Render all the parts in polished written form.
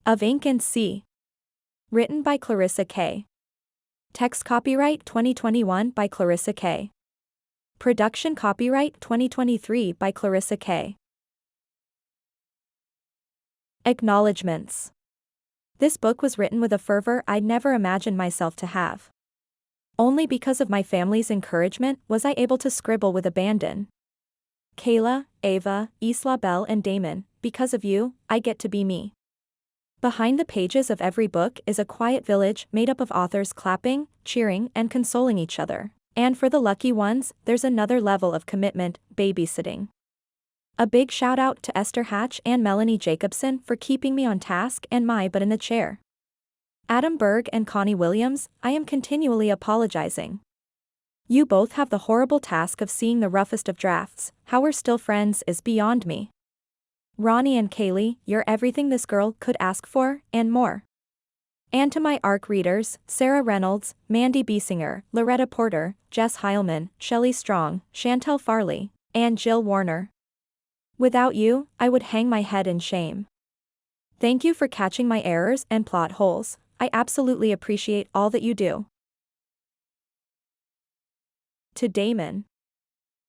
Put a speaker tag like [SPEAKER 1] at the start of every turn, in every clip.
[SPEAKER 1] Of Ink and Sea. Written by Clarissa Kae. Text copyright 2021 by Clarissa Kae. Production copyright 2023 by Clarissa Kae. Acknowledgements. This book was written with a fervor I'd never imagined myself to have. Only because of my family's encouragement was I able to scribble with abandon. Kayla, Ava, Isla Belle and Damon, because of you, I get to be me. Behind the pages of every book is a quiet village made up of authors clapping, cheering, and consoling each other. And for the lucky ones, there's another level of commitment, babysitting. A big shout out to Esther Hatch and Melanie Jacobson for keeping me on task and my butt in the chair. Adam Berg and Connie Williams, I am continually apologizing. You both have the horrible task of seeing the roughest of drafts. How we're still friends is beyond me. Ronnie and Kaylee, you're everything this girl could ask for, and more. And to my ARC readers, Sarah Reynolds, Mandy Biesinger, Loretta Porter, Jess Heilman, Shelley Strong, Chantel Farley, and Jill Warner. Without you, I would hang my head in shame. Thank you for catching my errors and plot holes. I absolutely appreciate all that you do. To Damon.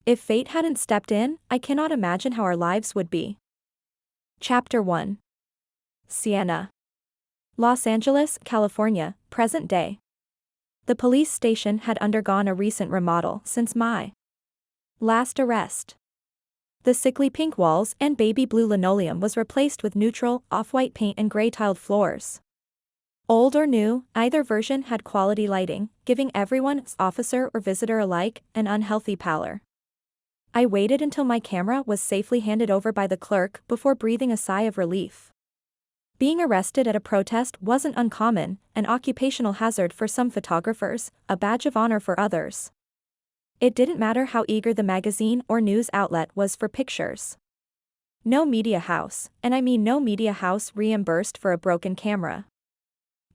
[SPEAKER 1] If fate hadn't stepped in, I cannot imagine how our lives would be. Chapter 1. Sienna. Los Angeles, California, present day. The police station had undergone a recent remodel since my last arrest. The sickly pink walls and baby blue linoleum was replaced with neutral, off-white paint and gray-tiled floors. Old or new, either version had quality lighting, giving everyone, officer or visitor alike, an unhealthy pallor. I waited until my camera was safely handed over by the clerk before breathing a sigh of relief. Being arrested at a protest wasn't uncommon, an occupational hazard for some photographers, a badge of honor for others. It didn't matter how eager the magazine or news outlet was for pictures. No media house, and I mean no media house, reimbursed for a broken camera.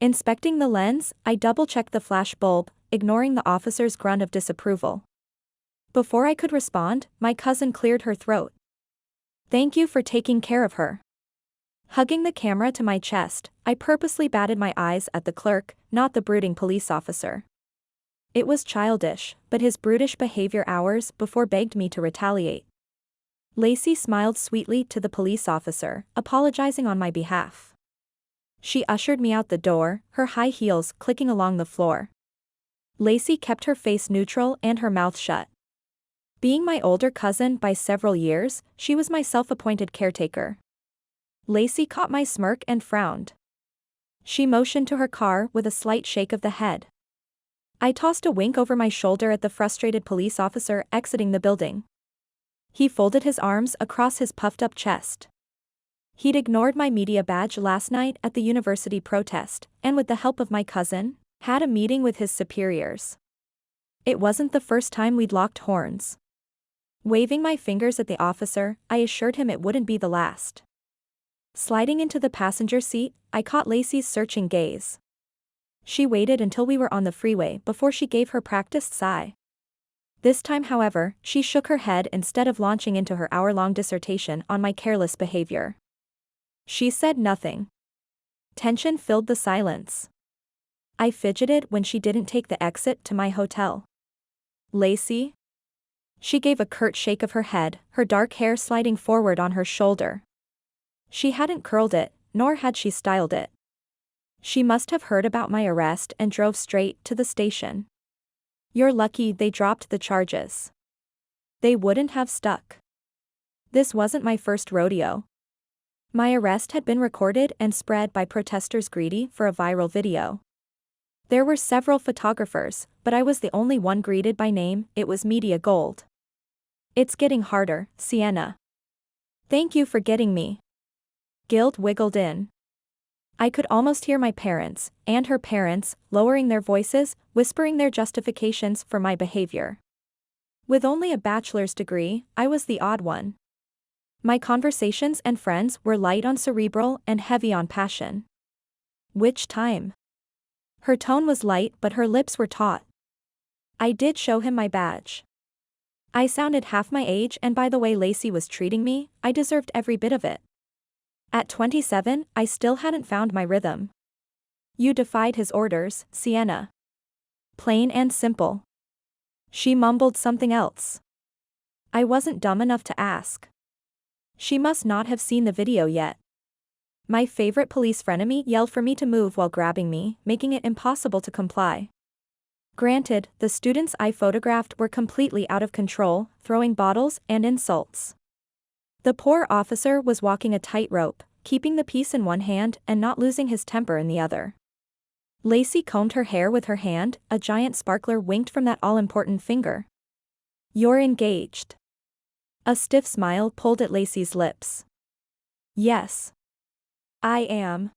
[SPEAKER 1] Inspecting the lens, I double-checked the flash bulb, ignoring the officer's grunt of disapproval. Before I could respond, my cousin cleared her throat. Thank you for taking care of her. Hugging the camera to my chest, I purposely batted my eyes at the clerk, not the brooding police officer. It was childish, but his brutish behavior hours before begged me to retaliate. Lacey smiled sweetly to the police officer, apologizing on my behalf. She ushered me out the door, her high heels clicking along the floor. Lacey kept her face neutral and her mouth shut. Being my older cousin by several years, she was my self-appointed caretaker. Lacey caught my smirk and frowned. She motioned to her car with a slight shake of the head. I tossed a wink over my shoulder at the frustrated police officer exiting the building. He folded his arms across his puffed-up chest. He'd ignored my media badge last night at the university protest, and with the help of my cousin, had a meeting with his superiors. It wasn't the first time we'd locked horns. Waving my fingers at the officer, I assured him it wouldn't be the last. Sliding into the passenger seat, I caught Lacey's searching gaze. She waited until we were on the freeway before she gave her practiced sigh. This time, however, she shook her head instead of launching into her hour-long dissertation on my careless behavior. She said nothing. Tension filled the silence. I fidgeted when she didn't take the exit to my hotel. Lacey? She gave a curt shake of her head, her dark hair sliding forward on her shoulder. She hadn't curled it, nor had she styled it. She must have heard about my arrest and drove straight to the station. You're lucky they dropped the charges. They wouldn't have stuck. This wasn't my first rodeo. My arrest had been recorded and spread by protesters greedy for a viral video. There were several photographers, but I was the only one greeted by name. It was media gold. It's getting harder, Sienna. Thank you for getting me. Guilt wiggled in. I could almost hear my parents, and her parents, lowering their voices, whispering their justifications for my behavior. With only a bachelor's degree, I was the odd one. My conversations and friends were light on cerebral and heavy on passion. Which time? Her tone was light but her lips were taut. I did show him my badge. I sounded half my age, and by the way Lacey was treating me, I deserved every bit of it. At 27, I still hadn't found my rhythm. You defied his orders, Sienna. Plain and simple. She mumbled something else. I wasn't dumb enough to ask. She must not have seen the video yet. My favorite police frenemy yelled for me to move while grabbing me, making it impossible to comply. Granted, the students I photographed were completely out of control, throwing bottles and insults. The poor officer was walking a tightrope, keeping the peace in one hand and not losing his temper in the other. Lacey combed her hair with her hand, a giant sparkler winked from that all-important finger. You're engaged. A stiff smile pulled at Lacey's lips. Yes. I am.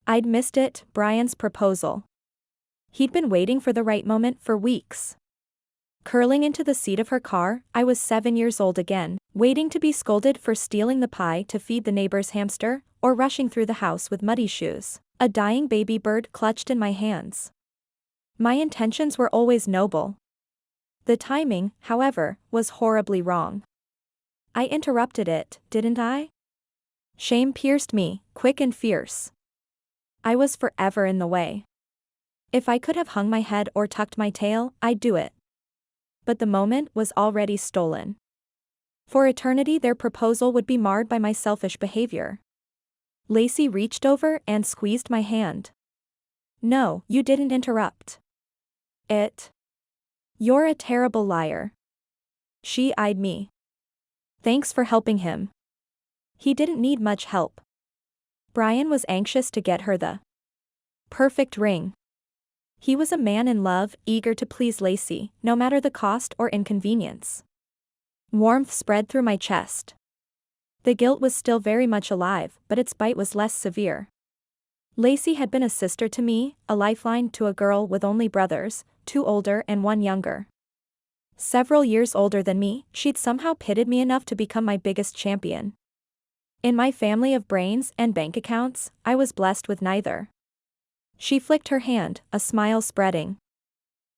[SPEAKER 1] I'd missed it, Brian's proposal. He'd been waiting for the right moment for weeks. Curling into the seat of her car, I was 7 years old again, waiting to be scolded for stealing the pie to feed the neighbor's hamster, or rushing through the house with muddy shoes, a dying baby bird clutched in my hands. My intentions were always noble. The timing, however, was horribly wrong. I interrupted it, didn't I? Shame pierced me, quick and fierce. I was forever in the way. If I could have hung my head or tucked my tail, I'd do it. But the moment was already stolen. For eternity their proposal would be marred by my selfish behavior. Lacey reached over and squeezed my hand. No, you didn't interrupt. You're a terrible liar. She eyed me. Thanks for helping him. He didn't need much help. Brian was anxious to get her the perfect ring. He was a man in love, eager to please Lacey, no matter the cost or inconvenience. Warmth spread through my chest. The guilt was still very much alive, but its bite was less severe. Lacey had been a sister to me, a lifeline to a girl with only brothers, 2 older and 1 younger. Several years older than me, she'd somehow pitted me enough to become my biggest champion. In my family of brains and bank accounts, I was blessed with neither. She flicked her hand, a smile spreading.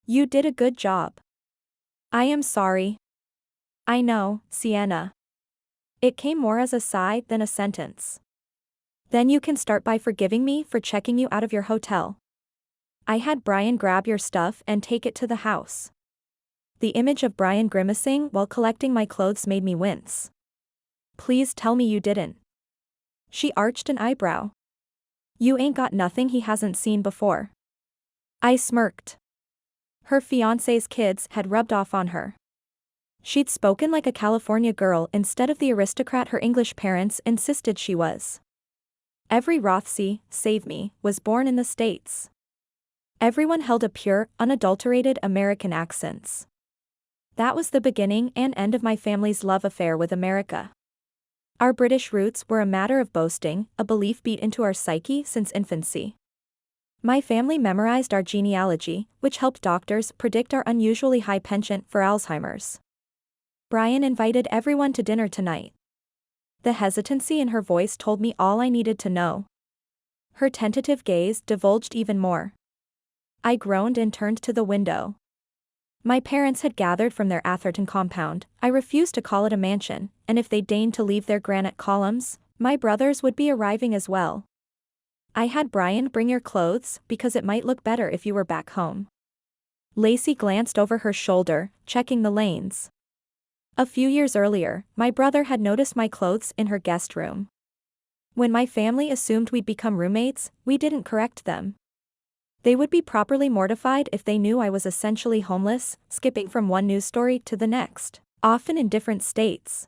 [SPEAKER 1] You did a good job. I am sorry. I know, Sienna. It came more as a sigh than a sentence. Then you can start by forgiving me for checking you out of your hotel. I had Brian grab your stuff and take it to the house. The image of Brian grimacing while collecting my clothes made me wince. Please tell me you didn't. She arched an eyebrow. You ain't got nothing he hasn't seen before. I smirked. Her fiancé's kids had rubbed off on her. She'd spoken like a California girl instead of the aristocrat her English parents insisted she was. Every Rothesay, save me, was born in the States. Everyone held a pure, unadulterated American accents. That was the beginning and end of my family's love affair with America. Our British roots were a matter of boasting, a belief beat into our psyche since infancy. My family memorized our genealogy, which helped doctors predict our unusually high penchant for Alzheimer's. Brian invited everyone to dinner tonight. The hesitancy in her voice told me all I needed to know. Her tentative gaze divulged even more. I groaned and turned to the window. My parents had gathered from their Atherton compound. I refused to call it a mansion, and if they deigned to leave their granite columns, my brothers would be arriving as well. I had Brian bring your clothes because it might look better if you were back home. Lacey glanced over her shoulder, checking the lanes. A few years earlier, my brother had noticed my clothes in her guest room. When my family assumed we'd become roommates, we didn't correct them. They would be properly mortified if they knew I was essentially homeless, skipping from one news story to the next, often in different states.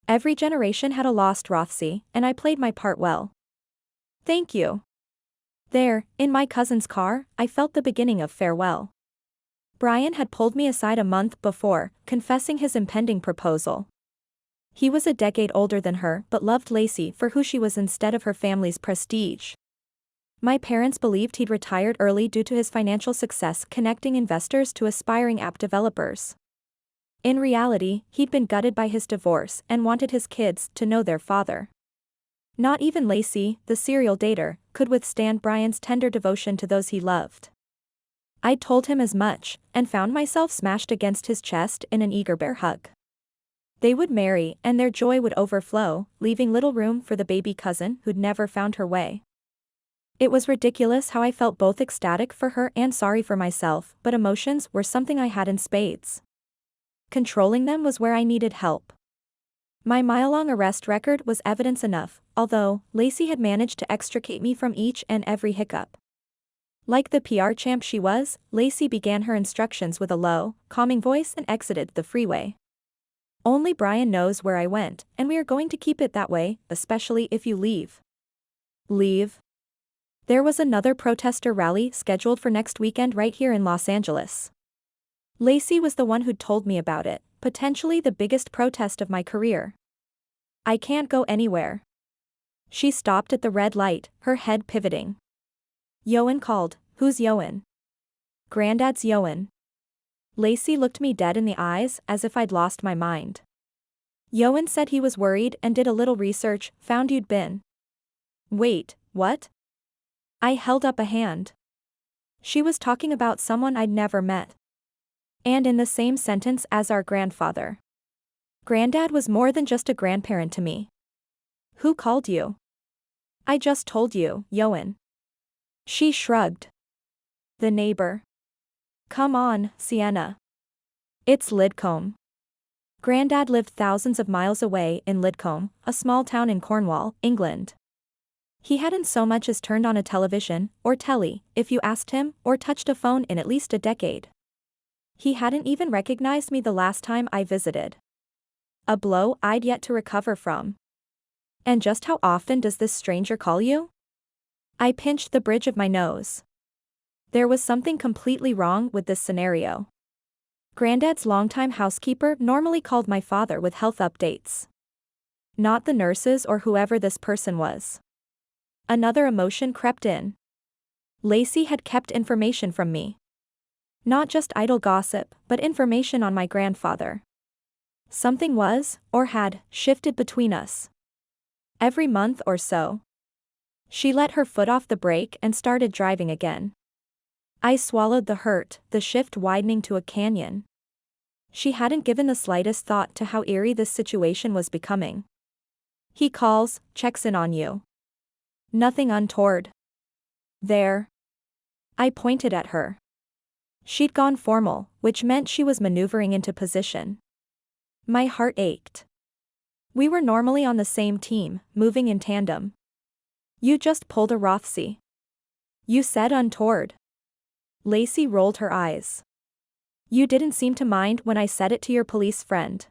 [SPEAKER 1] Every generation had a lost Rothesay, and I played my part well. Thank you. There, in my cousin's car, I felt the beginning of farewell. Brian had pulled me aside a month before, confessing his impending proposal. He was a decade older than her but loved Lacey for who she was instead of her family's prestige. My parents believed he'd retired early due to his financial success connecting investors to aspiring app developers. In reality, he'd been gutted by his divorce and wanted his kids to know their father. Not even Lacey, the serial dater, could withstand Brian's tender devotion to those he loved. I'd told him as much, and found myself smashed against his chest in an eager bear hug. They would marry, and their joy would overflow, leaving little room for the baby cousin who'd never found her way. It was ridiculous how I felt both ecstatic for her and sorry for myself, but emotions were something I had in spades. Controlling them was where I needed help. My mile-long arrest record was evidence enough, although Lacey had managed to extricate me from each and every hiccup. Like the PR champ she was, Lacey began her instructions with a low, calming voice and exited the freeway. Only Brian knows where I went, and we are going to keep it that way, especially if you leave. Leave? There was another protester rally scheduled for next weekend right here in Los Angeles. Lacey was the one who'd told me about it, potentially the biggest protest of my career. I can't go anywhere. She stopped at the red light, her head pivoting. Ioan called. Who's Ioan? Granddad's Ioan. Lacey looked me dead in the eyes as if I'd lost my mind. Ioan said he was worried and did a little research, found you'd been. Wait, what? I held up a hand. She was talking about someone I'd never met. And in the same sentence as our grandfather. Granddad was more than just a grandparent to me. Who called you? I just told you, Ioan. She shrugged. The neighbor. Come on, Sienna. It's Lidcombe. Granddad lived thousands of miles away in Lidcombe, a small town in Cornwall, England. He hadn't so much as turned on a television, or telly, if you asked him, or touched a phone in at least a decade. He hadn't even recognized me the last time I visited. A blow I'd yet to recover from. And just how often does this stranger call you? I pinched the bridge of my nose. There was something completely wrong with this scenario. Granddad's longtime housekeeper normally called my father with health updates. Not the nurses or whoever this person was. Another emotion crept in. Lacey had kept information from me. Not just idle gossip, but information on my grandfather. Something was, or had, shifted between us. Every month or so. She let her foot off the brake and started driving again. I swallowed the hurt, the shift widening to a canyon. She hadn't given the slightest thought to how eerie this situation was becoming. He calls, checks in on you. Nothing untoward. There. I pointed at her. She'd gone formal, which meant she was maneuvering into position. My heart ached. We were normally on the same team, moving in tandem. You just pulled a Rothesay. You said untoward. Lacey rolled her eyes. You didn't seem to mind when I said it to your police friend.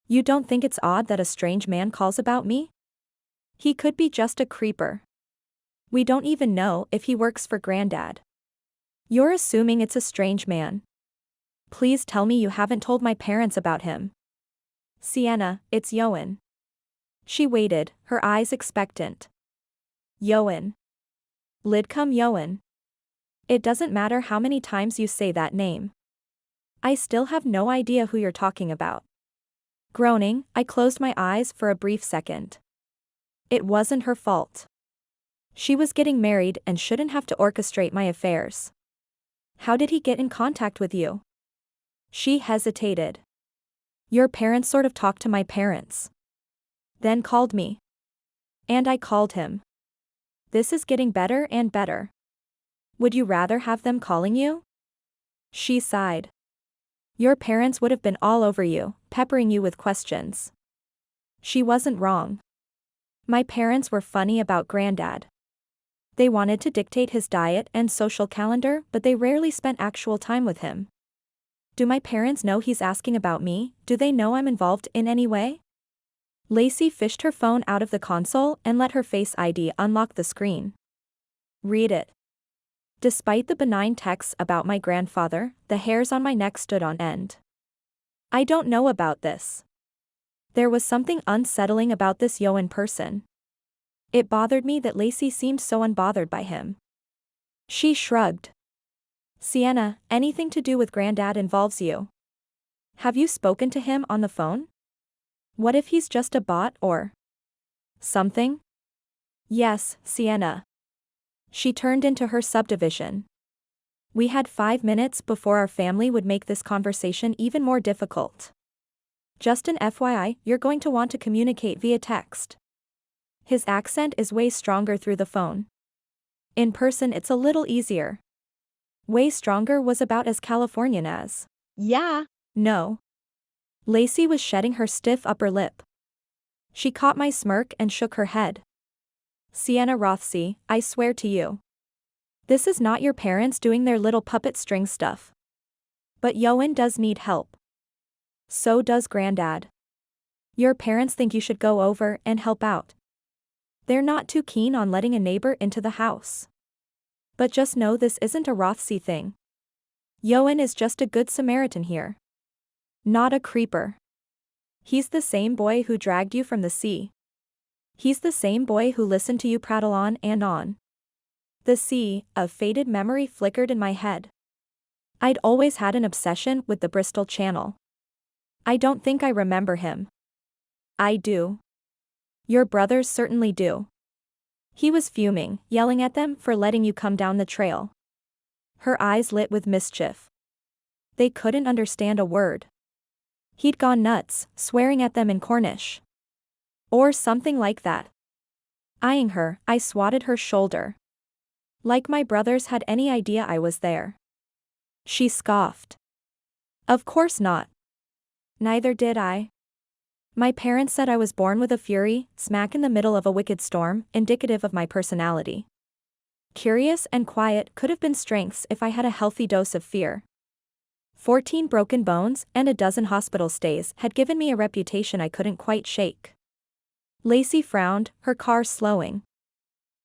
[SPEAKER 1] You don't think it's odd that a strange man calls about me? He could be just a creeper. We don't even know if he works for Granddad. You're assuming it's a strange man. Please tell me you haven't told my parents about him. Sienna, it's Ioan. She waited, her eyes expectant. Ioan. Lidcombe Ioan. It doesn't matter how many times you say that name. I still have no idea who you're talking about. Groaning, I closed my eyes for a brief second. It wasn't her fault. She was getting married and shouldn't have to orchestrate my affairs. How did he get in contact with you? She hesitated. Your parents sort of talked to my parents. Then called me. And I called him. This is getting better and better. Would you rather have them calling you? She sighed. Your parents would have been all over you, peppering you with questions. She wasn't wrong. My parents were funny about Granddad. They wanted to dictate his diet and social calendar, but they rarely spent actual time with him. Do my parents know he's asking about me? Do they know I'm involved in any way? Lacey fished her phone out of the console and let her Face ID unlock the screen. Read it. Despite the benign texts about my grandfather, the hairs on my neck stood on end. I don't know about this. There was something unsettling about this Ioan person. It bothered me that Lacey seemed so unbothered by him. She shrugged. Sienna, anything to do with Granddad involves you. Have you spoken to him on the phone? What if he's just a bot or something? Yes, Sienna. She turned into her subdivision. We had 5 minutes before our family would make this conversation even more difficult. Just an FYI, you're going to want to communicate via text. His accent is way stronger through the phone. In person it's a little easier. Way stronger was about as Californian as.
[SPEAKER 2] Yeah.
[SPEAKER 1] No. Lacey was shedding her stiff upper lip. She caught my smirk and shook her head. Sienna Rothesay, I swear to you. This is not your parents doing their little puppet string stuff. But Ioan does need help. So does Granddad. Your parents think you should go over and help out. They're not too keen on letting a neighbor into the house. But just know this isn't a Rothesay thing. Ioan is just a good Samaritan here. Not a creeper. He's the same boy who dragged you from the sea. He's the same boy who listened to you prattle on and on. The sea, a faded memory flickered in my head. I'd always had an obsession with the Bristol Channel. I don't think I remember him. I do. Your brothers certainly do. He was fuming, yelling at them for letting you come down the trail. Her eyes lit with mischief. They couldn't understand a word. He'd gone nuts, swearing at them in Cornish. Or something like that. Eyeing her, I swatted her shoulder. Like my brothers had any idea I was there. She scoffed. Of course not. Neither did I. My parents said I was born with a fury, smack in the middle of a wicked storm, indicative of my personality. Curious and quiet could have been strengths if I had a healthy dose of fear. 14 broken bones and a dozen hospital stays had given me a reputation I couldn't quite shake. Lacey frowned, her car slowing.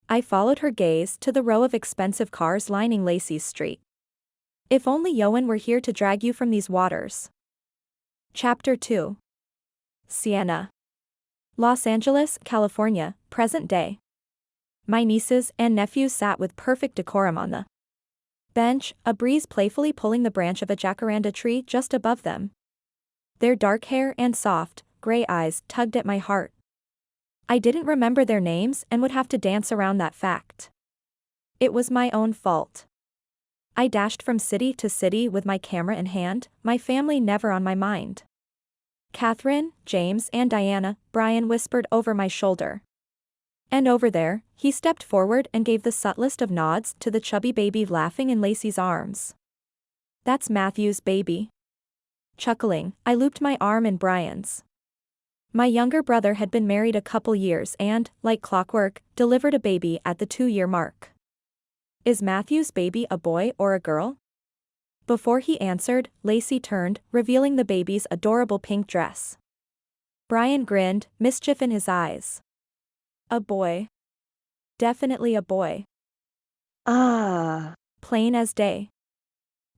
[SPEAKER 1] I followed her gaze to the row of expensive cars lining Lacey's street. If only Ioan were here to drag you from these waters. Chapter 2. Sienna. Los Angeles, California, present day. My nieces and nephews sat with perfect decorum on the bench, a breeze playfully pulling the branch of a jacaranda tree just above them. Their dark hair and soft, gray eyes tugged at my heart. I didn't remember their names and would have to dance around that fact. It was my own fault. I dashed from city to city with my camera in hand, my family never on my mind. Catherine, James and Diana, Brian whispered over my shoulder. And over there, he stepped forward and gave the subtlest of nods to the chubby baby laughing in Lacey's arms. That's Matthew's baby. Chuckling, I looped my arm in Brian's. My younger brother had been married a couple years and, like clockwork, delivered a baby at the 2-year mark. Is Matthew's baby a boy or a girl? Before he answered, Lacey turned, revealing the baby's adorable pink dress. Brian grinned, mischief in his eyes. A boy. Definitely a boy.
[SPEAKER 2] Ah.
[SPEAKER 1] Plain as day.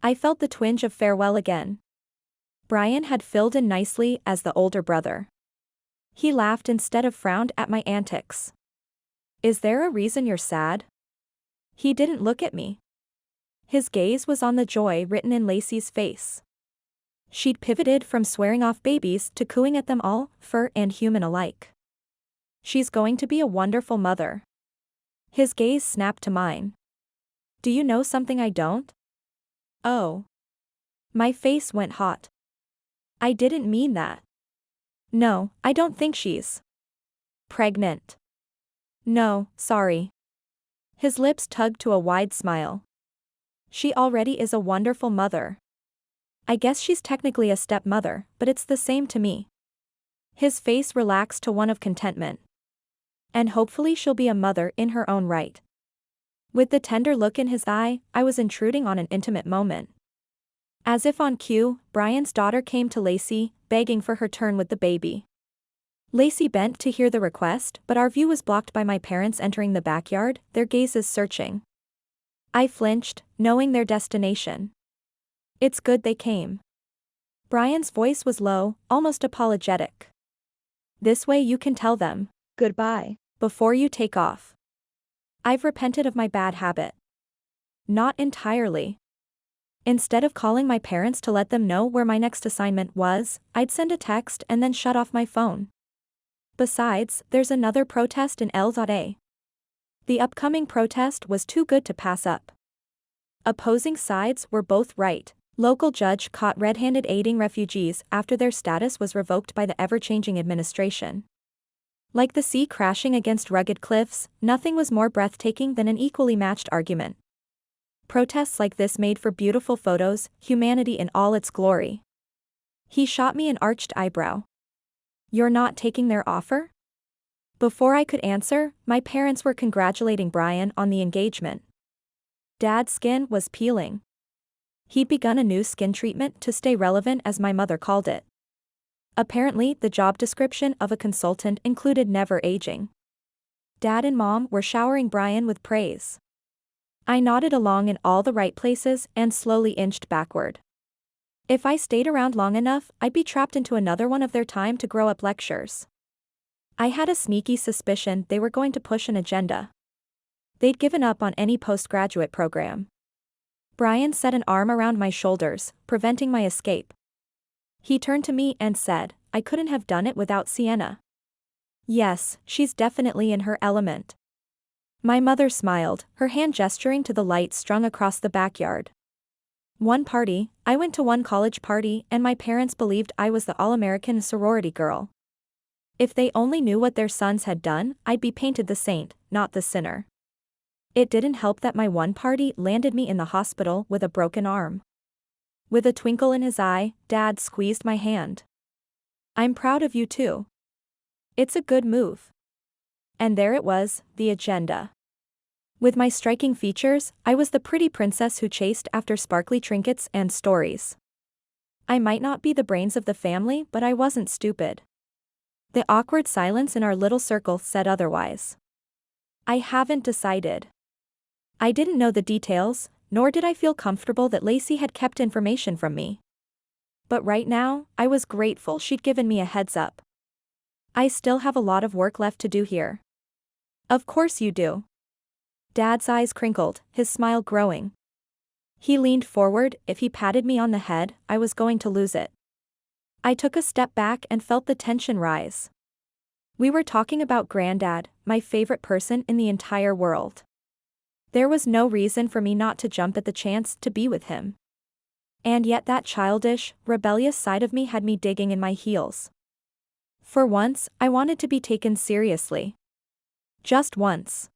[SPEAKER 1] I felt the twinge of farewell again. Brian had filled in nicely as the older brother. He laughed instead of frowned at my antics. Is there a reason you're sad? He didn't look at me. His gaze was on the joy written in Lacey's face. She'd pivoted from swearing off babies to cooing at them all, fur and human alike. She's going to be a wonderful mother. His gaze snapped to mine. Do you know something I don't? Oh. My face went hot. I didn't mean that. No, I don't think she's pregnant. No, sorry. His lips tugged to a wide smile. She already is a wonderful mother. I guess she's technically a stepmother, but it's the same to me. His face relaxed to one of contentment. And hopefully she'll be a mother in her own right. With the tender look in his eye, I was intruding on an intimate moment. As if on cue, Brian's daughter came to Lacey, begging for her turn with the baby. Lacey bent to hear the request, but our view was blocked by my parents entering the backyard, their gazes searching. I flinched, knowing their destination. It's good they came. Brian's voice was low, almost apologetic. This way you can tell them
[SPEAKER 2] Goodbye.
[SPEAKER 1] before you take off. I've repented of my bad habit. Not entirely. Instead of calling my parents to let them know where my next assignment was, I'd send a text and then shut off my phone. Besides, there's another protest in LA. The upcoming protest was too good to pass up. Opposing sides were both right, Local judge caught red-handed aiding refugees after their status was revoked by the ever-changing administration. Like the sea crashing against rugged cliffs, nothing was more breathtaking than an equally matched argument. Protests like this made for beautiful photos, humanity in all its glory. He shot me an arched eyebrow. You're not taking their offer? Before I could answer, my parents were congratulating Brian on the engagement. Dad's skin was peeling. He'd begun a new skin treatment to stay relevant, as my mother called it. Apparently, the job description of a consultant included never aging. Dad and Mom were showering Brian with praise. I nodded along in all the right places and slowly inched backward. If I stayed around long enough, I'd be trapped into another one of their time to grow up lectures. I had a sneaky suspicion they were going to push an agenda. They'd given up on any postgraduate program. Brian set an arm around my shoulders, preventing my escape. He turned to me and said, I couldn't have done it without Sienna. Yes, she's definitely in her element. My mother smiled, her hand gesturing to the lights strung across the backyard. I went to one college party and my parents believed I was the all-American sorority girl. If they only knew what their sons had done, I'd be painted the saint, not the sinner. It didn't help that my one party landed me in the hospital with a broken arm. With a twinkle in his eye, Dad squeezed my hand. I'm proud of you too. It's a good move. And there it was, the agenda. With my striking features, I was the pretty princess who chased after sparkly trinkets and stories. I might not be the brains of the family, but I wasn't stupid. The awkward silence in our little circle said otherwise. I haven't decided. I didn't know the details, nor did I feel comfortable that Lacey had kept information from me. But right now, I was grateful she'd given me a heads up. I still have a lot of work left to do here. Of course you do. Dad's eyes crinkled, his smile growing. He leaned forward. If he patted me on the head, I was going to lose it. I took a step back and felt the tension rise. We were talking about Granddad, my favorite person in the entire world. There was no reason for me not to jump at the chance to be with him. And yet that childish, rebellious side of me had me digging in my heels. For once, I wanted to be taken seriously. Just once.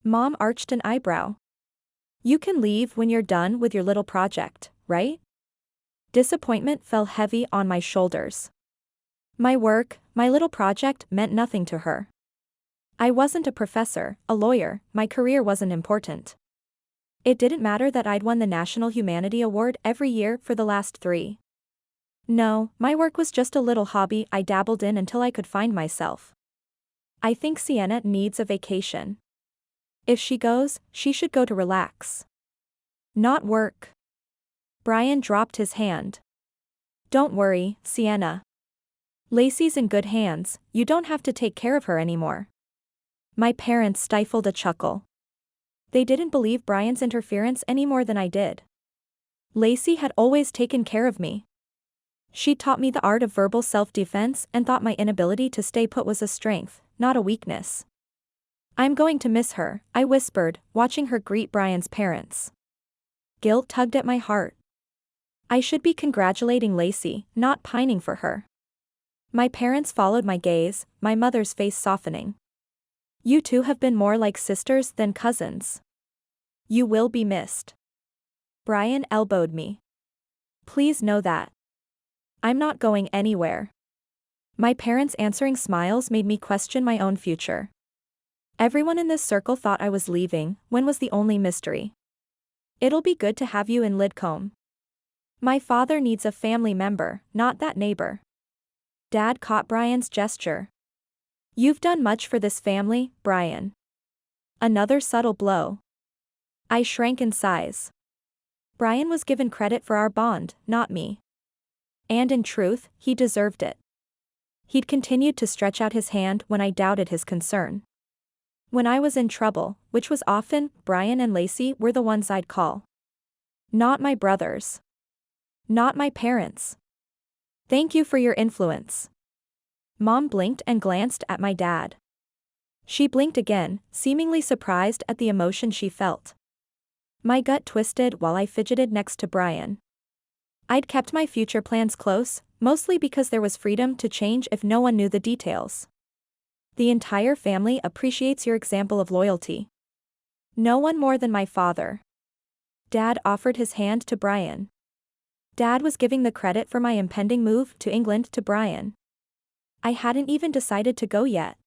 [SPEAKER 1] Mom arched an eyebrow. You can leave when you're done with your little project, right? Disappointment fell heavy on my shoulders. My work, my little project, meant nothing to her. I wasn't a professor, a lawyer, my career wasn't important. It didn't matter that I'd won the National Humanity Award every year for the last 3. No, my work was just a little hobby I dabbled in until I could find myself. I think Sienna needs a vacation. If she goes, she should go to relax. Not work. Brian dropped his hand. Don't worry, Sienna. Lacey's in good hands, you don't have to take care of her anymore. My parents stifled a chuckle. They didn't believe Brian's interference any more than I did. Lacey had always taken care of me. She taught me the art of verbal self-defense and thought my inability to stay put was a strength, not a weakness. I'm going to miss her, I whispered, watching her greet Brian's parents. Guilt tugged at my heart. I should be congratulating Lacey, not pining for her. My parents followed my gaze, my mother's face softening. You two have been more like sisters than cousins. You will be missed. Brian elbowed me. Please know that. I'm not going anywhere. My parents' answering smiles made me question my own future. Everyone in this circle thought I was leaving, when was the only mystery. It'll be good to have you in Lidcombe. My father needs a family member, not that neighbor. Dad caught Brian's gesture. You've done much for this family, Brian. Another subtle blow. I shrank in size. Brian was given credit for our bond, not me. And in truth, he deserved it. He'd continued to stretch out his hand when I doubted his concern. When I was in trouble, which was often, Brian and Lacey were the ones I'd call. Not my brothers. Not my parents. Thank you for your influence. Mom blinked and glanced at my dad. She blinked again, seemingly surprised at the emotion she felt. My gut twisted while I fidgeted next to Brian. I'd kept my future plans close, mostly because there was freedom to change if no one knew the details. The entire family appreciates your example of loyalty. No one more than my father. Dad offered his hand to Brian. Dad was giving the credit for my impending move to England to Brian. I hadn't even decided to go yet.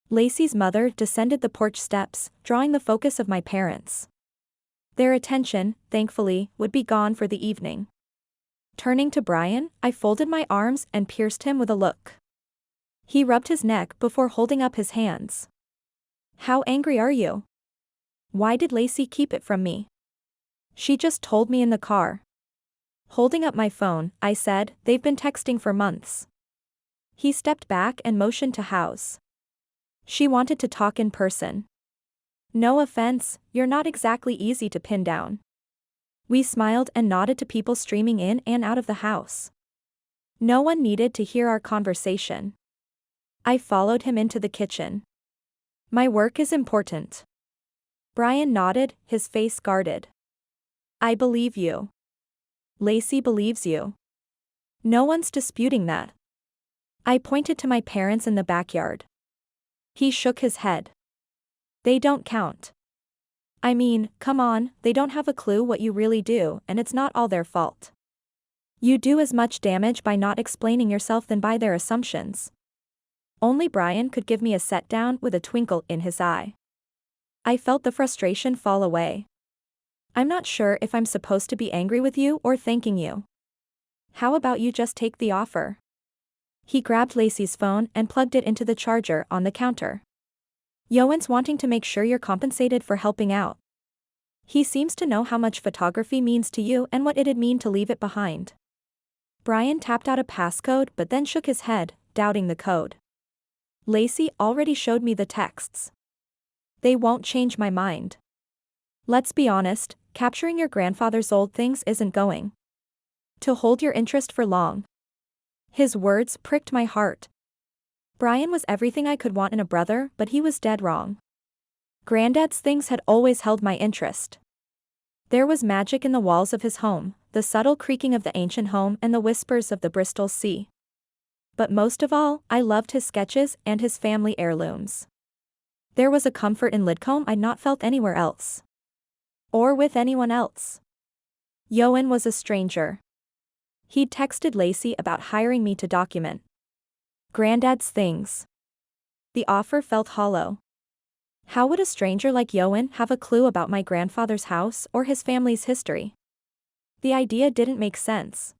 [SPEAKER 1] Lacey's mother descended the porch steps, drawing the focus of my parents. Their attention, thankfully, would be gone for the evening. Turning to Brian, I folded my arms and pierced him with a look. He rubbed his neck before holding up his hands. How angry are you? Why did Lacey keep it from me? She just told me in the car. Holding up my phone, I said, they've been texting for months. He stepped back and motioned to House. She wanted to talk in person. No offense, you're not exactly easy to pin down. We smiled and nodded to people streaming in and out of the house. No one needed to hear our conversation. I followed him into the kitchen. My work is important. Brian nodded, his face guarded. I believe you. Lacey believes you. No one's disputing that. I pointed to my parents in the backyard. He shook his head. They don't count. I mean, come on, they don't have a clue what you really do, and it's not all their fault. You do as much damage by not explaining yourself than by their assumptions. Only Brian could give me a set down with a twinkle in his eye. I felt the frustration fall away. I'm not sure if I'm supposed to be angry with you or thanking you. How about you just take the offer? He grabbed Lacey's phone and plugged it into the charger on the counter. Ioan's wanting to make sure you're compensated for helping out. He seems to know how much photography means to you and what it'd mean to leave it behind. Brian tapped out a passcode but then shook his head, doubting the code. Lacey already showed me the texts. They won't change my mind. Let's be honest, capturing your grandfather's old things isn't going to hold your interest for long. His words pricked my heart. Brian was everything I could want in a brother, but he was dead wrong. Granddad's things had always held my interest. There was magic in the walls of his home, the subtle creaking of the ancient home and the whispers of the Bristol Sea. But most of all, I loved his sketches and his family heirlooms. There was a comfort in Lidcombe I'd not felt anywhere else. Or with anyone else. Ioan was a stranger. He'd texted Lacey about hiring me to document Granddad's things. The offer felt hollow. How would a stranger like Ioan have a clue about my grandfather's house or his family's history? The idea didn't make sense.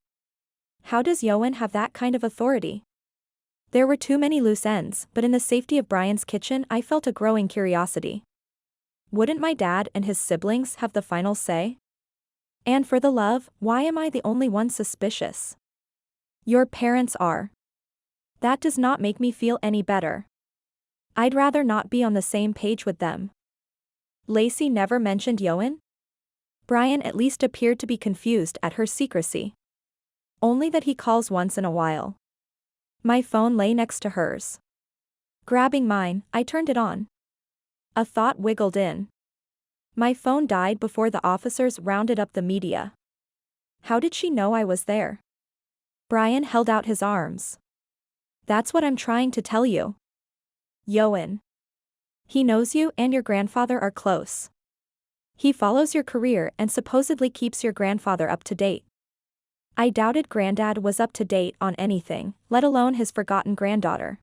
[SPEAKER 1] How does Ioan have that kind of authority? There were too many loose ends, but in the safety of Brian's kitchen I felt a growing curiosity. Wouldn't my dad and his siblings have the final say? And for the love, why am I the only one suspicious? Your parents are. That does not make me feel any better. I'd rather not be on the same page with them. Lacey never mentioned Ioan? Brian at least appeared to be confused at her secrecy. Only that he calls once in a while. My phone lay next to hers. Grabbing mine, I turned it on. A thought wiggled in. My phone died before the officers rounded up the media. How did she know I was there? Brian held out his arms. That's what I'm trying to tell you. Ioan. He knows you and your grandfather are close. He follows your career and supposedly keeps your grandfather up to date. I doubted Granddad was up to date on anything, let alone his forgotten granddaughter.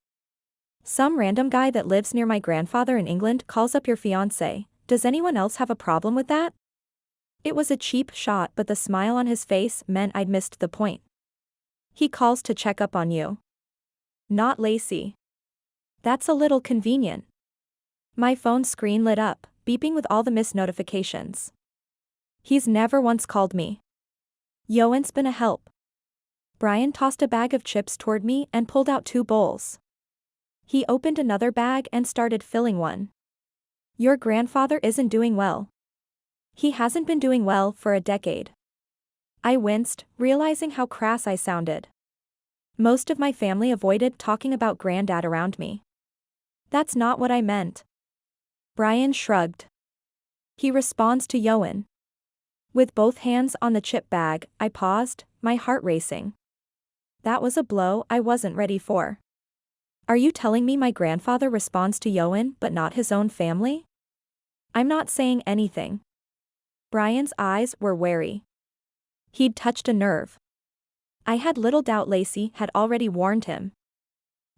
[SPEAKER 1] Some random guy that lives near my grandfather in England calls up your fiancé. Does anyone else have a problem with that? It was a cheap shot, but the smile on his face meant I'd missed the point. He calls to check up on you. Not Lacey. That's a little convenient. My phone screen lit up, beeping with all the missed notifications. He's never once called me. Ioan's been a help. Brian tossed a bag of chips toward me and pulled out 2 bowls. He opened another bag and started filling one. Your grandfather isn't doing well. He hasn't been doing well for a decade. I winced, realizing how crass I sounded. Most of my family avoided talking about Granddad around me. That's not what I meant. Brian shrugged. He responds to Ioan. With both hands on the chip bag, I paused, my heart racing. That was a blow I wasn't ready for. Are you telling me my grandfather responds to Ioan but not his own family? I'm not saying anything. Brian's eyes were wary. He'd touched a nerve. I had little doubt Lacey had already warned him.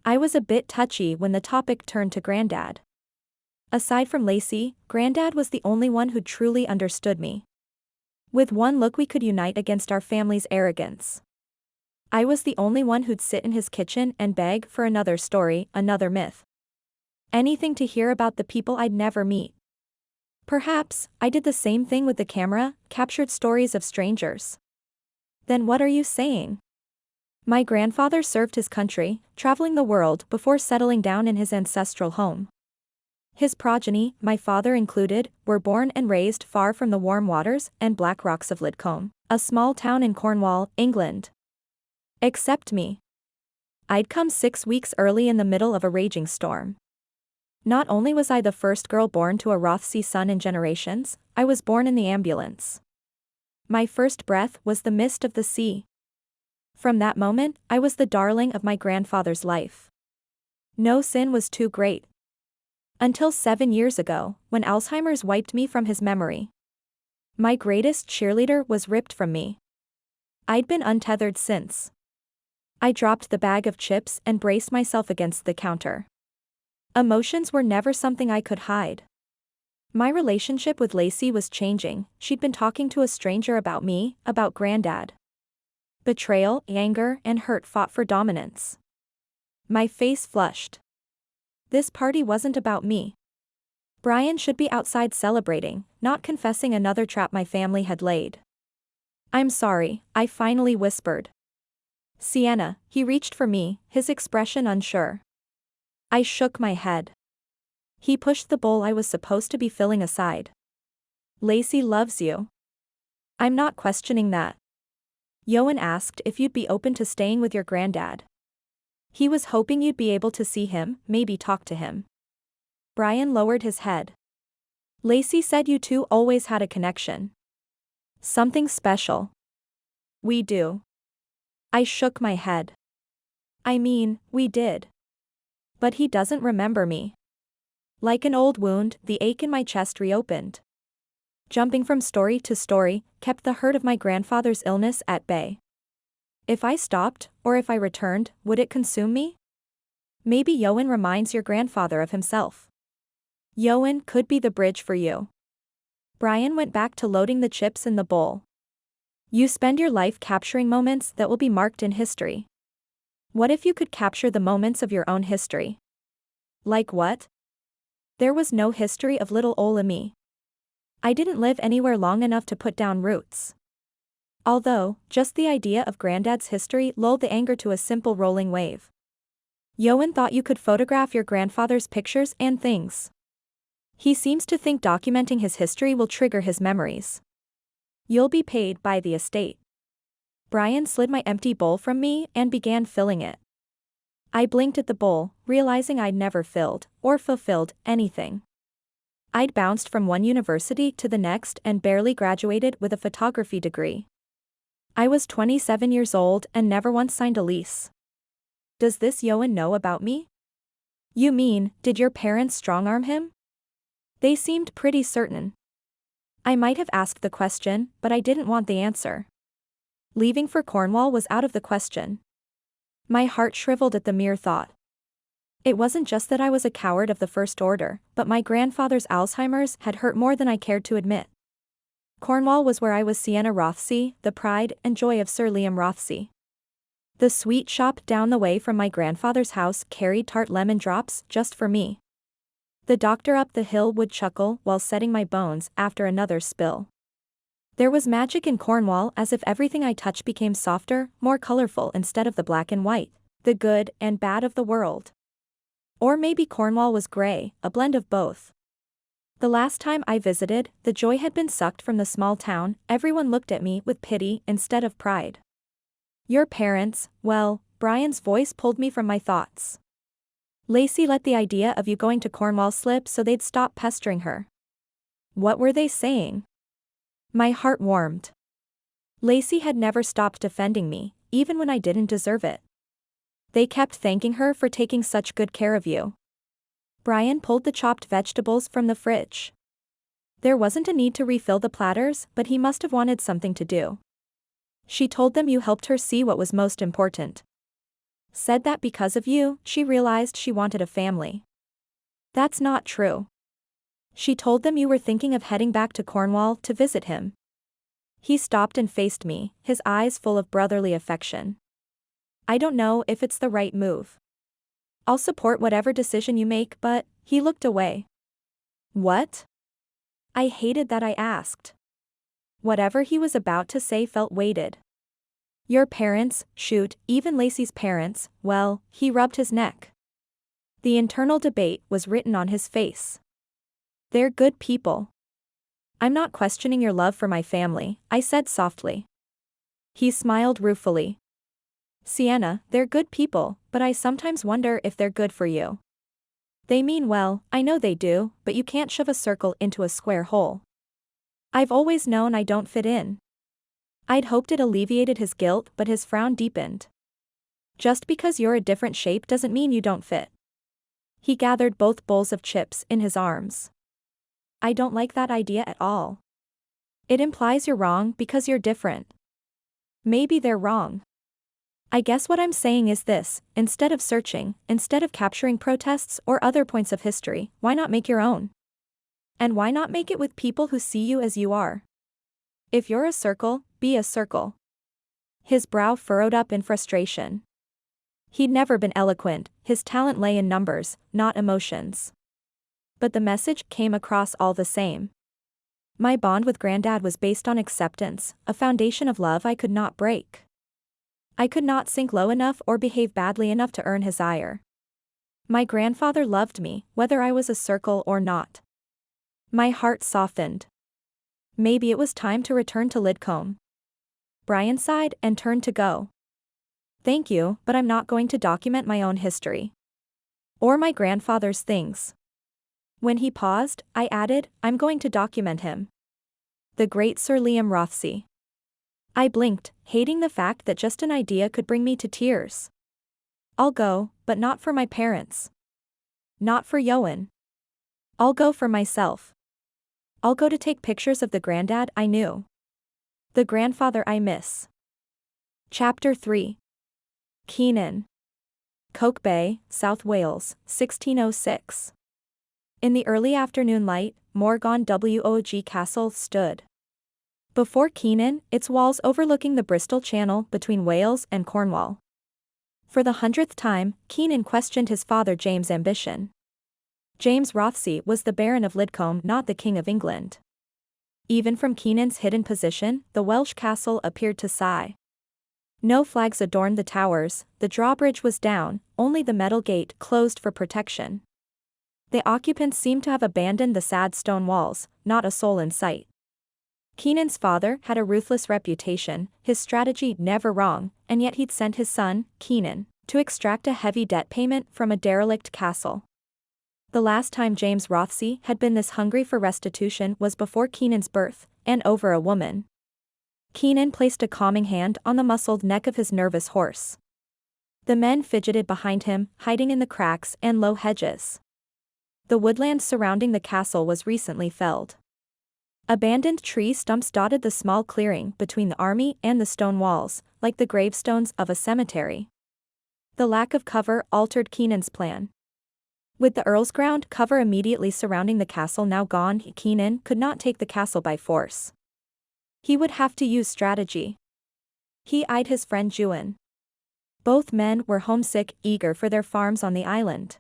[SPEAKER 1] I was a bit touchy when the topic turned to Grandad. Aside from Lacey, Grandad was the only one who truly understood me. With one look we could unite against our family's arrogance. I was the only one who'd sit in his kitchen and beg for another story, another myth. Anything to hear about the people I'd never meet. Perhaps, I did the same thing with the camera, captured stories of strangers. Then what are you saying? My grandfather served his country, traveling the world before settling down in his ancestral home. His progeny, my father included, were born and raised far from the warm waters and black rocks of Lidcombe, a small town in Cornwall, England. Except me. I'd come 6 weeks early in the middle of a raging storm. Not only was I the first girl born to a Rothesay son in generations, I was born in the ambulance. My first breath was the mist of the sea. From that moment, I was the darling of my grandfather's life. No sin was too great. Until 7 years ago, when Alzheimer's wiped me from his memory. My greatest cheerleader was ripped from me. I'd been untethered since. I dropped the bag of chips and braced myself against the counter. Emotions were never something I could hide. My relationship with Lacey was changing. She'd been talking to a stranger about me, about Grandad. Betrayal, anger, and hurt fought for dominance. My face flushed. This party wasn't about me. Brian should be outside celebrating, not confessing another trap my family had laid. I'm sorry, I finally whispered. Sienna, he reached for me, his expression unsure. I shook my head. He pushed the bowl I was supposed to be filling aside. Lacey loves you. I'm not questioning that. Ioan asked if you'd be open to staying with your granddad. He was hoping you'd be able to see him, maybe talk to him. Brian lowered his head. Lacey said you two always had a connection. Something special. We do. I shook my head. I mean, we did. But he doesn't remember me. Like an old wound, the ache in my chest reopened. Jumping from story to story, kept the hurt of my grandfather's illness at bay. If I stopped, or if I returned, would it consume me? Maybe Ioan reminds your grandfather of himself. Ioan could be the bridge for you. Brian went back to loading the chips in the bowl. You spend your life capturing moments that will be marked in history. What if you could capture the moments of your own history? Like what? There was no history of little Ola me. I didn't live anywhere long enough to put down roots. Although, just the idea of Grandad's history lulled the anger to a simple rolling wave. Ioan thought you could photograph your grandfather's pictures and things. He seems to think documenting his history will trigger his memories. You'll be paid by the estate. Brian slid my empty bowl from me and began filling it. I blinked at the bowl, realizing I'd never filled, or fulfilled, anything. I'd bounced from one university to the next and barely graduated with a photography degree. I was 27 years old and never once signed a lease. Does this Ioan know about me? You mean, did your parents strong-arm him? They seemed pretty certain. I might have asked the question, but I didn't want the answer. Leaving for Cornwall was out of the question. My heart shriveled at the mere thought. It wasn't just that I was a coward of the first order, but my grandfather's Alzheimer's had hurt more than I cared to admit. Cornwall was where I was Sienna Rothesay, the pride and joy of Sir Liam Rothesay. The sweet shop down the way from my grandfather's house carried tart lemon drops just for me. The doctor up the hill would chuckle while setting my bones after another spill. There was magic in Cornwall, as if everything I touched became softer, more colorful instead of the black and white, the good and bad of the world. Or maybe Cornwall was gray, a blend of both. The last time I visited, the joy had been sucked from the small town. Everyone looked at me with pity instead of pride. Your parents, well, Brian's voice pulled me from my thoughts. Lacey let the idea of you going to Cornwall slip so they'd stop pestering her. What were they saying? My heart warmed. Lacey had never stopped defending me, even when I didn't deserve it. They kept thanking her for taking such good care of you. Brian pulled the chopped vegetables from the fridge. There wasn't a need to refill the platters, but he must have wanted something to do. She told them you helped her see what was most important. Said that because of you, she realized she wanted a family. That's not true. She told them you were thinking of heading back to Cornwall to visit him. He stopped and faced me, his eyes full of brotherly affection. I don't know if it's the right move. I'll support whatever decision you make, but, he looked away. What? I hated that I asked. Whatever he was about to say felt weighted. Your parents, shoot, even Lacey's parents, well, he rubbed his neck. The internal debate was written on his face. They're good people. I'm not questioning your love for my family, I said softly. He smiled ruefully. Sienna, they're good people, but I sometimes wonder if they're good for you. They mean well, I know they do, but you can't shove a circle into a square hole. I've always known I don't fit in. I'd hoped it alleviated his guilt, but his frown deepened. Just because you're a different shape doesn't mean you don't fit. He gathered both bowls of chips in his arms. I don't like that idea at all. It implies you're wrong because you're different. Maybe they're wrong. I guess what I'm saying is this, instead of searching, instead of capturing protests or other points of history, why not make your own? And why not make it with people who see you as you are? If you're a circle, be a circle. His brow furrowed up in frustration. He'd never been eloquent, his talent lay in numbers, not emotions. But the message came across all the same. My bond with Granddad was based on acceptance, a foundation of love I could not break. I could not sink low enough or behave badly enough to earn his ire. My grandfather loved me, whether I was a circle or not. My heart softened. Maybe it was time to return to Lidcombe. Brian sighed and turned to go. Thank you, but I'm not going to document my own history. Or my grandfather's things. When he paused, I added, I'm going to document him. The great Sir Liam Rothesay. I blinked, hating the fact that just an idea could bring me to tears. I'll go, but not for my parents. Not for Ioan. I'll go for myself. I'll go to take pictures of the granddad I knew. The grandfather I miss. Chapter 3. Keenan. Coke Bay, South Wales, 1606. In the early afternoon light, Morgannwg Castle stood. Before Keenan, its walls overlooking the Bristol Channel between Wales and Cornwall. For the 100th time, Keenan questioned his father James' ambition. James Rothesay was the Baron of Lidcombe, not the King of England. Even from Keenan's hidden position, the Welsh castle appeared to sigh. No flags adorned the towers, the drawbridge was down, only the metal gate closed for protection. The occupants seemed to have abandoned the sad stone walls, not a soul in sight. Keenan's father had a ruthless reputation, his strategy never wrong, and yet he'd sent his son, Keenan, to extract a heavy debt payment from a derelict castle. The last time James Rothesay had been this hungry for restitution was before Keenan's birth, and over a woman. Keenan placed a calming hand on the muscled neck of his nervous horse. The men fidgeted behind him, hiding in the cracks and low hedges. The woodland surrounding the castle was recently felled. Abandoned tree stumps dotted the small clearing between the army and the stone walls, like the gravestones of a cemetery. The lack of cover altered Keenan's plan. With the Earl's ground cover immediately surrounding the castle now gone, Keenan could not take the castle by force. He would have to use strategy. He eyed his friend Ioan. Both men were homesick, eager for their farms on the island.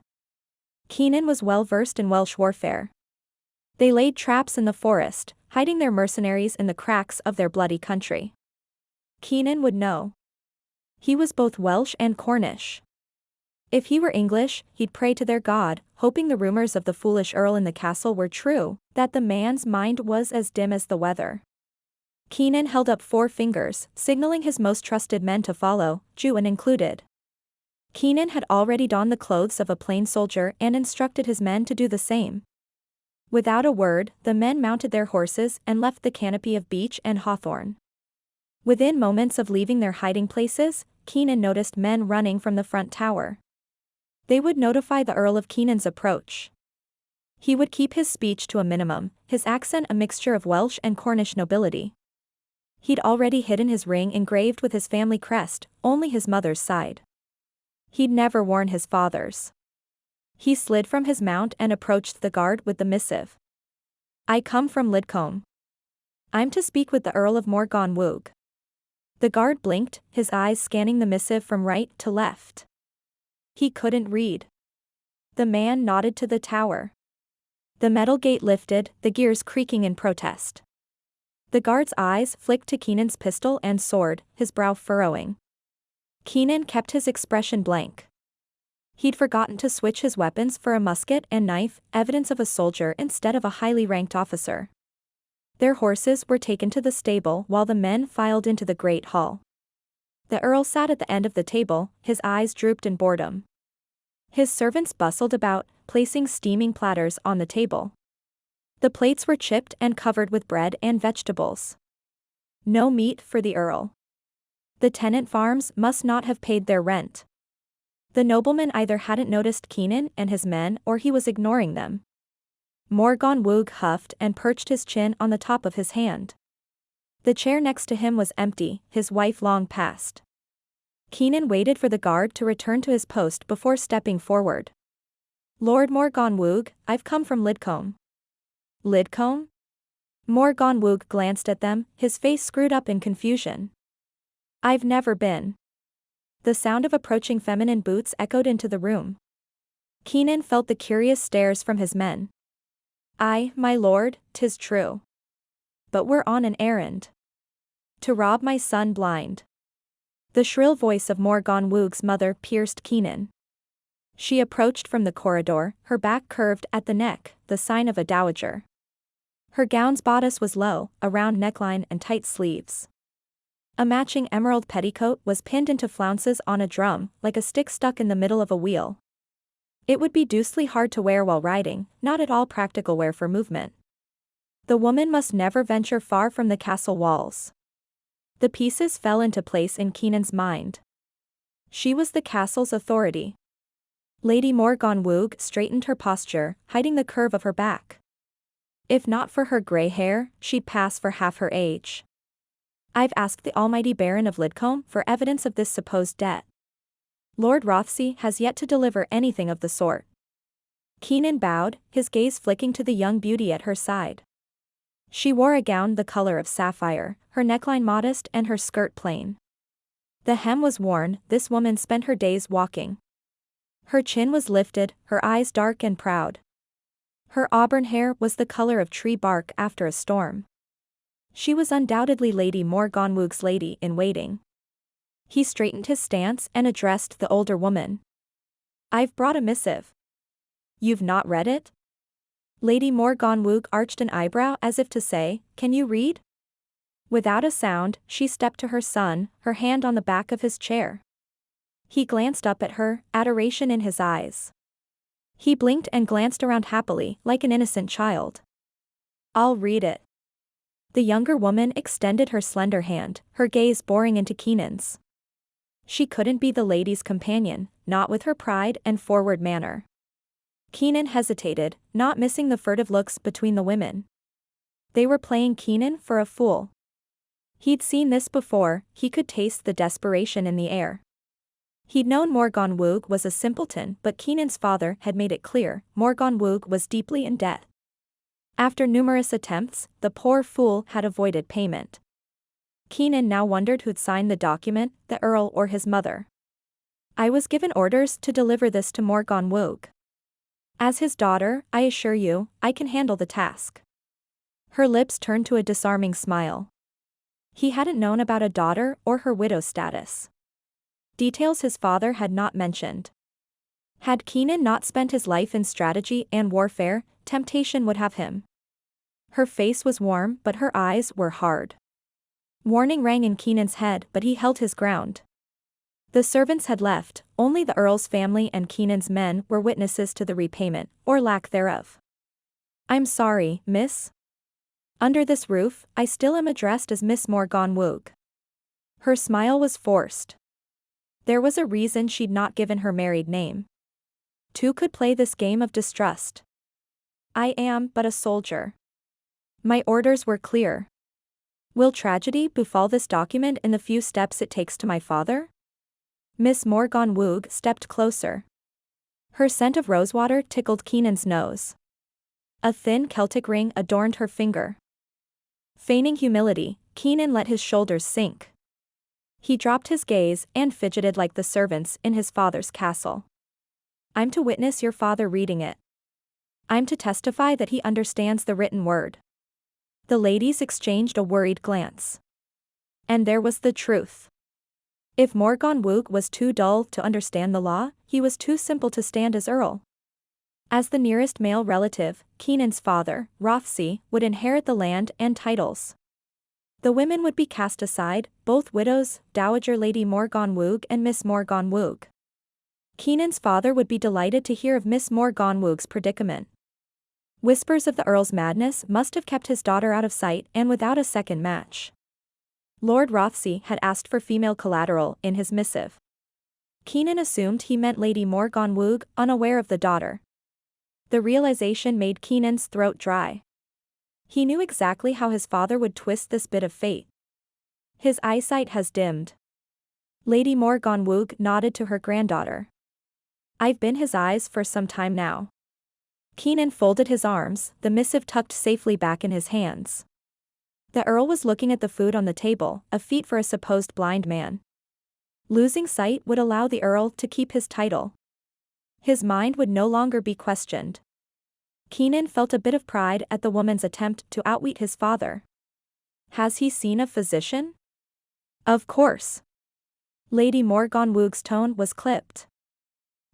[SPEAKER 1] Keenan was well versed in Welsh warfare. They laid traps in the forest, hiding their mercenaries in the cracks of their bloody country. Keenan would know. He was both Welsh and Cornish. If he were English, he'd pray to their god, hoping the rumors of the foolish earl in the castle were true, that the man's mind was as dim as the weather. Keenan held up 4 fingers, signaling his most trusted men to follow, Ioan included. Keenan had already donned the clothes of a plain soldier and instructed his men to do the same. Without a word, the men mounted their horses and left the canopy of beech and hawthorn. Within moments of leaving their hiding places, Keenan noticed men running from the front tower. They would notify the Earl of Keenan's approach. He would keep his speech to a minimum, his accent a mixture of Welsh and Cornish nobility. He'd already hidden his ring engraved with his family crest, only his mother's side. He'd never worn his father's. He slid from his mount and approached the guard with the missive. "I come from Lidcombe. I'm to speak with the Earl of Morgannwg." The guard blinked, his eyes scanning the missive from right to left. He couldn't read. The man nodded to the tower. The metal gate lifted, the gears creaking in protest. The guard's eyes flicked to Keenan's pistol and sword, his brow furrowing. Keenan kept his expression blank. He'd forgotten to switch his weapons for a musket and knife, evidence of a soldier instead of a highly ranked officer. Their horses were taken to the stable while the men filed into the great hall. The Earl sat at the end of the table, his eyes drooped in boredom. His servants bustled about, placing steaming platters on the table. The plates were chipped and covered with bread and vegetables. No meat for the Earl. The tenant farms must not have paid their rent. The nobleman either hadn't noticed Keenan and his men or he was ignoring them. Morgannwg huffed and perched his chin on the top of his hand. The chair next to him was empty, his wife long past. Keenan waited for the guard to return to his post before stepping forward. "Lord Morgannwg, I've come from Lidcombe." "Lidcombe?" Morgannwg glanced at them, his face screwed up in confusion. "I've never been." The sound of approaching feminine boots echoed into the room. Keenan felt the curious stares from his men. "Aye, my lord, 'tis true. But we're on an errand. To rob my son blind." The shrill voice of Morgannwg's mother pierced Keenan. She approached from the corridor, her back curved at the neck, the sign of a dowager. Her gown's bodice was low, a round neckline and tight sleeves. A matching emerald petticoat was pinned into flounces on a drum, like a stick stuck in the middle of a wheel. It would be deucedly hard to wear while riding, not at all practical wear for movement. The woman must never venture far from the castle walls. The pieces fell into place in Keenan's mind. She was the castle's authority. Lady Morgannwg straightened her posture, hiding the curve of her back. If not for her grey hair, she'd pass for half her age. "I've asked the almighty Baron of Lidcombe for evidence of this supposed debt. Lord Rothesay has yet to deliver anything of the sort." Keenan bowed, his gaze flicking to the young beauty at her side. She wore a gown the color of sapphire, her neckline modest and her skirt plain. The hem was worn, this woman spent her days walking. Her chin was lifted, her eyes dark and proud. Her auburn hair was the color of tree bark after a storm. She was undoubtedly Lady Morgannwg's lady-in-waiting. He straightened his stance and addressed the older woman. "I've brought a missive. You've not read it?" Lady Morgannwg arched an eyebrow as if to say, "Can you read?" Without a sound, she stepped to her son, her hand on the back of his chair. He glanced up at her, adoration in his eyes. He blinked and glanced around happily, like an innocent child. "I'll read it." The younger woman extended her slender hand, her gaze boring into Keenan's. She couldn't be the lady's companion, not with her pride and forward manner. Keenan hesitated, not missing the furtive looks between the women. They were playing Keenan for a fool. He'd seen this before, he could taste the desperation in the air. He'd known Morgannwg was a simpleton, but Keenan's father had made it clear, Morgannwg was deeply in debt. After numerous attempts, the poor fool had avoided payment. Keenan now wondered who'd signed the document, the Earl or his mother. "I was given orders to deliver this to Morgannwg. As his daughter, I assure you, I can handle the task." Her lips turned to a disarming smile. He hadn't known about a daughter or her widow status. Details his father had not mentioned. Had Keenan not spent his life in strategy and warfare, temptation would have him. Her face was warm but her eyes were hard. Warning rang in Keenan's head but he held his ground. The servants had left, only the Earl's family and Keenan's men were witnesses to the repayment, or lack thereof. "I'm sorry, miss. Under this roof, I still am addressed as Miss Morgannwg." Her smile was forced. There was a reason she'd not given her married name. Two could play this game of distrust. I am but a soldier. My orders were clear. Will tragedy befall this document in the few steps it takes to my father? Miss Morgannwg stepped closer. Her scent of rosewater tickled Keenan's nose. A thin Celtic ring adorned her finger. Feigning humility, Keenan let his shoulders sink. He dropped his gaze and fidgeted like the servants in his father's castle. I'm to witness your father reading it. I'm to testify that he understands the written word. The ladies exchanged a worried glance. And there was the truth. If Morgannwg was too dull to understand the law, he was too simple to stand as Earl. As the nearest male relative, Keenan's father, Rothesay, would inherit the land and titles. The women would be cast aside, both widows, Dowager Lady Morgannwg and Miss Morgannwg. Keenan's father would be delighted to hear of Miss Morgannwg's predicament. Whispers of the Earl's madness must have kept his daughter out of sight and without a second match. Lord Rothesay had asked for female collateral in his missive. Keenan assumed he meant Lady Morgannwg, unaware of the daughter. The realization made Keenan's throat dry. He knew exactly how his father would twist this bit of fate. His eyesight has dimmed. Lady Morgannwg nodded to her granddaughter. I've been his eyes for some time now. Keenan folded his arms, the missive tucked safely back in his hands. The Earl was looking at the food on the table, a feat for a supposed blind man. Losing sight would allow the Earl to keep his title. His mind would no longer be questioned. Keenan felt a bit of pride at the woman's attempt to outwit his father. Has he seen a physician? Of course. Lady Morgannwg's tone was clipped.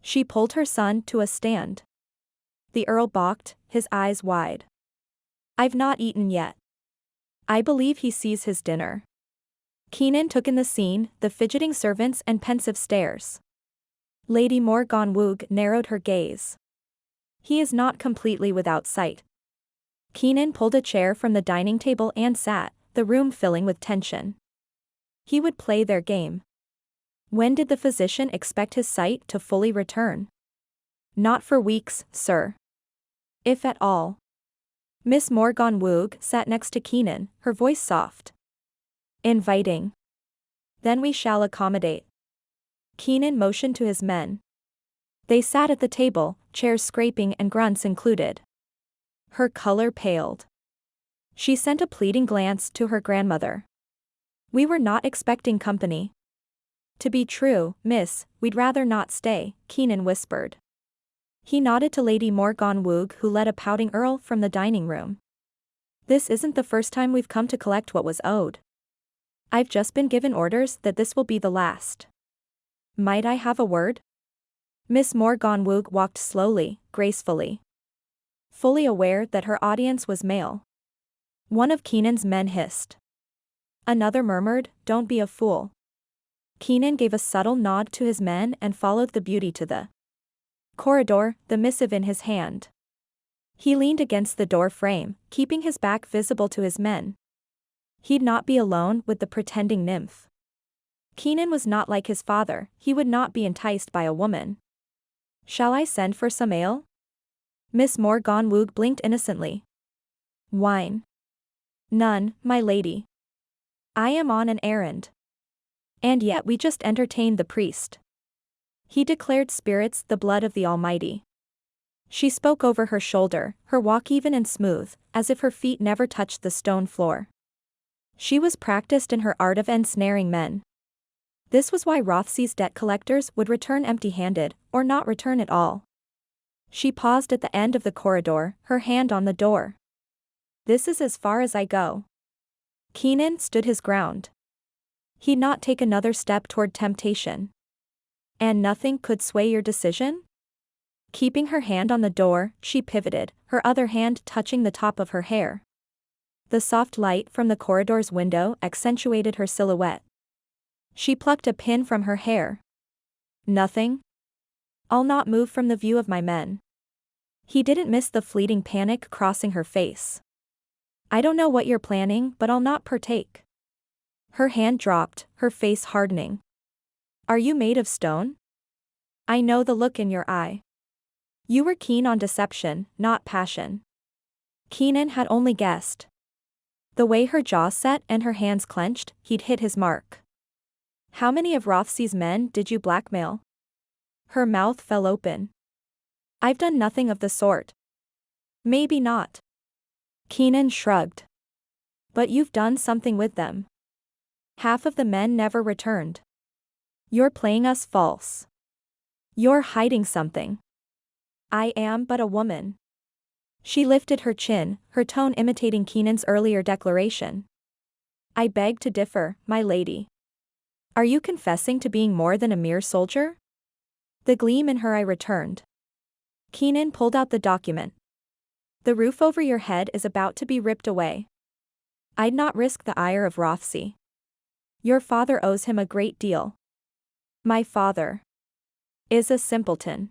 [SPEAKER 1] She pulled her son to a stand. The Earl balked, his eyes wide. I've not eaten yet. I believe he sees his dinner. Keenan took in the scene, the fidgeting servants and pensive stares. Lady Morgannwg narrowed her gaze. He is not completely without sight. Keenan pulled a chair from the dining table and sat, the room filling with tension. He would play their game. When did the physician expect his sight to fully return? Not for weeks, sir. If at all. Miss Morgannwg sat next to Keenan, her voice soft. Inviting. Then we shall accommodate. Keenan motioned to his men. They sat at the table, chairs scraping and grunts included. Her color paled. She sent a pleading glance to her grandmother. We were not expecting company. To be true, miss, we'd rather not stay, Keenan whispered. He nodded to Lady Morgannwg, who led a pouting Earl from the dining room. This isn't the first time we've come to collect what was owed. I've just been given orders that this will be the last. Might I have a word? Miss Morgannwg walked slowly, gracefully. Fully aware that her audience was male. One of Keenan's men hissed. Another murmured, "Don't be a fool." Keenan gave a subtle nod to his men and followed the beauty to the corridor, the missive in his hand. He leaned against the door frame, keeping his back visible to his men. He'd not be alone with the pretending nymph. Keenan was not like his father, he would not be enticed by a woman. Shall I send for some ale? Miss Morgannwg blinked innocently. Wine. None, my lady. I am on an errand. And yet we just entertained the priest. He declared spirits the blood of the Almighty. She spoke over her shoulder, her walk even and smooth, as if her feet never touched the stone floor. She was practiced in her art of ensnaring men. This was why Rothesay's debt collectors would return empty-handed, or not return at all. She paused at the end of the corridor, her hand on the door. This is as far as I go. Keenan stood his ground. He'd not take another step toward temptation. And nothing could sway your decision? Keeping her hand on the door, she pivoted, her other hand touching the top of her hair. The soft light from the corridor's window accentuated her silhouette. She plucked a pin from her hair. Nothing? I'll not move from the view of my men. He didn't miss the fleeting panic crossing her face. I don't know what you're planning, but I'll not partake. Her hand dropped, her face hardening. Are you made of stone? I know the look in your eye. You were keen on deception, not passion. Keenan had only guessed. The way her jaw set and her hands clenched, he'd hit his mark. How many of Rothesay's men did you blackmail? Her mouth fell open. I've done nothing of the sort. Maybe not. Keenan shrugged. But you've done something with them. Half of the men never returned. You're playing us false. You're hiding something. I am but a woman. She lifted her chin, her tone imitating Keenan's earlier declaration. I beg to differ, my lady. Are you confessing to being more than a mere soldier? The gleam in her eye returned. Keenan pulled out the document. The roof over your head is about to be ripped away. I'd not risk the ire of Rothesay. Your father owes him a great deal. My father is a simpleton.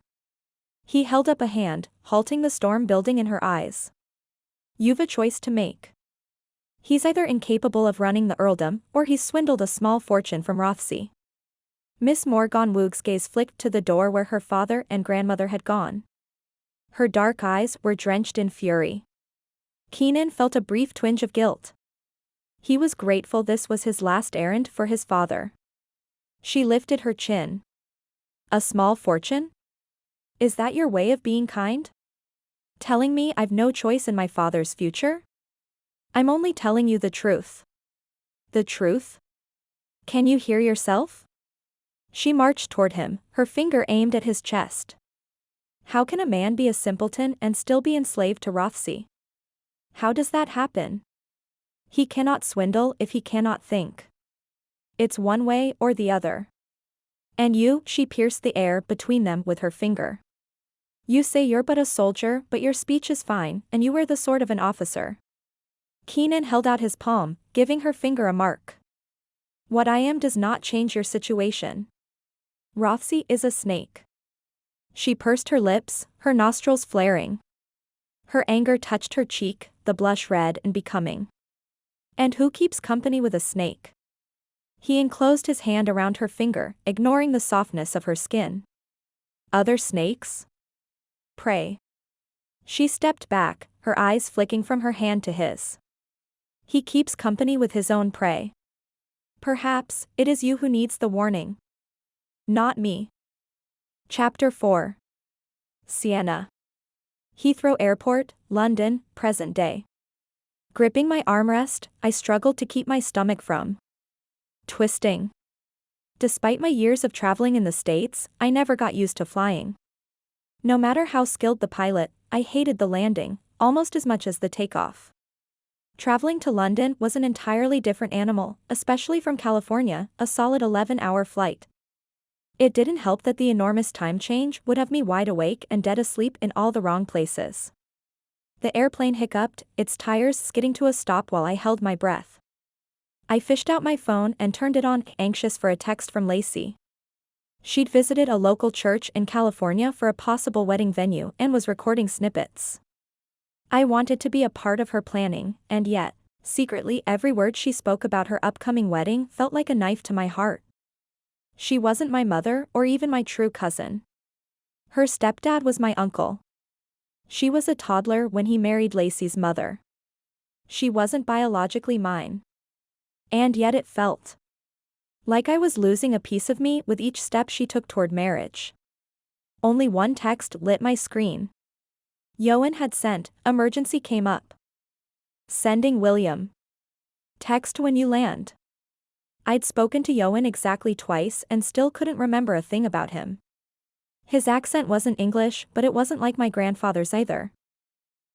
[SPEAKER 1] He held up a hand, halting the storm building in her eyes. You've a choice to make. He's either incapable of running the earldom, or he's swindled a small fortune from Rothesay. Miss Morgannwg's gaze flicked to the door where her father and grandmother had gone. Her dark eyes were drenched in fury. Keenan felt a brief twinge of guilt. He was grateful this was his last errand for his father. She lifted her chin. A small fortune? Is that your way of being kind? Telling me I've no choice in my father's future? I'm only telling you the truth. The truth? Can you hear yourself? She marched toward him, her finger aimed at his chest. How can a man be a simpleton and still be enslaved to Rothesay? How does that happen? He cannot swindle if he cannot think. It's one way or the other. And you, she pierced the air between them with her finger. You say you're but a soldier, but your speech is fine, and you wear the sword of an officer. Keenan held out his palm, giving her finger a mark. What I am does not change your situation. Rothesay is a snake. She pursed her lips, her nostrils flaring. Her anger touched her cheek, the blush red and becoming. And who keeps company with a snake? He enclosed his hand around her finger, ignoring the softness of her skin. Other snakes? Prey. She stepped back, her eyes flicking from her hand to his. He keeps company with his own prey. Perhaps, it is you who needs the warning. Not me. Chapter 4. Sienna. Heathrow Airport, London, present day. Gripping my armrest, I struggled to keep my stomach from twisting. Despite my years of traveling in the States, I never got used to flying. No matter how skilled the pilot, I hated the landing, almost as much as the takeoff. Traveling to London was an entirely different animal, especially from California, a solid 11-hour flight. It didn't help that the enormous time change would have me wide awake and dead asleep in all the wrong places. The airplane hiccuped, its tires skidding to a stop while I held my breath. I fished out my phone and turned it on, anxious for a text from Lacey. She'd visited a local church in California for a possible wedding venue and was recording snippets. I wanted to be a part of her planning, and yet, secretly every word she spoke about her upcoming wedding felt like a knife to my heart. She wasn't my mother or even my true cousin. Her stepdad was my uncle. She was a toddler when he married Lacey's mother. She wasn't biologically mine. And yet it felt like I was losing a piece of me with each step she took toward marriage. Only one text lit my screen. Ioan had sent, emergency came up. Sending William. Text when you land. I'd spoken to Ioan exactly twice and still couldn't remember a thing about him. His accent wasn't English, but it wasn't like my grandfather's either.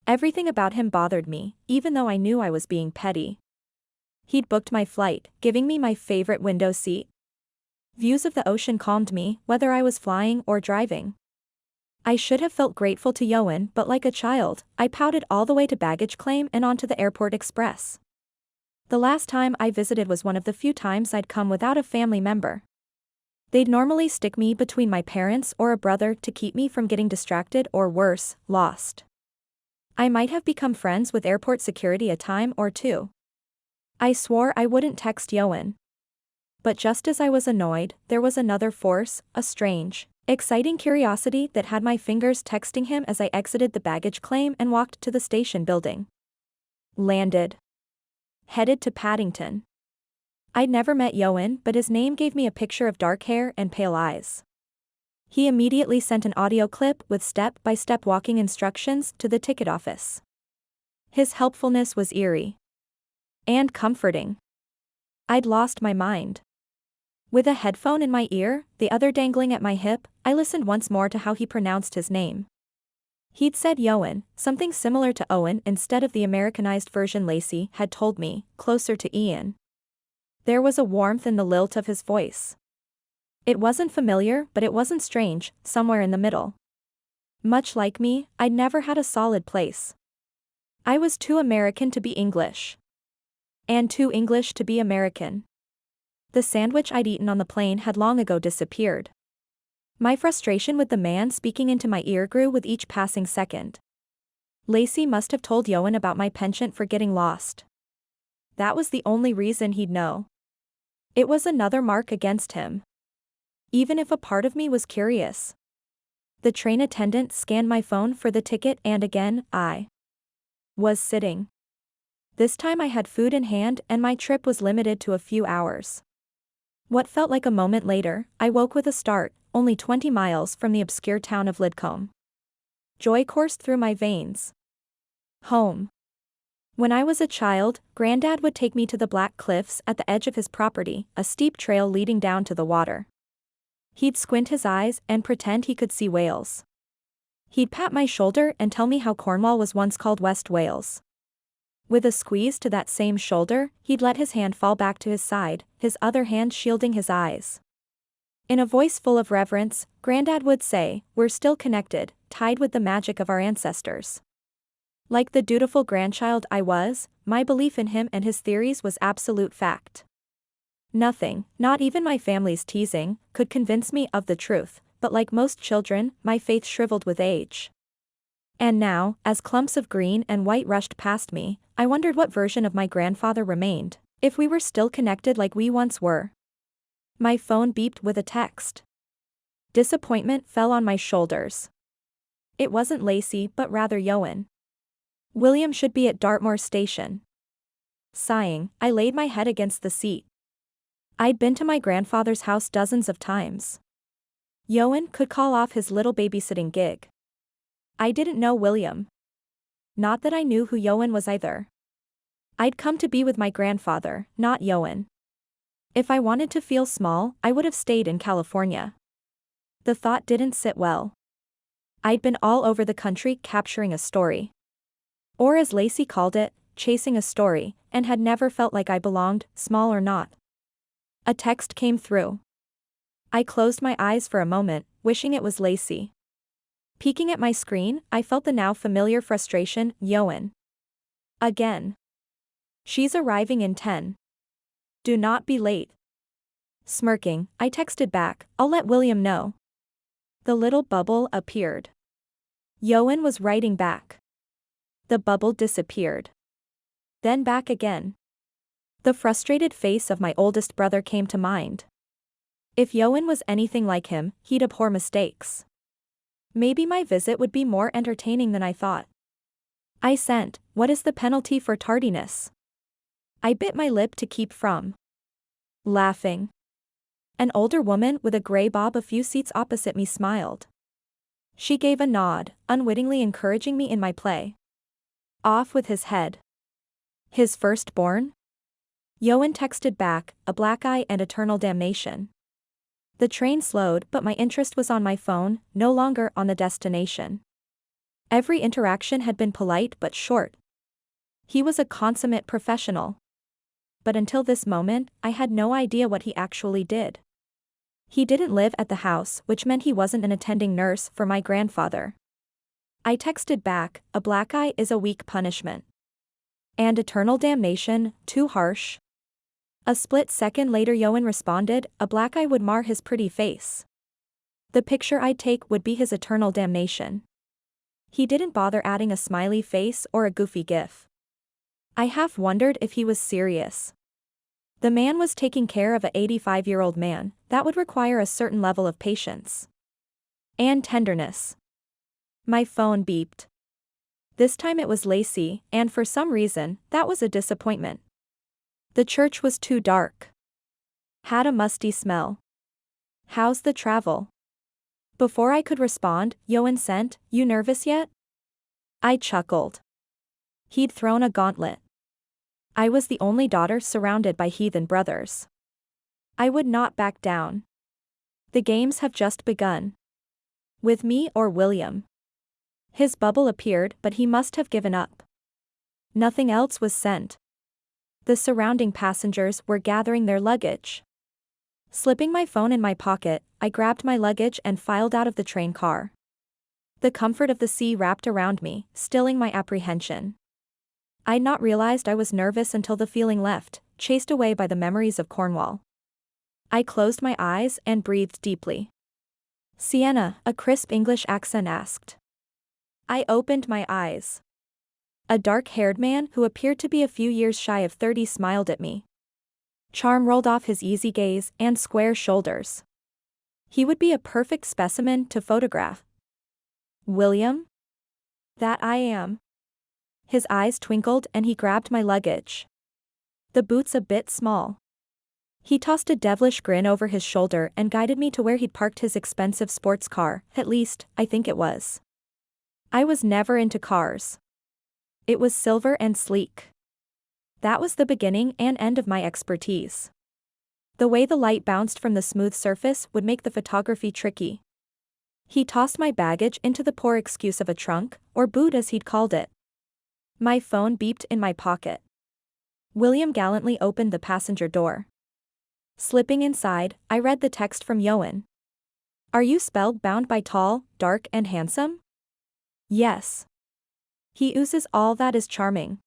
[SPEAKER 1] Everything about him bothered me, even though I knew I was being petty. He'd booked my flight, giving me my favorite window seat. Views of the ocean calmed me, whether I was flying or driving. I should have felt grateful to Ioan, but like a child, I pouted all the way to baggage claim and onto the airport express. The last time I visited was one of the few times I'd come without a family member. They'd normally stick me between my parents or a brother to keep me from getting distracted or worse, lost. I might have become friends with airport security a time or two. I swore I wouldn't text Ioan. But just as I was annoyed, there was another force, a strange, exciting curiosity that had my fingers texting him as I exited the baggage claim and walked to the station building. Landed. Headed to Paddington. I'd never met Ioan, but his name gave me a picture of dark hair and pale eyes. He immediately sent an audio clip with step-by-step walking instructions to the ticket office. His helpfulness was eerie. And comforting. I'd lost my mind. With a headphone in my ear, the other dangling at my hip, I listened once more to how he pronounced his name. He'd said Ioan, something similar to Owen instead of the Americanized version Lacey had told me, closer to Ian. There was a warmth in the lilt of his voice. It wasn't familiar, but it wasn't strange, somewhere in the middle. Much like me, I'd never had a solid place. I was too American to be English. And too English to be American. The sandwich I'd eaten on the plane had long ago disappeared. My frustration with the man speaking into my ear grew with each passing second. Lacey must have told Ioan about my penchant for getting lost. That was the only reason he'd know. It was another mark against him. Even if a part of me was curious. The train attendant scanned my phone for the ticket and again, I was sitting. This time I had food in hand and my trip was limited to a few hours. What felt like a moment later, I woke with a start, only 20 miles from the obscure town of Lidcombe. Joy coursed through my veins. Home. When I was a child, Granddad would take me to the Black Cliffs at the edge of his property, a steep trail leading down to the water. He'd squint his eyes and pretend he could see whales. He'd pat my shoulder and tell me how Cornwall was once called West Wales. With a squeeze to that same shoulder, he'd let his hand fall back to his side, his other hand shielding his eyes. In a voice full of reverence, Granddad would say, "We're still connected, tied with the magic of our ancestors." Like the dutiful grandchild I was, my belief in him and his theories was absolute fact. Nothing, not even my family's teasing, could convince me of the truth, but like most children, my faith shriveled with age. And now, as clumps of green and white rushed past me, I wondered what version of my grandfather remained, if we were still connected like we once were. My phone beeped with a text. Disappointment fell on my shoulders. It wasn't Lacey but rather Ioan. William should be at Dartmoor station. Sighing, I laid my head against the seat. I'd been to my grandfather's house dozens of times. Ioan could call off his little babysitting gig. I didn't know William. Not that I knew who Ioan was either. I'd come to be with my grandfather, not Ioan. If I wanted to feel small, I would have stayed in California. The thought didn't sit well. I'd been all over the country capturing a story. Or as Lacey called it, chasing a story, and had never felt like I belonged, small or not. A text came through. I closed my eyes for a moment, wishing it was Lacey. Peeking at my screen, I felt the now familiar frustration, Ioan. Again. She's arriving in 10. Do not be late. Smirking, I texted back, I'll let William know. The little bubble appeared. Ioan was writing back. The bubble disappeared. Then back again. The frustrated face of my oldest brother came to mind. If Ioan was anything like him, he'd abhor mistakes. Maybe my visit would be more entertaining than I thought. I sent, "What is the penalty for tardiness?" I bit my lip to keep from laughing. An older woman with a gray bob a few seats opposite me smiled. She gave a nod, unwittingly encouraging me in my play. Off with his head. His firstborn? Ioan texted back, a black eye and eternal damnation. The train slowed but my interest was on my phone, no longer on the destination. Every interaction had been polite but short. He was a consummate professional. But until this moment, I had no idea what he actually did. He didn't live at the house, which meant he wasn't an attending nurse for my grandfather. I texted back, a black eye is a weak punishment. And eternal damnation, too harsh. A split second later Ioan responded, a black eye would mar his pretty face. The picture I'd take would be his eternal damnation. He didn't bother adding a smiley face or a goofy gif. I half wondered if he was serious. The man was taking care of a 85-year-old man. That would require a certain level of patience and tenderness. My phone beeped. This time it was Lacey, and for some reason, that was a disappointment. The church was too dark. Had a musty smell. How's the travel? Before I could respond, Ioan sent, "You nervous yet?" I chuckled. He'd thrown a gauntlet. I was the only daughter surrounded by heathen brothers. I would not back down. The games have just begun. With me or William. His bubble appeared, but he must have given up. Nothing else was sent. The surrounding passengers were gathering their luggage. Slipping my phone in my pocket, I grabbed my luggage and filed out of the train car. The comfort of the sea wrapped around me, stilling my apprehension. I'd not realized I was nervous until the feeling left, chased away by the memories of Cornwall. I closed my eyes and breathed deeply. "Sienna," a crisp English accent asked. I opened my eyes. A dark-haired man who appeared to be a few years shy of 30 smiled at me. Charm rolled off his easy gaze and square shoulders. He would be a perfect specimen to photograph. "William?" "That I am." His eyes twinkled and he grabbed my luggage. The boot's a bit small. He tossed a devilish grin over his shoulder and guided me to where he'd parked his expensive sports car, at least, I think it was. I was never into cars. It was silver and sleek. That was the beginning and end of my expertise. The way the light bounced from the smooth surface would make the photography tricky. He tossed my baggage into the poor excuse of a trunk, or boot as he'd called it. My phone beeped in my pocket. William gallantly opened the passenger door. Slipping inside, I read the text from Ioan. "Are you spellbound by tall, dark and handsome?" "Yes." "He oozes all that is charming."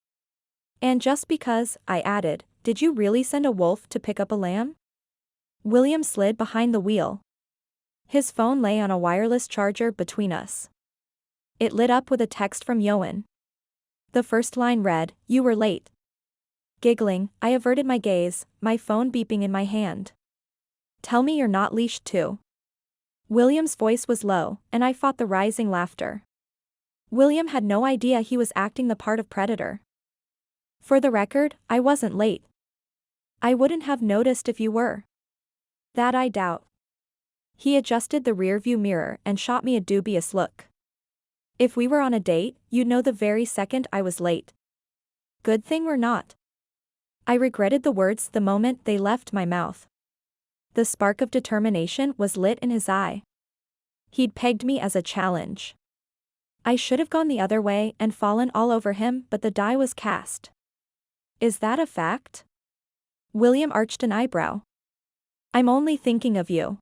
[SPEAKER 1] "And just because," I added, "did you really send a wolf to pick up a lamb?" William slid behind the wheel. His phone lay on a wireless charger between us. It lit up with a text from Ioan. The first line read, "You were late." Giggling, I averted my gaze, my phone beeping in my hand. "Tell me you're not leashed too." William's voice was low, and I fought the rising laughter. William had no idea he was acting the part of predator. "For the record, I wasn't late. I wouldn't have noticed if you were." "That I doubt." He adjusted the rearview mirror and shot me a dubious look. "If we were on a date, you'd know the very second I was late." Good thing we're not. I regretted the words the moment they left my mouth. The spark of determination was lit in his eye. He'd pegged me as a challenge. I should have gone the other way and fallen all over him, but the die was cast. "Is that a fact?" William arched an eyebrow. "I'm only thinking of you."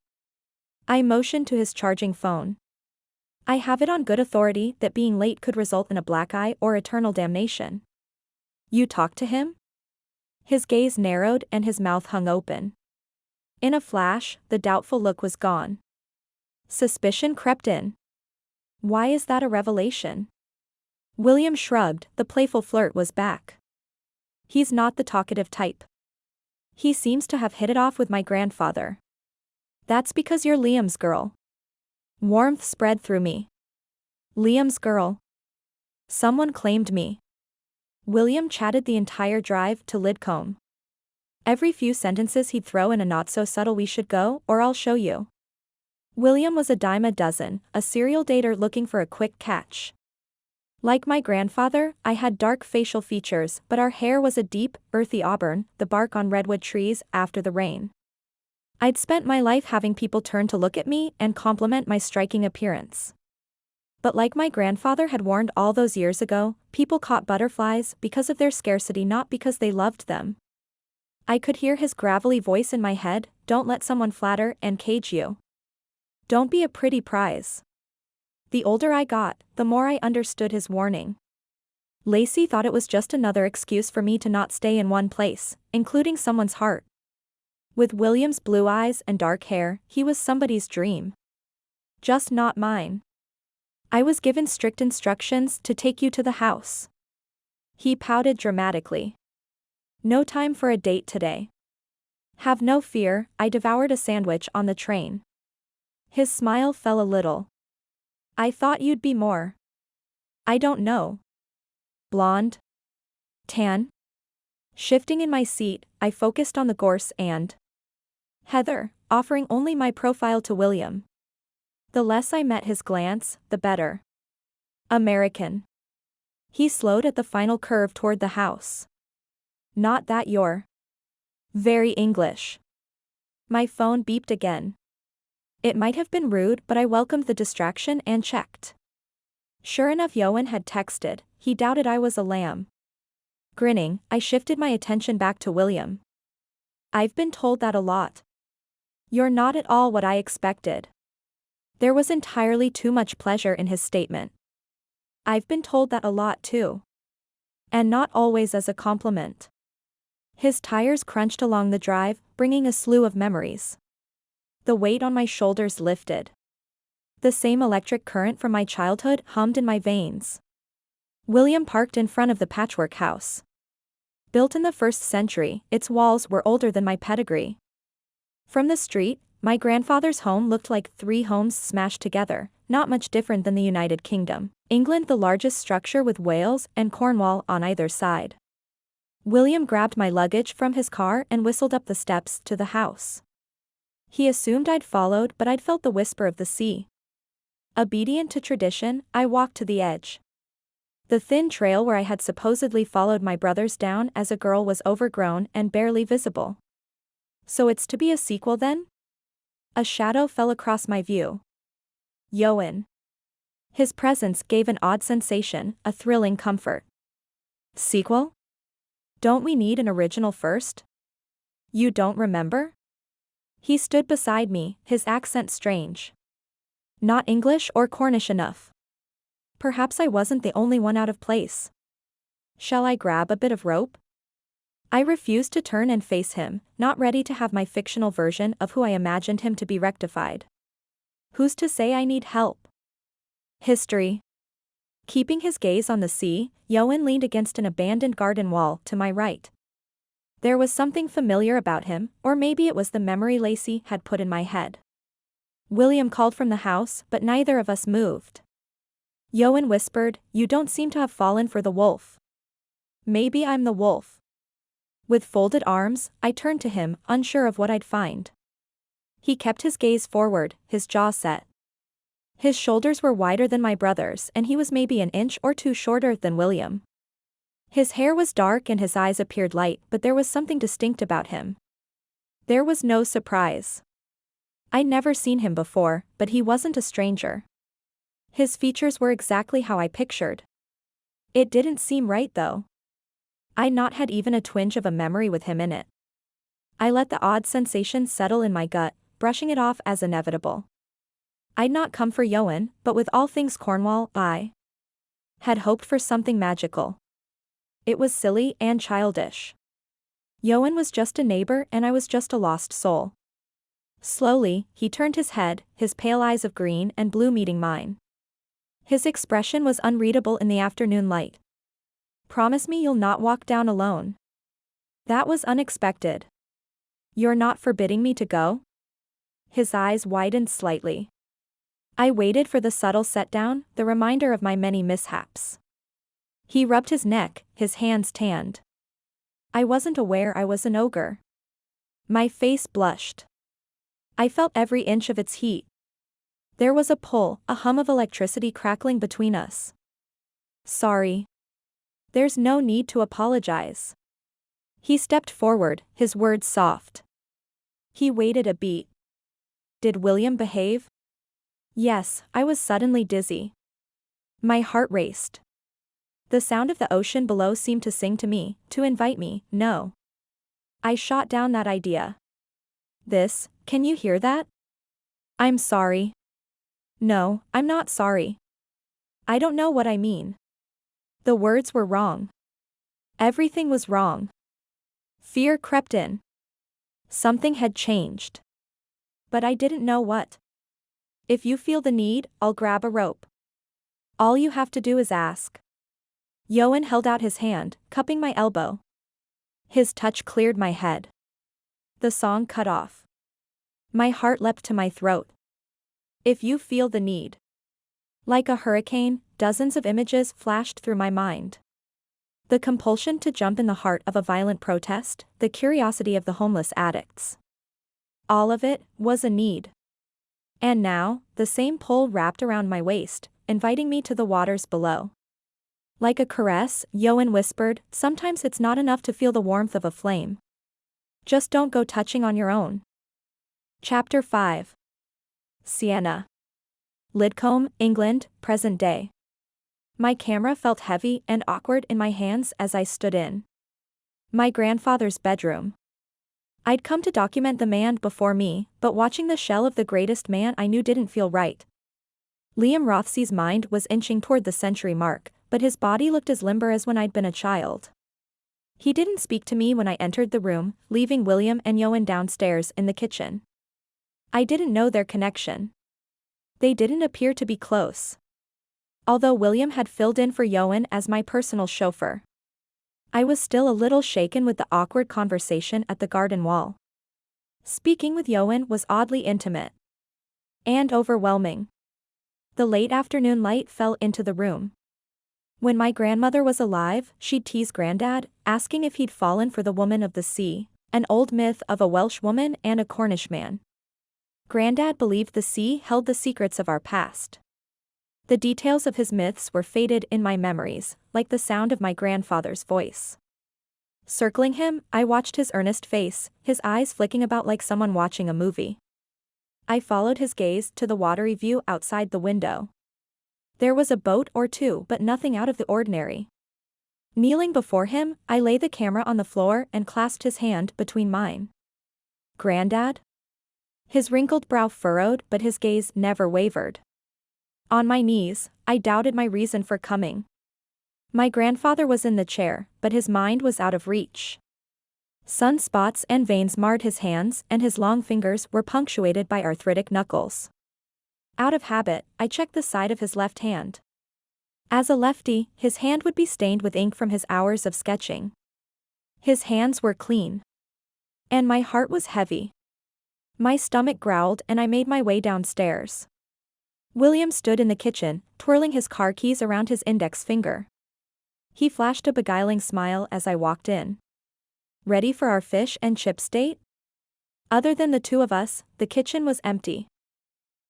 [SPEAKER 1] I motioned to his charging phone. "I have it on good authority that being late could result in a black eye or eternal damnation." "You talked to him?" His gaze narrowed and his mouth hung open. In a flash, the doubtful look was gone. Suspicion crept in. "Why is that a revelation?" William shrugged, the playful flirt was back. "He's not the talkative type. He seems to have hit it off with my grandfather." "That's because you're Liam's girl." Warmth spread through me. "Liam's girl?" "Someone claimed me." William chatted the entire drive to Lidcombe. Every few sentences he'd throw in a not-so-subtle "we should go, or I'll show you." William was a dime a dozen, a serial dater looking for a quick catch. Like my grandfather, I had dark facial features, but our hair was a deep, earthy auburn, the bark on redwood trees after the rain. I'd spent my life having people turn to look at me and compliment my striking appearance. But like my grandfather had warned all those years ago, people caught butterflies because of their scarcity, not because they loved them. I could hear his gravelly voice in my head, "Don't let someone flatter and cage you. Don't be a pretty prize." The older I got, the more I understood his warning. Lacey thought it was just another excuse for me to not stay in one place, including someone's heart. With William's blue eyes and dark hair, he was somebody's dream. Just not mine. "I was given strict instructions to take you to the house." He pouted dramatically. No time for a date today. Have no fear, I devoured a sandwich on the train. His smile fell a little. I thought you'd be more. I don't know. Blonde? Tan? Shifting in my seat, I focused on the gorse and heather, offering only my profile to William. The less I met his glance, the better. American. He slowed at the final curve toward the house. Not that you're very English. My phone beeped again. It might have been rude, but I welcomed the distraction and checked. Sure enough, Ioan had texted. He doubted I was a lamb. Grinning, I shifted my attention back to William. I've been told that a lot. You're not at all what I expected. There was entirely too much pleasure in his statement. I've been told that a lot too. And not always as a compliment. His tires crunched along the drive, bringing a slew of memories. The weight on my shoulders lifted. The same electric current from my childhood hummed in my veins. William parked in front of the patchwork house. Built in the 1st century, its walls were older than my pedigree. From the street, my grandfather's home looked like 3 homes smashed together, not much different than the United Kingdom. England, the largest structure with Wales and Cornwall on either side. William grabbed my luggage from his car and whistled up the steps to the house. He assumed I'd followed, but I'd felt the whisper of the sea. Obedient to tradition, I walked to the edge. The thin trail where I had supposedly followed my brothers down as a girl was overgrown and barely visible. So it's to be a sequel then? A shadow fell across my view. Ioan. His presence gave an odd sensation, a thrilling comfort. Sequel? Don't we need an original first? You don't remember? He stood beside me, his accent strange. Not English or Cornish enough. Perhaps I wasn't the only one out of place. Shall I grab a bit of rope? I refused to turn and face him, not ready to have my fictional version of who I imagined him to be rectified. Who's to say I need help? History. Keeping his gaze on the sea, Ioan leaned against an abandoned garden wall to my right. There was something familiar about him, or maybe it was the memory Lacey had put in my head. William called from the house, but neither of us moved. Ioan whispered, "You don't seem to have fallen for the wolf." Maybe I'm the wolf. With folded arms, I turned to him, unsure of what I'd find. He kept his gaze forward, his jaw set. His shoulders were wider than my brother's, and he was maybe an inch or 2 shorter than William. His hair was dark and his eyes appeared light, but there was something distinct about him. There was no surprise. I'd never seen him before, but he wasn't a stranger. His features were exactly how I pictured. It didn't seem right though. I'd not had even a twinge of a memory with him in it. I let the odd sensation settle in my gut, brushing it off as inevitable. I'd not come for Ioan, but with all things Cornwall, I had hoped for something magical. It was silly and childish. Ioan was just a neighbor and I was just a lost soul. Slowly, he turned his head, his pale eyes of green and blue meeting mine. His expression was unreadable in the afternoon light. Promise me you'll not walk down alone. That was unexpected. You're not forbidding me to go? His eyes widened slightly. I waited for the subtle set-down, the reminder of my many mishaps. He rubbed his neck, his hands tanned. I wasn't aware I was an ogre. My face blushed. I felt every inch of its heat. There was a pull, a hum of electricity crackling between us. Sorry. There's no need to apologize. He stepped forward, his words soft. He waited a beat. Did William behave? Yes, I was suddenly dizzy. My heart raced. The sound of the ocean below seemed to sing to me, to invite me, no. I shot down that idea. Can you hear that? I'm sorry. No, I'm not sorry. I don't know what I mean. The words were wrong. Everything was wrong. Fear crept in. Something had changed. But I didn't know what. If you feel the need, I'll grab a rope. All you have to do is ask. Ioan held out his hand, cupping my elbow. His touch cleared my head. The song cut off. My heart leapt to my throat. If you feel the need. Like a hurricane, dozens of images flashed through my mind. The compulsion to jump in the heart of a violent protest, the curiosity of the homeless addicts. All of it was a need. And now, the same pull wrapped around my waist, inviting me to the waters below. Like a caress, Ioan whispered, sometimes it's not enough to feel the warmth of a flame. Just don't go touching on your own. Chapter 5. Sienna. Lidcombe, England, present day. My camera felt heavy and awkward in my hands as I stood in my grandfather's bedroom. I'd come to document the man before me, but watching the shell of the greatest man I knew didn't feel right. Liam Rothesay's mind was inching toward the century mark, but his body looked as limber as when I'd been a child. He didn't speak to me when I entered the room, leaving William and Ioan downstairs in the kitchen. I didn't know their connection. They didn't appear to be close. Although William had filled in for Ioan as my personal chauffeur. I was still a little shaken with the awkward conversation at the garden wall. Speaking with Ioan was oddly intimate. And overwhelming. The late afternoon light fell into the room. When my grandmother was alive, she'd tease Grandad, asking if he'd fallen for the woman of the sea, an old myth of a Welsh woman and a Cornish man. Grandad believed the sea held the secrets of our past. The details of his myths were faded in my memories, like the sound of my grandfather's voice. Circling him, I watched his earnest face, his eyes flicking about like someone watching a movie. I followed his gaze to the watery view outside the window. There was a boat or two, but nothing out of the ordinary. Kneeling before him, I laid the camera on the floor and clasped his hand between mine. Grandad? His wrinkled brow furrowed, but his gaze never wavered. On my knees, I doubted my reason for coming. My grandfather was in the chair, but his mind was out of reach. Sunspots and veins marred his hands, and his long fingers were punctuated by arthritic knuckles. Out of habit, I checked the side of his left hand. As a lefty, his hand would be stained with ink from his hours of sketching. His hands were clean. And my heart was heavy. My stomach growled and I made my way downstairs. William stood in the kitchen, twirling his car keys around his index finger. He flashed a beguiling smile as I walked in. Ready for our fish and chips date? Other than the two of us, the kitchen was empty.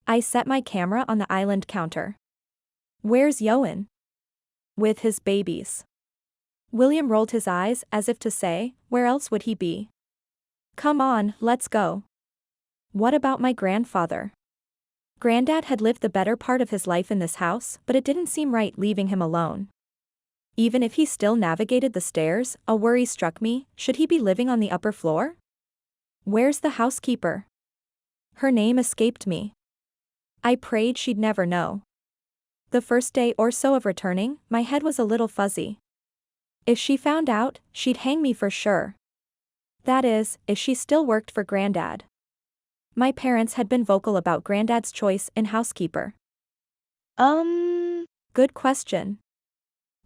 [SPEAKER 1] I set my camera on the island counter. Where's Ioan? With his babies. William rolled his eyes as if to say, where else would he be? Come on, let's go. What about my grandfather? Grandad had lived the better part of his life in this house, but it didn't seem right leaving him alone. Even if he still navigated the stairs, a worry struck me, should he be living on the upper floor? Where's the housekeeper? Her name escaped me. I prayed she'd never know. The first day or so of returning, my head was a little fuzzy. If she found out, she'd hang me for sure. That is, if she still worked for Grandad. My parents had been vocal about Grandad's choice in housekeeper. Good question.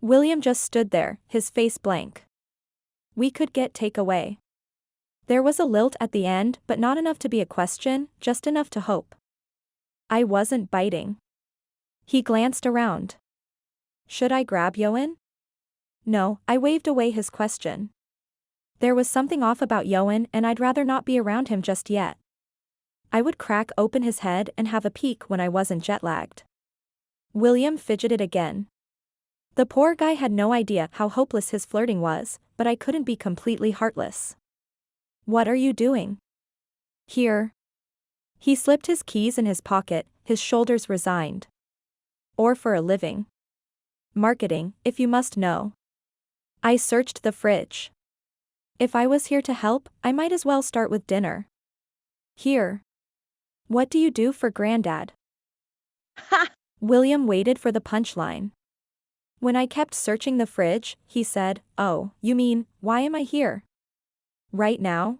[SPEAKER 1] William just stood there, his face blank. We could get takeaway. There was a lilt at the end, but not enough to be a question, just enough to hope. I wasn't biting. He glanced around. Should I grab Ioan? No, I waved away his question. There was something off about Ioan and I'd rather not be around him just yet. I would crack open his head and have a peek when I wasn't jet-lagged. William fidgeted again. The poor guy had no idea how hopeless his flirting was, but I couldn't be completely heartless. What are you doing? Here. He slipped his keys in his pocket, his shoulders resigned. Or for a living. Marketing, if you must know. I searched the fridge. If I was here to help, I might as well start with dinner. Here. What do you do for Grandad?
[SPEAKER 2] Ha!
[SPEAKER 1] William waited for the punchline. When I kept searching the fridge, he said, oh, you mean, why am I here? Right now?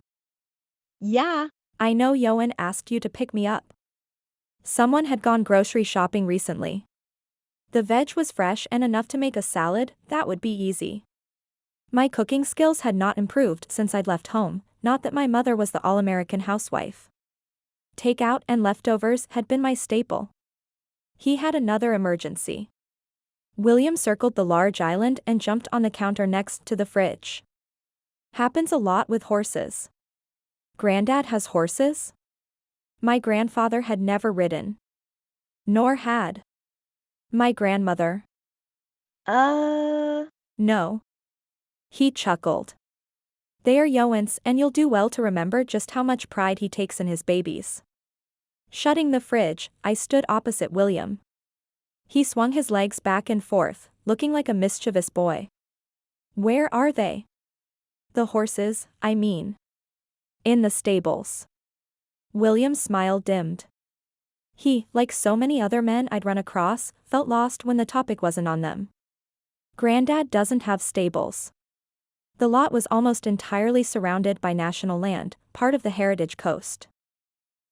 [SPEAKER 2] Yeah.
[SPEAKER 1] I know Ioan asked you to pick me up. Someone had gone grocery shopping recently. The veg was fresh and enough to make a salad, that would be easy. My cooking skills had not improved since I'd left home, not that my mother was the all-American housewife. Takeout and leftovers had been my staple. He had another emergency. William circled the large island and jumped on the counter next to the fridge. Happens a lot with horses. Granddad has horses? My grandfather had never ridden. Nor had my grandmother. No. He chuckled. They are Ioan's, and you'll do well to remember just how much pride he takes in his babies. Shutting the fridge, I stood opposite William. He swung his legs back and forth, looking like a mischievous boy. Where are they? The horses, I mean. In the stables. William's smile dimmed. He, like so many other men I'd run across, felt lost when the topic wasn't on them. Granddad doesn't have stables. The lot was almost entirely surrounded by national land, part of the heritage coast.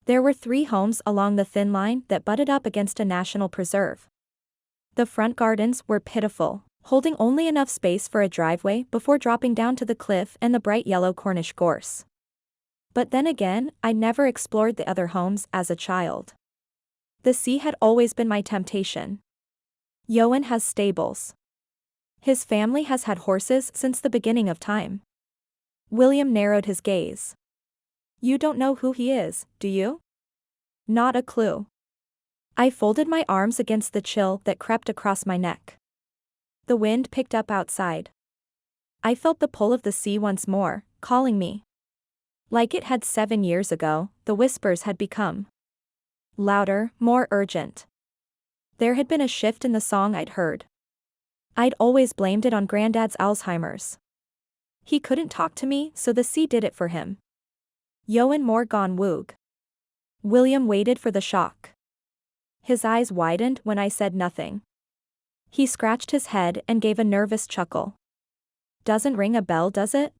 [SPEAKER 1] There were 3 homes along the thin line that butted up against a national preserve. The front gardens were pitiful, holding only enough space for a driveway before dropping down to the cliff and the bright yellow Cornish gorse. But then again, I never explored the other homes as a child. The sea had always been my temptation. Ioan has stables. His family has had horses since the beginning of time. William narrowed his gaze. You don't know who he is, do you? Not a clue. I folded my arms against the chill that crept across my neck. The wind picked up outside. I felt the pull of the sea once more, calling me. Like it had 7 years ago, the whispers had become louder, more urgent. There had been a shift in the song I'd heard. I'd always blamed it on Granddad's Alzheimer's. He couldn't talk to me, so the sea did it for him. Ioan Morgannwg. William waited for the shock. His eyes widened when I said nothing. He scratched his head and gave a nervous chuckle. Doesn't ring a bell, does it?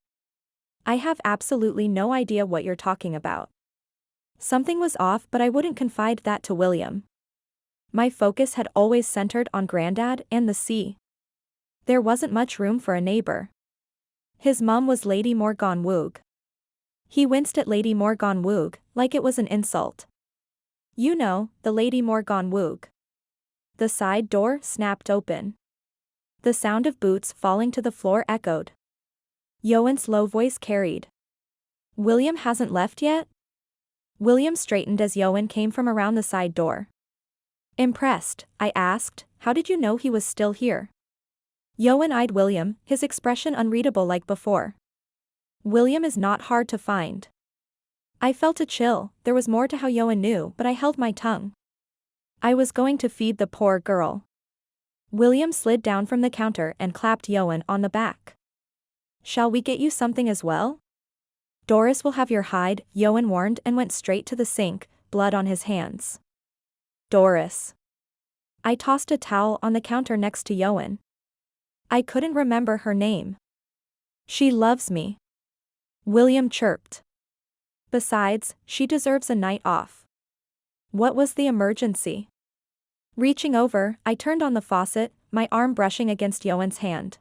[SPEAKER 1] I have absolutely no idea what you're talking about. Something was off, but I wouldn't confide that to William. My focus had always centered on Granddad and the sea. There wasn't much room for a neighbor. His mum was Lady Morgannwg. He winced at Lady Morgannwg, like it was an insult. You know, the Lady Morgannwg. The side door snapped open. The sound of boots falling to the floor echoed. Ioan's low voice carried. William hasn't left yet? William straightened as Ioan came from around the side door. Impressed, I asked, how did you know he was still here? Ioan eyed William, his expression unreadable like before. William is not hard to find. I felt a chill, there was more to how Ioan knew, but I held my tongue. I was going to feed the poor girl. William slid down from the counter and clapped Ioan on the back. Shall we get you something as well? Doris will have your hide, Ioan warned and went straight to the sink, blood on his hands. Doris. I tossed a towel on the counter next to Ioan. I couldn't remember her name. She loves me. William chirped. Besides, she deserves a night off. What was the emergency? Reaching over, I turned on the faucet, my arm brushing against Ioan's hand.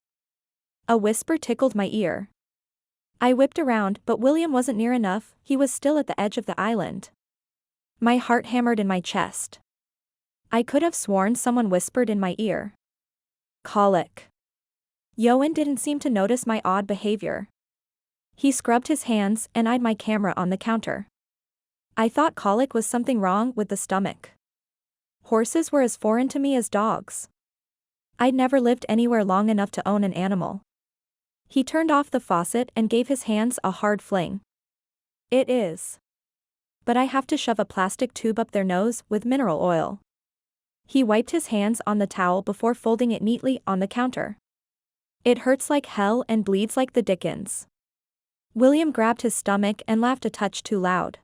[SPEAKER 1] A whisper tickled my ear. I whipped around, but William wasn't near enough, he was still at the edge of the island. My heart hammered in my chest. I could have sworn someone whispered in my ear. Colic. Ioan didn't seem to notice my odd behavior. He scrubbed his hands and eyed my camera on the counter. I thought colic was something wrong with the stomach. Horses were as foreign to me as dogs. I'd never lived anywhere long enough to own an animal. He turned off the faucet and gave his hands a hard fling. It is. But I have to shove a plastic tube up their nose with mineral oil. He wiped his hands on the towel before folding it neatly on the counter. It hurts like hell and bleeds like the dickens. William grabbed his stomach and laughed a touch too loud.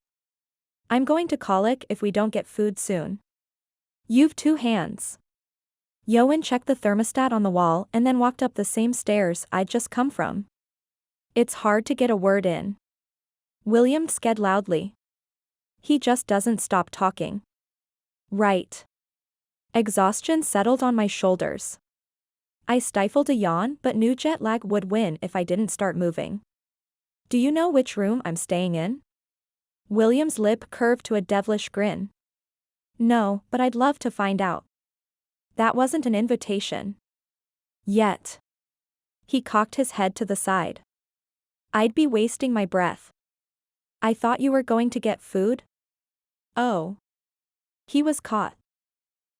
[SPEAKER 1] I'm going to colic if we don't get food soon. You've 2 hands. Ioan checked the thermostat on the wall and then walked up the same stairs I'd just come from. It's hard to get a word in. William sked loudly. He just doesn't stop talking. Right. Exhaustion settled on my shoulders. I stifled a yawn but knew jet lag would win if I didn't start moving. Do you know which room I'm staying in? William's lip curved to a devilish grin. No, but I'd love to find out. That wasn't an invitation. Yet. He cocked his head to the side. I'd be wasting my breath. I thought you were going to get food? Oh. He was caught.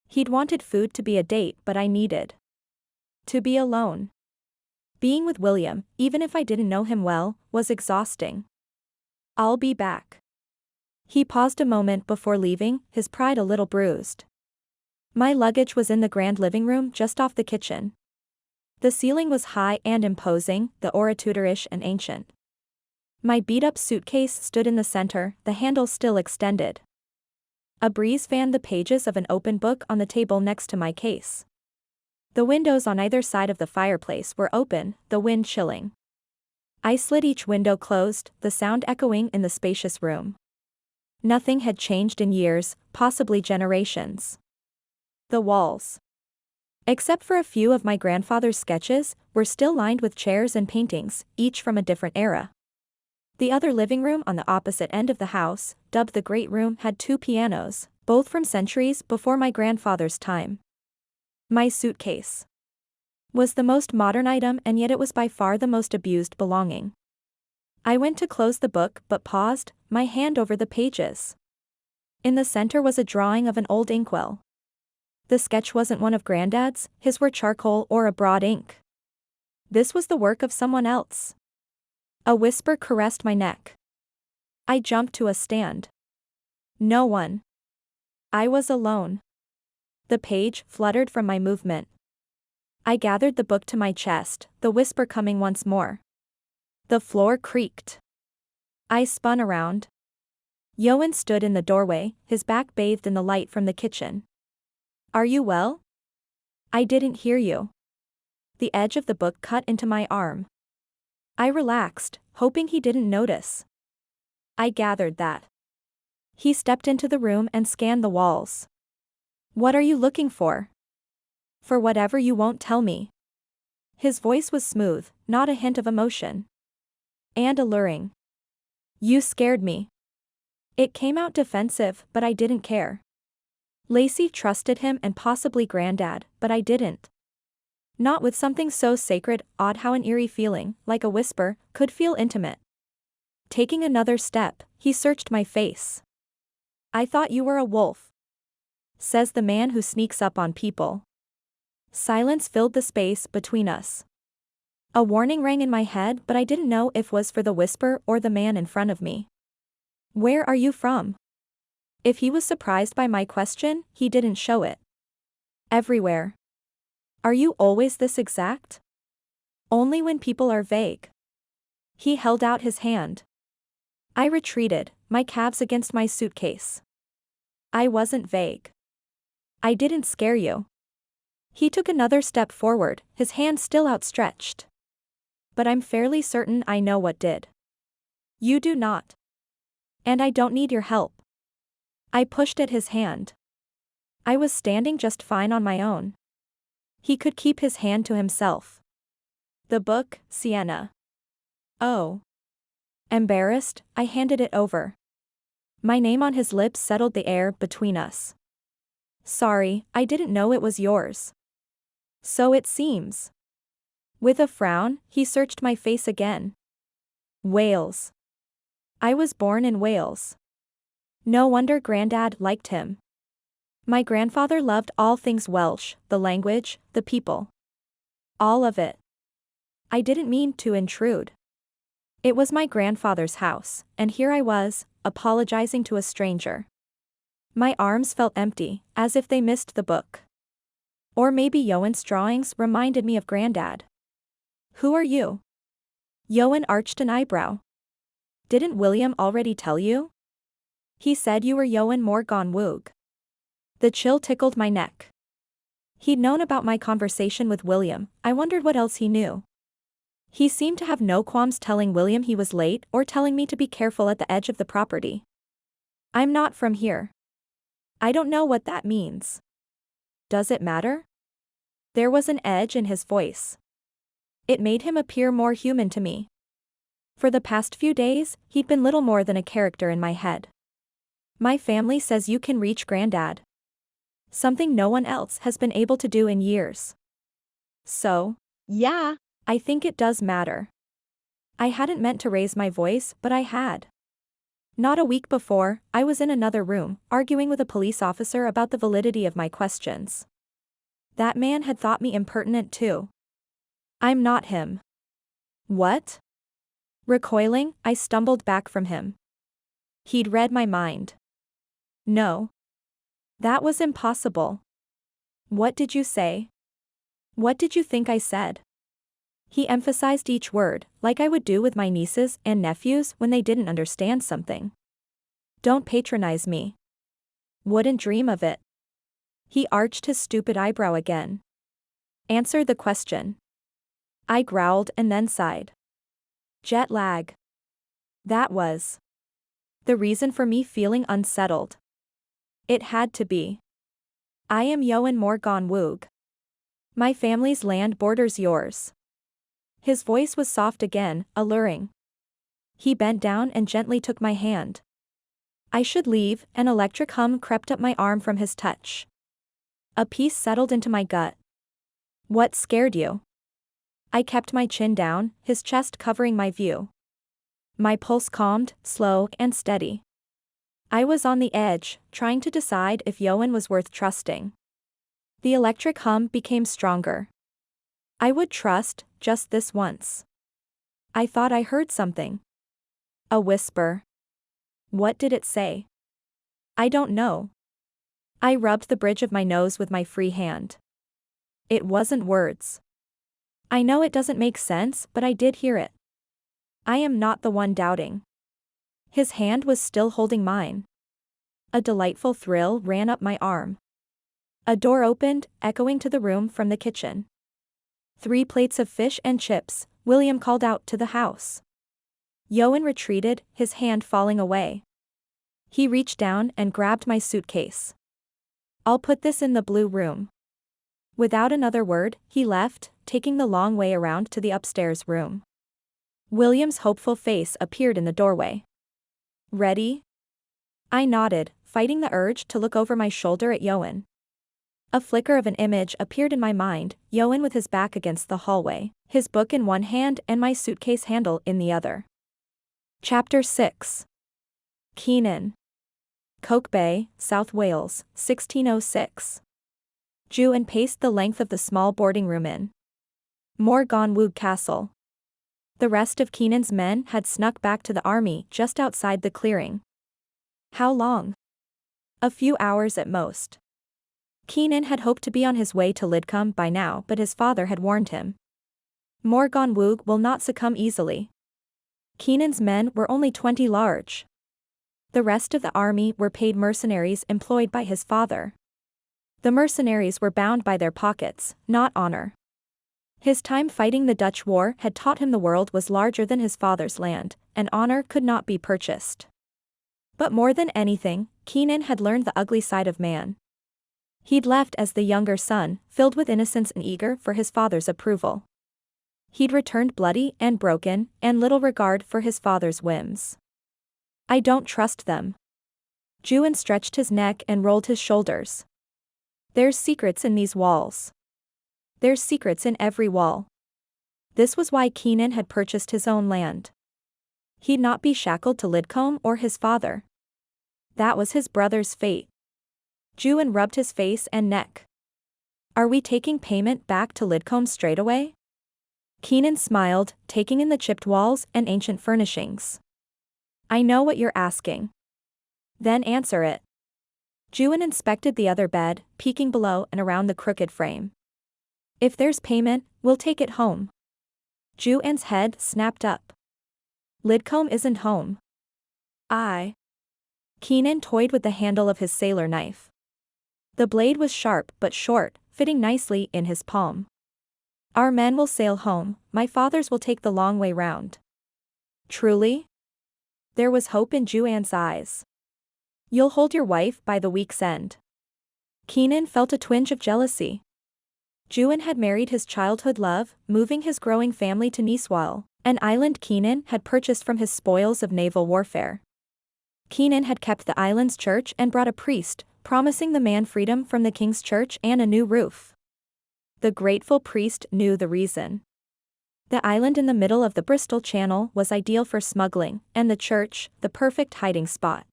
[SPEAKER 1] He'd wanted food to be a date, but I needed to be alone. Being with William, even if I didn't know him well, was exhausting. I'll be back. He paused a moment before leaving, his pride a little bruised. My luggage was in the grand living room just off the kitchen. The ceiling was high and imposing, the aura Tudorish and ancient. My beat-up suitcase stood in the center, the handle still extended. A breeze fanned the pages of an open book on the table next to my case. The windows on either side of the fireplace were open, the wind chilling. I slid each window closed, the sound echoing in the spacious room. Nothing had changed in years, possibly generations. The walls, except for a few of my grandfather's sketches, were still lined with chairs and paintings, each from a different era. The other living room on the opposite end of the house, dubbed the Great Room, had 2 pianos, both from centuries before my grandfather's time. My suitcase was the most modern item, and yet it was by far the most abused belonging. I went to close the book but paused, my hand over the pages. In the center was a drawing of an old inkwell. The sketch wasn't one of Granddad's, his were charcoal or a broad ink. This was the work of someone else. A whisper caressed my neck. I jumped to a stand. No one. I was alone. The page fluttered from my movement. I gathered the book to my chest, the whisper coming once more. The floor creaked. I spun around. Ioan stood in the doorway, his back bathed in the light from the kitchen. Are you well? I didn't hear you. The edge of the book cut into my arm. I relaxed, hoping he didn't notice. I gathered that. He stepped into the room and scanned the walls. What are you looking for? For whatever you won't tell me. His voice was smooth, not a hint of emotion. And alluring. You scared me. It came out defensive, but I didn't care. Lacey trusted him and possibly Granddad, but I didn't. Not with something so sacred. Odd how an eerie feeling, like a whisper, could feel intimate. Taking another step, he searched my face. I thought you were a wolf, says the man who sneaks up on people. Silence filled the space between us. A warning rang in my head, but I didn't know if it was for the whisper or the man in front of me. Where are you from? If he was surprised by my question, he didn't show it. Everywhere. Are you always this exact? Only when people are vague. He held out his hand. I retreated, my calves against my suitcase. I wasn't vague. I didn't scare you. He took another step forward, his hand still outstretched. But I'm fairly certain I know what did. You do not. And I don't need your help. I pushed at his hand. I was standing just fine on my own. He could keep his hand to himself. The book, Sienna. Oh. Embarrassed, I handed it over. My name on his lips settled the air between us. Sorry, I didn't know it was yours. So it seems. With a frown, he searched my face again. Wales. I was born in Wales. No wonder Grandad liked him. My grandfather loved all things Welsh, the language, the people. All of it. I didn't mean to intrude. It was my grandfather's house, and here I was, apologizing to a stranger. My arms felt empty, as if they missed the book. Or maybe Ioan's drawings reminded me of Grandad. Who are you? Ioan arched an eyebrow. Didn't William already tell you? He said you were Ioan Morgannwg. The chill tickled my neck. He'd known about my conversation with William. I wondered what else he knew. He seemed to have no qualms telling William he was late or telling me to be careful at the edge of the property. I'm not from here. I don't know what that means. Does it matter? There was an edge in his voice. It made him appear more human to me. For the past few days, he'd been little more than a character in my head. My family says you can reach Granddad. Something no one else has been able to do in years. So,
[SPEAKER 2] Yeah.
[SPEAKER 1] I think it does matter. I hadn't meant to raise my voice, but I had. Not a week before, I was in another room, arguing with a police officer about the validity of my questions. That man had thought me impertinent too. I'm not him. What? Recoiling, I stumbled back from him. He'd read my mind. No. That was impossible. What did you say? What did you think I said? He emphasized each word, like I would do with my nieces and nephews when they didn't understand something. Don't patronize me. Wouldn't dream of it. He arched his stupid eyebrow again. Answer the question. I growled and then sighed. Jet lag. That was the reason for me feeling unsettled. It had to be. I am Ioan Morgannwg. My family's land borders yours. His voice was soft again, alluring. He bent down and gently took my hand. I should leave, an electric hum crept up my arm from his touch. A peace settled into my gut. What scared you? I kept my chin down, his chest covering my view. My pulse calmed, slow and steady. I was on the edge, trying to decide if Ioan was worth trusting. The electric hum became stronger. I would trust, just this once. I thought I heard something. A whisper. What did it say? I don't know. I rubbed the bridge of my nose with my free hand. It wasn't words. I know it doesn't make sense, but I did hear it. I am not the one doubting. His hand was still holding mine. A delightful thrill ran up my arm. A door opened, echoing to the room from the kitchen. 3 plates of fish and chips, William called out to the house. Ioan retreated, his hand falling away. He reached down and grabbed my suitcase. I'll put this in the blue room. Without another word, he left, taking the long way around to the upstairs room. William's hopeful face appeared in the doorway. Ready? I nodded, fighting the urge to look over my shoulder at Ioan. A flicker of an image appeared in my mind, Ioan with his back against the hallway, his book in one hand and my suitcase handle in the other. Chapter 6. Keenan. Coke Bay, South Wales, 1606. Ioan paced the length of the small boarding room in Morgannwg Castle. The rest of Keenan's men had snuck back to the army just outside the clearing. How long? A few hours at most. Keenan had hoped to be on his way to Lidcombe by now, but his father had warned him. Morgannwg will not succumb easily. Keenan's men were only 20 large. The rest of the army were paid mercenaries employed by his father. The mercenaries were bound by their pockets, not honor. His time fighting the Dutch war had taught him the world was larger than his father's land, and honor could not be purchased. But more than anything, Keenan had learned the ugly side of man. He'd left as the younger son, filled with innocence and eager for his father's approval. He'd returned bloody and broken, and little regard for his father's whims. I don't trust them. Ioan stretched his neck and rolled his shoulders. There's secrets in these walls. There's secrets in every wall. This was why Keenan had purchased his own land. He'd not be shackled to Lidcombe or his father. That was his brother's fate. Ioan rubbed his face and neck. Are we taking payment back to Lidcombe straight away? Keenan smiled, taking in the chipped walls and ancient furnishings. I know what you're asking. Then answer it. Ioan inspected the other bed, peeking below and around the crooked frame. If there's payment, we'll take it home. Ioan's head snapped up. Lidcombe isn't home. Keenan toyed with the handle of his sailor knife. The blade was sharp but short, fitting nicely in his palm. Our men will sail home, my father's will take the long way round. Truly? There was hope in Ioan's eyes. You'll hold your wife by the week's end. Keenan felt a twinge of jealousy. Ioan had married his childhood love, moving his growing family to Niswal, an island Keenan had purchased from his spoils of naval warfare. Keenan had kept the island's church and brought a priest, promising the man freedom from the king's church and a new roof. The grateful priest knew the reason. The island in the middle of the Bristol Channel was ideal for smuggling, and the church, the perfect hiding spot.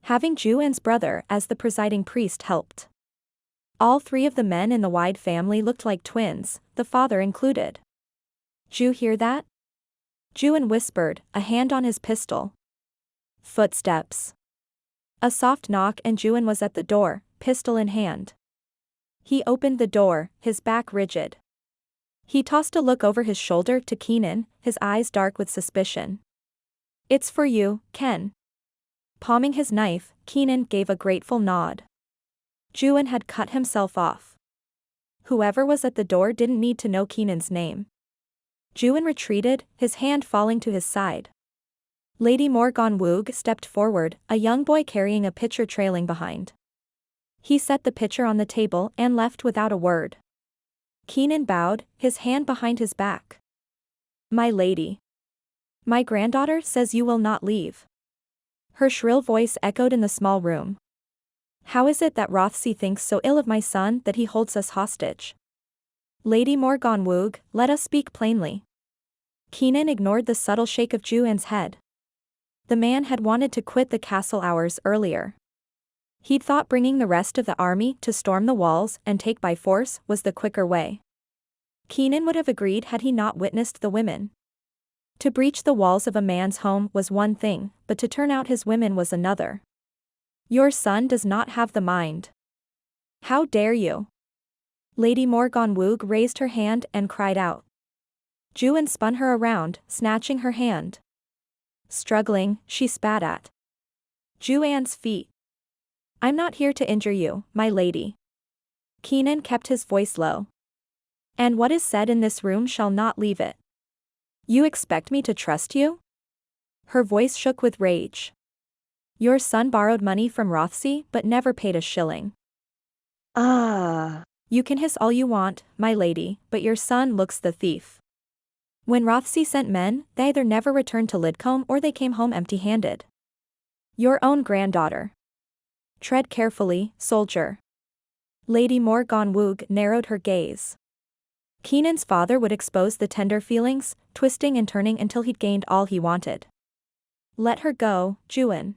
[SPEAKER 1] Having Ioan's brother as the presiding priest helped. All three of the men in the wide family looked like twins, the father included. "You hear that?" Ioan whispered, a hand on his pistol. Footsteps. A soft knock and Ioan was at the door, pistol in hand. He opened the door, his back rigid. He tossed a look over his shoulder to Keenan, his eyes dark with suspicion. "It's for you, Ken." Palming his knife, Keenan gave a grateful nod. Ioan had cut himself off. Whoever was at the door didn't need to know Keenan's name. Ioan retreated, his hand falling to his side. Lady Morgannwg stepped forward, a young boy carrying a pitcher trailing behind. He set the pitcher on the table and left without a word. Keenan bowed, his hand behind his back. "My lady. My granddaughter says you will not leave." Her shrill voice echoed in the small room. "How is it that Rothesay thinks so ill of my son that he holds us hostage?" "Lady Morgannwg, let us speak plainly." Keenan ignored the subtle shake of Ioan's head. The man had wanted to quit the castle hours earlier. He'd thought bringing the rest of the army to storm the walls and take by force was the quicker way. Keenan would have agreed had he not witnessed the women. To breach the walls of a man's home was one thing, but to turn out his women was another. "Your son does not have the mind." "How dare you?" Lady Morgannwg raised her hand and cried out. Ioan spun her around, snatching her hand. Struggling, she spat at Ioan's feet. "I'm not here to injure you, my lady." Keenan kept his voice low. "And what is said in this room shall not leave it." "You expect me to trust you?" Her voice shook with rage. "Your son borrowed money from Rothesay but never paid a shilling." "You can hiss all you want, my lady, but your son looks the thief. When Rothesay sent men, they either never returned to Lidcombe or they came home empty-handed. Your own granddaughter." "Tread carefully, soldier." Lady Morgannwg narrowed her gaze. Keenan's father would expose the tender feelings, twisting and turning until he'd gained all he wanted. "Let her go, Ioan."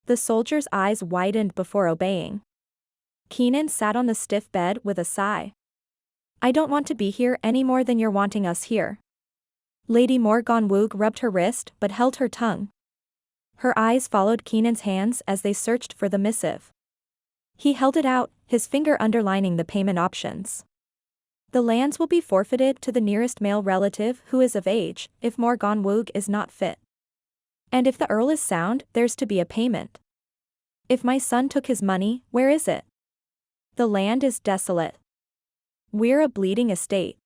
[SPEAKER 1] The soldier's eyes widened before obeying. Keenan sat on the stiff bed with a sigh. "I don't want to be here any more than you're wanting us here." Lady Morgannwg rubbed her wrist but held her tongue. Her eyes followed Keenan's hands as they searched for the missive. He held it out, his finger underlining the payment options. "The lands will be forfeited to the nearest male relative who is of age, if Morgannwg is not fit. And if the Earl is sound, there's to be a payment. If my son took his money, where is it? The land is desolate. We're a bleeding estate."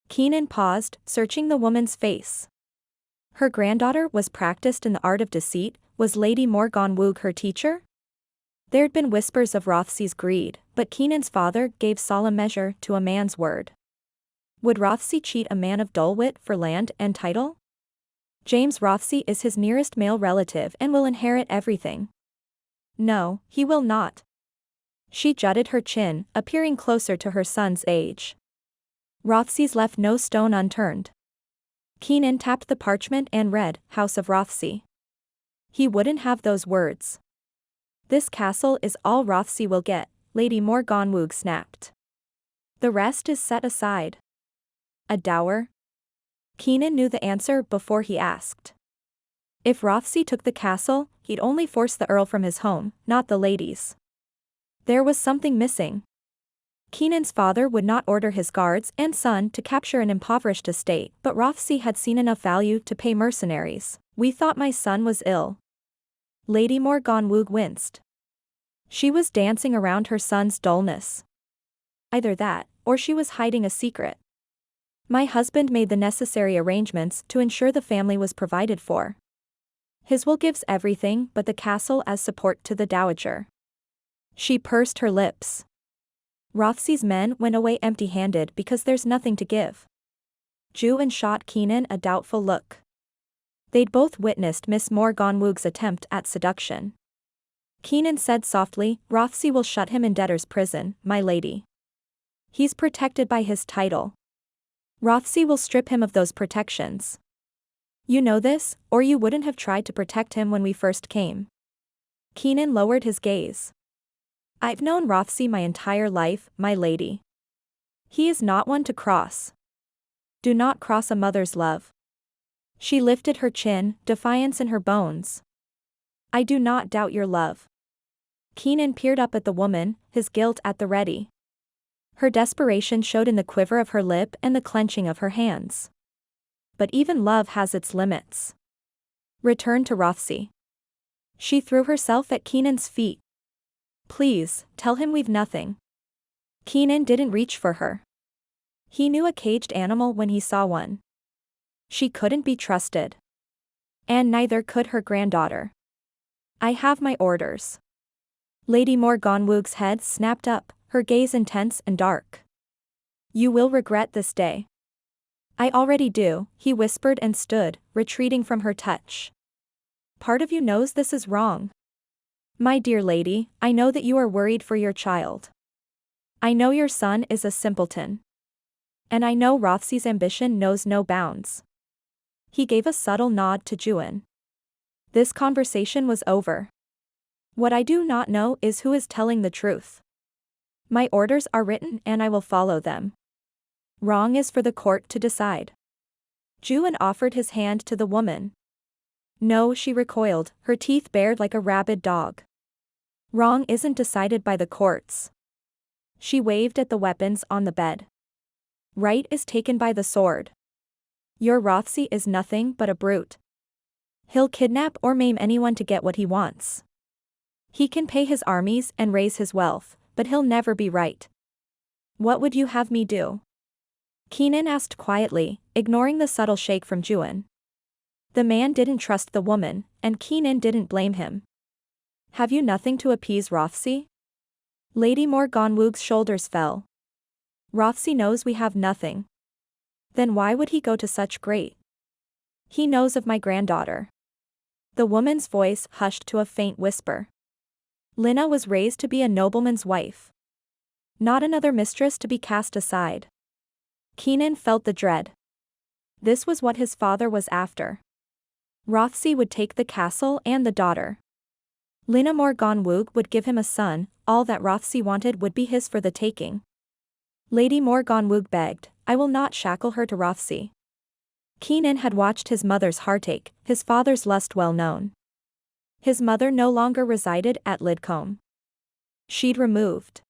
[SPEAKER 1] Keenan paused, searching the woman's face. Her granddaughter was practiced in the art of deceit. Was Lady Morgannwg her teacher? There'd been whispers of Rothesay's greed, but Keenan's father gave solemn measure to a man's word. Would Rothesay cheat a man of dull wit for land and title? James Rothesay is his nearest male relative and will inherit everything. No, he will not. She jutted her chin, appearing closer to her son's age. Rothesay's left no stone unturned. Keenan tapped the parchment and read, "House of Rothesay." He wouldn't have those words. "This castle is all Rothesay will get," Lady Morgannwg snapped. "The rest is set aside." "A dower?" Keenan knew the answer before he asked. If Rothesay took the castle, he'd only force the Earl from his home, not the ladies. There was something missing. Keenan's father would not order his guards and son to capture an impoverished estate, but Rothesay had seen enough value to pay mercenaries. "We thought my son was ill." Lady Morgannwg winced. She was dancing around her son's dullness. Either that, or she was hiding a secret. "My husband made the necessary arrangements to ensure the family was provided for. His will gives everything but the castle as support to the dowager." She pursed her lips. Rothesay's men went away empty-handed because there's nothing to give. Ioan shot Keenan a doubtful look. They'd both witnessed Miss Morgannwg's attempt at seduction. Keenan said softly, "Rothesay will shut him in debtor's prison, my lady. He's protected by his title. Rothesay will strip him of those protections. You know this, or you wouldn't have tried to protect him when we first came." Keenan lowered his gaze. "I've known Rothesay my entire life, my lady. He is not one to cross. Do not cross a mother's love." She lifted her chin, defiance in her bones. "I do not doubt your love." Keenan peered up at the woman, his guilt at the ready. Her desperation showed in the quiver of her lip and the clenching of her hands. But even love has its limits. "Return to Rothesay." She threw herself at Keenan's feet. "Please, tell him we've nothing." Keenan didn't reach for her. He knew a caged animal when he saw one. She couldn't be trusted. And neither could her granddaughter. "I have my orders." Lady Morgannwg's head snapped up, her gaze intense and dark. "You will regret this day." "I already do," he whispered and stood, retreating from her touch. "Part of you knows this is wrong. My dear lady, I know that you are worried for your child. I know your son is a simpleton. And I know Rothesay's ambition knows no bounds." He gave a subtle nod to Ioan. "This conversation was over. What I do not know is who is telling the truth. My orders are written and I will follow them. Wrong is for the court to decide." Ioan offered his hand to the woman. "No," she recoiled, her teeth bared like a rabid dog. "Wrong isn't decided by the courts." She waved at the weapons on the bed. "Right is taken by the sword. Your Rothesay is nothing but a brute. He'll kidnap or maim anyone to get what he wants. He can pay his armies and raise his wealth, but he'll never be right. What would you have me do?" Keenan asked quietly, ignoring the subtle shake from Ioan. The man didn't trust the woman, and Keenan didn't blame him. "Have you nothing to appease Rothesay?" Lady Morgannwg's shoulders fell. "Rothesay knows we have nothing. Then why would he go to such great? He knows of my granddaughter." The woman's voice hushed to a faint whisper. "Lina was raised to be a nobleman's wife. Not another mistress to be cast aside." Keenan felt the dread. This was what his father was after. Rothesay would take the castle and the daughter. Lina Morgannwg would give him a son, all that Rothesay wanted would be his for the taking. Lady Morgannwg begged, "I will not shackle her to Rothesay." Keenan had watched his mother's heartache, his father's lust well known. His mother no longer resided at Lidcombe. She'd removed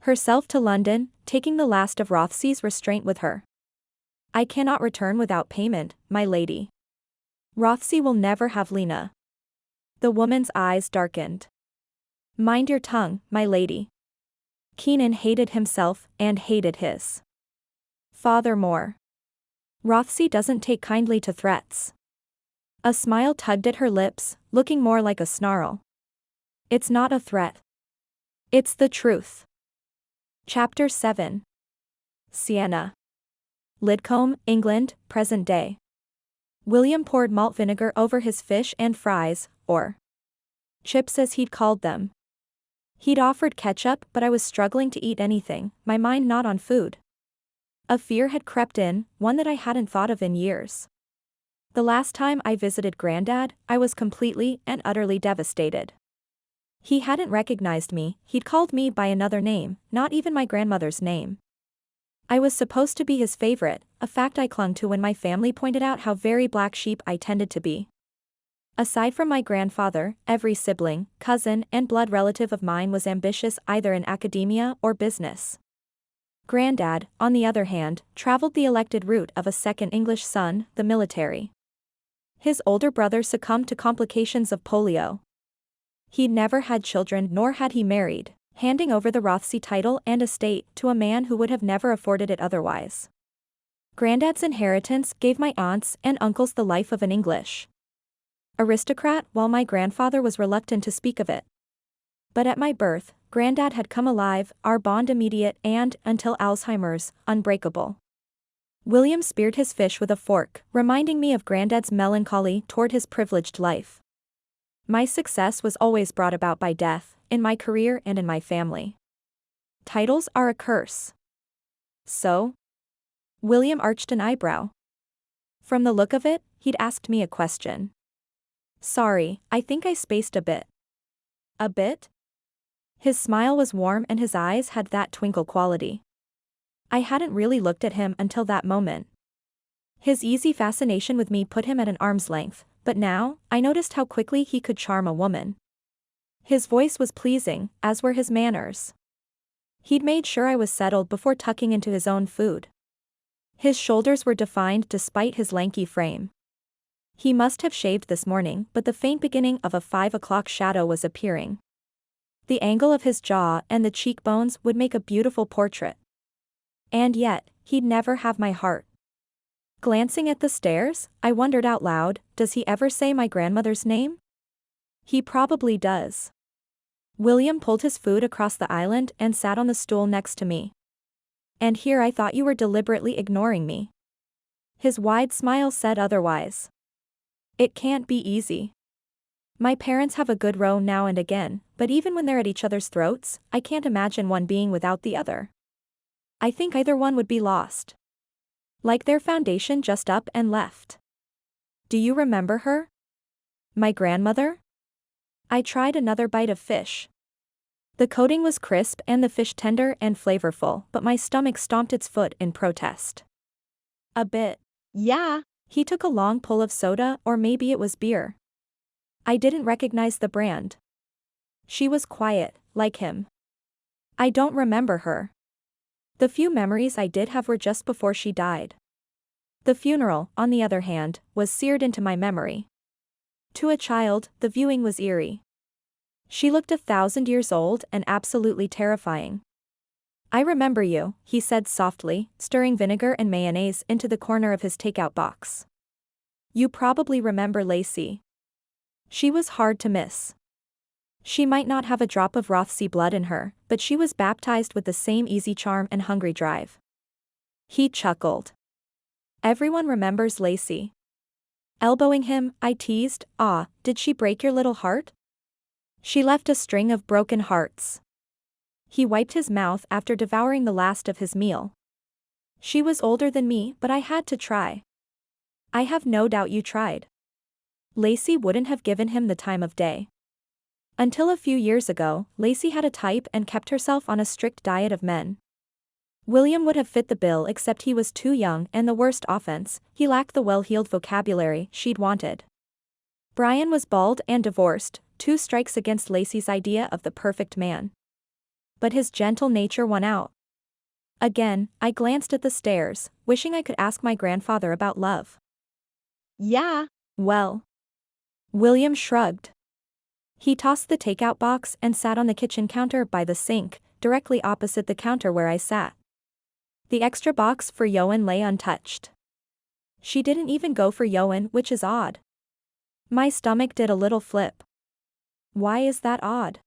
[SPEAKER 1] herself to London, taking the last of Rothesay's restraint with her. "I cannot return without payment, my lady. Rothesay will never have Lina." The woman's eyes darkened. "Mind your tongue, my lady." Keenan hated himself and hated his father more. "Rothesay doesn't take kindly to threats." A smile tugged at her lips, looking more like a snarl. "It's not a threat. It's the truth." Chapter 7. Sienna. Lidcombe, England, present day. William poured malt vinegar over his fish and fries, or chips as he'd called them. He'd offered ketchup, but I was struggling to eat anything, my mind not on food. A fear had crept in, one that I hadn't thought of in years. The last time I visited Grandad, I was completely and utterly devastated. He hadn't recognized me, he'd called me by another name, not even my grandmother's name. I was supposed to be his favorite, a fact I clung to when my family pointed out how very black sheep I tended to be. Aside from my grandfather, every sibling, cousin, and blood relative of mine was ambitious either in academia or business. Grandad, on the other hand, traveled the elected route of a second English son, the military. His older brother succumbed to complications of polio. He'd never had children nor had he married, handing over the Rothesay title and estate to a man who would have never afforded it otherwise. Grandad's inheritance gave my aunts and uncles the life of an English aristocrat, while my grandfather was reluctant to speak of it. But at my birth, Granddad had come alive, our bond immediate and, until Alzheimer's, unbreakable. William speared his fish with a fork, reminding me of Granddad's melancholy toward his privileged life. My success was always brought about by death, in my career and in my family. Titles are a curse. So? William arched an eyebrow. From the look of it, he'd asked me a question. Sorry, I think I spaced a bit. A bit? His smile was warm and his eyes had that twinkle quality. I hadn't really looked at him until that moment. His easy fascination with me put him at an arm's length, but now, I noticed how quickly he could charm a woman. His voice was pleasing, as were his manners. He'd made sure I was settled before tucking into his own food. His shoulders were defined despite his lanky frame. He must have shaved this morning, but the faint beginning of a 5 o'clock shadow was appearing. The angle of his jaw and the cheekbones would make a beautiful portrait. And yet, he'd never have my heart. Glancing at the stairs, I wondered out loud, does he ever say my grandmother's name? He probably does. William pulled his food across the island and sat on the stool next to me. And here I thought you were deliberately ignoring me. His wide smile said otherwise. It can't be easy. My parents have a good row now and again, but even when they're at each other's throats, I can't imagine one being without the other. I think either one would be lost. Like their foundation just up and left. Do you remember her? My grandmother? I tried another bite of fish. The coating was crisp and the fish tender and flavorful, but my stomach stomped its foot in protest. A bit.
[SPEAKER 2] Yeah.
[SPEAKER 1] He took a long pull of soda, or maybe it was beer. I didn't recognize the brand. She was quiet, like him. I don't remember her. The few memories I did have were just before she died. The funeral, on the other hand, was seared into my memory. To a child, the viewing was eerie. She looked 1,000 years old and absolutely terrifying. I remember you, he said softly, stirring vinegar and mayonnaise into the corner of his takeout box. You probably remember Lacey. She was hard to miss. She might not have a drop of Rothesay blood in her, but she was baptized with the same easy charm and hungry drive. He chuckled. Everyone remembers Lacey. Elbowing him, I teased, did she break your little heart? She left a string of broken hearts. He wiped his mouth after devouring the last of his meal. She was older than me, but I had to try. I have no doubt you tried. Lacey wouldn't have given him the time of day. Until a few years ago, Lacey had a type and kept herself on a strict diet of men. William would have fit the bill except he was too young and the worst offense, he lacked the well-heeled vocabulary she'd wanted. Brian was bald and divorced, 2 strikes against Lacey's idea of the perfect man. But his gentle nature won out. Again, I glanced at the stairs, wishing I could ask my grandfather about love.
[SPEAKER 2] Yeah.
[SPEAKER 1] Well. William shrugged. He tossed the takeout box and sat on the kitchen counter by the sink, directly opposite the counter where I sat. The extra box for Ioan lay untouched. She didn't even go for Ioan, which is odd. My stomach did a little flip. Why is that odd?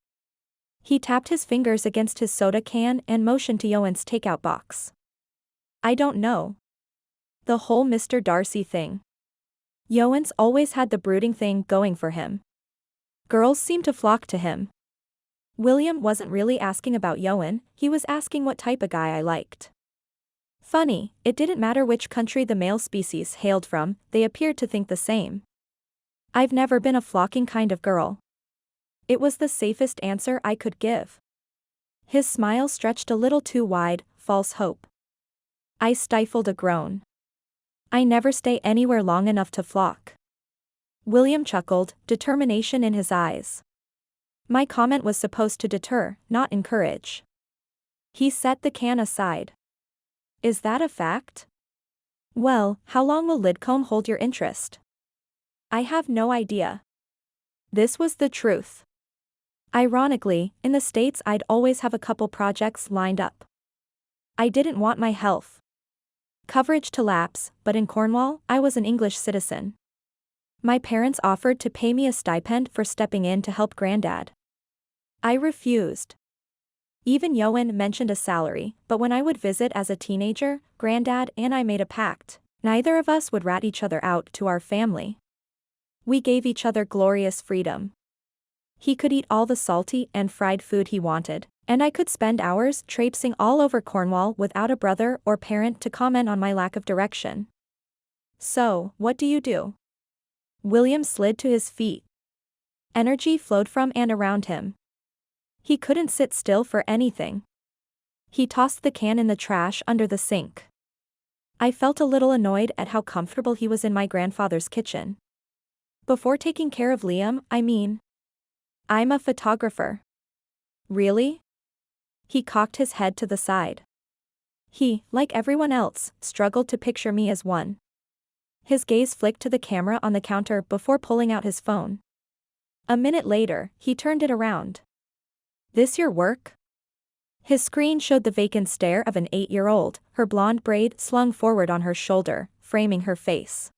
[SPEAKER 1] He tapped his fingers against his soda can and motioned to Ioan's takeout box. I don't know. The whole Mr. Darcy thing. Ioan's always had the brooding thing going for him. Girls seemed to flock to him. William wasn't really asking about Ioan, he was asking what type of guy I liked. Funny, it didn't matter which country the male species hailed from, they appeared to think the same. I've never been a flocking kind of girl. It was the safest answer I could give. His smile stretched a little too wide, false hope. I stifled a groan. I never stay anywhere long enough to flock. William chuckled, determination in his eyes. My comment was supposed to deter, not encourage. He set the can aside. Is that a fact? Well, how long will Lidcombe hold your interest? I have no idea. This was the truth. Ironically, in the States I'd always have a couple projects lined up. I didn't want my health coverage to lapse, but in Cornwall, I was an English citizen. My parents offered to pay me a stipend for stepping in to help Granddad. I refused. Even Ioan mentioned a salary, but when I would visit as a teenager, Granddad and I made a pact. Neither of us would rat each other out to our family. We gave each other glorious freedom. He could eat all the salty and fried food he wanted, and I could spend hours traipsing all over Cornwall without a brother or parent to comment on my lack of direction. So, what do you do? William slid to his feet. Energy flowed from and around him. He couldn't sit still for anything. He tossed the can in the trash under the sink. I felt a little annoyed at how comfortable he was in my grandfather's kitchen. Before taking care of Liam, I'm a photographer. Really? He cocked his head to the side. He, like everyone else, struggled to picture me as one. His gaze flicked to the camera on the counter before pulling out his phone. A minute later, he turned it around. This your work? His screen showed the vacant stare of an 8-year-old, her blonde braid slung forward on her shoulder, framing her face.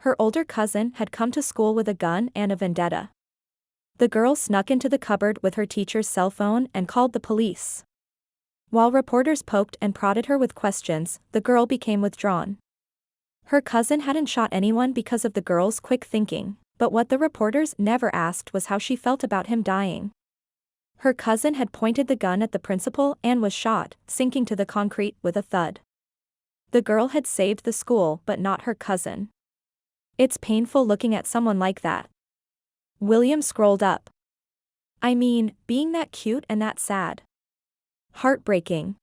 [SPEAKER 1] Her older cousin had come to school with a gun and a vendetta. The girl snuck into the cupboard with her teacher's cell phone and called the police. While reporters poked and prodded her with questions, the girl became withdrawn. Her cousin hadn't shot anyone because of the girl's quick thinking, but what the reporters never asked was how she felt about him dying. Her cousin had pointed the gun at the principal and was shot, sinking to the concrete with a thud. The girl had saved the school but not her cousin. It's painful looking at someone like that. William scrolled up. Being that cute and that sad. Heartbreaking.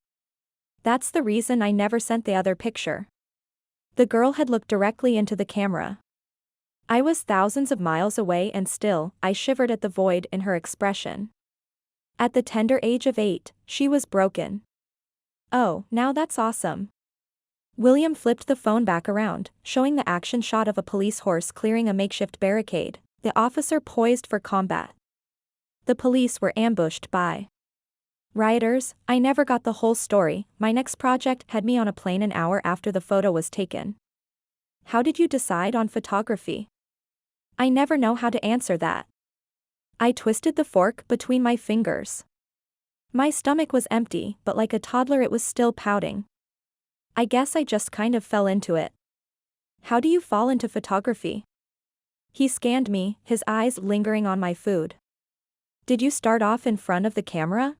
[SPEAKER 1] That's the reason I never sent the other picture. The girl had looked directly into the camera. I was thousands of miles away and still, I shivered at the void in her expression. At the tender age of 8, she was broken. Oh, now that's awesome. William flipped the phone back around, showing the action shot of a police horse clearing a makeshift barricade, the officer poised for combat. The police were ambushed by rioters. I never got the whole story. My next project had me on a plane an hour after the photo was taken. How did you decide on photography? I never know how to answer that. I twisted the fork between my fingers. My stomach was empty, but like a toddler it was still pouting. I guess I just kind of fell into it. How do you fall into photography? He scanned me, his eyes lingering on my food. Did you start off in front of the camera?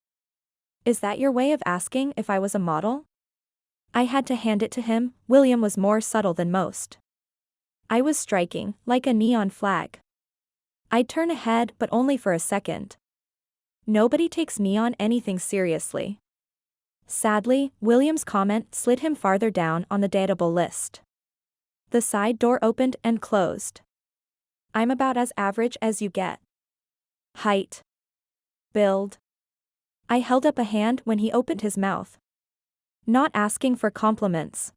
[SPEAKER 1] Is that your way of asking if I was a model? I had to hand it to him. William was more subtle than most. I was striking, like a neon flag. I'd turn ahead, but only for a second. Nobody takes neon anything seriously. Sadly, William's comment slid him farther down on the dateable list. The side door opened and closed. I'm about as average as you get. Height. Build. I held up a hand when he opened his mouth. Not asking for compliments.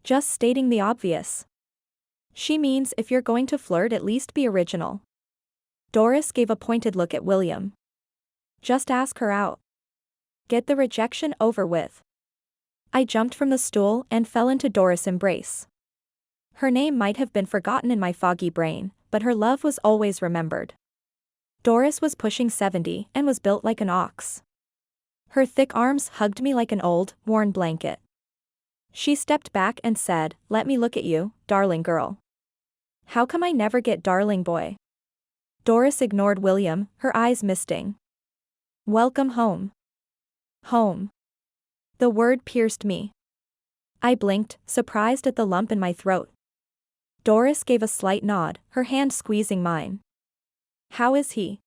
[SPEAKER 1] Just stating the obvious. She means if you're going to flirt at least be original. Doris gave a pointed look at William. Just ask her out. Get the rejection over with. I jumped from the stool and fell into Doris' embrace. Her name might have been forgotten in my foggy brain, but her love was always remembered. Doris was pushing 70 and was built like an ox. Her thick arms hugged me like an old, worn blanket. She stepped back and said, "Let me look at you, darling girl." How come I never get darling boy? Doris ignored William, her eyes misting. Welcome home. Home. The word pierced me. I blinked, surprised at the lump in my throat. Doris gave a slight nod, her hand squeezing mine. How is he?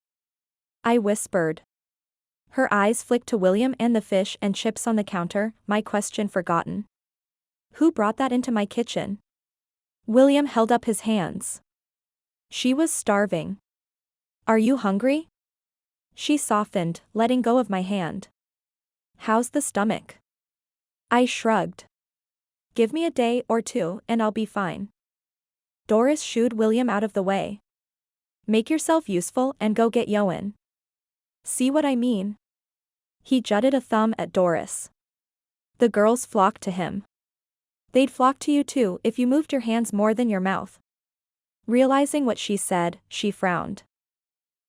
[SPEAKER 1] I whispered. Her eyes flicked to William and the fish and chips on the counter, my question forgotten. Who brought that into my kitchen? William held up his hands. She was starving. Are you hungry? She softened, letting go of my hand. How's the stomach? I shrugged. Give me a day or two and I'll be fine. Doris shooed William out of the way. Make yourself useful and go get Ioan. See what I mean? He jutted a thumb at Doris. The girls flocked to him. They'd flock to you too if you moved your hands more than your mouth. Realizing what she said, she frowned.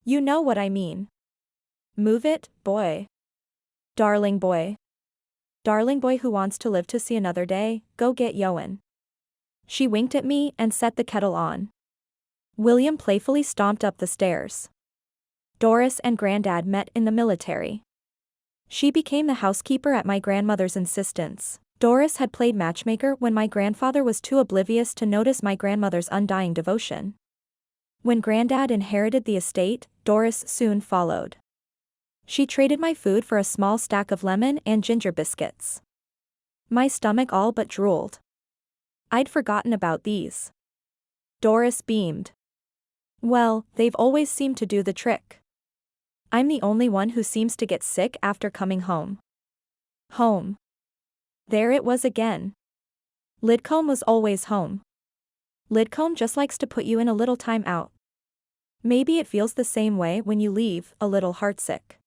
[SPEAKER 1] You know what I mean. Move it, boy. Darling boy. Darling boy who wants to live to see another day, go get Ioan. She winked at me and set the kettle on. William playfully stomped up the stairs. Doris and Grandad met in the military. She became the housekeeper at my grandmother's insistence. Doris had played matchmaker when my grandfather was too oblivious to notice my grandmother's undying devotion. When Grandad inherited the estate, Doris soon followed. She traded my food for a small stack of lemon and ginger biscuits. My stomach all but drooled. I'd forgotten about these. Doris beamed. Well, they've always seemed to do the trick. I'm the only one who seems to get sick after coming home. Home. There it was again. Lidcombe was always home. Lidcombe just likes to put you in a little time out. Maybe it feels the same way when you leave, a little heartsick.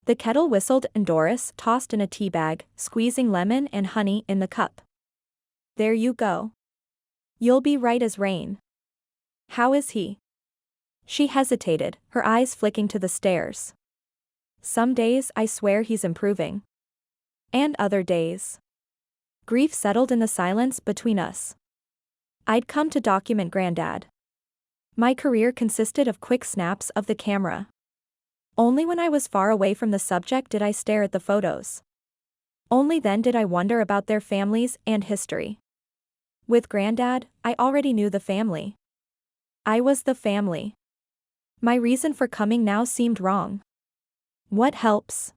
[SPEAKER 1] The kettle whistled and Doris tossed in a tea bag, squeezing lemon and honey in the cup. There you go. You'll be right as rain. How is he? She hesitated, her eyes flicking to the stairs. Some days I swear he's improving. And other days. Grief settled in the silence between us. I'd come to document Grandad. My career consisted of quick snaps of the camera. Only when I was far away from the subject did I stare at the photos. Only then did I wonder about their families and history. With Grandad, I already knew the family. I was the family. My reason for coming now seemed wrong. What helps?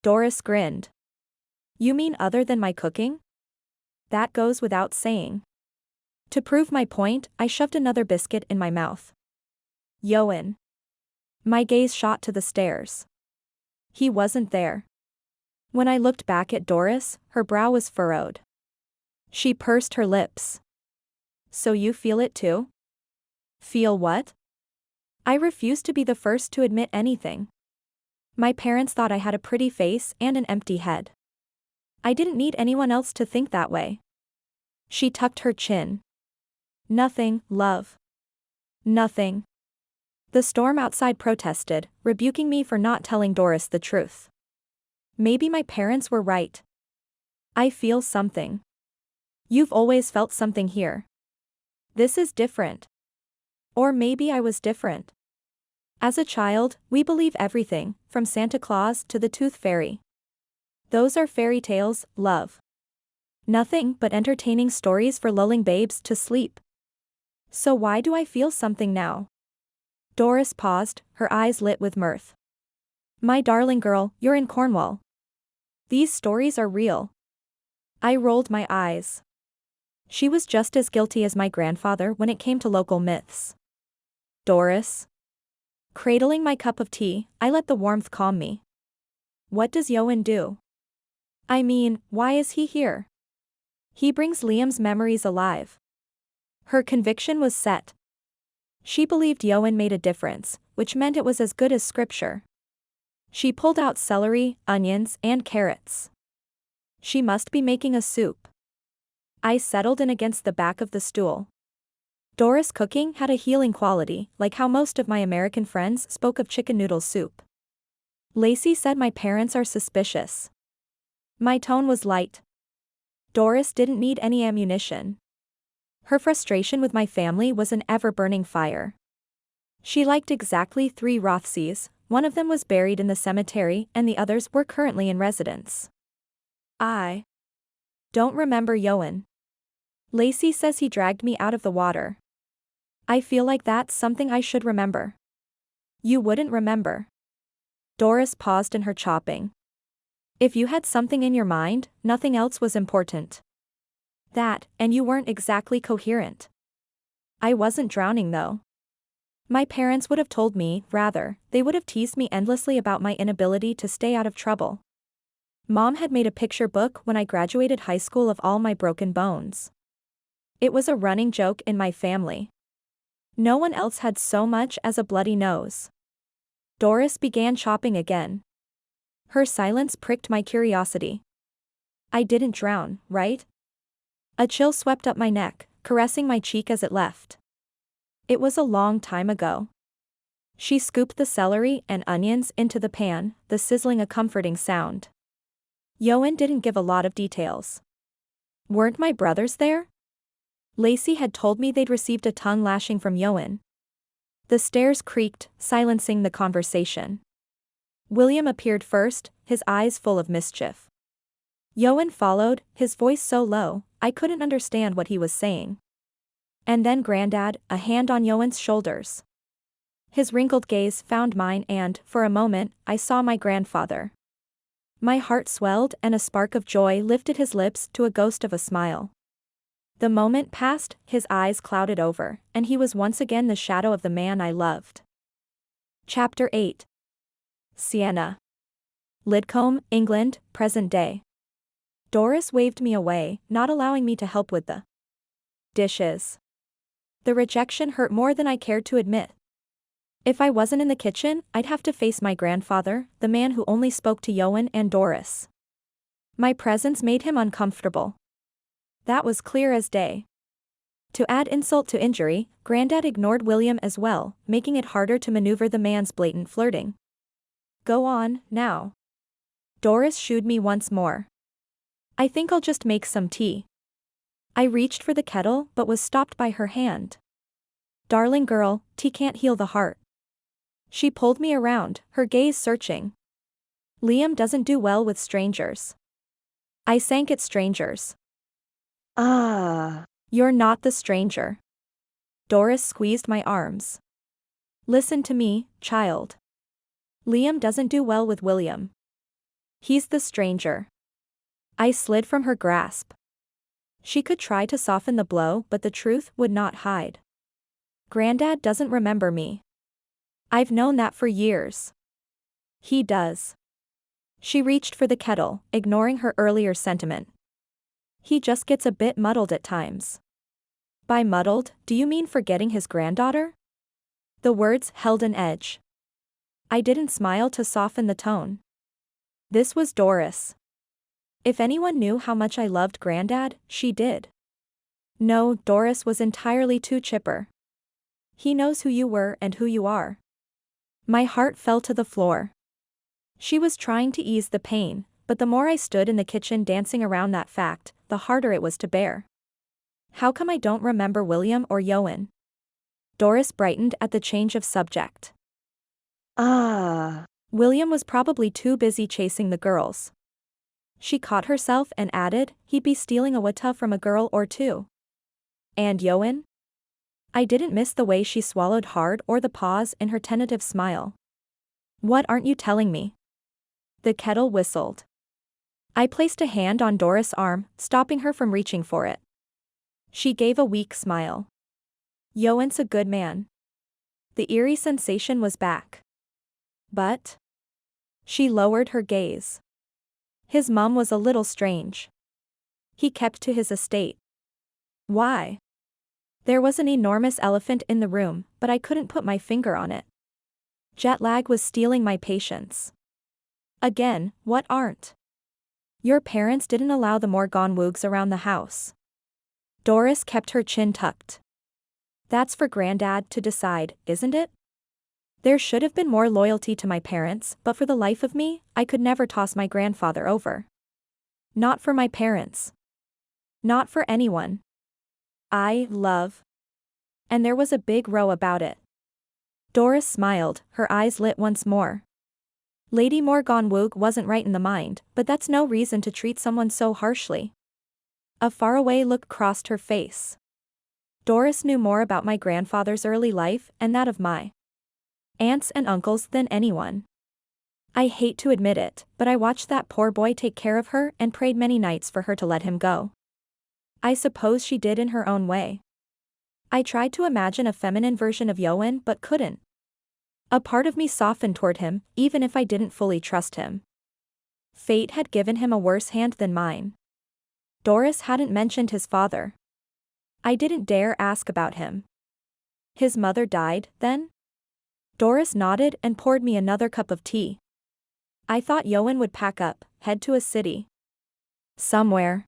[SPEAKER 1] Doris grinned. You mean other than my cooking? That goes without saying. To prove my point, I shoved another biscuit in my mouth. Ioan. My gaze shot to the stairs. He wasn't there. When I looked back at Doris, her brow was furrowed. She pursed her lips. So you feel it too? Feel what? I refused to be the first to admit anything. My parents thought I had a pretty face and an empty head. I didn't need anyone else to think that way. She tucked her chin. Nothing, love. Nothing. The storm outside protested, rebuking me for not telling Doris the truth. Maybe my parents were right. I feel something. You've always felt something here. This is different. Or maybe I was different. As a child, we believe everything, from Santa Claus to the Tooth Fairy. Those are fairy tales, love. Nothing but entertaining stories for lulling babes to sleep. So why do I feel something now? Doris paused, her eyes lit with mirth. My darling girl, you're in Cornwall. These stories are real. I rolled my eyes. She was just as guilty as my grandfather when it came to local myths. Doris. Cradling my cup of tea, I let the warmth calm me. What does Ioan do? I mean, why is he here? He brings Liam's memories alive. Her conviction was set. She believed Ioan made a difference, which meant it was as good as scripture. She pulled out celery, onions, and carrots. She must be making a soup. I settled in against the back of the stool. Doris' cooking had a healing quality, like how most of my American friends spoke of chicken noodle soup. Lacey said my parents are suspicious. My tone was light. Doris didn't need any ammunition. Her frustration with my family was an ever-burning fire. She liked exactly 3 Rothesays, one of them was buried in the cemetery and the others were currently in residence. I don't remember Ioan. Lacey says he dragged me out of the water. I feel like that's something I should remember. You wouldn't remember. Doris paused in her chopping. If you had something in your mind, nothing else was important. That, and you weren't exactly coherent. I wasn't drowning though. My parents would have told me, rather, they would have teased me endlessly about my inability to stay out of trouble. Mom had made a picture book when I graduated high school of all my broken bones. It was a running joke in my family. No one else had so much as a bloody nose. Doris began chopping again. Her silence pricked my curiosity. I didn't drown, right? A chill swept up my neck, caressing my cheek as it left. It was a long time ago. She scooped the celery and onions into the pan, the sizzling a comforting sound. Ioan didn't give a lot of details. Weren't my brothers there? Lacey had told me they'd received a tongue lashing from Ioan. The stairs creaked, silencing the conversation. William appeared first, his eyes full of mischief. Ioan followed, his voice so low, I couldn't understand what he was saying. And then Grandad, a hand on Ioan's shoulders. His wrinkled gaze found mine and, for a moment, I saw my grandfather. My heart swelled and a spark of joy lifted his lips to a ghost of a smile. The moment passed, his eyes clouded over, and he was once again the shadow of the man I loved. Chapter 8. Sienna. Lidcombe, England, present day. Doris waved me away, not allowing me to help with the dishes. The rejection hurt more than I cared to admit. If I wasn't in the kitchen, I'd have to face my grandfather, the man who only spoke to Ioan and Doris. My presence made him uncomfortable. That was clear as day. To add insult to injury, Grandad ignored William as well, making it harder to maneuver the man's blatant flirting. Go on, now. Doris shooed me once more. I think I'll just make some tea. I reached for the kettle but was stopped by her hand. Darling girl, tea can't heal the heart. She pulled me around, her gaze searching. Liam doesn't do well with strangers. I sank at strangers. You're not the stranger. Doris squeezed my arms. Listen to me, child. Liam doesn't do well with William. He's the stranger. I slid from her grasp. She could try to soften the blow, but the truth would not hide. Grandad doesn't remember me. I've known that for years. He does. She reached for the kettle, ignoring her earlier sentiment. He just gets a bit muddled at times. By muddled, do you mean forgetting his granddaughter? The words held an edge. I didn't smile to soften the tone. This was Doris. If anyone knew how much I loved Grandad, she did. No, Doris was entirely too chipper. He knows who you were and who you are. My heart fell to the floor. She was trying to ease the pain, but the more I stood in the kitchen dancing around that fact, the harder it was to bear. How come I don't remember William or Ioan? Doris brightened at the change of subject. William was probably too busy chasing the girls. She caught herself and added, he'd be stealing a wata from a girl or two. And Ioan? I didn't miss the way she swallowed hard or the pause in her tentative smile. What aren't you telling me? The kettle whistled. I placed a hand on Doris' arm, stopping her from reaching for it. She gave a weak smile. Ioan's a good man. The eerie sensation was back. But? She lowered her gaze. His mum was a little strange. He kept to his estate. Why? There was an enormous elephant in the room, but I couldn't put my finger on it. Jet lag was stealing my patience. Again, what aren't? Your parents didn't allow the Morgannwgs around the house. Doris kept her chin tucked. That's for Grandad to decide, isn't it? There should have been more loyalty to my parents, but for the life of me, I could never toss my grandfather over. Not for my parents. Not for anyone. I love. And there was a big row about it. Doris smiled, her eyes lit once more. Lady Morgannwg wasn't right in the mind, but that's no reason to treat someone so harshly. A faraway look crossed her face. Doris knew more about my grandfather's early life and that of my aunts and uncles than anyone. I hate to admit it, but I watched that poor boy take care of her and prayed many nights for her to let him go. I suppose she did in her own way. I tried to imagine a feminine version of Ioan but couldn't. A part of me softened toward him, even if I didn't fully trust him. Fate had given him a worse hand than mine. Doris hadn't mentioned his father. I didn't dare ask about him. His mother died, then? Doris nodded and poured me another cup of tea. I thought Ioan would pack up, head to a city. Somewhere.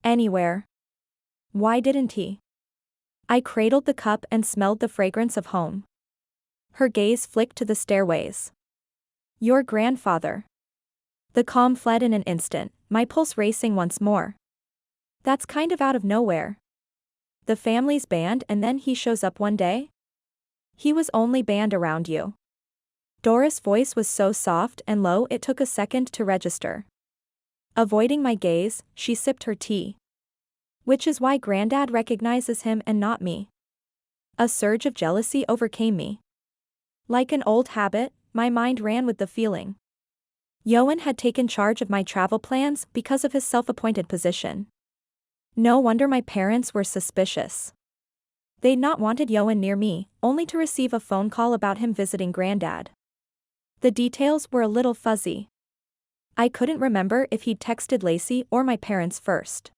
[SPEAKER 1] Anywhere. Why didn't he? I cradled the cup and smelled the fragrance of home. Her gaze flicked to the stairways. Your grandfather. The calm fled in an instant, my pulse racing once more. That's kind of out of nowhere. The family's banned and then he shows up one day? He was only banned around you. Doris' voice was so soft and low it took a second to register. Avoiding my gaze, she sipped her tea. Which is why Granddad recognizes him and not me. A surge of jealousy overcame me. Like an old habit, my mind ran with the feeling. Ioan had taken charge of my travel plans because of his self-appointed position. No wonder my parents were suspicious. They'd not wanted Ioan near me, only to receive a phone call about him visiting Granddad. The details were a little fuzzy. I couldn't remember if he'd texted Lacey or my parents first.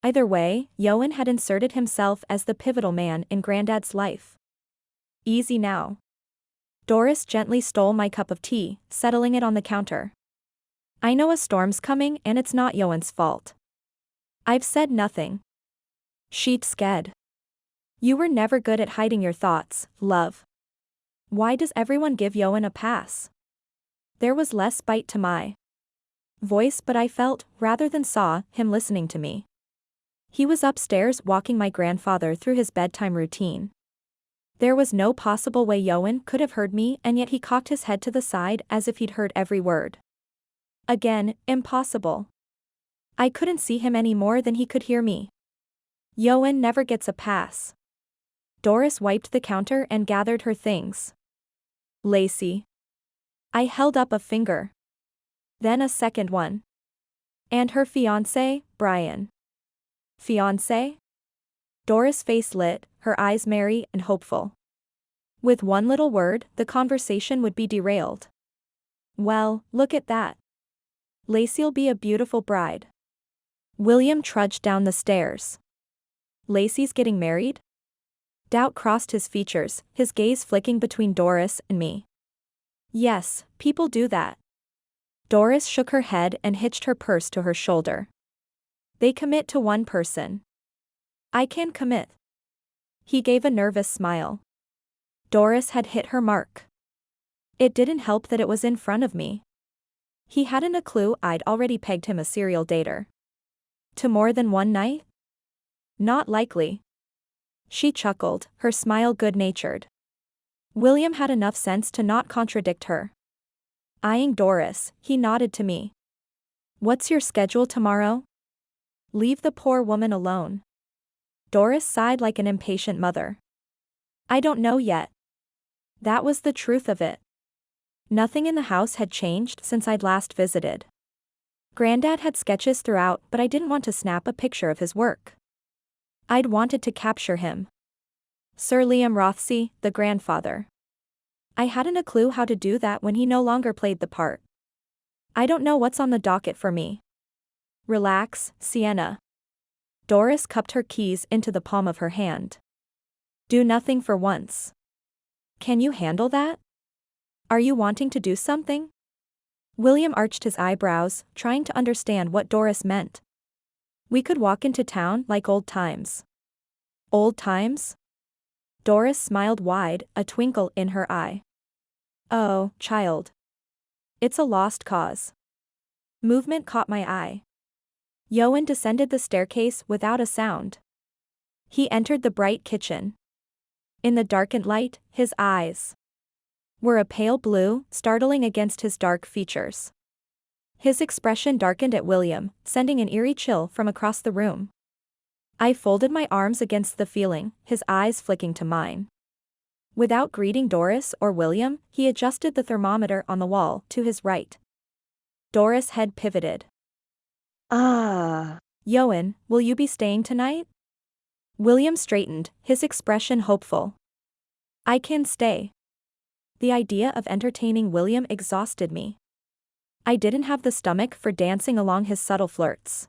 [SPEAKER 1] Either way, Ioan had inserted himself as the pivotal man in Granddad's life. Easy now. Doris gently stole my cup of tea, settling it on the counter. I know a storm's coming and it's not Ioan's fault. I've said nothing. She'd scared. You were never good at hiding your thoughts, love. Why does everyone give Ioan a pass? There was less bite to my voice, but I felt, rather than saw, him listening to me. He was upstairs walking my grandfather through his bedtime routine. There was no possible way Ioan could have heard me, and yet he cocked his head to the side as if he'd heard every word. Again, impossible. I couldn't see him any more than he could hear me. Ioan never gets a pass. Doris wiped the counter and gathered her things. Lacey. I held up a finger. Then a second one. And her fiancé, Brian. Fiancé? Doris' face lit, her eyes merry and hopeful. With one little word, the conversation would be derailed. Well, look at that. Lacey'll be a beautiful bride. William trudged down the stairs. Lacey's getting married? Doubt crossed his features, his gaze flicking between Doris and me. Yes, people do that. Doris shook her head and hitched her purse to her shoulder. They commit to one person. I can commit. He gave a nervous smile. Doris had hit her mark. It didn't help that it was in front of me. He hadn't a clue I'd already pegged him a serial dater. To more than one night? Not likely. She chuckled, her smile good-natured. William had enough sense to not contradict her. Eyeing Doris, he nodded to me. What's your schedule tomorrow? Leave the poor woman alone. Doris sighed like an impatient mother. I don't know yet. That was the truth of it. Nothing in the house had changed since I'd last visited. Granddad had sketches throughout, but I didn't want to snap a picture of his work. I'd wanted to capture him. Sir Liam Rothesay, the grandfather. I hadn't a clue how to do that when he no longer played the part. I don't know what's on the docket for me. Relax, Sienna. Doris cupped her keys into the palm of her hand. Do nothing for once. Can you handle that? Are you wanting to do something? William arched his eyebrows, trying to understand what Doris meant. We could walk into town like old times. Old times? Doris smiled wide, a twinkle in her eye. Oh, child. It's a lost cause. Movement caught my eye. Ioan descended the staircase without a sound. He entered the bright kitchen. In the darkened light, his eyes were a pale blue, startling against his dark features. His expression darkened at William, sending an eerie chill from across the room. I folded my arms against the feeling, his eyes flicking to mine. Without greeting Doris or William, he adjusted the thermometer on the wall to his right. Doris' head pivoted. Ioan, will you be staying tonight? William straightened, his expression hopeful. I can stay. The idea of entertaining William exhausted me. I didn't have the stomach for dancing along his subtle flirts.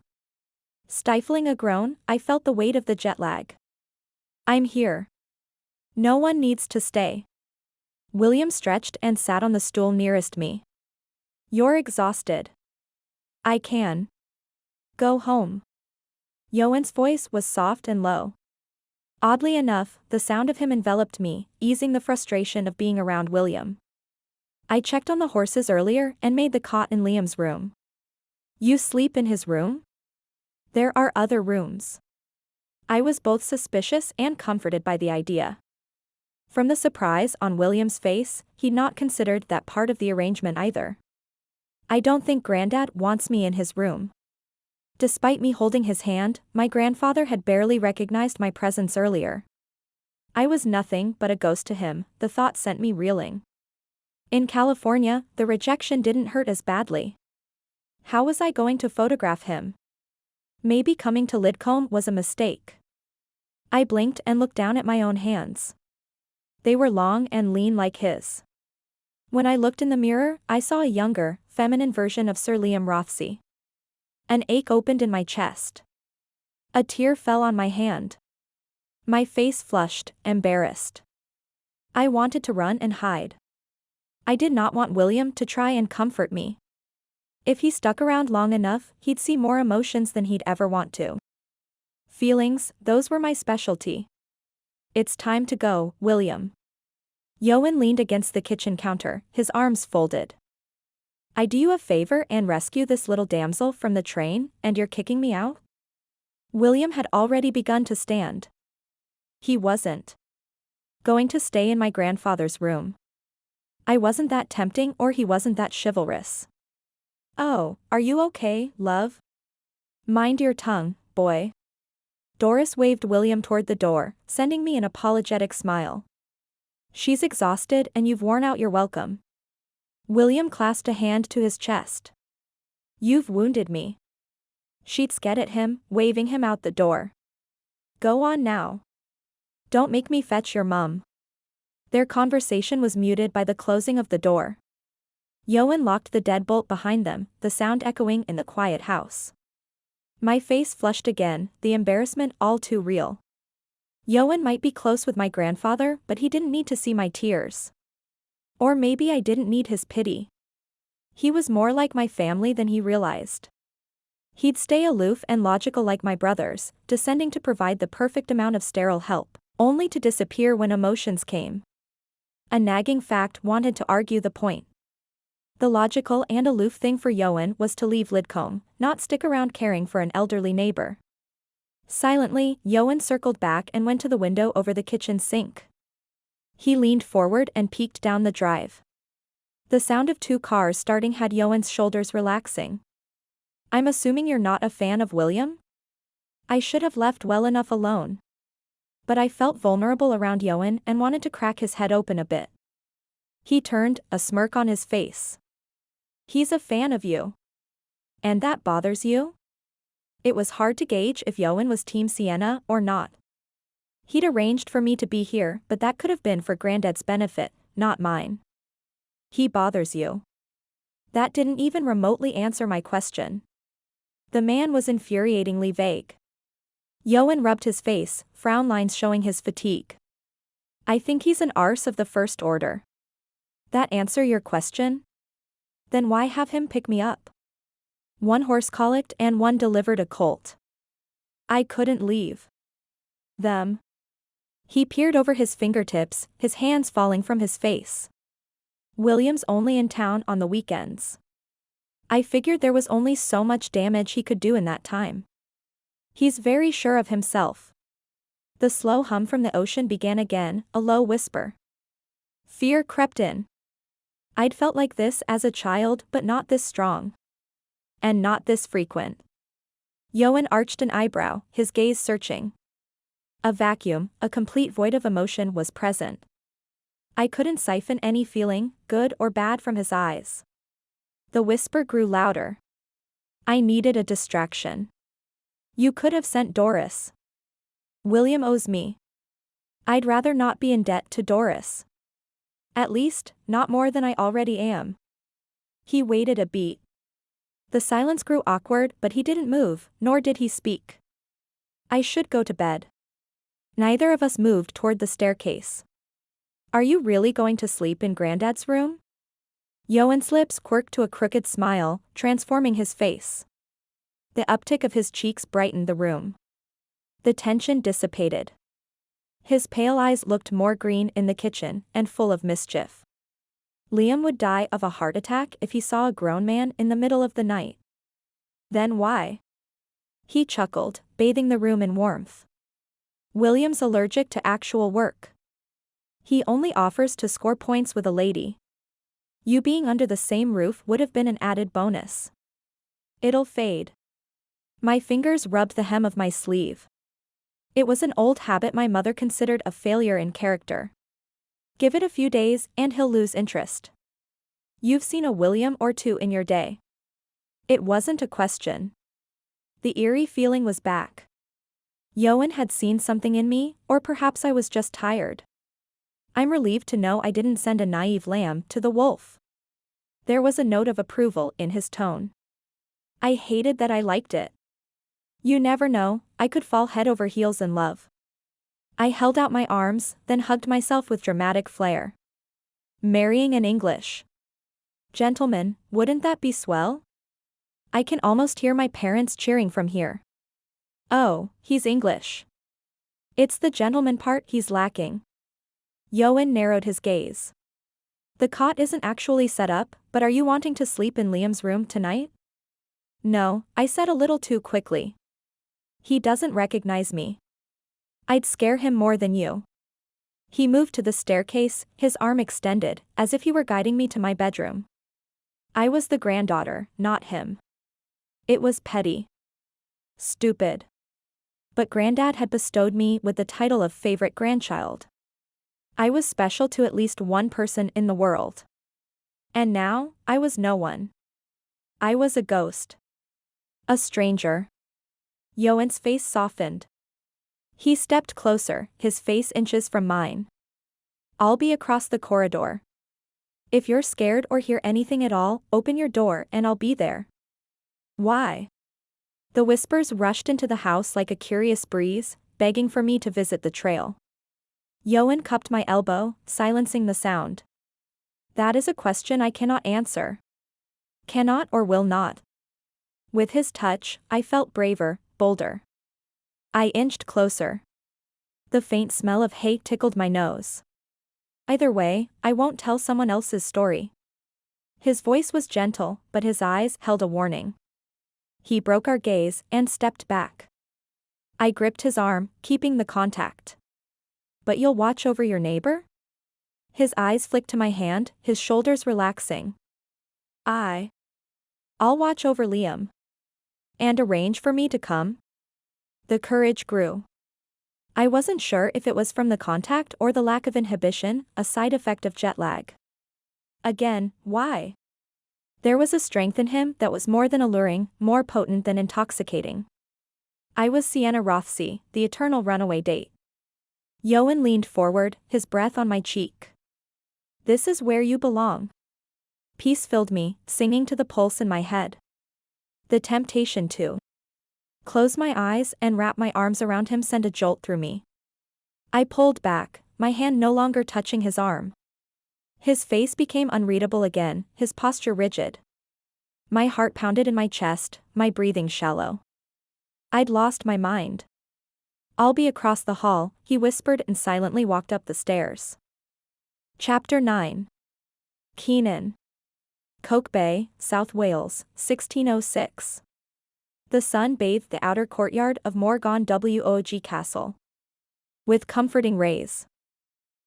[SPEAKER 1] Stifling a groan, I felt the weight of the jet lag. I'm here. No one needs to stay. William stretched and sat on the stool nearest me. You're exhausted. I can go home. Ioan's voice was soft and low. Oddly enough, the sound of him enveloped me, easing the frustration of being around William. I checked on the horses earlier and made the cot in Liam's room. You sleep in his room? There are other rooms. I was both suspicious and comforted by the idea. From the surprise on William's face, he'd not considered that part of the arrangement either. I don't think Granddad wants me in his room. Despite me holding his hand, my grandfather had barely recognized my presence earlier. I was nothing but a ghost to him, the thought sent me reeling. In California, the rejection didn't hurt as badly. How was I going to photograph him? Maybe coming to Lidcombe was a mistake. I blinked and looked down at my own hands. They were long and lean like his. When I looked in the mirror, I saw a younger, feminine version of Sir Liam Rothesay. An ache opened in my chest. A tear fell on my hand. My face flushed, embarrassed. I wanted to run and hide. I did not want William to try and comfort me. If he stuck around long enough, he'd see more emotions than he'd ever want to. Feelings, those were my specialty. It's time to go, William. Ioan leaned against the kitchen counter, his arms folded. I do you a favor and rescue this little damsel from the train, and you're kicking me out? William had already begun to stand. He wasn't going to stay in my grandfather's room. I wasn't that tempting or he wasn't that chivalrous. Oh, are you okay, love? Mind your tongue, boy. Doris waved William toward the door, sending me an apologetic smile. She's exhausted and you've worn out your welcome. William clasped a hand to his chest. You've wounded me. She'd scat at him, waving him out the door. Go on now. Don't make me fetch your mum. Their conversation was muted by the closing of the door. Ioan locked the deadbolt behind them, the sound echoing in the quiet house. My face flushed again, the embarrassment all too real. Ioan might be close with my grandfather, but he didn't need to see my tears. Or maybe I didn't need his pity. He was more like my family than he realized. He'd stay aloof and logical like my brothers, descending to provide the perfect amount of sterile help, only to disappear when emotions came. A nagging fact wanted to argue the point. The logical and aloof thing for Ioan was to leave Lidcombe, not stick around caring for an elderly neighbor. Silently, Ioan circled back and went to the window over the kitchen sink. He leaned forward and peeked down the drive. The sound of 2 cars starting had Ioan's shoulders relaxing. I'm assuming you're not a fan of William? I should have left well enough alone. But I felt vulnerable around Ioan and wanted to crack his head open a bit. He turned, a smirk on his face. He's a fan of you. And that bothers you? It was hard to gauge if Ioan was Team Sienna or not. He'd arranged for me to be here, but that could have been for Granddad's benefit, not mine. He bothers you. That didn't even remotely answer my question. The man was infuriatingly vague. Ioan rubbed his face, frown lines showing his fatigue. I think he's an arse of the first order. That answer your question? Then why have him pick me up? 1 horse colicked and 1 delivered a colt. I couldn't leave them. He peered over his fingertips, his hands falling from his face. William's only in town on the weekends. I figured there was only so much damage he could do in that time. He's very sure of himself. The slow hum from the ocean began again, a low whisper. Fear crept in. I'd felt like this as a child, but not this strong. And not this frequent. Ioan arched an eyebrow, his gaze searching. A vacuum, a complete void of emotion was present. I couldn't siphon any feeling, good or bad, from his eyes. The whisper grew louder. I needed a distraction. You could have sent Doris. William owes me. I'd rather not be in debt to Doris. At least, not more than I already am. He waited a beat. The silence grew awkward, but he didn't move, nor did he speak. I should go to bed. Neither of us moved toward the staircase. Are you really going to sleep in Granddad's room? Ioan's lips quirked to a crooked smile, transforming his face. The uptick of his cheeks brightened the room. The tension dissipated. His pale eyes looked more green in the kitchen and full of mischief. Liam would die of a heart attack if he saw a grown man in the middle of the night. Then why? He chuckled, bathing the room in warmth. William's allergic to actual work. He only offers to score points with a lady. You being under the same roof would have been an added bonus. It'll fade. My fingers rubbed the hem of my sleeve. It was an old habit my mother considered a failure in character. Give it a few days and he'll lose interest. You've seen a William or two in your day. It wasn't a question. The eerie feeling was back. Ioan had seen something in me, or perhaps I was just tired. I'm relieved to know I didn't send a naive lamb to the wolf. There was a note of approval in his tone. I hated that I liked it. You never know, I could fall head over heels in love. I held out my arms, then hugged myself with dramatic flair. Marrying an English gentleman, wouldn't that be swell? I can almost hear my parents cheering from here. Oh, he's English. It's the gentleman part he's lacking. Ioan narrowed his gaze. The cot isn't actually set up, but are you wanting to sleep in Liam's room tonight? No, I said a little too quickly. He doesn't recognize me. I'd scare him more than you. He moved to the staircase, his arm extended, as if he were guiding me to my bedroom. I was the granddaughter, not him. It was petty. Stupid. But Granddad had bestowed me with the title of favorite grandchild. I was special to at least one person in the world. And now, I was no one. I was a ghost. A stranger. Ioan's face softened. He stepped closer, his face inches from mine. I'll be across the corridor. If you're scared or hear anything at all, open your door and I'll be there. Why? The whispers rushed into the house like a curious breeze, begging for me to visit the trail. Ioan cupped my elbow, silencing the sound. That is a question I cannot answer. Cannot or will not. With his touch, I felt braver, bolder. I inched closer. The faint smell of hay tickled my nose. Either way, I won't tell someone else's story. His voice was gentle, but his eyes held a warning. He broke our gaze and stepped back. I gripped his arm, keeping the contact. But you'll watch over your neighbor? His eyes flicked to my hand, his shoulders relaxing. I'll watch over Liam. And arrange for me to come? The courage grew. I wasn't sure if it was from the contact or the lack of inhibition, a side effect of jet lag. Again, why? There was a strength in him that was more than alluring, more potent than intoxicating. I was Sienna Rothesay, the eternal runaway date. Ioan leaned forward, his breath on my cheek. This is where you belong. Peace filled me, singing to the pulse in my head. The temptation to close my eyes and wrap my arms around him sent a jolt through me. I pulled back, my hand no longer touching his arm. His face became unreadable again, his posture rigid. My heart pounded in my chest, my breathing shallow. I'd lost my mind. I'll be across the hall, he whispered and silently walked up the stairs. Chapter 9. Keenan. Coke Bay, South Wales, 1606. The sun bathed the outer courtyard of Morgannwg Castle with comforting rays.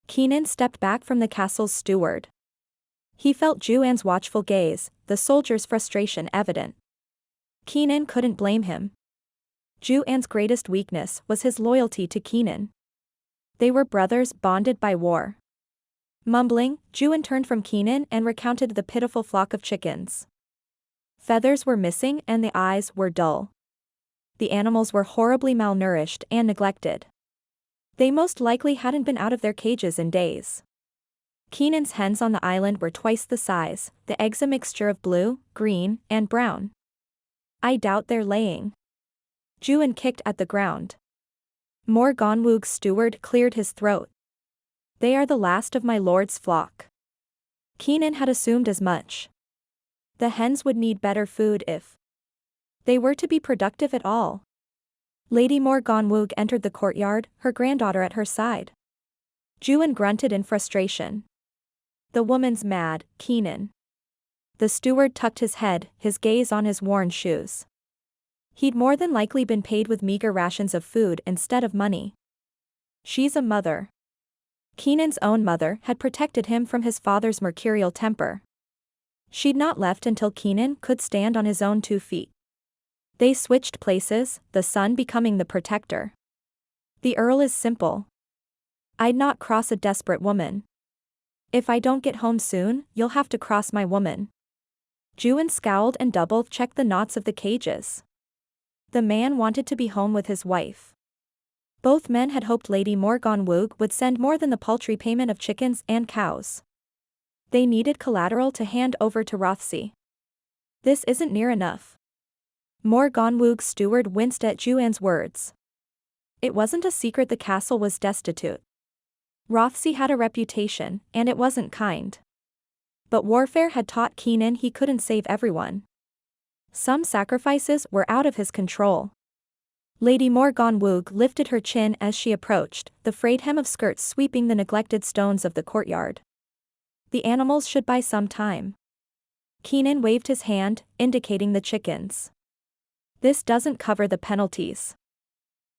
[SPEAKER 1] Keenan stepped back from the castle's steward. He felt Ioan's watchful gaze, the soldier's frustration evident. Keenan couldn't blame him. Ioan's greatest weakness was his loyalty to Keenan. They were brothers bonded by war. Mumbling, Ioan turned from Keenan and recounted the pitiful flock of chickens. Feathers were missing and the eyes were dull. The animals were horribly malnourished and neglected. They most likely hadn't been out of their cages in days. Keenan's hens on the island were twice the size, the eggs a mixture of blue, green, and brown. I doubt they're laying. Ioan kicked at the ground. Morgannwg's steward cleared his throat. They are the last of my lord's flock. Keenan had assumed as much. The hens would need better food if they were to be productive at all. Lady Morgannwg entered the courtyard, her granddaughter at her side. Ioan grunted in frustration. The woman's mad, Keenan. The steward tucked his head, his gaze on his worn shoes. He'd more than likely been paid with meager rations of food instead of money. She's a mother. Keenan's own mother had protected him from his father's mercurial temper. She'd not left until Keenan could stand on his own 2 feet. They switched places, the son becoming the protector. The Earl is simple. I'd not cross a desperate woman. If I don't get home soon, you'll have to cross my woman. Ioan scowled and double-checked the knots of the cages. The man wanted to be home with his wife. Both men had hoped Lady Morgannwg would send more than the paltry payment of chickens and cows. They needed collateral to hand over to Rothesay. This isn't near enough. Morgannwg's steward winced at Ioan's words. It wasn't a secret the castle was destitute. Rothesay had a reputation, and it wasn't kind. But warfare had taught Keenan he couldn't save everyone. Some sacrifices were out of his control. Lady Morgannwg lifted her chin as she approached, the frayed hem of skirts sweeping the neglected stones of the courtyard. The animals should buy some time. Keenan waved his hand, indicating the chickens. This doesn't cover the penalties.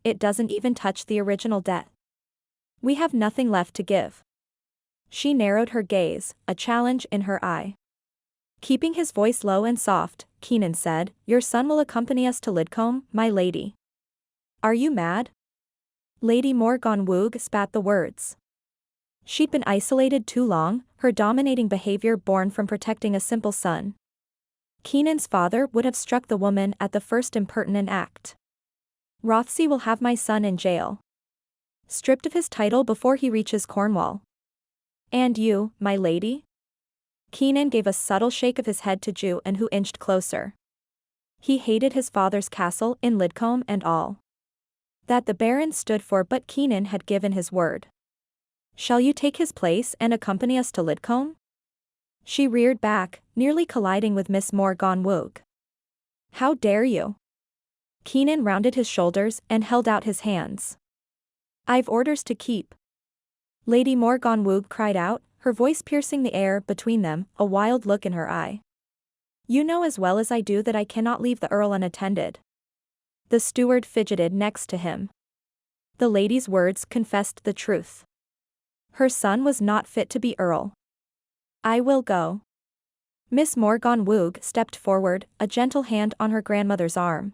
[SPEAKER 1] It doesn't even touch the original debt. We have nothing left to give. She narrowed her gaze, a challenge in her eye. Keeping his voice low and soft, Keenan said, "Your son will accompany us to Lidcombe, my lady." Are you mad? Lady Morgannwg spat the words. She'd been isolated too long, her dominating behavior born from protecting a simple son. Keenan's father would have struck the woman at the first impertinent act. Rothesay will have my son in jail. Stripped of his title before he reaches Cornwall. And you, my lady? Keenan gave a subtle shake of his head to Ioan, who inched closer. He hated his father's castle in Lidcombe and all that the Baron stood for, but Keenan had given his word. Shall you take his place and accompany us to Lidcombe? She reared back, nearly colliding with Miss Morgannwg. How dare you? Keenan rounded his shoulders and held out his hands. I've orders to keep. Lady Morgannwg cried out, her voice piercing the air between them, a wild look in her eye. You know as well as I do that I cannot leave the Earl unattended. The steward fidgeted next to him. The lady's words confessed the truth. Her son was not fit to be Earl. I will go. Miss Morgannwg stepped forward, a gentle hand on her grandmother's arm.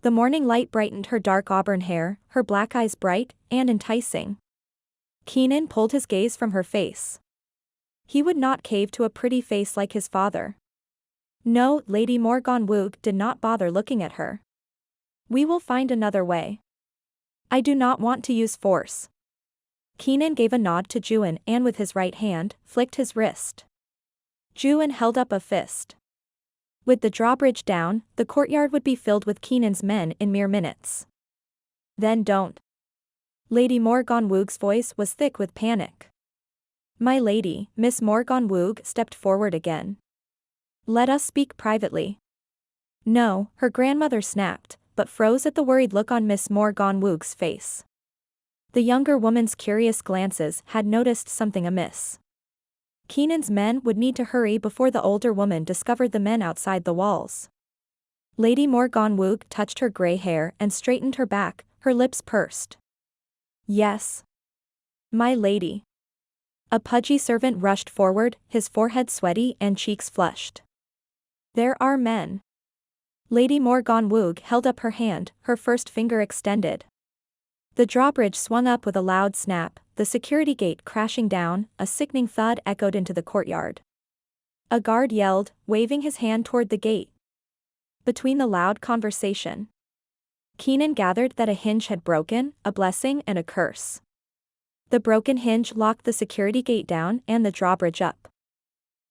[SPEAKER 1] The morning light brightened her dark auburn hair, her black eyes bright and enticing. Keenan pulled his gaze from her face. He would not cave to a pretty face like his father. No, Lady Morgannwg did not bother looking at her. We will find another way. I do not want to use force. Keenan gave a nod to Ioan and with his right hand, flicked his wrist. Ioan held up a fist. With the drawbridge down, the courtyard would be filled with Keenan's men in mere minutes. Then don't. Lady Morgannwg's voice was thick with panic. My lady, Miss Morgannwg stepped forward again. Let us speak privately. No, her grandmother snapped, but froze at the worried look on Miss Morgannwg's face. The younger woman's curious glances had noticed something amiss. Keenan's men would need to hurry before the older woman discovered the men outside the walls. Lady Morgannwg touched her grey hair and straightened her back, her lips pursed. Yes. My lady. A pudgy servant rushed forward, his forehead sweaty and cheeks flushed. There are men. Lady Morgannwg held up her hand, her first finger extended. The drawbridge swung up with a loud snap, the security gate crashing down, a sickening thud echoed into the courtyard. A guard yelled, waving his hand toward the gate. Between the loud conversation, Keenan gathered that a hinge had broken, a blessing and a curse. The broken hinge locked the security gate down and the drawbridge up.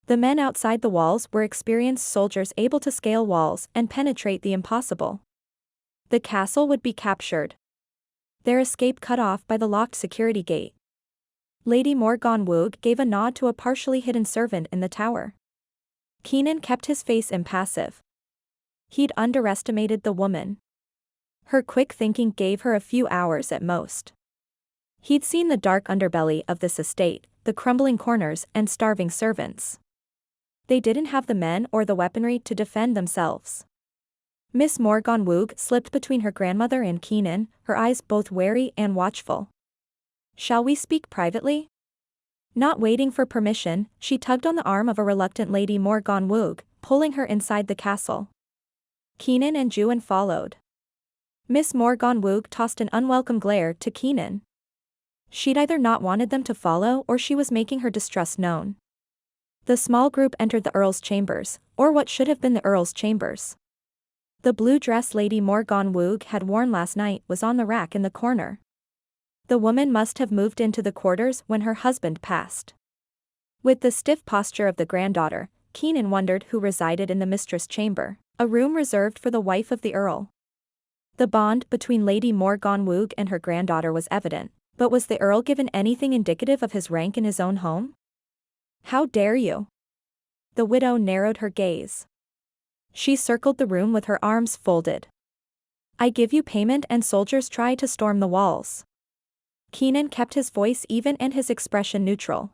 [SPEAKER 1] The men outside the walls were experienced soldiers able to scale walls and penetrate the impossible. The castle would be captured. Their escape cut off by the locked security gate. Lady Morgannwg gave a nod to a partially hidden servant in the tower. Keenan kept his face impassive. He'd underestimated the woman. Her quick thinking gave her a few hours at most. He'd seen the dark underbelly of this estate, the crumbling corners and starving servants. They didn't have the men or the weaponry to defend themselves. Miss Morgannwg slipped between her grandmother and Keenan, her eyes both wary and watchful. "Shall we speak privately?" Not waiting for permission, she tugged on the arm of a reluctant Lady Morgannwg, pulling her inside the castle. Keenan and Ioan followed. Miss Morgannwg tossed an unwelcome glare to Keenan. She'd either not wanted them to follow or she was making her distrust known. The small group entered the Earl's chambers, or what should have been the Earl's chambers. The blue dress Lady Morgannwg had worn last night was on the rack in the corner. The woman must have moved into the quarters when her husband passed. With the stiff posture of the granddaughter, Keenan wondered who resided in the mistress' chamber, a room reserved for the wife of the Earl. The bond between Lady Morgannwg and her granddaughter was evident, but was the Earl given anything indicative of his rank in his own home? "How dare you?" The widow narrowed her gaze. She circled the room with her arms folded. "I give you payment and soldiers try to storm the walls." Keenan kept his voice even and his expression neutral.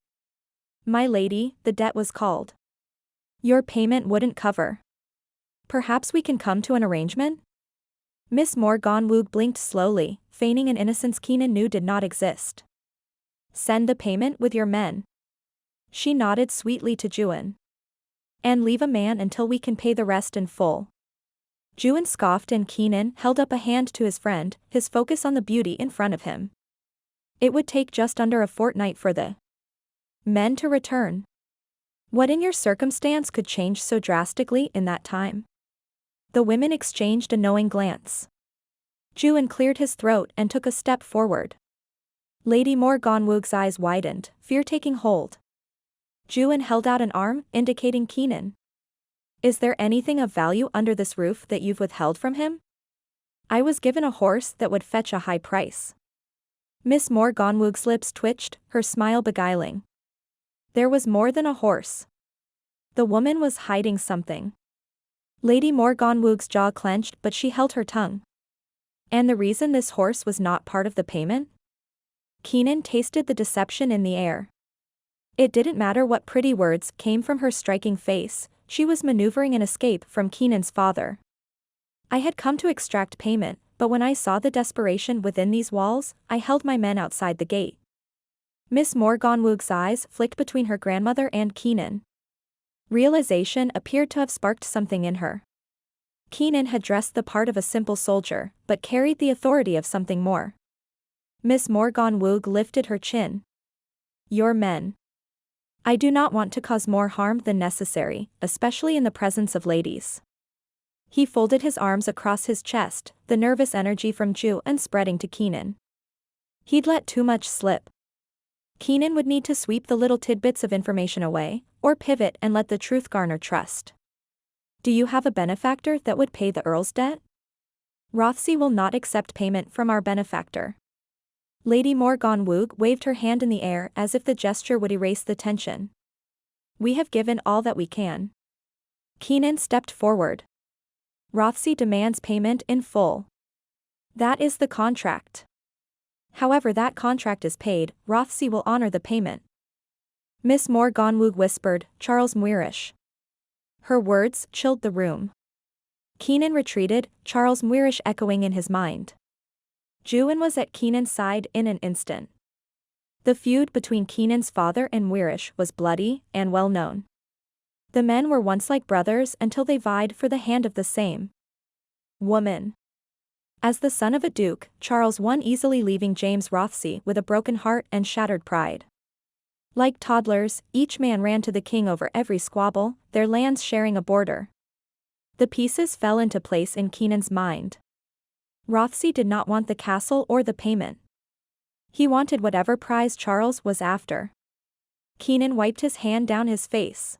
[SPEAKER 1] "My lady, the debt was called. Your payment wouldn't cover. Perhaps we can come to an arrangement?" Miss Morgannwg blinked slowly, feigning an innocence Keenan knew did not exist. "Send the payment with your men." She nodded sweetly to Ioan. "And leave a man until we can pay the rest in full." Ioan scoffed and Keenan held up a hand to his friend, his focus on the beauty in front of him. It would take just under a fortnight for the men to return. What in your circumstance could change so drastically in that time? The women exchanged a knowing glance. Ioan cleared his throat and took a step forward. Lady Morgannwg's eyes widened, fear taking hold. Ioan held out an arm, indicating Keenan. "Is there anything of value under this roof that you've withheld from him?" "I was given a horse that would fetch a high price." Miss Morgannwg's lips twitched, her smile beguiling. There was more than a horse. The woman was hiding something. Lady Morgannwg's jaw clenched but she held her tongue. "And the reason this horse was not part of the payment?" Keenan tasted the deception in the air. It didn't matter what pretty words came from her striking face, she was maneuvering an escape from Keenan's father. "I had come to extract payment, but when I saw the desperation within these walls, I held my men outside the gate." Miss Morgannwg's eyes flicked between her grandmother and Keenan. Realization appeared to have sparked something in her. Keenan had dressed the part of a simple soldier, but carried the authority of something more. Miss Morgannwg lifted her chin. "Your men. I do not want to cause more harm than necessary, especially in the presence of ladies." He folded his arms across his chest, the nervous energy from Ioan spreading to Keenan. He'd let too much slip. Keenan would need to sweep the little tidbits of information away, or pivot and let the truth garner trust. "Do you have a benefactor that would pay the Earl's debt?" "Rothesay will not accept payment from our benefactor." Lady Morgannwg waved her hand in the air as if the gesture would erase the tension. "We have given all that we can." Keenan stepped forward. "Rothesay demands payment in full. That is the contract. However that contract is paid, Rothesay will honor the payment." Miss Morgannwg whispered, "Charles Mwirish." Her words chilled the room. Keenan retreated, Charles Mwirish echoing in his mind. Ioan was at Keenan's side in an instant. The feud between Keenan's father and Mwirish was bloody and well known. The men were once like brothers until they vied for the hand of the same woman. As the son of a duke, Charles won easily, leaving James Rothesay with a broken heart and shattered pride. Like toddlers, each man ran to the king over every squabble, their lands sharing a border. The pieces fell into place in Keenan's mind. Rothesay did not want the castle or the payment. He wanted whatever prize Charles was after. Keenan wiped his hand down his face.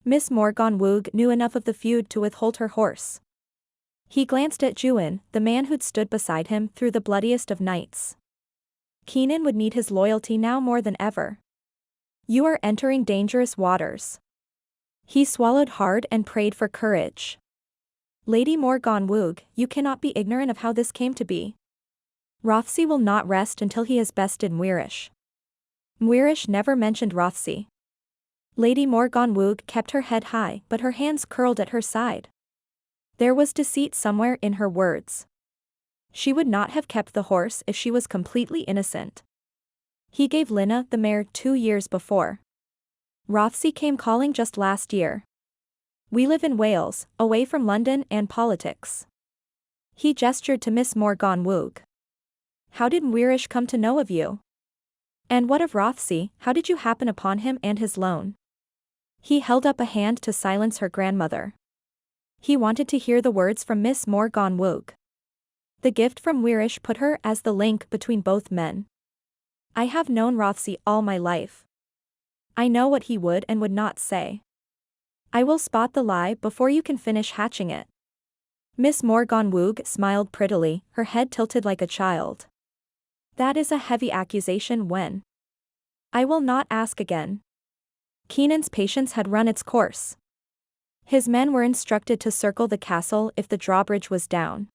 [SPEAKER 1] Miss Morgannwg knew enough of the feud to withhold her horse. He glanced at Ioan, the man who'd stood beside him through the bloodiest of nights. Keenan would need his loyalty now more than ever. "You are entering dangerous waters." He swallowed hard and prayed for courage. Lady Morgannwg, you cannot be ignorant of how this came to be. Rothesay will not rest until he has bested Mwirish. Mwirish never mentioned Rothesay. Lady Morgannwg kept her head high but her hands curled at her side. There was deceit somewhere in her words. She would not have kept the horse if she was completely innocent. He gave Lina the mare 2 years before. Rothesay came calling just last year. We live in Wales, away from London and politics. He gestured to Miss Morgannwg. How did Mwirish come to know of you? And what of Rothesay, how did you happen upon him and his loan? He held up a hand to silence her grandmother. He wanted to hear the words from Miss Morgannwg. The gift from Mwirish put her as the link between both men. I have known Rothesay all my life. I know what he would and would not say. I will spot the lie before you can finish hatching it. Miss Morgannwg smiled prettily, her head tilted like a child. That is a heavy accusation when. I will not ask again. Keenan's patience had run its course. His men were instructed to circle the castle if the drawbridge was down.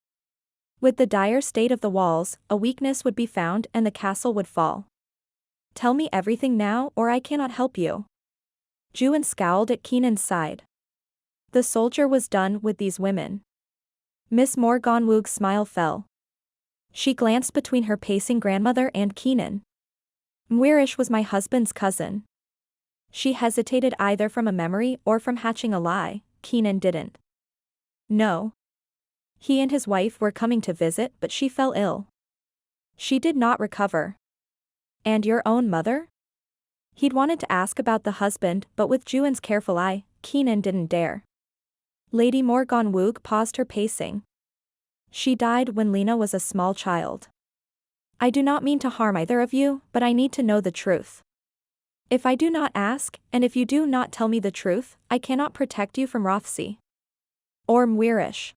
[SPEAKER 1] With the dire state of the walls, a weakness would be found and the castle would fall. Tell me everything now or I cannot help you. Ioan scowled at Keenan's side. The soldier was done with these women. Miss Morgannwg's smile fell. She glanced between her pacing grandmother and Keenan. Mwirish was my husband's cousin. She hesitated either from a memory or from hatching a lie. Keenan didn't. No. He and his wife were coming to visit but she fell ill. She did not recover. And your own mother? He'd wanted to ask about the husband but with Ioan's careful eye, Keenan didn't dare. Lady Morgannwg paused her pacing. She died when Lina was a small child. I do not mean to harm either of you, but I need to know the truth. If I do not ask, and if you do not tell me the truth, I cannot protect you from Rothesay. Or Mwirish.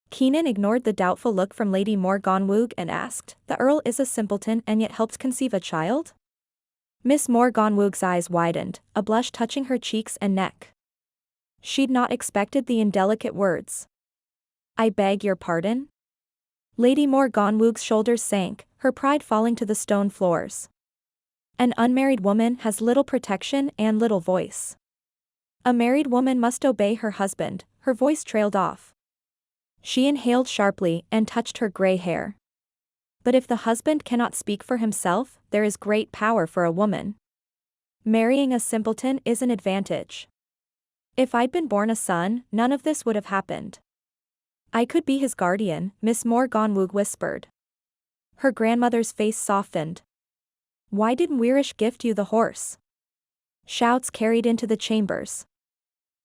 [SPEAKER 1] Keenan ignored the doubtful look from Lady Morgannwg and asked, the Earl is a simpleton and yet helped conceive a child? Miss Morgannwg's eyes widened, a blush touching her cheeks and neck. She'd not expected the indelicate words. I beg your pardon? Lady Morgannwg's shoulders sank, her pride falling to the stone floors. An unmarried woman has little protection and little voice. A married woman must obey her husband, her voice trailed off. She inhaled sharply and touched her gray hair. But if the husband cannot speak for himself, there is great power for a woman. Marrying a simpleton is an advantage. If I'd been born a son, none of this would have happened. I could be his guardian, Miss Morgannwg whispered. Her grandmother's face softened. Why did Mwirish gift you the horse? Shouts carried into the chambers.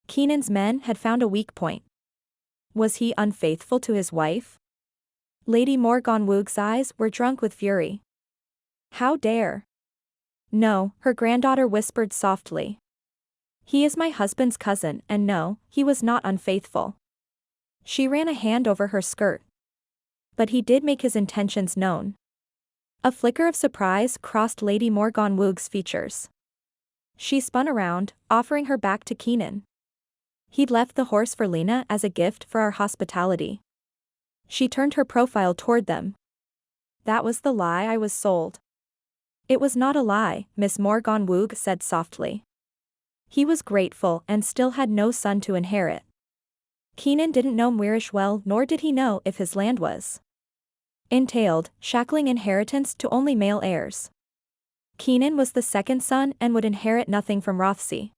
[SPEAKER 1] Keenan's men had found a weak point. Was he unfaithful to his wife? Lady Morgannwg's eyes were drunk with fury. How dare? No, her granddaughter whispered softly. He is my husband's cousin and no, he was not unfaithful. She ran a hand over her skirt. But he did make his intentions known. A flicker of surprise crossed Lady Morgannwg's features. She spun around, offering her back to Keenan. He'd left the horse for Lina as a gift for our hospitality. She turned her profile toward them. That was the lie I was sold. It was not a lie, Miss Morgannwg said softly. He was grateful and still had no son to inherit. Keenan didn't know Mwirish well nor did he know if his land was entailed, shackling inheritance to only male heirs. Keenan was the second son and would inherit nothing from Rothesay.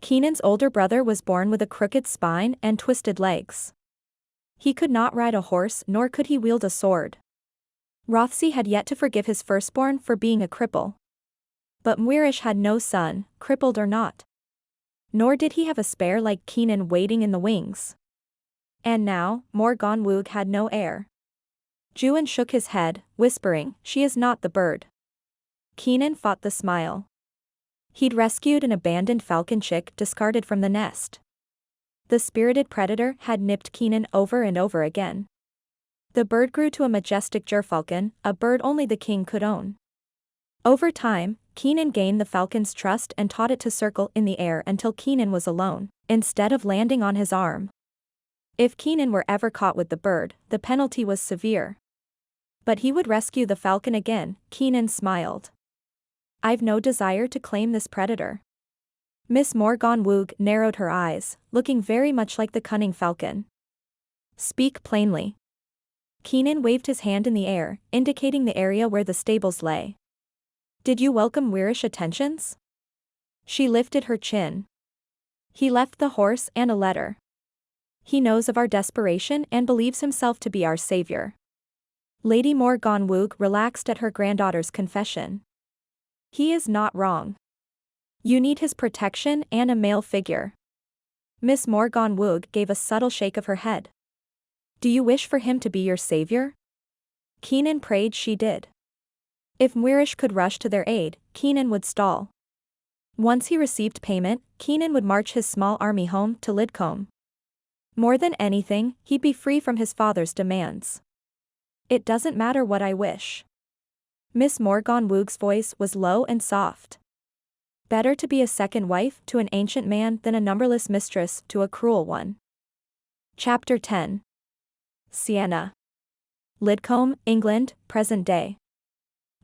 [SPEAKER 1] Keenan's older brother was born with a crooked spine and twisted legs. He could not ride a horse nor could he wield a sword. Rothesay had yet to forgive his firstborn for being a cripple. But Mwirish had no son, crippled or not. Nor did he have a spare like Keenan waiting in the wings. And now, Morgannwg had no heir. Ioan shook his head, whispering, she is not the bird. Keenan fought the smile. He'd rescued an abandoned falcon chick discarded from the nest. The spirited predator had nipped Keenan over and over again. The bird grew to a majestic gerfalcon, a bird only the king could own. Over time, Keenan gained the falcon's trust and taught it to circle in the air until Keenan was alone, instead of landing on his arm. If Keenan were ever caught with the bird, the penalty was severe. But he would rescue the falcon again, Keenan smiled. I've no desire to claim this predator. Miss Morgannwg narrowed her eyes, looking very much like the cunning falcon. Speak plainly. Keenan waved his hand in the air, indicating the area where the stables lay. Did you welcome Weirish attentions? She lifted her chin. He left the horse and a letter. He knows of our desperation and believes himself to be our savior. Lady Morgannwg relaxed at her granddaughter's confession. He is not wrong. You need his protection and a male figure. Miss Morgannwg gave a subtle shake of her head. Do you wish for him to be your savior? Keenan prayed she did. If Weirish could rush to their aid, Keenan would stall. Once he received payment, Keenan would march his small army home to Lidcombe. More than anything, he'd be free from his father's demands. It doesn't matter what I wish. Miss Morgannwg's voice was low and soft. Better to be a second wife to an ancient man than a numberless mistress to a cruel one. Chapter 10. Sienna. Lidcombe, England, present day.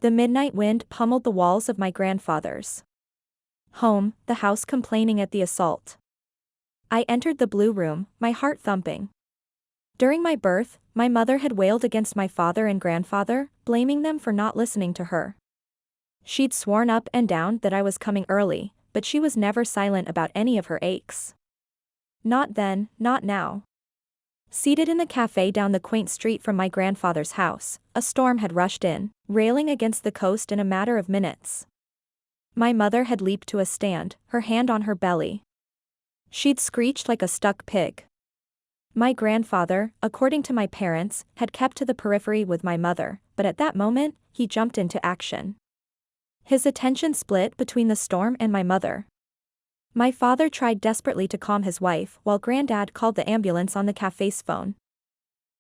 [SPEAKER 1] The midnight wind pummeled the walls of my grandfather's home, the house complaining at the assault. I entered the blue room, my heart thumping. During my birth, my mother had wailed against my father and grandfather, blaming them for not listening to her. She'd sworn up and down that I was coming early, but she was never silent about any of her aches. Not then, not now. Seated in the cafe down the quaint street from my grandfather's house, a storm had rushed in, railing against the coast in a matter of minutes. My mother had leaped to a stand, her hand on her belly. She'd screeched like a stuck pig. My grandfather, according to my parents, had kept to the periphery with my mother, but at that moment, he jumped into action. His attention split between the storm and my mother. My father tried desperately to calm his wife while Granddad called the ambulance on the cafe's phone.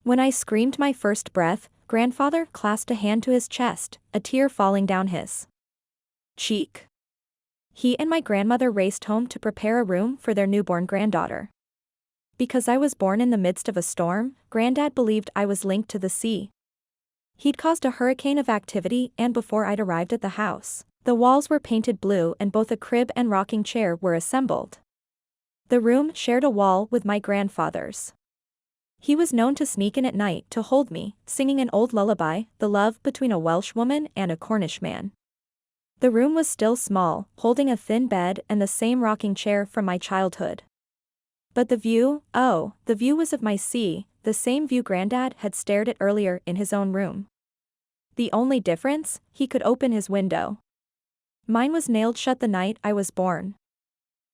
[SPEAKER 1] When I screamed my first breath, Grandfather clasped a hand to his chest, a tear falling down his cheek. He and my grandmother raced home to prepare a room for their newborn granddaughter. Because I was born in the midst of a storm, Granddad believed I was linked to the sea. He'd caused a hurricane of activity, and before I'd arrived at the house, the walls were painted blue and both a crib and rocking chair were assembled. The room shared a wall with my grandfather's. He was known to sneak in at night to hold me, singing an old lullaby, the love between a Welsh woman and a Cornish man. The room was still small, holding a thin bed and the same rocking chair from my childhood. But the view was of my sea, the same view Granddad had stared at earlier in his own room. The only difference, he could open his window. Mine was nailed shut the night I was born.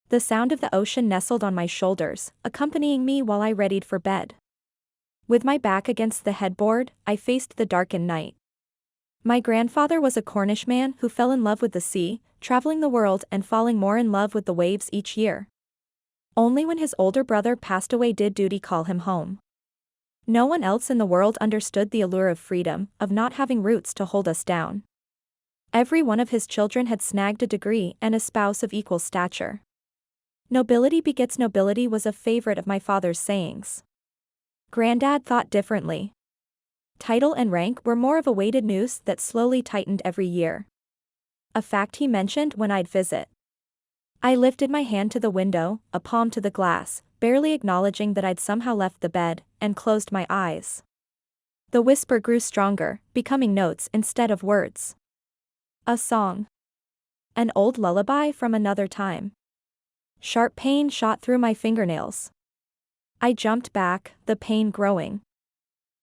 [SPEAKER 1] The sound of the ocean nestled on my shoulders, accompanying me while I readied for bed. With my back against the headboard, I faced the darkened night. My grandfather was a Cornish man who fell in love with the sea, traveling the world and falling more in love with the waves each year. Only when his older brother passed away did duty call him home. No one else in the world understood the allure of freedom, of not having roots to hold us down. Every one of his children had snagged a degree and a spouse of equal stature. Nobility begets nobility was a favorite of my father's sayings. Granddad thought differently. Title and rank were more of a weighted noose that slowly tightened every year. A fact he mentioned when I'd visit. I lifted my hand to the window, a palm to the glass, barely acknowledging that I'd somehow left the bed, and closed my eyes. The whisper grew stronger, becoming notes instead of words. A song. An old lullaby from another time. Sharp pain shot through my fingernails. I jumped back, the pain growing.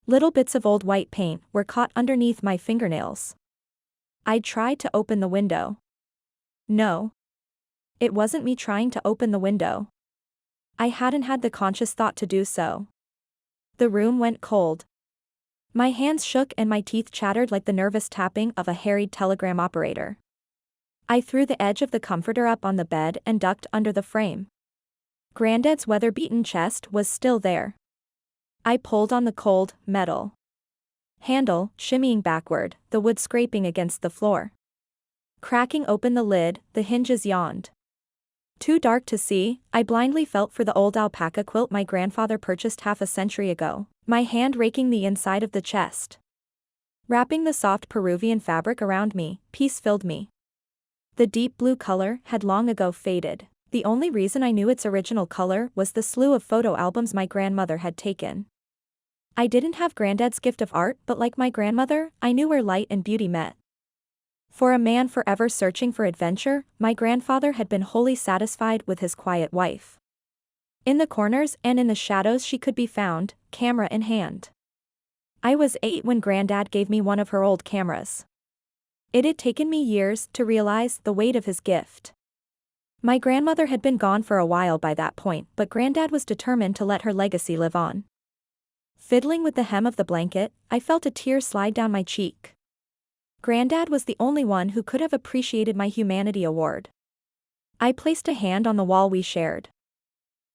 [SPEAKER 1] Little bits of old white paint were caught underneath my fingernails. I tried to open the window. No. It wasn't me trying to open the window. I hadn't had the conscious thought to do so. The room went cold. My hands shook and my teeth chattered like the nervous tapping of a harried telegram operator. I threw the edge of the comforter up on the bed and ducked under the frame. Granddad's weather-beaten chest was still there. I pulled on the cold, metal handle, shimmying backward, the wood scraping against the floor. Cracking open the lid, the hinges yawned. Too dark to see, I blindly felt for the old alpaca quilt my grandfather purchased half a century ago, my hand raking the inside of the chest. Wrapping the soft Peruvian fabric around me, peace filled me. The deep blue color had long ago faded. The only reason I knew its original color was the slew of photo albums my grandmother had taken. I didn't have Granddad's gift of art, but like my grandmother, I knew where light and beauty met. For a man forever searching for adventure, my grandfather had been wholly satisfied with his quiet wife. In the corners and in the shadows she could be found, camera in hand. I was 8 when Granddad gave me one of her old cameras. It had taken me years to realize the weight of his gift. My grandmother had been gone for a while by that point, but Granddad was determined to let her legacy live on. Fiddling with the hem of the blanket, I felt a tear slide down my cheek. Granddad was the only one who could have appreciated my humanity award. I placed a hand on the wall we shared.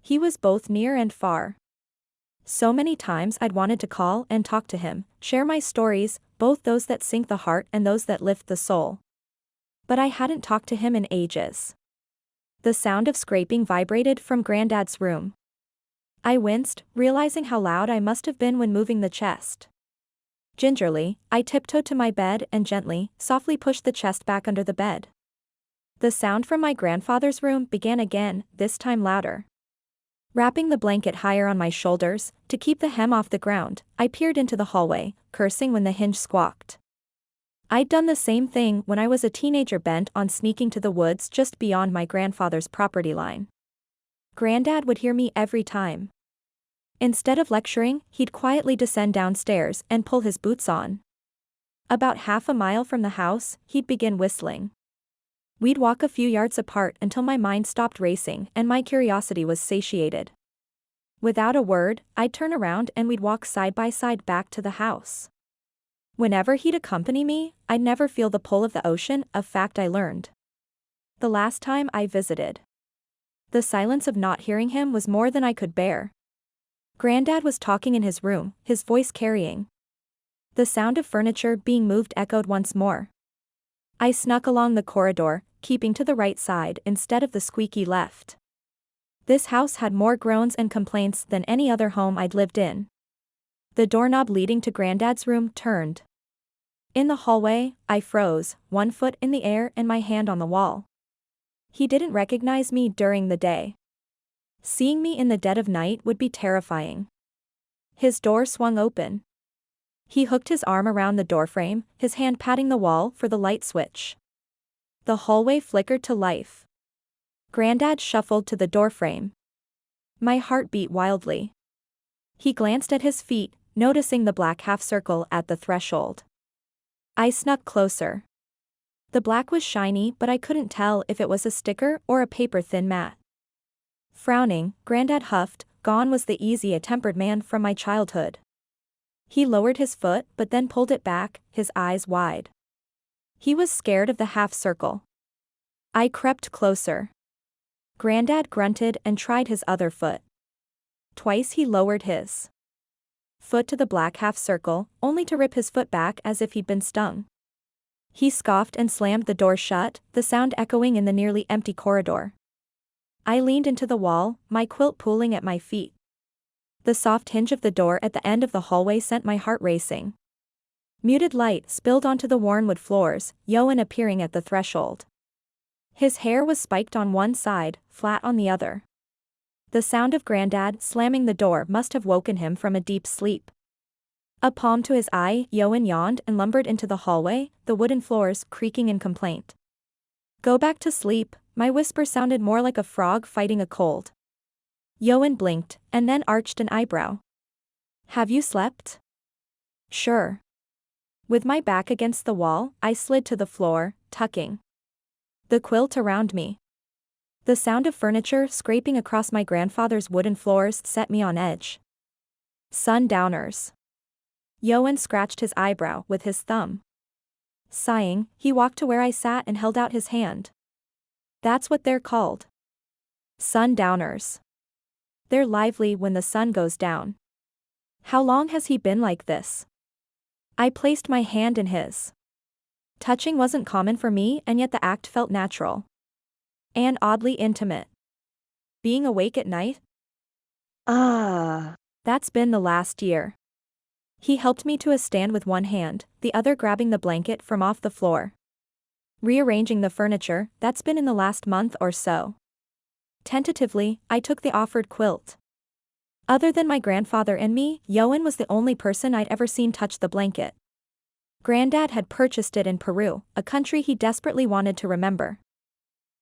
[SPEAKER 1] He was both near and far. So many times I'd wanted to call and talk to him, share my stories, both those that sink the heart and those that lift the soul. But I hadn't talked to him in ages. The sound of scraping vibrated from Granddad's room. I winced, realizing how loud I must have been when moving the chest. Gingerly, I tiptoed to my bed and gently, softly pushed the chest back under the bed. The sound from my grandfather's room began again, this time louder. Wrapping the blanket higher on my shoulders, to keep the hem off the ground, I peered into the hallway, cursing when the hinge squawked. I'd done the same thing when I was a teenager, bent on sneaking to the woods just beyond my grandfather's property line. Granddad would hear me every time. Instead of lecturing, he'd quietly descend downstairs and pull his boots on. About half a mile from the house, he'd begin whistling. We'd walk a few yards apart until my mind stopped racing and my curiosity was satiated. Without a word, I'd turn around and we'd walk side by side back to the house. Whenever he'd accompany me, I'd never feel the pull of the ocean, a fact I learned the last time I visited. The silence of not hearing him was more than I could bear. Granddad was talking in his room, his voice carrying. The sound of furniture being moved echoed once more. I snuck along the corridor, keeping to the right side instead of the squeaky left. This house had more groans and complaints than any other home I'd lived in. The doorknob leading to Granddad's room turned. In the hallway, I froze, one foot in the air and my hand on the wall. He didn't recognize me during the day. Seeing me in the dead of night would be terrifying. His door swung open. He hooked his arm around the doorframe, his hand patting the wall for the light switch. The hallway flickered to life. Granddad shuffled to the doorframe. My heart beat wildly. He glanced at his feet, noticing the black half circle at the threshold. I snuck closer. The black was shiny, but I couldn't tell if it was a sticker or a paper-thin mat. Frowning, Granddad huffed, gone was the easy-tempered man from my childhood. He lowered his foot but then pulled it back, his eyes wide. He was scared of the half circle. I crept closer. Granddad grunted and tried his other foot. Twice he lowered his foot to the black half circle, only to rip his foot back as if he'd been stung. He scoffed and slammed the door shut, the sound echoing in the nearly empty corridor. I leaned into the wall, my quilt pooling at my feet. The soft hinge of the door at the end of the hallway sent my heart racing. Muted light spilled onto the worn wood floors, Ioan appearing at the threshold. His hair was spiked on one side, flat on the other. The sound of Granddad slamming the door must have woken him from a deep sleep. A palm to his eye, Ioan yawned and lumbered into the hallway, the wooden floors creaking in complaint. Go back to sleep, my whisper sounded more like a frog fighting a cold. Ioan blinked, and then arched an eyebrow. Have you slept? Sure. With my back against the wall, I slid to the floor, tucking the quilt around me. The sound of furniture scraping across my grandfather's wooden floors set me on edge. Sundowners. Ioan scratched his eyebrow with his thumb. Sighing, he walked to where I sat and held out his hand. That's what they're called. Sundowners. They're lively when the sun goes down. How long has he been like this? I placed my hand in his. Touching wasn't common for me, and yet the act felt natural. And oddly intimate. Being awake at night?
[SPEAKER 2] Ah.
[SPEAKER 1] That's been the last year. He helped me to a stand with one hand, the other grabbing the blanket from off the floor. Rearranging the furniture, that's been in the last month or so. Tentatively, I took the offered quilt. Other than my grandfather and me, Ioan was the only person I'd ever seen touch the blanket. Granddad had purchased it in Peru, a country he desperately wanted to remember.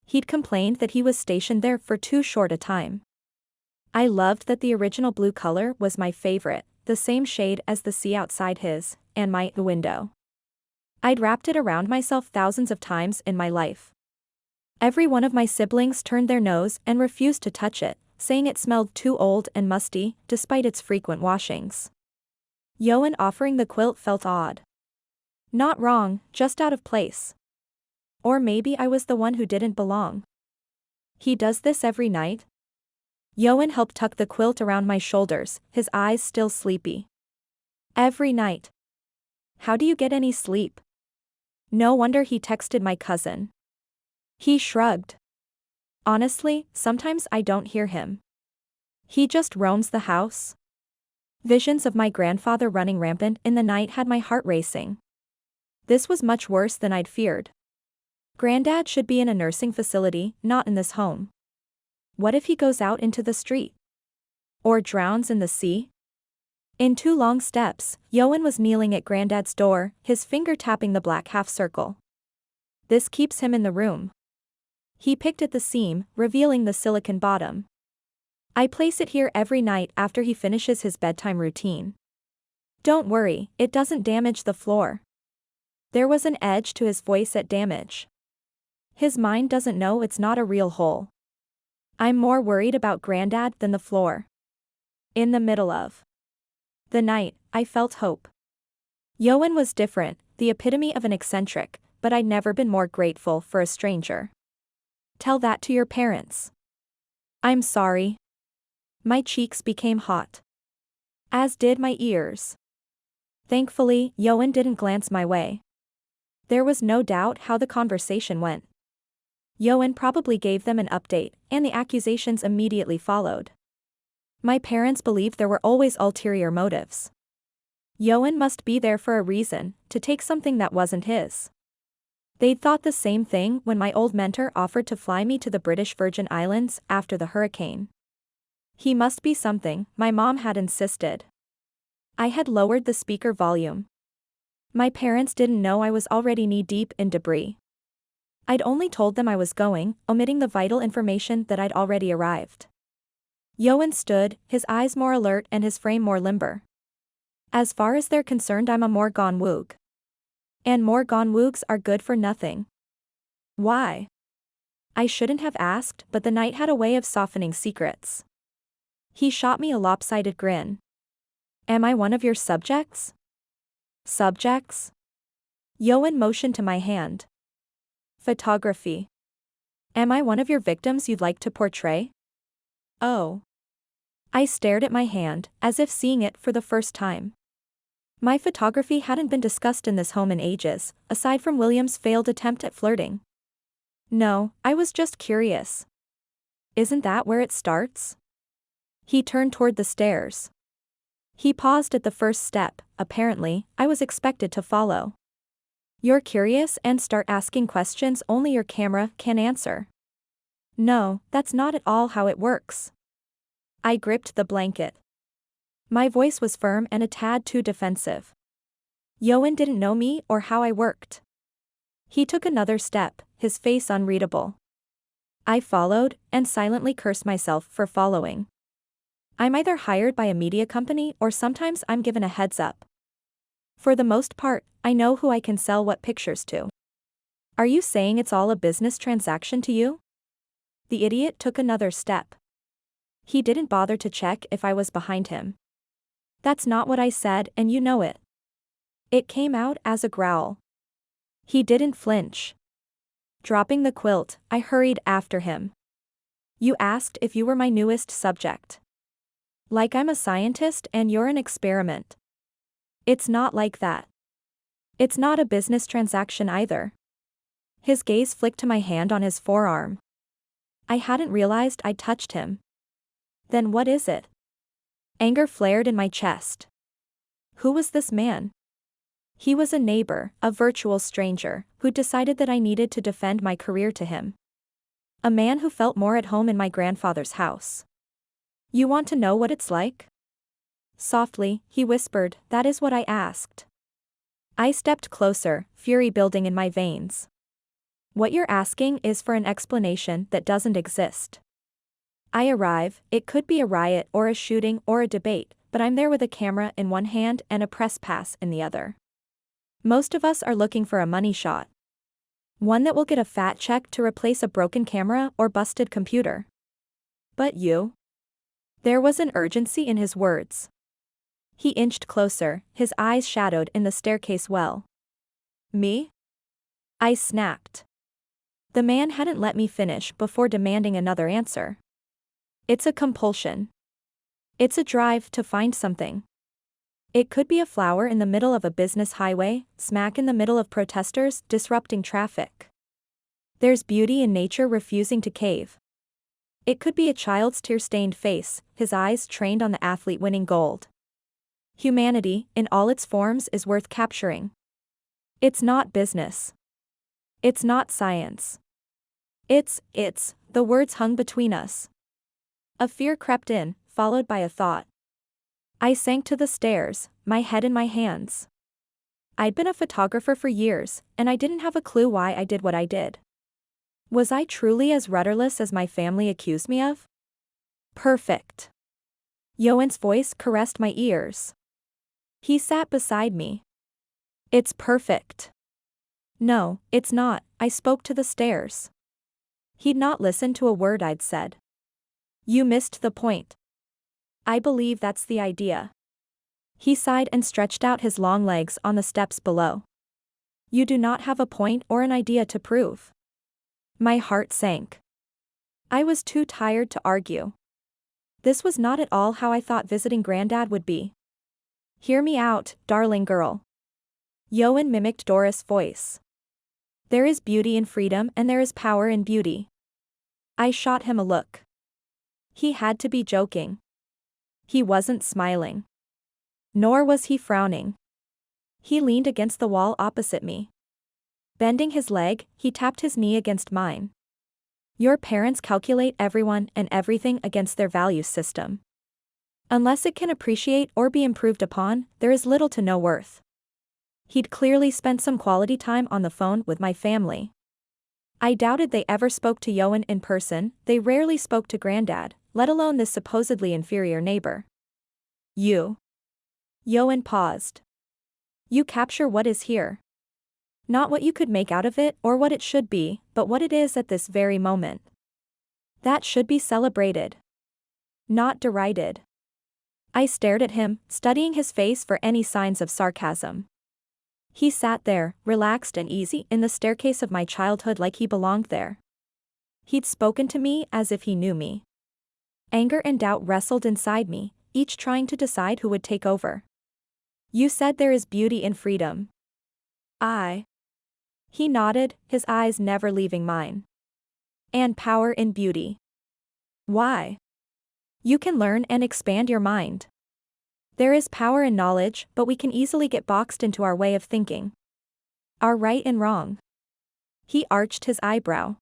[SPEAKER 1] He'd complained that he was stationed there for too short a time. I loved that the original blue color was my favorite, the same shade as the sea outside his, and my window. I'd wrapped it around myself thousands of times in my life. Every one of my siblings turned their nose and refused to touch it, saying it smelled too old and musty, despite its frequent washings. Ioan offering the quilt felt odd. Not wrong, just out of place. Or maybe I was the one who didn't belong. He does this every night? Ioan helped tuck the quilt around my shoulders, his eyes still sleepy. Every night. How do you get any sleep? No wonder he texted my cousin. He shrugged. Honestly, sometimes I don't hear him. He just roams the house. Visions of my grandfather running rampant in the night had my heart racing. This was much worse than I'd feared. Granddad should be in a nursing facility, not in this home. What if he goes out into the street? Or drowns in the sea? In 2 long steps, Ioan was kneeling at Granddad's door, his finger tapping the black half-circle. This keeps him in the room. He picked at the seam, revealing the silicone bottom. I place it here every night after he finishes his bedtime routine. Don't worry, it doesn't damage the floor. There was an edge to his voice at damage. His mind doesn't know it's not a real hole. I'm more worried about Granddad than the floor. In the middle of the night, I felt hope. Ioan was different, the epitome of an eccentric, but I'd never been more grateful for a stranger. Tell that to your parents. I'm sorry. My cheeks became hot. As did my ears. Thankfully, Ioan didn't glance my way. There was no doubt how the conversation went. Ioan probably gave them an update, and the accusations immediately followed. My parents believed there were always ulterior motives. Ioan must be there for a reason, to take something that wasn't his. They'd thought the same thing when my old mentor offered to fly me to the British Virgin Islands after the hurricane. He must be something, my mom had insisted. I had lowered the speaker volume. My parents didn't know I was already knee-deep in debris. I'd only told them I was going, omitting the vital information that I'd already arrived. Ioan stood, his eyes more alert and his frame more limber. As far as they're concerned, I'm a Morgannwg. And Morgannwgs are good for nothing. Why? I shouldn't have asked, but the night had a way of softening secrets. He shot me a lopsided grin. Am I one of your subjects? Subjects? Ioan motioned to my hand. Photography. Am I one of your victims you'd like to portray? Oh. I stared at my hand, as if seeing it for the first time. My photography hadn't been discussed in this home in ages, aside from William's failed attempt at flirting. No, I was just curious. Isn't that where it starts? He turned toward the stairs. He paused at the first step, apparently, I was expected to follow. You're curious and start asking questions only your camera can answer. No, that's not at all how it works. I gripped the blanket. My voice was firm and a tad too defensive. Ioan didn't know me or how I worked. He took another step, his face unreadable. I followed, and silently cursed myself for following. I'm either hired by a media company or sometimes I'm given a heads up. For the most part, I know who I can sell what pictures to. Are you saying it's all a business transaction to you? The idiot took another step. He didn't bother to check if I was behind him. That's not what I said, and you know it. It came out as a growl. He didn't flinch. Dropping the quilt, I hurried after him. You asked if you were my newest subject. Like I'm a scientist and you're an experiment. It's not like that. It's not a business transaction either. His gaze flicked to my hand on his forearm. I hadn't realized I'd touched him. Then what is it? Anger flared in my chest. Who was this man? He was a neighbor, a virtual stranger, who decided that I needed to defend my career to him. A man who felt more at home in my grandfather's house. You want to know what it's like? Softly, he whispered, that is what I asked. I stepped closer, fury building in my veins. What you're asking is for an explanation that doesn't exist. I arrive, it could be a riot or a shooting or a debate, but I'm there with a camera in one hand and a press pass in the other. Most of us are looking for a money shot. One that will get a fat check to replace a broken camera or busted computer. But you? There was an urgency in his words. He inched closer, his eyes shadowed in the staircase well. Me? I snapped. The man hadn't let me finish before demanding another answer. It's a compulsion. It's a drive to find something. It could be a flower in the middle of a business highway, smack in the middle of protesters disrupting traffic. There's beauty in nature refusing to cave. It could be a child's tear-stained face, his eyes trained on the athlete winning gold. Humanity, in all its forms, is worth capturing. It's not business. It's not science. It's, the words hung between us. A fear crept in, followed by a thought. I sank to the stairs, my head in my hands. I'd been a photographer for years, and I didn't have a clue why I did what I did. Was I truly as rudderless as my family accused me of? Perfect. Ioan's voice caressed my ears. He sat beside me. It's perfect. No, it's not, I spoke to the stairs. He'd not listened to a word I'd said. You missed the point. I believe that's the idea. He sighed and stretched out his long legs on the steps below. You do not have a point or an idea to prove. My heart sank. I was too tired to argue. This was not at all how I thought visiting Grandad would be. Hear me out, darling girl. Ioan mimicked Doris' voice. There is beauty in freedom and there is power in beauty. I shot him a look. He had to be joking. He wasn't smiling. Nor was he frowning. He leaned against the wall opposite me. Bending his leg, he tapped his knee against mine. Your parents calculate everyone and everything against their value system. Unless it can appreciate or be improved upon, there is little to no worth. He'd clearly spent some quality time on the phone with my family. I doubted they ever spoke to Ioan in person, they rarely spoke to Grandad, let alone this supposedly inferior neighbor. You. Ioan paused. You capture what is here. Not what you could make out of it or what it should be, but what it is at this very moment. That should be celebrated. Not derided. I stared at him, studying his face for any signs of sarcasm. He sat there, relaxed and easy, in the staircase of my childhood like he belonged there. He'd spoken to me as if he knew me. Anger and doubt wrestled inside me, each trying to decide who would take over. You said there is beauty in freedom. He nodded, his eyes never leaving mine. And power in beauty. Why? You can learn and expand your mind. There is power in knowledge, but we can easily get boxed into our way of thinking. Our right and wrong. He arched his eyebrow.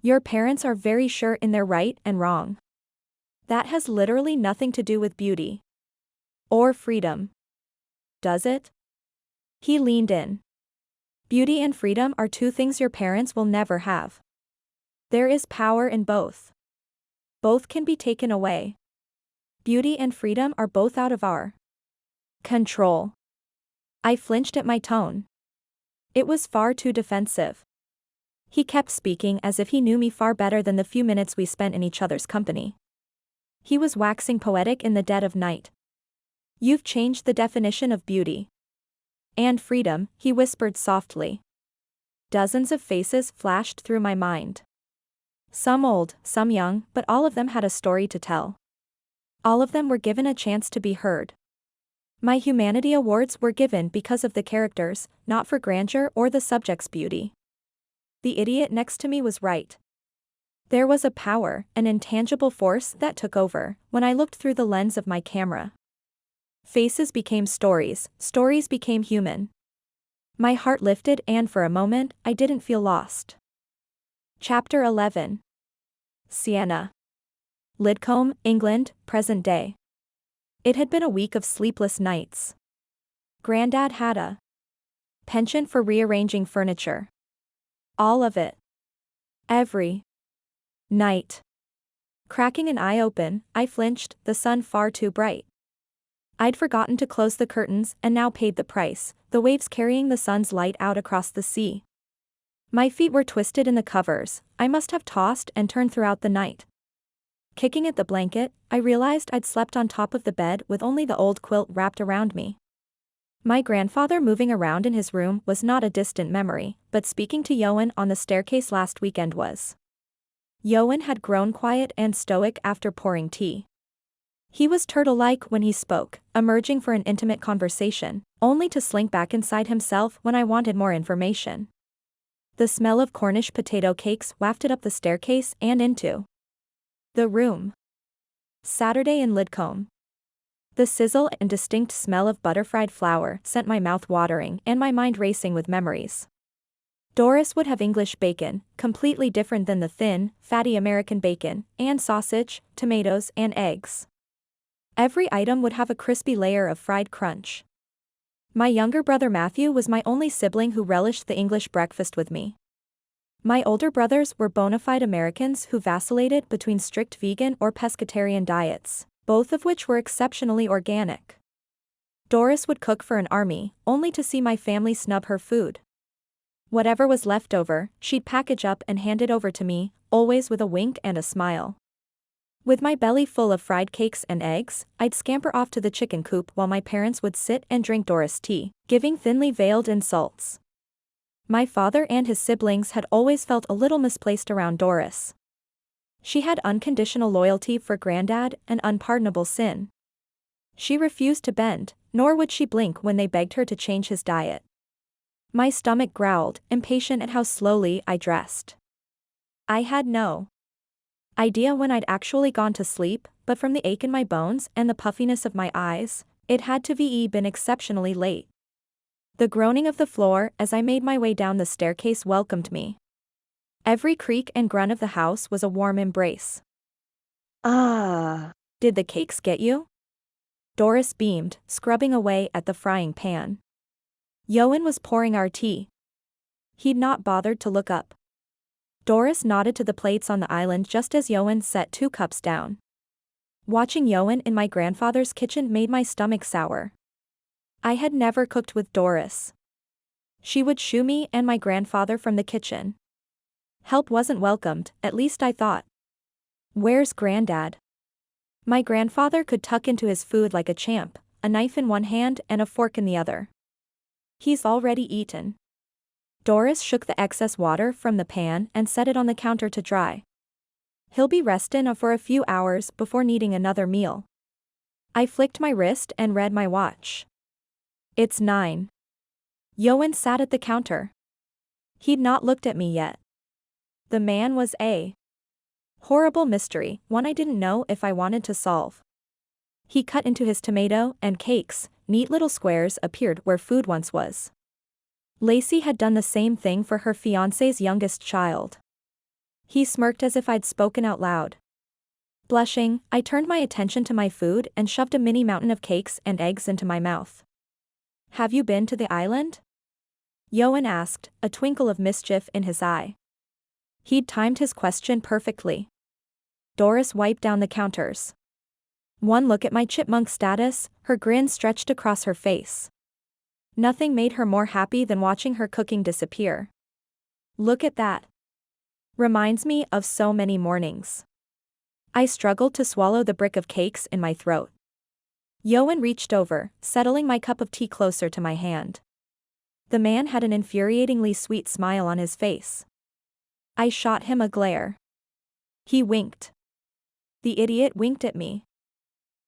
[SPEAKER 1] Your parents are very sure in their right and wrong. That has literally nothing to do with beauty. Or freedom. Does it? He leaned in. Beauty and freedom are two things your parents will never have. There is power in both. Both can be taken away. Beauty and freedom are both out of our control. I flinched at my tone. It was far too defensive. He kept speaking as if he knew me far better than the few minutes we spent in each other's company. He was waxing poetic in the dead of night. You've changed the definition of beauty. And freedom, he whispered softly. Dozens of faces flashed through my mind. Some old, some young, but all of them had a story to tell. All of them were given a chance to be heard. My humanity awards were given because of the characters, not for grandeur or the subject's beauty. The idiot next to me was right. There was a power, an intangible force that took over when I looked through the lens of my camera. Faces became stories, stories became human. My heart lifted and for a moment, I didn't feel lost. Chapter 11. Sienna. Lidcombe, England, present day. It had been a week of sleepless nights. Grandad had a penchant for rearranging furniture. All of it. Every night. Cracking an eye open, I flinched, the sun far too bright. I'd forgotten to close the curtains and now paid the price, the waves carrying the sun's light out across the sea. My feet were twisted in the covers, I must have tossed and turned throughout the night. Kicking at the blanket, I realized I'd slept on top of the bed with only the old quilt wrapped around me. My grandfather moving around in his room was not a distant memory, but speaking to Ioan on the staircase last weekend was. Ioan had grown quiet and stoic after pouring tea. He was turtle-like when he spoke, emerging for an intimate conversation, only to slink back inside himself when I wanted more information. The smell of Cornish potato cakes wafted up the staircase and into the room. Saturday in Lidcombe. The sizzle and distinct smell of butterfried flour sent my mouth watering and my mind racing with memories. Doris would have English bacon, completely different than the thin, fatty American bacon, and sausage, tomatoes and eggs. Every item would have a crispy layer of fried crunch. My younger brother Matthew was my only sibling who relished the English breakfast with me. My older brothers were bona fide Americans who vacillated between strict vegan or pescatarian diets, both of which were exceptionally organic. Doris would cook for an army, only to see my family snub her food. Whatever was left over, she'd package up and hand it over to me, always with a wink and a smile. With my belly full of fried cakes and eggs, I'd scamper off to the chicken coop while my parents would sit and drink Doris tea, giving thinly veiled insults. My father and his siblings had always felt a little misplaced around Doris. She had unconditional loyalty for Grandad and unpardonable sin. She refused to bend, nor would she blink when they begged her to change his diet. My stomach growled, impatient at how slowly I dressed. I had no idea when I'd actually gone to sleep, but from the ache in my bones and the puffiness of my eyes, it had to been exceptionally late. The groaning of the floor as I made my way down the staircase welcomed me. Every creak and grunt of the house was a warm embrace.
[SPEAKER 2] Ah.
[SPEAKER 1] Did the cakes get you? Doris beamed, scrubbing away at the frying pan. Ioan was pouring our tea. He'd not bothered to look up. Doris nodded to the plates on the island just as Ioan set 2 cups down. Watching Ioan in my grandfather's kitchen made my stomach sour. I had never cooked with Doris. She would shoo me and my grandfather from the kitchen. Help wasn't welcomed, at least I thought. Where's Grandad? My grandfather could tuck into his food like a champ, a knife in one hand and a fork in the other. He's already eaten. Doris shook the excess water from the pan and set it on the counter to dry. He'll be restin' for a few hours before needing another meal. I flicked my wrist and read my watch. It's 9. Ioan sat at the counter. He'd not looked at me yet. The man was a horrible mystery, one I didn't know if I wanted to solve. He cut into his tomato, and cakes, neat little squares appeared where food once was. Lacey had done the same thing for her fiancé's youngest child. He smirked as if I'd spoken out loud. Blushing, I turned my attention to my food and shoved a mini mountain of cakes and eggs into my mouth. Have you been to the island? Ioan asked, a twinkle of mischief in his eye. He'd timed his question perfectly. Doris wiped down the counters. One look at my chipmunk status, her grin stretched across her face. Nothing made her more happy than watching her cooking disappear. Look at that. Reminds me of so many mornings. I struggled to swallow the brick of cakes in my throat. Ioan reached over, settling my cup of tea closer to my hand. The man had an infuriatingly sweet smile on his face. I shot him a glare. He winked. The idiot winked at me.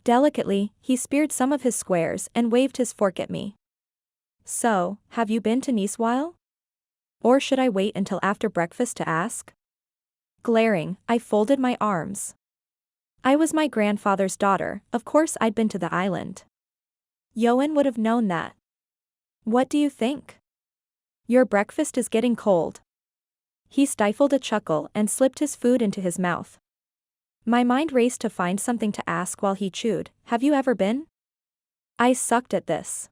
[SPEAKER 1] Delicately, he speared some of his squares and waved his fork at me. So, have you been to Nice while? Or should I wait until after breakfast to ask? Glaring, I folded my arms. I was my grandfather's daughter, of course I'd been to the island. Ioan would have known that. What do you think? Your breakfast is getting cold. He stifled a chuckle and slipped his food into his mouth. My mind raced to find something to ask while he chewed. Have you ever been? I sucked at this.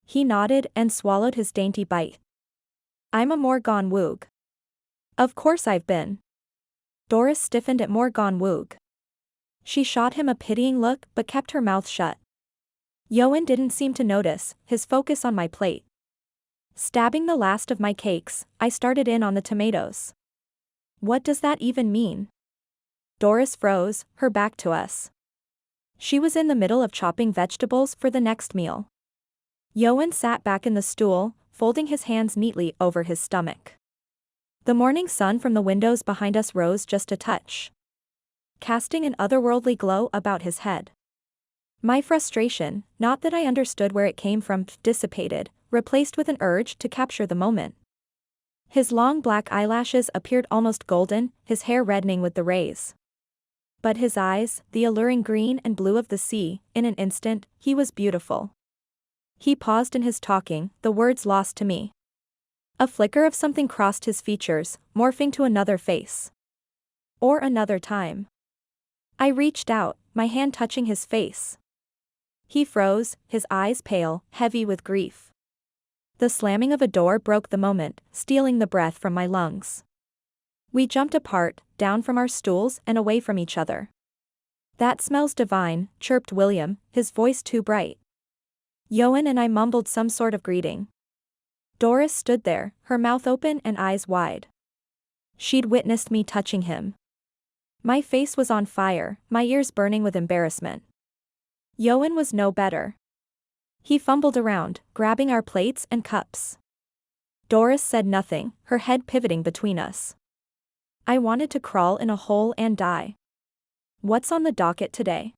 [SPEAKER 1] He nodded and swallowed his dainty bite. I'm a Morgannwg. Of course I've been. Doris stiffened at Morgannwg. She shot him a pitying look but kept her mouth shut. Ioan didn't seem to notice, his focus on my plate. Stabbing the last of my cakes, I started in on the tomatoes. What does that even mean? Doris froze, her back to us. She was in the middle of chopping vegetables for the next meal. Ioan sat back in the stool, folding his hands neatly over his stomach. The morning sun from the windows behind us rose just a touch, casting an otherworldly glow about his head. My frustration, not that I understood where it came from, dissipated, replaced with an urge to capture the moment. His long black eyelashes appeared almost golden, his hair reddening with the rays. But his eyes, the alluring green and blue of the sea, in an instant, he was beautiful. He paused in his talking, the words lost to me. A flicker of something crossed his features, morphing to another face. Or another time. I reached out, my hand touching his face. He froze, his eyes pale, heavy with grief. The slamming of a door broke the moment, stealing the breath from my lungs. We jumped apart, down from our stools and away from each other. That smells divine, chirped William, his voice too bright. Ioan and I mumbled some sort of greeting. Doris stood there, her mouth open and eyes wide. She'd witnessed me touching him. My face was on fire, my ears burning with embarrassment. Ioan was no better. He fumbled around, grabbing our plates and cups. Doris said nothing, her head pivoting between us. I wanted to crawl in a hole and die. What's on the docket today?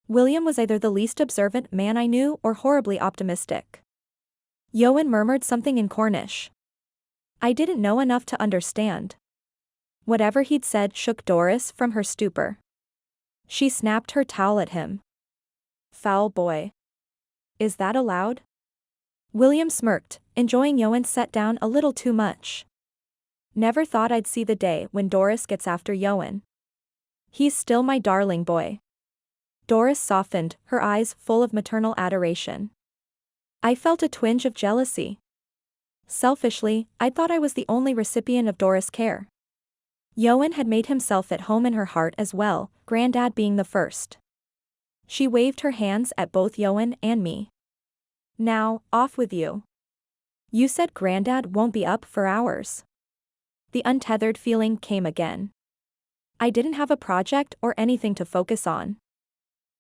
[SPEAKER 1] William was either the least observant man I knew or horribly optimistic. Ioan murmured something in Cornish. I didn't know enough to understand. Whatever he'd said shook Doris from her stupor. She snapped her towel at him. Foul boy. Is that allowed? William smirked, enjoying Ioan's set down a little too much. Never thought I'd see the day when Doris gets after Ioan. He's still my darling boy. Doris softened, her eyes full of maternal adoration. I felt a twinge of jealousy. Selfishly, I thought I was the only recipient of Doris' care. Ioan had made himself at home in her heart as well, Grandad being the first. She waved her hands at both Ioan and me. Now, off with you. You said Grandad won't be up for hours. The untethered feeling came again. I didn't have a project or anything to focus on.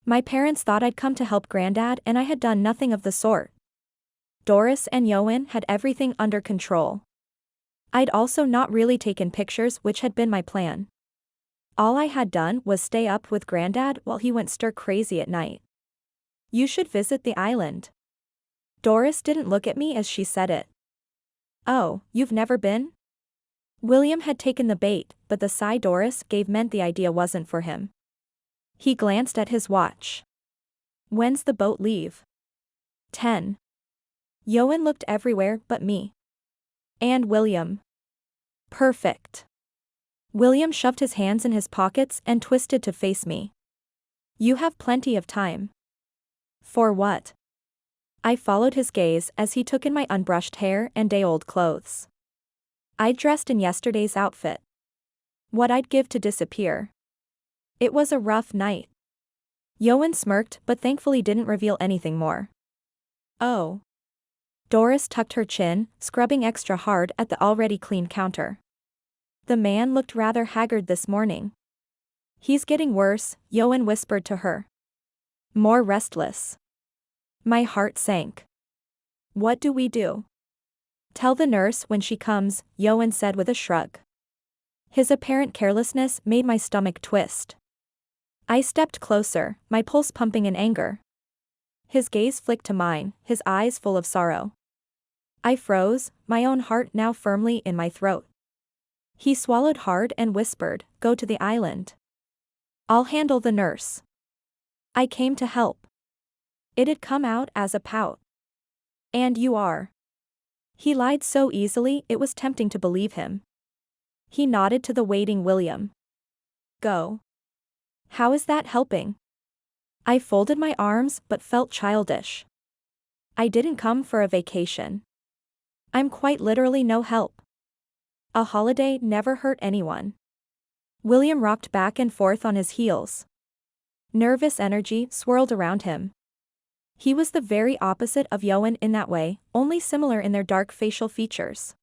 [SPEAKER 1] My parents thought I'd come to help Grandad and I had done nothing of the sort. Doris and Ioan had everything under control. I'd also not really taken pictures, which had been my plan. All I had done was stay up with Grandad while he went stir-crazy at night. You should visit the island. Doris didn't look at me as she said it. Oh, you've never been? William had taken the bait, but the sigh Doris gave meant the idea wasn't for him. He glanced at his watch. When's the boat leave? 10. Ioan looked everywhere but me. And William. Perfect. William shoved his hands in his pockets and twisted to face me. You have plenty of time. For what? I followed his gaze as he took in my unbrushed hair and day-old clothes. I'd dressed in yesterday's outfit. What I'd give to disappear. It was a rough night. Ioan smirked but thankfully didn't reveal anything more. Oh. Doris tucked her chin, scrubbing extra hard at the already clean counter. The man looked rather haggard this morning. He's getting worse, Ioan whispered to her. More restless. My heart sank. What do we do? Tell the nurse when she comes, Ioan said with a shrug. His apparent carelessness made my stomach twist. I stepped closer, my pulse pumping in anger. His gaze flicked to mine, his eyes full of sorrow. I froze, my own heart now firmly in my throat. He swallowed hard and whispered, "Go to the island. I'll handle the nurse." I came to help. It had come out as a pout. "And you are." He lied so easily it was tempting to believe him. He nodded to the waiting William. "Go. How is that helping?" I folded my arms but felt childish. "I didn't come for a vacation. I'm quite literally no help. A holiday never hurt anyone." William rocked back and forth on his heels. Nervous energy swirled around him. He was the very opposite of Ioan in that way, only similar in their dark facial features.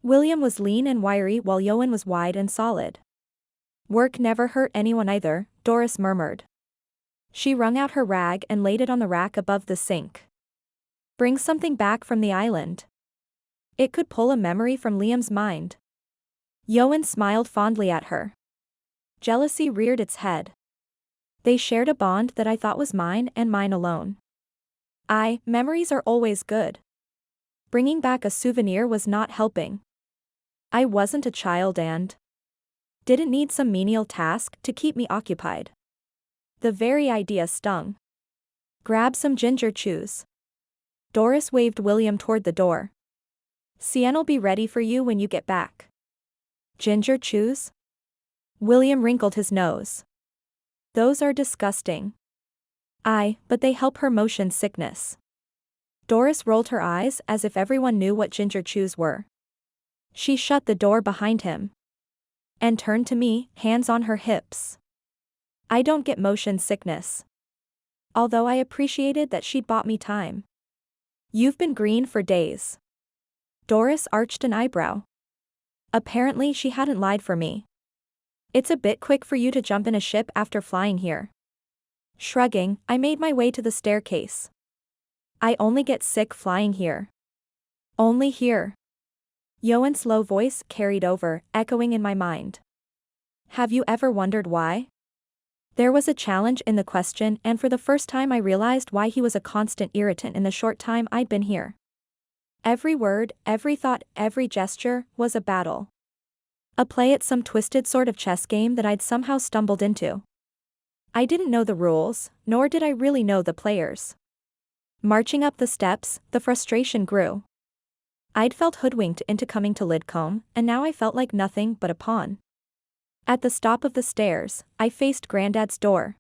[SPEAKER 1] William was lean and wiry while Ioan was wide and solid. "Work never hurt anyone either," Doris murmured. She wrung out her rag and laid it on the rack above the sink. "Bring something back from the island." It could pull a memory from Liam's mind. Ioan smiled fondly at her. Jealousy reared its head. They shared a bond that I thought was mine and mine alone. Memories are always good. Bringing back a souvenir was not helping. I wasn't a child and didn't need some menial task to keep me occupied. The very idea stung. "Grab some ginger chews." Doris waved William toward the door. "Sienna'll be ready for you when you get back." "Ginger chews?" William wrinkled his nose. "Those are disgusting." But they help her motion sickness." Doris rolled her eyes as if everyone knew what ginger chews were. She shut the door behind him. And turned to me, hands on her hips. "I don't get motion sickness." Although I appreciated that she'd bought me time. "You've been green for days." Doris arched an eyebrow. Apparently she hadn't lied for me. "It's a bit quick for you to jump in a ship after flying here." Shrugging, I made my way to the staircase. "I only get sick flying here." "Only here." Ioan's low voice carried over, echoing in my mind. "Have you ever wondered why?" There was a challenge in the question, and for the first time I realized why he was a constant irritant in the short time I'd been here. Every word, every thought, every gesture was a battle. A play at some twisted sort of chess game that I'd somehow stumbled into. I didn't know the rules, nor did I really know the players. Marching up the steps, the frustration grew. I'd felt hoodwinked into coming to Lidcombe, and now I felt like nothing but a pawn. At the stop of the stairs, I faced Grandad's door.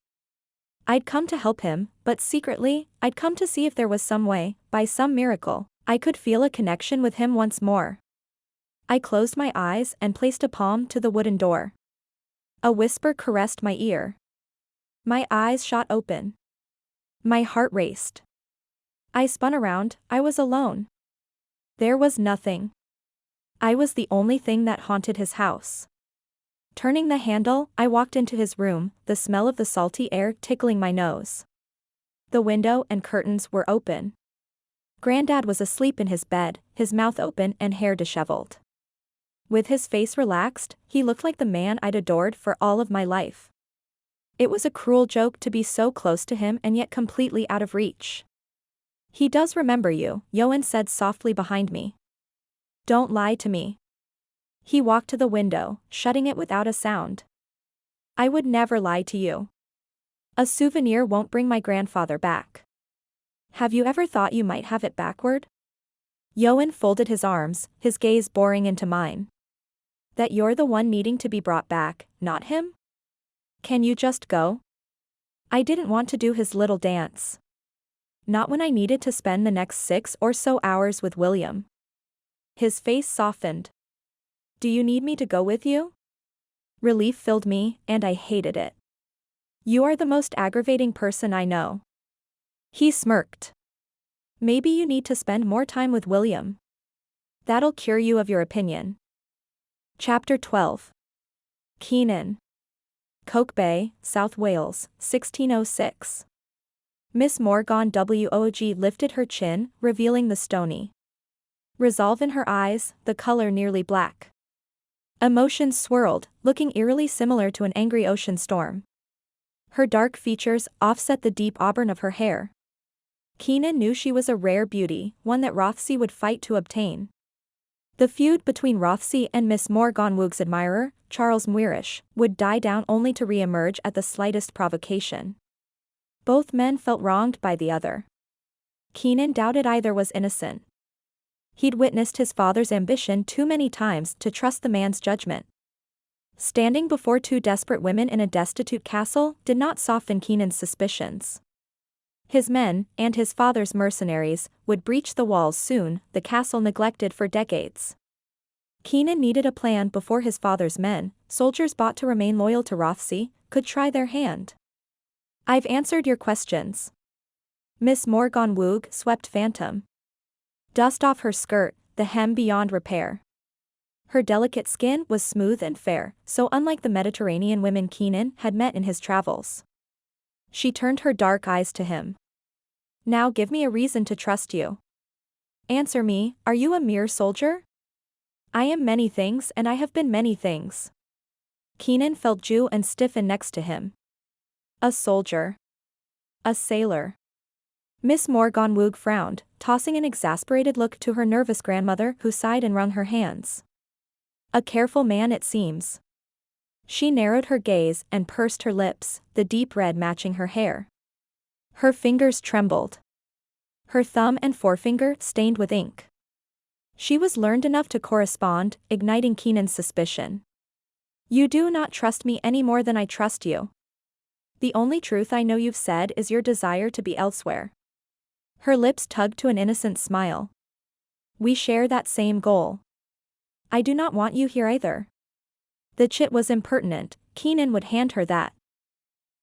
[SPEAKER 1] I'd come to help him, but secretly, I'd come to see if there was some way, by some miracle, I could feel a connection with him once more. I closed my eyes and placed a palm to the wooden door. A whisper caressed my ear. My eyes shot open. My heart raced. I spun around, I was alone. There was nothing. I was the only thing that haunted his house. Turning the handle, I walked into his room, the smell of the salty air tickling my nose. The window and curtains were open. Grandad was asleep in his bed, his mouth open and hair disheveled. With his face relaxed, he looked like the man I'd adored for all of my life. It was a cruel joke to be so close to him and yet completely out of reach. "He does remember you," Ioan said softly behind me. "Don't lie to me." He walked to the window, shutting it without a sound. "I would never lie to you. A souvenir won't bring my grandfather back. Have you ever thought you might have it backward?" Ioan folded his arms, his gaze boring into mine. "That you're the one needing to be brought back, not him? Can you just go?" I didn't want to do his little dance. Not when I needed to spend the next 6 or so hours with William. His face softened. "Do you need me to go with you?" Relief filled me, and I hated it. "You are the most aggravating person I know." He smirked. "Maybe you need to spend more time with William. That'll cure you of your opinion." Chapter 12. Keenan. Coke Bay, South Wales, 1606. Miss Morgannwg lifted her chin, revealing the stony resolve in her eyes, the color nearly black. Emotions swirled, looking eerily similar to an angry ocean storm. Her dark features offset the deep auburn of her hair. Keenan knew she was a rare beauty, one that Rothesay would fight to obtain. The feud between Rothesay and Miss Morgannwg's admirer, Charles Mwirish, would die down only to re-emerge at the slightest provocation. Both men felt wronged by the other. Keenan doubted either was innocent. He'd witnessed his father's ambition too many times to trust the man's judgment. Standing before two desperate women in a destitute castle did not soften Keenan's suspicions. His men, and his father's mercenaries, would breach the walls soon, the castle neglected for decades. Keenan needed a plan before his father's men, soldiers bought to remain loyal to Rothesay, could try their hand. "I've answered your questions." Miss Morgannwg swept phantom dust off her skirt, the hem beyond repair. Her delicate skin was smooth and fair, so unlike the Mediterranean women Keenan had met in his travels. She turned her dark eyes to him. "Now give me a reason to trust you. Answer me, are you a mere soldier?" "I am many things and I have been many things." Keenan felt Jew and stiffen next to him. "A soldier. A sailor." Miss Morgannwg frowned, tossing an exasperated look to her nervous grandmother who sighed and wrung her hands. "A careful man it seems." She narrowed her gaze and pursed her lips, the deep red matching her hair. Her fingers trembled. Her thumb and forefinger stained with ink. She was learned enough to correspond, igniting Keenan's suspicion. "You do not trust me any more than I trust you. The only truth I know you've said is your desire to be elsewhere." Her lips tugged to an innocent smile. "We share that same goal. I do not want you here either." The chit was impertinent, Keenan would hand her that.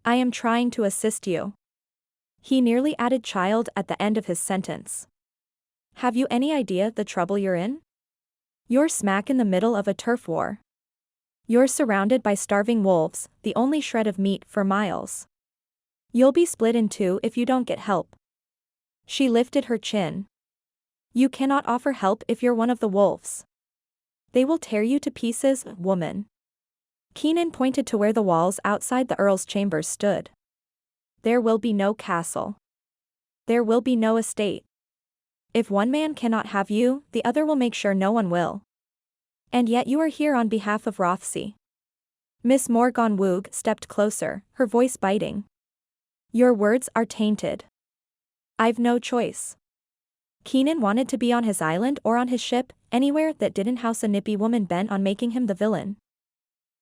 [SPEAKER 1] "I am trying to assist you." He nearly added child at the end of his sentence. "Have you any idea the trouble you're in? You're smack in the middle of a turf war. You're surrounded by starving wolves, the only shred of meat for miles. You'll be split in two if you don't get help." She lifted her chin. "You cannot offer help if you're one of the wolves. They will tear you to pieces, woman." Keenan pointed to where the walls outside the Earl's chambers stood. "There will be no castle. There will be no estate. If one man cannot have you, the other will make sure no one will. And yet you are here on behalf of Rothesay." Miss Morgannwg stepped closer, her voice biting. "Your words are tainted. I've no choice." Keenan wanted to be on his island or on his ship, anywhere that didn't house a nippy woman bent on making him the villain.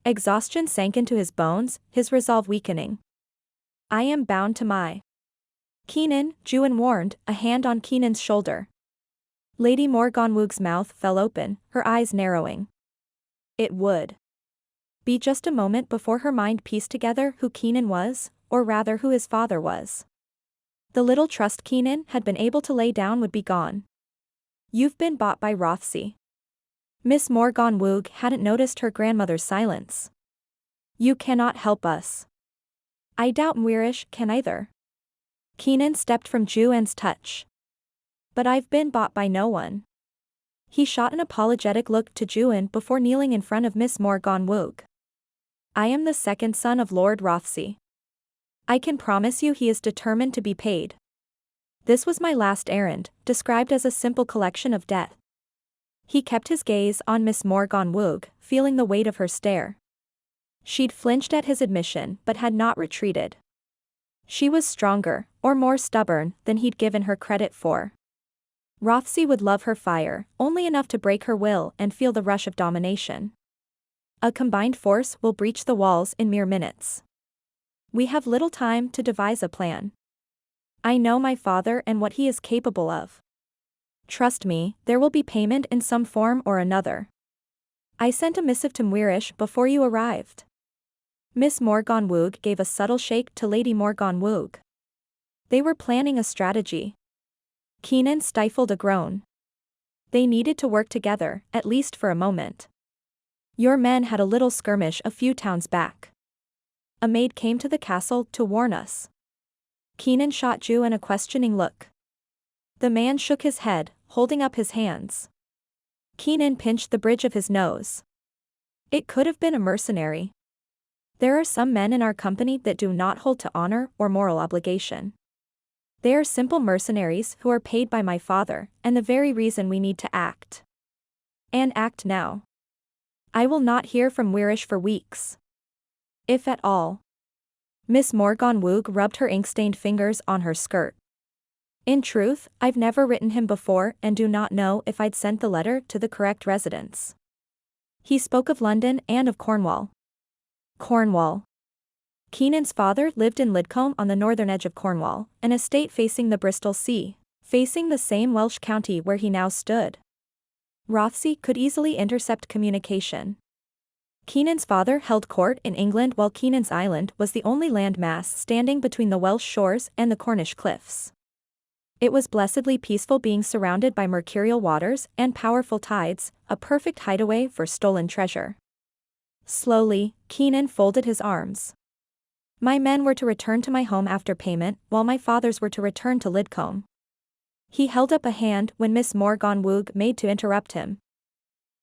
[SPEAKER 1] Exhaustion sank into his bones, his resolve weakening. "I am bound to my." "Keenan," Ioan warned, a hand on Keenan's shoulder. Lady Morgannwg's mouth fell open, her eyes narrowing. It would be just a moment before her mind pieced together who Keenan was, or rather who his father was. The little trust Keenan had been able to lay down would be gone. "You've been bought by Rothesay." Miss Morgannwg hadn't noticed her grandmother's silence. "You cannot help us." "I doubt Mwirish can either." Keenan stepped from Ioan's touch. "But I've been bought by no one." He shot an apologetic look to Ioan before kneeling in front of Miss Morgannwg. "I am the second son of Lord Rothesay. I can promise you he is determined to be paid. This was my last errand, described as a simple collection of debt." He kept his gaze on Miss Morgannwg, feeling the weight of her stare. She'd flinched at his admission but had not retreated. She was stronger, or more stubborn, than he'd given her credit for. Rothesay would love her fire, only enough to break her will and feel the rush of domination. A combined force will breach the walls in mere minutes. We have little time to devise a plan. I know my father and what he is capable of. Trust me, there will be payment in some form or another. I sent a missive to Mwirish before you arrived." Miss Morgannwg gave a subtle shake to Lady Morgannwg. They were planning a strategy. Keenan stifled a groan. They needed to work together, at least for a moment. "Your men had a little skirmish a few towns back. A maid came to the castle to warn us." Keenan shot Ioan a questioning look. The man shook his head, holding up his hands. Keenan pinched the bridge of his nose. "It could have been a mercenary. There are some men in our company that do not hold to honor or moral obligation. They are simple mercenaries who are paid by my father, and the very reason we need to act." And act now. I will not hear from Wirish for weeks. If at all. Miss Morgannwg rubbed her ink-stained fingers on her skirt. In truth, I've never written him before and do not know if I'd sent the letter to the correct residence. He spoke of London and of Cornwall. Cornwall. Keenan's father lived in Lidcombe on the northern edge of Cornwall, an estate facing the Bristol Sea, facing the same Welsh county where he now stood. Rothesay could easily intercept communication. Keenan's father held court in England while Keenan's Island was the only land mass standing between the Welsh shores and the Cornish cliffs. It was blessedly peaceful, being surrounded by mercurial waters and powerful tides, a perfect hideaway for stolen treasure. Slowly, Keenan folded his arms. My men were to return to my home after payment, while my fathers were to return to Lidcombe. He held up a hand when Miss Morgannwg made to interrupt him.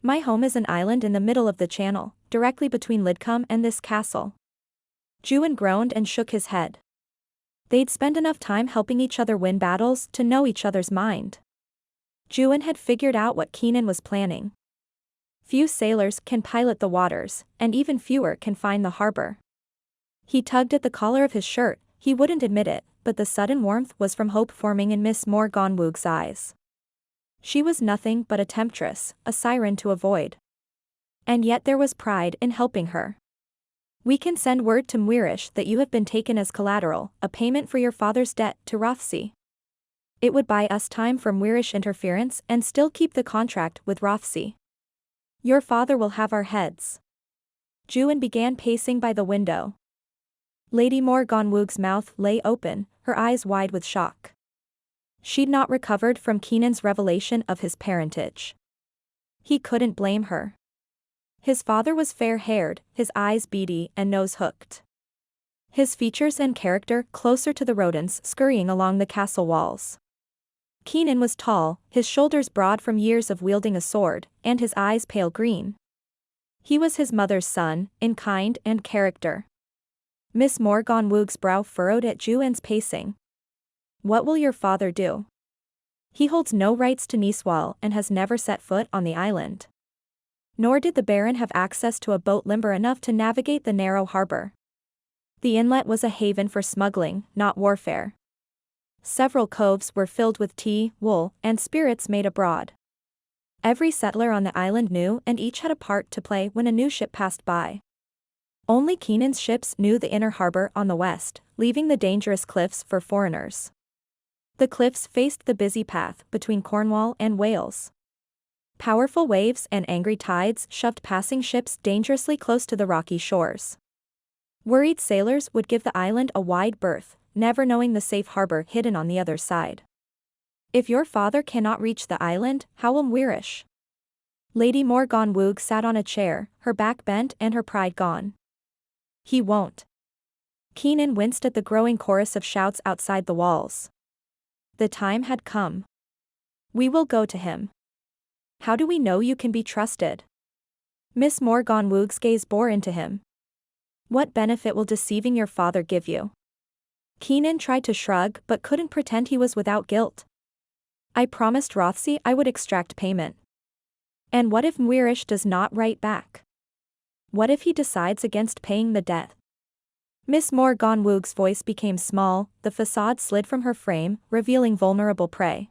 [SPEAKER 1] My home is an island in the middle of the channel, directly between Lidcombe and this castle. Ioan groaned and shook his head. They'd spend enough time helping each other win battles to know each other's mind. Ioan had figured out what Keenan was planning. Few sailors can pilot the waters, and even fewer can find the harbor. He tugged at the collar of his shirt. He wouldn't admit it, but the sudden warmth was from hope forming in Miss Morgannwg's eyes. She was nothing but a temptress, a siren to avoid. And yet there was pride in helping her. We can send word to Wirish that you have been taken as collateral, a payment for your father's debt to Rothesay. It would buy us time from Wirish interference and still keep the contract with Rothesay. Your father will have our heads. Ioan began pacing by the window. Lady Morgannwg's mouth lay open, her eyes wide with shock. She'd not recovered from Keenan's revelation of his parentage. He couldn't blame her. His father was fair-haired, his eyes beady and nose hooked. His features and character closer to the rodents scurrying along the castle walls. Keenan was tall, his shoulders broad from years of wielding a sword, and his eyes pale green. He was his mother's son, in kind and character. Miss Morgannwg's brow furrowed at Ioan's pacing. What will your father do? He holds no rights to Niswal and has never set foot on the island. Nor did the Baron have access to a boat limber enough to navigate the narrow harbor. The inlet was a haven for smuggling, not warfare. Several coves were filled with tea, wool, and spirits made abroad. Every settler on the island knew, and each had a part to play when a new ship passed by. Only Keenan's ships knew the inner harbor on the west, leaving the dangerous cliffs for foreigners. The cliffs faced the busy path between Cornwall and Wales. Powerful waves and angry tides shoved passing ships dangerously close to the rocky shores. Worried sailors would give the island a wide berth, never knowing the safe harbor hidden on the other side. If your father cannot reach the island, how will Wirish? Lady Morgannwg sat on a chair, her back bent and her pride gone. He won't. Keenan winced at the growing chorus of shouts outside the walls. The time had come. We will go to him. How do we know you can be trusted? Miss Morgannwg's gaze bore into him. What benefit will deceiving your father give you? Keenan tried to shrug but couldn't pretend he was without guilt. I promised Rothesay I would extract payment. And what if Wirish does not write back? What if he decides against paying the debt? Miss Morgannwg's voice became small, the facade slid from her frame, revealing vulnerable prey.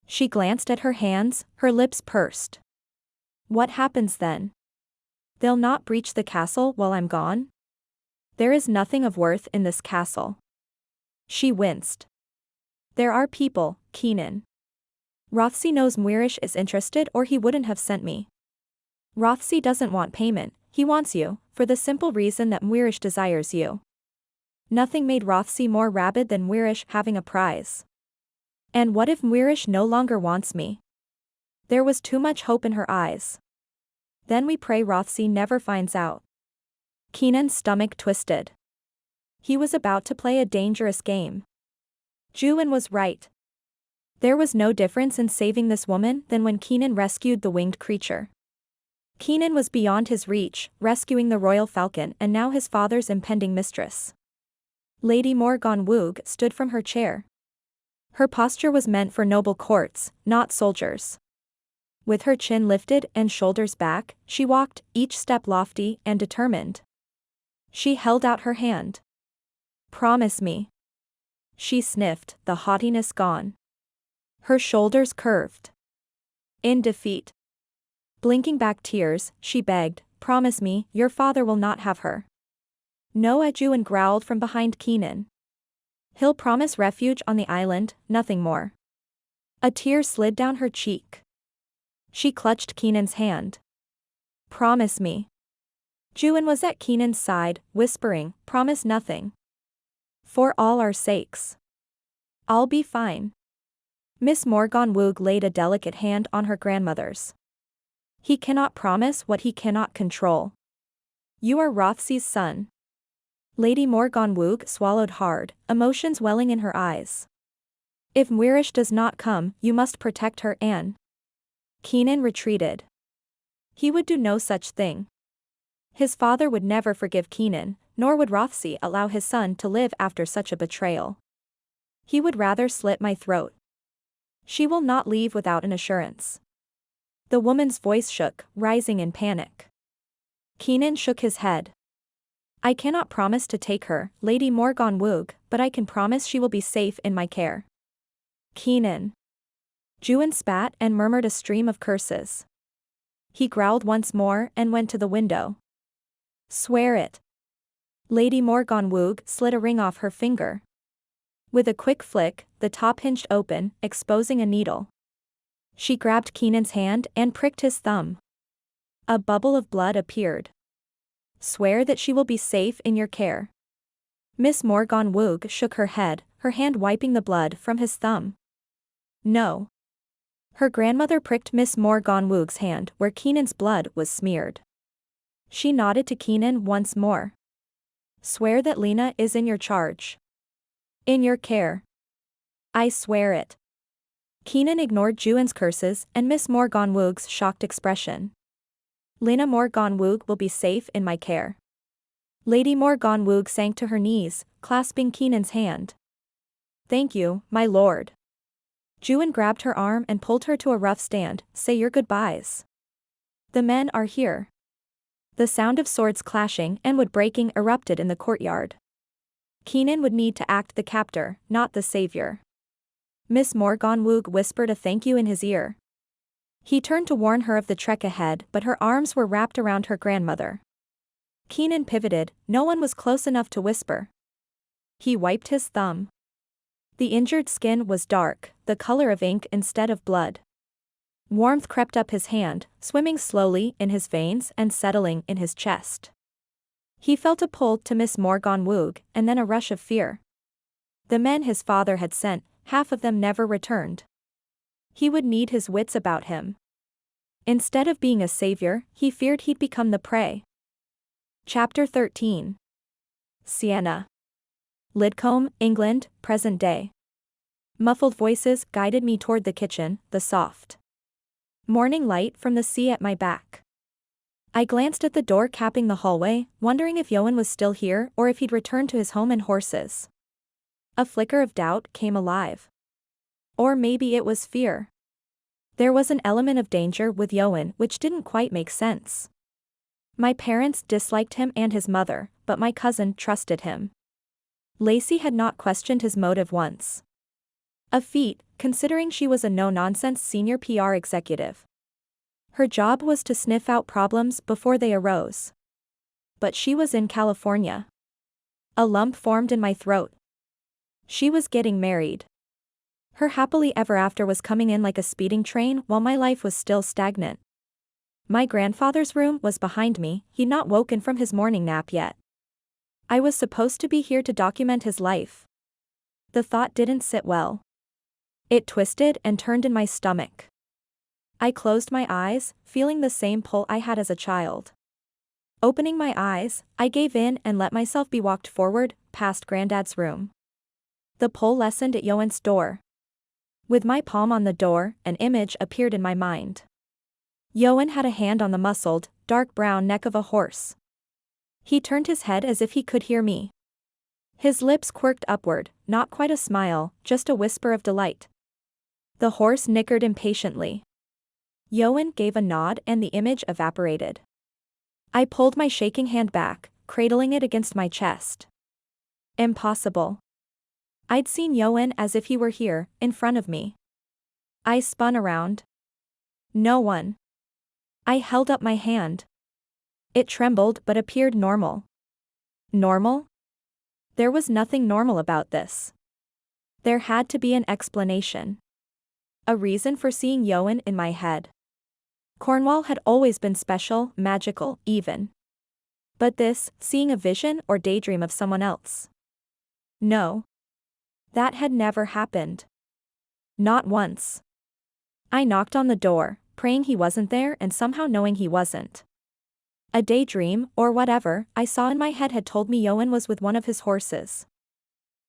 [SPEAKER 1] She glanced at her hands, her lips pursed. What happens then? They'll not breach the castle while I'm gone? There is nothing of worth in this castle. She winced. There are people, Keenan. Rothesay knows Wirish is interested or he wouldn't have sent me. Rothesay doesn't want payment, he wants you, for the simple reason that Wirish desires you. Nothing made Rothesay more rabid than Wirish having a prize. And what if Wirish no longer wants me? There was too much hope in her eyes. Then we pray Rothesay never finds out. Keenan's stomach twisted. He was about to play a dangerous game. Ioan was right. There was no difference in saving this woman than when Keenan rescued the winged creature. Keenan was beyond his reach, rescuing the royal falcon and now his father's impending mistress. Lady Morgannwg stood from her chair. Her posture was meant for noble courts, not soldiers. With her chin lifted and shoulders back, she walked, each step lofty and determined. She held out her hand. "Promise me." She sniffed, the haughtiness gone. Her shoulders curved. In defeat. Blinking back tears, she begged, "Promise me, your father will not have her." "No," Ioan growled from behind Keenan. "He'll promise refuge on the island, nothing more." A tear slid down her cheek. She clutched Keenan's hand. "Promise me." Ioan was at Keenan's side, whispering, "Promise nothing. For all our sakes. I'll be fine." Miss Morgannwg laid a delicate hand on her grandmother's. "He cannot promise what he cannot control. You are Rothesay's son." Lady Morgannwg swallowed hard, emotions welling in her eyes. "If Mwirish does not come, you must protect her, Anne." Keenan retreated. He would do no such thing. His father would never forgive Keenan, nor would Rothesay allow his son to live after such a betrayal. "He would rather slit my throat." "She will not leave without an assurance." The woman's voice shook, rising in panic. Keenan shook his head. "I cannot promise to take her, Lady Morgannwg, but I can promise she will be safe in my care." "Keenan." Ioan spat and murmured a stream of curses. He growled once more and went to the window. "Swear it." Lady Morgannwg slid a ring off her finger. With a quick flick, the top hinged open, exposing a needle. She grabbed Keenan's hand and pricked his thumb. A bubble of blood appeared. "Swear that she will be safe in your care." Miss Morgannwg shook her head, her hand wiping the blood from his thumb. "No." Her grandmother pricked Miss Morgannwg's hand where Keenan's blood was smeared. She nodded to Keenan once more. "Swear that Lena is in your charge. In your care." "I swear it." Keenan ignored Ioan's curses and Miss Morgannwg's shocked expression. "Lena Morgannwg will be safe in my care." Lady Morgannwg sank to her knees, clasping Keenan's hand. "Thank you, my lord." Ioan grabbed her arm and pulled her to a rough stand. "Say your goodbyes. The men are here." The sound of swords clashing and wood breaking erupted in the courtyard. Keenan would need to act the captor, not the savior. Miss Morgannwg whispered a thank you in his ear. He turned to warn her of the trek ahead, but her arms were wrapped around her grandmother. Keenan pivoted, no one was close enough to whisper. He wiped his thumb. The injured skin was dark, the color of ink instead of blood. Warmth crept up his hand, swimming slowly in his veins and settling in his chest. He felt a pull to Miss Morgannwg, and then a rush of fear. The men his father had sent, half of them never returned. He would need his wits about him. Instead of being a savior, he feared he'd become the prey. Chapter 13. Sienna. Lidcombe, England, present day. Muffled voices guided me toward the kitchen, the soft morning light from the sea at my back. I glanced at the door capping the hallway, wondering if Ioan was still here or if he'd returned to his home and horses. A flicker of doubt came alive. Or maybe it was fear. There was an element of danger with Ioan which didn't quite make sense. My parents disliked him and his mother, but my cousin trusted him. Lacey had not questioned his motive once. A feat, considering she was a no-nonsense senior PR executive. Her job was to sniff out problems before they arose. But she was in California. A lump formed in my throat. She was getting married. Her happily ever after was coming in like a speeding train while my life was still stagnant. My grandfather's room was behind me, he'd not woken from his morning nap yet. I was supposed to be here to document his life. The thought didn't sit well. It twisted and turned in my stomach. I closed my eyes, feeling the same pull I had as a child. Opening my eyes, I gave in and let myself be walked forward, past Granddad's room. The pull lessened at Ioan's door. With my palm on the door, an image appeared in my mind. Ioan had a hand on the muscled, dark brown neck of a horse. He turned his head as if he could hear me. His lips quirked upward, not quite a smile, just a whisper of delight. The horse nickered impatiently. Ioan gave a nod and the image evaporated. I pulled my shaking hand back, cradling it against my chest. Impossible. I'd seen Ioan as if he were here, in front of me. I spun around. No one. I held up my hand. It trembled but appeared normal. Normal? There was nothing normal about this. There had to be an explanation. A reason for seeing Ioan in my head. Cornwall had always been special, magical, even. But this, seeing a vision or daydream of someone else. No. That had never happened. Not once. I knocked on the door, praying he wasn't there and somehow knowing he wasn't. A daydream, or whatever, I saw in my head had told me Ioan was with one of his horses.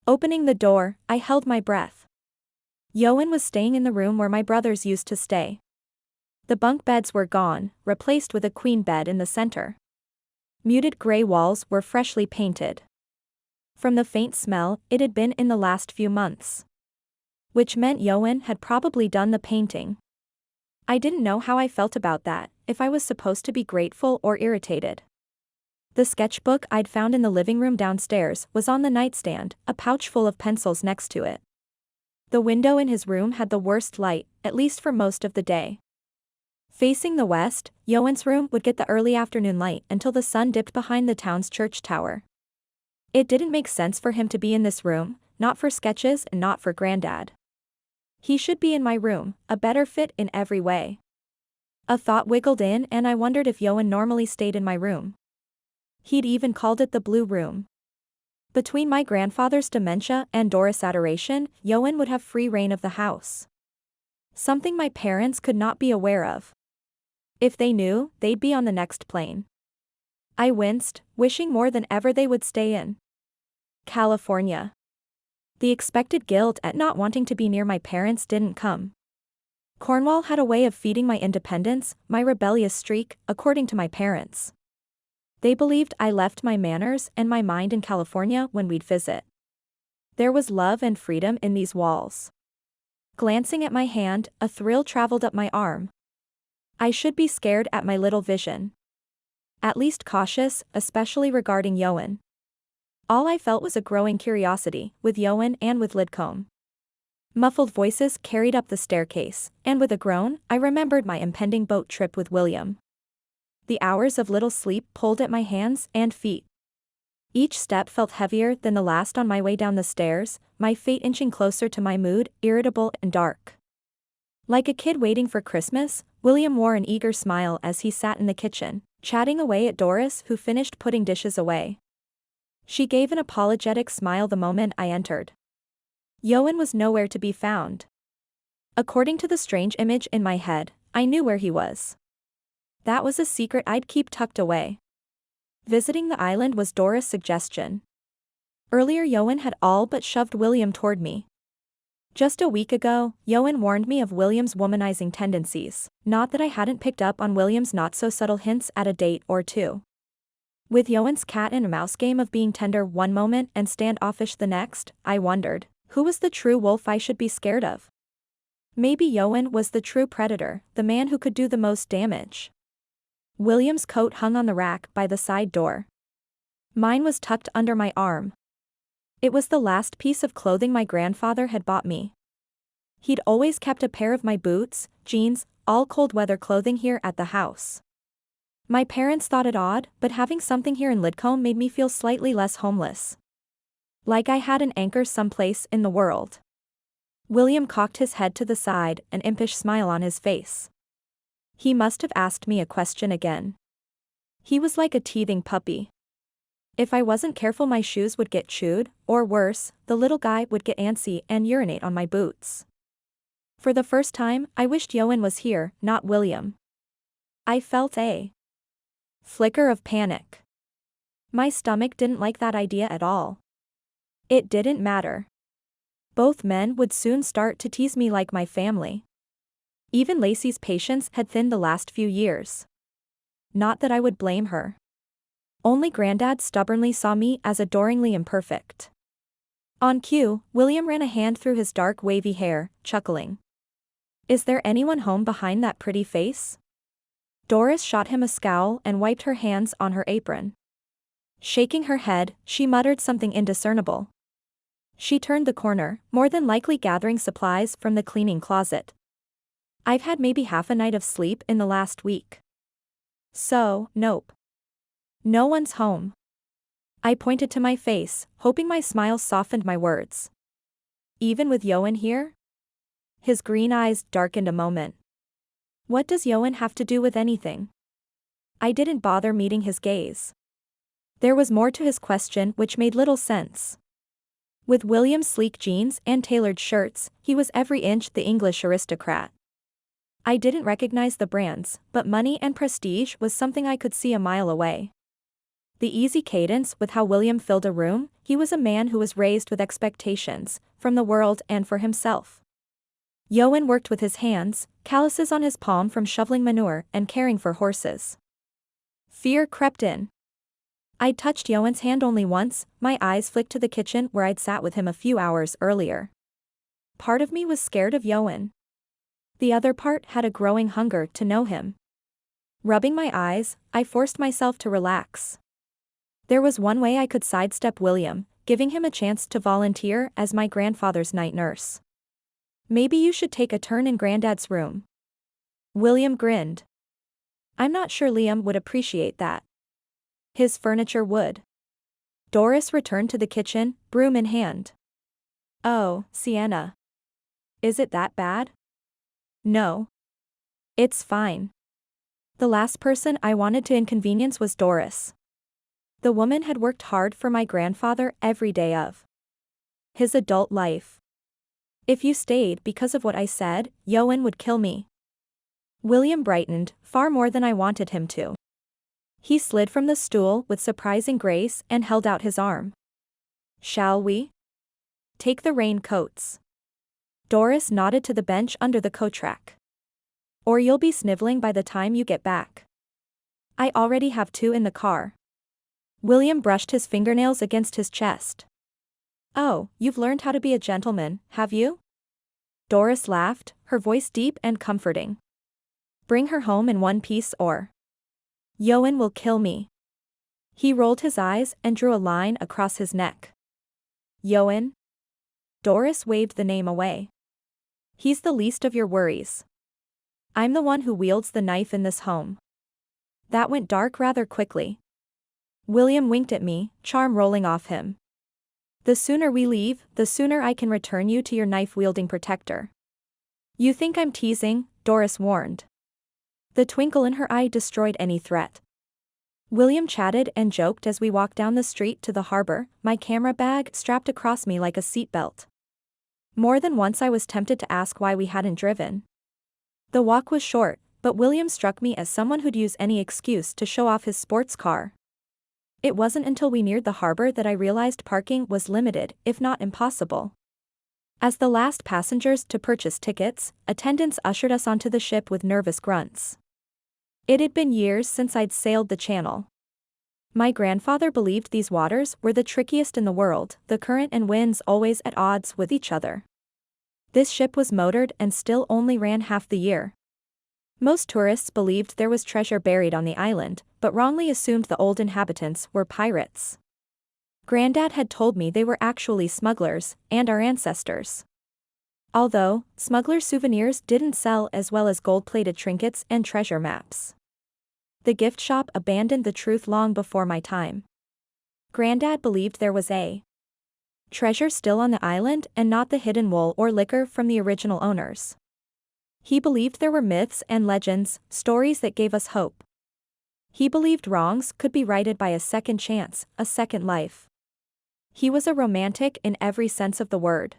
[SPEAKER 1] Opening the door, I held my breath. Ioan was staying in the room where my brothers used to stay. The bunk beds were gone, replaced with a queen bed in the center. Muted gray walls were freshly painted. From the faint smell, it had been in the last few months. Which meant Ioan had probably done the painting. I didn't know how I felt about that, if I was supposed to be grateful or irritated. The sketchbook I'd found in the living room downstairs was on the nightstand, a pouch full of pencils next to it. The window in his room had the worst light, at least for most of the day. Facing the west, Ioan's room would get the early afternoon light until the sun dipped behind the town's church tower. It didn't make sense for him to be in this room, not for sketches and not for Grandad. He should be in my room, a better fit in every way. A thought wiggled in and I wondered if Ioan normally stayed in my room. He'd even called it the Blue Room. Between my grandfather's dementia and Doris' adoration, Ioan would have free reign of the house. Something my parents could not be aware of. If they knew, they'd be on the next plane. I winced, wishing more than ever they would stay in California. The expected guilt at not wanting to be near my parents didn't come. Cornwall had a way of feeding my independence, my rebellious streak, according to my parents. They believed I left my manners and my mind in California when we'd visit. There was love and freedom in these walls. Glancing at my hand, a thrill traveled up my arm. I should be scared at my little vision. At least cautious, especially regarding Ioan. All I felt was a growing curiosity, with Ioan and with Lidcombe. Muffled voices carried up the staircase, and with a groan, I remembered my impending boat trip with William. The hours of little sleep pulled at my hands and feet. Each step felt heavier than the last on my way down the stairs, my fate inching closer to my mood, irritable and dark. Like a kid waiting for Christmas, William wore an eager smile as he sat in the kitchen, chatting away at Doris, who finished putting dishes away. She gave an apologetic smile the moment I entered. Ioan was nowhere to be found. According to the strange image in my head, I knew where he was. That was a secret I'd keep tucked away. Visiting the island was Doris' suggestion. Earlier Ioan had all but shoved William toward me. Just a week ago, Ioan warned me of William's womanizing tendencies, not that I hadn't picked up on William's not-so-subtle hints at a date or two. With Ioan's cat and mouse game of being tender one moment and standoffish the next, I wondered, who was the true wolf I should be scared of? Maybe Ioan was the true predator, the man who could do the most damage. William's coat hung on the rack by the side door. Mine was tucked under my arm. It was the last piece of clothing my grandfather had bought me. He'd always kept a pair of my boots, jeans, all cold-weather clothing here at the house. My parents thought it odd, but having something here in Lidcombe made me feel slightly less homeless. Like I had an anchor someplace in the world. William cocked his head to the side, an impish smile on his face. He must have asked me a question again. He was like a teething puppy. If I wasn't careful my shoes would get chewed, or worse, the little guy would get antsy and urinate on my boots. For the first time, I wished Ioan was here, not William. I felt a flicker of panic. My stomach didn't like that idea at all. It didn't matter. Both men would soon start to tease me like my family. Even Lacey's patience had thinned the last few years. Not that I would blame her. Only Grandad stubbornly saw me as adoringly imperfect. On cue, William ran a hand through his dark wavy hair, chuckling. Is there anyone home behind that pretty face? Doris shot him a scowl and wiped her hands on her apron. Shaking her head, she muttered something indiscernible. She turned the corner, more than likely gathering supplies from the cleaning closet. I've had maybe half a night of sleep in the last week. So, nope. No one's home. I pointed to my face, hoping my smile softened my words. Even with Ioan here? His green eyes darkened a moment. What does Ioan have to do with anything? I didn't bother meeting his gaze. There was more to his question which made little sense. With William's sleek jeans and tailored shirts, he was every inch the English aristocrat. I didn't recognize the brands, but money and prestige was something I could see a mile away. The easy cadence with how William filled a room, he was a man who was raised with expectations, from the world and for himself. Ioan worked with his hands, calluses on his palm from shoveling manure and caring for horses. Fear crept in. I'd touched Ioan's hand only once, my eyes flicked to the kitchen where I'd sat with him a few hours earlier. Part of me was scared of Ioan. The other part had a growing hunger to know him. Rubbing my eyes, I forced myself to relax. There was one way I could sidestep William, giving him a chance to volunteer as my grandfather's night nurse. Maybe you should take a turn in Granddad's room. William grinned. I'm not sure Liam would appreciate that. His furniture would. Doris returned to the kitchen, broom in hand. Oh, Sienna. Is it that bad? No. It's fine. The last person I wanted to inconvenience was Doris. The woman had worked hard for my grandfather every day of his adult life. If you stayed because of what I said, Ioan would kill me. William brightened, far more than I wanted him to. He slid from the stool with surprising grace and held out his arm. Shall we? Take the raincoats. Doris nodded to the bench under the coat rack. Or you'll be sniveling by the time you get back. I already have 2 in the car. William brushed his fingernails against his chest. Oh, you've learned how to be a gentleman, have you? Doris laughed, her voice deep and comforting. Bring her home in one piece or Ioan will kill me. He rolled his eyes and drew a line across his neck. Ioan? Doris waved the name away. He's the least of your worries. I'm the one who wields the knife in this home. That went dark rather quickly. William winked at me, charm rolling off him. The sooner we leave, the sooner I can return you to your knife-wielding protector. You think I'm teasing, Doris warned. The twinkle in her eye destroyed any threat. William chatted and joked as we walked down the street to the harbor, my camera bag strapped across me like a seatbelt. More than once I was tempted to ask why we hadn't driven. The walk was short, but William struck me as someone who'd use any excuse to show off his sports car. It wasn't until we neared the harbor that I realized parking was limited, if not impossible. As the last passengers to purchase tickets, attendants ushered us onto the ship with nervous grunts. It had been years since I'd sailed the channel. My grandfather believed these waters were the trickiest in the world, the current and winds always at odds with each other. This ship was motored and still only ran half the year. Most tourists believed there was treasure buried on the island, but wrongly assumed the old inhabitants were pirates. Granddad had told me they were actually smugglers, and our ancestors. Although, smugglers' souvenirs didn't sell as well as gold-plated trinkets and treasure maps. The gift shop abandoned the truth long before my time. Granddad believed there was a treasure still on the island and not the hidden wool or liquor from the original owners. He believed there were myths and legends, stories that gave us hope. He believed wrongs could be righted by a second chance, a second life. He was a romantic in every sense of the word.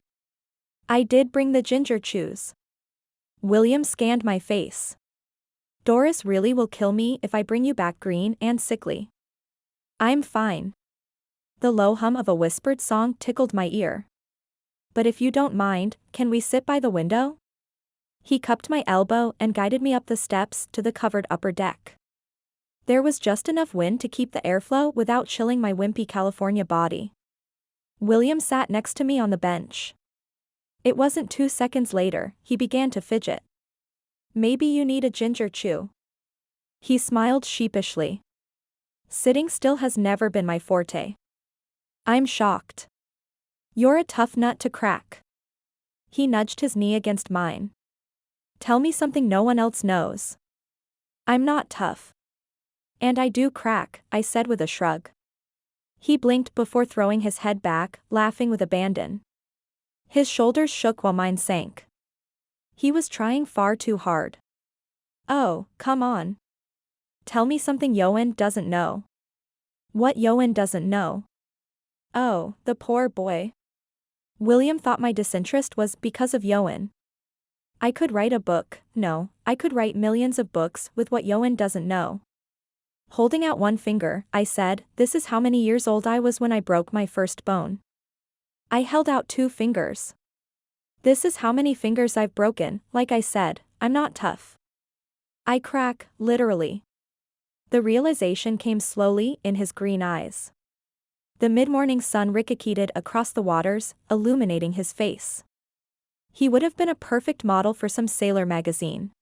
[SPEAKER 1] I did bring the ginger chews. William scanned my face. Doris really will kill me if I bring you back green and sickly. I'm fine. The low hum of a whispered song tickled my ear. But if you don't mind, can we sit by the window? He cupped my elbow and guided me up the steps to the covered upper deck. There was just enough wind to keep the airflow without chilling my wimpy California body. William sat next to me on the bench. It wasn't 2 seconds later, he began to fidget. Maybe you need a ginger chew. He smiled sheepishly. Sitting still has never been my forte. I'm shocked. You're a tough nut to crack. He nudged his knee against mine. Tell me something no one else knows. I'm not tough. And I do crack, I said with a shrug. He blinked before throwing his head back, laughing with abandon. His shoulders shook while mine sank. He was trying far too hard. Oh, come on. Tell me something Ioan doesn't know. What Ioan doesn't know? Oh, the poor boy. William thought my disinterest was because of Ioan. I could write a book, no, I could write millions of books with what Ioan doesn't know. Holding out one finger, I said, this is how many years old I was when I broke my first bone. I held out 2 fingers. This is how many fingers I've broken, like I said, I'm not tough. I crack, literally. The realization came slowly in his green eyes. The mid-morning sun ricocheted across the waters, illuminating his face. He would have been a perfect model for some sailor magazine.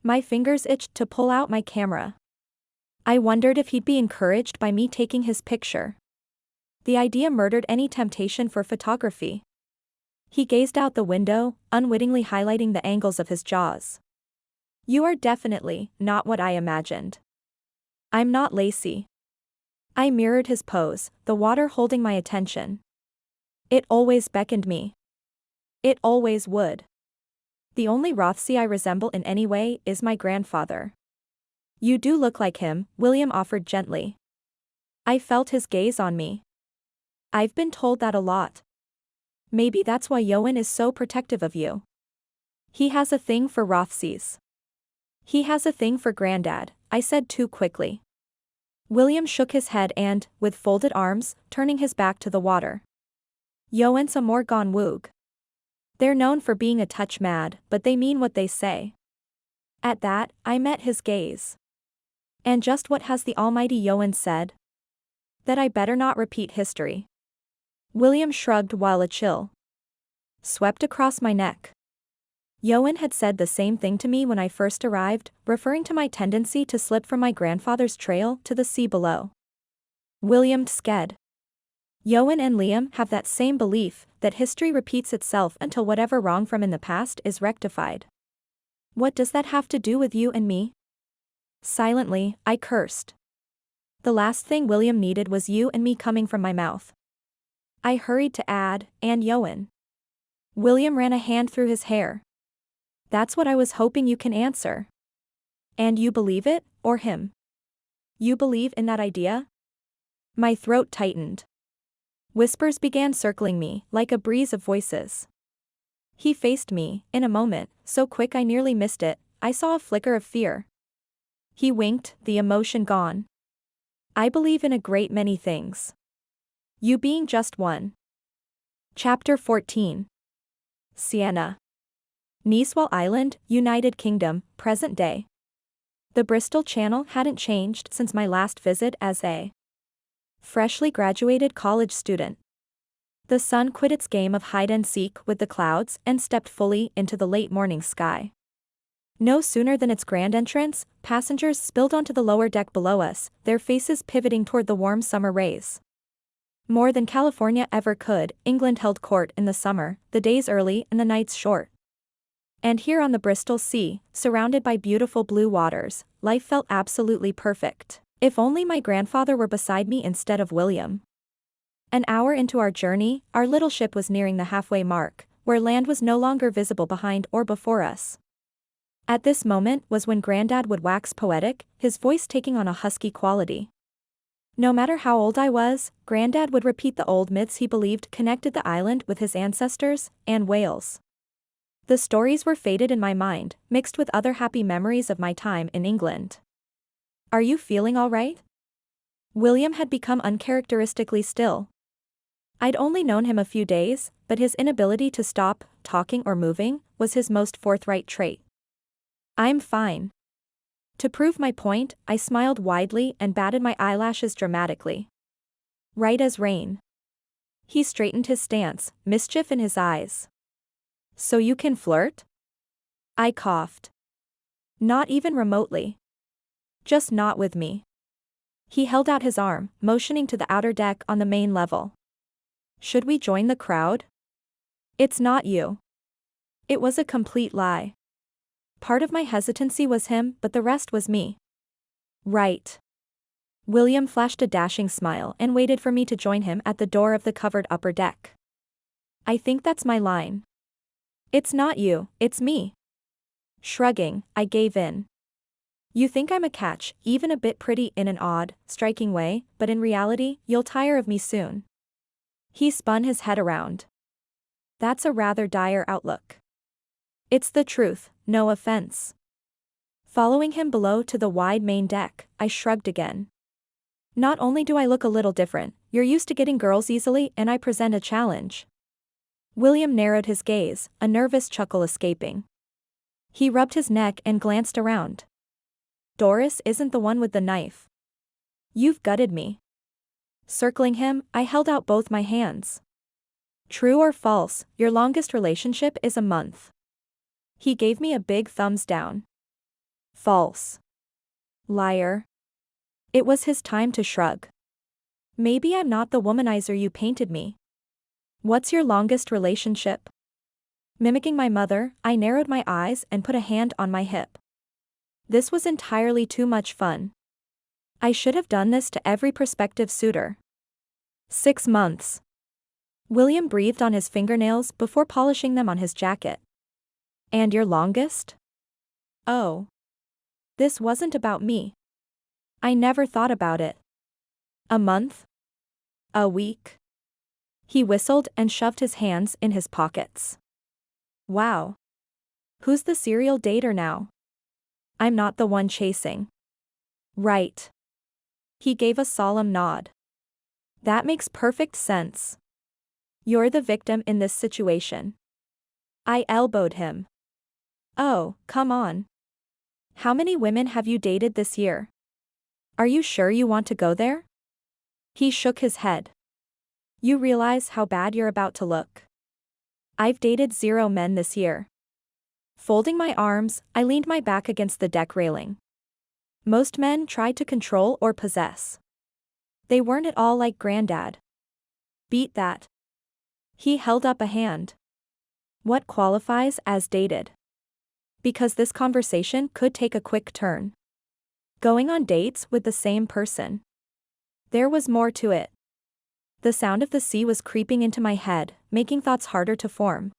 [SPEAKER 1] My fingers itched to pull out my camera. I wondered if he'd be encouraged by me taking his picture. The idea murdered any temptation for photography. He gazed out the window, unwittingly highlighting the angles of his jaws. You are definitely not what I imagined. I'm not lacy. I mirrored his pose, the water holding my attention. It always beckoned me. It always would. The only Rothesay I resemble in any way is my grandfather. You do look like him, William offered gently. I felt his gaze on me. I've been told that a lot. Maybe that's why Ioan is so protective of you. He has a thing for Rothesays. He has a thing for Grandad, I said too quickly. William shook his head and, with folded arms, turning his back to the water. Ioan's a Morgannwg. They're known for being a touch mad, but they mean what they say. At that, I met his gaze. And just what has the almighty Ioan said? That I better not repeat history. William shrugged while a chill swept across my neck. Ioan had said the same thing to me when I first arrived, referring to my tendency to slip from my grandfather's trail to the sea below. William sked. Ioan and Liam have that same belief, that history repeats itself until whatever wrong from in the past is rectified. What does that have to do with you and me? Silently, I cursed. The last thing William needed was you and me coming from my mouth. I hurried to add, and Ioan. William ran a hand through his hair. That's what I was hoping you can answer. And you believe it, or him? You believe in that idea? My throat tightened. Whispers began circling me, like a breeze of voices. He faced me, in a moment, so quick I nearly missed it, I saw a flicker of fear. He winked, the emotion gone. I believe in a great many things. You being just one. Chapter 14. Sienna. Niçoise Island, United Kingdom, present day. The Bristol Channel hadn't changed since my last visit as a freshly graduated college student. The sun quit its game of hide-and-seek with the clouds and stepped fully into the late morning sky. No sooner than its grand entrance, passengers spilled onto the lower deck below us, their faces pivoting toward the warm summer rays. More than California ever could, England held court in the summer, the days early and the nights short. And here on the Bristol Sea, surrounded by beautiful blue waters, life felt absolutely perfect. If only my grandfather were beside me instead of William. An hour into our journey, our little ship was nearing the halfway mark, where land was no longer visible behind or before us. At this moment was when Grandad would wax poetic, his voice taking on a husky quality. No matter how old I was, Grandad would repeat the old myths he believed connected the island with his ancestors, and Wales. The stories were faded in my mind, mixed with other happy memories of my time in England. Are you feeling all right? William had become uncharacteristically still. I'd only known him a few days, but his inability to stop talking or moving was his most forthright trait. I'm fine. To prove my point, I smiled widely and batted my eyelashes dramatically. Right as rain. He straightened his stance, mischief in his eyes. So you can flirt? I coughed. Not even remotely. Just not with me. He held out his arm, motioning to the outer deck on the main level. Should we join the crowd? It's not you. It was a complete lie. Part of my hesitancy was him, but the rest was me. Right. William flashed a dashing smile and waited for me to join him at the door of the covered upper deck. I think that's my line. It's not you, it's me. Shrugging, I gave in. You think I'm a catch, even a bit pretty in an odd, striking way, but in reality, you'll tire of me soon. He spun his head around. That's a rather dire outlook. It's the truth, no offense. Following him below to the wide main deck, I shrugged again. Not only do I look a little different, you're used to getting girls easily and I present a challenge. William narrowed his gaze, a nervous chuckle escaping. He rubbed his neck and glanced around. Doris isn't the one with the knife. You've gutted me. Circling him, I held out both my hands. True or false, your longest relationship is a month. He gave me a big thumbs down. False. Liar. It was his time to shrug. Maybe I'm not the womanizer you painted me. What's your longest relationship? Mimicking my mother, I narrowed my eyes and put a hand on my hip. This was entirely too much fun. I should have done this to every prospective suitor. 6 months. William breathed on his fingernails before polishing them on his jacket. And your longest? Oh. This wasn't about me. I never thought about it. A month? A week? He whistled and shoved his hands in his pockets. Wow. Who's the serial dater now? I'm not the one chasing. Right. He gave a solemn nod. That makes perfect sense. You're the victim in this situation. I elbowed him. Oh, come on. How many women have you dated this year? Are you sure you want to go there? He shook his head. You realize how bad you're about to look. I've dated 0 men this year. Folding my arms, I leaned my back against the deck railing. Most men tried to control or possess. They weren't at all like Granddad. Beat that. He held up a hand. What qualifies as dated? Because this conversation could take a quick turn. Going on dates with the same person. There was more to it. The sound of the sea was creeping into my head, making thoughts harder to form.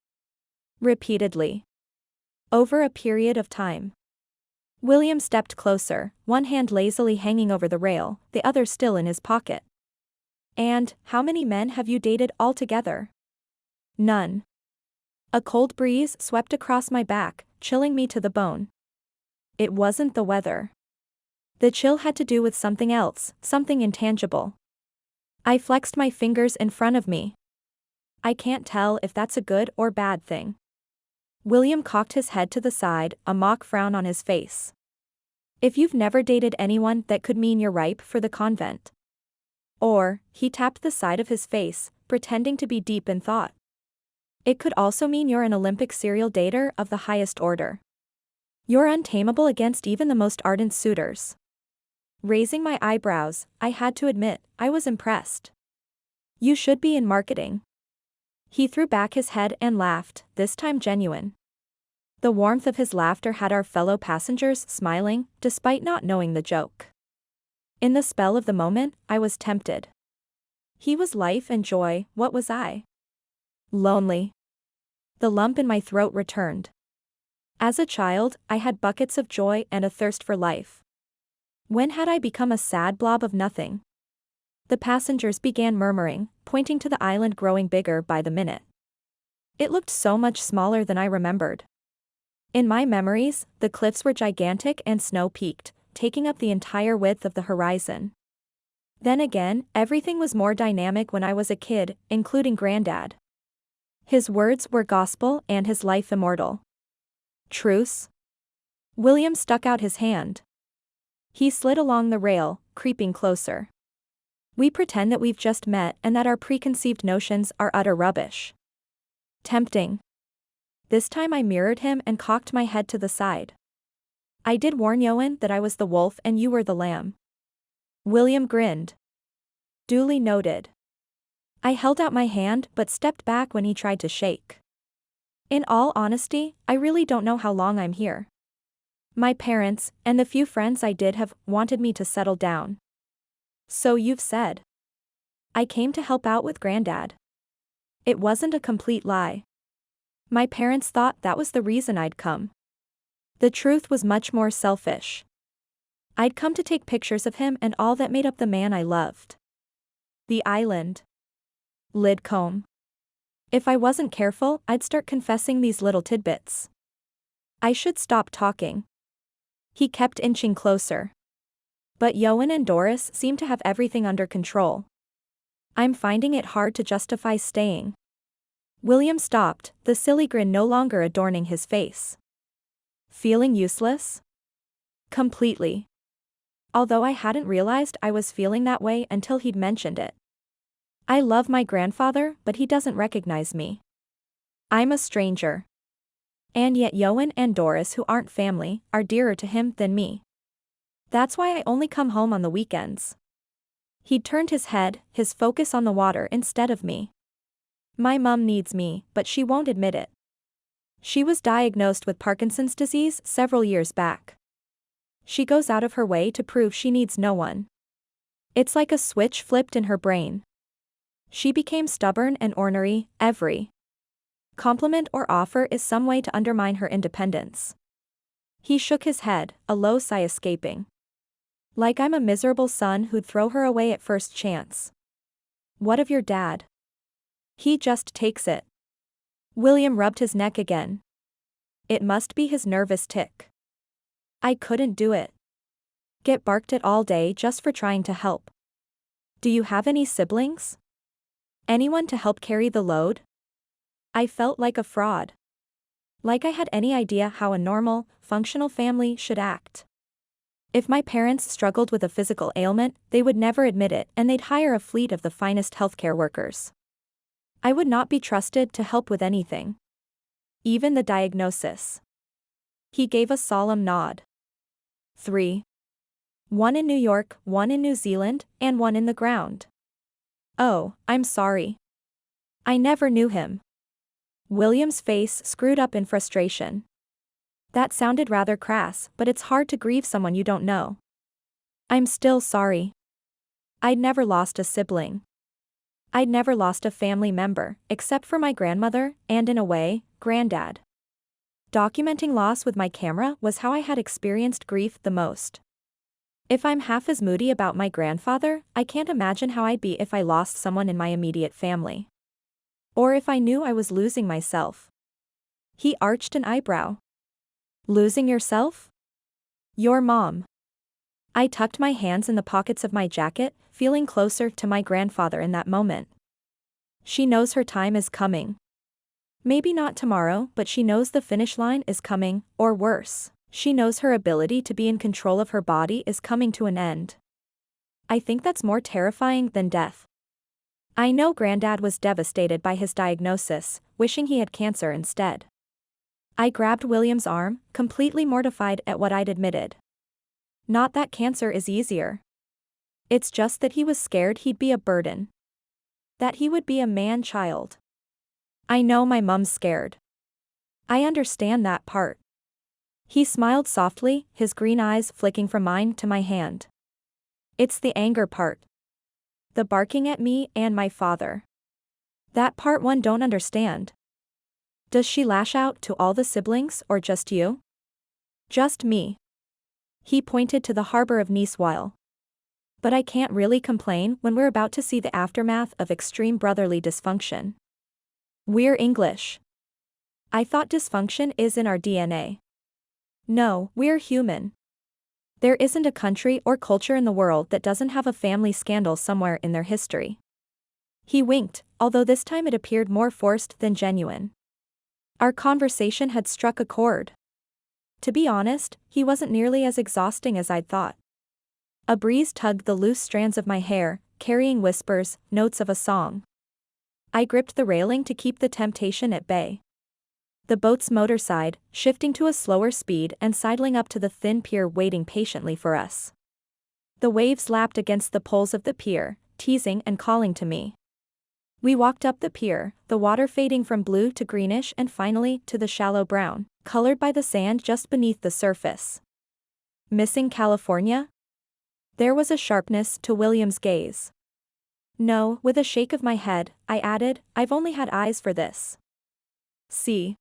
[SPEAKER 1] Repeatedly. Over a period of time. William stepped closer, one hand lazily hanging over the rail, the other still in his pocket. And, how many men have you dated altogether? None. A cold breeze swept across my back, chilling me to the bone. It wasn't the weather. The chill had to do with something else, something intangible. I flexed my fingers in front of me. I can't tell if that's a good or bad thing. William cocked his head to the side, a mock frown on his face. If you've never dated anyone, that could mean you're ripe for the convent. Or, he tapped the side of his face, pretending to be deep in thought. It could also mean you're an Olympic serial dater of the highest order. You're untamable against even the most ardent suitors. Raising my eyebrows, I had to admit, I was impressed. You should be in marketing. He threw back his head and laughed, this time genuine. The warmth of his laughter had our fellow passengers smiling, despite not knowing the joke. In the spell of the moment, I was tempted. He was life and joy, what was I? Lonely. The lump in my throat returned. As a child, I had buckets of joy and a thirst for life. When had I become a sad blob of nothing? The passengers began murmuring, pointing to the island growing bigger by the minute. It looked so much smaller than I remembered. In my memories, the cliffs were gigantic and snow-peaked, taking up the entire width of the horizon. Then again, everything was more dynamic when I was a kid, including Granddad. His words were gospel and his life immortal. Truce? William stuck out his hand. He slid along the rail, creeping closer. We pretend that we've just met and that our preconceived notions are utter rubbish. Tempting. This time I mirrored him and cocked my head to the side. I did warn Ioan that I was the wolf and you were the lamb. William grinned. Duly noted. I held out my hand but stepped back when he tried to shake. In all honesty, I really don't know how long I'm here. My parents, and the few friends I did have, wanted me to settle down. So you've said. I came to help out with Granddad. It wasn't a complete lie. My parents thought that was the reason I'd come. The truth was much more selfish. I'd come to take pictures of him and all that made up the man I loved. The island. Lid comb. If I wasn't careful, I'd start confessing these little tidbits. I should stop talking. He kept inching closer. But Ioan and Doris seem to have everything under control. I'm finding it hard to justify staying. William stopped, the silly grin no longer adorning his face. Feeling useless? Completely. Although I hadn't realized I was feeling that way until he'd mentioned it. I love my grandfather, but he doesn't recognize me. I'm a stranger. And yet Ioan and Doris, who aren't family, are dearer to him than me. That's why I only come home on the weekends. He turned his head, his focus on the water instead of me. My mum needs me, but she won't admit it. She was diagnosed with Parkinson's disease several years back. She goes out of her way to prove she needs no one. It's like a switch flipped in her brain. She became stubborn and ornery. Every compliment or offer is some way to undermine her independence. He shook his head, a low sigh escaping. Like I'm a miserable son who'd throw her away at first chance. What of your dad? He just takes it. William rubbed his neck again. It must be his nervous tic. I couldn't do it. Get barked at all day just for trying to help. Do you have any siblings? Anyone to help carry the load? I felt like a fraud. Like I had any idea how a normal, functional family should act. If my parents struggled with a physical ailment, they would never admit it and they'd hire a fleet of the finest healthcare workers. I would not be trusted to help with anything. Even the diagnosis. He gave a solemn nod. 3. One in New York, one in New Zealand, and one in the ground. Oh, I'm sorry. I never knew him. William's face screwed up in frustration. That sounded rather crass, but it's hard to grieve someone you don't know. I'm still sorry. I'd never lost a sibling. I'd never lost a family member, except for my grandmother, and in a way, Granddad. Documenting loss with my camera was how I had experienced grief the most. If I'm half as moody about my grandfather, I can't imagine how I'd be if I lost someone in my immediate family. Or if I knew I was losing myself. He arched an eyebrow. Losing yourself? Your mom. I tucked my hands in the pockets of my jacket, feeling closer to my grandfather in that moment. She knows her time is coming. Maybe not tomorrow, but she knows the finish line is coming, or worse, she knows her ability to be in control of her body is coming to an end. I think that's more terrifying than death. I know Granddad was devastated by his diagnosis, wishing he had cancer instead. I grabbed William's arm, completely mortified at what I'd admitted. Not that cancer is easier. It's just that he was scared he'd be a burden. That he would be a man-child. I know my mom's scared. I understand that part. He smiled softly, his green eyes flicking from mine to my hand. It's the anger part. The barking at me and my father. That part one don't understand. Does she lash out to all the siblings or just you? Just me. He pointed to the harbor of Nice. But I can't really complain when we're about to see the aftermath of extreme brotherly dysfunction. We're English. I thought dysfunction is in our DNA. No, we're human. There isn't a country or culture in the world that doesn't have a family scandal somewhere in their history. He winked, although this time it appeared more forced than genuine. Our conversation had struck a chord. To be honest, he wasn't nearly as exhausting as I'd thought. A breeze tugged the loose strands of my hair, carrying whispers, notes of a song. I gripped the railing to keep the temptation at bay. The boat's motor sighed, shifting to a slower speed and sidling up to the thin pier waiting patiently for us. The waves lapped against the poles of the pier, teasing and calling to me. We walked up the pier, the water fading from blue to greenish and finally to the shallow brown, colored by the sand just beneath the surface. Missing California? There was a sharpness to William's gaze. No, with a shake of my head, I added, I've only had eyes for this. See.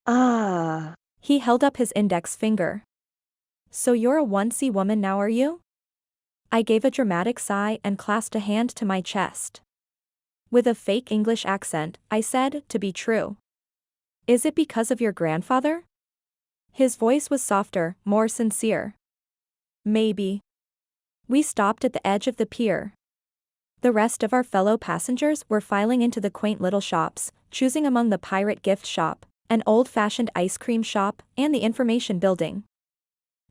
[SPEAKER 2] Ah.
[SPEAKER 1] He held up his index finger. So you're a one-sea woman now, are you? I gave a dramatic sigh and clasped a hand to my chest. With a fake English accent, I said, to be true. Is it because of your grandfather? His voice was softer, more sincere. Maybe. We stopped at the edge of the pier. The rest of our fellow passengers were filing into the quaint little shops, choosing among the pirate gift shop, an old-fashioned ice cream shop, and the information building.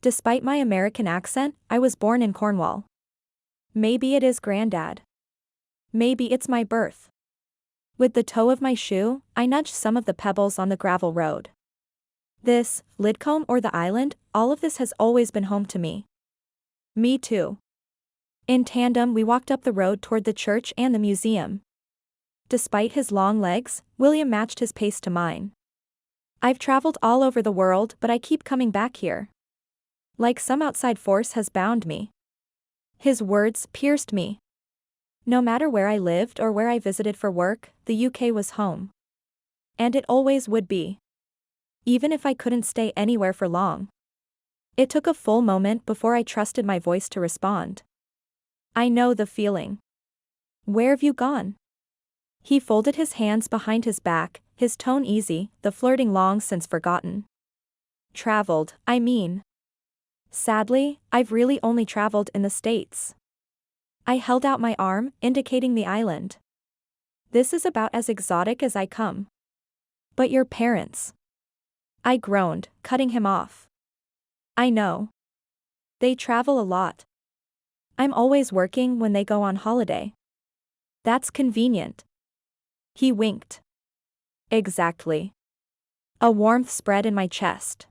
[SPEAKER 1] Despite my American accent, I was born in Cornwall. Maybe it is Granddad. Maybe it's my birth. With the toe of my shoe, I nudged some of the pebbles on the gravel road. This, Lidcombe or the island, all of this has always been home to me. Me too. In tandem we walked up the road toward the church and the museum. Despite his long legs, William matched his pace to mine. I've traveled all over the world but I keep coming back here. Like some outside force has bound me. His words pierced me. No matter where I lived or where I visited for work, the UK was home. And it always would be. Even if I couldn't stay anywhere for long. It took a full moment before I trusted my voice to respond. I know the feeling. Where have you gone? He folded his hands behind his back, his tone easy, the flirting long since forgotten. Traveled, I mean. Sadly, I've really only traveled in the States. I held out my arm, indicating the island. This is about as exotic as I come. But your parents. I groaned, cutting him off. I know. They travel a lot. I'm always working when they go on holiday. That's convenient. He winked. Exactly. A warmth spread in my chest.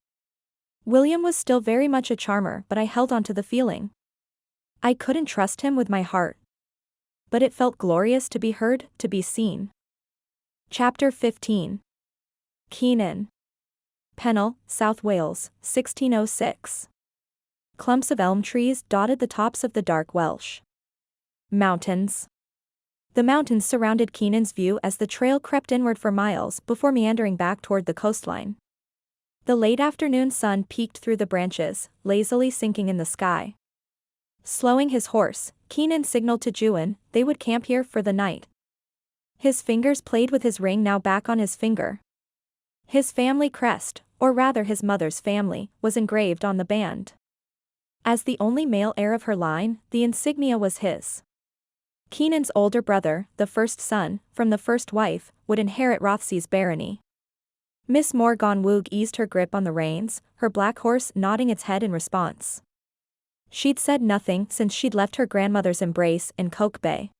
[SPEAKER 1] William was still very much a charmer, but I held on to the feeling. I couldn't trust him with my heart. But it felt glorious to be heard, to be seen. Chapter 15. Keenan. Pennell, South Wales, 1606. Clumps of elm trees dotted the tops of the dark Welsh. Mountains. The mountains surrounded Keenan's view as the trail crept inward for miles before meandering back toward the coastline. The late afternoon sun peeked through the branches, lazily sinking in the sky. Slowing his horse, Keenan signaled to Ioan they would camp here for the night. His fingers played with his ring now back on his finger. His family crest, or rather his mother's family, was engraved on the band. As the only male heir of her line, the insignia was his. Keenan's older brother, the first son, from the first wife, would inherit Rothesay's barony. Miss Morgannwg eased her grip on the reins, her black horse nodding its head in response. She'd said nothing since she'd left her grandmother's embrace in Coke Bay.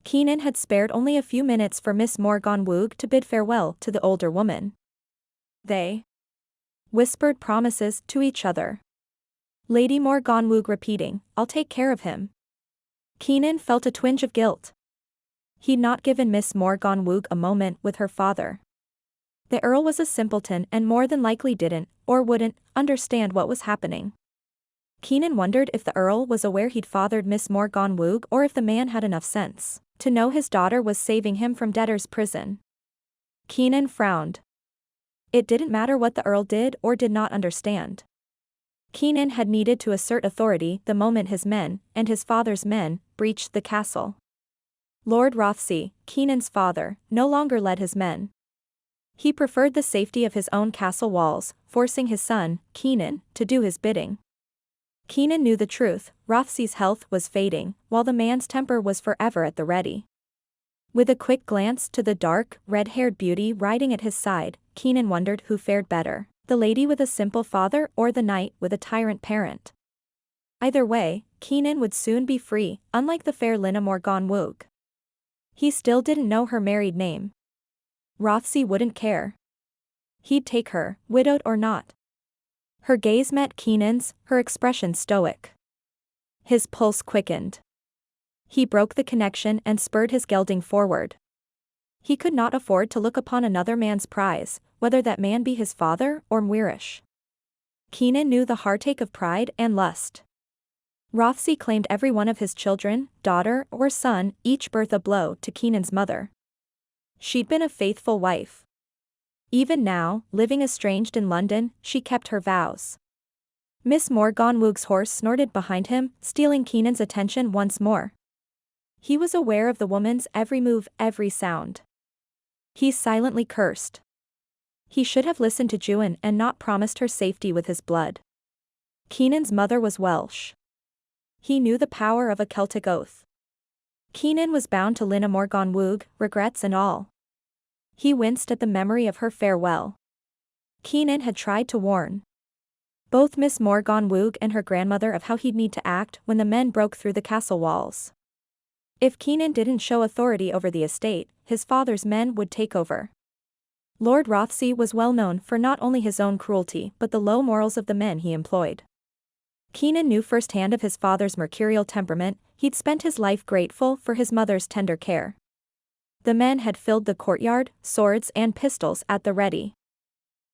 [SPEAKER 1] Keenan had spared only a few minutes for Miss Morgannwg to bid farewell to the older woman. They whispered promises to each other. Lady Morgannwg repeating, "I'll take care of him." Keenan felt a twinge of guilt. He'd not given Miss Morgannwg a moment with her father. The Earl was a simpleton and more than likely didn't, or wouldn't, understand what was happening. Keenan wondered if the Earl was aware he'd fathered Miss Morgannwg or if the man had enough sense to know his daughter was saving him from debtor's prison. Keenan frowned. It didn't matter what the Earl did or did not understand. Keenan had needed to assert authority the moment his men, and his father's men, breached the castle. Lord Rothesay, Keenan's father, no longer led his men. He preferred the safety of his own castle walls, forcing his son, Keenan, to do his bidding. Keenan knew the truth, Rothesay's health was fading, while the man's temper was forever at the ready. With a quick glance to the dark, red-haired beauty riding at his side, Keenan wondered who fared better, the lady with a simple father or the knight with a tyrant parent. Either way, Keenan would soon be free, unlike the fair Lina Morgannwg. He still didn't know her married name. Rothesay wouldn't care. He'd take her, widowed or not. Her gaze met Keenan's, her expression stoic. His pulse quickened. He broke the connection and spurred his gelding forward. He could not afford to look upon another man's prize, whether that man be his father or Mwirish. Keenan knew the heartache of pride and lust. Rothesay claimed every one of his children, daughter or son, each birth a blow to Keenan's mother. She'd been a faithful wife. Even now, living estranged in London, she kept her vows. Miss Morgannwg's horse snorted behind him, stealing Keenan's attention once more. He was aware of the woman's every move, every sound. He silently cursed. He should have listened to Ioan and not promised her safety with his blood. Keenan's mother was Welsh. He knew the power of a Celtic oath. Keenan was bound to Ioan Morgannwg, regrets and all. He winced at the memory of her farewell. Keenan had tried to warn both Miss Morgannwg and her grandmother of how he'd need to act when the men broke through the castle walls. If Keenan didn't show authority over the estate, his father's men would take over. Lord Rothesay was well known for not only his own cruelty but the low morals of the men he employed. Keenan knew firsthand of his father's mercurial temperament. He'd spent his life grateful for his mother's tender care. The men had filled the courtyard, swords and pistols at the ready.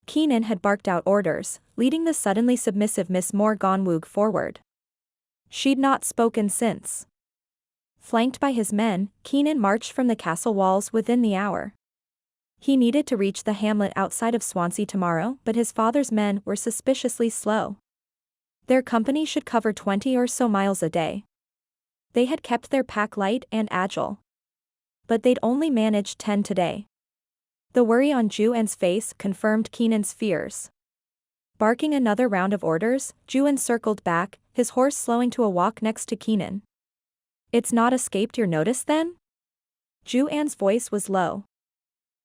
[SPEAKER 1] Keenan had barked out orders, leading the suddenly submissive Miss Morgannwg forward. She'd not spoken since. Flanked by his men, Keenan marched from the castle walls within the hour. He needed to reach the hamlet outside of Swansea tomorrow, but his father's men were suspiciously slow. Their company should cover 20 or so miles a day. They had kept their pack light and agile. But they'd only managed 10 today. The worry on Ioan's face confirmed Keenan's fears. Barking another round of orders, Ioan circled back, his horse slowing to a walk next to Keenan. "It's not escaped your notice then?" Ioan's voice was low.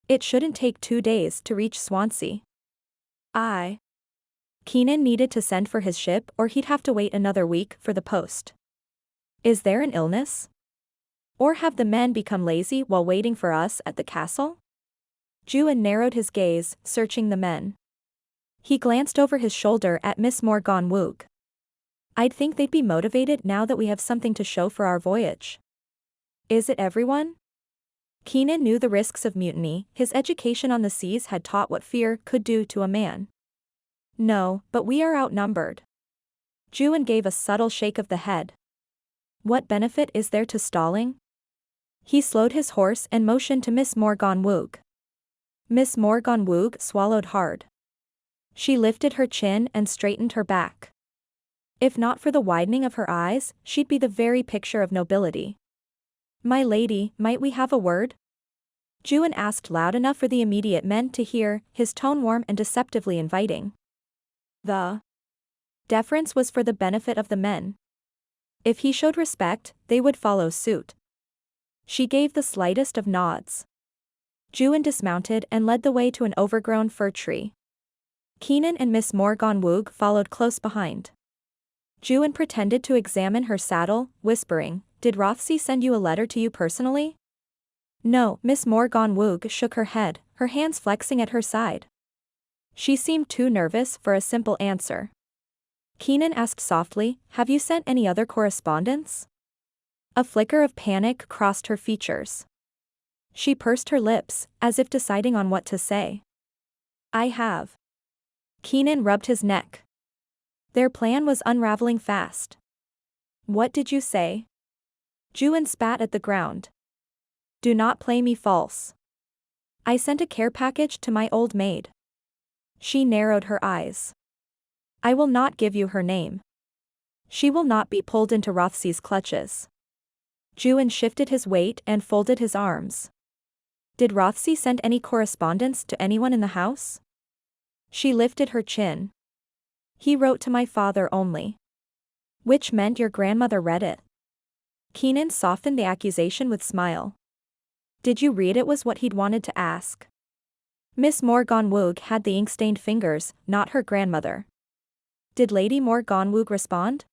[SPEAKER 1] "It shouldn't take 2 days to reach Swansea." "Aye." Keenan needed to send for his ship or he'd have to wait another week for the post. "Is there an illness? Or have the men become lazy while waiting for us at the castle?" Ioan narrowed his gaze, searching the men. He glanced over his shoulder at Miss Morgannwg. "I'd think they'd be motivated now that we have something to show for our voyage." "Is it everyone?" Keenan knew the risks of mutiny. His education on the seas had taught what fear could do to a man. "No, but we are outnumbered." Ioan gave a subtle shake of the head. "What benefit is there to stalling?" He slowed his horse and motioned to Miss Morgannwg. Miss Morgannwg swallowed hard. She lifted her chin and straightened her back. If not for the widening of her eyes, she'd be the very picture of nobility. "My lady, might we have a word?" Ioan asked loud enough for the immediate men to hear, his tone warm and deceptively inviting. The deference was for the benefit of the men. If he showed respect, they would follow suit. She gave the slightest of nods. Ioan dismounted and led the way to an overgrown fir tree. Keenan and Miss Morgannwg followed close behind. Ioan pretended to examine her saddle, whispering, "Did Rothesay send you a letter to you personally?" "No." Miss Morgannwg shook her head, her hands flexing at her side. She seemed too nervous for a simple answer. Keenan asked softly, "Have you sent any other correspondence?" A flicker of panic crossed her features. She pursed her lips, as if deciding on what to say. "I have." Keenan rubbed his neck. Their plan was unraveling fast. "What did you say?" Ioan spat at the ground. "Do not play me false. I sent a care package to my old maid." She narrowed her eyes. "I will not give you her name. She will not be pulled into Rothesay's clutches." Ioan shifted his weight and folded his arms. "Did Rothesay send any correspondence to anyone in the house?" She lifted her chin. "He wrote to my father only." "Which meant your grandmother read it." Keenan softened the accusation with smile. "Did you read it?" was what he'd wanted to ask. Miss Morgannwg had the ink-stained fingers, not her grandmother. Did Lady Morgannwg respond?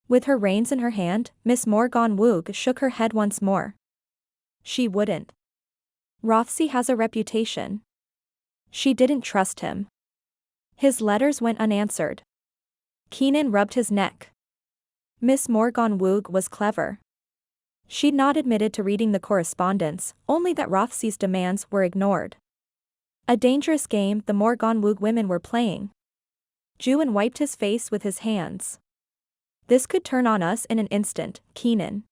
[SPEAKER 1] With her reins in her hand, Miss Morgannwg shook her head once more. "She wouldn't. Rothesay has a reputation." She didn't trust him. His letters went unanswered. Keenan rubbed his neck. Miss Morgannwg was clever. She'd not admitted to reading the correspondence, only that Rothesay's demands were ignored. A dangerous game the Morgannwg women were playing. Ioan wiped his face with his hands. This could turn on us in an instant, Keenan.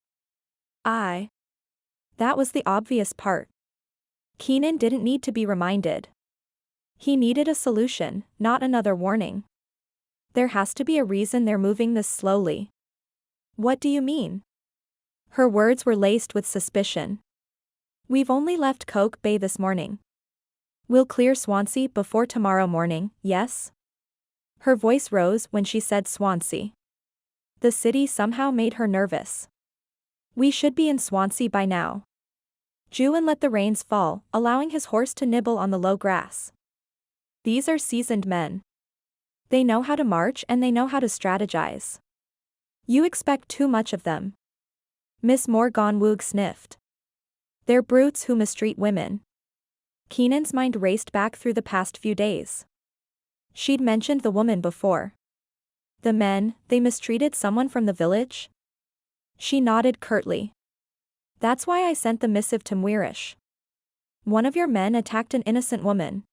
[SPEAKER 1] That was the obvious part. Keenan didn't need to be reminded. He needed a solution, not another warning. There has to be a reason they're moving this slowly. What do you mean? Her words were laced with suspicion. We've only left Coke Bay this morning. We'll clear Swansea before tomorrow morning, yes? Her voice rose when she said Swansea. The city somehow made her nervous. We should be in Swansea by now. Ioan let the reins fall, allowing his horse to nibble on the low grass. These are seasoned men. They know how to march and they know how to strategize. You expect too much of them. Miss Morgannwg sniffed. They're brutes who mistreat women. Keenan's mind raced back through the past few days. She'd mentioned the woman before. The men, they mistreated someone from the village? She nodded curtly. That's why I sent the missive to Mwirish. One of your men attacked an innocent woman.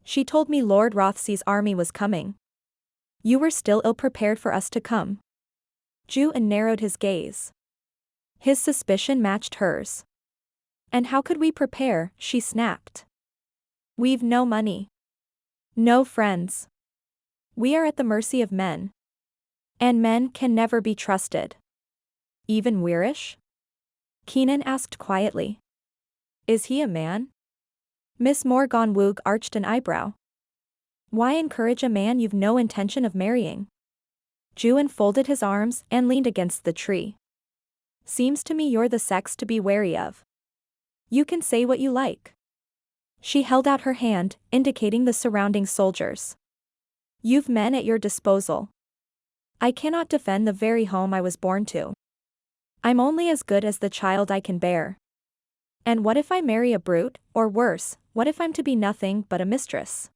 [SPEAKER 1] She told me Lord Rothesay's army was coming. You were still ill-prepared for us to come. Ioan narrowed his gaze. His suspicion matched hers. And how could we prepare, she snapped. We've no money. No friends. We are at the mercy of men. And men can never be trusted. Even Mwirish? Keenan asked quietly. Is he a man? Miss Morgannwg arched an eyebrow. Why encourage a man you've no intention of marrying? Ioan folded his arms and leaned against the tree. Seems to me you're the sex to be wary of. You can say what you like. She held out her hand, indicating the surrounding soldiers. You've men at your disposal. I cannot defend the very home I was born to. I'm only as good as the child I can bear. And what if I marry a brute, or worse, what if I'm to be nothing but a mistress?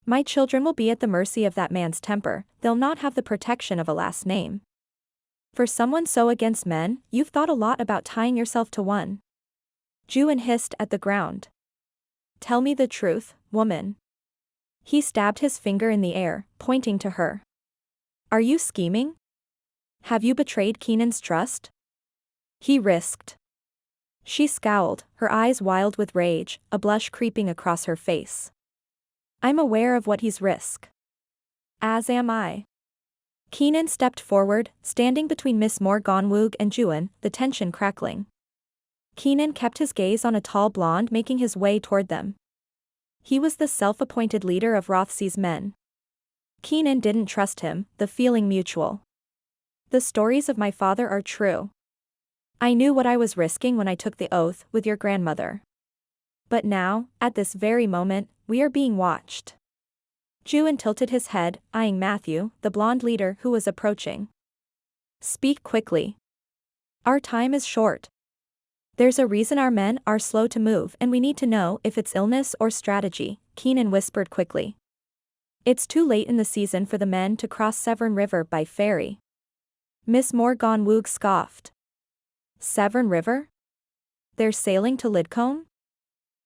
[SPEAKER 1] My children will be at the mercy of that man's temper, they'll not have the protection of a last name. For someone so against men, you've thought a lot about tying yourself to one. Ioan hissed at the ground. Tell me the truth, woman. He stabbed his finger in the air, pointing to her. Are you scheming? Have you betrayed Keenan's trust? He risked. She scowled, her eyes wild with rage, a blush creeping across her face. I'm aware of what he's risked. As am I. Keenan stepped forward, standing between Miss Morgannwg and Ioan, the tension crackling. Keenan kept his gaze on a tall blonde making his way toward them. He was the self-appointed leader of Rothesay's men. Keenan didn't trust him, the feeling mutual. The stories of my father are true. I knew what I was risking when I took the oath with your grandmother. But now, at this very moment, we are being watched. Ioan tilted his head, eyeing Matthew, the blonde leader who was approaching. Speak quickly. Our time is short. There's a reason our men are slow to move and we need to know if it's illness or strategy, Keenan whispered quickly. It's too late in the season for the men to cross Severn River by ferry. Miss Morgannwg scoffed. Severn River? They're sailing to Lidcombe?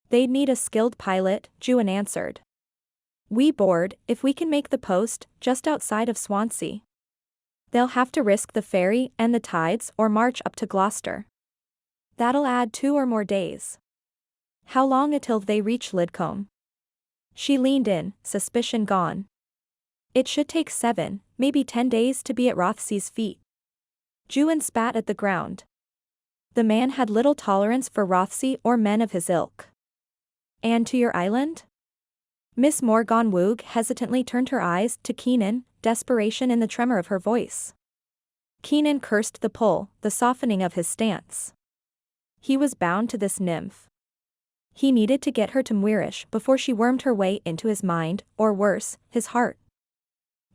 [SPEAKER 1] They'd need a skilled pilot, Ioan answered. We board, if we can make the post, just outside of Swansea. They'll have to risk the ferry and the tides or march up to Gloucester. That'll add 2 or more days. How long until they reach Lidcombe? She leaned in, suspicion gone. It should take 7, maybe 10 days to be at Rothesay's feet. Ioan spat at the ground. The man had little tolerance for Rothesay or men of his ilk. And to your island? Miss Morgannwg hesitantly turned her eyes to Keenan, desperation in the tremor of her voice. Keenan cursed the pull, the softening of his stance. He was bound to this nymph. He needed to get her to Mwirish before she wormed her way into his mind, or worse, his heart.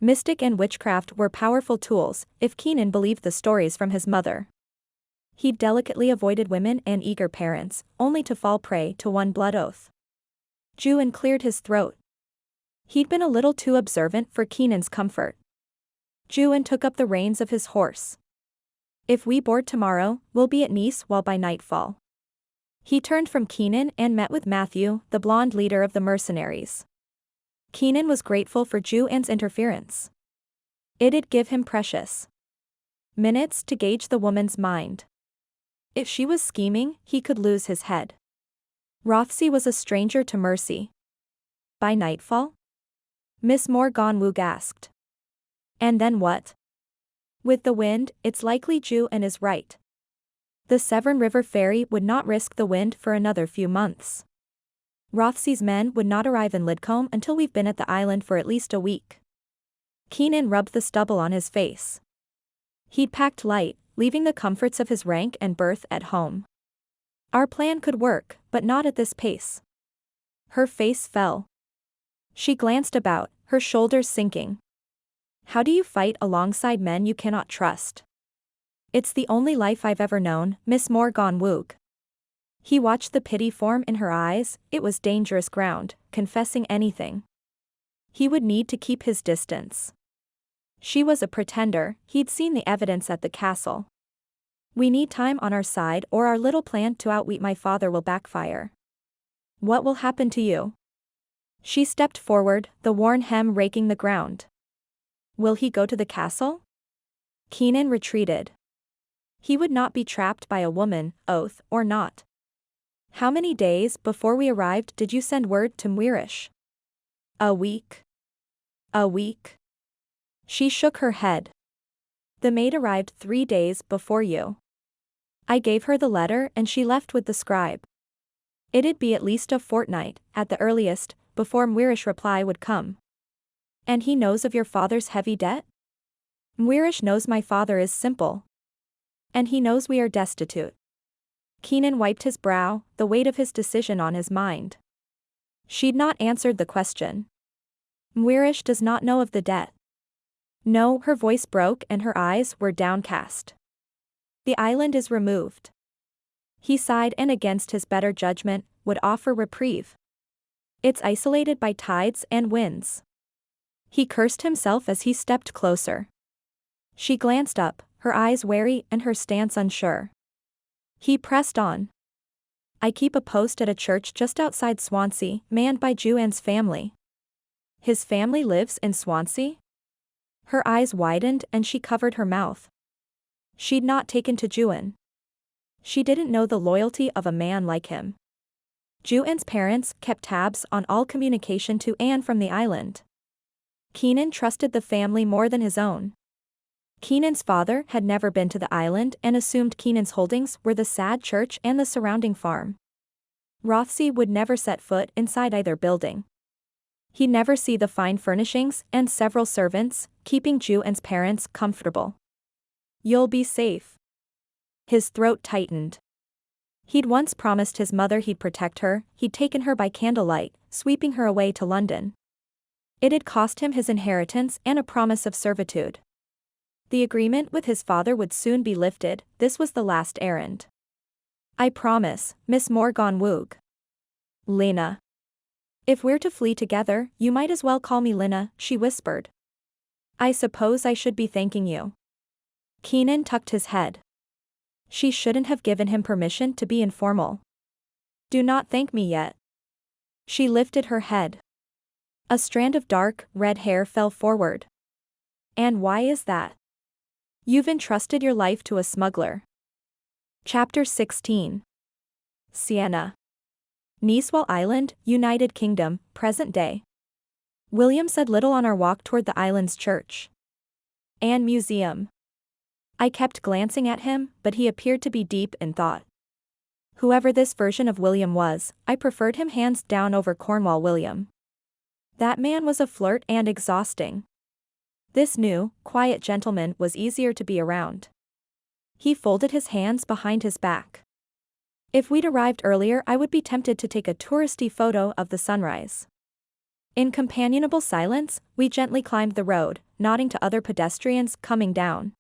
[SPEAKER 1] Mystic and witchcraft were powerful tools, if Keenan believed the stories from his mother. He'd delicately avoided women and eager parents, only to fall prey to one blood oath. Ioan cleared his throat. He'd been a little too observant for Keenan's comfort. Ioan took up the reins of his horse. If we board tomorrow, we'll be at Nice well by nightfall. He turned from Keenan and met with Matthew, the blonde leader of the mercenaries. Keenan was grateful for Ioan's interference. It'd give him precious minutes to gauge the woman's mind. If she was scheming, he could lose his head. Rothesay was a stranger to mercy. By nightfall? Miss Morgannwg asked. And then what? With the wind, it's likely Ioan is right. The Severn River ferry would not risk the wind for another few months. Rothesay's men would not arrive in Lidcombe until we've been at the island for at least a week. Keenan rubbed the stubble on his face. He'd packed light, leaving the comforts of his rank and berth at home. Our plan could work, but not at this pace. Her face fell. She glanced about, her shoulders sinking. How do you fight alongside men you cannot trust? It's the only life I've ever known, Miss Morgannwg. He watched the pity form in her eyes. It was dangerous ground, confessing anything. He would need to keep his distance. She was a pretender, he'd seen the evidence at the castle. We need time on our side or our little plan to outwit my father will backfire. What will happen to you? She stepped forward, the worn hem raking the ground. Will he go to the castle? Keenan retreated. He would not be trapped by a woman, oath or not. How many days before we arrived did you send word to Mwirish? A week. A week. She shook her head. The maid arrived 3 days before you. I gave her the letter and she left with the scribe. It'd be at least a fortnight, at the earliest, before Mwirish reply would come. And he knows of your father's heavy debt? Mwirish knows my father is simple. And he knows we are destitute. Keenan wiped his brow, the weight of his decision on his mind. She'd not answered the question. Mwirish does not know of the debt. No, her voice broke and her eyes were downcast. The island is removed. He sighed and against his better judgment, would offer reprieve. It's isolated by tides and winds. He cursed himself as he stepped closer. She glanced up, her eyes wary and her stance unsure. He pressed on. I keep a post at a church just outside Swansea, manned by Ioan's family. His family lives in Swansea? Her eyes widened and she covered her mouth. She'd not taken to Ioan. She didn't know the loyalty of a man like him. Ioan's parents kept tabs on all communication to Anne from the island. Keenan trusted the family more than his own. Keenan's father had never been to the island and assumed Keenan's holdings were the sad church and the surrounding farm. Rothesay would never set foot inside either building. He'd never see the fine furnishings and several servants, keeping Ioan's parents comfortable. You'll be safe. His throat tightened. He'd once promised his mother he'd protect her, he'd taken her by candlelight, sweeping her away to London. It had cost him his inheritance and a promise of servitude. The agreement with his father would soon be lifted, this was the last errand. I promise, Miss Morgannwg. Lena. If we're to flee together, you might as well call me Lena, she whispered. I suppose I should be thanking you. Keenan tucked his head. She shouldn't have given him permission to be informal. Do not thank me yet. She lifted her head. A strand of dark, red hair fell forward. And why is that? You've entrusted your life to a smuggler. Chapter 16. Sienna. Nicewell Island, United Kingdom, present day. William said little on our walk toward the island's church and museum. I kept glancing at him, but he appeared to be deep in thought. Whoever this version of William was, I preferred him hands down over Cornwall William. That man was a flirt and exhausting. This new, quiet gentleman was easier to be around. He folded his hands behind his back. If we'd arrived earlier, I would be tempted to take a touristy photo of the sunrise. In companionable silence, we gently climbed the road, nodding to other pedestrians coming down.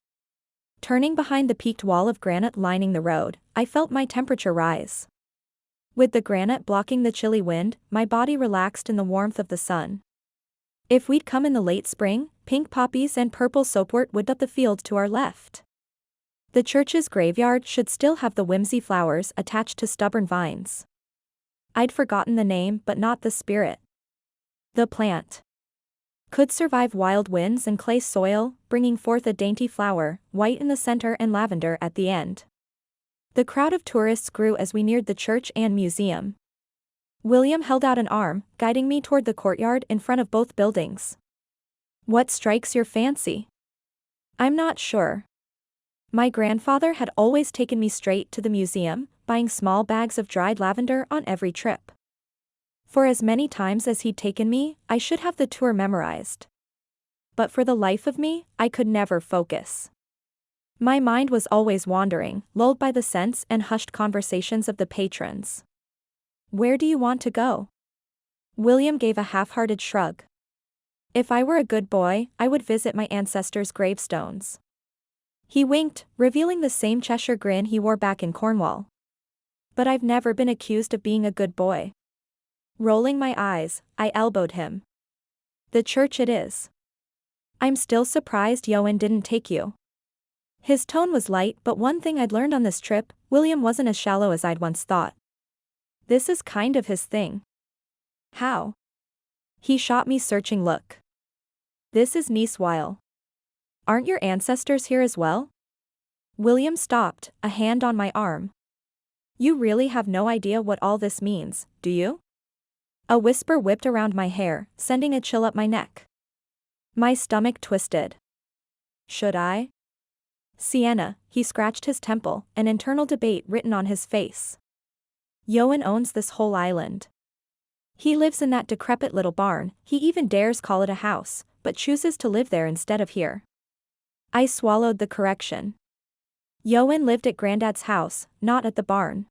[SPEAKER 1] Turning behind the peaked wall of granite lining the road, I felt my temperature rise. With the granite blocking the chilly wind, my body relaxed in the warmth of the sun. If we'd come in the late spring, pink poppies and purple soapwort would dot the field to our left. The church's graveyard should still have the whimsy flowers attached to stubborn vines. I'd forgotten the name but not the spirit. The plant could survive wild winds and clay soil, bringing forth a dainty flower, white in the center and lavender at the end. The crowd of tourists grew as we neared the church and museum. William held out an arm, guiding me toward the courtyard in front of both buildings. What strikes your fancy? I'm not sure. My grandfather had always taken me straight to the museum, buying small bags of dried lavender on every trip. For as many times as he'd taken me, I should have the tour memorized. But for the life of me, I could never focus. My mind was always wandering, lulled by the scents and hushed conversations of the patrons. Where do you want to go? William gave a half-hearted shrug. If I were a good boy, I would visit my ancestors' gravestones. He winked, revealing the same Cheshire grin he wore back in Cornwall. But I've never been accused of being a good boy. Rolling my eyes, I elbowed him. The church it is. I'm still surprised Ioan didn't take you. His tone was light, but one thing I'd learned on this trip, William wasn't as shallow as I'd once thought. This is kind of his thing. How? He shot me searching look. This is Nice Weil. Aren't your ancestors here as well? William stopped, a hand on my arm. You really have no idea what all this means, do you? A whisper whipped around my hair, sending a chill up my neck. My stomach twisted. Should I? Sienna, he scratched his temple, an internal debate written on his face. Ioan owns this whole island. He lives in that decrepit little barn, he even dares call it a house, but chooses to live there instead of here. I swallowed the correction. Ioan lived at Grandad's house, not at the barn.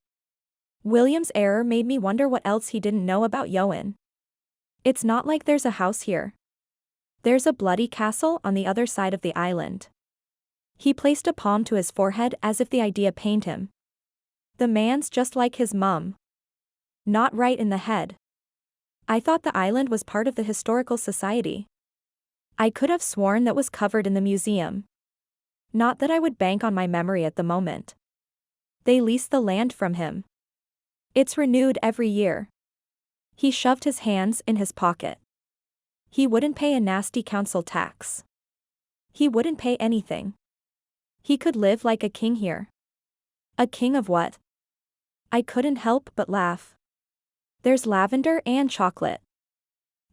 [SPEAKER 1] William's error made me wonder what else he didn't know about Ioan. It's not like there's a house here. There's a bloody castle on the other side of the island. He placed a palm to his forehead as if the idea pained him. The man's just like his mum. Not right in the head. I thought the island was part of the historical society. I could have sworn that was covered in the museum. Not that I would bank on my memory at the moment. They leased the land from him. It's renewed every year. He shoved his hands in his pocket. He wouldn't pay a nasty council tax. He wouldn't pay anything. He could live like a king here. A king of what? I couldn't help but laugh. There's lavender and chocolate.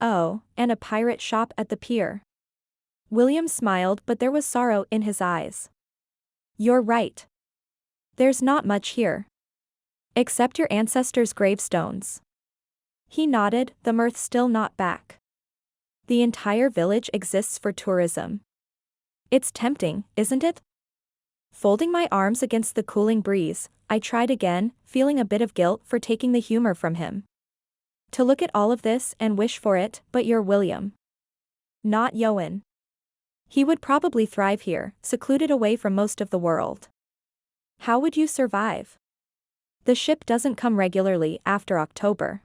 [SPEAKER 1] Oh, and a pirate shop at the pier. William smiled, but there was sorrow in his eyes. You're right. There's not much here. Except your ancestors' gravestones. He nodded, the mirth still not back. The entire village exists for tourism. It's tempting, isn't it? Folding my arms against the cooling breeze, I tried again, feeling a bit of guilt for taking the humor from him. To look at all of this and wish for it, but you're William. Not Ioan. He would probably thrive here, secluded away from most of the world. How would you survive? The ship doesn't come regularly after October.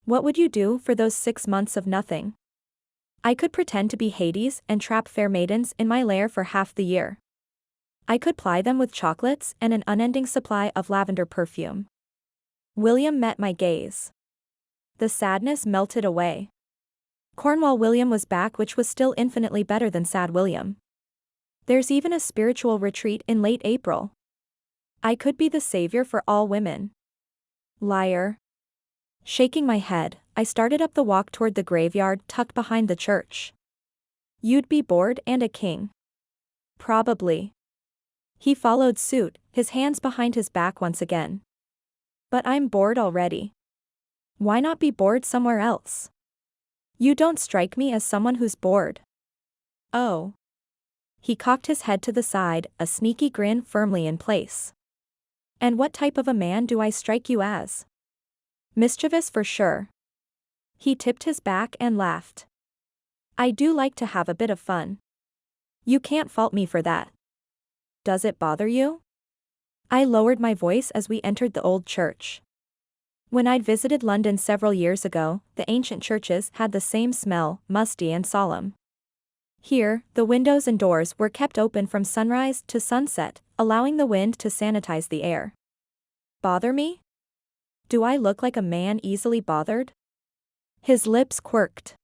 [SPEAKER 1] What would you do for those 6 months of nothing? I could pretend to be Hades and trap fair maidens in my lair for half the year. I could ply them with chocolates and an unending supply of lavender perfume. William met my gaze. The sadness melted away. Cornwall William was back, which was still infinitely better than sad William. There's even a spiritual retreat in late April. I could be the savior for all women. Liar. Shaking my head, I started up the walk toward the graveyard tucked behind the church. You'd be bored and a king. Probably. He followed suit, his hands behind his back once again. But I'm bored already. Why not be bored somewhere else? You don't strike me as someone who's bored. Oh. He cocked his head to the side, a sneaky grin firmly in place. And what type of a man do I strike you as? Mischievous for sure. He tipped his back and laughed. I do like to have a bit of fun. You can't fault me for that. Does it bother you? I lowered my voice as we entered the old church. When I'd visited London several years ago, the ancient churches had the same smell, musty and solemn. Here, the windows and doors were kept open from sunrise to sunset, allowing the wind to sanitize the air. Bother me? Do I look like a man easily bothered? His lips quirked.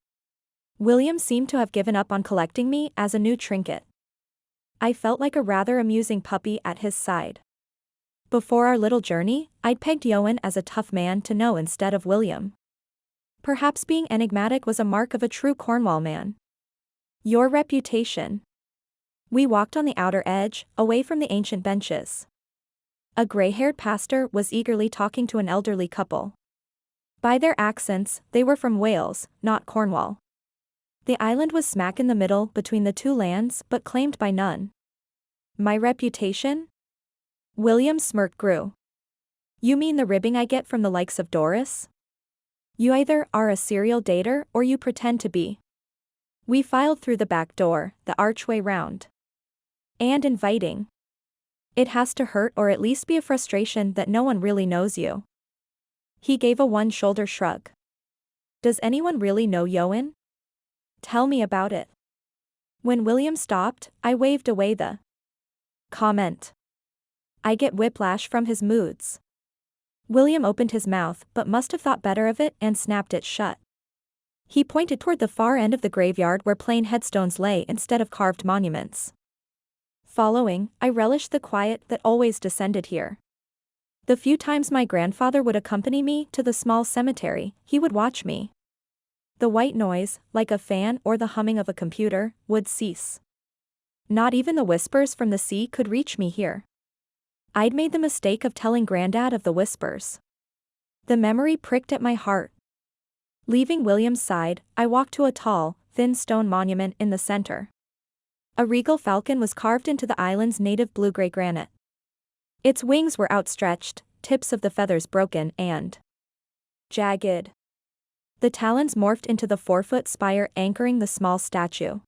[SPEAKER 1] William seemed to have given up on collecting me as a new trinket. I felt like a rather amusing puppy at his side. Before our little journey, I'd pegged Ioan as a tough man to know instead of William. Perhaps being enigmatic was a mark of a true Cornwall man. Your reputation. We walked on the outer edge, away from the ancient benches. A gray-haired pastor was eagerly talking to an elderly couple. By their accents, they were from Wales, not Cornwall. The island was smack in the middle between the two lands but claimed by none. My reputation? William's smirk grew. You mean the ribbing I get from the likes of Doris? You either are a serial dater or you pretend to be. We filed through the back door, the archway round. And inviting. It has to hurt or at least be a frustration that no one really knows you. He gave a one-shoulder shrug. Does anyone really know Ioan? Tell me about it. When William stopped, I waved away the comment. I get whiplash from his moods. William opened his mouth but must have thought better of it and snapped it shut. He pointed toward the far end of the graveyard where plain headstones lay instead of carved monuments. Following, I relished the quiet that always descended here. The few times my grandfather would accompany me to the small cemetery, he would watch me. The white noise, like a fan or the humming of a computer, would cease. Not even the whispers from the sea could reach me here. I'd made the mistake of telling Grandad of the whispers. The memory pricked at my heart. Leaving William's side, I walked to a tall, thin stone monument in the center. A regal falcon was carved into the island's native blue-gray granite. Its wings were outstretched, tips of the feathers broken and jagged. The talons morphed into the 4-foot spire anchoring the small statue.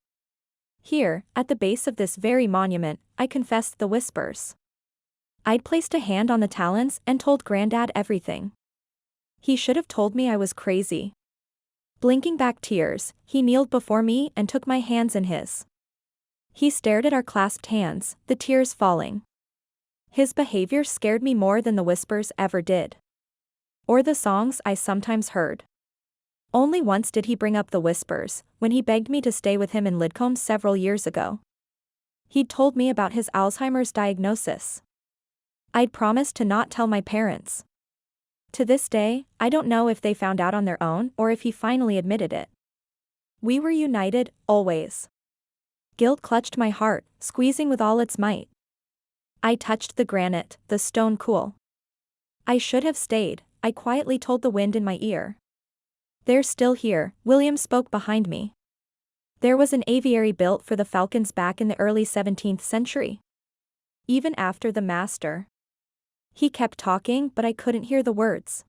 [SPEAKER 1] Here, at the base of this very monument, I confessed the whispers. I'd placed a hand on the talons and told Grandad everything. He should have told me I was crazy. Blinking back tears, he kneeled before me and took my hands in his. He stared at our clasped hands, the tears falling. His behavior scared me more than the whispers ever did. Or the songs I sometimes heard. Only once did he bring up the whispers, when he begged me to stay with him in Lidcombe several years ago. He'd told me about his Alzheimer's diagnosis. I'd promised to not tell my parents. To this day, I don't know if they found out on their own or if he finally admitted it. We were united, always. Guilt clutched my heart, squeezing with all its might. I touched the granite, the stone cool. I should have stayed, I quietly told the wind in my ear. They're still here, William spoke behind me. There was an aviary built for the falcons back in the early 17th century. Even after the master. He kept talking but I couldn't hear the words.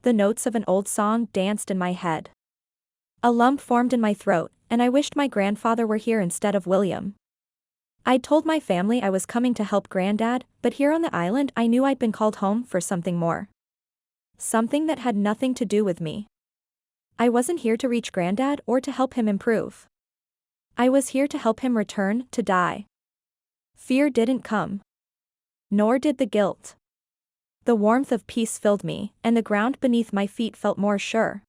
[SPEAKER 1] The notes of an old song danced in my head. A lump formed in my throat, and I wished my grandfather were here instead of William. I'd told my family I was coming to help Grandad, but here on the island I knew I'd been called home for something more. Something that had nothing to do with me. I wasn't here to reach Grandad or to help him improve. I was here to help him return to die. Fear didn't come. Nor did the guilt. The warmth of peace filled me, and the ground beneath my feet felt more sure.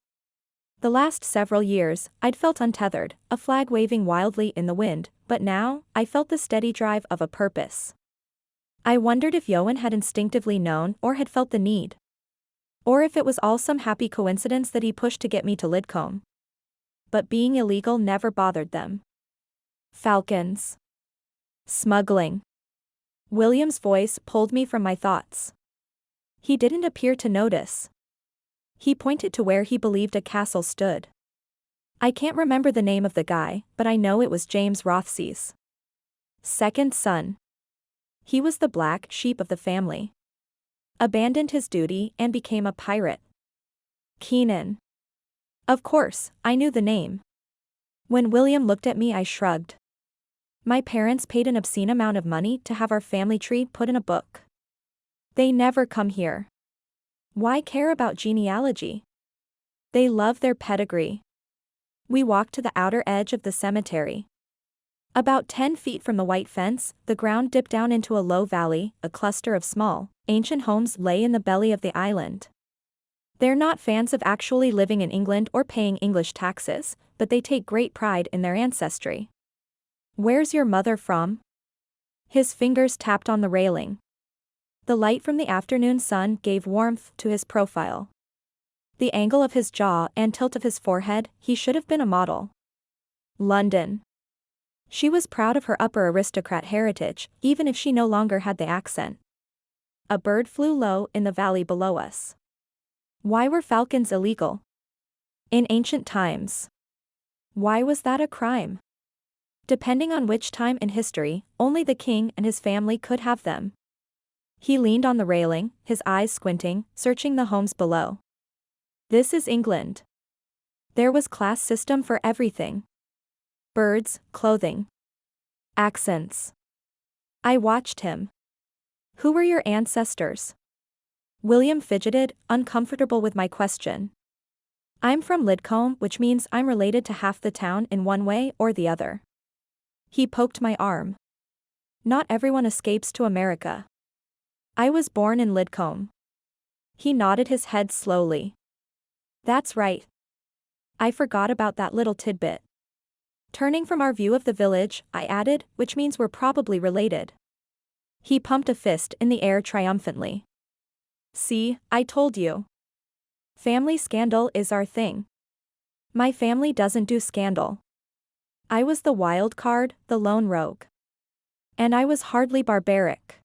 [SPEAKER 1] The last several years, I'd felt untethered, a flag waving wildly in the wind, but now, I felt the steady drive of a purpose. I wondered if Ioan had instinctively known or had felt the need. Or if it was all some happy coincidence that he pushed to get me to Lidcombe. But being illegal never bothered them. Falcons. Smuggling. William's voice pulled me from my thoughts. He didn't appear to notice. He pointed to where he believed a castle stood. I can't remember the name of the guy, but I know it was James Rothesay's second son. He was the black sheep of the family. Abandoned his duty and became a pirate. Keenan. Of course, I knew the name. When William looked at me I shrugged. My parents paid an obscene amount of money to have our family tree put in a book. They never come here. Why care about genealogy? They love their pedigree. We walked to the outer edge of the cemetery. About 10 feet from the white fence, the ground dipped down into a low valley. A cluster of small, ancient homes lay in the belly of the island. They're not fans of actually living in England or paying English taxes, but they take great pride in their ancestry. Where's your mother from? His fingers tapped on the railing. The light from the afternoon sun gave warmth to his profile. The angle of his jaw and tilt of his forehead, he should have been a model. London. She was proud of her upper aristocrat heritage, even if she no longer had the accent. A bird flew low in the valley below us. Why were falcons illegal? In ancient times. Why was that a crime? Depending on which time in history, only the king and his family could have them. He leaned on the railing, his eyes squinting, searching the homes below. This is England. There was class system for everything. Birds, clothing. Accents. I watched him. Who were your ancestors? William fidgeted, uncomfortable with my question. I'm from Lidcombe, which means I'm related to half the town in one way or the other. He poked my arm. Not everyone escapes to America. I was born in Lidcombe. He nodded his head slowly. That's right. I forgot about that little tidbit. Turning from our view of the village, I added, which means we're probably related. He pumped a fist in the air triumphantly. See, I told you. Family scandal is our thing. My family doesn't do scandal. I was the wild card, the lone rogue. And I was hardly barbaric.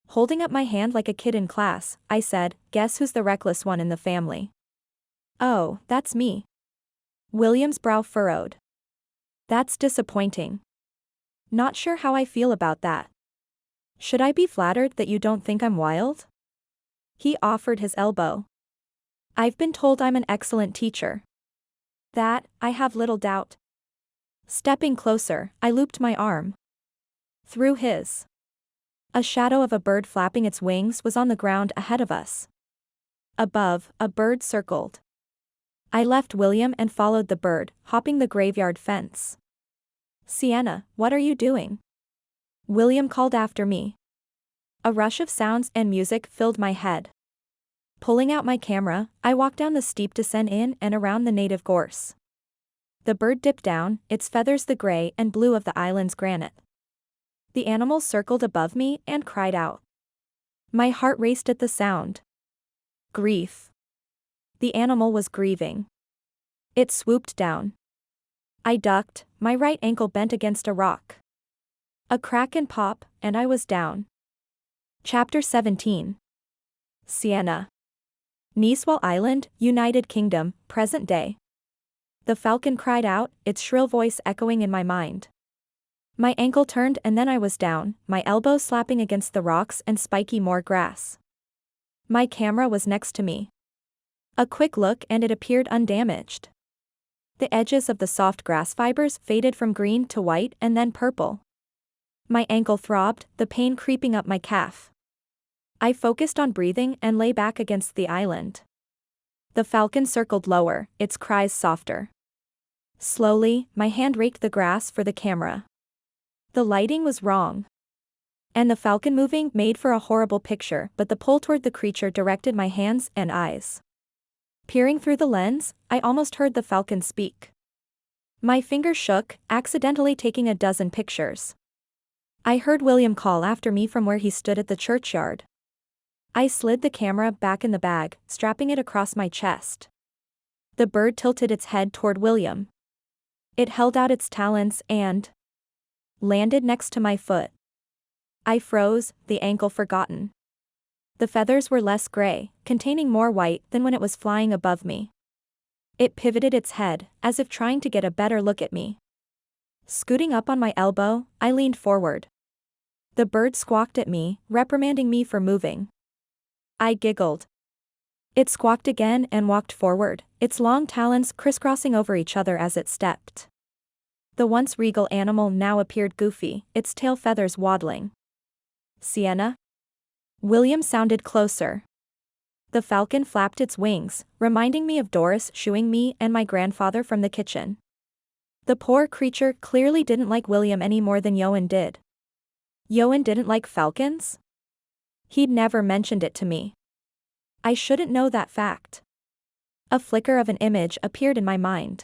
[SPEAKER 1] Holding up my hand like a kid in class, I said, guess who's the reckless one in the family? Oh, that's me. William's brow furrowed. That's disappointing. Not sure how I feel about that. Should I be flattered that you don't think I'm wild? He offered his elbow. I've been told I'm an excellent teacher. That, I have little doubt. Stepping closer, I looped my arm through his. A shadow of a bird flapping its wings was on the ground ahead of us. Above, a bird circled. I left William and followed the bird, hopping the graveyard fence. Sienna, what are you doing? William called after me. A rush of sounds and music filled my head. Pulling out my camera, I walked down the steep descent in and around the native gorse. The bird dipped down, its feathers the gray and blue of the island's granite. The animal circled above me and cried out. My heart raced at the sound. Grief. The animal was grieving. It swooped down. I ducked, my right ankle bent against a rock. A crack and pop, and I was down. Chapter 17. Sienna. Niswell Island, United Kingdom, present day. The falcon cried out, its shrill voice echoing in my mind. My ankle turned and then I was down, my elbow slapping against the rocks and spiky moor grass. My camera was next to me. A quick look and it appeared undamaged. The edges of the soft grass fibers faded from green to white and then purple. My ankle throbbed, the pain creeping up my calf. I focused on breathing and lay back against the island. The falcon circled lower, its cries softer. Slowly, my hand raked the grass for the camera. The lighting was wrong. And the falcon moving made for a horrible picture, but the pull toward the creature directed my hands and eyes. Peering through the lens, I almost heard the falcon speak. My fingers shook, accidentally taking a dozen pictures. I heard William call after me from where he stood at the churchyard. I slid the camera back in the bag, strapping it across my chest. The bird tilted its head toward William. It held out its talons and landed next to my foot. I froze, the ankle forgotten. The feathers were less gray, containing more white than when it was flying above me. It pivoted its head, as if trying to get a better look at me. Scooting up on my elbow, I leaned forward. The bird squawked at me, reprimanding me for moving. I giggled. It squawked again and walked forward, its long talons crisscrossing over each other as it stepped. The once regal animal now appeared goofy, its tail feathers waddling. Sienna? William sounded closer. The falcon flapped its wings, reminding me of Doris shooing me and my grandfather from the kitchen. The poor creature clearly didn't like William any more than Ioan did. Ioan didn't like falcons? He'd never mentioned it to me. I shouldn't know that fact. A flicker of an image appeared in my mind.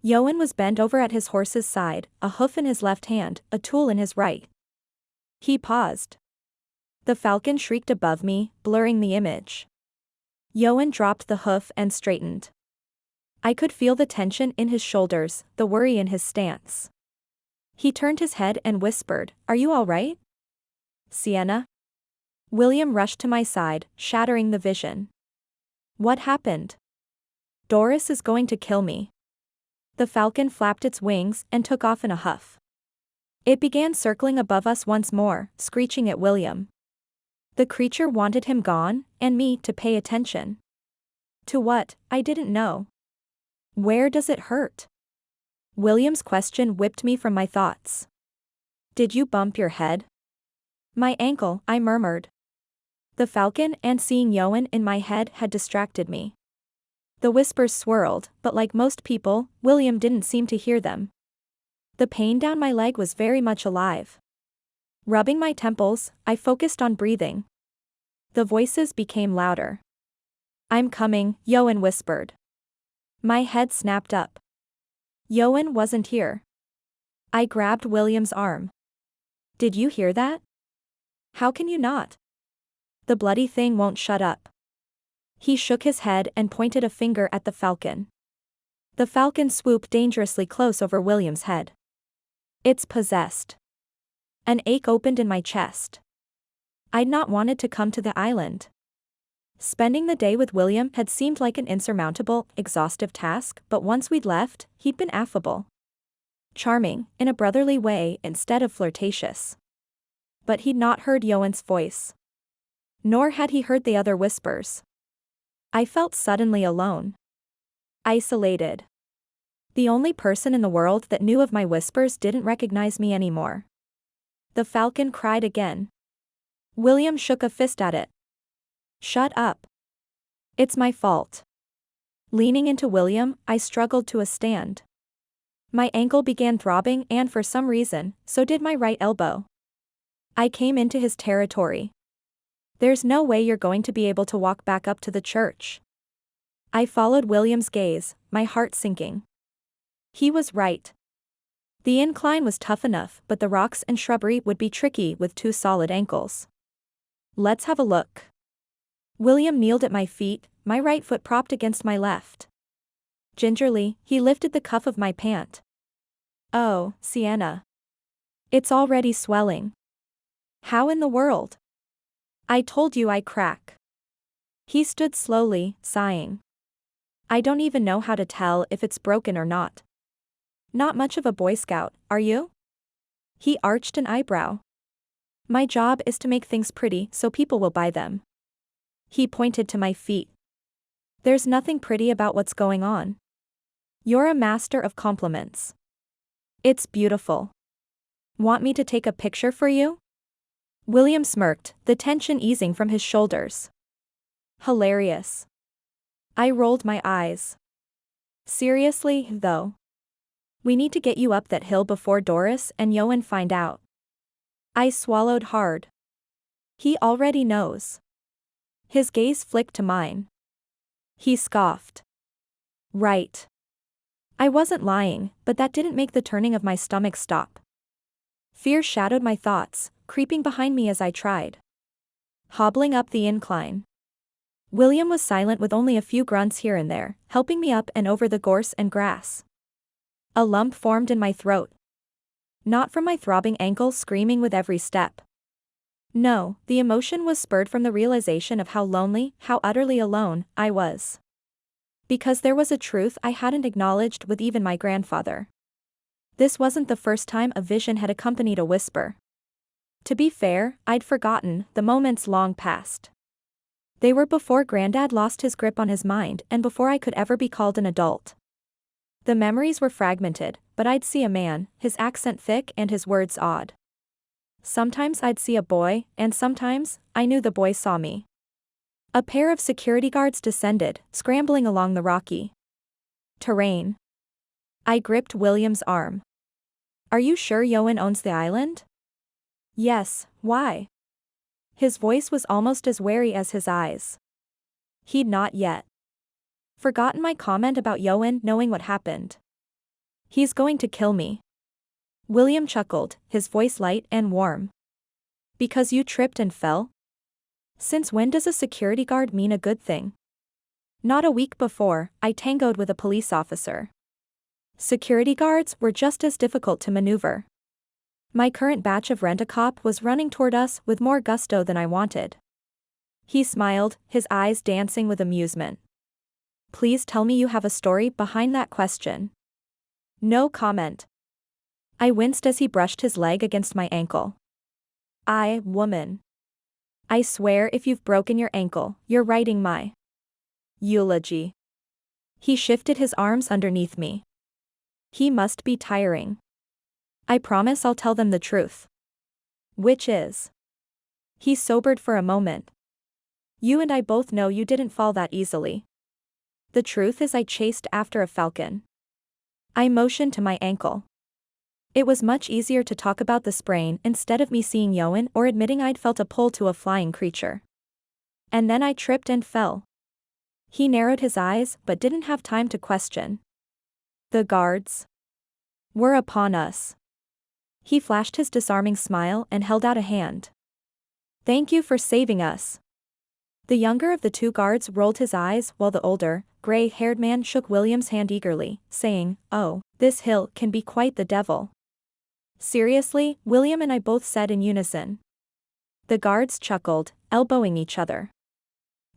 [SPEAKER 1] Ioan was bent over at his horse's side, a hoof in his left hand, a tool in his right. He paused. The falcon shrieked above me, blurring the image. Ioan dropped the hoof and straightened. I could feel the tension in his shoulders, the worry in his stance. He turned his head and whispered, "Are you all right, Sienna?" William rushed to my side, shattering the vision. "What happened?" "Doris is going to kill me." The falcon flapped its wings and took off in a huff. It began circling above us once more, screeching at William. The creature wanted him gone, and me to pay attention. To what, I didn't know. Where does it hurt? William's question whipped me from my thoughts. "Did you bump your head?" "My ankle," I murmured. The falcon and seeing Ioan in my head had distracted me. The whispers swirled, but like most people, William didn't seem to hear them. The pain down my leg was very much alive. Rubbing my temples, I focused on breathing. The voices became louder. "I'm coming," Ioan whispered. My head snapped up. Ioan wasn't here. I grabbed William's arm. "Did you hear that?" "How can you not? The bloody thing won't shut up." He shook his head and pointed a finger at the falcon. The falcon swooped dangerously close over William's head. "It's possessed." An ache opened in my chest. I'd not wanted to come to the island. Spending the day with William had seemed like an insurmountable, exhaustive task, but once we'd left, he'd been affable. Charming, in a brotherly way instead of flirtatious. But he'd not heard Ioan's voice. Nor had he heard the other whispers. I felt suddenly alone. Isolated. The only person in the world that knew of my whispers didn't recognize me anymore. The falcon cried again. William shook a fist at it. "Shut up. It's my fault." Leaning into William, I struggled to a stand. My ankle began throbbing and for some reason, so did my right elbow. I came into his territory. "There's no way you're going to be able to walk back up to the church." I followed William's gaze, my heart sinking. He was right. The incline was tough enough, but the rocks and shrubbery would be tricky with 2 solid ankles. "Let's have a look." William kneeled at my feet, my right foot propped against my left. Gingerly, he lifted the cuff of my pant. "Oh, Sienna. It's already swelling." "How in the world?" "I told you I'd crack." He stood slowly, sighing. "I don't even know how to tell if it's broken or not." "Not much of a Boy Scout, are you?" He arched an eyebrow. "My job is to make things pretty so people will buy them." He pointed to my feet. "There's nothing pretty about what's going on. You're a master of compliments." "It's beautiful." "Want me to take a picture for you?" William smirked, the tension easing from his shoulders. "Hilarious." I rolled my eyes. "Seriously, though? We need to get you up that hill before Doris and Ioan find out." I swallowed hard. "He already knows." His gaze flicked to mine. He scoffed. "Right." I wasn't lying, but that didn't make the turning of my stomach stop. Fear shadowed my thoughts, creeping behind me as I tried. Hobbling up the incline. William was silent with only a few grunts here and there, helping me up and over the gorse and grass. A lump formed in my throat. Not from my throbbing ankle screaming with every step. No, the emotion was spurred from the realization of how lonely, how utterly alone, I was. Because there was a truth I hadn't acknowledged with even my grandfather. This wasn't the first time a vision had accompanied a whisper. To be fair, I'd forgotten, the moments long past. They were before Granddad lost his grip on his mind and before I could ever be called an adult. The memories were fragmented, but I'd see a man, his accent thick and his words odd. Sometimes I'd see a boy, and sometimes, I knew the boy saw me. A pair of security guards descended, scrambling along the rocky terrain. I gripped William's arm. Are you sure Ioan owns the island? Yes, why? His voice was almost as wary as his eyes. He'd not yet forgotten my comment about Ioan knowing what happened. He's going to kill me. William chuckled, his voice light and warm. Because you tripped and fell? Since when does a security guard mean a good thing? Not a week before, I tangoed with a police officer. Security guards were just as difficult to maneuver. My current batch of rent-a-cop was running toward us with more gusto than I wanted. He smiled, his eyes dancing with amusement. Please tell me you have a story behind that question. No comment. I winced as he brushed his leg against my ankle. Woman. I swear if you've broken your ankle, you're writing my eulogy. He shifted his arms underneath me. He must be tiring. I promise I'll tell them the truth. Which is? He sobered for a moment. You and I both know you didn't fall that easily. The truth is I chased after a falcon. I motioned to my ankle. It was much easier to talk about the sprain instead of me seeing Ioan or admitting I'd felt a pull to a flying creature. And then I tripped and fell. He narrowed his eyes but didn't have time to question. The guards were upon us. He flashed his disarming smile and held out a hand. Thank you for saving us. The younger of the two guards rolled his eyes while the older, gray-haired man shook William's hand eagerly, saying, Oh, this hill can be quite the devil. Seriously, William and I both said in unison. The guards chuckled, elbowing each other.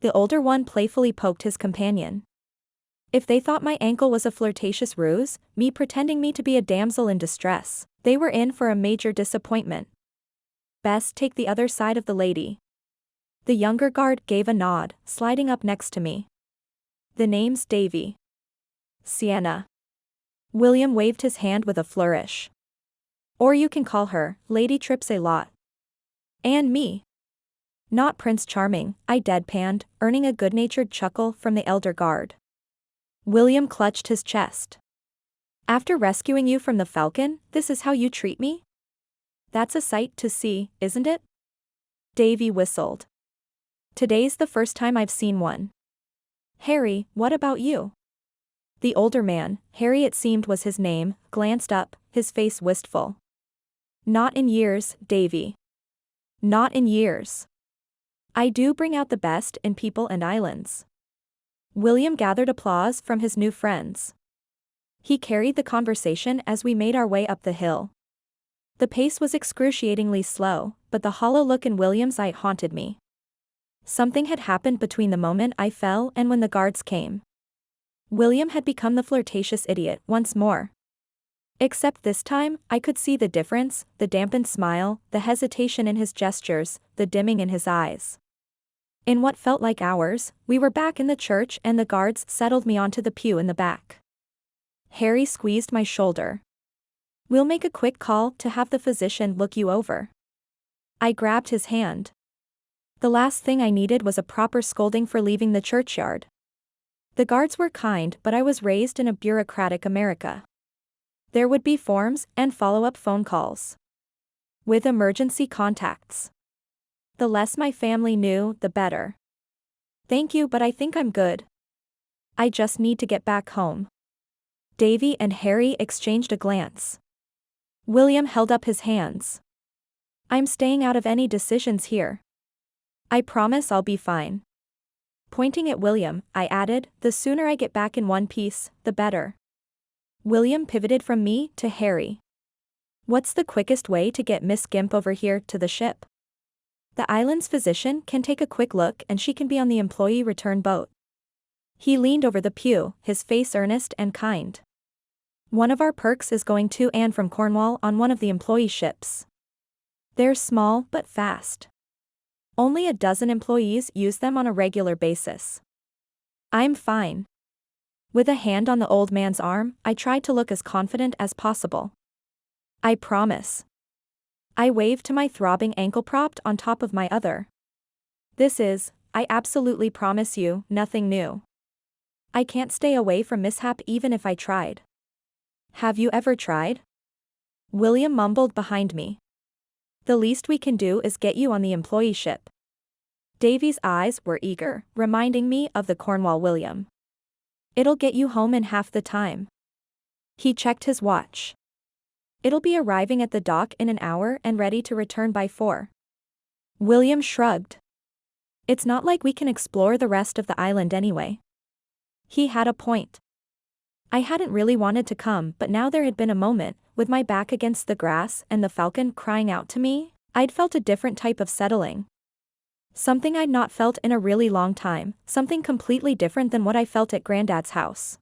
[SPEAKER 1] The older one playfully poked his companion. If they thought my ankle was a flirtatious ruse, me pretending me to be a damsel in distress, they were in for a major disappointment. Best take the other side of the lady. The younger guard gave a nod, sliding up next to me. The name's Davy. Sienna. William waved his hand with a flourish. Or you can call her, Lady Trips-a-Lot. And me. Not Prince Charming, I deadpanned, earning a good-natured chuckle from the elder guard. William clutched his chest. After rescuing you from the falcon, this is how you treat me? That's a sight to see, isn't it? Davy whistled. Today's the first time I've seen one. Harry, what about you? The older man, Harry it seemed was his name, glanced up, his face wistful. Not in years, Davy. Not in years. I do bring out the best in people and islands. William gathered applause from his new friends. He carried the conversation as we made our way up the hill. The pace was excruciatingly slow, but the hollow look in William's eye haunted me. Something had happened between the moment I fell and when the guards came. William had become the flirtatious idiot once more. Except this time, I could see the difference, the dampened smile, the hesitation in his gestures, the dimming in his eyes. In what felt like hours, we were back in the church and the guards settled me onto the pew in the back. Harry squeezed my shoulder. We'll make a quick call to have the physician look you over. I grabbed his hand. The last thing I needed was a proper scolding for leaving the churchyard. The guards were kind, but I was raised in a bureaucratic America. There would be forms and follow-up phone calls. With emergency contacts. The less my family knew, the better. Thank you, but I think I'm good. I just need to get back home. Davy and Harry exchanged a glance. William held up his hands. I'm staying out of any decisions here. I promise I'll be fine. Pointing at William, I added, the sooner I get back in one piece, the better. William pivoted from me to Harry. What's the quickest way to get Miss Gimp over here to the ship? The island's physician can take a quick look and she can be on the employee return boat. He leaned over the pew, his face earnest and kind. One of our perks is going to and from Cornwall on one of the employee ships. They're small but fast. Only a dozen employees use them on a regular basis. I'm fine. With a hand on the old man's arm, I tried to look as confident as possible. I promise. I waved to my throbbing ankle propped on top of my other. This is I absolutely promise you, nothing new. I can't stay away from mishap even if I tried. Have you ever tried? William mumbled behind me. The least we can do is get you on the employee ship. Davy's eyes were eager, reminding me of the Cornwall William. It'll get you home in half the time. He checked his watch. It'll be arriving at the dock in an hour and ready to return by 4. William shrugged. It's not like we can explore the rest of the island anyway. He had a point. I hadn't really wanted to come, but now there had been a moment, with my back against the grass and the falcon crying out to me, I'd felt a different type of settling. Something I'd not felt in a really long time, something completely different than what I felt at Grandad's house.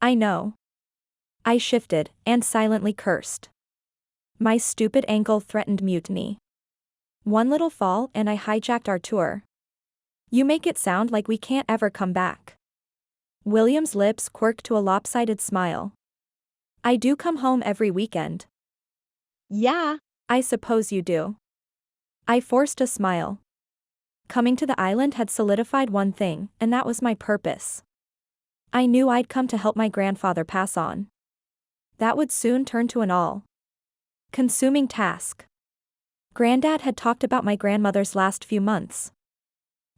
[SPEAKER 1] I know. I shifted, and silently cursed. My stupid ankle threatened mutiny. One little fall and I hijacked our tour. You make it sound like we can't ever come back. William's lips quirked to a lopsided smile. I do come home every weekend.
[SPEAKER 2] Yeah.
[SPEAKER 1] I suppose you do. I forced a smile. Coming to the island had solidified one thing, and that was my purpose. I knew I'd come to help my grandfather pass on. That would soon turn to an all-consuming task. Grandad had talked about my grandmother's last few months.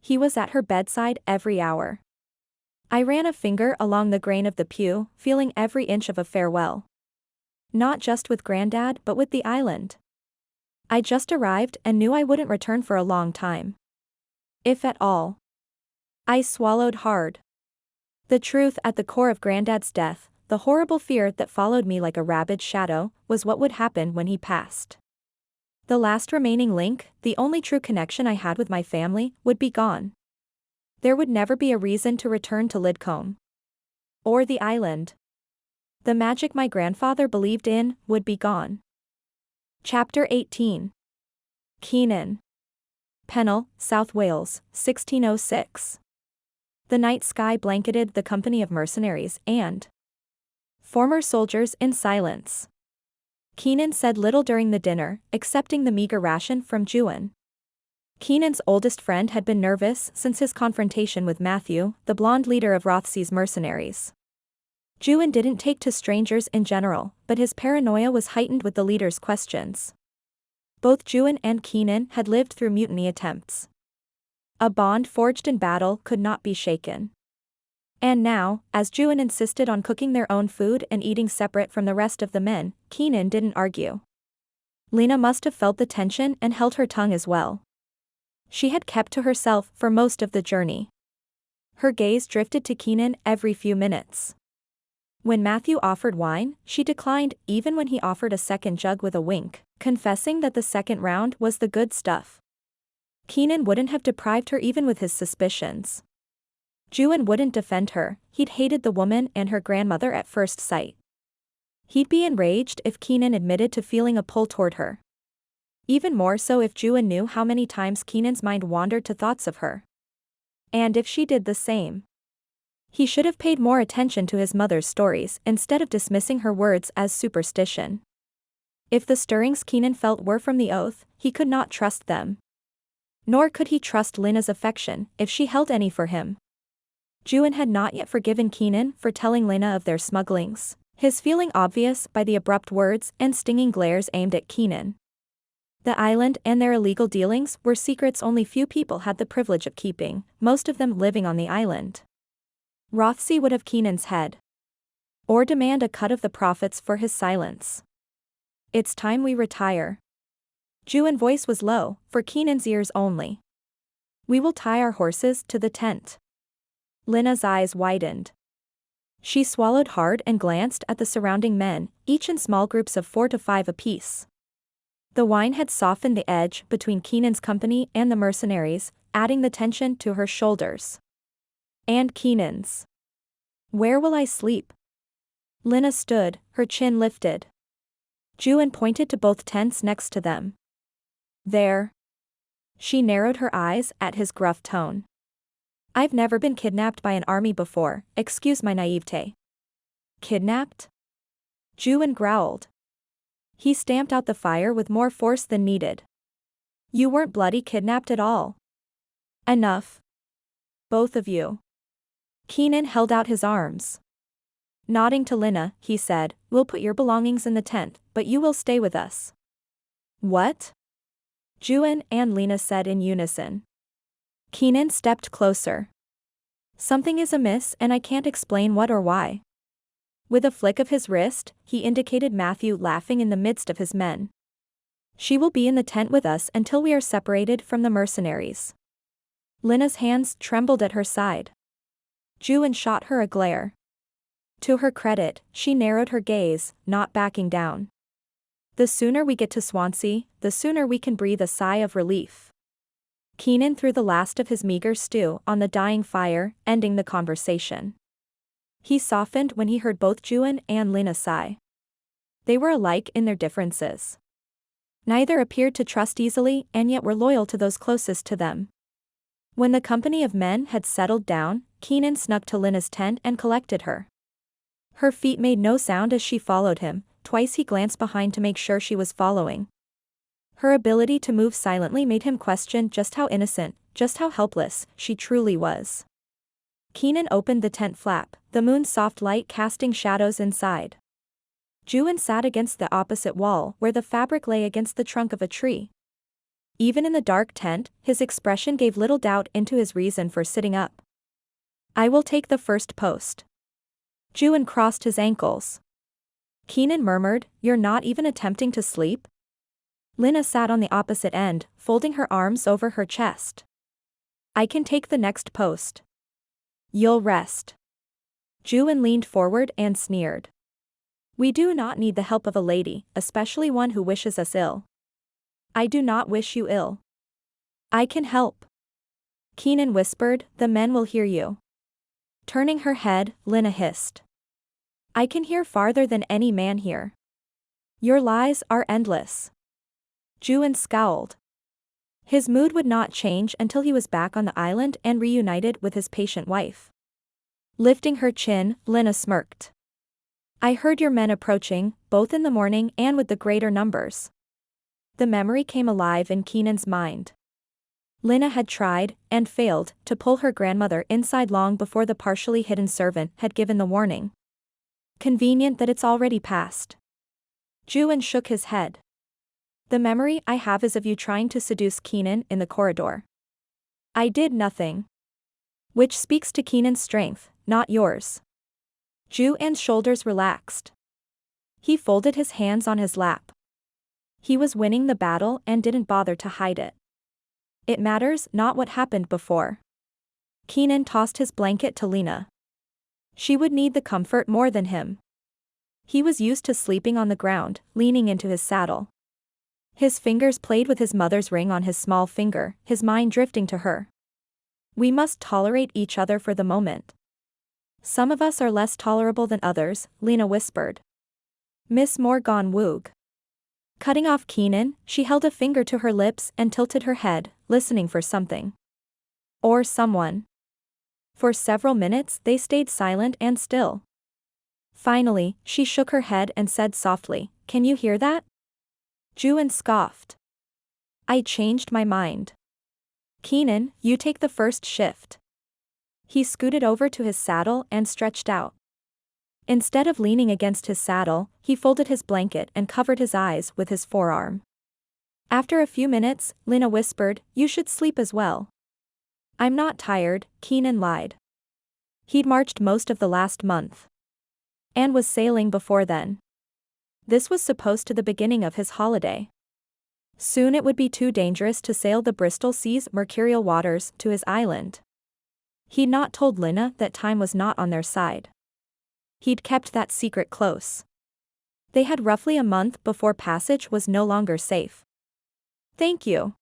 [SPEAKER 1] He was at her bedside every hour. I ran a finger along the grain of the pew, feeling every inch of a farewell. Not just with Grandad but with the island. I just arrived and knew I wouldn't return for a long time. If at all. I swallowed hard. The truth at the core of Grandad's death, the horrible fear that followed me like a rabid shadow, was what would happen when he passed. The last remaining link, the only true connection I had with my family, would be gone. There would never be a reason to return to Lidcombe. Or the island. The magic my grandfather believed in would be gone. Chapter 18. Keenan. Pennell, South Wales, 1606. The night sky blanketed the company of mercenaries and former soldiers in silence. Keenan said little during the dinner, accepting the meager ration from Ioan. Keenan's oldest friend had been nervous since his confrontation with Matthew, the blonde leader of Rothesay's mercenaries. Ioan didn't take to strangers in general, but his paranoia was heightened with the leader's questions. Both Ioan and Keenan had lived through mutiny attempts. A bond forged in battle could not be shaken. And now, as Ioan insisted on cooking their own food and eating separate from the rest of the men, Keenan didn't argue. Lena must have felt the tension and held her tongue as well. She had kept to herself for most of the journey. Her gaze drifted to Keenan every few minutes. When Matthew offered wine, she declined, even when he offered a second jug with a wink, confessing that the second round was the good stuff. Keenan wouldn't have deprived her even with his suspicions. Ioan wouldn't defend her, he'd hated the woman and her grandmother at first sight. He'd be enraged if Keenan admitted to feeling a pull toward her. Even more so if Ioan knew how many times Keenan's mind wandered to thoughts of her. And if she did the same. He should have paid more attention to his mother's stories instead of dismissing her words as superstition. If the stirrings Keenan felt were from the oath, he could not trust them. Nor could he trust Lena's affection, if she held any for him. Ioan had not yet forgiven Keenan for telling Lena of their smugglings, his feeling obvious by the abrupt words and stinging glares aimed at Keenan. The island and their illegal dealings were secrets only few people had the privilege of keeping, most of them living on the island. Rothesay would have Keenan's head. Or demand a cut of the profits for his silence. It's time we retire. Ioan's voice was low, for Keenan's ears only. We will tie our horses to the tent. Lena's eyes widened. She swallowed hard and glanced at the surrounding men, each in small groups of 4 to 5 apiece. The wine had softened the edge between Keenan's company and the mercenaries, adding the tension to her shoulders. And Keenan's. Where will I sleep? Lena stood, her chin lifted. Ioan pointed to both tents next to them. There. She narrowed her eyes at his gruff tone. I've never been kidnapped by an army before, excuse my naivete. Kidnapped? Ioan growled. He stamped out the fire with more force than needed. You weren't bloody kidnapped at all. Enough. Both of you. Keenan held out his arms. Nodding to Lina, he said, we'll put your belongings in the tent, but you will stay with us. What? Ioan and Lina said in unison. Keenan stepped closer. Something is amiss and I can't explain what or why. With a flick of his wrist, he indicated Matthew laughing in the midst of his men. She will be in the tent with us until we are separated from the mercenaries. Lina's hands trembled at her side. Ioan shot her a glare. To her credit, she narrowed her gaze, not backing down. The sooner we get to Swansea, the sooner we can breathe a sigh of relief. Keenan threw the last of his meager stew on the dying fire, ending the conversation. He softened when he heard both Ioan and Lina sigh. They were alike in their differences. Neither appeared to trust easily and yet were loyal to those closest to them. When the company of men had settled down, Keenan snuck to Lina's tent and collected her. Her feet made no sound as she followed him. Twice he glanced behind to make sure she was following. Her ability to move silently made him question just how innocent, just how helpless, she truly was. Keenan opened the tent flap, the moon's soft light casting shadows inside. Ioan sat against the opposite wall where the fabric lay against the trunk of a tree. Even in the dark tent, his expression gave little doubt into his reason for sitting up. I will take the first post. Ioan crossed his ankles. Keenan murmured, you're not even attempting to sleep? Lina sat on the opposite end, folding her arms over her chest. I can take the next post. You'll rest. Ioan leaned forward and sneered. We do not need the help of a lady, especially one who wishes us ill. I do not wish you ill. I can help. Keenan whispered, the men will hear you. Turning her head, Lina hissed. I can hear farther than any man here. Your lies are endless. Ioan scowled. His mood would not change until he was back on the island and reunited with his patient wife. Lifting her chin, Lina smirked. I heard your men approaching, both in the morning and with the greater numbers. The memory came alive in Keenan's mind. Lina had tried, and failed, to pull her grandmother inside long before the partially hidden servant had given the warning. Convenient that it's already passed. Ioan shook his head. The memory I have is of you trying to seduce Keenan in the corridor. I did nothing. Which speaks to Keenan's strength, not yours. Ioan's shoulders relaxed. He folded his hands on his lap. He was winning the battle and didn't bother to hide it. It matters not what happened before. Keenan tossed his blanket to Lina. She would need the comfort more than him. He was used to sleeping on the ground, leaning into his saddle. His fingers played with his mother's ring on his small finger, his mind drifting to her. We must tolerate each other for the moment. Some of us are less tolerable than others, Lina whispered. Miss Morgannwg. Cutting off Keenan, she held a finger to her lips and tilted her head, listening for something. Or someone. For several minutes they stayed silent and still. Finally, she shook her head and said softly, Can you hear that? Ioan scoffed. I changed my mind. Keenan, you take the first shift. He scooted over to his saddle and stretched out. Instead of leaning against his saddle, he folded his blanket and covered his eyes with his forearm. After a few minutes, Lina whispered, You should sleep as well. I'm not tired, Keenan lied. He'd marched most of the last month. And was sailing before then. This was supposed to be the beginning of his holiday. Soon it would be too dangerous to sail the Bristol Sea's mercurial waters to his island. He'd not told Lina that time was not on their side. He'd kept that secret close. They had roughly a month before passage was no longer safe. Thank you.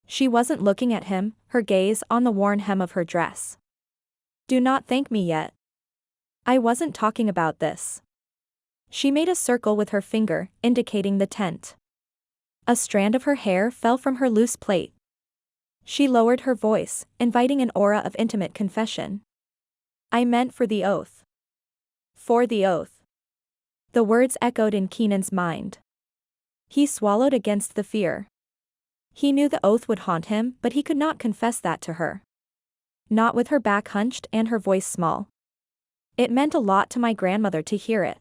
[SPEAKER 1] She wasn't looking at him, her gaze on the worn hem of her dress. Do not thank me yet. I wasn't talking about this. She made a circle with her finger, indicating the tent. A strand of her hair fell from her loose plait. She lowered her voice, inviting an aura of intimate confession. I meant for the oath. For the oath. The words echoed in Keenan's mind. He swallowed against the fear. He knew the oath would haunt him, but he could not confess that to her. Not with her back hunched and her voice small. It meant a lot to my grandmother to hear it.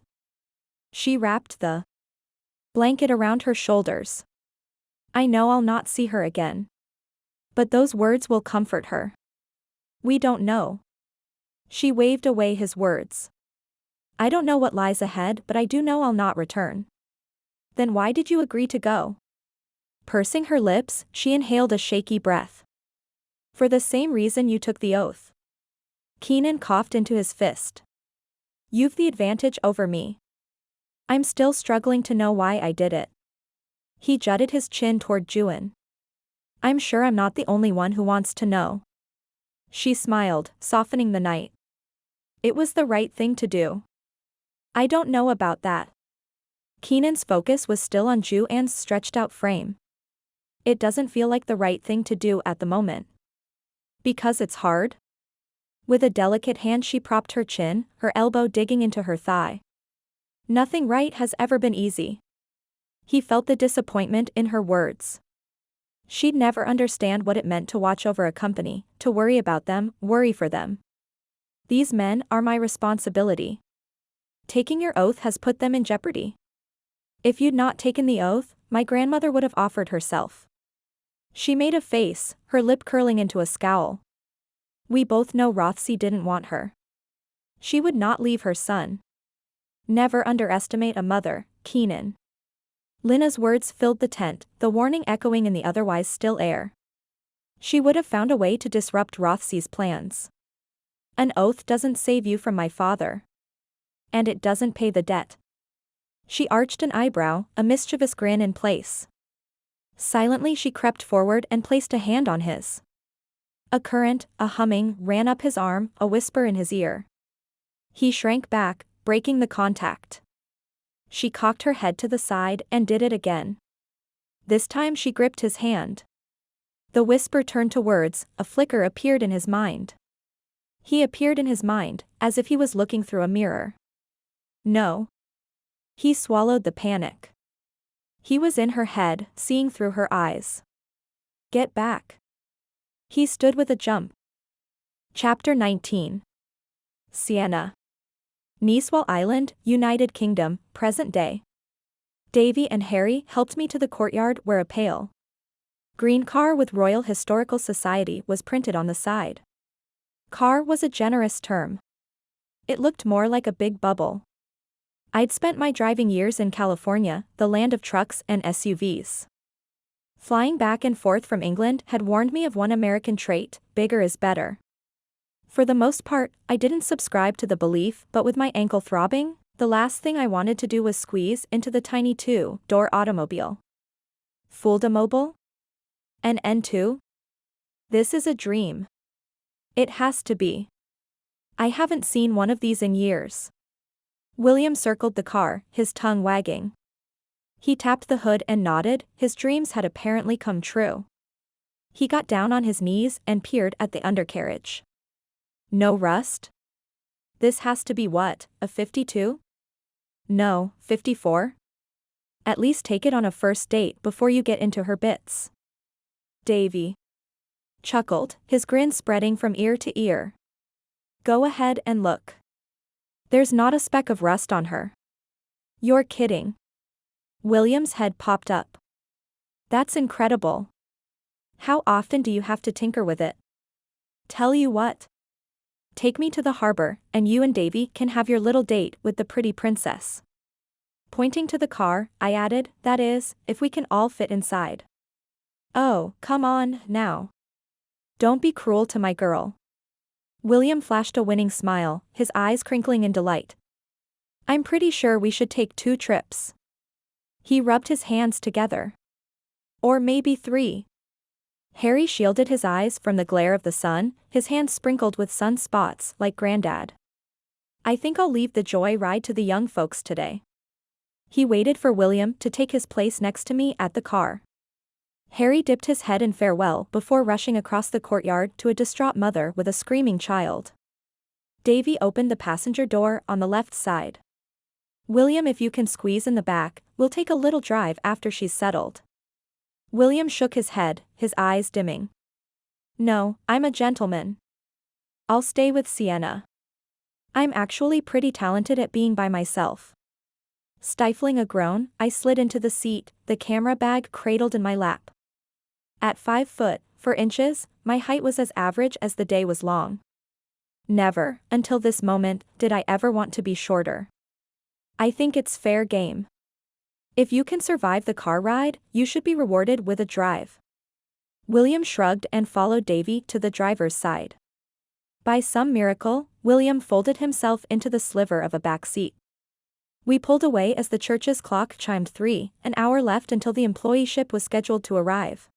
[SPEAKER 1] She wrapped the blanket around her shoulders. I know I'll not see her again. But those words will comfort her. We don't know. She waved away his words. I don't know what lies ahead, but I do know I'll not return. Then why did you agree to go? Pursing her lips, she inhaled a shaky breath. For the same reason you took the oath. Keenan coughed into his fist. You've the advantage over me. I'm still struggling to know why I did it. He jutted his chin toward Ioan. I'm sure I'm not the only one who wants to know. She smiled, softening the night. It was the right thing to do. I don't know about that. Keenan's focus was still on Ioan's stretched-out frame. It doesn't feel like the right thing to do at the moment. Because it's hard? With a delicate hand she propped her chin, her elbow digging into her thigh. Nothing right has ever been easy. He felt the disappointment in her words. She'd never understand what it meant to watch over a company, to worry about them, worry for them. These men are my responsibility. Taking your oath has put them in jeopardy. If you'd not taken the oath, my grandmother would have offered herself. She made a face, her lip curling into a scowl. We both know Rothesay didn't want her. She would not leave her son. Never underestimate a mother, Keenan. Lina's words filled the tent, the warning echoing in the otherwise still air. She would have found a way to disrupt Rothesay's plans. An oath doesn't save you from my father. And it doesn't pay the debt. She arched an eyebrow, a mischievous grin in place. Silently she crept forward and placed a hand on his. A current, a humming, ran up his arm, a whisper in his ear. He shrank back, breaking the contact. She cocked her head to the side and did it again. This time she gripped his hand. The whisper turned to words, a flicker appeared in his mind. He appeared in his mind, as if he was looking through a mirror. No. He swallowed the panic. He was in her head, seeing through her eyes. Get back. He stood with a jump. Chapter 19. Sienna. Niswell Island, United Kingdom, present day. Davy and Harry helped me to the courtyard where a pale green car with Royal Historical Society was printed on the side. Car was a generous term. It looked more like a big bubble. I'd spent my driving years in California, the land of trucks and SUVs. Flying back and forth from England had warned me of one American trait: bigger is better. For the most part, I didn't subscribe to the belief, but with my ankle throbbing, the last thing I wanted to do was squeeze into the tiny two-door automobile. Foldamobile? An N2? This is a dream. It has to be. I haven't seen one of these in years. William circled the car, his tongue wagging. He tapped the hood and nodded, his dreams had apparently come true. He got down on his knees and peered at the undercarriage. No rust? This has to be what, a 52? No, 54? At least take it on a first date before you get into her bits. Davy chuckled, his grin spreading from ear to ear. Go ahead and look. There's not a speck of rust on her. You're kidding. William's head popped up. That's incredible. How often do you have to tinker with it? Tell you what. Take me to the harbor, and you and Davy can have your little date with the pretty princess. Pointing to the car, I added, that is, if we can all fit inside. Oh, come on, now. Don't be cruel to my girl. William flashed a winning smile, his eyes crinkling in delight. I'm pretty sure we should take 2 trips. He rubbed his hands together. Or maybe 3. Harry shielded his eyes from the glare of the sun, his hands sprinkled with sun spots like Granddad. I think I'll leave the joy ride to the young folks today. He waited for William to take his place next to me at the car. Harry dipped his head in farewell before rushing across the courtyard to a distraught mother with a screaming child. Davy opened the passenger door on the left side. William, if you can squeeze in the back, we'll take a little drive after she's settled. William shook his head, his eyes dimming. No, I'm a gentleman. I'll stay with Sienna. I'm actually pretty talented at being by myself. Stifling a groan, I slid into the seat, the camera bag cradled in my lap. At 5 foot, 4 inches, my height was as average as the day was long. Never, until this moment, did I ever want to be shorter. I think it's fair game. If you can survive the car ride, you should be rewarded with a drive. William shrugged and followed Davy to the driver's side. By some miracle, William folded himself into the sliver of a back seat. We pulled away as the church's clock chimed 3, an hour left until the employee ship was scheduled to arrive.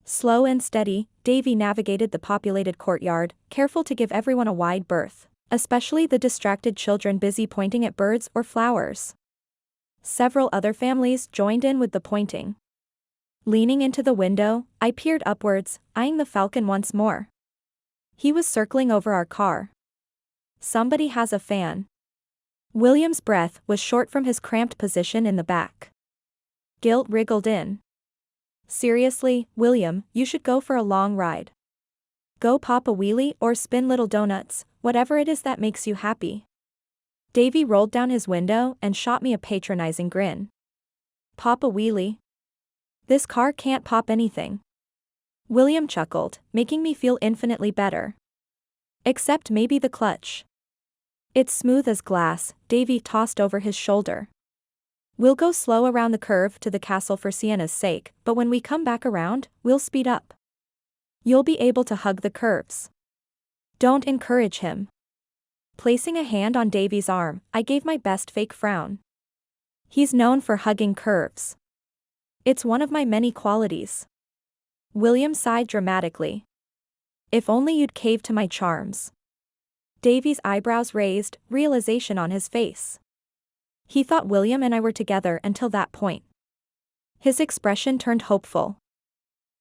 [SPEAKER 1] Slow and steady, Davy navigated the populated courtyard, careful to give everyone a wide berth, especially the distracted children busy pointing at birds or flowers. Several other families joined in with the pointing. Leaning into the window, I peered upwards, eyeing the falcon once more. He was circling over our car. Somebody has a fan. William's breath was short from his cramped position in the back. Guilt wriggled in. Seriously, William, you should go for a long ride. Go pop a wheelie or spin little donuts, whatever it is that makes you happy. Davy rolled down his window and shot me a patronizing grin. Pop a wheelie? This car can't pop anything. William chuckled, making me feel infinitely better. Except maybe the clutch. It's smooth as glass, Davy tossed over his shoulder. We'll go slow around the curve to the castle for Sienna's sake, but when we come back around, we'll speed up. You'll be able to hug the curves. Don't encourage him. Placing a hand on Davy's arm, I gave my best fake frown. He's known for hugging curves. It's one of my many qualities. William sighed dramatically. If only you'd cave to my charms. Davy's eyebrows raised, realization on his face. He thought William and I were together until that point. His expression turned hopeful.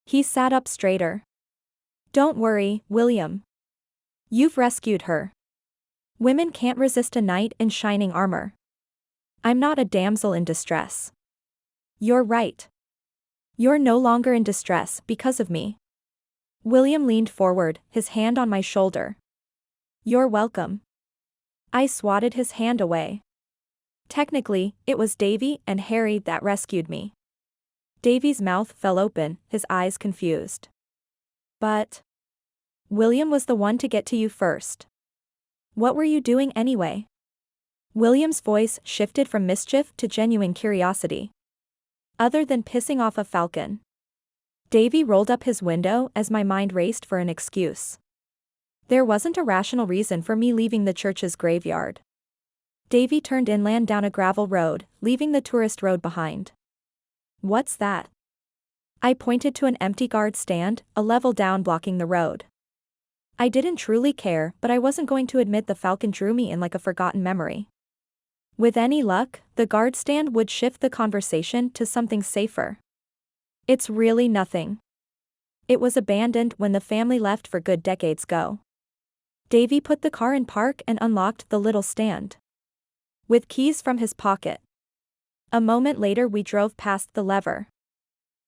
[SPEAKER 1] He sat up straighter. Don't worry, William. You've rescued her. Women can't resist a knight in shining armor. I'm not a damsel in distress. You're right. You're no longer in distress because of me. William leaned forward, his hand on my shoulder. You're welcome. I swatted his hand away. Technically, it was Davy and Harry that rescued me. Davy's mouth fell open, his eyes confused. But William was the one to get to you first. What were you doing anyway? William's voice shifted from mischief to genuine curiosity. Other than pissing off a falcon. Davy rolled up his window as my mind raced for an excuse. There wasn't a rational reason for me leaving the church's graveyard. Davy turned inland down a gravel road, leaving the tourist road behind. What's that? I pointed to an empty guard stand, a level down blocking the road. I didn't truly care, but I wasn't going to admit the falcon drew me in like a forgotten memory. With any luck, the guard stand would shift the conversation to something safer. It's really nothing. It was abandoned when the family left for good decades ago. Davy put the car in park and unlocked the little stand. With keys from his pocket. A moment later we drove past the lever.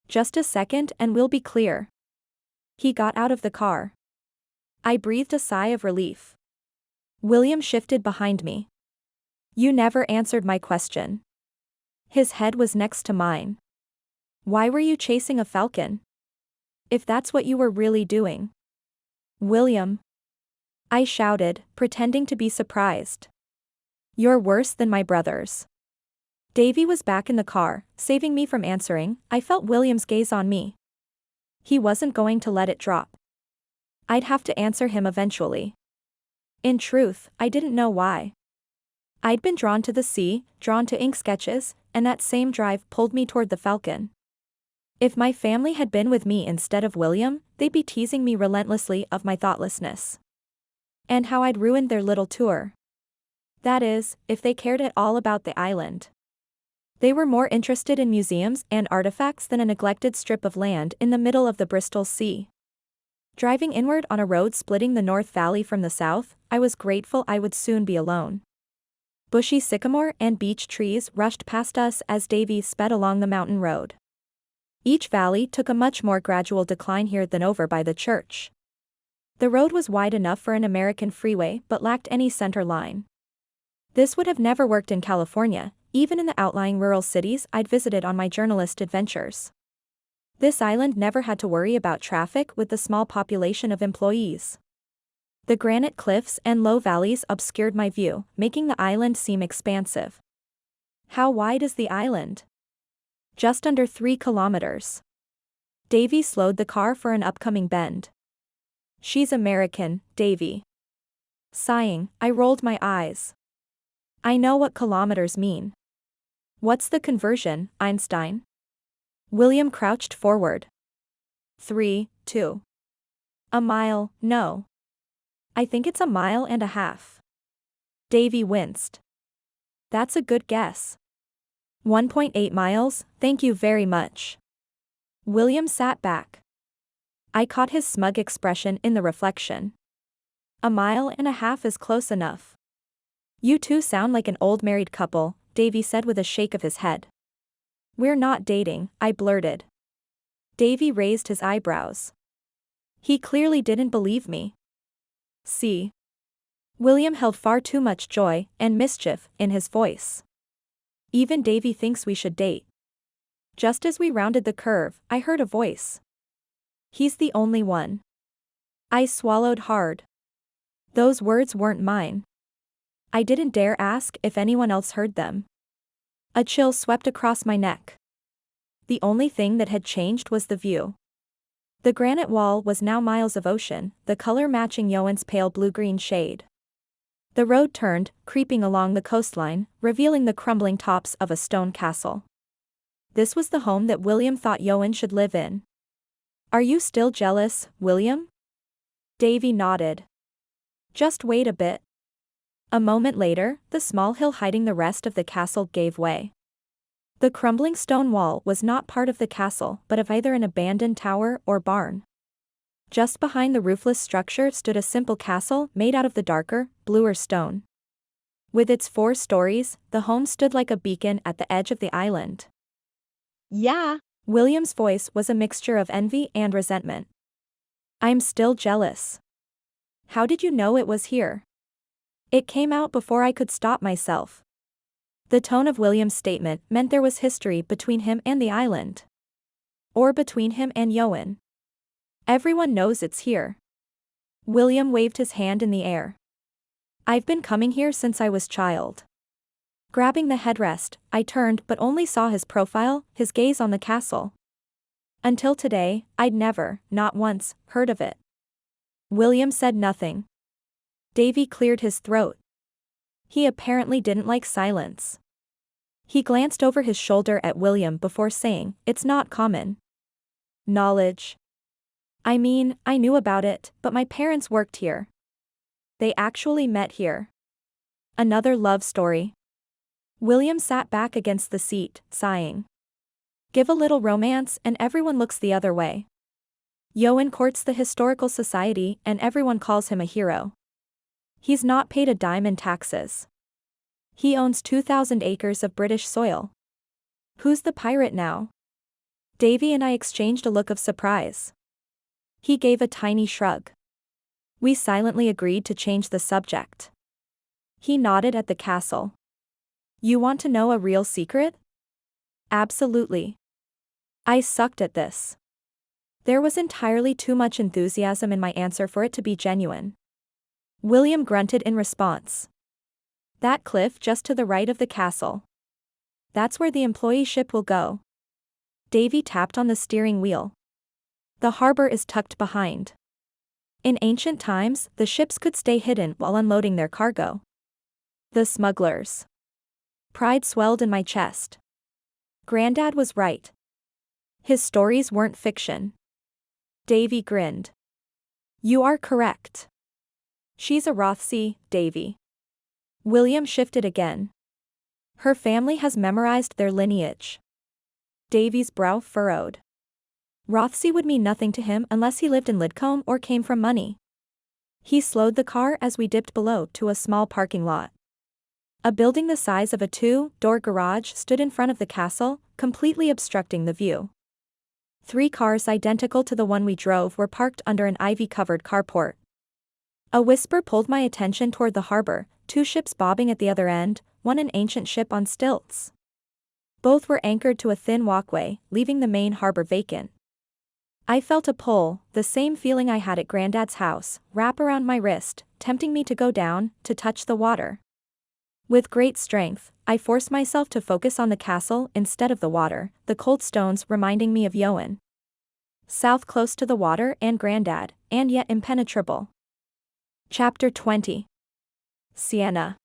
[SPEAKER 1] Just a second and we'll be clear. He got out of the car. I breathed a sigh of relief. William shifted behind me. You never answered my question. His head was next to mine. Why were you chasing a falcon? If that's what you were really doing. William. I shouted, pretending to be surprised. You're worse than my brothers. Davy was back in the car, saving me from answering. I felt William's gaze on me. He wasn't going to let it drop. I'd have to answer him eventually. In truth, I didn't know why. I'd been drawn to the sea, drawn to ink sketches, and that same drive pulled me toward the falcon. If my family had been with me instead of William, they'd be teasing me relentlessly of my thoughtlessness. And how I'd ruined their little tour. That is, if they cared at all about the island. They were more interested in museums and artifacts than a neglected strip of land in the middle of the Bristol Sea. Driving inward on a road splitting the North Valley from the south, I was grateful I would soon be alone. Bushy sycamore and beech trees rushed past us as Davy sped along the mountain road. Each valley took a much more gradual decline here than over by the church. The road was wide enough for an American freeway but lacked any center line. This would have never worked in California, even in the outlying rural cities I'd visited on my journalist adventures. This island never had to worry about traffic with the small population of employees. The granite cliffs and low valleys obscured my view, making the island seem expansive. How wide is the island? Just under 3 kilometers. Davy slowed the car for an upcoming bend. She's American, Davy. Sighing, I rolled my eyes. I know what kilometers mean. What's the conversion, Einstein? William crouched forward. 3, 2. A mile, no. I think it's a mile and a half. Davy winced. That's a good guess. 1.8 miles, thank you very much. William sat back. I caught his smug expression in the reflection. A mile and a half is close enough. You two sound like an old married couple, Davy said with a shake of his head. We're not dating, I blurted. Davy raised his eyebrows. He clearly didn't believe me. See? William held far too much joy and mischief in his voice. Even Davy thinks we should date. Just as we rounded the curve, I heard a voice. He's the only one. I swallowed hard. Those words weren't mine. I didn't dare ask if anyone else heard them. A chill swept across my neck. The only thing that had changed was the view. The granite wall was now miles of ocean, the color matching Ioan's pale blue-green shade. The road turned, creeping along the coastline, revealing the crumbling tops of a stone castle. This was the home that William thought Ioan should live in. Are you still jealous, William? Davy nodded. Just wait a bit. A moment later, the small hill hiding the rest of the castle gave way. The crumbling stone wall was not part of the castle but of either an abandoned tower or barn. Just behind the roofless structure stood a simple castle made out of the darker, bluer stone. With its 4 stories, the home stood like a beacon at the edge of the island.
[SPEAKER 2] Yeah.
[SPEAKER 1] William's voice was a mixture of envy and resentment. I'm still jealous. How did you know it was here? It came out before I could stop myself. The tone of William's statement meant there was history between him and the island. Or between him and Ioan. Everyone knows it's here. William waved his hand in the air. I've been coming here since I was child. Grabbing the headrest, I turned but only saw his profile, his gaze on the castle. Until today, I'd never, not once, heard of it. William said nothing. Davy cleared his throat. He apparently didn't like silence. He glanced over his shoulder at William before saying, it's not common knowledge. I mean, I knew about it, but my parents worked here. They actually met here. Another love story. William sat back against the seat, sighing. Give a little romance and everyone looks the other way. Ioan courts the historical society and everyone calls him a hero. He's not paid a dime in taxes. He owns 2,000 acres of British soil. Who's the pirate now? Davy and I exchanged a look of surprise. He gave a tiny shrug. We silently agreed to change the subject. He nodded at the castle. You want to know a real secret? Absolutely. I sucked at this. There was entirely too much enthusiasm in my answer for it to be genuine. William grunted in response. That cliff just to the right of the castle. That's where the employee ship will go. Davy tapped on the steering wheel. The harbor is tucked behind. In ancient times, the ships could stay hidden while unloading their cargo. The smugglers. Pride swelled in my chest. Granddad was right. His stories weren't fiction. Davy grinned. You are correct. She's a Rothesay, Davy. William shifted again. Her family has memorized their lineage. Davy's brow furrowed. Rothesay would mean nothing to him unless he lived in Lidcombe or came from money. He slowed the car as we dipped below to a small parking lot. A building the size of a 2-door garage stood in front of the castle, completely obstructing the view. 3 cars identical to the one we drove were parked under an ivy-covered carport. A whisper pulled my attention toward the harbor, 2 ships bobbing at the other end, one an ancient ship on stilts. Both were anchored to a thin walkway, leaving the main harbor vacant. I felt a pull, the same feeling I had at Granddad's house, wrap around my wrist, tempting me to go down, to touch the water. With great strength, I forced myself to focus on the castle instead of the water, the cold stones reminding me of Ioan. South close to the water and Granddad, and yet impenetrable. Chapter 20. Sienna.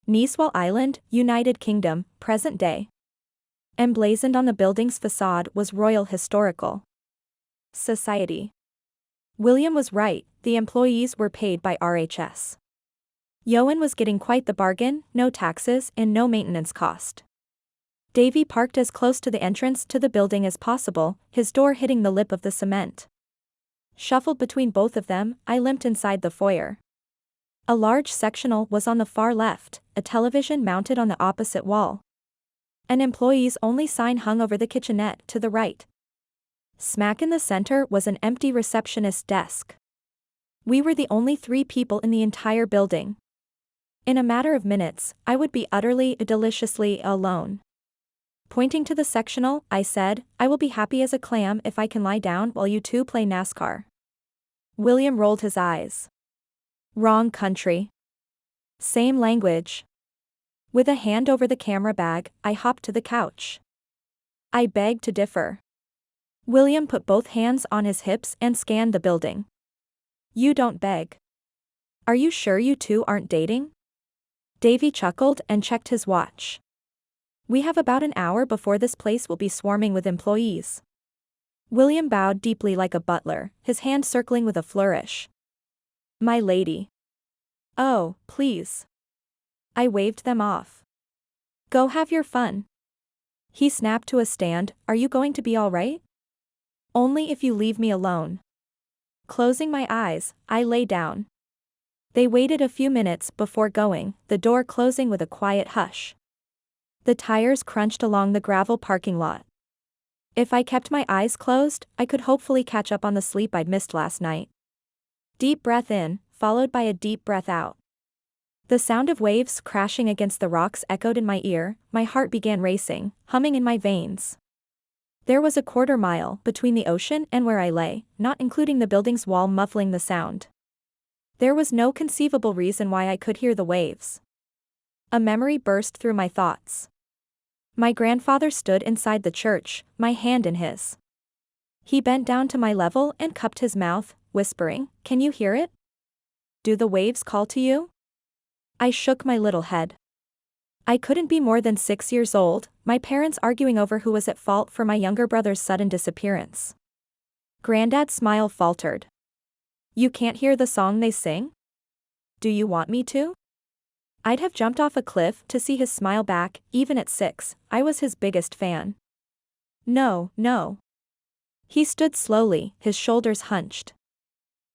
[SPEAKER 1] Niçoise Island, United Kingdom, present day. Emblazoned on the building's facade was Royal Historical Society. William was right, the employees were paid by RHS. Ioan was getting quite the bargain, no taxes and no maintenance cost. Davy parked as close to the entrance to the building as possible, his door hitting the lip of the cement. Shuffled between both of them, I limped inside the foyer. A large sectional was on the far left, a television mounted on the opposite wall. An employee's only sign hung over the kitchenette to the right. Smack in the center was an empty receptionist's desk. We were the only 3 people in the entire building. In a matter of minutes, I would be utterly, deliciously alone. Pointing to the sectional, I said, "I will be happy as a clam if I can lie down while you 2 play NASCAR." William rolled his eyes. Wrong country. Same language. With a hand over the camera bag, I hopped to the couch. I beg to differ. William put both hands on his hips and scanned the building. You don't beg. Are you sure you 2 aren't dating? Davy chuckled and checked his watch. We have about an hour before this place will be swarming with employees. William bowed deeply like a butler, his hand circling with a flourish. My lady. Oh, please. I waved them off. Go have your fun. He snapped to a stand, are you going to be all right? Only if you leave me alone. Closing my eyes, I lay down. They waited a few minutes before going, the door closing with a quiet hush. The tires crunched along the gravel parking lot. If I kept my eyes closed, I could hopefully catch up on the sleep I'd missed last night. Deep breath in, followed by a deep breath out. The sound of waves crashing against the rocks echoed in my ear, my heart began racing, humming in my veins. There was a 1/4 mile between the ocean and where I lay, not including the building's wall muffling the sound. There was no conceivable reason why I could hear the waves. A memory burst through my thoughts. My grandfather stood inside the church, my hand in his. He bent down to my level and cupped his mouth, whispering, "Can you hear it? Do the waves call to you?" I shook my little head. I couldn't be more than 6 years old, my parents arguing over who was at fault for my younger brother's sudden disappearance. Granddad's smile faltered. You can't hear the song they sing? Do you want me to? I'd have jumped off a cliff to see his smile back, even at 6, I was his biggest fan. No, no. He stood slowly, his shoulders hunched.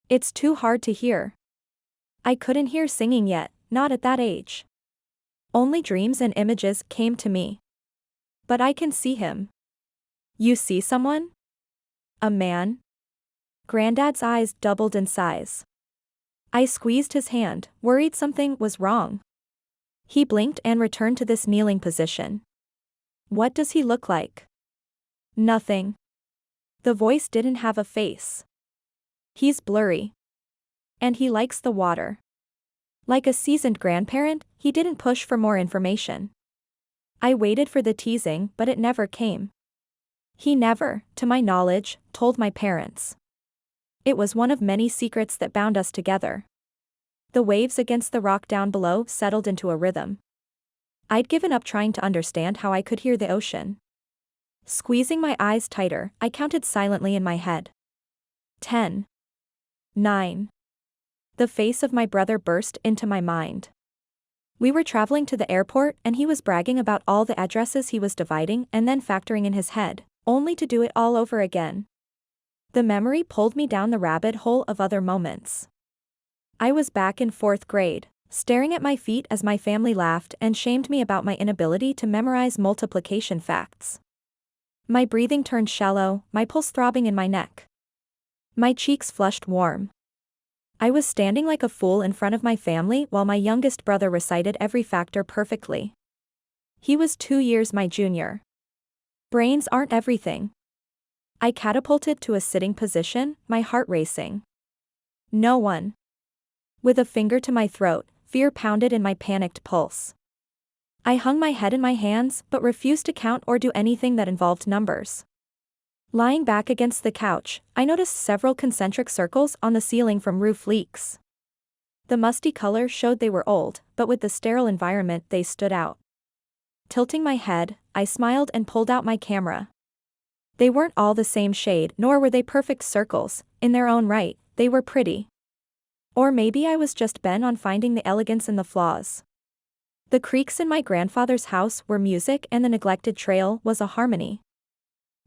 [SPEAKER 1] It's too hard to hear. I couldn't hear singing yet, not at that age. Only dreams and images came to me. But I can see him. You see someone? A man? Granddad's eyes doubled in size. I squeezed his hand, worried something was wrong. He blinked and returned to this kneeling position. What does he look like? Nothing. The voice didn't have a face. He's blurry. And he likes the water. Like a seasoned grandparent, he didn't push for more information. I waited for the teasing, but it never came. He never, to my knowledge, told my parents. It was one of many secrets that bound us together. The waves against the rock down below settled into a rhythm. I'd given up trying to understand how I could hear the ocean. Squeezing my eyes tighter, I counted silently in my head. 10. 9. The face of my brother burst into my mind. We were traveling to the airport and he was bragging about all the addresses he was dividing and then factoring in his head, only to do it all over again. The memory pulled me down the rabbit hole of other moments. I was back in 4th grade, staring at my feet as my family laughed and shamed me about my inability to memorize multiplication facts. My breathing turned shallow, my pulse throbbing in my neck. My cheeks flushed warm. I was standing like a fool in front of my family while my youngest brother recited every factor perfectly. He was 2 years my junior. Brains aren't everything. I catapulted to a sitting position, my heart racing. No one. With a finger to my throat, fear pounded in my panicked pulse. I hung my head in my hands but refused to count or do anything that involved numbers. Lying back against the couch, I noticed several concentric circles on the ceiling from roof leaks. The musty color showed they were old, but with the sterile environment they stood out. Tilting my head, I smiled and pulled out my camera. They weren't all the same shade nor were they perfect circles, in their own right, they were pretty. Or maybe I was just bent on finding the elegance in the flaws. The creaks in my grandfather's house were music and the neglected trail was a harmony.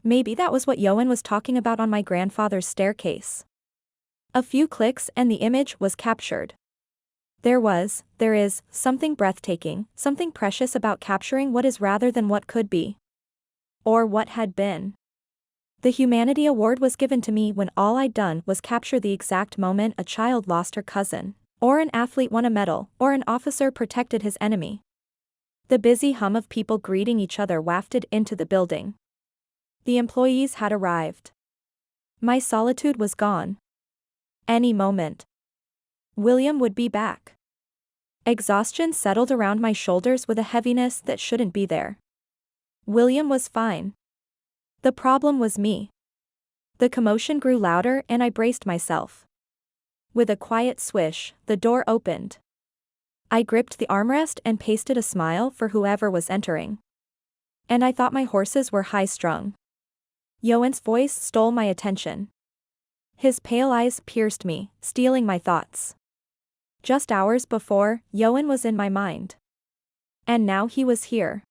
[SPEAKER 1] Maybe that was what Ioan was talking about on my grandfather's staircase. A few clicks and the image was captured. There is, something breathtaking, something precious about capturing what is rather than what could be. Or what had been. The Humanity Award was given to me when all I'd done was capture the exact moment a child lost her cousin, or an athlete won a medal, or an officer protected his enemy. The busy hum of people greeting each other wafted into the building. The employees had arrived. My solitude was gone. Any moment. William would be back. Exhaustion settled around my shoulders with a heaviness that shouldn't be there. William was fine. The problem was me. The commotion grew louder and I braced myself. With a quiet swish, the door opened. I gripped the armrest and pasted a smile for whoever was entering. And I thought my horses were high-strung. Ioan's voice stole my attention. His pale eyes pierced me, stealing my thoughts. Just hours before, Ioan was in my mind. And now he was here.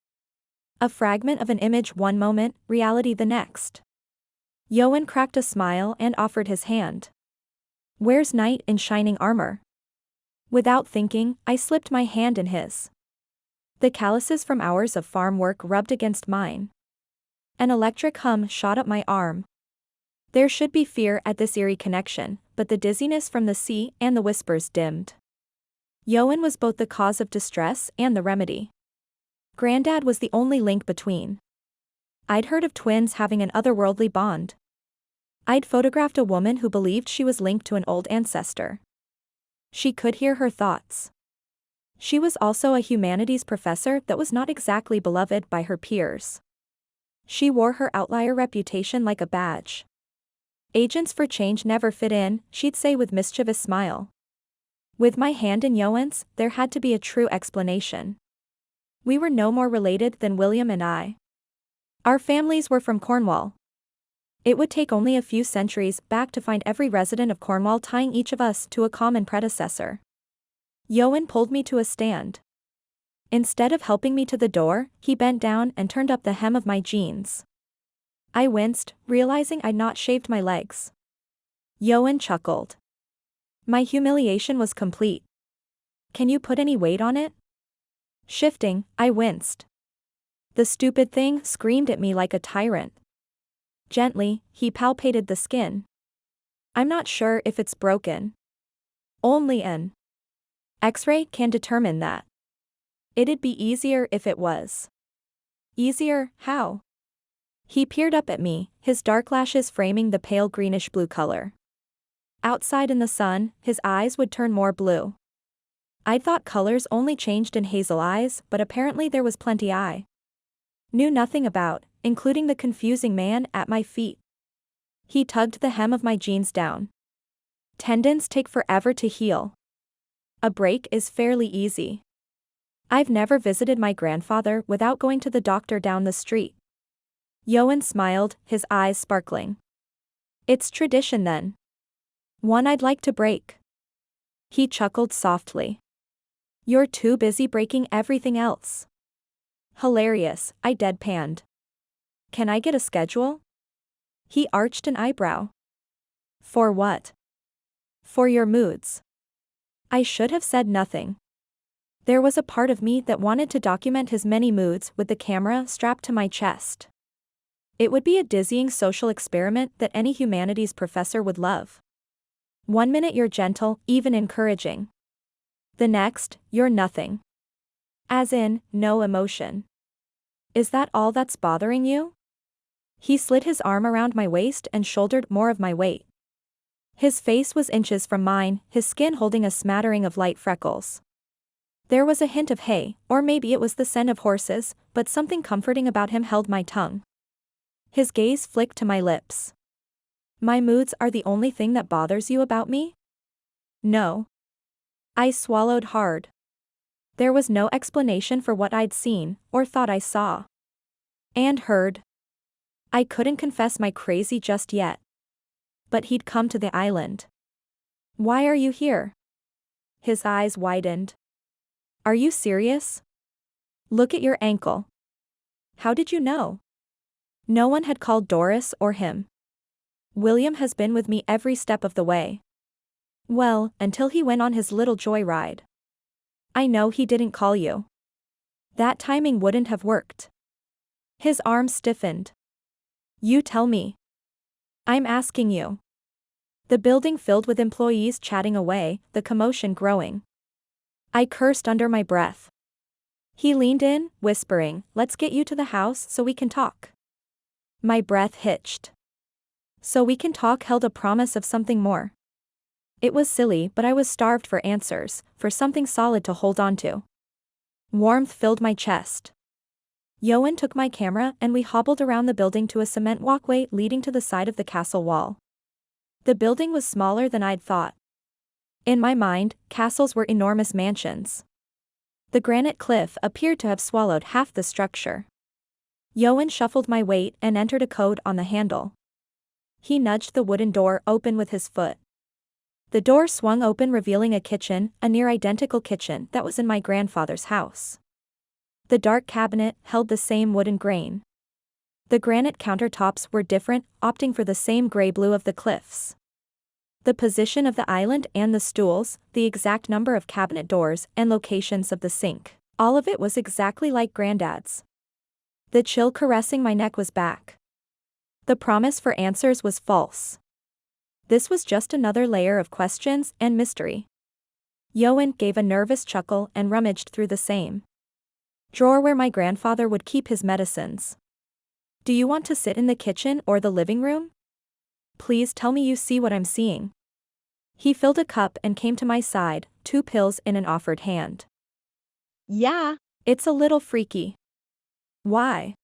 [SPEAKER 1] A fragment of an image one moment, reality the next. Ioan cracked a smile and offered his hand. "Where's knight in shining armor?" Without thinking, I slipped my hand in his. The calluses from hours of farm work rubbed against mine. An electric hum shot up my arm. There should be fear at this eerie connection, but the dizziness from the sea and the whispers dimmed. Ioan was both the cause of distress and the remedy. Granddad was the only link between. I'd heard of twins having an otherworldly bond. I'd photographed a woman who believed she was linked to an old ancestor. She could hear her thoughts. She was also a humanities professor that was not exactly beloved by her peers. She wore her outlier reputation like a badge. Agents for change never fit in, she'd say with mischievous smile. With my hand in Ioan's, there had to be a true explanation. We were no more related than William and I. Our families were from Cornwall. It would take only a few centuries back to find every resident of Cornwall tying each of us to a common predecessor. Ioan pulled me to a stand. Instead of helping me to the door, he bent down and turned up the hem of my jeans. I winced, realizing I'd not shaved my legs. Ioan chuckled. My humiliation was complete. "Can you put any weight on it?" Shifting, I winced. The stupid thing screamed at me like a tyrant. Gently, he palpated the skin. "I'm not sure if it's broken. Only an X-ray can determine that. It'd be easier if it was." "Easier, how?" He peered up at me, his dark lashes framing the pale greenish-blue color. Outside in the sun, his eyes would turn more blue. I'd thought colors only changed in hazel eyes, but apparently there was plenty I knew nothing about, including the confusing man at my feet. He tugged the hem of my jeans down. "Tendons take forever to heal. A break is fairly easy. I've never visited my grandfather without going to the doctor down the street." Ioan smiled, his eyes sparkling. "It's tradition then. One I'd like to break." He chuckled softly. "You're too busy breaking everything else." Hilarious, I deadpanned. "Can I get a schedule?" He arched an eyebrow. "For what?" "For your moods." I should have said nothing. There was a part of me that wanted to document his many moods with the camera strapped to my chest. It would be a dizzying social experiment that any humanities professor would love. 1 minute you're gentle, even encouraging. The next, you're nothing. As in, no emotion. Is that all that's bothering you? He slid his arm around my waist and shouldered more of my weight. His face was inches from mine, his skin holding a smattering of light freckles. There was a hint of hay, or maybe it was the scent of horses, but something comforting about him held my tongue. His gaze flicked to my lips. My moods are the only thing that bothers you about me? No. I swallowed hard. There was no explanation for what I'd seen, or thought I saw. And heard. I couldn't confess my crazy just yet. But he'd come to the island. Why are you here? His eyes widened. Are you serious? Look at your ankle. How did you know? No one had called Doris or him. William has been with me every step of the way. Well, until he went on his little joyride. I know he didn't call you. That timing wouldn't have worked. His arm stiffened. You tell me. I'm asking you. The building filled with employees chatting away, the commotion growing. I cursed under my breath. He leaned in, whispering, "Let's get you to the house so we can talk." My breath hitched. So we can talk held a promise of something more. It was silly, but I was starved for answers, for something solid to hold on to. Warmth filled my chest. Ioan took my camera and we hobbled around the building to a cement walkway leading to the side of the castle wall. The building was smaller than I'd thought. In my mind, castles were enormous mansions. The granite cliff appeared to have swallowed half the structure. Ioan shuffled my weight and entered a code on the handle. He nudged the wooden door open with his foot. The door swung open, revealing a kitchen, a near-identical kitchen that was in my grandfather's house. The dark cabinet held the same wooden grain. The granite countertops were different, opting for the same gray-blue of the cliffs. The position of the island and the stools, the exact number of cabinet doors, and locations of the sink, all of it was exactly like Granddad's. The chill caressing my neck was back. The promise for answers was false. This was just another layer of questions and mystery. Ioan gave a nervous chuckle and rummaged through the same drawer where my grandfather would keep his medicines. Do you want to sit in the kitchen or the living room? Please tell me you see what I'm seeing. He filled a cup and came to my side, 2 pills in an offered hand.
[SPEAKER 2] Yeah.
[SPEAKER 1] It's a little freaky. Why?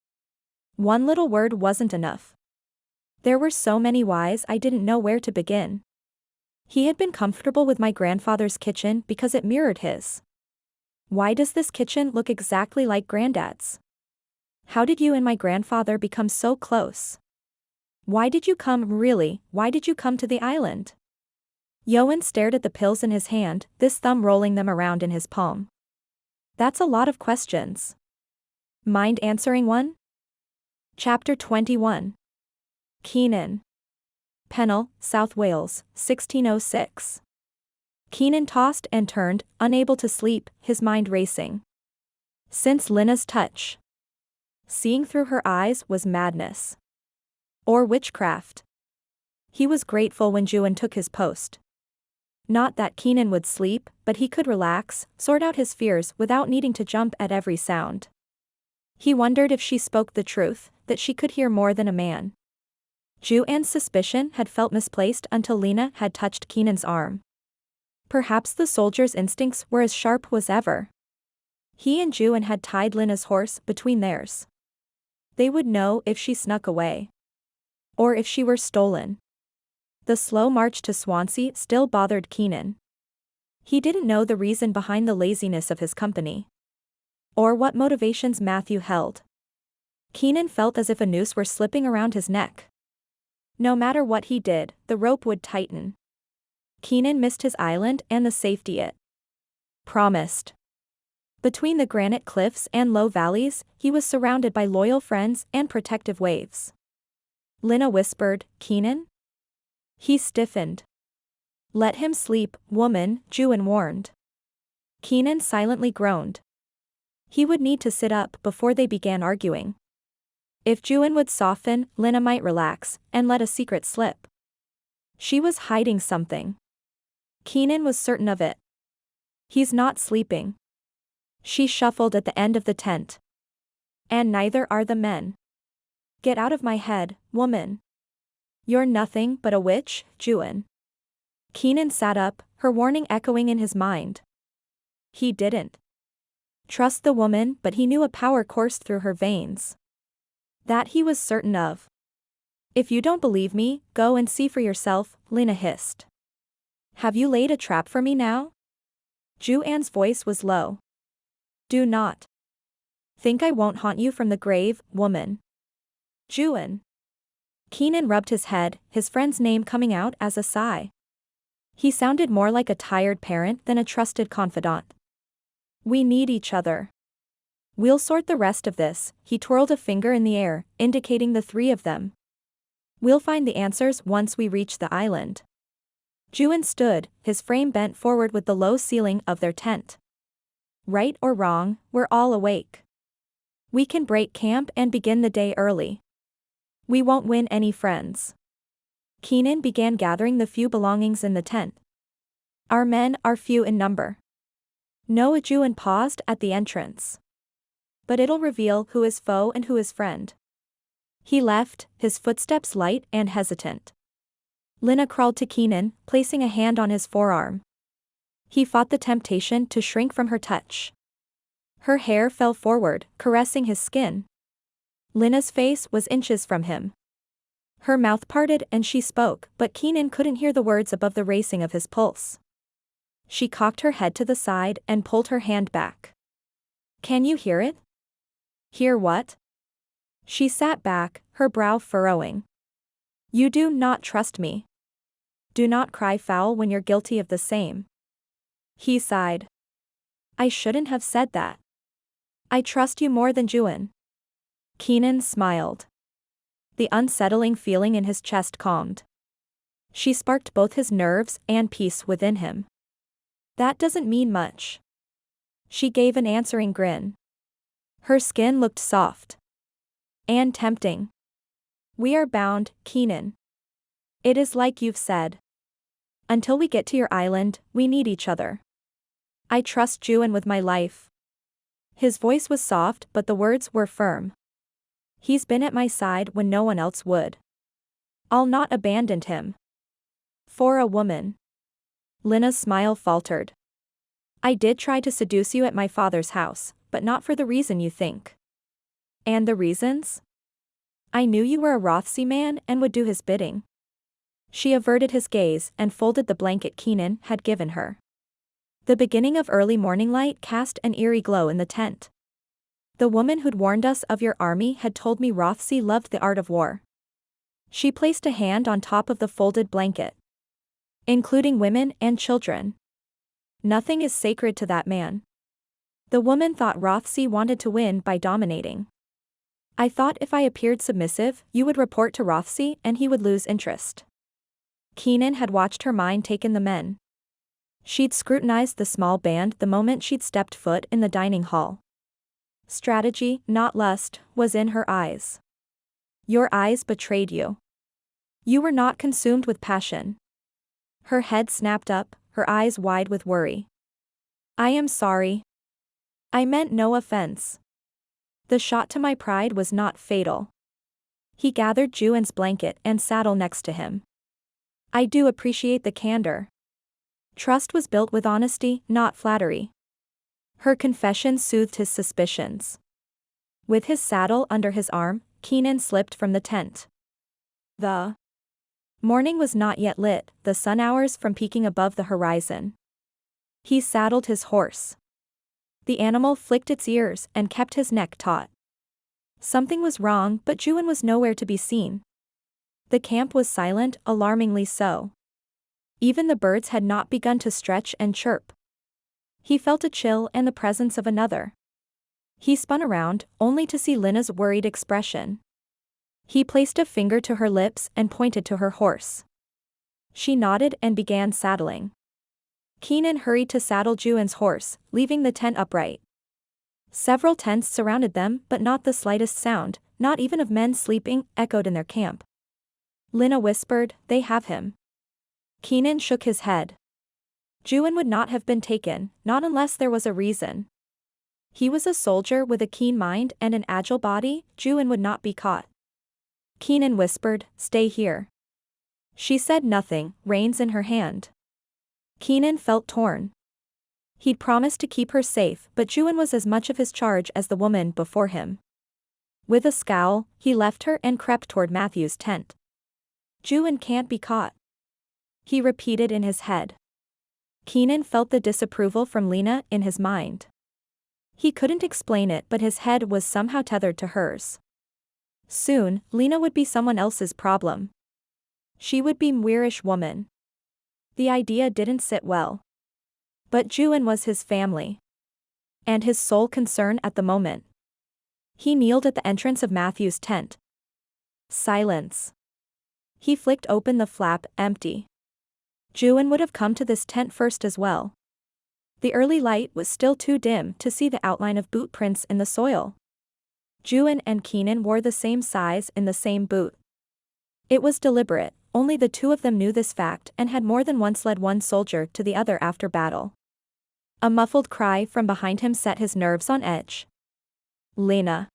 [SPEAKER 1] One little word wasn't enough. There were so many whys I didn't know where to begin. He had been comfortable with my grandfather's kitchen because it mirrored his. Why does this kitchen look exactly like Granddad's? How did you and my grandfather become so close? Why did you come to the island? Ioan stared at the pills in his hand, this thumb rolling them around in his palm. That's a lot of questions. Mind answering one? Chapter 21. Keenan. Pennell, South Wales, 1606. Keenan tossed and turned, unable to sleep, his mind racing. Since Lina's touch. Seeing through her eyes was madness. Or witchcraft. He was grateful when Ioan took his post. Not that Keenan would sleep, but he could relax, sort out his fears without needing to jump at every sound. He wondered if she spoke the truth, that she could hear more than a man. Ioan's suspicion had felt misplaced until Lina had touched Keenan's arm. Perhaps the soldier's instincts were as sharp as ever. He and Ioan had tied Lina's horse between theirs. They would know if she snuck away. Or if she were stolen. The slow march to Swansea still bothered Keenan. He didn't know the reason behind the laziness of his company. Or what motivations Matthew held. Keenan felt as if a noose were slipping around his neck. No matter what he did, the rope would tighten. Keenan missed his island and the safety it promised. Between the granite cliffs and low valleys, he was surrounded by loyal friends and protective waves. Lina whispered, "Keenan?" He stiffened. "Let him sleep, woman," Ioan warned. Keenan silently groaned. He would need to sit up before they began arguing. If Ioan would soften, Lina might relax, and let a secret slip. She was hiding something. Keenan was certain of it. He's not sleeping. She shuffled at the end of the tent. And neither are the men. Get out of my head, woman. You're nothing but a witch, Ioan. Keenan sat up, her warning echoing in his mind. He didn't trust the woman, but he knew a power coursed through her veins. That he was certain of. If you don't believe me, go and see for yourself, Lina hissed. Have you laid a trap for me now? Ioan's voice was low. Do not think I won't haunt you from the grave, woman. Ioan. Keenan rubbed his head, his friend's name coming out as a sigh. He sounded more like a tired parent than a trusted confidant. We need each other. We'll sort the rest of this, he twirled a finger in the air, indicating the three of them. We'll find the answers once we reach the island. Ioan stood, his frame bent forward with the low ceiling of their tent. Right or wrong, we're all awake. We can break camp and begin the day early. We won't win any friends. Keenan began gathering the few belongings in the tent. Our men are few in number. No, Ioan paused at the entrance. But it'll reveal who is foe and who is friend. He left, his footsteps light and hesitant. Lina crawled to Keenan, placing a hand on his forearm. He fought the temptation to shrink from her touch. Her hair fell forward, caressing his skin. Lina's face was inches from him. Her mouth parted and she spoke, but Keenan couldn't hear the words above the racing of his pulse. She cocked her head to the side and pulled her hand back. Can you hear it? Hear what? She sat back, her brow furrowing. You do not trust me. Do not cry foul when you're guilty of the same. He sighed. I shouldn't have said that. I trust you more than Ioan. Keenan smiled. The unsettling feeling in his chest calmed. She sparked both his nerves and peace within him. That doesn't mean much. She gave an answering grin. Her skin looked soft. And tempting. We are bound, Keenan. It is like you've said. Until we get to your island, we need each other. I trust Ioan with my life. His voice was soft but the words were firm. He's been at my side when no one else would. I'll not abandon him. For a woman. Lina's smile faltered. I did try to seduce you at my father's house, but not for the reason you think. And the reasons? I knew you were a Rothesay man and would do his bidding. She averted his gaze and folded the blanket Keenan had given her. The beginning of early morning light cast an eerie glow in the tent. The woman who'd warned us of your army had told me Rothesay loved the art of war. She placed a hand on top of the folded blanket. Including women and children. Nothing is sacred to that man. The woman thought Rothesay wanted to win by dominating. I thought if I appeared submissive, you would report to Rothesay and he would lose interest. Keenan had watched her mind take in the men. She'd scrutinized the small band the moment she'd stepped foot in the dining hall. Strategy, not lust, was in her eyes. Your eyes betrayed you. You were not consumed with passion. Her head snapped up, her eyes wide with worry. I am sorry. I meant no offense. The shot to my pride was not fatal. He gathered Ioan's blanket and saddle next to him. I do appreciate the candor. Trust was built with honesty, not flattery. Her confession soothed his suspicions. With his saddle under his arm, Keenan slipped from the tent. The morning was not yet lit, the sun hours from peaking above the horizon. He saddled his horse. The animal flicked its ears and kept his neck taut. Something was wrong, but Ioan was nowhere to be seen. The camp was silent, alarmingly so. Even the birds had not begun to stretch and chirp. He felt a chill and the presence of another. He spun around, only to see Lina's worried expression. He placed a finger to her lips and pointed to her horse. She nodded and began saddling. Keenan hurried to saddle Ioan's horse, leaving the tent upright. Several tents surrounded them but not the slightest sound, not even of men sleeping, echoed in their camp. Lina whispered, "They have him." Keenan shook his head. Ioan would not have been taken, not unless there was a reason. He was a soldier with a keen mind and an agile body. Ioan would not be caught. Keenan whispered, "Stay here." She said nothing, reins in her hand. Keenan felt torn. He'd promised to keep her safe, but Ioan was as much of his charge as the woman before him. With a scowl, he left her and crept toward Matthew's tent. "Ioan can't be caught," he repeated in his head. Keenan felt the disapproval from Lina in his mind. He couldn't explain it, but his head was somehow tethered to hers. Soon, Lina would be someone else's problem. She would be Muirish woman. The idea didn't sit well. But Ioan was his family. And his sole concern at the moment. He kneeled at the entrance of Matthew's tent. Silence. He flicked open the flap, empty. Ioan would have come to this tent first as well. The early light was still too dim to see the outline of boot prints in the soil. Ioan and Keenan wore the same size in the same boot. It was deliberate, only the two of them knew this fact and had more than once led one soldier to the other after battle. A muffled cry from behind him set his nerves on edge. Lina.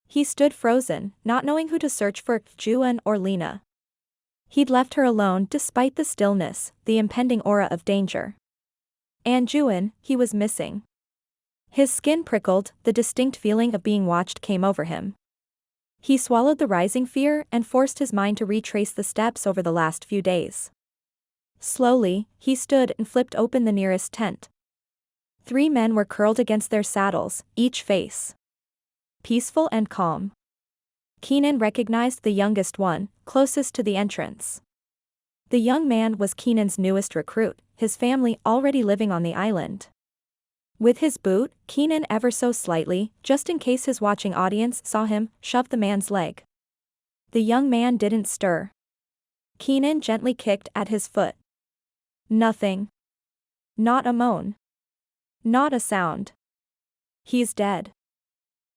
[SPEAKER 1] He stood frozen, not knowing who to search for, Ioan or Lina. He'd left her alone despite the stillness, the impending aura of danger. And Ioan, he was missing. His skin prickled, the distinct feeling of being watched came over him. He swallowed the rising fear and forced his mind to retrace the steps over the last few days. Slowly, he stood and flipped open the nearest tent. 3 men were curled against their saddles, each face peaceful and calm. Keenan recognized the youngest one, closest to the entrance. The young man was Keenan's newest recruit, his family already living on the island. With his boot, Keenan ever so slightly, just in case his watching audience saw him, shoved the man's leg. The young man didn't stir. Keenan gently kicked at his foot. Nothing. Not a moan. Not a sound. "He's dead."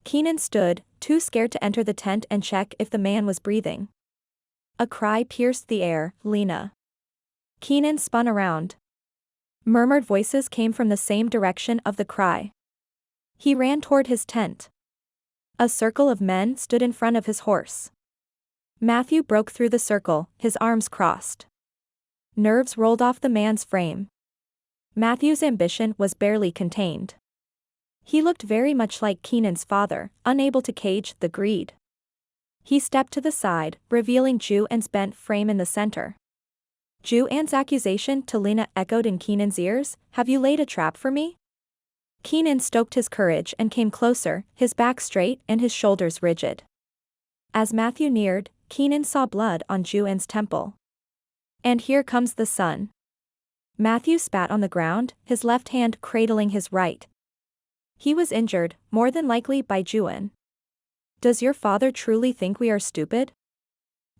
[SPEAKER 1] Keenan stood, too scared to enter the tent and check if the man was breathing. A cry pierced the air, "Lina." Keenan spun around. Murmured voices came from the same direction of the cry. He ran toward his tent. A circle of men stood in front of his horse. Matthew broke through the circle, his arms crossed. Nerves rolled off the man's frame. Matthew's ambition was barely contained. He looked very much like Keenan's father, unable to cage the greed. He stepped to the side, revealing Ioan's bent frame in the center. Ioan's accusation to Lina echoed in Keenan's ears, "Have you laid a trap for me?" Keenan stoked his courage and came closer, his back straight and his shoulders rigid. As Matthew neared, Keenan saw blood on Ioan's temple. "And here comes the sun." Matthew spat on the ground, his left hand cradling his right. He was injured, more than likely by Ioan. "Does your father truly think we are stupid?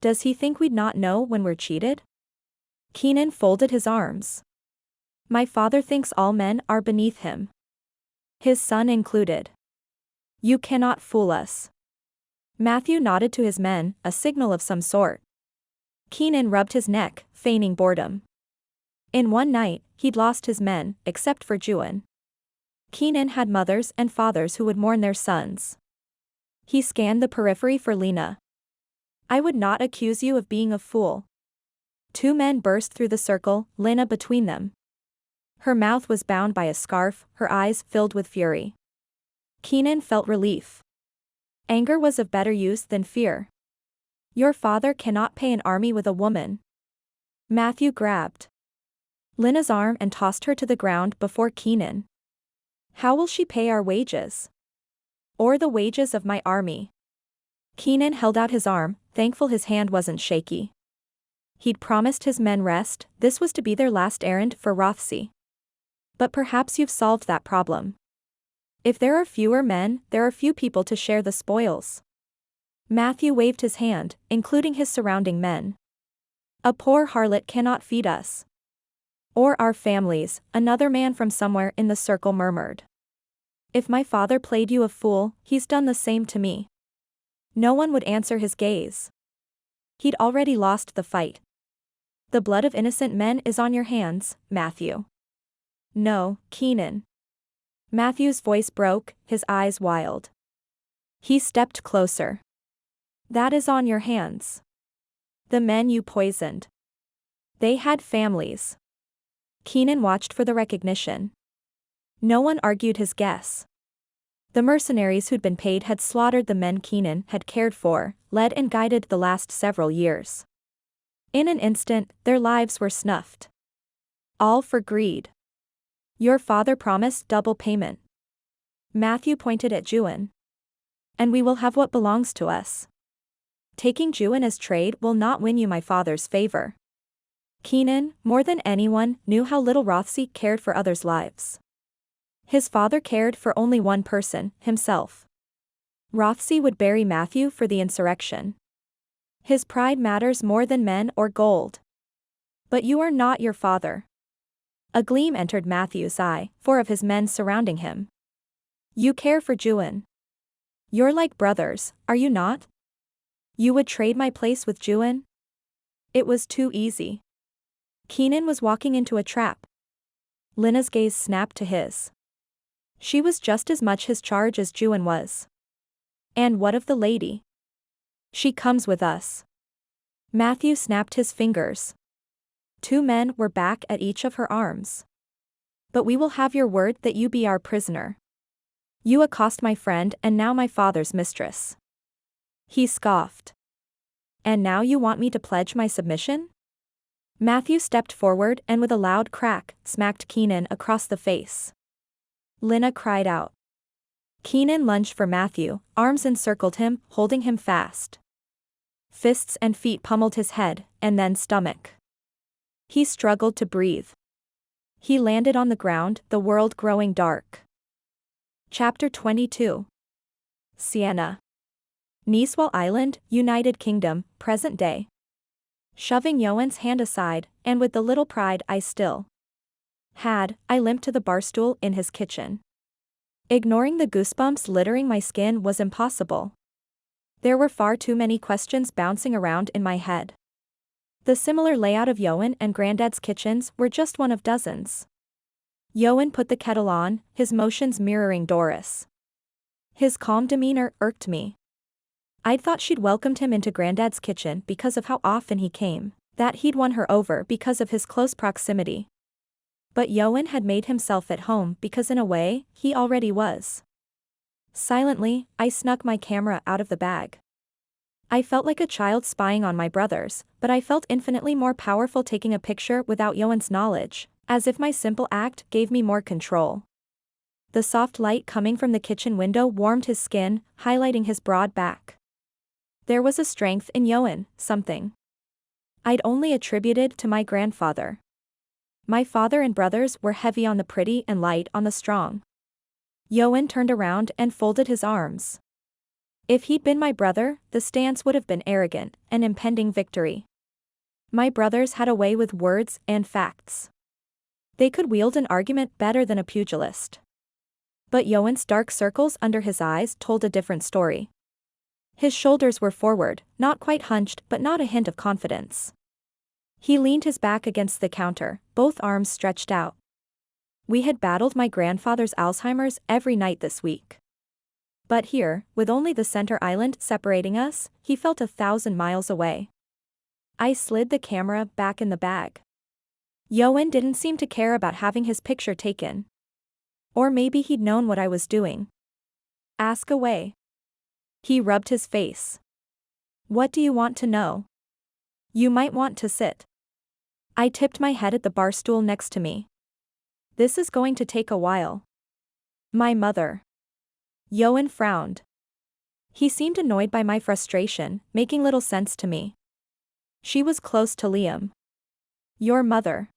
[SPEAKER 1] Does he think we'd not know when we're cheated?" Keenan folded his arms. "My father thinks all men are beneath him. His son included. You cannot fool us." Matthew nodded to his men, a signal of some sort. Keenan rubbed his neck, feigning boredom. In one night, he'd lost his men, except for Ioan. Keenan had mothers and fathers who would mourn their sons. He scanned the periphery for Lina. "I would not accuse you of being a fool." 2 men burst through the circle, Lina between them. Her mouth was bound by a scarf, her eyes filled with fury. Keenan felt relief. Anger was of better use than fear. "Your father cannot pay an army with a woman." Matthew grabbed Lina's arm and tossed her to the ground before Keenan. "How will she pay our wages? Or the wages of my army?" Keenan held out his arm, thankful his hand wasn't shaky. He'd promised his men rest, this was to be their last errand for Rothesay. "But perhaps you've solved that problem. If there are fewer men, there are few people to share the spoils." Matthew waved his hand, including his surrounding men. "A poor harlot cannot feed us. Or our families," another man from somewhere in the circle murmured. "If my father played you a fool, he's done the same to me." No one would answer his gaze. He'd already lost the fight. The blood of innocent men is on your hands, Matthew. No, Keenan. Matthew's voice broke, his eyes wild. He stepped closer. That is on your hands. The men you poisoned. They had families. Keenan watched for the recognition. No one argued his guess. The mercenaries who'd been paid had slaughtered the men Keenan had cared for, led and guided the last several years. In an instant, their lives were snuffed. All for greed. Your father promised double payment. Matthew pointed at Ioan. And we will have what belongs to us. Taking Ioan as trade will not win you my father's favor. Keenan, more than anyone, knew how little Rothesay cared for others' lives. His father cared for only one person, himself. Rothesay would bury Matthew for the insurrection. His pride matters more than men or gold. But you are not your father. A gleam entered Matthew's eye, 4 of his men surrounding him. You care for Ioan. You're like brothers, are you not? You would trade my place with Ioan? It was too easy. Keenan was walking into a trap. Linna's gaze snapped to his. She was just as much his charge as Ioan was. And what of the lady? She comes with us. Matthew snapped his fingers. 2 men were back at each of her arms. But we will have your word that you be our prisoner. You accost my friend and now my father's mistress. He scoffed. And now you want me to pledge my submission? Matthew stepped forward and with a loud crack, smacked Keenan across the face. Linna cried out. Keenan lunged for Matthew, arms encircled him, holding him fast. Fists and feet pummeled his head, and then stomach. He struggled to breathe. He landed on the ground, the world growing dark. Chapter 22. Sienna. Niswell Island, United Kingdom, present day. Shoving Ioan's hand aside, and with the little pride I still had, I limped to the barstool in his kitchen. Ignoring the goosebumps littering my skin was impossible. There were far too many questions bouncing around in my head. The similar layout of Ioan and Granddad's kitchens were just one of dozens. Ioan put the kettle on, his motions mirroring Doris. His calm demeanor irked me. I'd thought she'd welcomed him into Granddad's kitchen because of how often he came, that he'd won her over because of his close proximity. But Ioan had made himself at home because in a way, he already was. Silently, I snuck my camera out of the bag. I felt like a child spying on my brothers, but I felt infinitely more powerful taking a picture without Ioan's knowledge, as if my simple act gave me more control. The soft light coming from the kitchen window warmed his skin, highlighting his broad back. There was a strength in Ioan, something I'd only attributed to my grandfather. My father and brothers were heavy on the pretty and light on the strong. Ioan turned around and folded his arms. If he'd been my brother, the stance would have been arrogant, an impending victory. My brothers had a way with words and facts. They could wield an argument better than a pugilist. But Ioan's dark circles under his eyes told a different story. His shoulders were forward, not quite hunched but not a hint of confidence. He leaned his back against the counter, both arms stretched out. We had battled my grandfather's Alzheimer's every night this week. But here, with only the center island separating us, he felt 1,000 miles away. I slid the camera back in the bag. Ioan didn't seem to care about having his picture taken. Or maybe he'd known what I was doing. Ask away. He rubbed his face. What do you want to know? You might want to sit. I tipped my head at the bar stool next to me. This is going to take a while. My mother. Ioan frowned. He seemed annoyed by my frustration, making little sense to me. She was close to Liam. Your mother.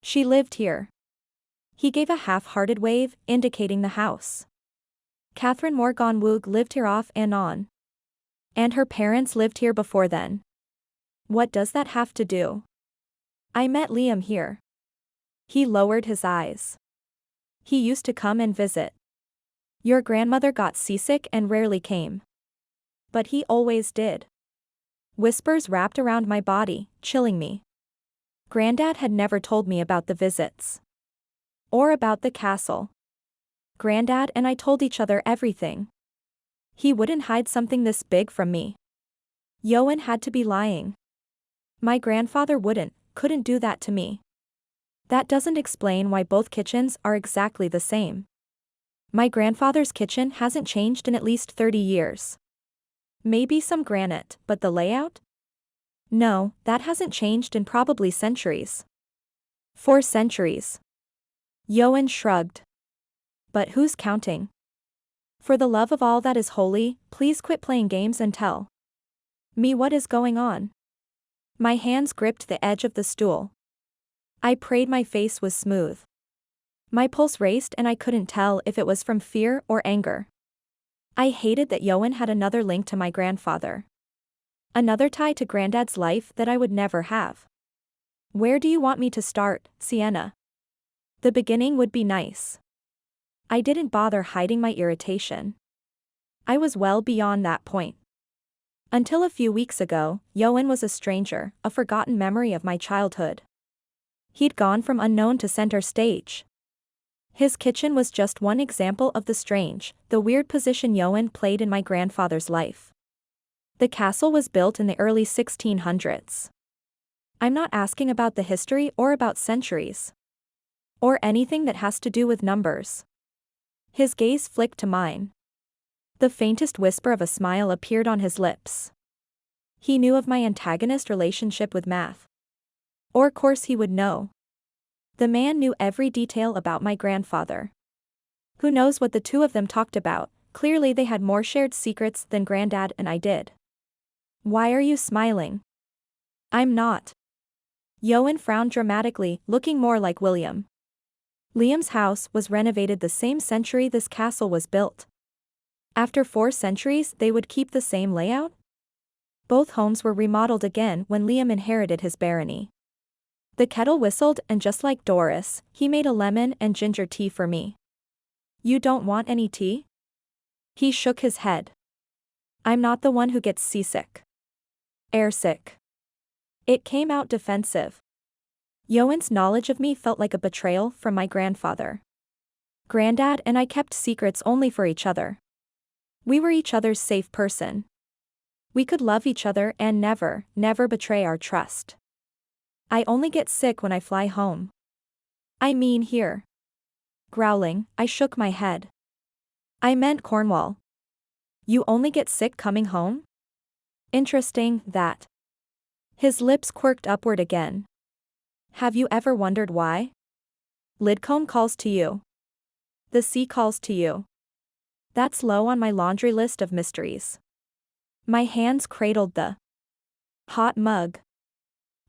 [SPEAKER 1] She lived here. He gave a half-hearted wave, indicating the house. Ioan Morgannwg lived here off and on. And her parents lived here before then. What does that have to do? I met Liam here. He lowered his eyes. He used to come and visit. Your grandmother got seasick and rarely came. But he always did. Whispers wrapped around my body, chilling me. Granddad had never told me about the visits. Or about the castle. Granddad and I told each other everything. He wouldn't hide something this big from me. Ioan had to be lying. My grandfather couldn't do that to me. That doesn't explain why both kitchens are exactly the same. My grandfather's kitchen hasn't changed in at least 30 years. Maybe some granite, but the layout? No, that hasn't changed in probably centuries. 4 centuries. Ioan shrugged. But who's counting? For the love of all that is holy, please quit playing games and tell me what is going on. My hands gripped the edge of the stool. I prayed my face was smooth. My pulse raced and I couldn't tell if it was from fear or anger. I hated that Ioan had another link to my grandfather. Another tie to Granddad's life that I would never have. Where do you want me to start, Sienna? The beginning would be nice. I didn't bother hiding my irritation. I was well beyond that point. Until a few weeks ago, Ioan was a stranger, a forgotten memory of my childhood. He'd gone from unknown to center stage. His kitchen was just one example of the strange, the weird position Ioan played in my grandfather's life. The castle was built in the early 1600s. I'm not asking about the history or about centuries. Or anything that has to do with numbers. His gaze flicked to mine. The faintest whisper of a smile appeared on his lips. He knew of my antagonist relationship with math. Or course he would know. The man knew every detail about my grandfather. Who knows what the two of them talked about? Clearly they had more shared secrets than Granddad and I did. Why are you smiling? I'm not. Ioan frowned dramatically, looking more like William. Liam's house was renovated the same century this castle was built. After 4 centuries they would keep the same layout? Both homes were remodeled again when Liam inherited his barony. The kettle whistled and just like Doris, he made a lemon and ginger tea for me. You don't want any tea? He shook his head. I'm not the one who gets seasick. Airsick. It came out defensive. Ioan's knowledge of me felt like a betrayal from my grandfather. Granddad and I kept secrets only for each other. We were each other's safe person. We could love each other and never betray our trust. I only get sick when I fly home. I mean here. Growling, I shook my head. I meant Cornwall. You only get sick coming home? Interesting, that. His lips quirked upward again. Have you ever wondered why? Lidcombe calls to you. The sea calls to you. That's low on my laundry list of mysteries. My hands cradled the hot mug.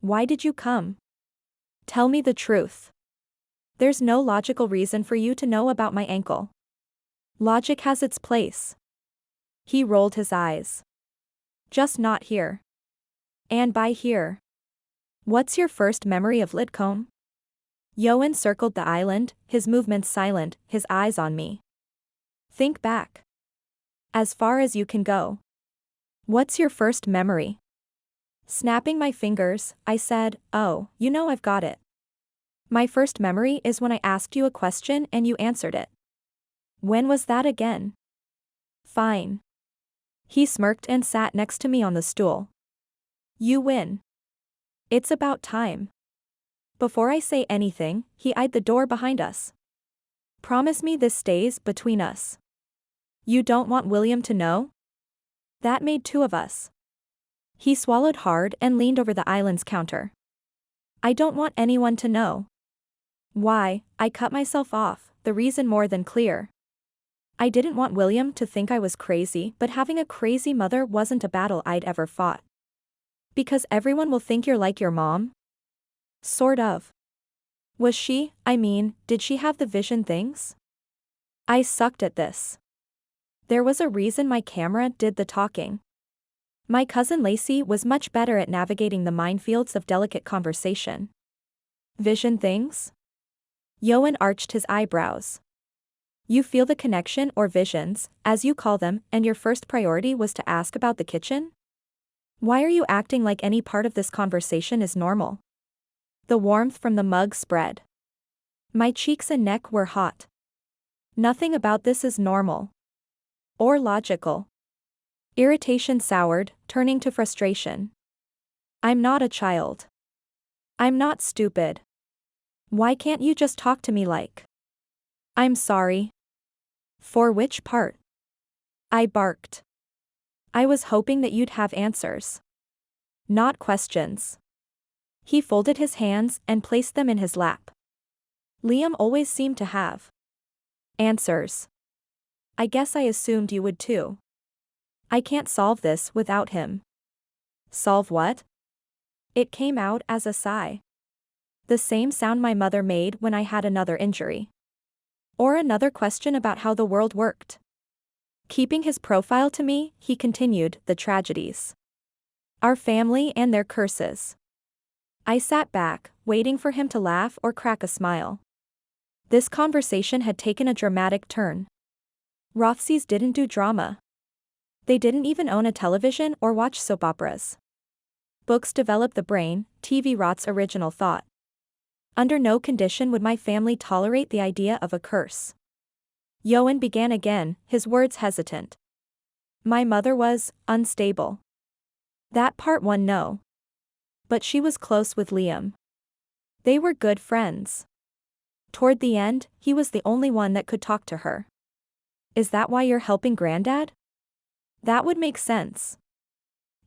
[SPEAKER 1] Why did you come? Tell me the truth. There's no logical reason for you to know about my ankle. Logic has its place. He rolled his eyes. Just not here. And by here. What's your first memory of Lidcombe? Ioan circled the island, his movements silent, his eyes on me. Think back. As far as you can go. What's your first memory? Snapping my fingers, I said, oh, you know I've got it. My first memory is when I asked you a question and you answered it. When was that again? Fine. He smirked and sat next to me on the stool. You win. It's about time. Before I say anything, he eyed the door behind us. Promise me this stays between us. You don't want William to know? That made 2 of us. He swallowed hard and leaned over the island's counter. I don't want anyone to know. Why? I cut myself off, the reason more than clear. I didn't want William to think I was crazy, but having a crazy mother wasn't a battle I'd ever fought. Because everyone will think you're like your mom? Sort of. Was she, did she have the vision things? I sucked at this. There was a reason my camera did the talking. My cousin Lacey was much better at navigating the minefields of delicate conversation. Vision things? Ioan arched his eyebrows. You feel the connection or visions, as you call them, and your first priority was to ask about the kitchen? Why are you acting like any part of this conversation is normal? The warmth from the mug spread. My cheeks and neck were hot. Nothing about this is normal. Or logical. Irritation soured, turning to frustration. I'm not a child. I'm not stupid. Why can't you just talk to me like? I'm sorry. For which part? I barked. I was hoping that you'd have answers. Not questions. He folded his hands and placed them in his lap. Liam always seemed to have answers. I guess I assumed you would too. I can't solve this without him. Solve what? It came out as a sigh. The same sound my mother made when I had another injury. Or another question about how the world worked. Keeping his profile to me, he continued, the tragedies. Our family and their curses. I sat back, waiting for him to laugh or crack a smile. This conversation had taken a dramatic turn. Rothesays didn't do drama. They didn't even own a television or watch soap operas. Books develop the brain, TV rots original thought. Under no condition would my family tolerate the idea of a curse. Ioan began again, his words hesitant. My mother was unstable. That part one no. But she was close with Liam. They were good friends. Toward the end, he was the only one that could talk to her. Is that why you're helping Granddad? That would make sense.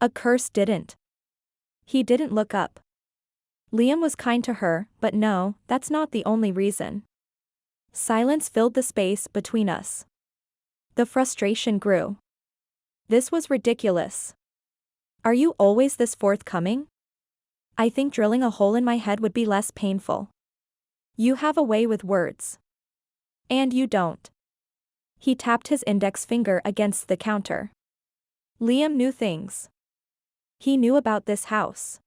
[SPEAKER 1] A curse didn't. He didn't look up. Liam was kind to her, but no, that's not the only reason. Silence filled the space between us. The frustration grew. This was ridiculous. Are you always this forthcoming? I think drilling a hole in my head would be less painful. You have a way with words. And you don't. He tapped his index finger against the counter. Liam knew things. He knew about this house.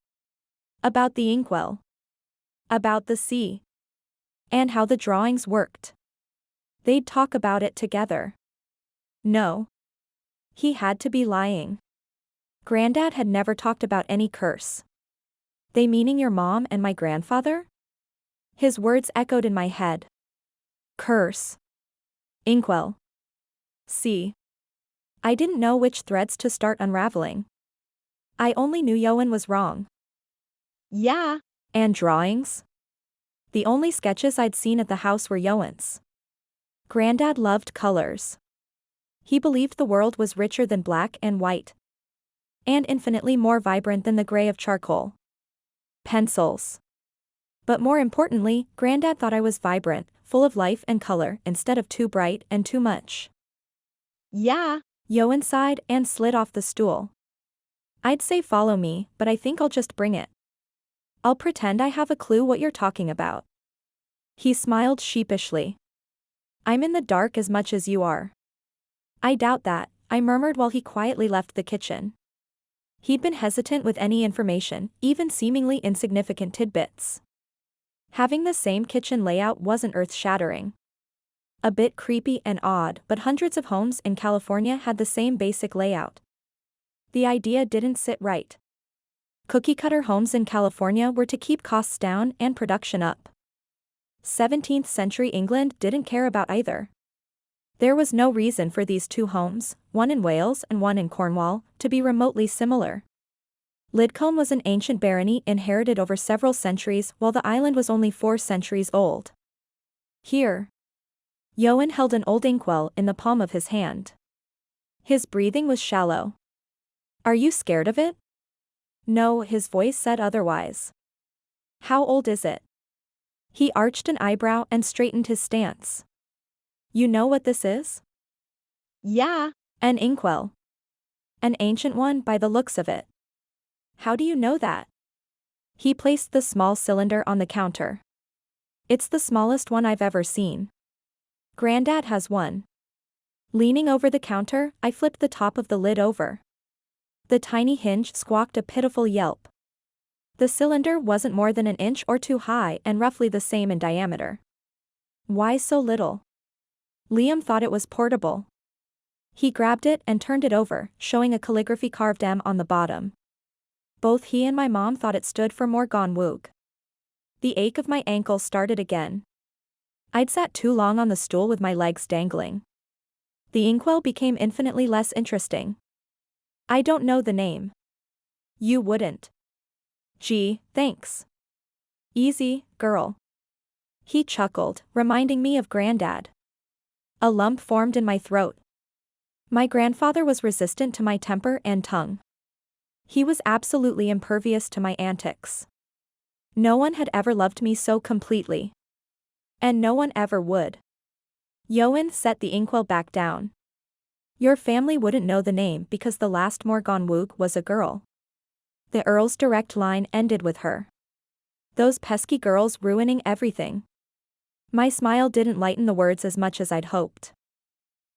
[SPEAKER 1] About the inkwell. About the sea. And how the drawings worked. They'd talk about it together. No. He had to be lying. Granddad had never talked about any curse. They meaning your mom and my grandfather? His words echoed in my head. Curse. Inkwell. See. I didn't know which threads to start unraveling. I only knew Ioan was wrong.
[SPEAKER 2] Yeah.
[SPEAKER 1] And drawings? The only sketches I'd seen at the house were Ioan's. Granddad loved colors. He believed the world was richer than black and white. And infinitely more vibrant than the gray of charcoal. Pencils. But more importantly, Granddad thought I was vibrant, full of life and color instead of too bright and too much.
[SPEAKER 2] Yeah.
[SPEAKER 1] Ioan sighed and slid off the stool. I'd say follow me, but I think I'll just bring it. I'll pretend I have a clue what you're talking about. He smiled sheepishly. I'm in the dark as much as you are. I doubt that, I murmured while he quietly left the kitchen. He'd been hesitant with any information, even seemingly insignificant tidbits. Having the same kitchen layout wasn't earth-shattering. A bit creepy and odd, but hundreds of homes in California had the same basic layout. The idea didn't sit right. Cookie-cutter homes in California were to keep costs down and production up. 17th century England didn't care about either. There was no reason for these two homes, one in Wales and one in Cornwall, to be remotely similar. Lidcombe was an ancient barony inherited over several centuries while the island was only 4 centuries old. Here. Ioan held an old inkwell in the palm of his hand. His breathing was shallow. Are you scared of it? No, his voice said otherwise. How old is it? He arched an eyebrow and straightened his stance. You know what this is?
[SPEAKER 2] Yeah.
[SPEAKER 1] An inkwell. An ancient one by the looks of it. How do you know that? He placed the small cylinder on the counter. It's the smallest one I've ever seen. Granddad has one. Leaning over the counter, I flipped the top of the lid over. The tiny hinge squawked a pitiful yelp. The cylinder wasn't more than an inch or two high and roughly the same in diameter. Why so little? Liam thought it was portable. He grabbed it and turned it over, showing a calligraphy carved M on the bottom. Both he and my mom thought it stood for Morgannwg. The ache of my ankle started again. I'd sat too long on the stool with my legs dangling. The inkwell became infinitely less interesting. I don't know the name. You wouldn't. Gee, thanks. Easy, girl. He chuckled, reminding me of Granddad. A lump formed in my throat. My grandfather was resistant to my temper and tongue. He was absolutely impervious to my antics. No one had ever loved me so completely. And no one ever would. Ioan set the inkwell back down. Your family wouldn't know the name because the last Morgannwg was a girl. The Earl's direct line ended with her. Those pesky girls ruining everything. My smile didn't lighten the words as much as I'd hoped.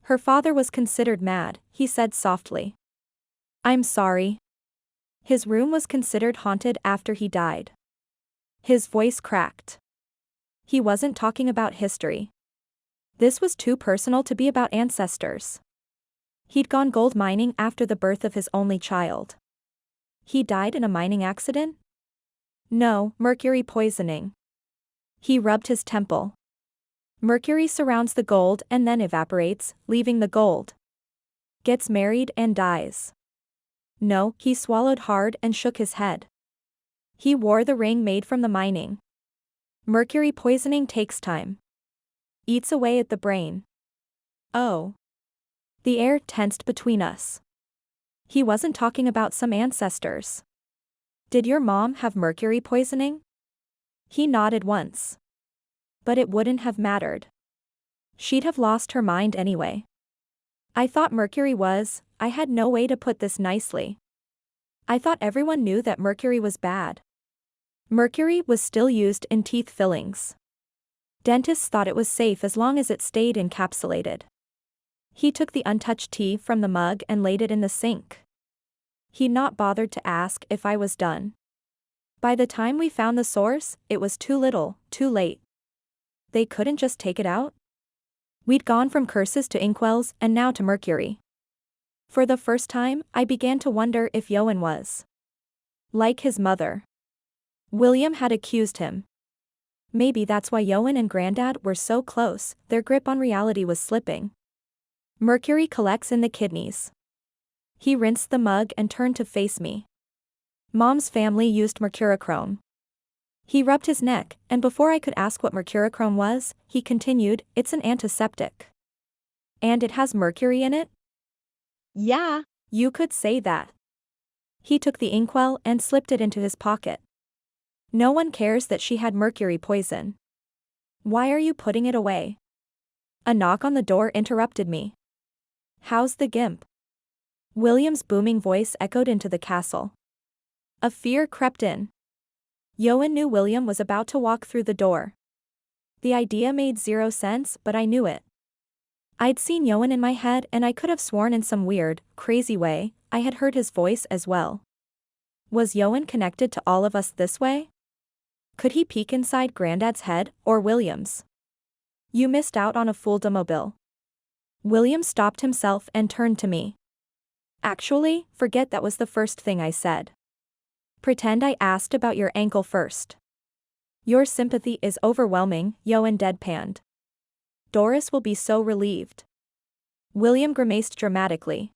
[SPEAKER 1] Her father was considered mad, he said softly. I'm sorry. His room was considered haunted after he died. His voice cracked. He wasn't talking about history. This was too personal to be about ancestors. He'd gone gold mining after the birth of his only child. He died in a mining accident? No, mercury poisoning. He rubbed his temple. Mercury surrounds the gold and then evaporates, leaving the gold. Gets married and dies. No, he swallowed hard and shook his head. He wore the ring made from the mining. Mercury poisoning takes time. Eats away at the brain. Oh. The air tensed between us. He wasn't talking about some ancestors. Did your mom have mercury poisoning? He nodded once. But it wouldn't have mattered. She'd have lost her mind anyway. I thought mercury was, I had no way to put this nicely. I thought everyone knew that mercury was bad. Mercury was still used in teeth fillings. Dentists thought it was safe as long as it stayed encapsulated. He took the untouched tea from the mug and laid it in the sink. He'd not bothered to ask if I was done. By the time we found the source, it was too little, too late. They couldn't just take it out? We'd gone from curses to inkwells and now to mercury. For the first time, I began to wonder if Ioan was like his mother. William had accused him. Maybe that's why Ioan and Grandad were so close, their grip on reality was slipping. Mercury collects in the kidneys. He rinsed the mug and turned to face me. Mom's family used mercurochrome. He rubbed his neck, and before I could ask what mercurochrome was, he continued, it's an antiseptic. And it has mercury in it?
[SPEAKER 2] Yeah.
[SPEAKER 1] You could say that. He took the inkwell and slipped it into his pocket. No one cares that she had mercury poison. Why are you putting it away? A knock on the door interrupted me. How's the gimp? William's booming voice echoed into the castle. A fear crept in. Ioan knew William was about to walk through the door. The idea made zero sense, but I knew it. I'd seen Ioan in my head and I could have sworn in some weird, crazy way, I had heard his voice as well. Was Ioan connected to all of us this way? Could he peek inside Grandad's head, or William's? You missed out on a fool demobile. William stopped himself and turned to me. Actually, forget that was the first thing I said. Pretend I asked about your ankle first. Your sympathy is overwhelming, Ioan deadpanned. Doris will be so relieved. William grimaced dramatically.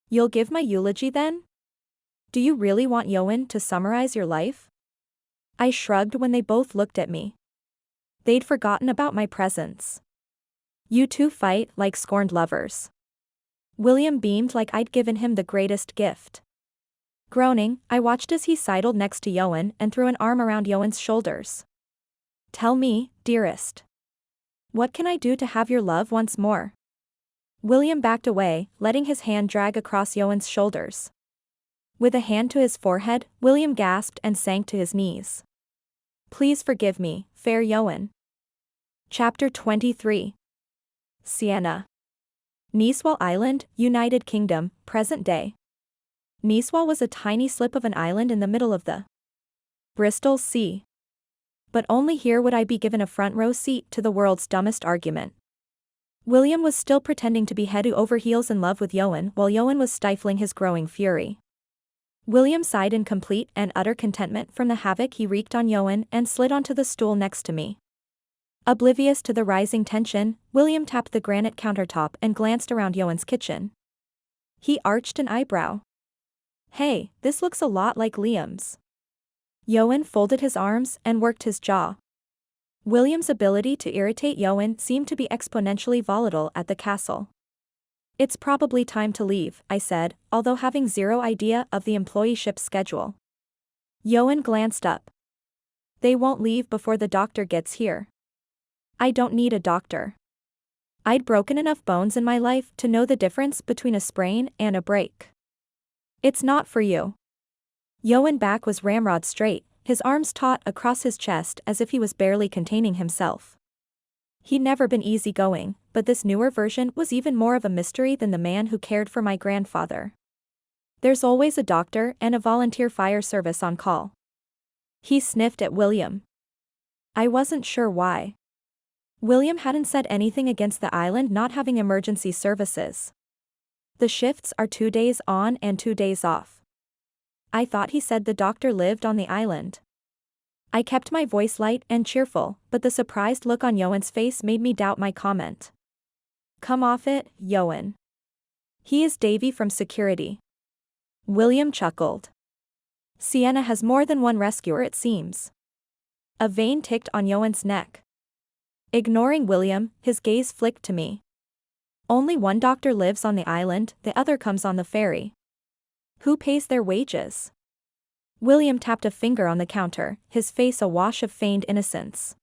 [SPEAKER 1] You'll give my eulogy then? Do you really want Ioan to summarize your life? I shrugged when they both looked at me. They'd forgotten about my presence. You two fight like scorned lovers. William beamed like I'd given him the greatest gift. Groaning, I watched as he sidled next to Ioan and threw an arm around Ioan's shoulders. Tell me, dearest. What can I do to have your love once more? William backed away, letting his hand drag across Ioan's shoulders. With a hand to his forehead, William gasped and sank to his knees. Please forgive me, fair Ioan. Chapter 23. Sienna. Niswal Island, United Kingdom, present day. Niswal was a tiny slip of an island in the middle of the Bristol Sea. But only here would I be given a front row seat to the world's dumbest argument. William was still pretending to be head over heels in love with Ioan while Ioan was stifling his growing fury. William sighed in complete and utter contentment from the havoc he wreaked on Ioan and slid onto the stool next to me. Oblivious to the rising tension, William tapped the granite countertop and glanced around Ioan's kitchen. He arched an eyebrow. "Hey, this looks a lot like Liam's." Ioan folded his arms and worked his jaw. William's ability to irritate Ioan seemed to be exponentially volatile at the castle. "It's probably time to leave," I said, although having zero idea of the employeeship's schedule. Ioan glanced up. "They won't leave before the doctor gets here." "I don't need a doctor. I'd broken enough bones in my life to know the difference between a sprain and a break." "It's not for you." Ioan's back was ramrod straight, his arms taut across his chest as if he was barely containing himself. He'd never been easygoing, but this newer version was even more of a mystery than the man who cared for my grandfather. "There's always a doctor and a volunteer fire service on call." He sniffed at William. I wasn't sure why. William hadn't said anything against the island not having emergency services. "The shifts are 2 days on and 2 days off." I thought he said the doctor lived on the island. I kept my voice light and cheerful, but the surprised look on Ioan's face made me doubt my comment. "Come off it, Ioan. He is Davy from security." William chuckled. "Sienna has more than one rescuer, it seems." A vein ticked on Ioan's neck. Ignoring William, his gaze flicked to me. "Only one doctor lives on the island, the other comes on the ferry." "Who pays their wages?" William tapped a finger on the counter, his face awash of feigned innocence.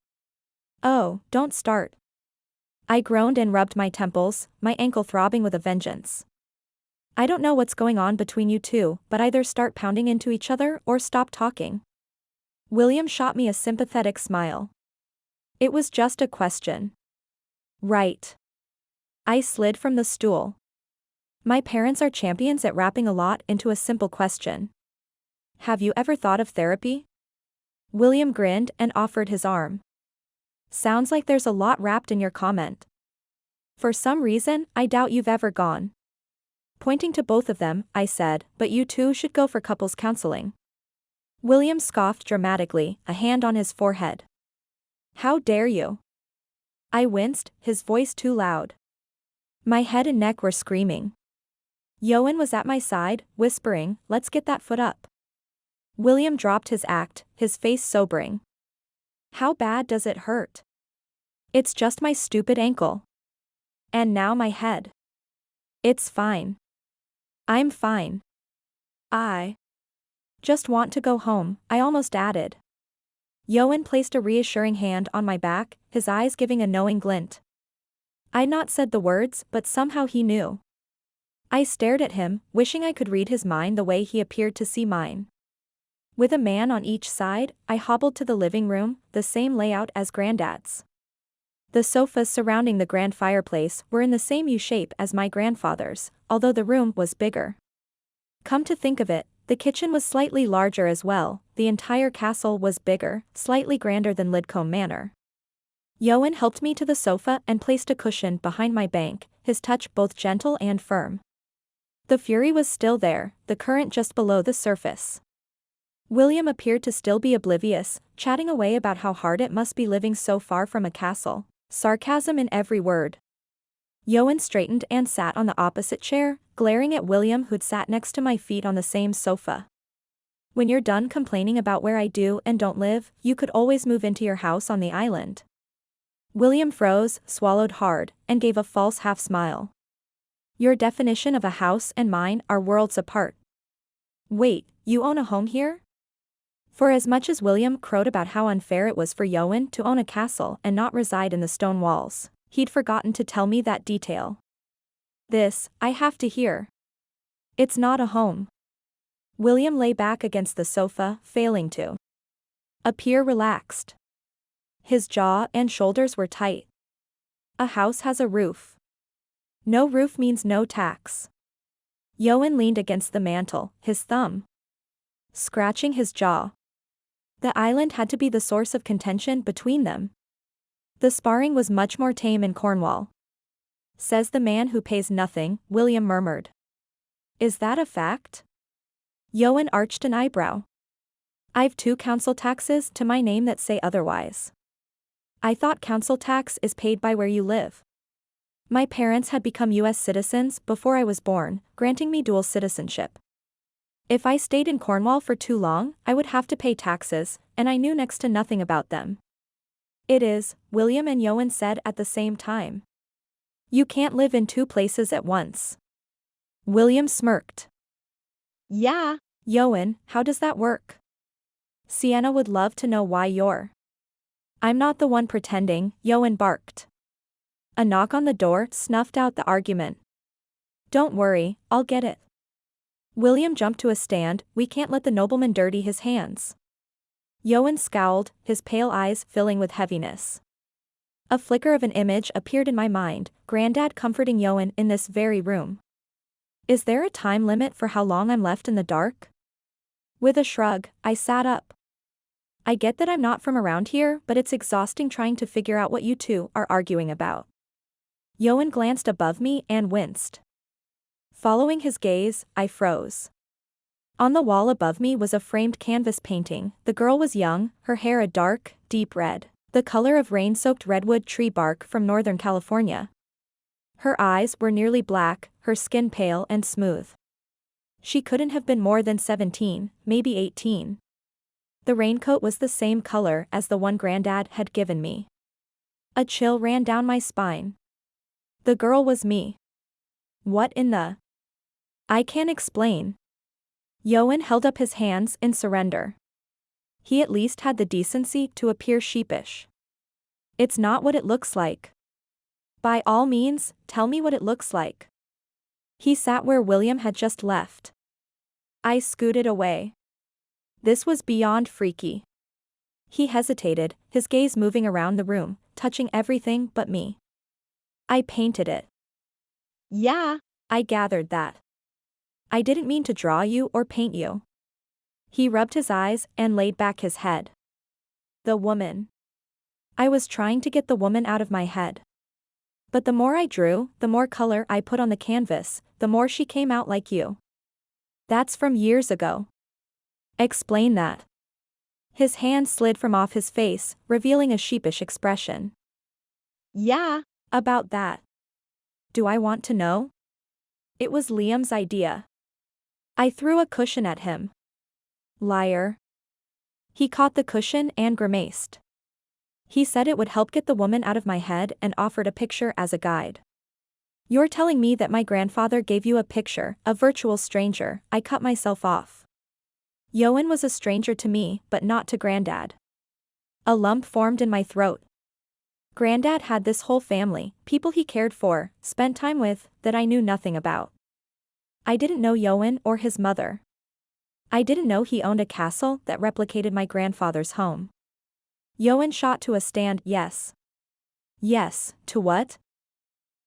[SPEAKER 1] "Oh, don't start." I groaned and rubbed my temples, my ankle throbbing with a vengeance. "I don't know what's going on between you two, but either start pounding into each other or stop talking." William shot me a sympathetic smile. "It was just a question." "Right." I slid from the stool. My parents are champions at wrapping a lot into a simple question. "Have you ever thought of therapy?" William grinned and offered his arm. "Sounds like there's a lot wrapped in your comment." "For some reason, I doubt you've ever gone." Pointing to both of them, I said, "But you two should go for couples counseling." William scoffed dramatically, a hand on his forehead. "How dare you?" I winced, his voice too loud. My head and neck were screaming. Ioan was at my side, whispering, "Let's get that foot up." William dropped his act, his face sobering. "How bad does it hurt?" "It's just my stupid ankle." "And now my head." "It's fine." "I'm fine. I just want to go home," I almost added. Ioan placed a reassuring hand on my back, his eyes giving a knowing glint. I'd not said the words, but somehow he knew. I stared at him, wishing I could read his mind the way he appeared to see mine. With a man on each side, I hobbled to the living room, the same layout as Granddad's. The sofas surrounding the grand fireplace were in the same U-shape as my grandfather's, although the room was bigger. Come to think of it, the kitchen was slightly larger as well. The entire castle was bigger, slightly grander than Lidcombe Manor. Ioan helped me to the sofa and placed a cushion behind my back, his touch both gentle and firm. The fury was still there, the current just below the surface. William appeared to still be oblivious, chatting away about how hard it must be living so far from a castle, sarcasm in every word. Ioan straightened and sat on the opposite chair, glaring at William who'd sat next to my feet on the same sofa. "When you're done complaining about where I do and don't live, you could always move into your house on the island." William froze, swallowed hard, and gave a false half-smile. "Your definition of a house and mine are worlds apart." "Wait, you own a home here?" For as much as William crowed about how unfair it was for Ioan to own a castle and not reside in the stone walls, he'd forgotten to tell me that detail. "This, I have to hear." "It's not a home." William lay back against the sofa, failing to appear relaxed. His jaw and shoulders were tight. "A house has a roof. No roof means no tax." Ioan leaned against the mantel, his thumb scratching his jaw. The island had to be the source of contention between them. The sparring was much more tame in Cornwall. Says the man who pays nothing, William murmured. Is that a fact? Ioan arched an eyebrow. I've 2 council taxes to my name that say otherwise. I thought council tax is paid by where you live. My parents had become US citizens before I was born, granting me dual citizenship. If I stayed in Cornwall for too long, I would have to pay taxes, and I knew next to nothing about them. It is, William and Ioan said at the same time. You can't live in 2 places at once. William smirked.
[SPEAKER 2] Yeah.
[SPEAKER 1] Ioan, how does that work? Sienna would love to know why you're. I'm not the one pretending, Ioan barked. A knock on the door snuffed out the argument. Don't worry, I'll get it. William jumped to a stand, we can't let the nobleman dirty his hands. Ioan scowled, his pale eyes filling with heaviness. A flicker of an image appeared in my mind, Grandad comforting Ioan in this very room. Is there a time limit for how long I'm left in the dark? With a shrug, I sat up. I get that I'm not from around here, but it's exhausting trying to figure out what you 2 are arguing about. Ioan glanced above me and winced. Following his gaze, I froze. On the wall above me was a framed canvas painting. The girl was young, her hair a dark, deep red, the color of rain-soaked redwood tree bark from Northern California. Her eyes were nearly black, her skin pale and smooth. She couldn't have been more than 17, maybe 18. The raincoat was the same color as the one Grandad had given me. A chill ran down my spine. The girl was me. What in the? I can't explain. Ioan held up his hands in surrender. He at least had the decency to appear sheepish. It's not what it looks like. By all means, tell me what it looks like. He sat where William had just left. I scooted away. This was beyond freaky. He hesitated, his gaze moving around the room, touching everything but me. I painted it.
[SPEAKER 2] Yeah.
[SPEAKER 1] I gathered that. I didn't mean to draw you or paint you. He rubbed his eyes and laid back his head. The woman. I was trying to get the woman out of my head. But the more I drew, the more color I put on the canvas, the more she came out like you. That's from years ago. Explain that. His hand slid from off his face, revealing a sheepish expression.
[SPEAKER 2] Yeah.
[SPEAKER 1] About that. Do I want to know? It was Liam's idea. I threw a cushion at him. Liar. He caught the cushion and grimaced. He said it would help get the woman out of my head and offered a picture as a guide. You're telling me that my grandfather gave you a picture, a virtual stranger? I cut myself off. Ioan was a stranger to me, but not to Grandad. A lump formed in my throat. Grandad had this whole family, people he cared for, spent time with, that I knew nothing about. I didn't know Ioan or his mother. I didn't know he owned a castle that replicated my grandfather's home. Ioan shot to a stand. Yes. Yes, to what?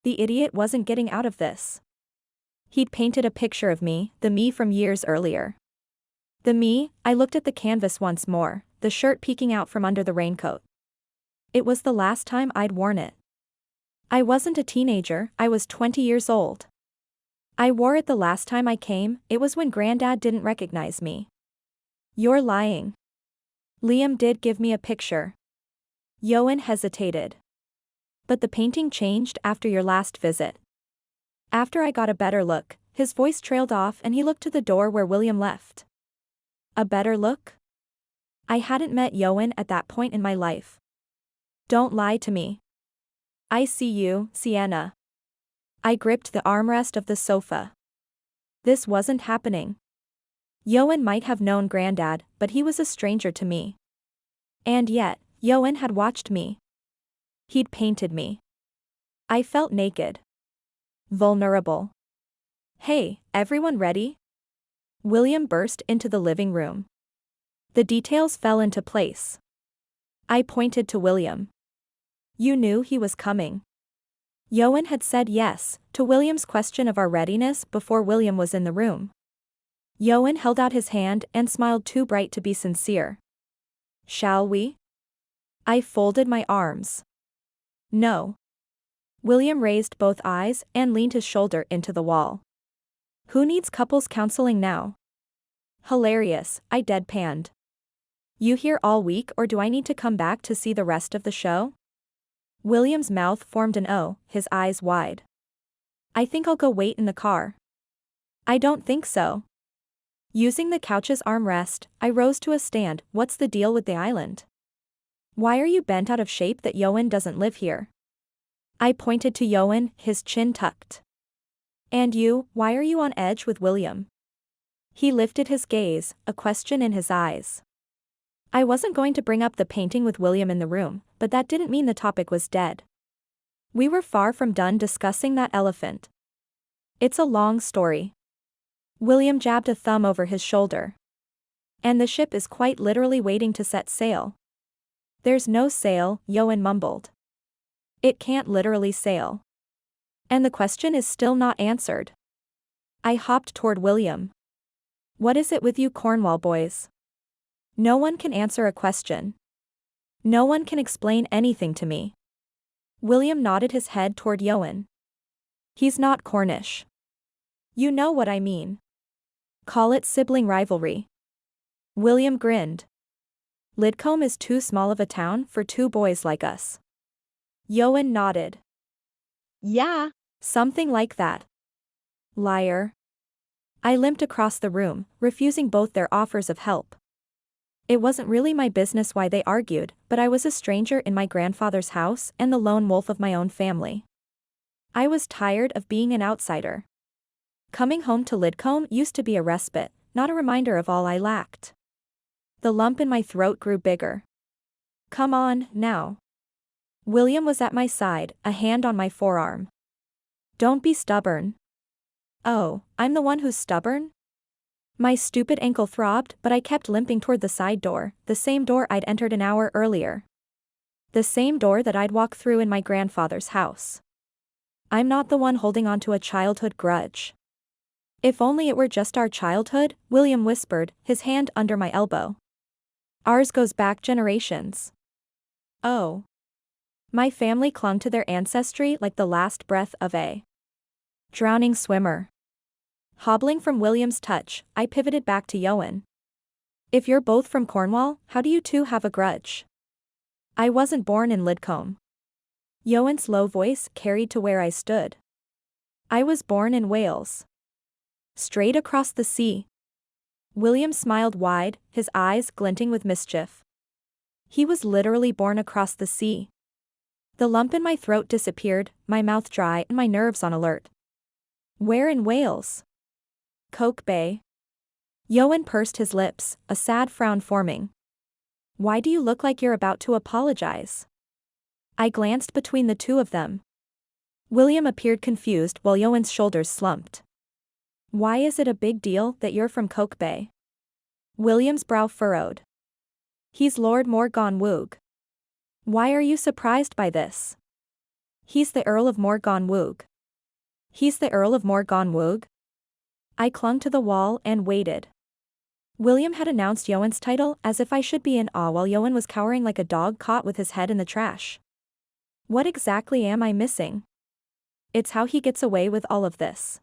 [SPEAKER 1] The idiot wasn't getting out of this. He'd painted a picture of me, the me from years earlier. The me, I looked at the canvas once more, the shirt peeking out from under the raincoat. It was the last time I'd worn it. I wasn't a teenager, I was 20 years old. I wore it the last time I came, it was when Grandad didn't recognize me. You're lying. Liam did give me a picture. Ioan hesitated. But the painting changed after your last visit. After I got a better look, his voice trailed off and he looked to the door where William left. A better look? I hadn't met Ioan at that point in my life. Don't lie to me. I see you, Sienna. I gripped the armrest of the sofa. This wasn't happening. Ioan might have known Grandad, but he was a stranger to me. And yet, Ioan had watched me. He'd painted me. I felt naked. Vulnerable. Hey, everyone ready? William burst into the living room. The details fell into place. I pointed to William. You knew he was coming. Ioan had said yes to William's question of our readiness before William was in the room. Ioan held out his hand and smiled too bright to be sincere. Shall we? I folded my arms. No. William raised both eyes and leaned his shoulder into the wall. Who needs couples counseling now? Hilarious, I deadpanned. You here all week, or do I need to come back to see the rest of the show? William's mouth formed an O, his eyes wide. I think I'll go wait in the car. I don't think so. Using the couch's armrest, I rose to a stand. What's the deal with the island? Why are you bent out of shape that Ioan doesn't live here? I pointed to Ioan, his chin tucked. And you, why are you on edge with William? He lifted his gaze, a question in his eyes. I wasn't going to bring up the painting with William in the room, but that didn't mean the topic was dead. We were far from done discussing that elephant. It's a long story. William jabbed a thumb over his shoulder. And the ship is quite literally waiting to set sail. There's no sail, Ioan mumbled. It can't literally sail. And the question is still not answered. I hopped toward William. What is it with you Cornwall boys? No one can answer a question. No one can explain anything to me. William nodded his head toward Ioan. He's not Cornish. You know what I mean. Call it sibling rivalry. William grinned. Lidcombe is too small of a town for two boys like us. Ioan nodded.
[SPEAKER 2] Yeah.
[SPEAKER 1] Something like that. Liar. I limped across the room, refusing both their offers of help. It wasn't really my business why they argued, but I was a stranger in my grandfather's house and the lone wolf of my own family. I was tired of being an outsider. Coming home to Lidcombe used to be a respite, not a reminder of all I lacked. The lump in my throat grew bigger. Come on, now. William was at my side, a hand on my forearm. Don't be stubborn. Oh, I'm the one who's stubborn? My stupid ankle throbbed, but I kept limping toward the side door, the same door I'd entered an hour earlier. The same door that I'd walked through in my grandfather's house. I'm not the one holding on to a childhood grudge. If only it were just our childhood, William whispered, his hand under my elbow. Ours goes back generations. Oh. My family clung to their ancestry like the last breath of a drowning swimmer. Hobbling from William's touch, I pivoted back to Ioan. If you're both from Cornwall, how do you two have a grudge? I wasn't born in Lidcombe. Ioan's low voice carried to where I stood. I was born in Wales. Straight across the sea. William smiled wide, his eyes glinting with mischief. He was literally born across the sea. The lump in my throat disappeared, my mouth dry and my nerves on alert. Where in Wales? Coke Bay. Ioan pursed his lips, a sad frown forming. Why do you look like you're about to apologize? I glanced between the two of them. William appeared confused while Ioan's shoulders slumped. Why is it a big deal that you're from Coke Bay? William's brow furrowed. He's Lord Morgannwg. Why are you surprised by this? He's the Earl of Morgannwg. He's the Earl of Morgannwg? I clung to the wall and waited. William had announced Ioan's title as if I should be in awe while Ioan was cowering like a dog caught with his head in the trash. What exactly am I missing? It's how he gets away with all of this.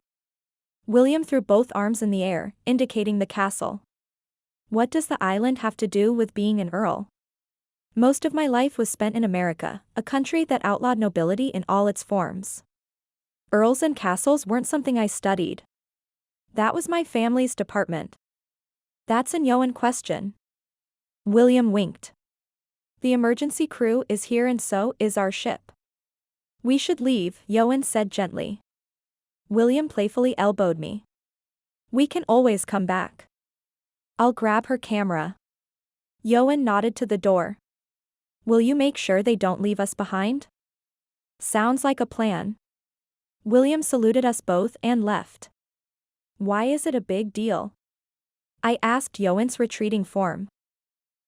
[SPEAKER 1] William threw both arms in the air, indicating the castle. What does the island have to do with being an earl? Most of my life was spent in America, a country that outlawed nobility in all its forms. Earls and castles weren't something I studied. That was my family's department. That's an Ioan question. William winked. The emergency crew is here and so is our ship. We should leave, Ioan said gently. William playfully elbowed me. We can always come back. I'll grab her camera. Ioan nodded to the door. Will you make sure they don't leave us behind? Sounds like a plan. William saluted us both and left. Why is it a big deal? I asked Ioan's retreating form.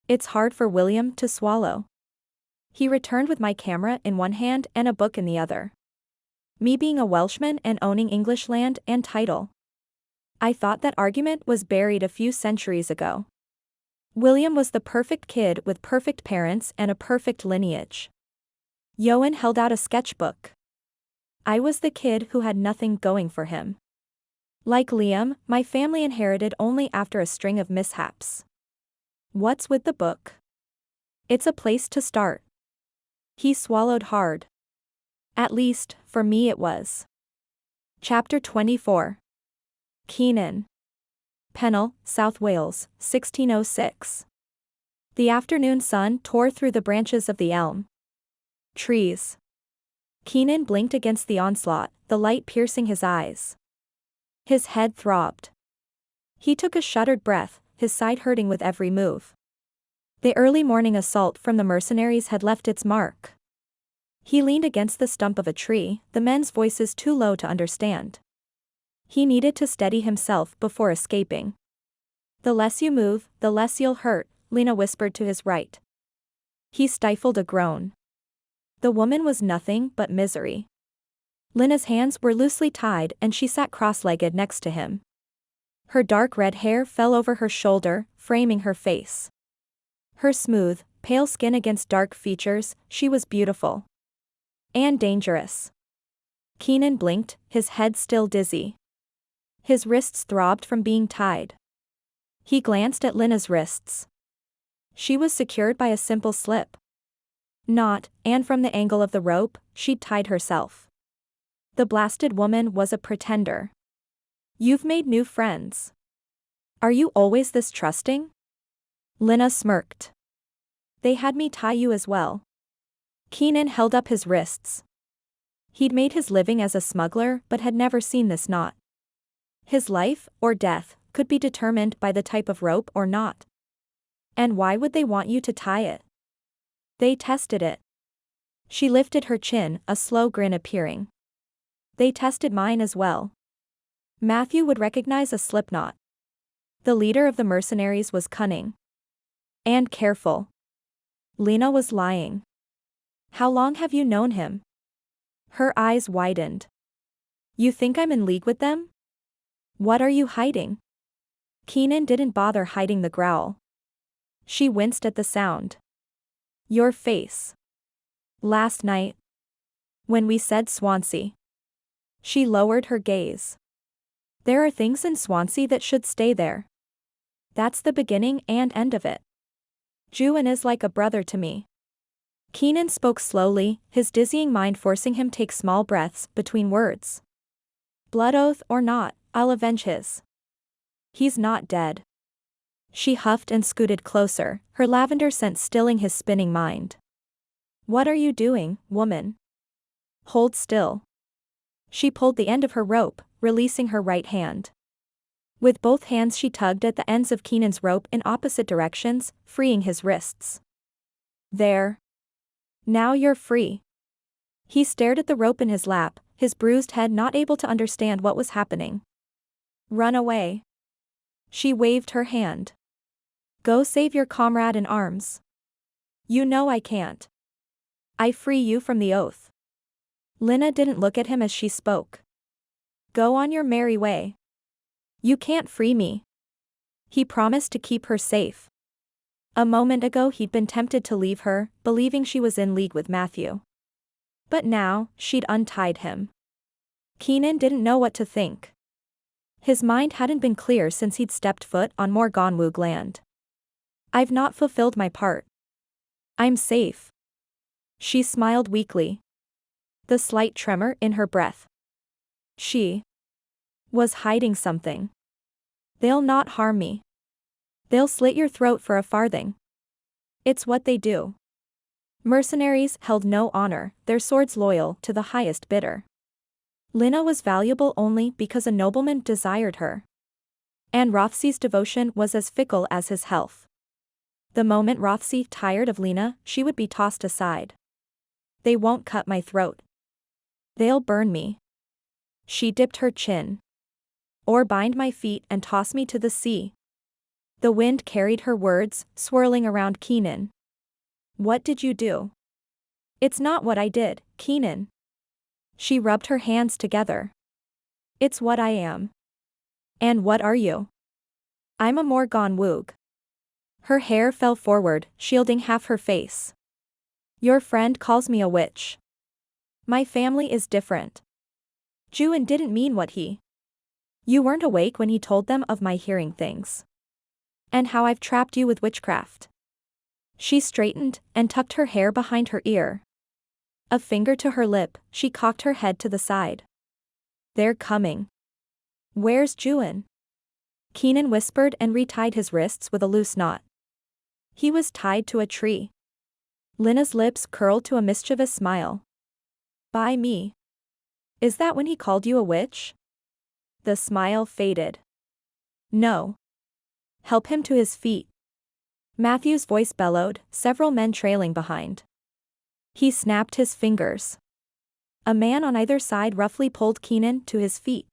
[SPEAKER 1] It's hard for William to swallow. He returned with my camera in one hand and a book in the other. Me being a Welshman and owning English land and title. I thought that argument was buried a few centuries ago. William was the perfect kid with perfect parents and a perfect lineage. Ioan held out a sketchbook. I was the kid who had nothing going for him. Like Liam, my family inherited only after a string of mishaps. What's with the book? It's a place to start. He swallowed hard. At least, for me it was. Chapter 24. Keenan. Pennell, South Wales, 1606. The afternoon sun tore through the branches of the elm trees. Keenan blinked against the onslaught, the light piercing his eyes. His head throbbed. He took a shuddered breath, his side hurting with every move. The early morning assault from the mercenaries had left its mark. He leaned against the stump of a tree, the men's voices too low to understand. He needed to steady himself before escaping. The less you move, the less you'll hurt, Lena whispered to his right. He stifled a groan. The woman was nothing but misery. Lena's hands were loosely tied and she sat cross-legged next to him. Her dark red hair fell over her shoulder, framing her face. Her smooth, pale skin against dark features, she was beautiful. And dangerous. Keenan blinked, his head still dizzy. His wrists throbbed from being tied. He glanced at Lena's wrists. She was secured by a simple slip knot, and from the angle of the rope, she'd tied herself. The blasted woman was a pretender. You've made new friends. Are you always this trusting? Lena smirked. They had me tie you as well. Keenan held up his wrists. He'd made his living as a smuggler but had never seen this knot. His life, or death, could be determined by the type of rope or knot. And why would they want you to tie it? They tested it. She lifted her chin, a slow grin appearing. They tested mine as well. Matthew would recognize a slipknot. The leader of the mercenaries was cunning. And careful. Lena was lying. How long have you known him? Her eyes widened. You think I'm in league with them? What are you hiding? Keenan didn't bother hiding the growl. She winced at the sound. Your face. Last night. When we said Swansea. She lowered her gaze. There are things in Swansea that should stay there. That's the beginning and end of it. Ioan is like a brother to me. Keenan spoke slowly, his dizzying mind forcing him take small breaths between words. Blood oath or not, I'll avenge his. He's not dead. She huffed and scooted closer, her lavender scent stilling his spinning mind. What are you doing, woman? Hold still. She pulled the end of her rope, releasing her right hand. With both hands she tugged at the ends of Keenan's rope in opposite directions, freeing his wrists. There. Now you're free. He stared at the rope in his lap, his bruised head not able to understand what was happening. Run away. She waved her hand. Go save your comrade in arms. You know I can't. I free you from the oath. Lena didn't look at him as she spoke. Go on your merry way. You can't free me. He promised to keep her safe. A moment ago he'd been tempted to leave her, believing she was in league with Matthew. But now, she'd untied him. Keenan didn't know what to think. His mind hadn't been clear since he'd stepped foot on Morgannwg land. I've not fulfilled my part. I'm safe. She smiled weakly. The slight tremor in her breath. She was hiding something. They'll not harm me. They'll slit your throat for a farthing. It's what they do. Mercenaries held no honor, their swords loyal to the highest bidder. Lena was valuable only because a nobleman desired her. And Rothesay's devotion was as fickle as his health. The moment Rothesay tired of Lena, she would be tossed aside. They won't cut my throat. They'll burn me. She dipped her chin. Or bind my feet and toss me to the sea. The wind carried her words, swirling around Keenan. What did you do? It's not what I did, Keenan. She rubbed her hands together. It's what I am. And what are you? I'm a Morgannwg. Her hair fell forward, shielding half her face. Your friend calls me a witch. My family is different. Ioan didn't mean what he. You weren't awake when he told them of my hearing things. And how I've trapped you with witchcraft. She straightened and tucked her hair behind her ear. A finger to her lip, she cocked her head to the side. They're coming. Where's Ioan? Keenan whispered and retied his wrists with a loose knot. He was tied to a tree. Lina's lips curled to a mischievous smile. By me. Is that when he called you a witch? The smile faded. No. Help him to his feet. Matthew's voice bellowed, several men trailing behind. He snapped his fingers. A man on either side roughly pulled Keenan to his feet.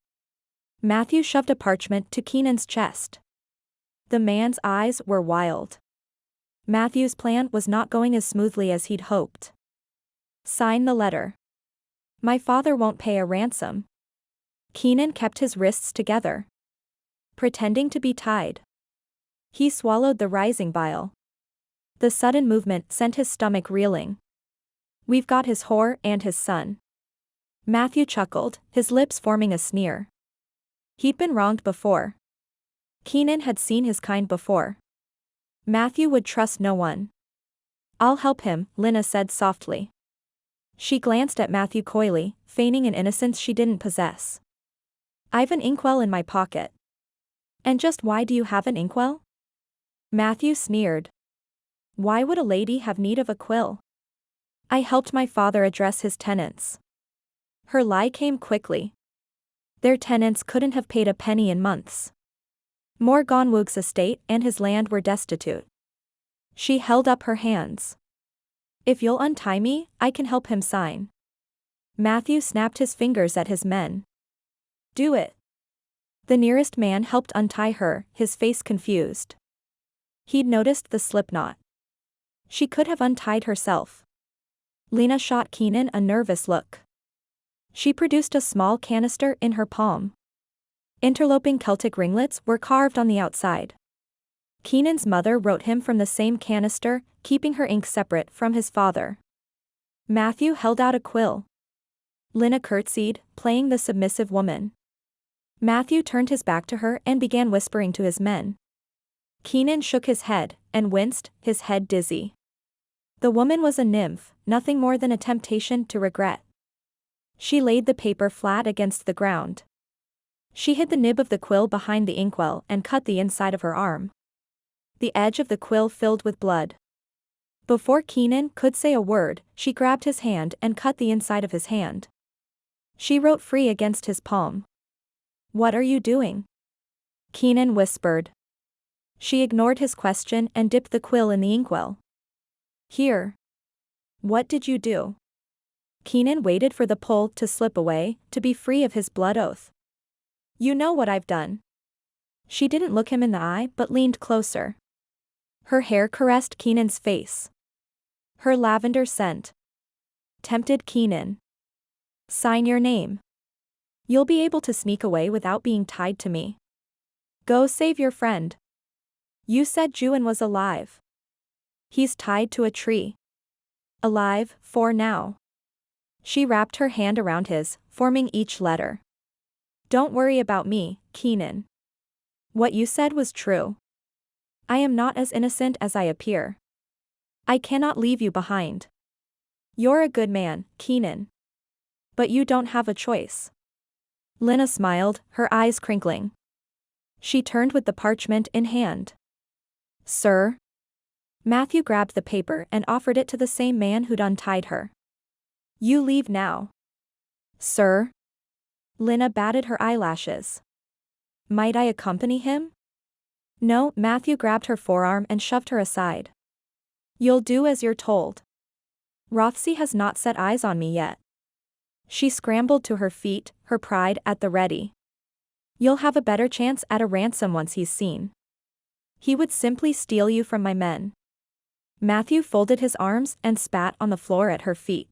[SPEAKER 1] Matthew shoved a parchment to Keenan's chest. The man's eyes were wild. Matthew's plan was not going as smoothly as he'd hoped. Sign the letter. My father won't pay a ransom. Keenan kept his wrists together. Pretending to be tied. He swallowed the rising bile. The sudden movement sent his stomach reeling. We've got his whore and his son. Matthew chuckled, his lips forming a sneer. He'd been wronged before. Keenan had seen his kind before. Matthew would trust no one. I'll help him, Lina said softly. She glanced at Matthew coyly, feigning an innocence she didn't possess. I've an inkwell in my pocket. And just why do you have an inkwell? Matthew sneered. Why would a lady have need of a quill? I helped my father address his tenants. Her lie came quickly. Their tenants couldn't have paid a penny in months. Morgannwg's estate and his land were destitute. She held up her hands. If you'll untie me, I can help him sign. Matthew snapped his fingers at his men. Do it. The nearest man helped untie her, his face confused. He'd noticed the slipknot. She could have untied herself. Lina shot Keenan a nervous look. She produced a small canister in her palm. Interloping Celtic ringlets were carved on the outside. Keenan's mother wrote him from the same canister, keeping her ink separate from his father. Matthew held out a quill. Lina curtsied, playing the submissive woman. Matthew turned his back to her and began whispering to his men. Keenan shook his head, and winced, his head dizzy. The woman was a nymph, nothing more than a temptation to regret. She laid the paper flat against the ground. She hid the nib of the quill behind the inkwell and cut the inside of her arm. The edge of the quill filled with blood. Before Keenan could say a word, she grabbed his hand and cut the inside of his hand. She wrote free against his palm. What are you doing? Keenan whispered. She ignored his question and dipped the quill in the inkwell. Here. What did you do? Keenan waited for the pull to slip away, to be free of his blood oath. You know what I've done. She didn't look him in the eye but leaned closer. Her hair caressed Keenan's face. Her lavender scent tempted Keenan. Sign your name. You'll be able to sneak away without being tied to me. Go save your friend. You said Ioan was alive. He's tied to a tree. Alive, for now. She wrapped her hand around his, forming each letter. Don't worry about me, Keenan. What you said was true. I am not as innocent as I appear. I cannot leave you behind. You're a good man, Keenan. But you don't have a choice. Lina smiled, her eyes crinkling. She turned with the parchment in hand. Sir? Matthew grabbed the paper and offered it to the same man who'd untied her. You leave now. Sir? Lina batted her eyelashes. Might I accompany him? No, Matthew grabbed her forearm and shoved her aside. You'll do as you're told. Rothesay has not set eyes on me yet. She scrambled to her feet, her pride at the ready. You'll have a better chance at a ransom once he's seen. He would simply steal you from my men. Matthew folded his arms and spat on the floor at her feet.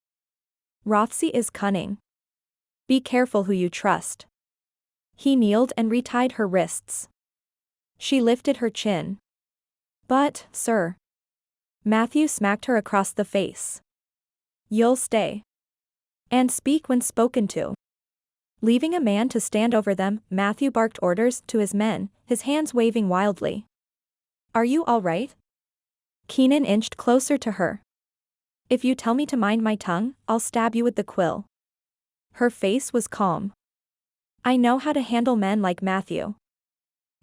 [SPEAKER 1] Rothesay is cunning. Be careful who you trust. He kneeled and retied her wrists. She lifted her chin. But, sir. Matthew smacked her across the face. You'll stay. And speak when spoken to. Leaving a man to stand over them, Matthew barked orders to his men, his hands waving wildly. Are you all right? Keenan inched closer to her. If you tell me to mind my tongue, I'll stab you with the quill. Her face was calm. I know how to handle men like Matthew.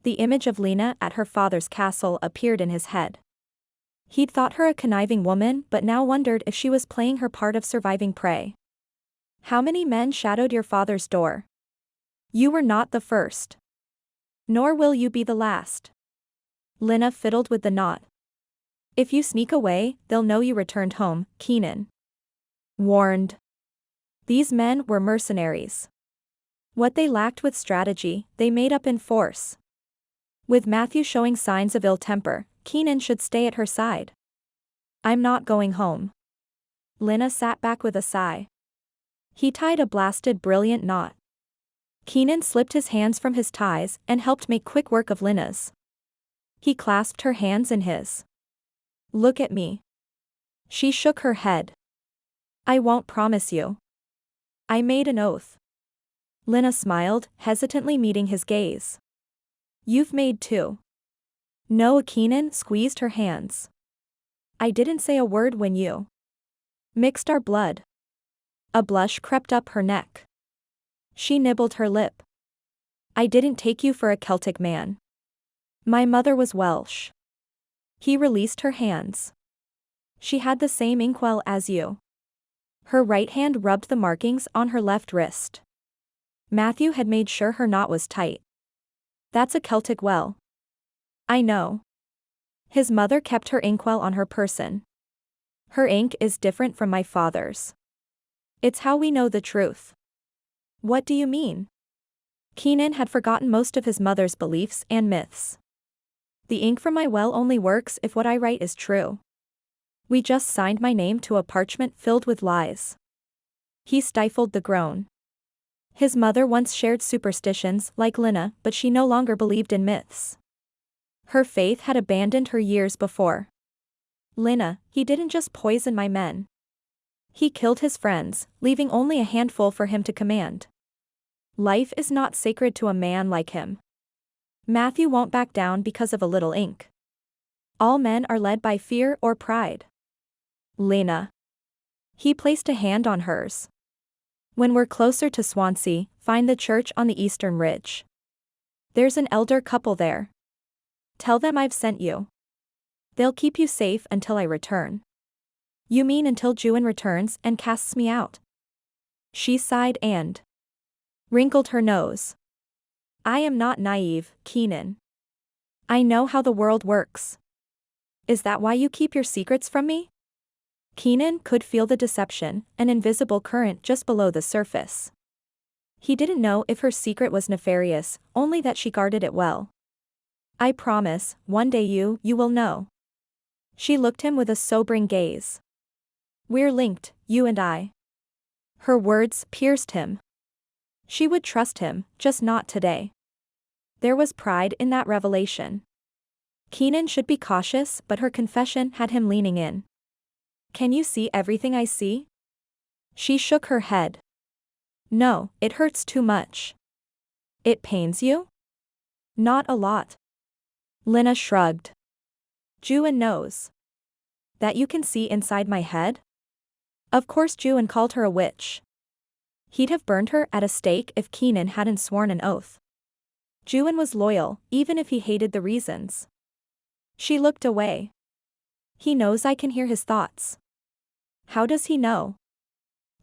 [SPEAKER 1] The image of Lena at her father's castle appeared in his head. He'd thought her a conniving woman but now wondered if she was playing her part of surviving prey. How many men shadowed your father's door? You were not the first. Nor will you be the last. Lena fiddled with the knot. If you sneak away, they'll know you returned home, Keenan warned. These men were mercenaries. What they lacked with strategy, they made up in force. With Matthew showing signs of ill temper, Keenan should stay at her side. I'm not going home. Lena sat back with a sigh. He tied a blasted brilliant knot. Keenan slipped his hands from his ties and helped make quick work of Lena's. He clasped her hands in his. Look at me. She shook her head. I won't promise you. I made an oath. Lena smiled, hesitantly meeting his gaze. You've made two. No, Keenan squeezed her hands. I didn't say a word when you mixed our blood. A blush crept up her neck. She nibbled her lip. I didn't take you for a Celtic man. My mother was Welsh. He released her hands. She had the same inkwell as you. Her right hand rubbed the markings on her left wrist. Matthew had made sure her knot was tight. That's a Celtic well. I know. His mother kept her inkwell on her person. Her ink is different from my father's. It's how we know the truth. What do you mean? Keenan had forgotten most of his mother's beliefs and myths. The ink from my well only works if what I write is true. We just signed my name to a parchment filled with lies. He stifled the groan. His mother once shared superstitions like Lena, but she no longer believed in myths. Her faith had abandoned her years before. Lena, he didn't just poison my men. He killed his friends, leaving only a handful for him to command. Life is not sacred to a man like him. Matthew won't back down because of a little ink. All men are led by fear or pride. Lena. He placed a hand on hers. When we're closer to Swansea, find the church on the eastern ridge. There's an elder couple there. Tell them I've sent you. They'll keep you safe until I return. You mean until Ioan returns and casts me out? She sighed and wrinkled her nose. I am not naive, Keenan. I know how the world works. Is that why you keep your secrets from me? Keenan could feel the deception, an invisible current just below the surface. He didn't know if her secret was nefarious, only that she guarded it well. I promise, one day you will know. She looked him with a sobering gaze. We're linked, you and I. Her words pierced him. She would trust him, just not today. There was pride in that revelation. Keenan should be cautious, but her confession had him leaning in. Can you see everything I see? She shook her head. No, it hurts too much. It pains you? Not a lot. Lena shrugged. Ioan knows. That you can see inside my head? Of course Ioan called her a witch. He'd have burned her at a stake if Keenan hadn't sworn an oath. Ioan was loyal, even if he hated the reasons. She looked away. He knows I can hear his thoughts. How does he know?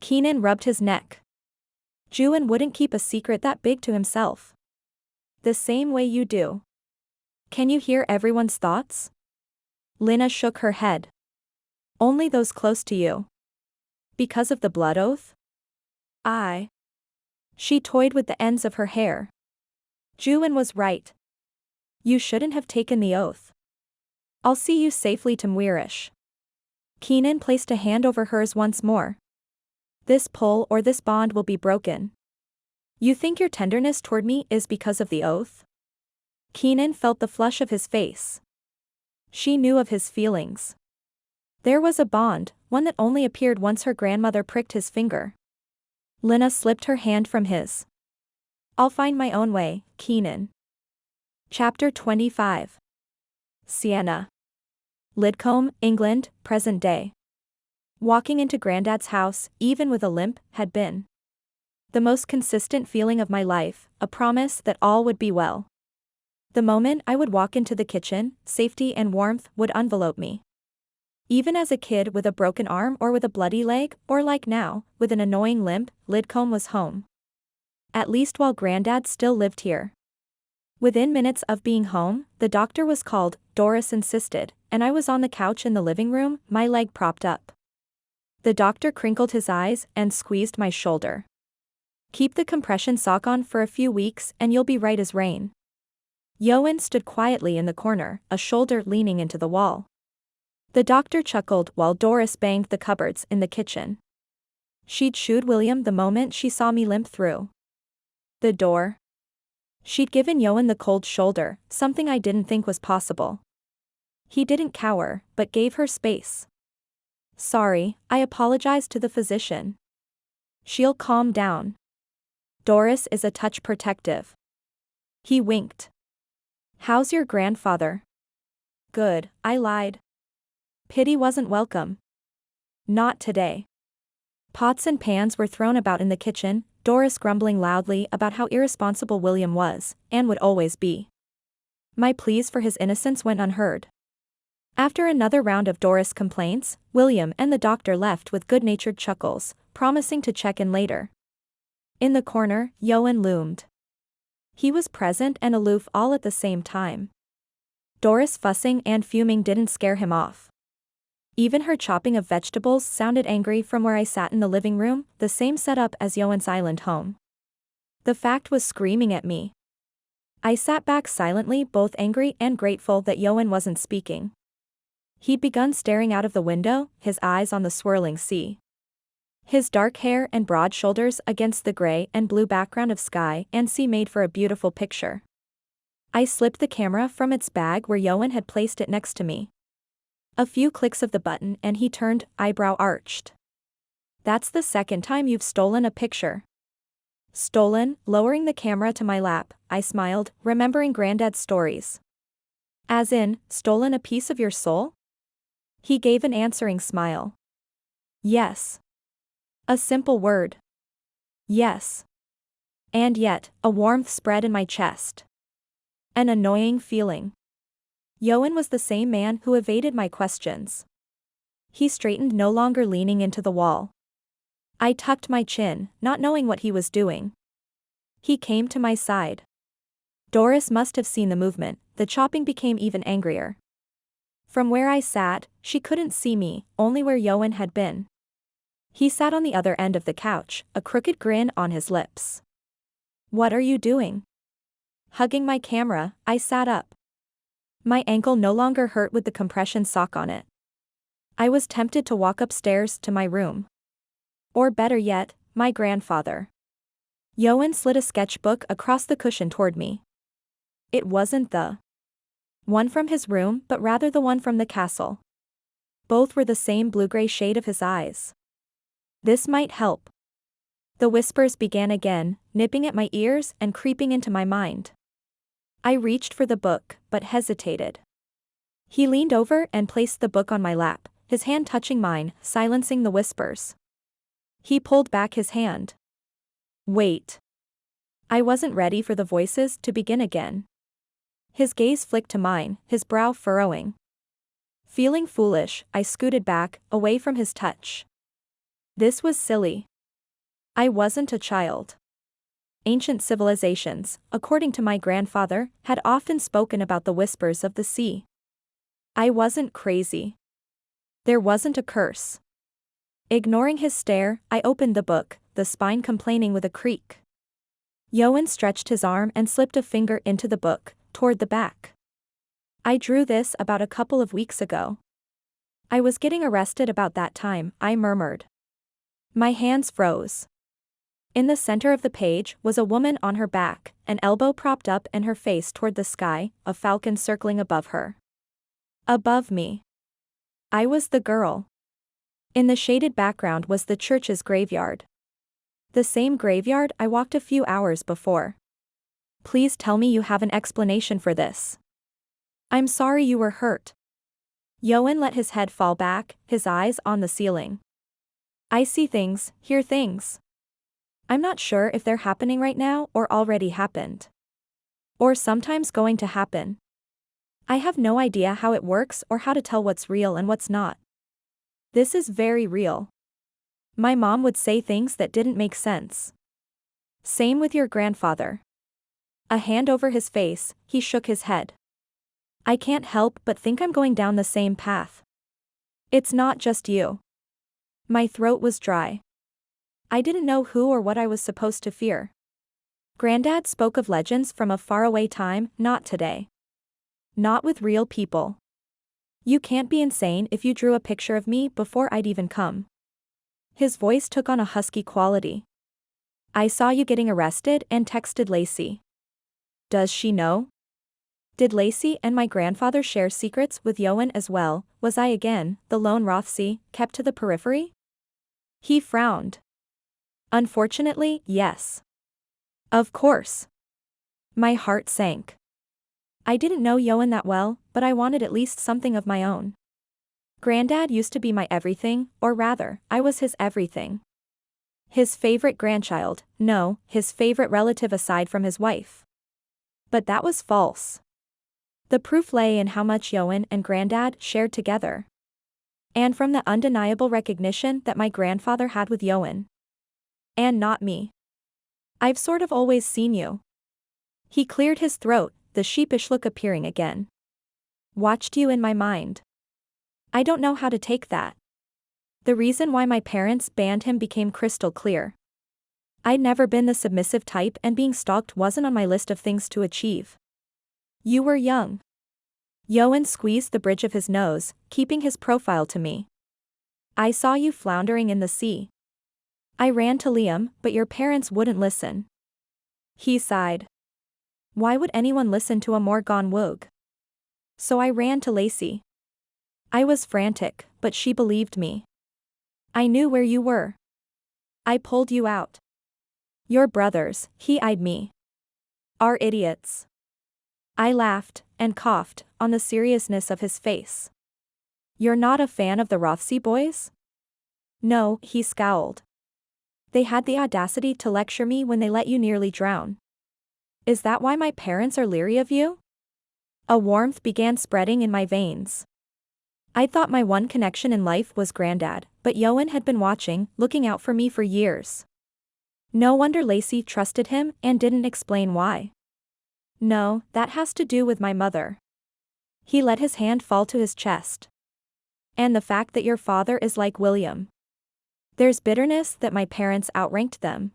[SPEAKER 1] Keenan rubbed his neck. Ioan wouldn't keep a secret that big to himself. The same way you do. Can you hear everyone's thoughts? Lena shook her head. Only those close to you. Because of the blood oath? She toyed with the ends of her hair. Ioan was right. You shouldn't have taken the oath. I'll see you safely to Mwirish. Keenan placed a hand over hers once more. This pull or this bond will be broken. You think your tenderness toward me is because of the oath? Keenan felt the flush of his face. She knew of his feelings. There was a bond, one that only appeared once her grandmother pricked his finger. Lena slipped her hand from his. I'll find my own way, Keenan. Chapter 25. Sienna. Lidcombe, England, present day. Walking into Grandad's house, even with a limp, had been the most consistent feeling of my life, a promise that all would be well. The moment I would walk into the kitchen, safety and warmth would envelope me. Even as a kid with a broken arm or with a bloody leg, or like now, with an annoying limp, Lidcombe was home. At least while Grandad still lived here. Within minutes of being home, the doctor was called, Doris insisted, and I was on the couch in the living room, my leg propped up. The doctor crinkled his eyes and squeezed my shoulder. Keep the compression sock on for a few weeks and you'll be right as rain. Ioan stood quietly in the corner, a shoulder leaning into the wall. The doctor chuckled while Doris banged the cupboards in the kitchen. She'd shooed William the moment she saw me limp through the door. She'd given Ioan the cold shoulder, something I didn't think was possible. He didn't cower, but gave her space. Sorry, I apologized to the physician. She'll calm down. Doris is a touch protective. He winked. How's your grandfather? Good, I lied. Pity wasn't welcome. Not today. Pots and pans were thrown about in the kitchen, Doris grumbling loudly about how irresponsible William was, and would always be. My pleas for his innocence went unheard. After another round of Doris complaints, William and the doctor left with good-natured chuckles, promising to check in later. In the corner, Ioan loomed. He was present and aloof all at the same time. Doris fussing and fuming didn't scare him off. Even her chopping of vegetables sounded angry from where I sat in the living room, the same setup as Ioan's island home. The fact was screaming at me. I sat back silently, both angry and grateful that Ioan wasn't speaking. He'd begun staring out of the window, his eyes on the swirling sea. His dark hair and broad shoulders against the gray and blue background of sky and sea made for a beautiful picture. I slipped the camera from its bag where Ioan had placed it next to me. A few clicks of the button and he turned, eyebrow arched. That's the second time you've stolen a picture. Stolen, lowering the camera to my lap, I smiled, remembering Grandad's stories. As in, stolen a piece of your soul? He gave an answering smile. Yes. A simple word. Yes. And yet, a warmth spread in my chest. An annoying feeling. Ioan was the same man who evaded my questions. He straightened, no longer leaning into the wall. I tucked my chin, not knowing what he was doing. He came to my side. Doris must have seen the movement, the chopping became even angrier. From where I sat, she couldn't see me, only where Ioan had been. He sat on the other end of the couch, a crooked grin on his lips. What are you doing? Hugging my camera, I sat up. My ankle no longer hurt with the compression sock on it. I was tempted to walk upstairs to my room. Or better yet, my grandfather. Ioan slid a sketchbook across the cushion toward me. It wasn't the one from his room, but rather the one from the castle. Both were the same blue-gray shade of his eyes. This might help. The whispers began again, nipping at my ears and creeping into my mind. I reached for the book, but hesitated. He leaned over and placed the book on my lap, his hand touching mine, silencing the whispers. He pulled back his hand. Wait. I wasn't ready for the voices to begin again. His gaze flicked to mine, his brow furrowing. Feeling foolish, I scooted back, away from his touch. This was silly. I wasn't a child. Ancient civilizations, according to my grandfather, had often spoken about the whispers of the sea. I wasn't crazy. There wasn't a curse. Ignoring his stare, I opened the book, the spine complaining with a creak. Ioan stretched his arm and slipped a finger into the book, toward the back. I drew this about a couple of weeks ago. I was getting arrested about that time, I murmured. My hands froze. In the center of the page was a woman on her back, an elbow propped up and her face toward the sky, a falcon circling above her. Above me. I was the girl. In the shaded background was the church's graveyard. The same graveyard I walked a few hours before. Please tell me you have an explanation for this. I'm sorry you were hurt. Ioan let his head fall back, his eyes on the ceiling. I see things, hear things. I'm not sure if they're happening right now or already happened. Or sometimes going to happen. I have no idea how it works or how to tell what's real and what's not. This is very real. My mom would say things that didn't make sense. Same with your grandfather. A hand over his face, he shook his head. I can't help but think I'm going down the same path. It's not just you. My throat was dry. I didn't know who or what I was supposed to fear. Granddad spoke of legends from a faraway time, not today. Not with real people. You can't be insane if you drew a picture of me before I'd even come. His voice took on a husky quality. I saw you getting arrested and texted Lacey. Does she know? Did Lacey and my grandfather share secrets with Ioan as well? Was I again, the lone Rothesay, kept to the periphery? He frowned. Unfortunately, yes. Of course. My heart sank. I didn't know Ioan that well, but I wanted at least something of my own. Granddad used to be my everything, or rather, I was his everything. His favorite grandchild, no, his favorite relative aside from his wife. But that was false. The proof lay in how much Ioan and Granddad shared together. And from the undeniable recognition that my grandfather had with Ioan. And not me. I've sort of always seen you. He cleared his throat, the sheepish look appearing again. Watched you in my mind. I don't know how to take that. The reason why my parents banned him became crystal clear. I'd never been the submissive type and being stalked wasn't on my list of things to achieve. You were young. Ioan squeezed the bridge of his nose, keeping his profile to me. I saw you floundering in the sea. I ran to Liam, but your parents wouldn't listen. He sighed. Why would anyone listen to a Morgannwg? So I ran to Lacey. I was frantic, but she believed me. I knew where you were. I pulled you out. Your brothers, he eyed me. Are idiots. I laughed, and coughed, on the seriousness of his face. You're not a fan of the Rothesay boys? No, he scowled. They had the audacity to lecture me when they let you nearly drown. Is that why my parents are leery of you? A warmth began spreading in my veins. I thought my one connection in life was Granddad, but Ioan had been watching, looking out for me for years. No wonder Lacey trusted him and didn't explain why. No, that has to do with my mother. He let his hand fall to his chest. And the fact that your father is like William. There's bitterness that my parents outranked them.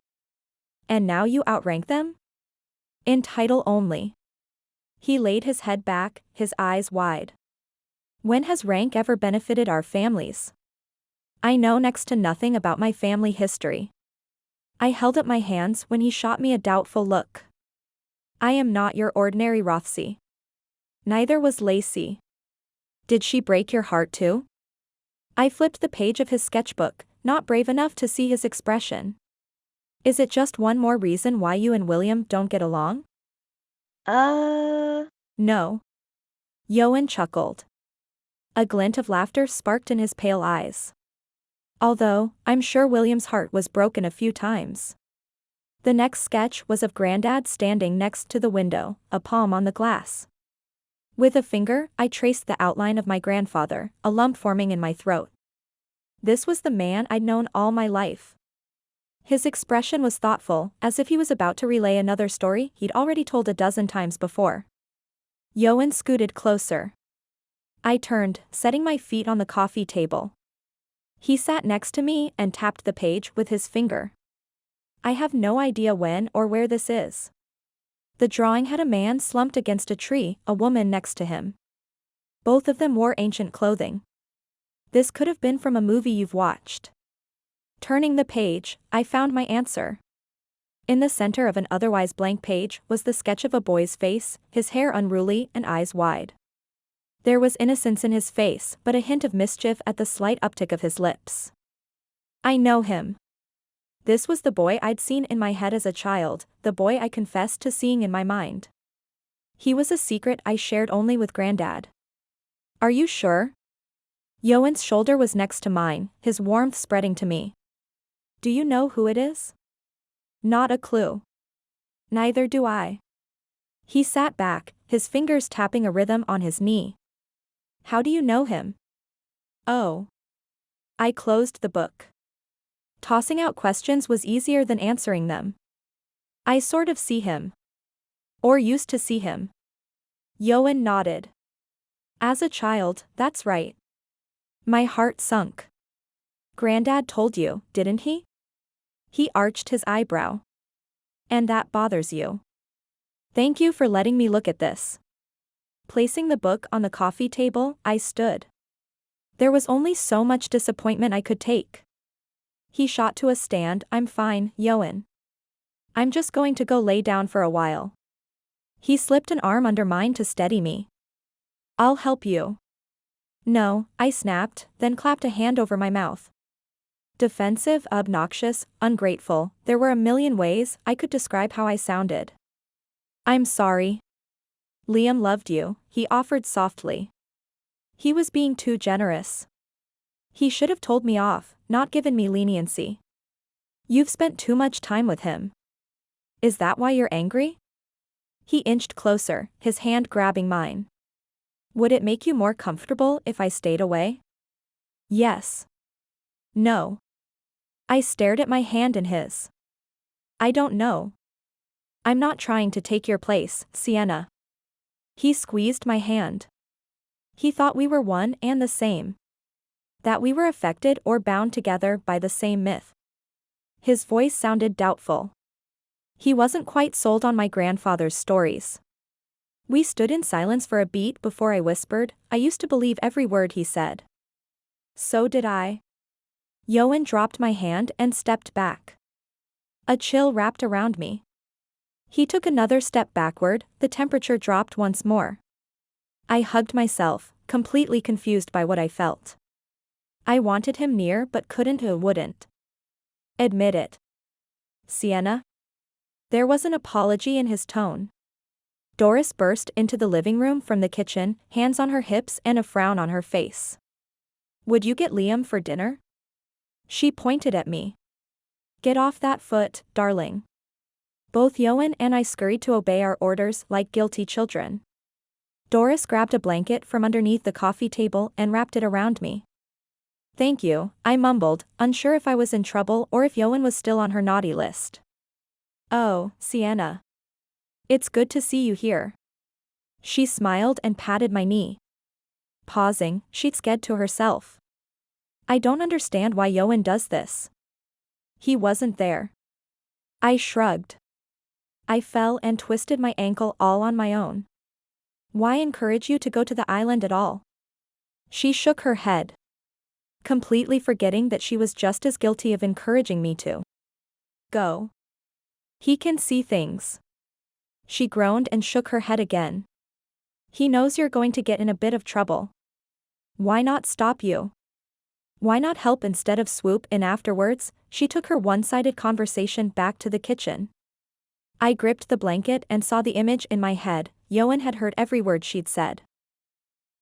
[SPEAKER 1] And now you outrank them? In title only. He laid his head back, his eyes wide. When has rank ever benefited our families? I know next to nothing about my family history. I held up my hands when he shot me a doubtful look. I am not your ordinary Rothesay. Neither was Lacey. Did she break your heart too? I flipped the page of his sketchbook, not brave enough to see his expression. Is it just one more reason why you and William don't get along? No. Ioan chuckled. A glint of laughter sparked in his pale eyes. Although, I'm sure William's heart was broken a few times. The next sketch was of Granddad standing next to the window, a palm on the glass. With a finger, I traced the outline of my grandfather, a lump forming in my throat. This was the man I'd known all my life. His expression was thoughtful, as if he was about to relay another story he'd already told a dozen times before. Ioan scooted closer. I turned, setting my feet on the coffee table. He sat next to me and tapped the page with his finger. I have no idea when or where this is. The drawing had a man slumped against a tree, a woman next to him. Both of them wore ancient clothing. This could have been from a movie you've watched. Turning the page, I found my answer. In the center of an otherwise blank page was the sketch of a boy's face, his hair unruly and eyes wide. There was innocence in his face, but a hint of mischief at the slight uptick of his lips. I know him. This was the boy I'd seen in my head as a child, the boy I confessed to seeing in my mind. He was a secret I shared only with Grandad. Are you sure? Ioan's shoulder was next to mine, his warmth spreading to me. Do you know who it is? Not a clue. Neither do I. He sat back, his fingers tapping a rhythm on his knee. How do you know him? Oh. I closed the book. Tossing out questions was easier than answering them. I sort of see him. Or used to see him. Ioan nodded. As a child, that's right. My heart sunk. Grandad told you, didn't he? He arched his eyebrow. And that bothers you. Thank you for letting me look at this. Placing the book on the coffee table, I stood. There was only so much disappointment I could take. He shot to a stand. I'm fine, Ioan. I'm just going to go lay down for a while. He slipped an arm under mine to steady me. I'll help you. No, I snapped, then clapped a hand over my mouth. Defensive, obnoxious, ungrateful, there were a million ways I could describe how I sounded. I'm sorry. Liam loved you, he offered softly. He was being too generous. He should have told me off, not given me leniency. You've spent too much time with him. Is that why you're angry? He inched closer, his hand grabbing mine. Would it make you more comfortable if I stayed away? Yes. No. I stared at my hand in his. I don't know. I'm not trying to take your place, Sienna. He squeezed my hand. He thought we were one and the same. That we were affected or bound together by the same myth. His voice sounded doubtful. He wasn't quite sold on my grandfather's stories. We stood in silence for a beat before I whispered, I used to believe every word he said. So did I. Ioan dropped my hand and stepped back. A chill wrapped around me. He took another step backward, the temperature dropped once more. I hugged myself, completely confused by what I felt. I wanted him near but couldn't or wouldn't. Admit it. Sienna? There was an apology in his tone. Doris burst into the living room from the kitchen, hands on her hips and a frown on her face. Would you get Liam for dinner? She pointed at me. Get off that foot, darling. Both Ioan and I scurried to obey our orders like guilty children. Doris grabbed a blanket from underneath the coffee table and wrapped it around me. Thank you, I mumbled, unsure if I was in trouble or if Ioan was still on her naughty list. Oh, Sienna. It's good to see you here. She smiled and patted my knee. Pausing, she said to herself. I don't understand why Ioan does this. He wasn't there. I shrugged. I fell and twisted my ankle all on my own. Why encourage you to go to the island at all? She shook her head. Completely forgetting that she was just as guilty of encouraging me to go. He can see things. She groaned and shook her head again. He knows you're going to get in a bit of trouble. Why not stop you? Why not help instead of swoop in afterwards? She took her one-sided conversation back to the kitchen. I gripped the blanket and saw the image in my head. Ioan had heard every word she'd said.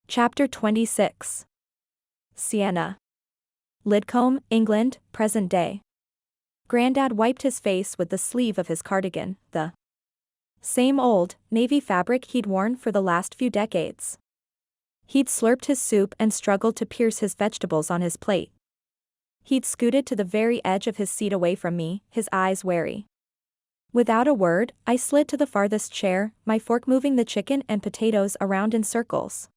[SPEAKER 1] Chapter 26. Sienna. Lidcombe, England, present day. Grandad wiped his face with the sleeve of his cardigan, the same old, navy fabric he'd worn for the last few decades. He'd slurped his soup and struggled to pierce his vegetables on his plate. He'd scooted to the very edge of his seat away from me, his eyes wary. Without a word, I slid to the farthest chair, my fork moving the chicken and potatoes around in circles.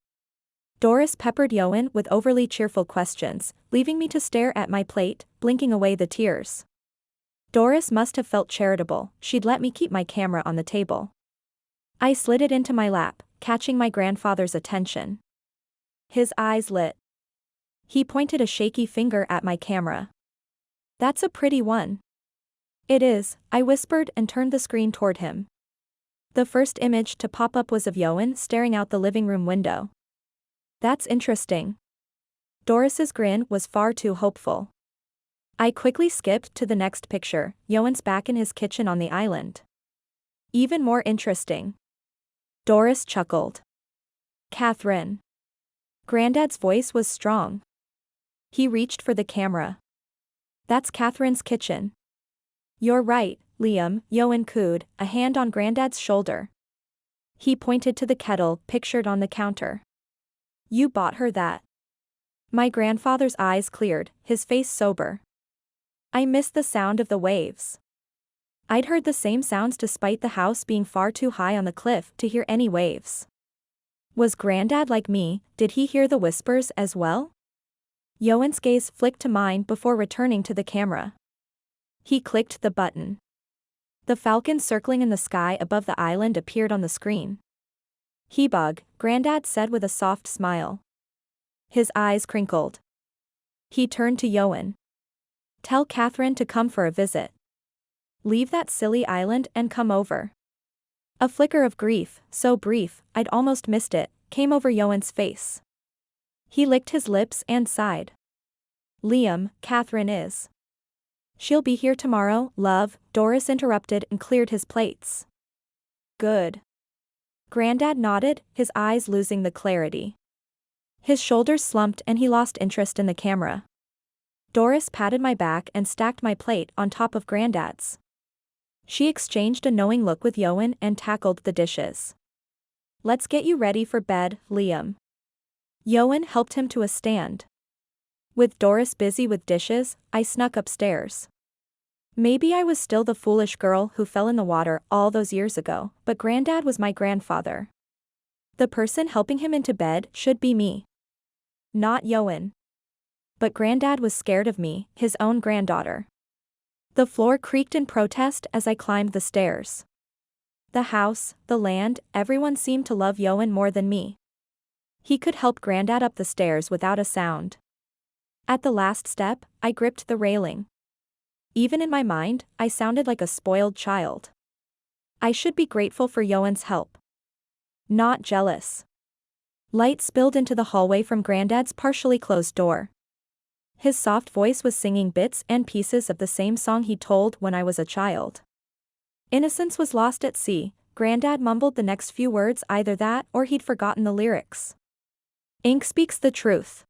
[SPEAKER 1] Doris peppered Ioan with overly cheerful questions, leaving me to stare at my plate, blinking away the tears. Doris must have felt charitable, she'd let me keep my camera on the table. I slid it into my lap, catching my grandfather's attention. His eyes lit. He pointed a shaky finger at my camera. That's a pretty one. It is, I whispered and turned the screen toward him. The first image to pop up was of Ioan staring out the living room window. That's interesting. Doris's grin was far too hopeful. I quickly skipped to the next picture. Ioan's back in his kitchen on the island. Even more interesting. Doris chuckled. Catherine. Granddad's voice was strong. He reached for the camera. That's Catherine's kitchen. You're right, Liam, Ioan cooed, a hand on Granddad's shoulder. He pointed to the kettle pictured on the counter. You bought her that. My grandfather's eyes cleared, his face sober. I missed the sound of the waves. I'd heard the same sounds despite the house being far too high on the cliff to hear any waves. Was Granddad like me? Did he hear the whispers as well? Ioan's gaze flicked to mine before returning to the camera. He clicked the button. The falcon circling in the sky above the island appeared on the screen. Hebug, Granddad said with a soft smile. His eyes crinkled. He turned to Ioan. Tell Catherine to come for a visit. Leave that silly island and come over. A flicker of grief, so brief, I'd almost missed it, came over Ioan's face. He licked his lips and sighed. Liam, Catherine is. She'll be here tomorrow, love, Doris interrupted and cleared his plates. Good. Granddad nodded, his eyes losing the clarity. His shoulders slumped and he lost interest in the camera. Doris patted my back and stacked my plate on top of Granddad's. She exchanged a knowing look with Ioan and tackled the dishes. Let's get you ready for bed, Liam. Ioan helped him to a stand. With Doris busy with dishes, I snuck upstairs. Maybe I was still the foolish girl who fell in the water all those years ago, but Granddad was my grandfather. The person helping him into bed should be me. Not Ioan. But Granddad was scared of me, his own granddaughter. The floor creaked in protest as I climbed the stairs. The house, the land, everyone seemed to love Ioan more than me. He could help Granddad up the stairs without a sound. At the last step, I gripped the railing. Even in my mind, I sounded like a spoiled child. I should be grateful for Ioan's help. Not jealous. Light spilled into the hallway from Granddad's partially closed door. His soft voice was singing bits and pieces of the same song he told when I was a child. Innocence was lost at sea. Granddad mumbled the next few words, either that or he'd forgotten the lyrics. Ink speaks the truth.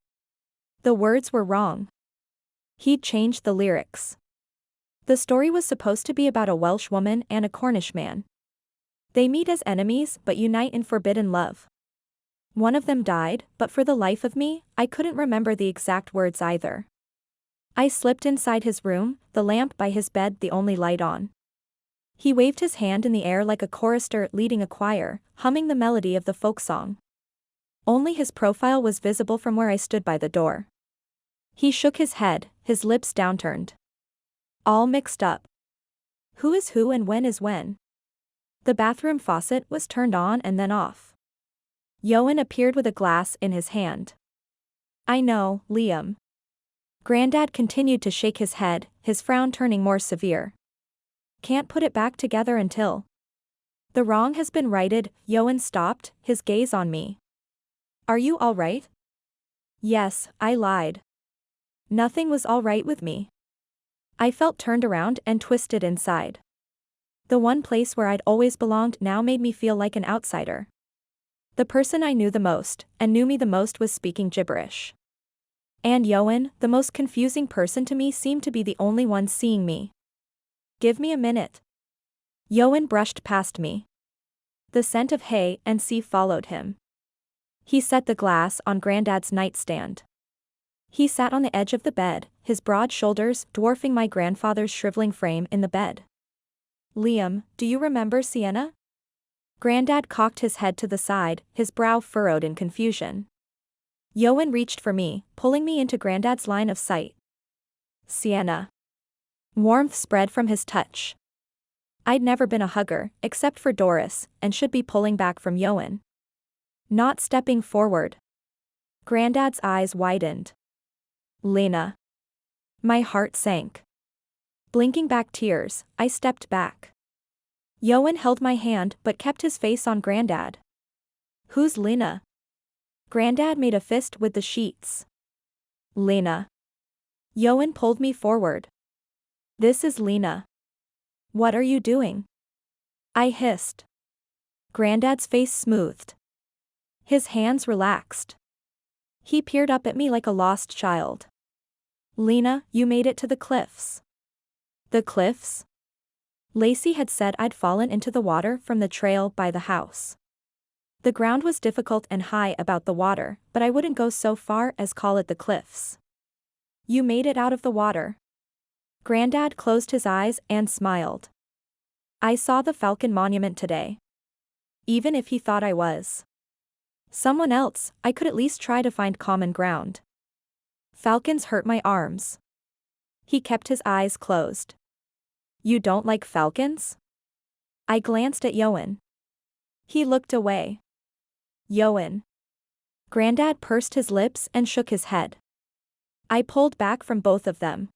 [SPEAKER 1] The words were wrong. He'd changed the lyrics. The story was supposed to be about a Welsh woman and a Cornish man. They meet as enemies but unite in forbidden love. One of them died, but for the life of me, I couldn't remember the exact words either. I slipped inside his room, the lamp by his bed the only light on. He waved his hand in the air like a chorister leading a choir, humming the melody of the folk song. Only his profile was visible from where I stood by the door. He shook his head, his lips downturned. All mixed up. Who is who and when is when? The bathroom faucet was turned on and then off. Ioan appeared with a glass in his hand. I know, Liam. Granddad continued to shake his head, his frown turning more severe. Can't put it back together until. The wrong has been righted. Ioan stopped, his gaze on me. Are you all right? Yes, I lied. Nothing was all right with me. I felt turned around and twisted inside. The one place where I'd always belonged now made me feel like an outsider. The person I knew the most, and knew me the most, was speaking gibberish. And Ioan, the most confusing person to me, seemed to be the only one seeing me. Give me a minute. Ioan brushed past me. The scent of hay and sea followed him. He set the glass on Granddad's nightstand. He sat on the edge of the bed, his broad shoulders dwarfing my grandfather's shriveling frame in the bed. Liam, do you remember Sienna? Granddad cocked his head to the side, his brow furrowed in confusion. Ioan reached for me, pulling me into Granddad's line of sight. Sienna. Warmth spread from his touch. I'd never been a hugger, except for Doris, and should be pulling back from Ioan. Not stepping forward. Granddad's eyes widened. Lena. My heart sank. Blinking back tears, I stepped back. Ioan held my hand but kept his face on Granddad. Who's Lena? Granddad made a fist with the sheets. Lena. Ioan pulled me forward. This is Lena. What are you doing? I hissed. Granddad's face smoothed. His hands relaxed. He peered up at me like a lost child. Lena, you made it to the cliffs. The cliffs? Lacey had said I'd fallen into the water from the trail by the house. The ground was difficult and high about the water, but I wouldn't go so far as call it the cliffs. You made it out of the water. Granddad closed his eyes and smiled. I saw the Falcon Monument today. Even if he thought I was someone else, I could at least try to find common ground. Falcons hurt my arms. He kept his eyes closed. You don't like falcons? I glanced at Ioan. He looked away. Ioan. Granddad pursed his lips and shook his head. I pulled back from both of them.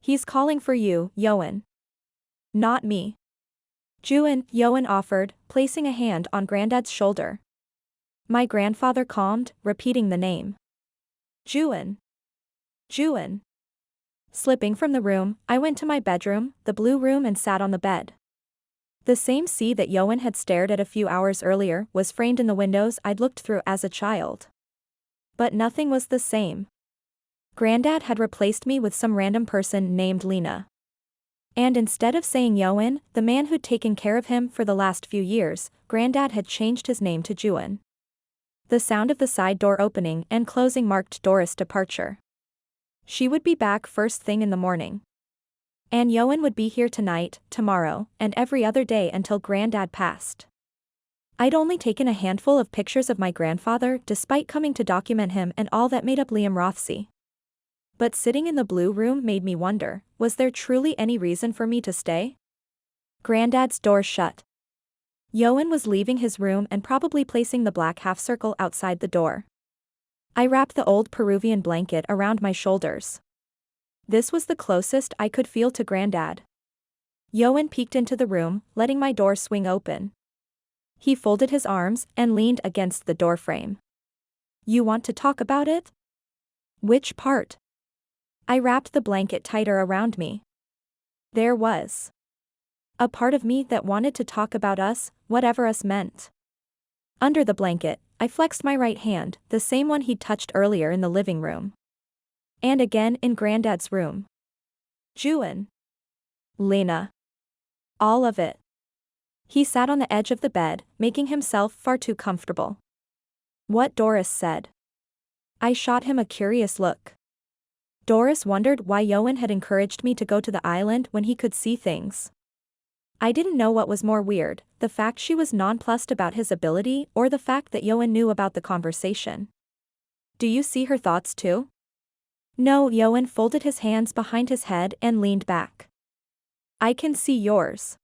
[SPEAKER 1] He's calling for you, Ioan. Not me. Juan, Ioan offered, placing a hand on Granddad's shoulder. My grandfather calmed, repeating the name. Juan. Juan. Slipping from the room, I went to my bedroom, the blue room, and sat on the bed. The same sea that Ioan had stared at a few hours earlier was framed in the windows I'd looked through as a child. But nothing was the same. Granddad had replaced me with some random person named Lena. And instead of saying Ioan, the man who'd taken care of him for the last few years, Granddad had changed his name to Juan. The sound of the side door opening and closing marked Doris' departure. She would be back first thing in the morning. And Ioan would be here tonight, tomorrow, and every other day until Granddad passed. I'd only taken a handful of pictures of my grandfather despite coming to document him and all that made up Ioan Rothesay. But sitting in the blue room made me wonder, was there truly any reason for me to stay? Granddad's door shut. Ioan was leaving his room and probably placing the black half circle outside the door. I wrapped the old Peruvian blanket around my shoulders. This was the closest I could feel to Granddad. Ioan peeked into the room, letting my door swing open. He folded his arms and leaned against the doorframe. You want to talk about it? Which part? I wrapped the blanket tighter around me. There was a part of me that wanted to talk about us, whatever us meant. Under the blanket, I flexed my right hand, the same one he'd touched earlier in the living room. And again in Granddad's room. Juan. Lena. All of it. He sat on the edge of the bed, making himself far too comfortable. What Doris said. I shot him a curious look. Doris wondered why Ioan had encouraged me to go to the island when he could see things. I didn't know what was more weird, the fact she was nonplussed about his ability or the fact that Ioan knew about the conversation. Do you see her thoughts too? No, Ioan folded his hands behind his head and leaned back. I can see yours.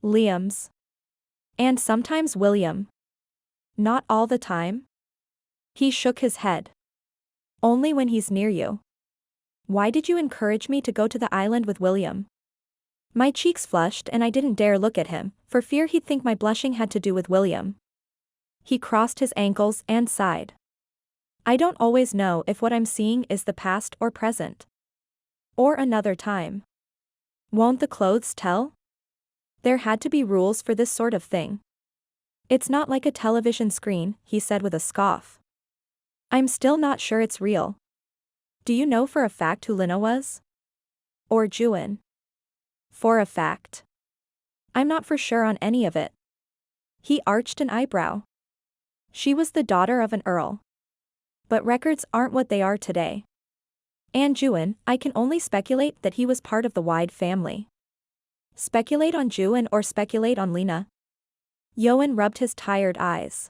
[SPEAKER 1] Liam's. And sometimes William. Not all the time? He shook his head. Only when he's near you. Why did you encourage me to go to the island with William? My cheeks flushed and I didn't dare look at him, for fear he'd think my blushing had to do with William. He crossed his ankles and sighed. I don't always know if what I'm seeing is the past or present. Or another time. Won't the clothes tell? There had to be rules for this sort of thing. It's not like a television screen, he said with a scoff. I'm still not sure it's real. Do you know for a fact who Lena was? Or Juan? For a fact. I'm not for sure on any of it. He arched an eyebrow. She was the daughter of an earl. But records aren't what they are today. And Juan, I can only speculate that he was part of the Wide family. Speculate on Juan or speculate on Lena? Ioan rubbed his tired eyes.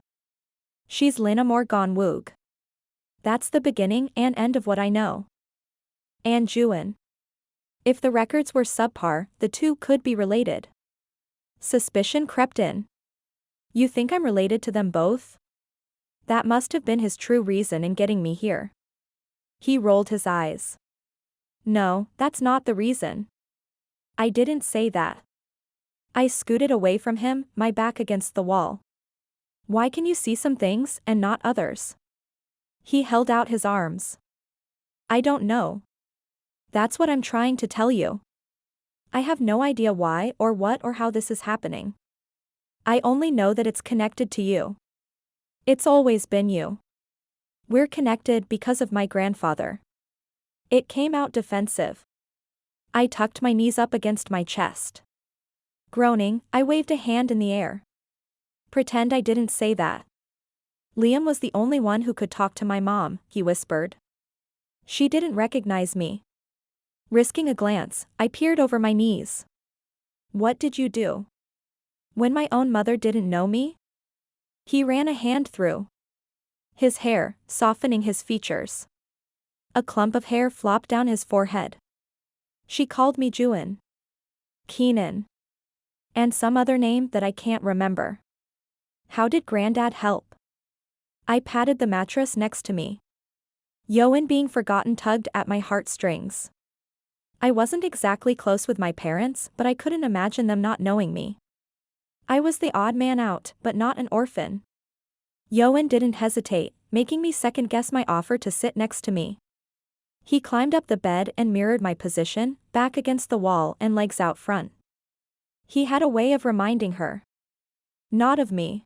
[SPEAKER 1] She's Ioan Morgannwg. That's the beginning and end of what I know. And Juan. If the records were subpar, the two could be related. Suspicion crept in. You think I'm related to them both? That must have been his true reason in getting me here. He rolled his eyes. No, that's not the reason. I didn't say that. I scooted away from him, my back against the wall. Why can you see some things and not others? He held out his arms. I don't know. That's what I'm trying to tell you. I have no idea why or what or how this is happening. I only know that it's connected to you. It's always been you. We're connected because of my grandfather. It came out defensive. I tucked my knees up against my chest. Groaning, I waved a hand in the air. Pretend I didn't say that. Liam was the only one who could talk to my mom, he whispered. She didn't recognize me. Risking a glance, I peered over my knees. What did you do? When my own mother didn't know me? He ran a hand through his hair, softening his features. A clump of hair flopped down his forehead. She called me Juan. Keenan. And some other name that I can't remember. How did Granddad help? I patted the mattress next to me. Ioan being forgotten tugged at my heartstrings. I wasn't exactly close with my parents, but I couldn't imagine them not knowing me. I was the odd man out, but not an orphan. Ioan didn't hesitate, making me second-guess my offer to sit next to me. He climbed up the bed and mirrored my position, back against the wall and legs out front. He had a way of reminding her. Not of me.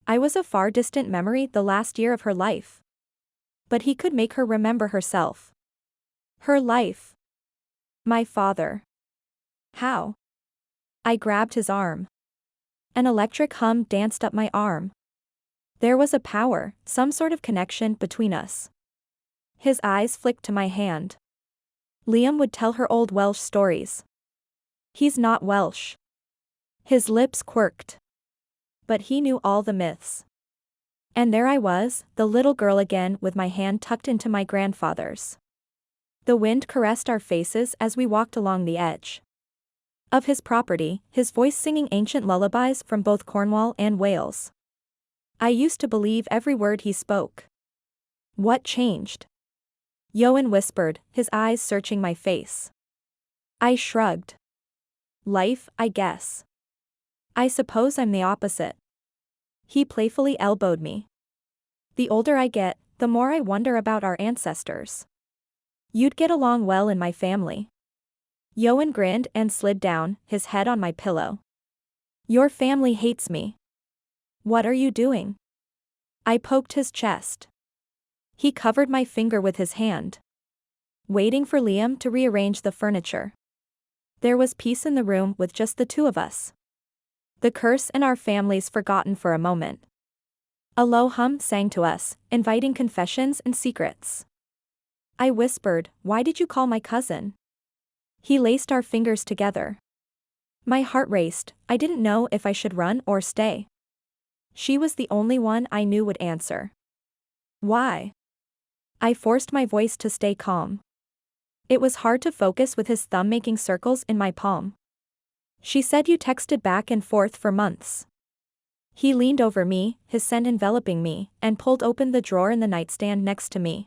[SPEAKER 1] I was a far distant memory the last year of her life. But he could make her remember herself. Her life. My father. How? I grabbed his arm. An electric hum danced up my arm. There was a power, some sort of connection between us. His eyes flicked to my hand. Liam would tell her old Welsh stories. He's not Welsh. His lips quirked. But he knew all the myths. And there I was, the little girl again with my hand tucked into my grandfather's. The wind caressed our faces as we walked along the edge of his property, his voice singing ancient lullabies from both Cornwall and Wales. I used to believe every word he spoke. What changed? Ioan whispered, his eyes searching my face. I shrugged. Life, I guess. I suppose I'm the opposite. He playfully elbowed me. The older I get, the more I wonder about our ancestors. You'd get along well in my family. Ioan grinned and slid down, his head on my pillow. Your family hates me. What are you doing? I poked his chest. He covered my finger with his hand. Waiting for Liam to rearrange the furniture. There was peace in the room with just the two of us. The curse and our families forgotten for a moment. A low hum sang to us, inviting confessions and secrets. I whispered, why did you call my cousin? He laced our fingers together. My heart raced, I didn't know if I should run or stay. She was the only one I knew would answer. Why? I forced my voice to stay calm. It was hard to focus with his thumb making circles in my palm. She said you texted back and forth for months. He leaned over me, his scent enveloping me, and pulled open the drawer in the nightstand next to me.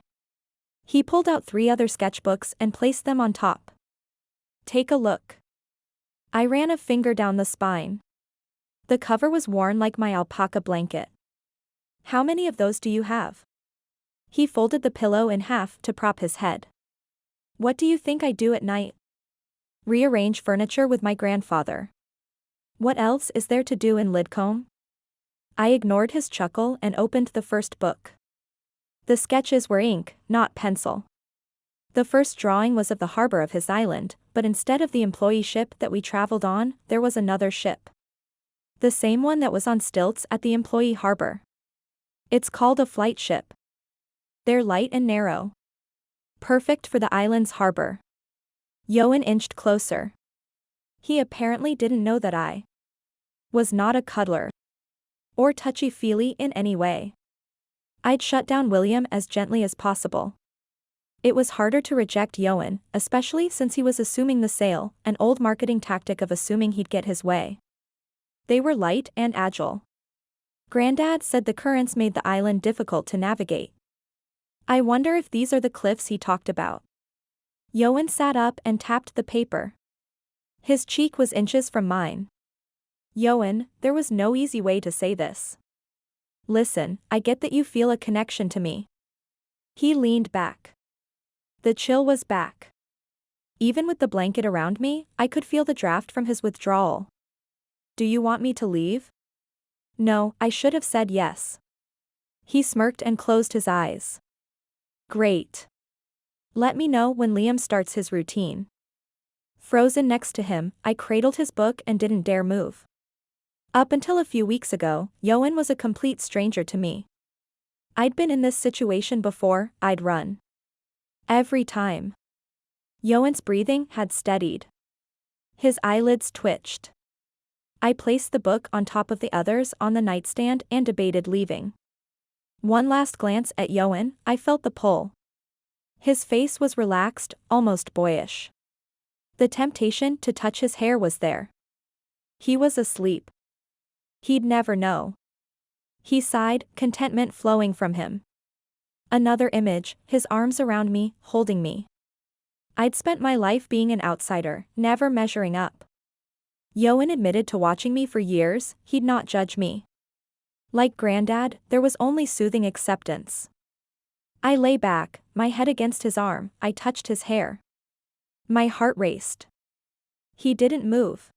[SPEAKER 1] He pulled out 3 other sketchbooks and placed them on top. Take a look. I ran a finger down the spine. The cover was worn like my alpaca blanket. How many of those do you have? He folded the pillow in half to prop his head. What do you think I do at night? Rearrange furniture with my grandfather. What else is there to do in Lidcombe? I ignored his chuckle and opened the first book. The sketches were ink, not pencil. The first drawing was of the harbor of his island, but instead of the employee ship that we traveled on, there was another ship. The same one that was on stilts at the employee harbor. It's called a flight ship. They're light and narrow. Perfect for the island's harbor. Ioan inched closer. He apparently didn't know that I was not a cuddler. Or touchy-feely in any way. I'd shut down William as gently as possible. It was harder to reject Ioan, especially since he was assuming the sail, an old marketing tactic of assuming he'd get his way. They were light and agile. Granddad said the currents made the island difficult to navigate. I wonder if these are the cliffs he talked about. Ioan sat up and tapped the paper. His cheek was inches from mine. Ioan, there was no easy way to say this. Listen, I get that you feel a connection to me. He leaned back. The chill was back. Even with the blanket around me, I could feel the draft from his withdrawal. Do you want me to leave? No, I should have said yes. He smirked and closed his eyes. Great. Let me know when Liam starts his routine. Frozen next to him, I cradled his book and didn't dare move. Up until a few weeks ago, Ioan was a complete stranger to me. I'd been in this situation before, I'd run. Every time. Ioan's breathing had steadied. His eyelids twitched. I placed the book on top of the others on the nightstand and debated leaving. One last glance at Ioan, I felt the pull. His face was relaxed, almost boyish. The temptation to touch his hair was there. He was asleep. He'd never know. He sighed, contentment flowing from him. Another image, his arms around me, holding me. I'd spent my life being an outsider, never measuring up. Ioan admitted to watching me for years, he'd not judge me. Like Granddad, there was only soothing acceptance. I lay back, my head against his arm, I touched his hair. My heart raced. He didn't move.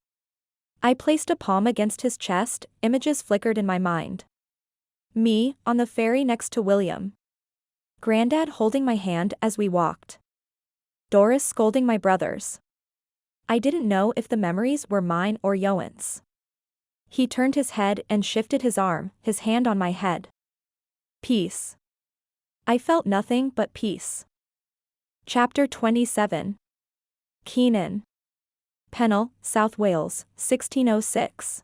[SPEAKER 1] I placed a palm against his chest, images flickered in my mind. Me, on the ferry next to William. Granddad holding my hand as we walked. Doris scolding my brothers. I didn't know if the memories were mine or Ioan's. He turned his head and shifted his arm, his hand on my head. Peace. I felt nothing but peace. Chapter 27. Keenan. Pennell, South Wales, 1606.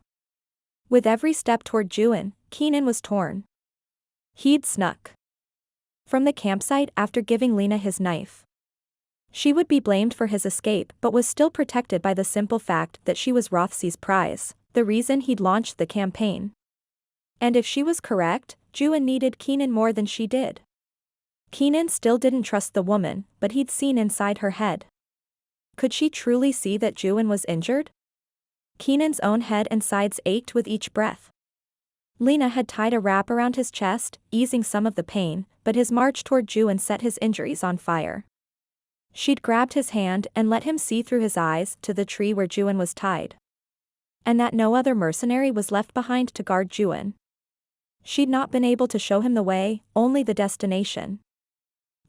[SPEAKER 1] With every step toward Ioan, Keenan was torn. He'd snuck from the campsite after giving Lena his knife. She would be blamed for his escape but was still protected by the simple fact that she was Rothesay's prize, the reason he'd launched the campaign. And if she was correct, Ioan needed Keenan more than she did. Keenan still didn't trust the woman, but he'd seen inside her head. Could she truly see that Ioan was injured? Keenan's own head and sides ached with each breath. Lena had tied a wrap around his chest, easing some of the pain, but his march toward Ioan set his injuries on fire. She'd grabbed his hand and let him see through his eyes to the tree where Ioan was tied. And that no other mercenary was left behind to guard Ioan. She'd not been able to show him the way, only the destination.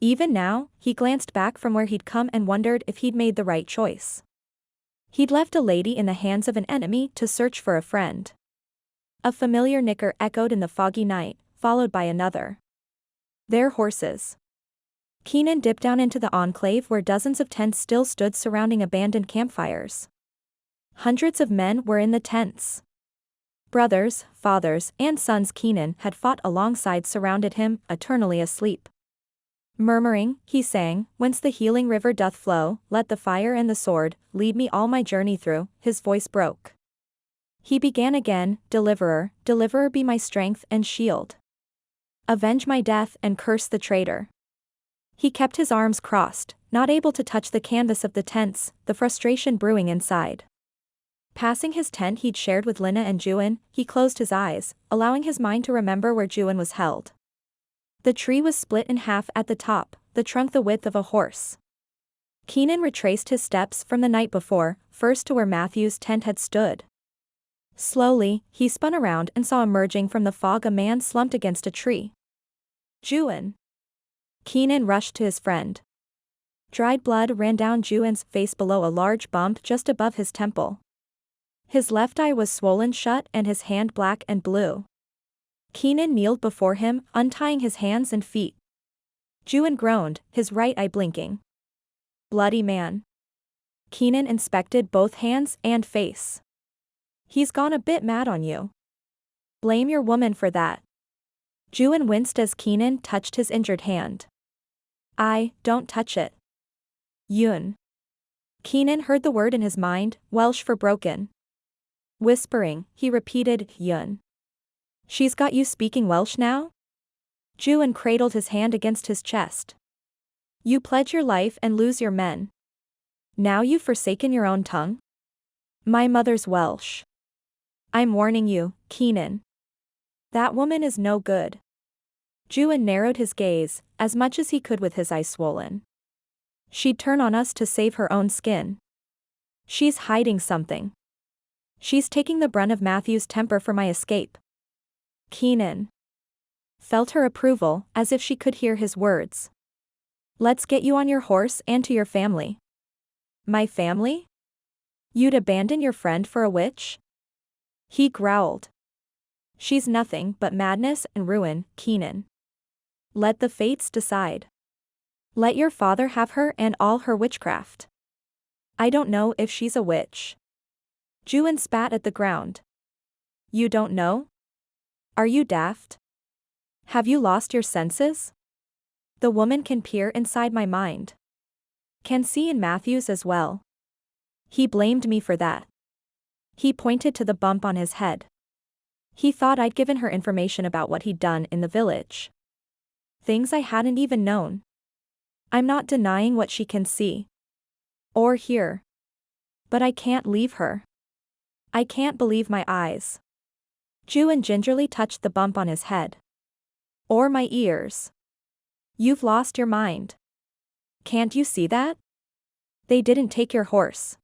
[SPEAKER 1] Even now, he glanced back from where he'd come and wondered if he'd made the right choice. He'd left a lady in the hands of an enemy to search for a friend. A familiar nicker echoed in the foggy night, followed by another. Their horses. Keenan dipped down into the enclave where dozens of tents still stood surrounding abandoned campfires. Hundreds of men were in the tents. Brothers, fathers, and sons Keenan had fought alongside surrounded him, eternally asleep. Murmuring, he sang, "Whence the healing river doth flow, let the fire and the sword lead me all my journey through," his voice broke. He began again, "Deliverer, deliverer be my strength and shield. Avenge my death and curse the traitor." He kept his arms crossed, not able to touch the canvas of the tents, the frustration brewing inside. Passing his tent he'd shared with Lena and Ioan, he closed his eyes, allowing his mind to remember where Ioan was held. The tree was split in half at the top, the trunk the width of a horse. Keenan retraced his steps from the night before, first to where Matthew's tent had stood. Slowly, he spun around and saw emerging from the fog a man slumped against a tree. Ioan. Keenan rushed to his friend. Dried blood ran down Ioan's face below a large bump just above his temple. His left eye was swollen shut and his hand black and blue. Keenan kneeled before him, untying his hands and feet. Ioan groaned, his right eye blinking. Bloody man. Keenan inspected both hands and face. He's gone a bit mad on you. Blame your woman for that. Ioan winced as Keenan touched his injured hand. Don't touch it. Ioan. Keenan heard the word in his mind, Welsh for broken. Whispering, he repeated, Ioan. She's got you speaking Welsh now? Ioan cradled his hand against his chest. You pledge your life and lose your men. Now you've forsaken your own tongue? My mother's Welsh. I'm warning you, Keenan. That woman is no good. Ioan narrowed his gaze, as much as he could with his eyes swollen. She'd turn on us to save her own skin. She's hiding something. She's taking the brunt of Matthew's temper for my escape. Keenan felt her approval, as if she could hear his words. Let's get you on your horse and to your family. My family? You'd abandon your friend for a witch? He growled. She's nothing but madness and ruin, Keenan. Let the fates decide. Let your father have her and all her witchcraft. I don't know if she's a witch. Ioan spat at the ground. You don't know? Are you daft? Have you lost your senses? The woman can peer inside my mind. Can see in Matthew's as well. He blamed me for that. He pointed to the bump on his head. He thought I'd given her information about what he'd done in the village. Things I hadn't even known. I'm not denying what she can see. Or hear. But I can't leave her. I can't believe my eyes. Ioan gingerly touched the bump on his head. Or my ears. You've lost your mind. Can't you see that? They didn't take your horse.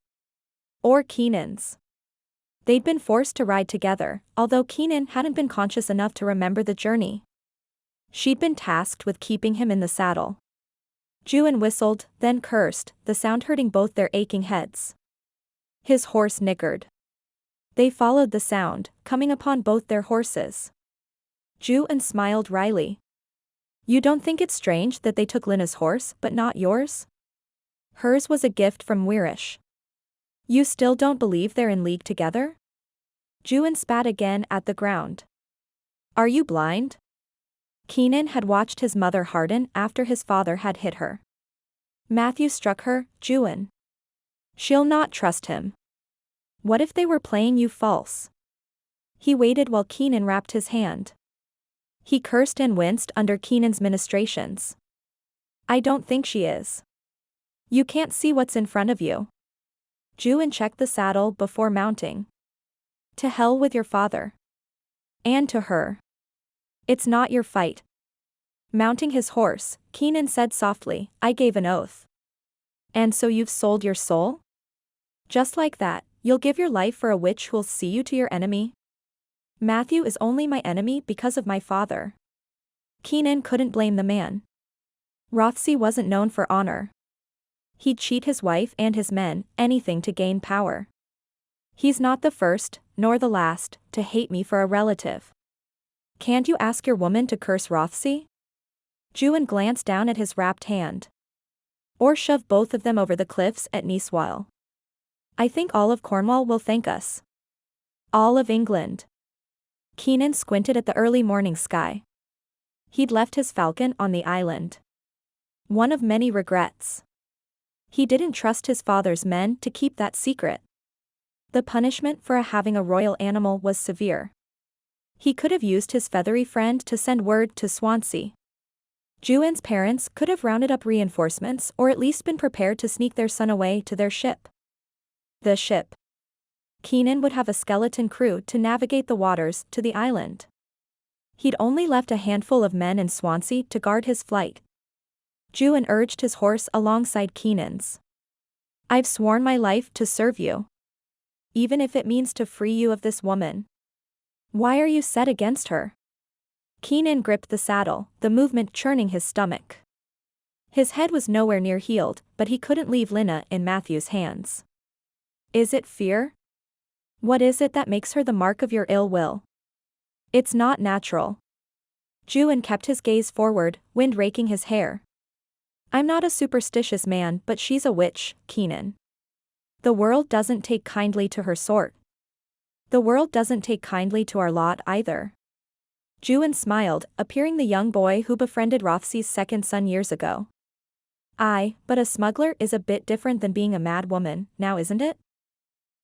[SPEAKER 1] Or Keenan's. They'd been forced to ride together, although Keenan hadn't been conscious enough to remember the journey. She'd been tasked with keeping him in the saddle. Ioan whistled, then cursed, the sound hurting both their aching heads. His horse nickered. They followed the sound, coming upon both their horses. Ioan smiled wryly. You don't think it's strange that they took Lina's horse but not yours? Hers was a gift from Wirish. You still don't believe they're in league together? Ioan spat again at the ground. Are you blind? Keenan had watched his mother harden after his father had hit her. Matthew struck her, Ioan. She'll not trust him. What if they were playing you false? He waited while Keenan wrapped his hand. He cursed and winced under Keenan's ministrations. I don't think she is. You can't see what's in front of you. Ioan checked the saddle before mounting. To hell with your father. And to her. It's not your fight. Mounting his horse, Keenan said softly, I gave an oath. And so you've sold your soul? Just like that, you'll give your life for a witch who'll see you to your enemy? Matthew is only my enemy because of my father. Keenan couldn't blame the man. Rothesay wasn't known for honor. He'd cheat his wife and his men, anything to gain power. He's not the first, nor the last, to hate me for a relative. Can't you ask your woman to curse Rothesay? Ioan glanced down at his wrapped hand. Or shove both of them over the cliffs at Niswal. I think all of Cornwall will thank us. All of England. Keenan squinted at the early morning sky. He'd left his falcon on the island. One of many regrets. He didn't trust his father's men to keep that secret. The punishment for having a royal animal was severe. He could have used his feathery friend to send word to Swansea. Ioan's parents could have rounded up reinforcements or at least been prepared to sneak their son away to their ship. The ship. Keenan would have a skeleton crew to navigate the waters to the island. He'd only left a handful of men in Swansea to guard his flight. Ioan urged his horse alongside Keenan's. I've sworn my life to serve you. Even if it means to free you of this woman. Why are you set against her? Keenan gripped the saddle, the movement churning his stomach. His head was nowhere near healed, but he couldn't leave Lina in Matthew's hands. Is it fear? What is it that makes her the mark of your ill will? It's not natural. Ioan kept his gaze forward, wind raking his hair. I'm not a superstitious man, but she's a witch, Keenan. The world doesn't take kindly to her sort. The world doesn't take kindly to our lot either. Ioan smiled, appearing the young boy who befriended Rothesay's second son years ago. Aye, but a smuggler is a bit different than being a mad woman, now isn't it?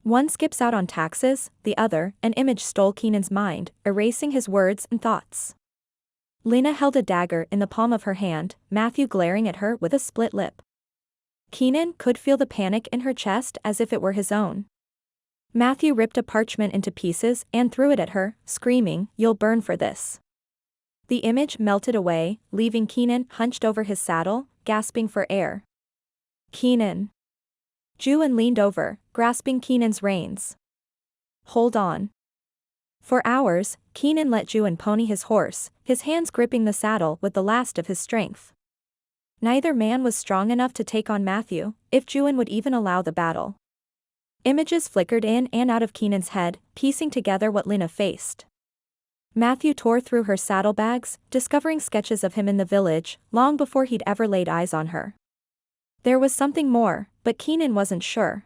[SPEAKER 1] One skips out on taxes, the other, an image stole Keenan's mind, erasing his words and thoughts. Lina held a dagger in the palm of her hand, Matthew glaring at her with a split lip. Keenan could feel the panic in her chest as if it were his own. Matthew ripped a parchment into pieces and threw it at her, screaming, "You'll burn for this." The image melted away, leaving Keenan hunched over his saddle, gasping for air. Keenan. Ioan leaned over, grasping Keenan's reins. Hold on. For hours, Keenan let Ioan pony his horse, his hands gripping the saddle with the last of his strength. Neither man was strong enough to take on Matthew, if Ioan would even allow the battle. Images flickered in and out of Keenan's head, piecing together what Lena faced. Matthew tore through her saddlebags, discovering sketches of him in the village, long before he'd ever laid eyes on her. There was something more, but Keenan wasn't sure.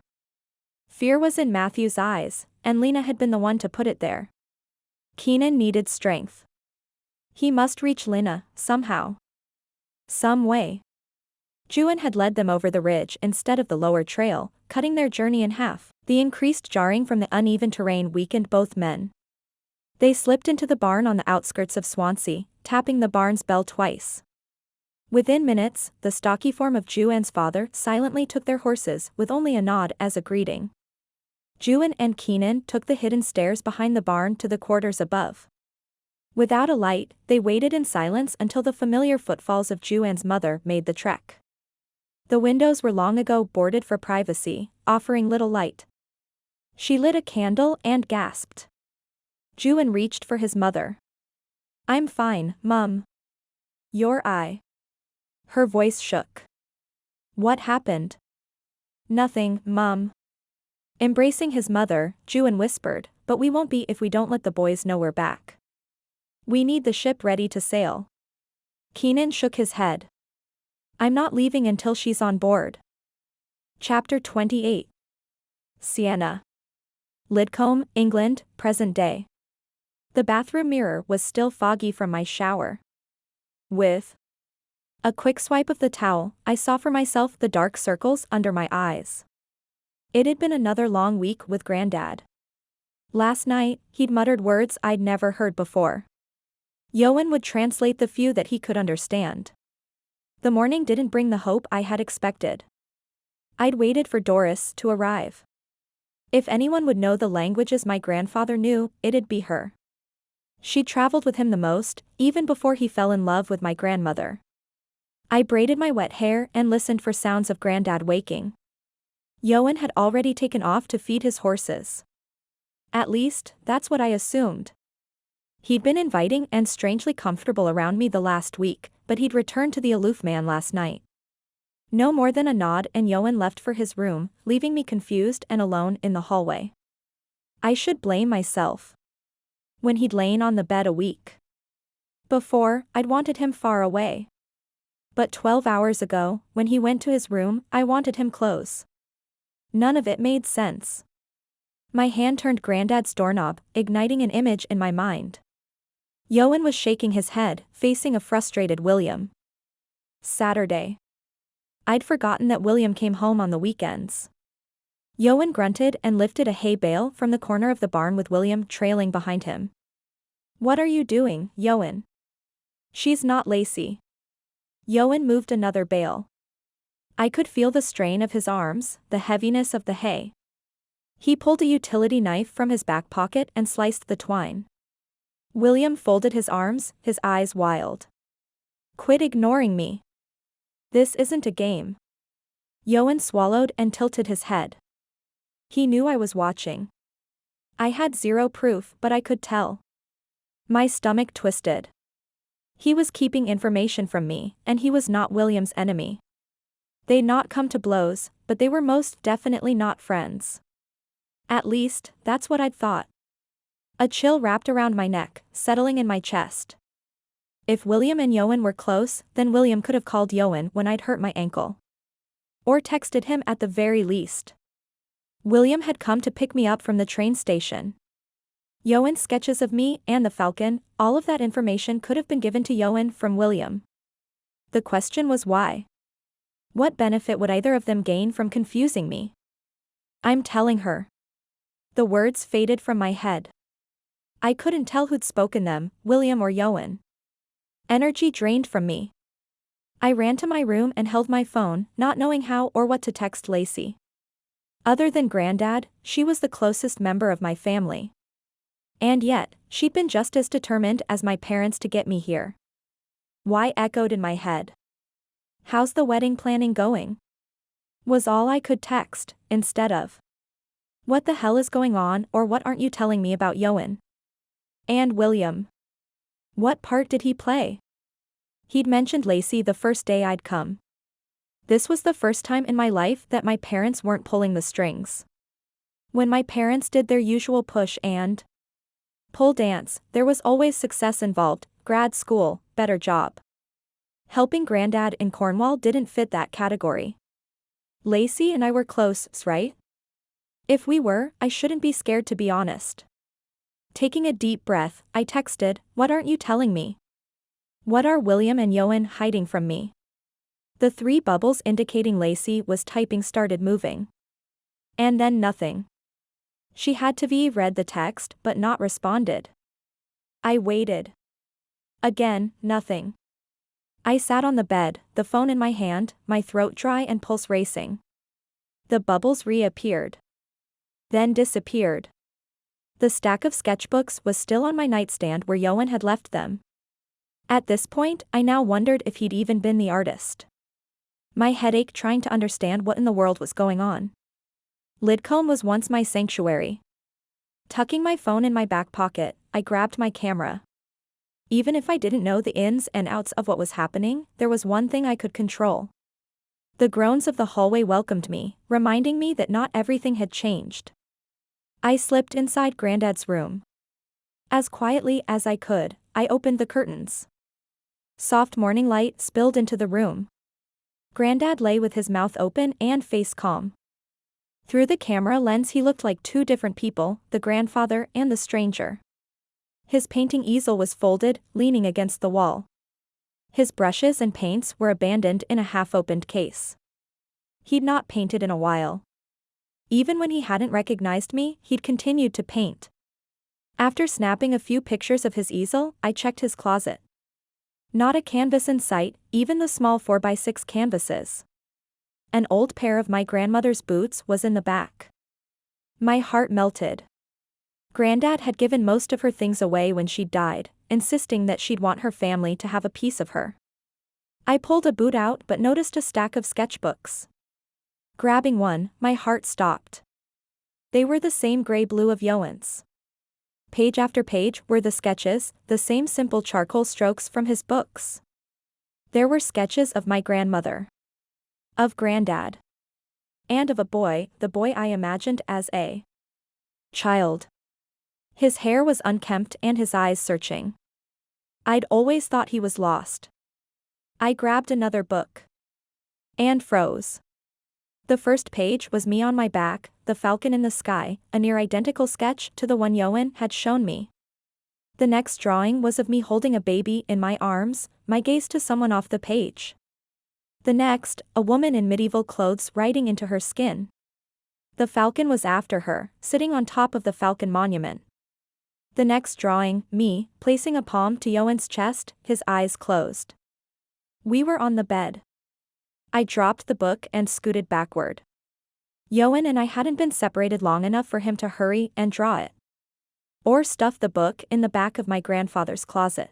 [SPEAKER 1] Fear was in Matthew's eyes, and Lena had been the one to put it there. Keenan needed strength. He must reach Lena, somehow. Some way. Ioan had led them over the ridge instead of the lower trail, cutting their journey in half. The increased jarring from the uneven terrain weakened both men. They slipped into the barn on the outskirts of Swansea, tapping the barn's bell twice. Within minutes, the stocky form of Ioan's father silently took their horses with only a nod as a greeting. Ioan and Keenan took the hidden stairs behind the barn to the quarters above. Without a light, they waited in silence until the familiar footfalls of Ioan's mother made the trek. The windows were long ago boarded for privacy, offering little light. She lit a candle and gasped. Ioan reached for his mother. "I'm fine, Mum." "Your eye." Her voice shook. "What happened?" "Nothing, Mum." Embracing his mother, Ioan whispered, "But we won't be if we don't let the boys know we're back. We need the ship ready to sail." Keenan shook his head. "I'm not leaving until she's on board." Chapter 28. Sienna. Lidcombe, England, present day. The bathroom mirror was still foggy from my shower. With a quick swipe of the towel, I saw for myself the dark circles under my eyes. It had been another long week with Grandad. Last night, he'd muttered words I'd never heard before. Ioan would translate the few that he could understand. The morning didn't bring the hope I had expected. I'd waited for Doris to arrive. If anyone would know the languages my grandfather knew, it'd be her. She traveled with him the most, even before he fell in love with my grandmother. I braided my wet hair and listened for sounds of Grandad waking. Ioan had already taken off to feed his horses. At least, that's what I assumed. He'd been inviting and strangely comfortable around me the last week, but he'd returned to the aloof man last night. No more than a nod and Ioan left for his room, leaving me confused and alone in the hallway. I should blame myself. When he'd lain on the bed a week before, I'd wanted him far away. But 12 hours ago, when he went to his room, I wanted him close. None of it made sense. My hand turned Grandad's doorknob, igniting an image in my mind. Ioan was shaking his head, facing a frustrated William. Saturday. I'd forgotten that William came home on the weekends. Ioan grunted and lifted a hay bale from the corner of the barn with William trailing behind him. "What are you doing, Ioan?" "She's not Lacey." Ioan moved another bale. I could feel the strain of his arms, the heaviness of the hay. He pulled a utility knife from his back pocket and sliced the twine. William folded his arms, his eyes wild. "Quit ignoring me. This isn't a game." Ioan swallowed and tilted his head. He knew I was watching. I had zero proof, but I could tell. My stomach twisted. He was keeping information from me, and he was not William's enemy. They'd not come to blows, but they were most definitely not friends. At least, that's what I'd thought. A chill wrapped around my neck, settling in my chest. If William and Ioan were close, then William could have called Ioan when I'd hurt my ankle. Or texted him at the very least. William had come to pick me up from the train station. Ioan's sketches of me and the falcon, all of that information could have been given to Ioan from William. The question was why? What benefit would either of them gain from confusing me? "I'm telling her." The words faded from my head. I couldn't tell who'd spoken them, William or Ioan. Energy drained from me. I ran to my room and held my phone, not knowing how or what to text Lacey. Other than Grandad, she was the closest member of my family. And yet, she'd been just as determined as my parents to get me here. Why echoed in my head. "How's the wedding planning going?" was all I could text, instead of, "What the hell is going on, or what aren't you telling me about Ioan? And William? What part did he play?" He'd mentioned Lacey the first day I'd come. This was the first time in my life that my parents weren't pulling the strings. When my parents did their usual push and pull dance, there was always success involved: grad school, better job. Helping Granddad in Cornwall didn't fit that category. Lacey and I were close, right? If we were, I shouldn't be scared, to be honest. Taking a deep breath, I texted, "What aren't you telling me? What are William and Ioan hiding from me?" The three bubbles indicating Lacey was typing started moving. And then nothing. She had to have read the text but not responded. I waited. Again, nothing. I sat on the bed, the phone in my hand, my throat dry and pulse racing. The bubbles reappeared. Then disappeared. The stack of sketchbooks was still on my nightstand where Ioan had left them. At this point, I now wondered if he'd even been the artist. My head ached trying to understand what in the world was going on. Lidcombe was once my sanctuary. Tucking my phone in my back pocket, I grabbed my camera. Even if I didn't know the ins and outs of what was happening, there was one thing I could control. The groans of the hallway welcomed me, reminding me that not everything had changed. I slipped inside Granddad's room. As quietly as I could, I opened the curtains. Soft morning light spilled into the room. Granddad lay with his mouth open and face calm. Through the camera lens he looked like two different people, the grandfather and the stranger. His painting easel was folded, leaning against the wall. His brushes and paints were abandoned in a half-opened case. He'd not painted in a while. Even when he hadn't recognized me, he'd continued to paint. After snapping a few pictures of his easel, I checked his closet. Not a canvas in sight, even the small 4x6 canvases. An old pair of my grandmother's boots was in the back. My heart melted. Granddad had given most of her things away when she'd died, insisting that she'd want her family to have a piece of her. I pulled a boot out but noticed a stack of sketchbooks. Grabbing one, my heart stopped. They were the same gray-blue of Ioan's. Page after page were the sketches, the same simple charcoal strokes from his books. There were sketches of my grandmother. Of Granddad. And of a boy, the boy I imagined as a child. His hair was unkempt and his eyes searching. I'd always thought he was lost. I grabbed another book. And froze. The first page was me on my back, the falcon in the sky, a near-identical sketch to the one Ioan had shown me. The next drawing was of me holding a baby in my arms, my gaze to someone off the page. The next, a woman in medieval clothes riding into her skin. The falcon was after her, sitting on top of the falcon monument. The next drawing, me, placing a palm to Ioan's chest, his eyes closed. We were on the bed. I dropped the book and scooted backward. Ioan and I hadn't been separated long enough for him to hurry and draw it. Or stuff the book in the back of my grandfather's closet.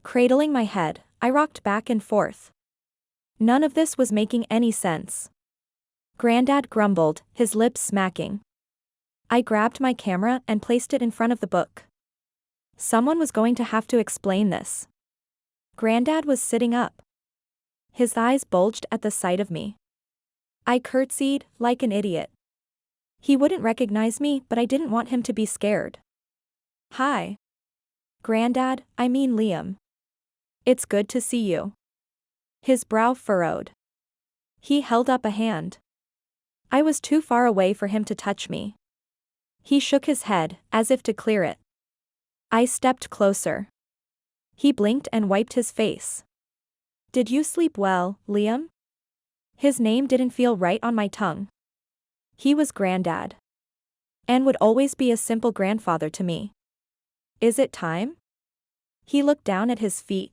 [SPEAKER 1] Cradling my head, I rocked back and forth. None of this was making any sense. Granddad grumbled, his lips smacking. I grabbed my camera and placed it in front of the book. Someone was going to have to explain this. Granddad was sitting up. His eyes bulged at the sight of me. I curtsied, like an idiot. He wouldn't recognize me, but I didn't want him to be scared. "Hi. Granddad, I mean Liam. It's good to see you." His brow furrowed. He held up a hand. I was too far away for him to touch me. He shook his head, as if to clear it. I stepped closer. He blinked and wiped his face. "Did you sleep well, Liam?" His name didn't feel right on my tongue. He was Granddad. And would always be a simple grandfather to me. "Is it time?" He looked down at his feet.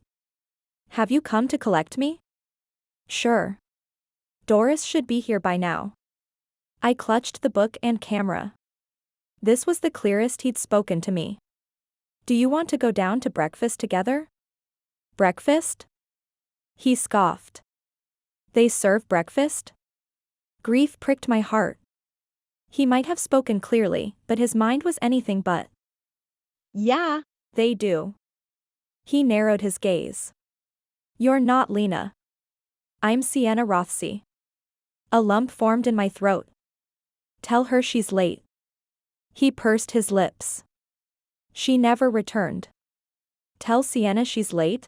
[SPEAKER 1] "Have you come to collect me?" "Sure. Doris should be here by now." I clutched the book and camera. This was the clearest he'd spoken to me. "Do you want to go down to breakfast together?" "Breakfast?" He scoffed. "They serve breakfast?" Grief pricked my heart. He might have spoken clearly, but his mind was anything but.
[SPEAKER 2] Yeah.
[SPEAKER 1] They do. He narrowed his gaze. You're not Lena. I'm Sienna Rothesay. A lump formed in my throat. Tell her she's late. He pursed his lips. She never returned. Tell Sienna she's late?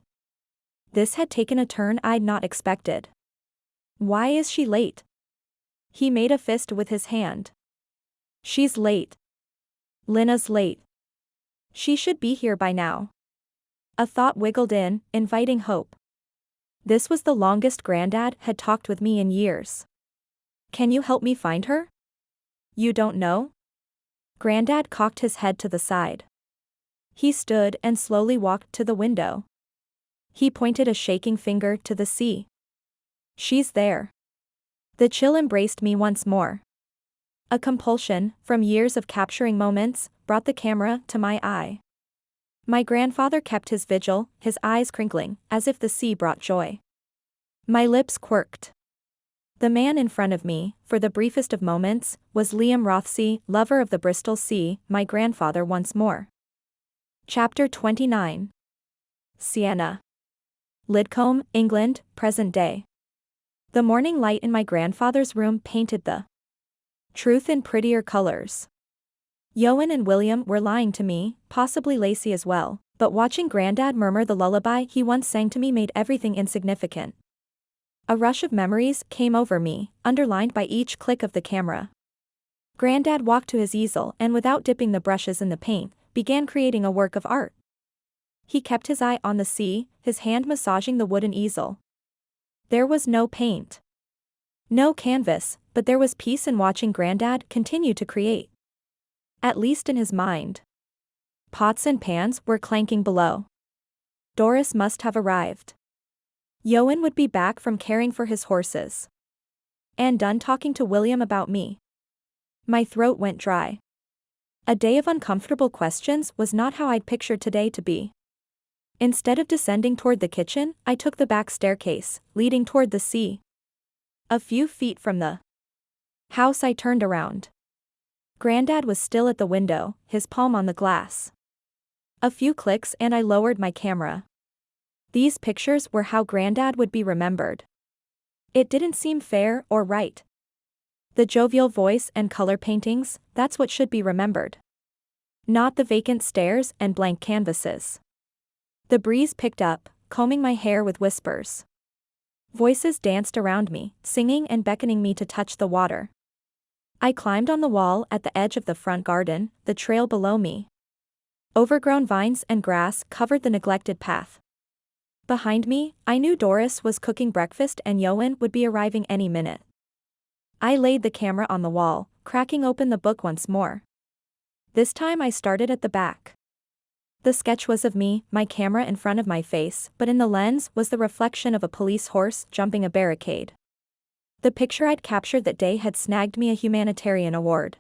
[SPEAKER 1] This had taken a turn I'd not expected. Why is she late? He made a fist with his hand. She's late. Lena's late. She should be here by now. A thought wiggled in, inviting hope. This was the longest Grandad had talked with me in years. Can you help me find her? You don't know? Grandad cocked his head to the side. He stood and slowly walked to the window. He pointed a shaking finger to the sea. She's there. The chill embraced me once more. A compulsion, from years of capturing moments, brought the camera to my eye. My grandfather kept his vigil, his eyes crinkling, as if the sea brought joy. My lips quirked. The man in front of me, for the briefest of moments, was Ioan Morgannwg, lover of the Bristol Sea, my grandfather once more. Chapter 29. Sienna. Lidcombe, England, present day. The morning light in my grandfather's room painted the truth in prettier colors. Ioan and William were lying to me, possibly Lacey as well, but watching Grandad murmur the lullaby he once sang to me made everything insignificant. A rush of memories came over me, underlined by each click of the camera. Grandad walked to his easel and without dipping the brushes in the paint, began creating a work of art. He kept his eye on the sea, his hand massaging the wooden easel. There was no paint. No canvas, but there was peace in watching Grandad continue to create. At least in his mind. Pots and pans were clanking below. Doris must have arrived. Ioan would be back from caring for his horses. And done talking to William about me. My throat went dry. A day of uncomfortable questions was not how I'd pictured today to be. Instead of descending toward the kitchen, I took the back staircase, leading toward the sea. A few feet from the house I turned around. Grandad was still at the window, his palm on the glass. A few clicks and I lowered my camera. These pictures were how Grandad would be remembered. It didn't seem fair or right. The jovial voice and color paintings, that's what should be remembered. Not the vacant stares and blank canvases. The breeze picked up, combing my hair with whispers. Voices danced around me, singing and beckoning me to touch the water. I climbed on the wall at the edge of the front garden, the trail below me. Overgrown vines and grass covered the neglected path. Behind me, I knew Doris was cooking breakfast and Ioan would be arriving any minute. I laid the camera on the wall, cracking open the book once more. This time I started at the back. The sketch was of me, my camera in front of my face, but in the lens was the reflection of a police horse jumping a barricade. The picture I'd captured that day had snagged me a humanitarian award.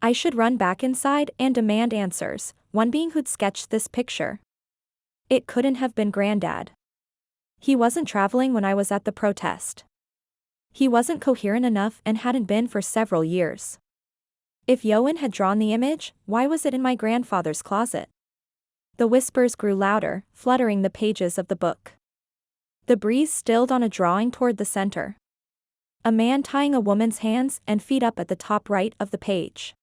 [SPEAKER 1] I should run back inside and demand answers, one being who'd sketched this picture. It couldn't have been Grandad. He wasn't traveling when I was at the protest. He wasn't coherent enough and hadn't been for several years. If Ioan had drawn the image, why was it in my grandfather's closet? The whispers grew louder, fluttering the pages of the book. The breeze stilled on a drawing toward the center. A man tying a woman's hands and feet up at the top right of the page.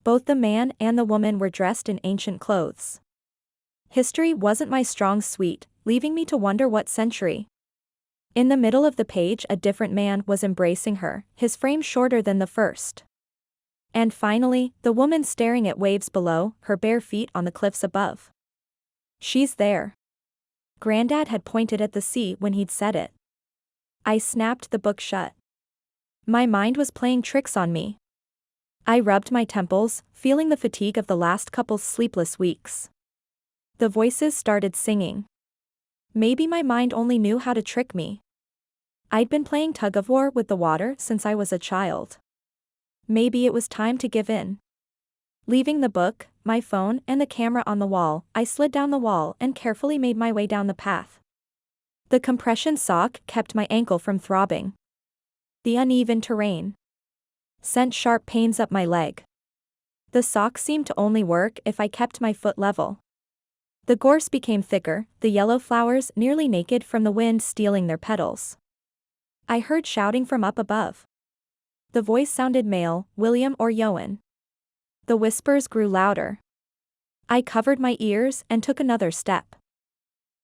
[SPEAKER 1] Both the man and the woman were dressed in ancient clothes. History wasn't my strong suite, leaving me to wonder what century. In the middle of the page a different man was embracing her, his frame shorter than the first. And finally, the woman staring at waves below, her bare feet on the cliffs above. She's there. Grandad had pointed at the sea when he'd said it. I snapped the book shut. My mind was playing tricks on me. I rubbed my temples, feeling the fatigue of the last couple's sleepless weeks. The voices started singing. Maybe my mind only knew how to trick me. I'd been playing tug-of-war with the water since I was a child. Maybe it was time to give in. Leaving the book, my phone and the camera on the wall, I slid down the wall and carefully made my way down the path. The compression sock kept my ankle from throbbing. The uneven terrain sent sharp pains up my leg. The socks seemed to only work if I kept my foot level. The gorse became thicker, the yellow flowers nearly naked from the wind stealing their petals. I heard shouting from up above. The voice sounded male, William or Ioan. The whispers grew louder. I covered my ears and took another step.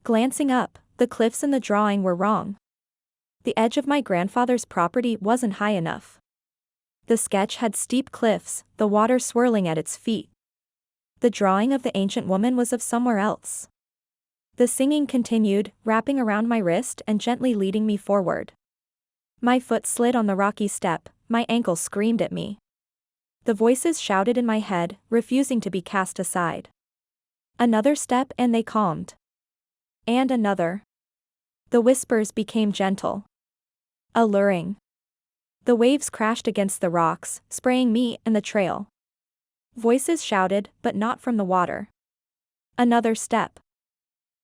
[SPEAKER 1] Glancing up, the cliffs in the drawing were wrong. The edge of my grandfather's property wasn't high enough. The sketch had steep cliffs, the water swirling at its feet. The drawing of the ancient woman was of somewhere else. The singing continued, wrapping around my wrist and gently leading me forward. My foot slid on the rocky step, my ankle screamed at me. The voices shouted in my head, refusing to be cast aside. Another step and they calmed. And another. The whispers became gentle. Alluring. The waves crashed against the rocks, spraying me and the trail. Voices shouted, but not from the water. Another step.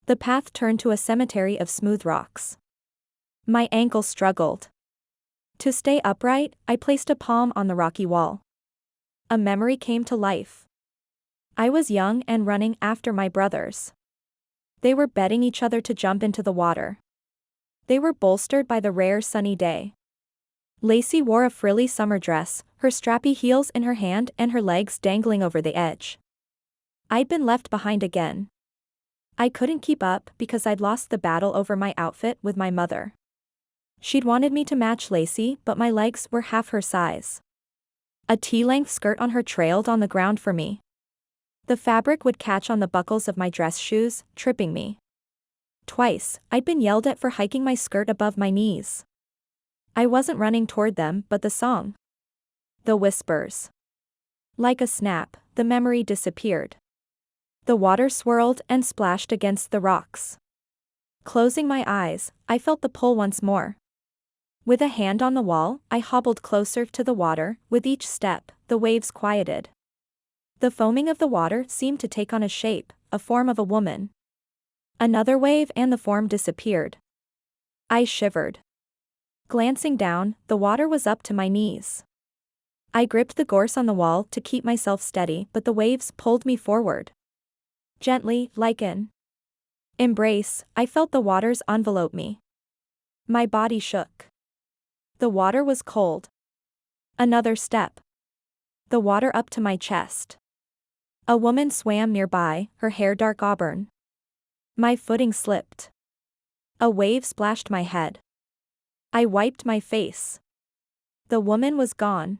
[SPEAKER 1] The path turned to a cemetery of smooth rocks. My ankle struggled. To stay upright, I placed a palm on the rocky wall. A memory came to life. I was young and running after my brothers. They were betting each other to jump into the water. They were bolstered by the rare sunny day. Lacey wore a frilly summer dress, her strappy heels in her hand and her legs dangling over the edge. I'd been left behind again. I couldn't keep up because I'd lost the battle over my outfit with my mother. She'd wanted me to match Lacey, but my legs were half her size. A tea-length skirt on her trailed on the ground for me. The fabric would catch on the buckles of my dress shoes, tripping me. Twice, I'd been yelled at for hiking my skirt above my knees. I wasn't running toward them, but the song. The whispers. Like a snap, the memory disappeared. The water swirled and splashed against the rocks. Closing my eyes, I felt the pull once more. With a hand on the wall, I hobbled closer to the water, with each step, the waves quieted. The foaming of the water seemed to take on a shape, a form of a woman. Another wave and the form disappeared. I shivered. Glancing down, the water was up to my knees. I gripped the gorse on the wall to keep myself steady, but the waves pulled me forward. Gently, like an embrace, I felt the waters envelope me. My body shook. The water was cold. Another step. The water up to my chest. A woman swam nearby, her hair dark auburn. My footing slipped. A wave splashed my head. I wiped my face. The woman was gone.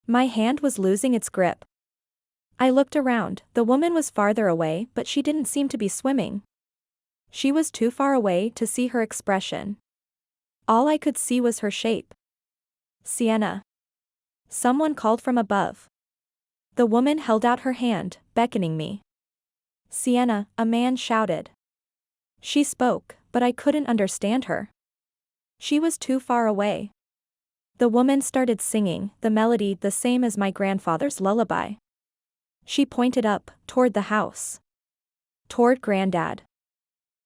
[SPEAKER 1] My hand was losing its grip. I looked around, the woman was farther away, but she didn't seem to be swimming. She was too far away to see her expression. All I could see was her shape. Sienna. Someone called from above. The woman held out her hand, beckoning me. Sienna, a man shouted. She spoke, but I couldn't understand her. She was too far away. The woman started singing, the melody the same as my grandfather's lullaby. She pointed up, toward the house. Toward Granddad.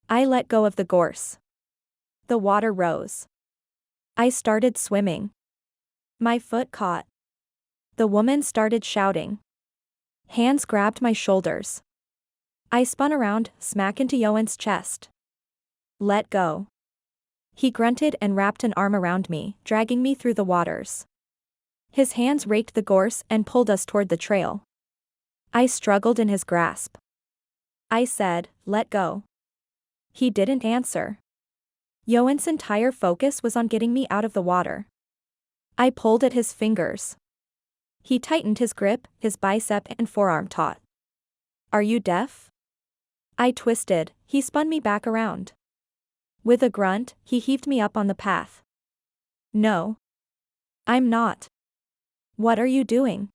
[SPEAKER 1] I let go of the gorse. The water rose. I started swimming. My foot caught. The woman started shouting. Hands grabbed my shoulders. I spun around, smack into Ioan's chest. Let go. He grunted and wrapped an arm around me, dragging me through the waters. His hands raked the gorse and pulled us toward the trail. I struggled in his grasp. I said, let go. He didn't answer. Ioan's entire focus was on getting me out of the water. I pulled at his fingers. He tightened his grip, his bicep and forearm taut. Are you deaf? I twisted, he spun me back around. With a grunt, he heaved me up on the path. No. I'm not. What are you doing?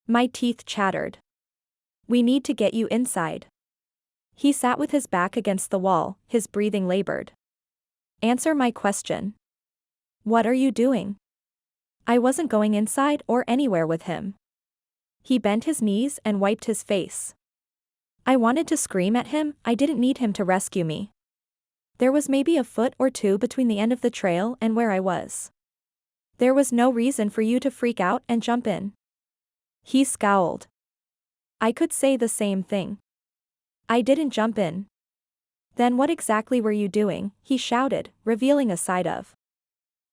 [SPEAKER 1] My teeth chattered. We need to get you inside. He sat with his back against the wall, his breathing labored. Answer my question. What are you doing? I wasn't going inside or anywhere with him. He bent his knees and wiped his face. I wanted to scream at him, I didn't need him to rescue me. There was maybe a foot or two between the end of the trail and where I was. There was no reason for you to freak out and jump in. He scowled. I could say the same thing. I didn't jump in. Then what exactly were you doing? He shouted, revealing a side of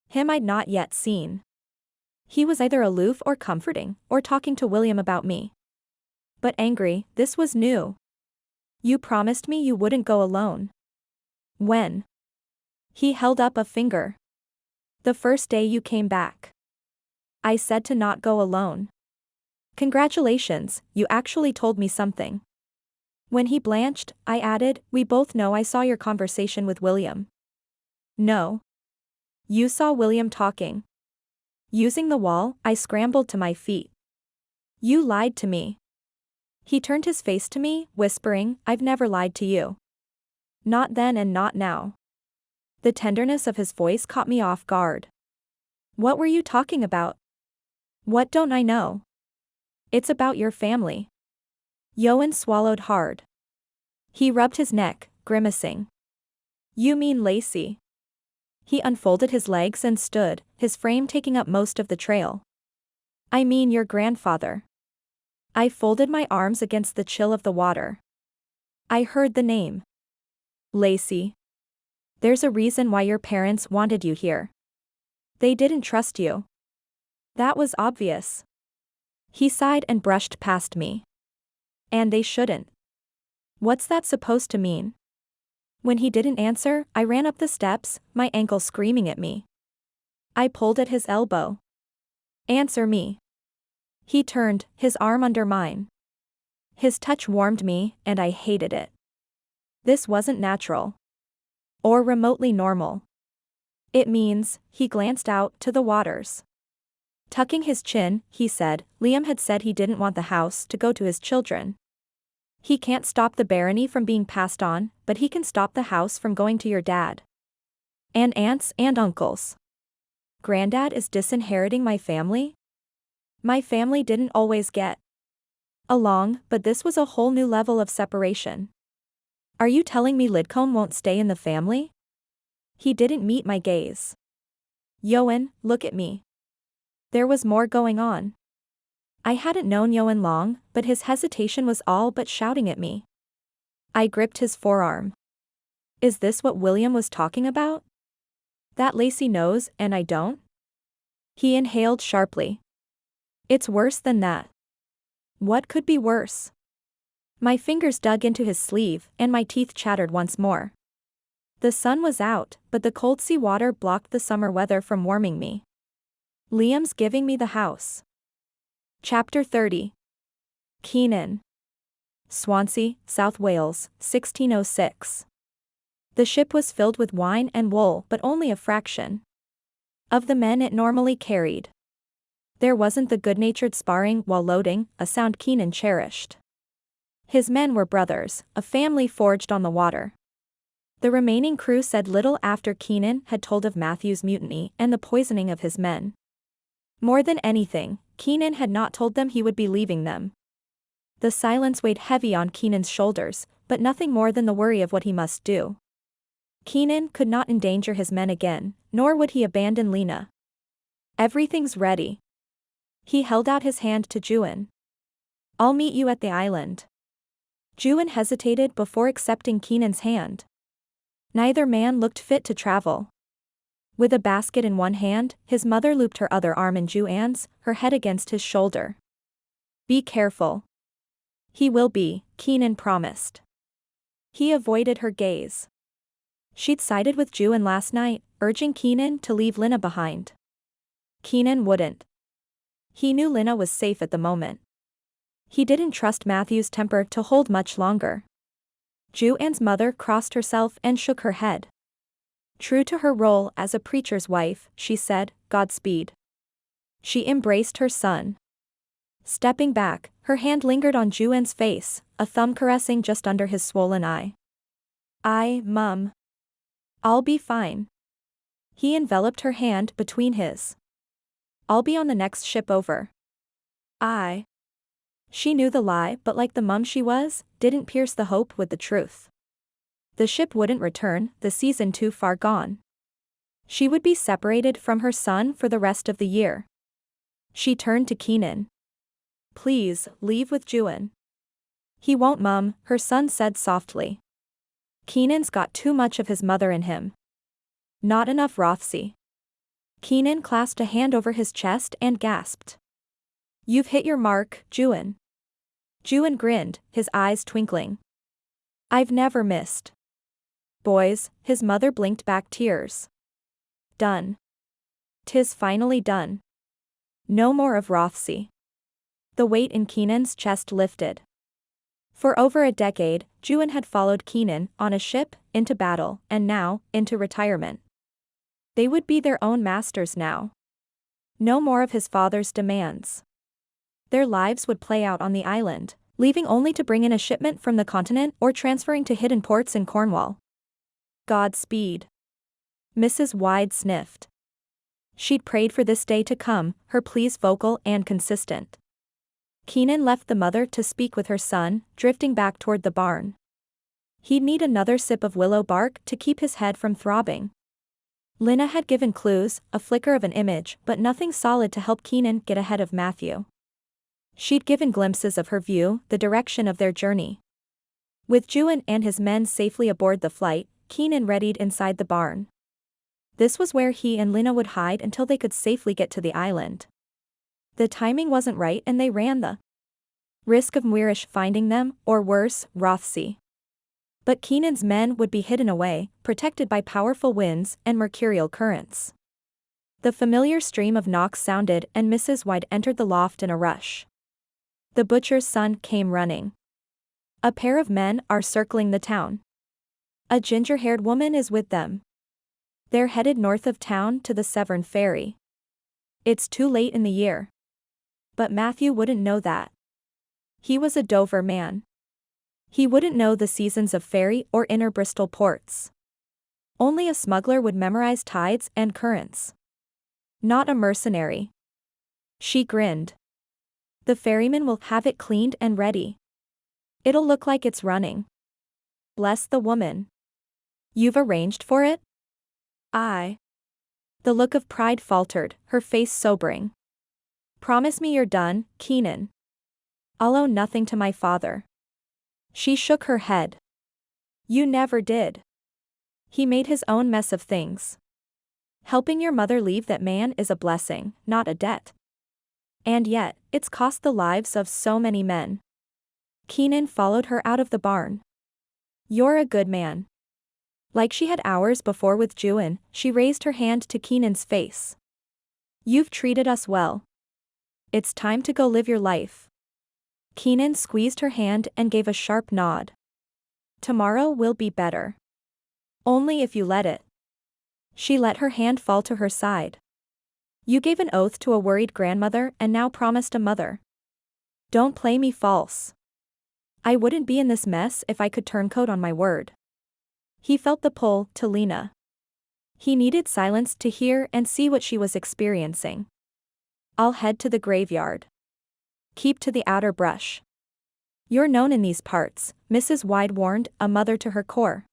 [SPEAKER 1] him I'd not yet seen. He was either aloof or comforting, or talking to William about me. But angry, this was new. You promised me you wouldn't go alone. When? He held up a finger. The first day you came back. I said to not go alone. Congratulations, you actually told me something. When he blanched, I added, we both know I saw your conversation with William. No. You saw William talking. Using the wall, I scrambled to my feet. You lied to me. He turned his face to me, whispering, I've never lied to you. Not then and not now. The tenderness of his voice caught me off guard. What were you talking about? What don't I know? It's about your family. Ioan swallowed hard. He rubbed his neck, grimacing. You mean Lacey? He unfolded his legs and stood, his frame taking up most of the trail. I mean your grandfather. I folded my arms against the chill of the water. I heard the name. Lacey. There's a reason why your parents wanted you here. They didn't trust you. That was obvious. He sighed and brushed past me. And they shouldn't. What's that supposed to mean? When he didn't answer, I ran up the steps, my ankle screaming at me. I pulled at his elbow. Answer me. He turned, his arm under mine. His touch warmed me, and I hated it. This wasn't natural. Or remotely normal. It means, he glanced out to the waters. Tucking his chin, he said, Liam had said he didn't want the house to go to his children. He can't stop the barony from being passed on, but he can stop the house from going to your dad. And aunts and uncles. Granddad is disinheriting my family? My family didn't always get along, but this was a whole new level of separation. Are you telling me Lidcombe won't stay in the family? He didn't meet my gaze. Ioan, look at me. There was more going on. I hadn't known Ioan long, but his hesitation was all but shouting at me. I gripped his forearm. Is this what William was talking about? That Lacey knows and I don't? He inhaled sharply. It's worse than that. What could be worse? My fingers dug into his sleeve, and my teeth chattered once more. The sun was out, but the cold sea water blocked the summer weather from warming me. Liam's giving me the house. Chapter 30. Keenan. Swansea, South Wales, 1606. The ship was filled with wine and wool, but only a fraction of the men it normally carried. There wasn't the good-natured sparring while loading, a sound Keenan cherished. His men were brothers, a family forged on the water. The remaining crew said little after Keenan had told of Matthew's mutiny and the poisoning of his men. More than anything, Keenan had not told them he would be leaving them. The silence weighed heavy on Keenan's shoulders, but nothing more than the worry of what he must do. Keenan could not endanger his men again, nor would he abandon Lena. Everything's ready. He held out his hand to Ioan. I'll meet you at the island. Ioan hesitated before accepting Keenan's hand. Neither man looked fit to travel. With a basket in one hand, his mother looped her other arm in Ioan's, her head against his shoulder. Be careful. He will be, Keenan promised. He avoided her gaze. She'd sided with Ioan last night, urging Keenan to leave Lena behind. Keenan wouldn't. He knew Lena was safe at the moment. He didn't trust Matthew's temper to hold much longer. Ioan's mother crossed herself and shook her head. True to her role as a preacher's wife, she said, Godspeed. She embraced her son. Stepping back, her hand lingered on Ioan's face, a thumb caressing just under his swollen eye. Mum. I'll be fine. He enveloped her hand between his. I'll be on the next ship over. She knew the lie, but like the mum she was, didn't pierce the hope with the truth. The ship wouldn't return, the season too far gone. She would be separated from her son for the rest of the year. She turned to Keenan. Please, leave with Ioan. He won't, Mum, her son said softly. Keenan's got too much of his mother in him. Not enough Rothesay. Keenan clasped a hand over his chest and gasped. You've hit your mark, Ioan. Ioan grinned, his eyes twinkling. I've never missed. Boys, his mother blinked back tears. Done. 'Tis finally done. No more of Rothesay. The weight in Keenan's chest lifted. For over a decade, Ioan had followed Keenan on a ship, into battle, and now, into retirement. They would be their own masters now. No more of his father's demands. Their lives would play out on the island, leaving only to bring in a shipment from the continent or transferring to hidden ports in Cornwall. Godspeed. Mrs. Wyde sniffed. She'd prayed for this day to come, her pleas vocal and consistent. Keenan left the mother to speak with her son, drifting back toward the barn. He'd need another sip of willow bark to keep his head from throbbing. Lina had given clues, a flicker of an image, but nothing solid to help Keenan get ahead of Matthew. She'd given glimpses of her view, the direction of their journey. With Ioan and his men safely aboard the flight, Keenan readied inside the barn. This was where he and Lina would hide until they could safely get to the island. The timing wasn't right and they ran the risk of Mwirish finding them, or worse, Rothesay. But Keenan's men would be hidden away, protected by powerful winds and mercurial currents. The familiar stream of knocks sounded and Mrs. Wyde entered the loft in a rush. The butcher's son came running. A pair of men are circling the town. A ginger-haired woman is with them. They're headed north of town to the Severn ferry. It's too late in the year. But Matthew wouldn't know that. He was a Dover man. He wouldn't know the seasons of ferry or inner Bristol ports. Only a smuggler would memorize tides and currents. Not a mercenary. She grinned. The ferryman will have it cleaned and ready. It'll look like it's running. Bless the woman. You've arranged for it? Aye. The look of pride faltered, her face sobering. Promise me you're done, Keenan. I'll owe nothing to my father. She shook her head. You never did. He made his own mess of things. Helping your mother leave that man is a blessing, not a debt. And yet, it's cost the lives of so many men. Keenan followed her out of the barn. You're a good man. Like she had hours before with Ioan, she raised her hand to Keenan's face. You've treated us well. It's time to go live your life. Keenan squeezed her hand and gave a sharp nod. Tomorrow will be better. Only if you let it. She let her hand fall to her side. You gave an oath to a worried grandmother and now promised a mother. Don't play me false. I wouldn't be in this mess if I could turncoat on my word. He felt the pull to Lina. He needed silence to hear and see what she was experiencing. I'll head to the graveyard. Keep to the outer brush. You're known in these parts, Mrs. Wyde warned, a mother to her core.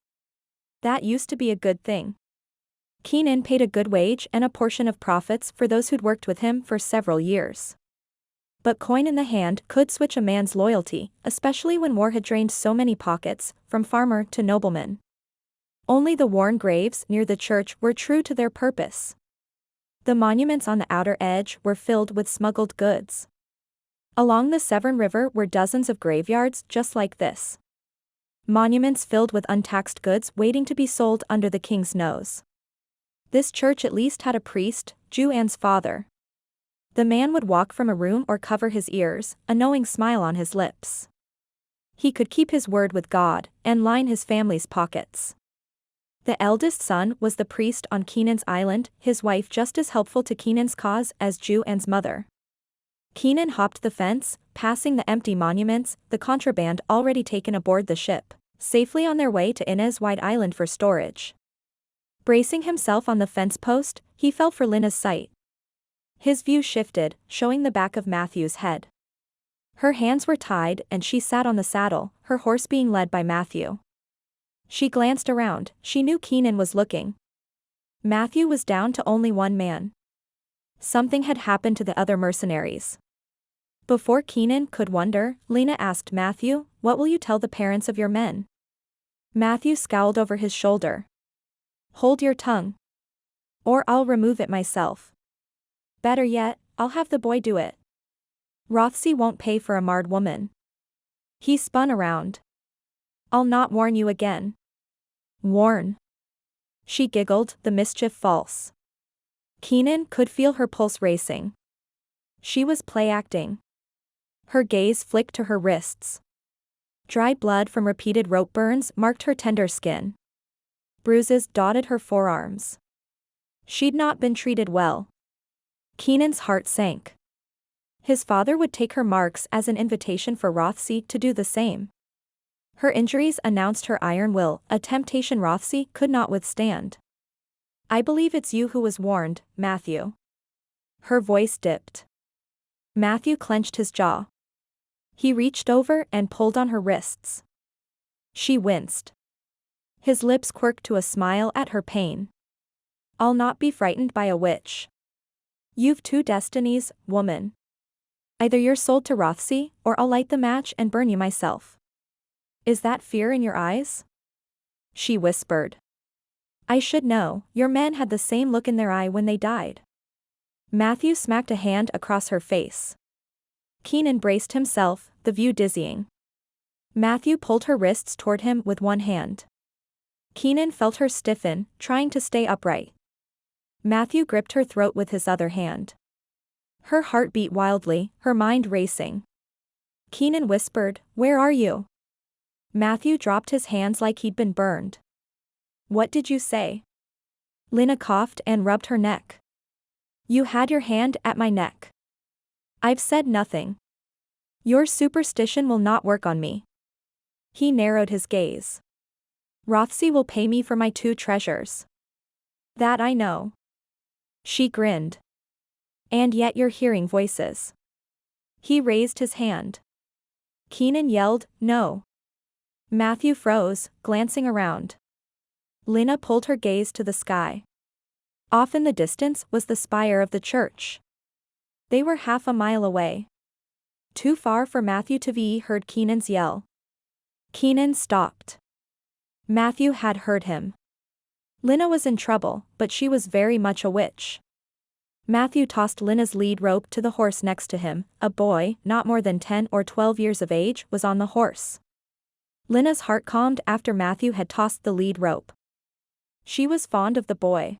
[SPEAKER 1] That used to be a good thing. Keenan paid a good wage and a portion of profits for those who'd worked with him for several years. But coin in the hand could switch a man's loyalty, especially when war had drained so many pockets, from farmer to nobleman. Only the worn graves near the church were true to their purpose. The monuments on the outer edge were filled with smuggled goods. Along the Severn River were dozens of graveyards just like this. Monuments filled with untaxed goods waiting to be sold under the king's nose. This church at least had a priest, Ioan's father. The man would walk from a room or cover his ears, a knowing smile on his lips. He could keep his word with God, and line his family's pockets. The eldest son was the priest on Keenan's island, his wife just as helpful to Keenan's cause as Ioan's mother. Keenan hopped the fence, passing the empty monuments, the contraband already taken aboard the ship, safely on their way to Inez White Island for storage. Bracing himself on the fence post, he felt for Lina's sight. His view shifted, showing the back of Matthew's head. Her hands were tied and she sat on the saddle, her horse being led by Matthew. She glanced around, she knew Keenan was looking. Matthew was down to only one man. Something had happened to the other mercenaries. Before Keenan could wonder, Lena asked Matthew, "What will you tell the parents of your men?" Matthew scowled over his shoulder. "Hold your tongue. Or I'll remove it myself. Better yet, I'll have the boy do it. Rothesay won't pay for a marred woman." He spun around. "I'll not warn you again." "Warn?" She giggled, the mischief false. Keenan could feel her pulse racing. She was play-acting. Her gaze flicked to her wrists. Dry blood from repeated rope burns marked her tender skin. Bruises dotted her forearms. She'd not been treated well. Keenan's heart sank. His father would take her marks as an invitation for Rothesay to do the same. Her injuries announced her iron will, a temptation Rothesay could not withstand. "I believe it's you who was warned, Matthew." Her voice dipped. Matthew clenched his jaw. He reached over and pulled on her wrists. She winced. His lips quirked to a smile at her pain. "I'll not be frightened by a witch. You've two destinies, woman. Either you're sold to Rothesay, or I'll light the match and burn you myself. Is that fear in your eyes?" She whispered. "I should know, your men had the same look in their eye when they died." Matthew smacked a hand across her face. Keenan braced himself, the view dizzying. Matthew pulled her wrists toward him with one hand. Keenan felt her stiffen, trying to stay upright. Matthew gripped her throat with his other hand. Her heart beat wildly, her mind racing. Keenan whispered, "Where are you?" Matthew dropped his hands like he'd been burned. "What did you say?" Lena coughed and rubbed her neck. "You had your hand at my neck." "I've said nothing. Your superstition will not work on me." He narrowed his gaze. "Rothesay will pay me for my two treasures. That I know." She grinned. "And yet you're hearing voices." He raised his hand. Keenan yelled, "No." Matthew froze, glancing around. Lena pulled her gaze to the sky. Off in the distance was the spire of the church. They were half a mile away. Too far for Matthew to be heard Keenan's yell. Keenan stopped. Matthew had heard him. Lena was in trouble, but she was very much a witch. Matthew tossed Lena's lead rope to the horse next to him. A boy, not more than 10 or 12 years of age, was on the horse. Lena's heart calmed after Matthew had tossed the lead rope. She was fond of the boy.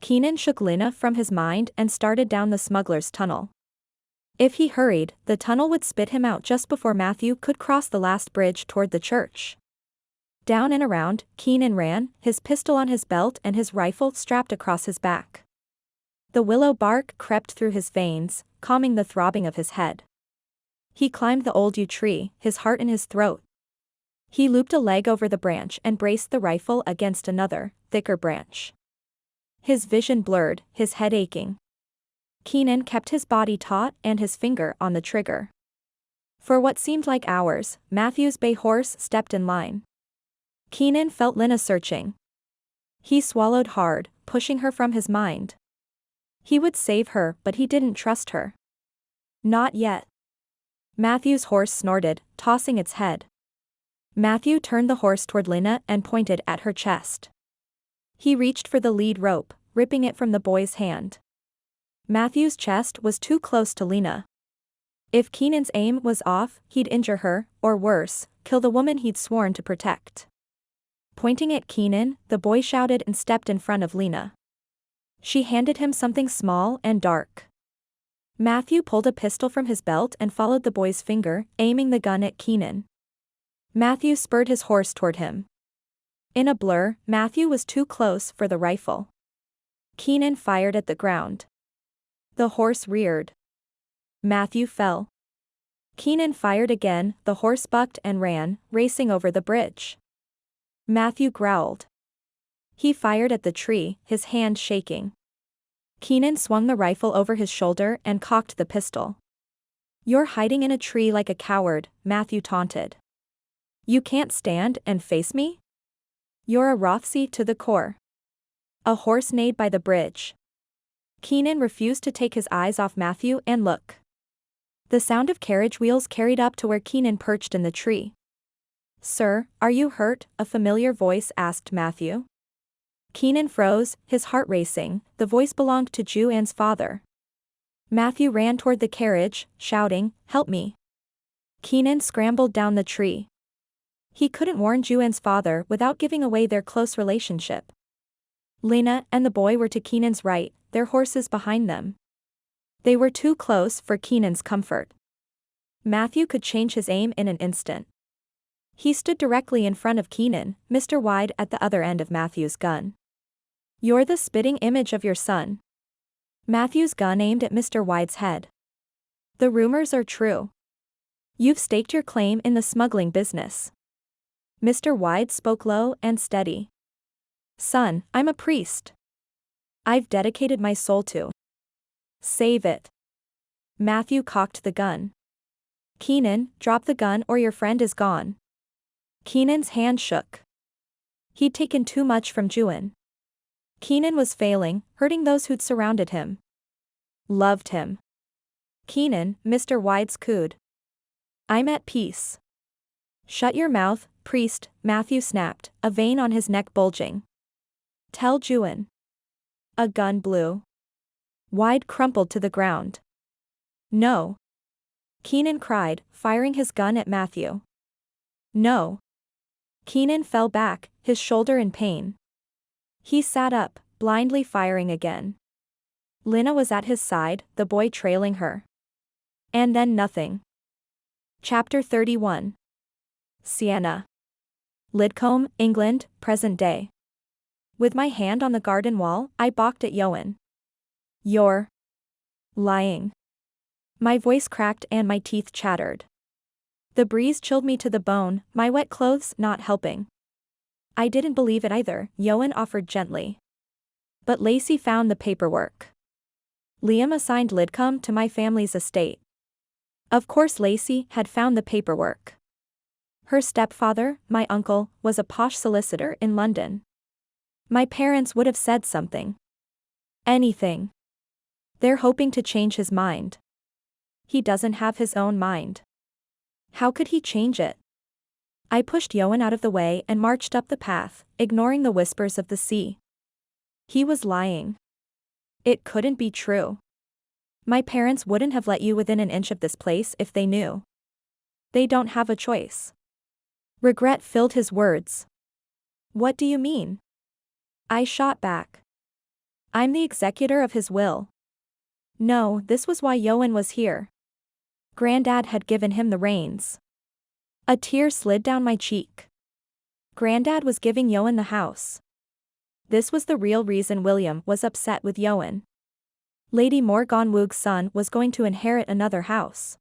[SPEAKER 1] Keenan shook Lena from his mind and started down the smuggler's tunnel. If he hurried, the tunnel would spit him out just before Matthew could cross the last bridge toward the church. Down and around, Keenan ran, his pistol on his belt and his rifle strapped across his back. The willow bark crept through his veins, calming the throbbing of his head. He climbed the old yew tree, his heart in his throat. He looped a leg over the branch and braced the rifle against another, thicker branch. His vision blurred, his head aching. Keenan kept his body taut and his finger on the trigger. For what seemed like hours, Matthew's bay horse stepped in line. Keenan felt Lena searching. He swallowed hard, pushing her from his mind. He would save her, but he didn't trust her. Not yet. Matthew's horse snorted, tossing its head. Matthew turned the horse toward Lena and pointed at her chest. He reached for the lead rope, ripping it from the boy's hand. Matthew's chest was too close to Lena. If Keenan's aim was off, he'd injure her, or worse, kill the woman he'd sworn to protect. Pointing at Keenan, the boy shouted and stepped in front of Lena. She handed him something small and dark. Matthew pulled a pistol from his belt and followed the boy's finger, aiming the gun at Keenan. Matthew spurred his horse toward him. In a blur, Matthew was too close for the rifle. Keenan fired at the ground. The horse reared. Matthew fell. Keenan fired again, the horse bucked and ran, racing over the bridge. Matthew growled. He fired at the tree, his hand shaking. Keenan swung the rifle over his shoulder and cocked the pistol. "You're hiding in a tree like a coward," Matthew taunted. "You can't stand and face me? You're a Rothesay to the core." A horse neighed by the bridge. Keenan refused to take his eyes off Matthew and look. The sound of carriage wheels carried up to where Keenan perched in the tree. "Sir, are you hurt?" a familiar voice asked Matthew. Keenan froze, his heart racing. The voice belonged to Ioan's father. Matthew ran toward the carriage, shouting, "Help me." Keenan scrambled down the tree. He couldn't warn Ioan's father without giving away their close relationship. Lena and the boy were to Keenan's right, their horses behind them. They were too close for Keenan's comfort. Matthew could change his aim in an instant. He stood directly in front of Keenan, Mr. Wyde at the other end of Matthew's gun. "You're the spitting image of your son." Matthew's gun aimed at Mr. Wyde's head. "The rumors are true. You've staked your claim in the smuggling business." Mr. Wyde spoke low and steady. "Son, I'm a priest. I've dedicated my soul to save it." Matthew cocked the gun. "Keenan, drop the gun or your friend is gone." Keenan's hand shook. He'd taken too much from Ioan. Keenan was failing, hurting those who'd surrounded him. Loved him. "Keenan," Mr. Wyde cooed. "I'm at peace." "Shut your mouth, priest," Matthew snapped, a vein on his neck bulging. "Tell Ioan." A gun blew. Wyde crumpled to the ground. "No." Keenan cried, firing his gun at Matthew. "No." Keenan fell back, his shoulder in pain. He sat up, blindly firing again. Lena was at his side, the boy trailing her. And then nothing. Chapter 31. Sienna. Lidcombe, England, present day. With my hand on the garden wall, I balked at Ioan. "You're lying." My voice cracked and my teeth chattered. The breeze chilled me to the bone, my wet clothes not helping. "I didn't believe it either," Ioan offered gently. "But Lacey found the paperwork. Liam assigned Lidcombe to my family's estate." Of course Lacey had found the paperwork. Her stepfather, my uncle, was a posh solicitor in London. My parents would have said something. Anything. They're hoping to change his mind. He doesn't have his own mind. How could he change it? I pushed Ioan out of the way and marched up the path, ignoring the whispers of the sea. He was lying. It couldn't be true. My parents wouldn't have let you within an inch of this place if they knew. They don't have a choice. Regret filled his words. "What do you mean?" I shot back. "I'm the executor of his will." No, this was why Ioan was here. Grandad had given him the reins. A tear slid down my cheek. Grandad was giving Ioan the house. This was the real reason William was upset with Ioan. Lady Morgannwg's son was going to inherit another house.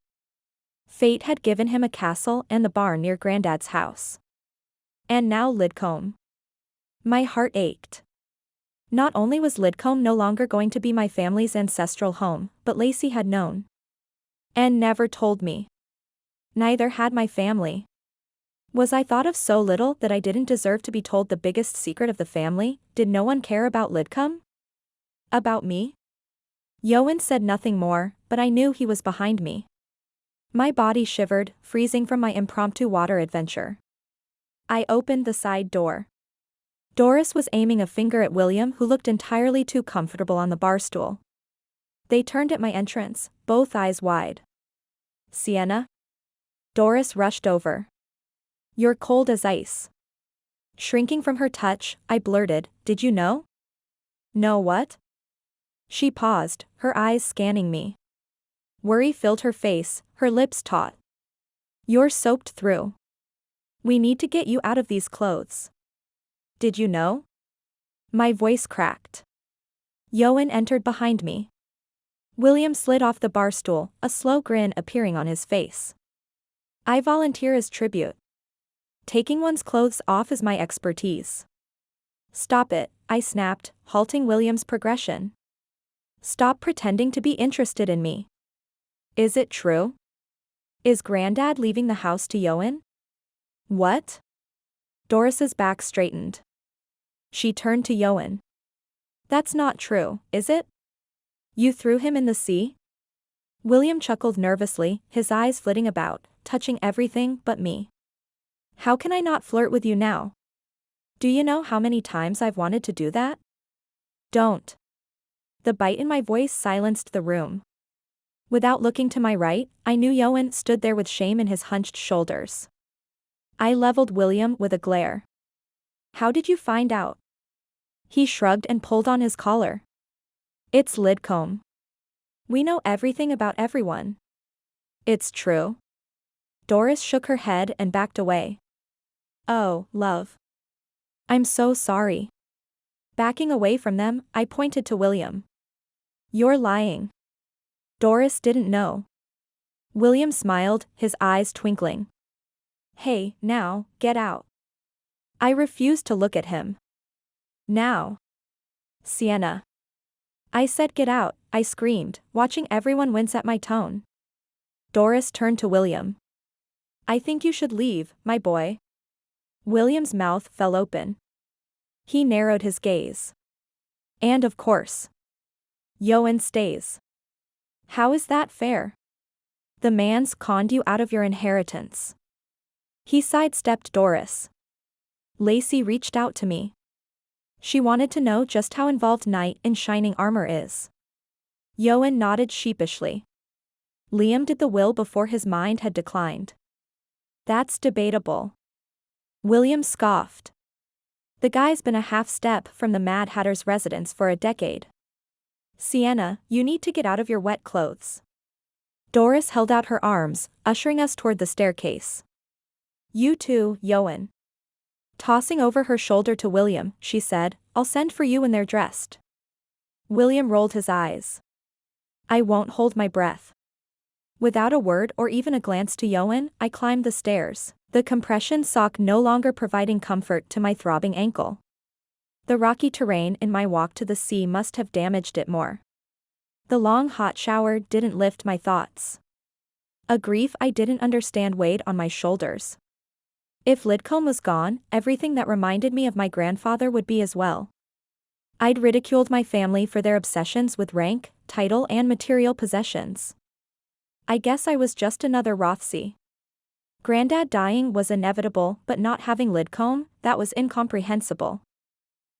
[SPEAKER 1] Fate had given him a castle and the barn near Grandad's house. And now Lidcombe. My heart ached. Not only was Lidcombe no longer going to be my family's ancestral home, but Lacey had known. And never told me. Neither had my family. Was I thought of so little that I didn't deserve to be told the biggest secret of the family? Did no one care about Lidcombe? About me? Ioan said nothing more, but I knew he was behind me. My body shivered, freezing from my impromptu water adventure. I opened the side door. Doris was aiming a finger at William, who looked entirely too comfortable on the bar stool. They turned at my entrance, both eyes wide. "Sienna?" Doris rushed over. "You're cold as ice." Shrinking from her touch, I blurted, "Did you know?" "Know what?" She paused, her eyes scanning me. Worry filled her face, her lips taut. "You're soaked through. We need to get you out of these clothes." "Did you know?" My voice cracked. Ioan entered behind me. William slid off the bar stool, a slow grin appearing on his face. "I volunteer as tribute. Taking one's clothes off is my expertise." "Stop it," I snapped, halting William's progression. "Stop pretending to be interested in me. Is it true? Is Grandad leaving the house to Ioan?" "What?" Doris's back straightened. She turned to Ioan. That's not true, is it? You threw him in the sea? William chuckled nervously, his eyes flitting about, touching everything but me. How can I not flirt with you now? Do you know how many times I've wanted to do that? Don't. The bite in my voice silenced the room. Without looking to my right, I knew Ioan stood there with shame in his hunched shoulders. I leveled William with a glare. How did you find out? He shrugged and pulled on his collar. It's Lidcombe. We know everything about everyone. It's true. Doris shook her head and backed away. Oh, love. I'm so sorry. Backing away from them, I pointed to William. You're lying. Doris didn't know. William smiled, his eyes twinkling. Hey, now, get out. I refused to look at him. Now. Sienna. I said get out, I screamed, watching everyone wince at my tone. Doris turned to William. I think you should leave, my boy. William's mouth fell open. He narrowed his gaze. And of course. Ioan stays. How is that fair? The man's conned you out of your inheritance. He sidestepped Doris. Lacey reached out to me. She wanted to know just how involved knight in shining armor is. Ioan nodded sheepishly. Liam did the will before his mind had declined. That's debatable. William scoffed. The guy's been a half-step from the Mad Hatter's residence for a decade. Sienna, you need to get out of your wet clothes. Doris held out her arms, ushering us toward the staircase. You too, Ioan. Tossing over her shoulder to William, she said, I'll send for you when they're dressed. William rolled his eyes. I won't hold my breath. Without a word or even a glance to Ioan, I climbed the stairs, the compression sock no longer providing comfort to my throbbing ankle. The rocky terrain in my walk to the sea must have damaged it more. The long hot shower didn't lift my thoughts. A grief I didn't understand weighed on my shoulders. If Lidcombe was gone, everything that reminded me of my grandfather would be as well. I'd ridiculed my family for their obsessions with rank, title and material possessions. I guess I was just another Rothesay. Granddad dying was inevitable, but not having Lidcombe, that was incomprehensible.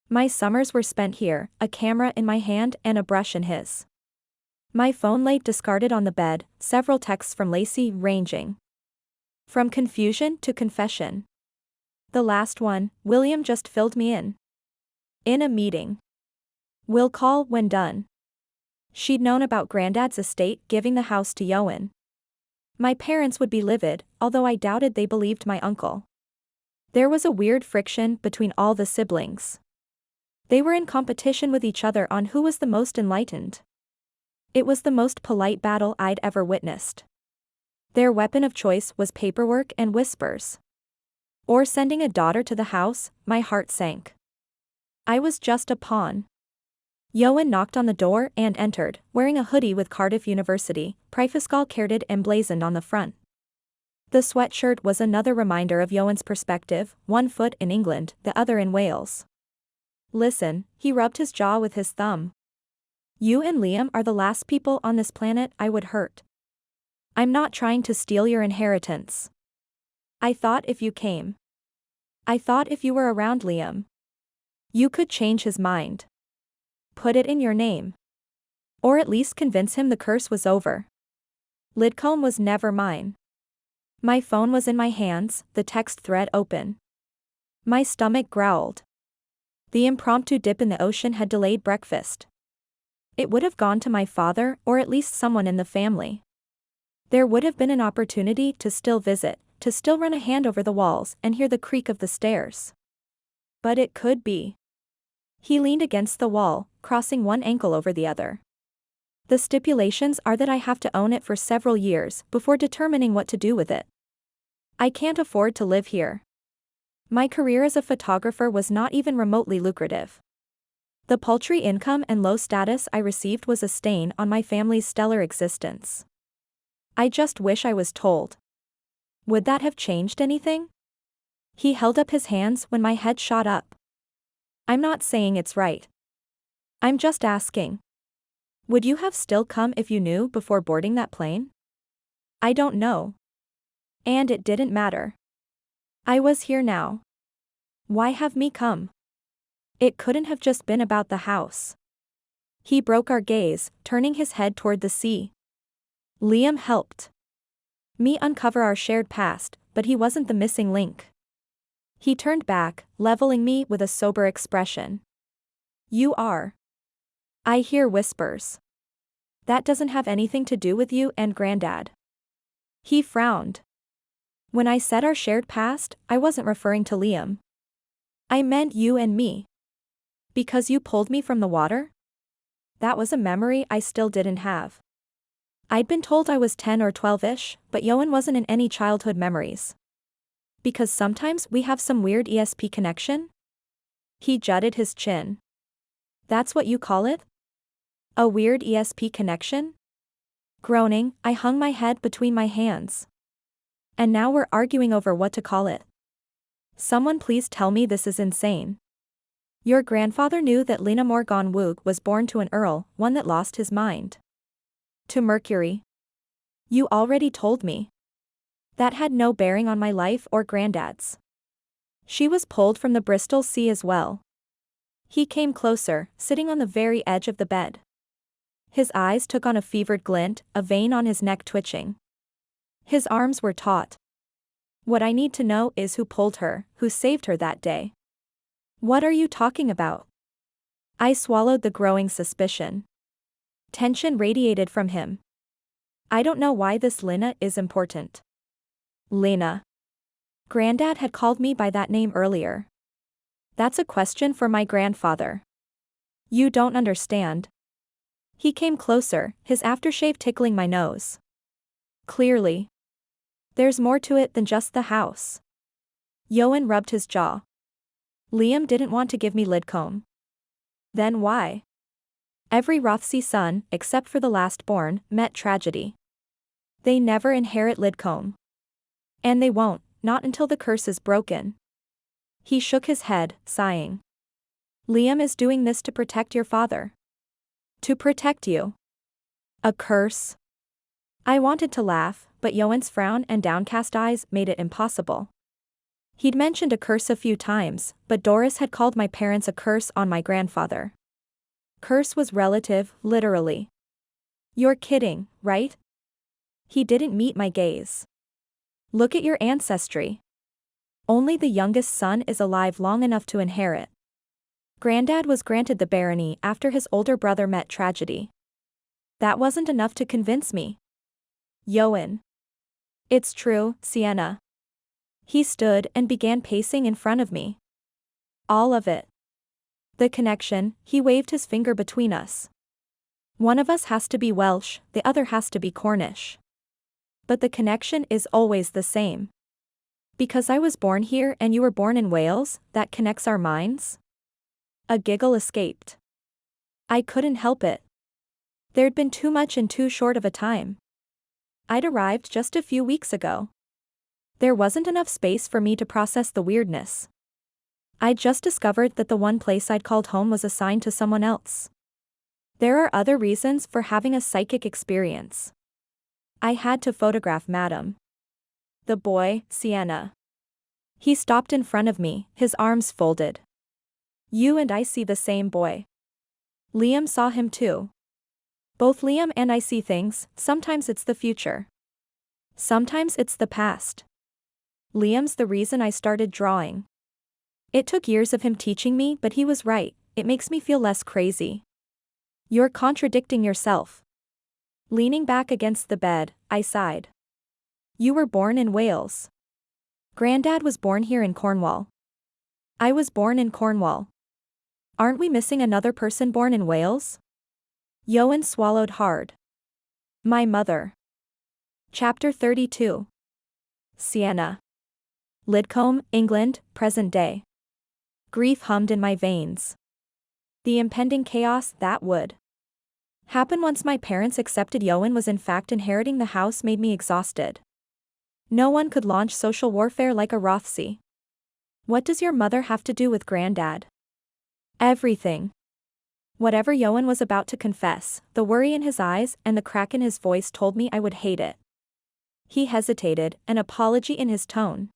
[SPEAKER 1] My summers were spent here, a camera in my hand and a brush in his. My phone lay discarded on the bed, several texts from Lacey ranging from confusion to confession. The last one, William just filled me in. In a meeting. We'll call when done. She'd known about Granddad's estate giving the house to Ioan. My parents would be livid, although I doubted they believed my uncle. There was a weird friction between all the siblings. They were in competition with each other on who was the most enlightened. It was the most polite battle I'd ever witnessed. Their weapon of choice was paperwork and whispers. Or sending a daughter to the house, my heart sank. I was just a pawn. Ioan knocked on the door and entered, wearing a hoodie with Cardiff University, Prifysgol Caerdydd emblazoned on the front. The sweatshirt was another reminder of Ioan's perspective, one foot in England, the other in Wales. Listen, he rubbed his jaw with his thumb. You and Liam are the last people on this planet I would hurt. I'm not trying to steal your inheritance. I thought if you came. I thought if you were around Liam. You could change his mind. Put it in your name. Or at least convince him the curse was over. Lidcombe was never mine. My phone was in my hands, the text thread open. My stomach growled. The impromptu dip in the ocean had delayed breakfast. It would have gone to my father or at least someone in the family. There would have been an opportunity to still visit, to still run a hand over the walls and hear the creak of the stairs. But it could be. He leaned against the wall, crossing one ankle over the other. The stipulations are that I have to own it for several years before determining what to do with it. I can't afford to live here. My career as a photographer was not even remotely lucrative. The paltry income and low status I received was a stain on my family's stellar existence. I just wish I was told. Would that have changed anything? He held up his hands when my head shot up. I'm not saying it's right. I'm just asking. Would you have still come if you knew before boarding that plane? I don't know. And it didn't matter. I was here now. Why have me come? It couldn't have just been about the house. He broke our gaze, turning his head toward the sea. Liam helped me uncover our shared past, but he wasn't the missing link. He turned back, leveling me with a sober expression. You are. I hear whispers. That doesn't have anything to do with you and Granddad. He frowned. When I said our shared past, I wasn't referring to Liam. I meant you and me. Because you pulled me from the water? That was a memory I still didn't have. I'd been told I was 10 or 12-ish, but Ioan wasn't in any childhood memories. Because sometimes we have some weird ESP connection? He jutted his chin. That's what you call it? A weird ESP connection? Groaning, I hung my head between my hands. And now we're arguing over what to call it. Someone please tell me this is insane. Your grandfather knew that Ioan Morgannwg was born to an earl, one that lost his mind. To Mercury. You already told me. That had no bearing on my life or Granddad's. She was pulled from the Bristol Sea as well. He came closer, sitting on the very edge of the bed. His eyes took on a fevered glint, a vein on his neck twitching. His arms were taut. What I need to know is who pulled her, who saved her that day. What are you talking about? I swallowed the growing suspicion. Tension radiated from him. I don't know why this Lena is important. Lena. Granddad had called me by that name earlier. That's a question for my grandfather. You don't understand. He came closer, his aftershave tickling my nose. Clearly. There's more to it than just the house. Ioan rubbed his jaw. Liam didn't want to give me Lidcombe. Then why? Every Rothesay son, except for the last born, met tragedy. They never inherit Lidcombe. And they won't, not until the curse is broken. He shook his head, sighing. Liam is doing this to protect your father. To protect you. A curse? I wanted to laugh, but Ioan's frown and downcast eyes made it impossible. He'd mentioned a curse a few times, but Doris had called my parents a curse on my grandfather. Curse was relative, literally. You're kidding, right? He didn't meet my gaze. Look at your ancestry. Only the youngest son is alive long enough to inherit. Granddad was granted the barony after his older brother met tragedy. That wasn't enough to convince me. Ioan. It's true, Sienna. He stood and began pacing in front of me. All of it. The connection, he waved his finger between us. One of us has to be Welsh, the other has to be Cornish. But the connection is always the same. Because I was born here and you were born in Wales, that connects our minds? A giggle escaped. I couldn't help it. There'd been too much in too short of a time. I'd arrived just a few weeks ago. There wasn't enough space for me to process the weirdness. I'd just discovered that the one place I'd called home was assigned to someone else. There are other reasons for having a psychic experience. I had to photograph Madam. The boy, Sienna. He stopped in front of me, his arms folded. You and I see the same boy. Liam saw him too. Both Liam and I see things, sometimes it's the future. Sometimes it's the past. Liam's the reason I started drawing. It took years of him teaching me, but he was right, it makes me feel less crazy. You're contradicting yourself. Leaning back against the bed, I sighed. You were born in Wales. Granddad was born here in Cornwall. I was born in Cornwall. Aren't we missing another person born in Wales? Ioan swallowed hard. My mother. Chapter 32. Sienna. Lidcombe, England, present day. Grief hummed in my veins. The impending chaos that would happen once my parents accepted Ioan was in fact inheriting the house made me exhausted. No one could launch social warfare like a Rothesay. What does your mother have to do with Granddad? Everything. Whatever Ioan was about to confess, the worry in his eyes and the crack in his voice told me I would hate it. He hesitated, an apology in his tone.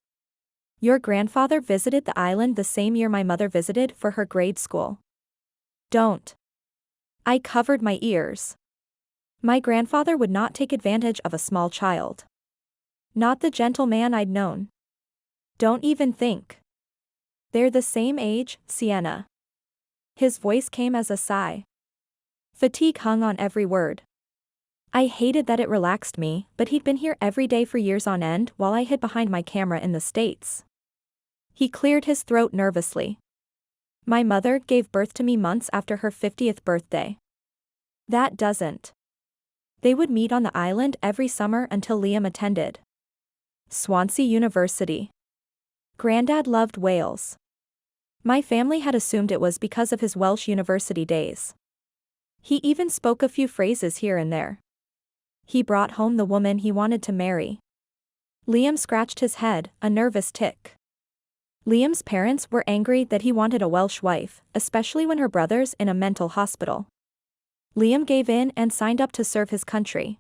[SPEAKER 1] Your grandfather visited the island the same year my mother visited for her grade school. Don't. I covered my ears. My grandfather would not take advantage of a small child. Not the gentleman I'd known. Don't even think. They're the same age, Sienna. His voice came as a sigh. Fatigue hung on every word. I hated that it relaxed me, but he'd been here every day for years on end while I hid behind my camera in the States. He cleared his throat nervously. My mother gave birth to me months after her 50th birthday. That doesn't. They would meet on the island every summer until Liam attended Swansea University. Grandad loved Wales. My family had assumed it was because of his Welsh university days. He even spoke a few phrases here and there. He brought home the woman he wanted to marry. Liam scratched his head, a nervous tic. Liam's parents were angry that he wanted a Welsh wife, especially when her brother's in a mental hospital. Liam gave in and signed up to serve his country.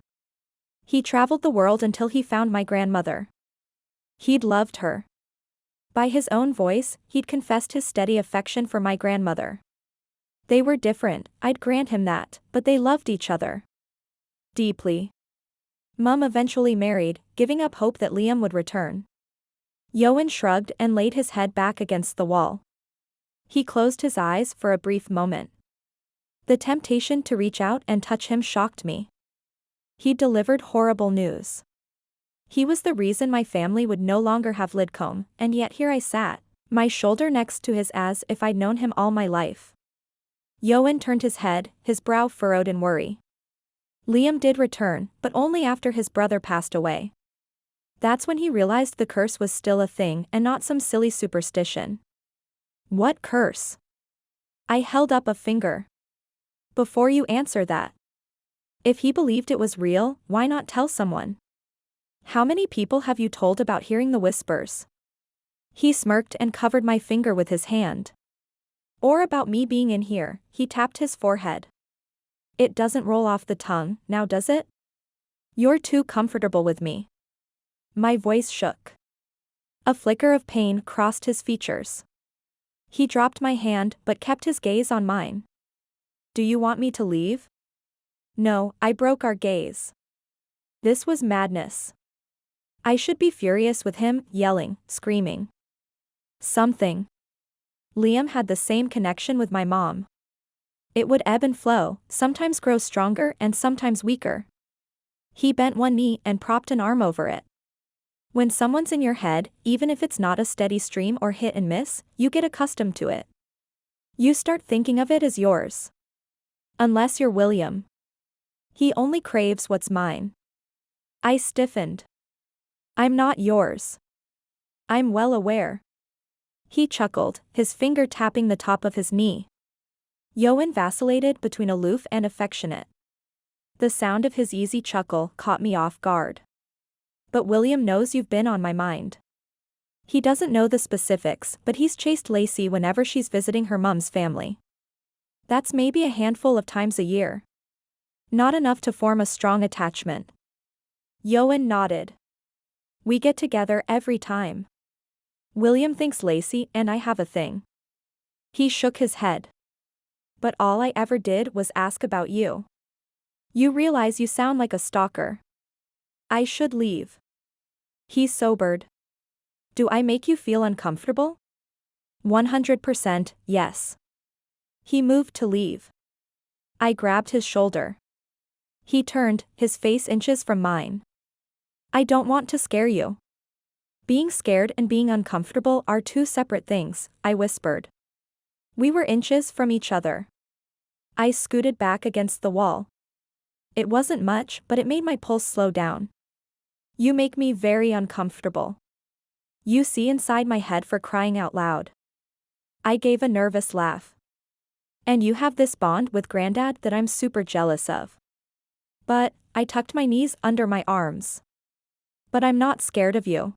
[SPEAKER 1] He traveled the world until he found my grandmother. He'd loved her. By his own voice, he'd confessed his steady affection for my grandmother. They were different, I'd grant him that, but they loved each other. Deeply. Mum eventually married, giving up hope that Liam would return. Ioan shrugged and laid his head back against the wall. He closed his eyes for a brief moment. The temptation to reach out and touch him shocked me. He delivered horrible news. He was the reason my family would no longer have Lidcombe, and yet here I sat, my shoulder next to his as if I'd known him all my life. Ioan turned his head, his brow furrowed in worry. Liam did return, but only after his brother passed away. That's when he realized the curse was still a thing and not some silly superstition. What curse? I held up a finger. Before you answer that. If he believed it was real, why not tell someone? How many people have you told about hearing the whispers? He smirked and covered my finger with his hand. Or about me being in here, he tapped his forehead. It doesn't roll off the tongue, now does it? You're too comfortable with me. My voice shook. A flicker of pain crossed his features. He dropped my hand but kept his gaze on mine. Do you want me to leave? No, I broke our gaze. This was madness. I should be furious with him, yelling, screaming. Something. Liam had the same connection with my mom. It would ebb and flow, sometimes grow stronger and sometimes weaker. He bent one knee and propped an arm over it. When someone's in your head, even if it's not a steady stream or hit and miss, you get accustomed to it. You start thinking of it as yours. Unless you're William. He only craves what's mine. I stiffened. I'm not yours. I'm well aware. He chuckled, his finger tapping the top of his knee. Ioan vacillated between aloof and affectionate. The sound of his easy chuckle caught me off guard. But William knows you've been on my mind. He doesn't know the specifics, but he's chased Lacey whenever she's visiting her mum's family. That's maybe a handful of times a year. Not enough to form a strong attachment. Ioan nodded. We get together every time. William thinks Lacey and I have a thing. He shook his head. But all I ever did was ask about you. You realize you sound like a stalker. I should leave. He sobered. Do I make you feel uncomfortable? 100%, yes. He moved to leave. I grabbed his shoulder. He turned, his face inches from mine. I don't want to scare you. Being scared and being uncomfortable are two separate things, I whispered. We were inches from each other. I scooted back against the wall. It wasn't much, but it made my pulse slow down. You make me very uncomfortable. You see inside my head, for crying out loud. I gave a nervous laugh. And you have this bond with Grandad that I'm super jealous of. But, I tucked my knees under my arms. But I'm not scared of you.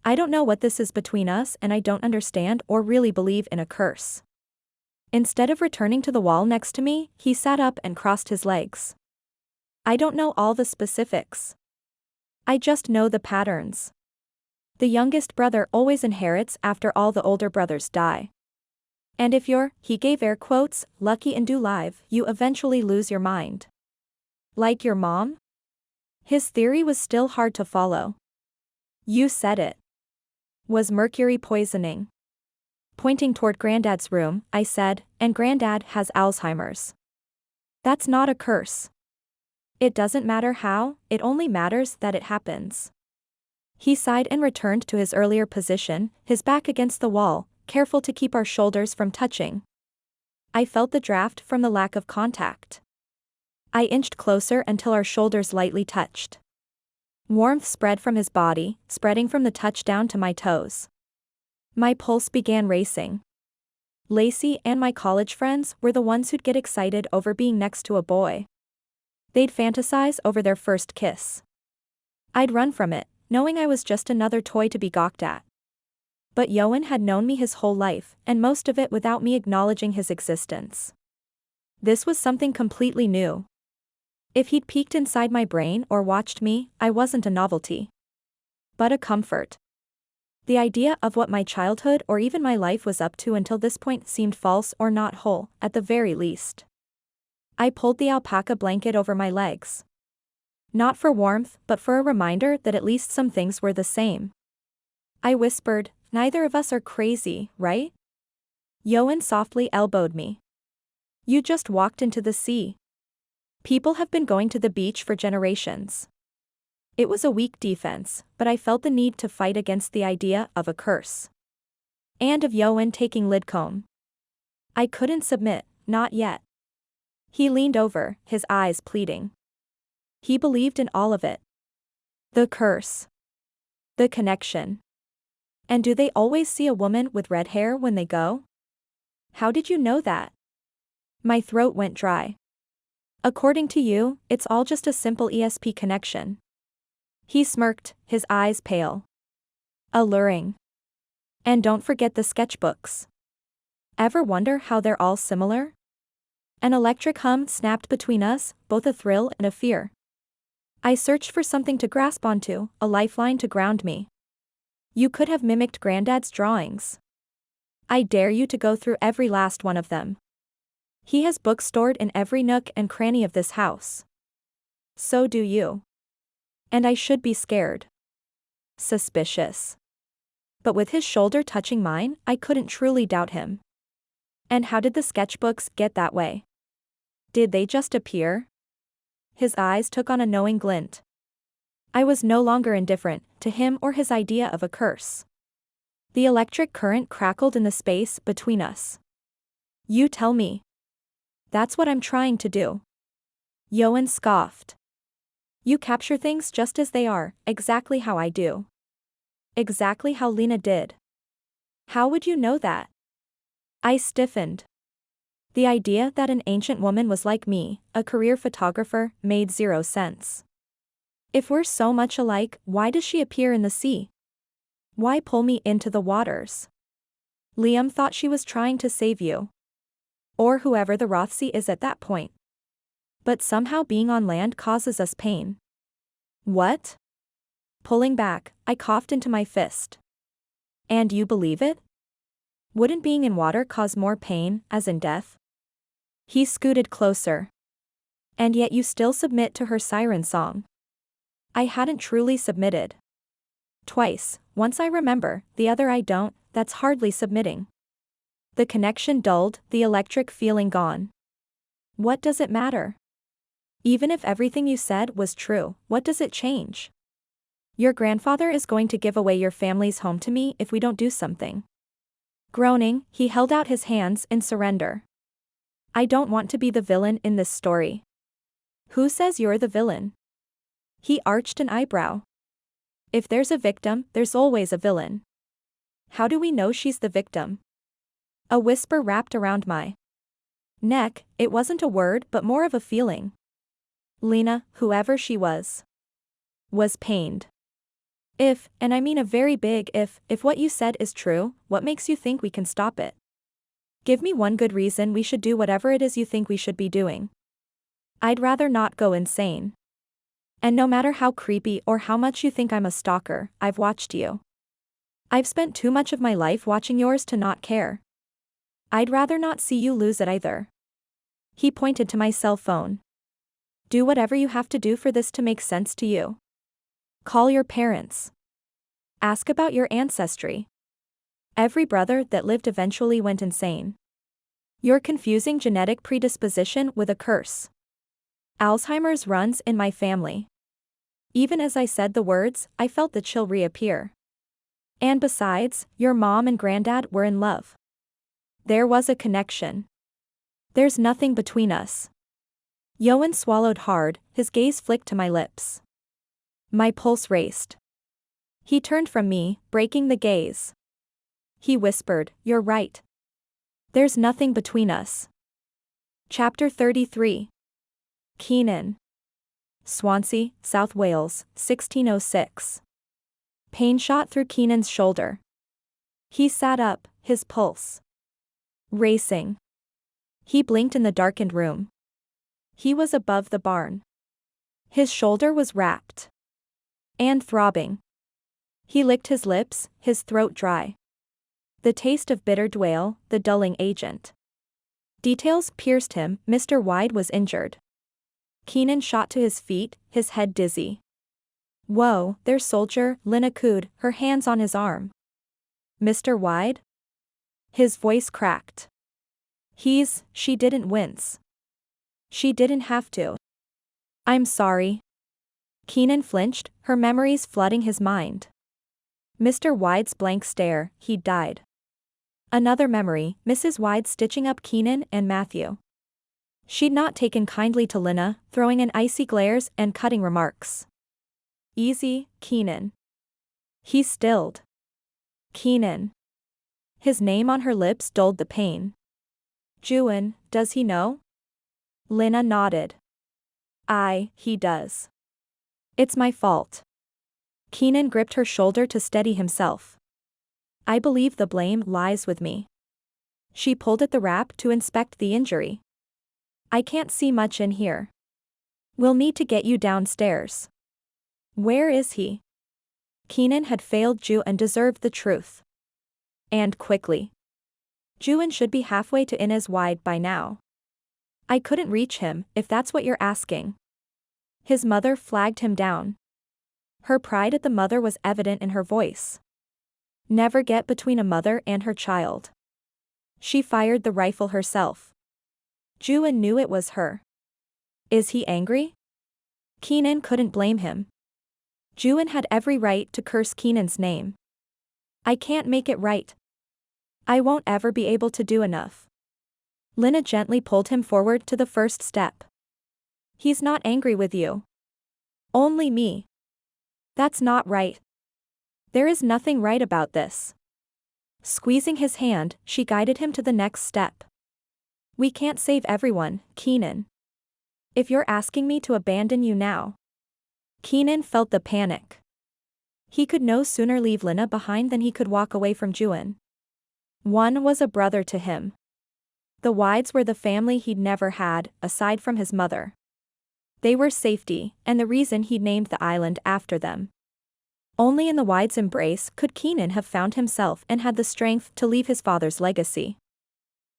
[SPEAKER 1] I don't know what this is between us and I don't understand or really believe in a curse. Instead of returning to the wall next to me, he sat up and crossed his legs. I don't know all the specifics. I just know the patterns. The youngest brother always inherits after all the older brothers die. And if you're, he gave air quotes, lucky and do live, you eventually lose your mind. Like your mom? His theory was still hard to follow. You said it. Was mercury poisoning? Pointing toward Granddad's room, I said, and Granddad has Alzheimer's. That's not a curse. It doesn't matter how, it only matters that it happens. He sighed and returned to his earlier position, his back against the wall, careful to keep our shoulders from touching. I felt the draft from the lack of contact. I inched closer until our shoulders lightly touched. Warmth spread from his body, spreading from the touch down to my toes. My pulse began racing. Lacey and my college friends were the ones who'd get excited over being next to a boy. They'd fantasize over their first kiss. I'd run from it, knowing I was just another toy to be gawked at. But Ioan had known me his whole life, and most of it without me acknowledging his existence. This was something completely new. If he'd peeked inside my brain or watched me, I wasn't a novelty. But a comfort. The idea of what my childhood or even my life was up to until this point seemed false or not whole, at the very least. I pulled the alpaca blanket over my legs. Not for warmth, but for a reminder that at least some things were the same. I whispered, neither of us are crazy, right? Ioan softly elbowed me. You just walked into the sea. People have been going to the beach for generations. It was a weak defense, but I felt the need to fight against the idea of a curse. And of Ioan taking Lidcombe. I couldn't submit, not yet. He leaned over, his eyes pleading. He believed in all of it. The curse. The connection. And do they always see a woman with red hair when they go? How did you know that? My throat went dry. According to you, it's all just a simple ESP connection. He smirked, his eyes pale. Alluring. And don't forget the sketchbooks. Ever wonder how they're all similar? An electric hum snapped between us, both a thrill and a fear. I searched for something to grasp onto, a lifeline to ground me. You could have mimicked Granddad's drawings. I dare you to go through every last one of them. He has books stored in every nook and cranny of this house. So do you. And I should be scared. Suspicious. But with his shoulder touching mine, I couldn't truly doubt him. And how did the sketchbooks get that way? Did they just appear? His eyes took on a knowing glint. I was no longer indifferent to him or his idea of a curse. The electric current crackled in the space between us. You tell me. That's what I'm trying to do. Ioan scoffed. You capture things just as they are, exactly how I do. Exactly how Lena did. How would you know that? I stiffened. The idea that an ancient woman was like me, a career photographer, made zero sense. If we're so much alike, why does she appear in the sea? Why pull me into the waters? Liam thought she was trying to save you. Or whoever the Rothesay is at that point. But somehow being on land causes us pain. What? Pulling back, I coughed into my fist. And you believe it? Wouldn't being in water cause more pain, as in death? He scooted closer. And yet you still submit to her siren song. I hadn't truly submitted. Twice, once I remember, the other I don't, that's hardly submitting. The connection dulled, the electric feeling gone. What does it matter? Even if everything you said was true, what does it change? Your grandfather is going to give away your family's home to me if we don't do something. Groaning, he held out his hands in surrender. I don't want to be the villain in this story. Who says you're the villain? He arched an eyebrow. If there's a victim, there's always a villain. How do we know she's the victim? A whisper wrapped around my neck, it wasn't a word but more of a feeling. Lena, whoever she was pained. If, and I mean a very big if what you said is true, what makes you think we can stop it? Give me one good reason we should do whatever it is you think we should be doing. I'd rather not go insane. And no matter how creepy or how much you think I'm a stalker, I've watched you. I've spent too much of my life watching yours to not care. I'd rather not see you lose it either. He pointed to my cell phone. Do whatever you have to do for this to make sense to you. Call your parents. Ask about your ancestry. Every brother that lived eventually went insane. You're confusing genetic predisposition with a curse. Alzheimer's runs in my family. Even as I said the words, I felt the chill reappear. And besides, your mom and granddad were in love. There was a connection. There's nothing between us. Ioan swallowed hard, his gaze flicked to my lips. My pulse raced. He turned from me, breaking the gaze. He whispered, "You're right. There's nothing between us." Chapter 33. Keenan. Swansea, South Wales, 1606. Pain shot through Keenan's shoulder. He sat up, his pulse racing. He blinked in the darkened room. He was above the barn. His shoulder was wrapped and throbbing. He licked his lips, his throat dry. The taste of bitter dwale, the dulling agent. Details pierced him. Mr. Wyde was injured. Keenan shot to his feet, his head dizzy. "Whoa, there's soldier," Lina cooed, her hands on his arm. "Mr. Wyde?" His voice cracked. She didn't wince. She didn't have to. "I'm sorry." Keenan flinched, her memories flooding his mind. Mr. Wyde's blank stare, he'd died. Another memory, Mrs. Wyde stitching up Keenan and Matthew. She'd not taken kindly to Lina, throwing in icy glares and cutting remarks. "Easy, Keenan." He stilled. Keenan. His name on her lips dulled the pain. "Ioan, does he know?" Lina nodded. He does. It's my fault." Keenan gripped her shoulder to steady himself. "I believe the blame lies with me." She pulled at the wrap to inspect the injury. "I can't see much in here. We'll need to get you downstairs." "Where is he?" Keenan had failed Ioan and deserved the truth. And quickly. Ioan should be halfway to Inez Wyde by now. "I couldn't reach him, if that's what you're asking." His mother flagged him down. Her pride at the mother was evident in her voice. Never get between a mother and her child. She fired the rifle herself. Ioan knew it was her. Is he angry? Keenan couldn't blame him. Ioan had every right to curse Keenan's name. "I can't make it right. I won't ever be able to do enough." Lina gently pulled him forward to the first step. "He's not angry with you. Only me." "That's not right. There is nothing right about this." Squeezing his hand, she guided him to the next step. "We can't save everyone, Keenan. If you're asking me to abandon you now." Keenan felt the panic. He could no sooner leave Lina behind than he could walk away from Ioan. One was a brother to him. The Wydes were the family he'd never had, aside from his mother. They were safety, and the reason he'd named the island after them. Only in the Wydes' embrace could Keenan have found himself and had the strength to leave his father's legacy.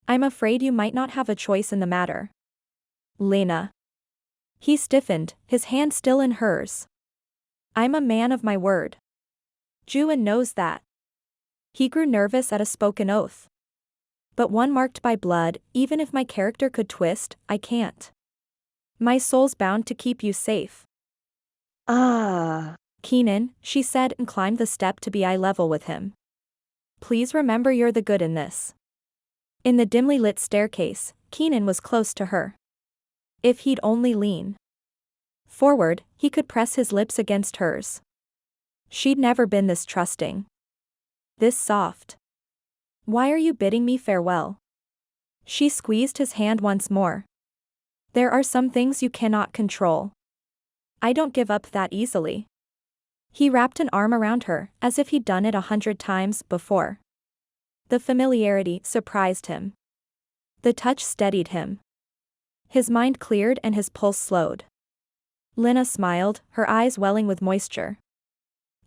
[SPEAKER 1] "I'm afraid you might not have a choice in the matter, Lina." He stiffened, his hand still in hers. "I'm a man of my word. Ioan knows that." He grew nervous at a spoken oath. "But one marked by blood, even if my character could twist, I can't. My soul's bound to keep you safe." Keenan," she said and climbed the step to be eye level with him. "Please remember you're the good in this." In the dimly lit staircase, Keenan was close to her. If he'd only lean forward, he could press his lips against hers. She'd never been this trusting. This soft. "Why are you bidding me farewell?" She squeezed his hand once more. "There are some things you cannot control. I don't give up that easily." He wrapped an arm around her, as if he'd done it 100 times before. The familiarity surprised him. The touch steadied him. His mind cleared and his pulse slowed. Lina smiled, her eyes welling with moisture.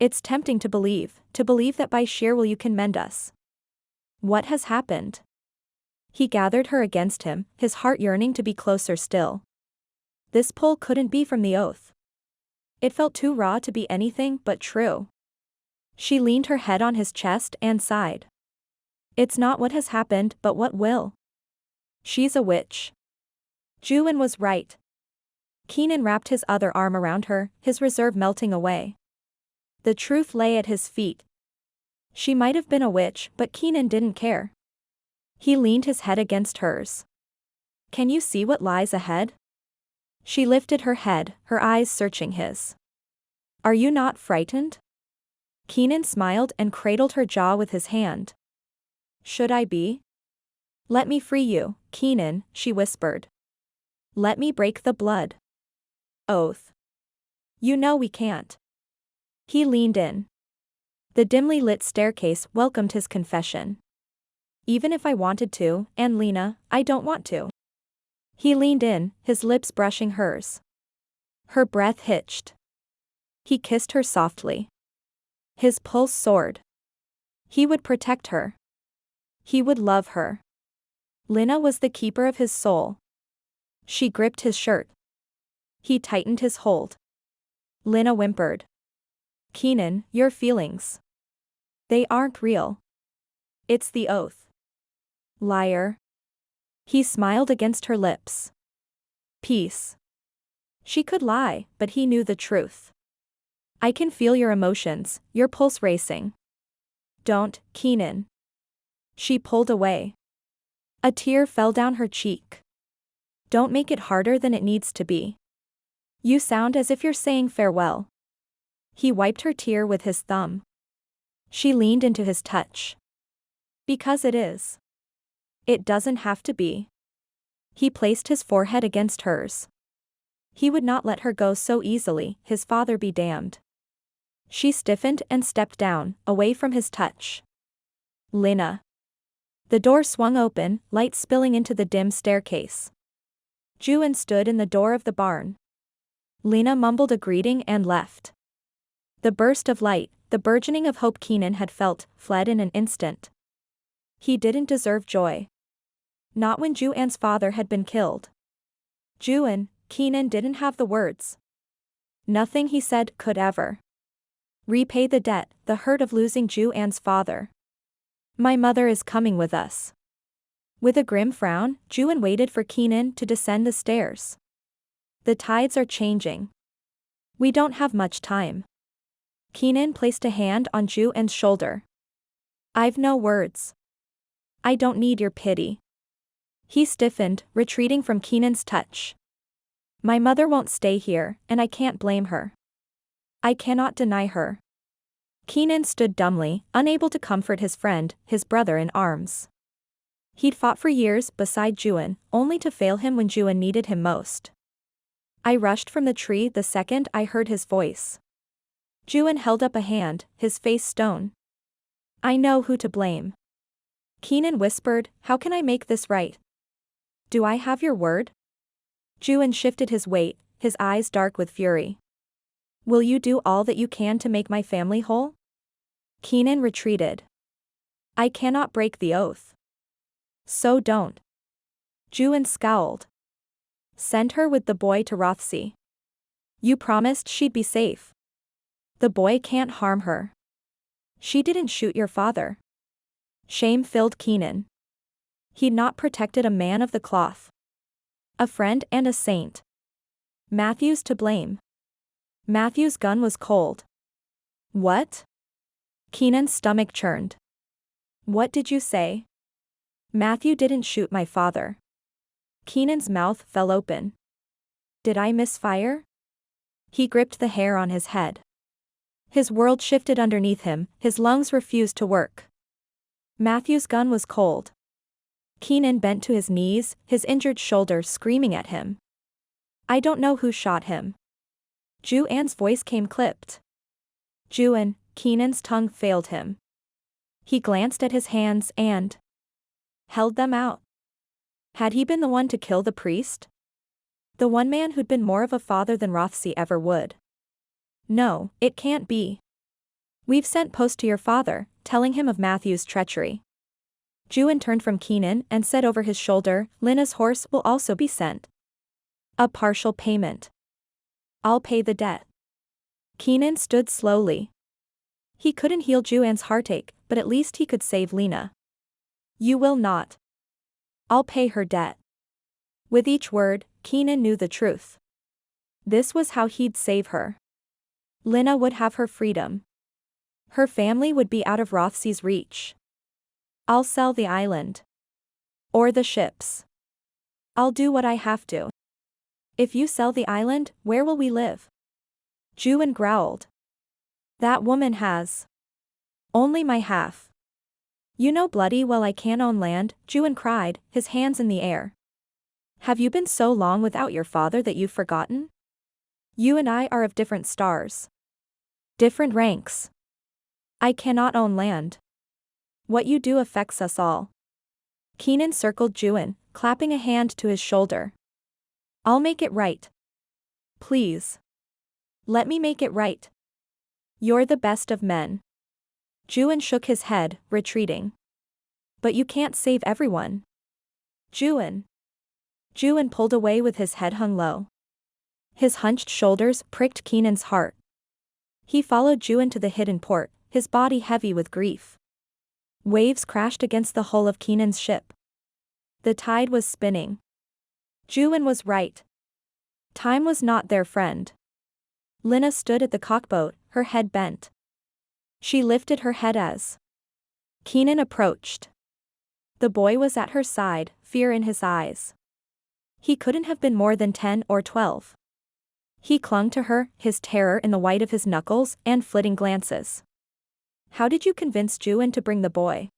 [SPEAKER 1] It's tempting to believe that by sheer will you can mend us. What has happened? He gathered her against him, his heart yearning to be closer still. This pull couldn't be from the oath. It felt too raw to be anything but true. She leaned her head on his chest and sighed. It's not what has happened but what will. She's a witch. Ioan was right. Keenan wrapped his other arm around her, his reserve melting away. The truth lay at his feet. She might have been a witch, but Keenan didn't care. He leaned his head against hers. Can you see what lies ahead? She lifted her head, her eyes searching his. Are you not frightened? Keenan smiled and cradled her jaw with his hand. Should I be? Let me free you, Keenan, she whispered. Let me break the blood. Oath. You know we can't. He leaned in. The dimly lit staircase welcomed his confession. Even if I wanted to, and Lena, I don't want to. He leaned in, his lips brushing hers. Her breath hitched. He kissed her softly. His pulse soared. He would protect her. He would love her. Lena was the keeper of his soul. She gripped his shirt. He tightened his hold. Lena whimpered. Keenan, your feelings. They aren't real. It's the oath. Liar. He smiled against her lips. Peace. She could lie, but he knew the truth. I can feel your emotions, your pulse racing. Don't, Keenan. She pulled away. A tear fell down her cheek. Don't make it harder than it needs to be. You sound as if you're saying farewell. He wiped her tear with his thumb. She leaned into his touch. Because it is. It doesn't have to be. He placed his forehead against hers. He would not let her go so easily, his father be damned. She stiffened and stepped down, away from his touch. Lena. The door swung open, light spilling into the dim staircase. Ioan stood in the door of the barn. Lena mumbled a greeting and left. The burst of light, the burgeoning of hope Keenan had felt, fled in an instant. He didn't deserve joy. Not when Ioan's father had been killed. Ioan, Keenan didn't have the words. Nothing he said could ever repay the debt, the hurt of losing Ioan's father. My mother is coming with us. With a grim frown, Ioan waited for Keenan to descend the stairs. The tides are changing. We don't have much time. Keenan placed a hand on Ioan's shoulder. I've no words. I don't need your pity. He stiffened, retreating from Keenan's touch. My mother won't stay here, and I can't blame her. I cannot deny her. Keenan stood dumbly, unable to comfort his friend, his brother in arms. He'd fought for years beside Ioan, only to fail him when Ioan needed him most. I rushed from the tree the second I heard his voice. Ioan held up a hand, his face stone. I know who to blame. Keenan whispered, how can I make this right? Do I have your word? Ioan shifted his weight, his eyes dark with fury. Will you do all that you can to make my family whole? Keenan retreated. I cannot break the oath. So don't. Ioan scowled. Send her with the boy to Rothesay. You promised she'd be safe. The boy can't harm her. She didn't shoot your father. Shame filled Keenan. He'd not protected a man of the cloth. A friend and a saint. Matthew's to blame. Matthew's gun was cold. What? Keenan's stomach churned. What did you say? Matthew didn't shoot my father. Keenan's mouth fell open. Did I misfire? He gripped the hair on his head. His world shifted underneath him, his lungs refused to work. Matthew's gun was cold. Keenan bent to his knees, his injured shoulder screaming at him. I don't know who shot him. Ioan's voice came clipped. Ioan, Keenan's tongue failed him. He glanced at his hands and held them out. Had he been the one to kill the priest? The one man who'd been more of a father than Rothesay ever would. No, it can't be. We've sent post to your father, telling him of Matthew's treachery. Ioan turned from Keenan and said over his shoulder, Lina's horse will also be sent. A partial payment. I'll pay the debt. Keenan stood slowly. He couldn't heal Ioan's heartache, but at least he could save Lina. You will not. I'll pay her debt. With each word, Keenan knew the truth. This was how he'd save her. Lina would have her freedom. Her family would be out of Rothesay's reach. I'll sell the island. Or the ships. I'll do what I have to. If you sell the island, where will we live? Ioan growled. That woman has only my half. You know bloody well I can't own land, Ioan cried, his hands in the air. Have you been so long without your father that you've forgotten? You and I are of different stars. Different ranks. I cannot own land. What you do affects us all. Keenan circled Ioan, clapping a hand to his shoulder. I'll make it right. Please. Let me make it right. You're the best of men. Ioan shook his head, retreating. But you can't save everyone. Ioan. Ioan pulled away with his head hung low. His hunched shoulders pricked Keenan's heart. He followed Ioan to the hidden port, his body heavy with grief. Waves crashed against the hull of Keenan's ship. The tide was spinning. Ioan was right. Time was not their friend. Lina stood at the cockboat, her head bent. She lifted her head as Keenan approached. The boy was at her side, fear in his eyes. He couldn't have been more than 10 or 12. He clung to her, his terror in the white of his knuckles and flitting glances. How did you convince Ioan to bring the boy?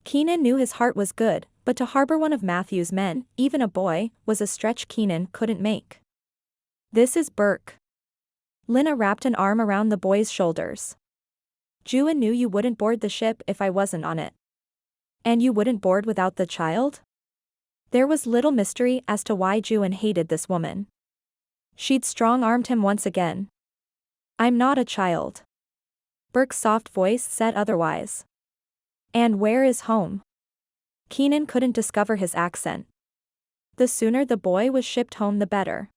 [SPEAKER 1] Keenan knew his heart was good, but to harbor one of Matthew's men, even a boy, was a stretch Keenan couldn't make. This is Burke. Lina wrapped an arm around the boy's shoulders. Ioan knew you wouldn't board the ship if I wasn't on it. And you wouldn't board without the child? There was little mystery as to why Ioan hated this woman. She'd strong-armed him once again. I'm not a child. Burke's soft voice said otherwise. And where is home? Keenan couldn't discover his accent. The sooner the boy was shipped home the better.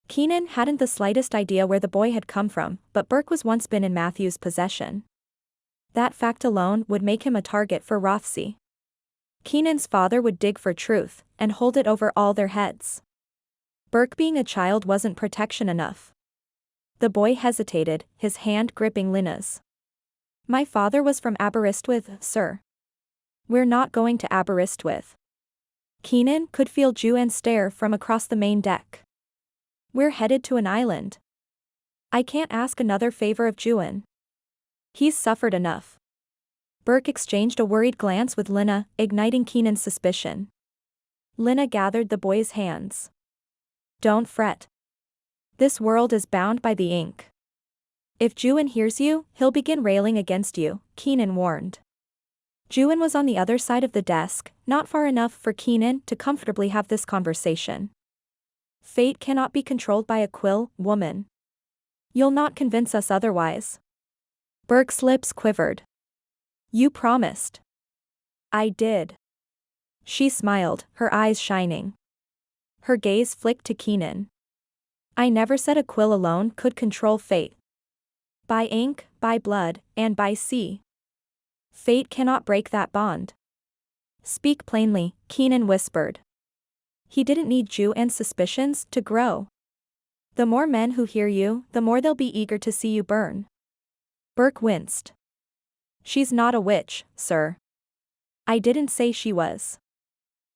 [SPEAKER 1] Keenan hadn't the slightest idea where the boy had come from, but Burke was once been in Matthew's possession. That fact alone would make him a target for Rothesay. Keenan's father would dig for truth, and hold it over all their heads. Burke being a child wasn't protection enough. The boy hesitated, his hand gripping Lina's. My father was from Aberystwyth, sir. We're not going to Aberystwyth. Keenan could feel Ioan stare from across the main deck. We're headed to an island. I can't ask another favor of Ioan. He's suffered enough. Burke exchanged a worried glance with Lina, igniting Keenan's suspicion. Lina gathered the boy's hands. Don't fret. This world is bound by the ink. If Ioan hears you, he'll begin railing against you, Keenan warned. Ioan was on the other side of the desk, not far enough for Keenan to comfortably have this conversation. Fate cannot be controlled by a quill, woman. You'll not convince us otherwise. Burke's lips quivered. You promised. I did. She smiled, her eyes shining. Her gaze flicked to Keenan. I never said a quill alone could control fate. By ink, by blood, and by sea. Fate cannot break that bond. Speak plainly, Keenan whispered. He didn't need Ioan's suspicions to grow. The more men who hear you, the more they'll be eager to see you burn. Burke winced. She's not a witch, sir. I didn't say she was.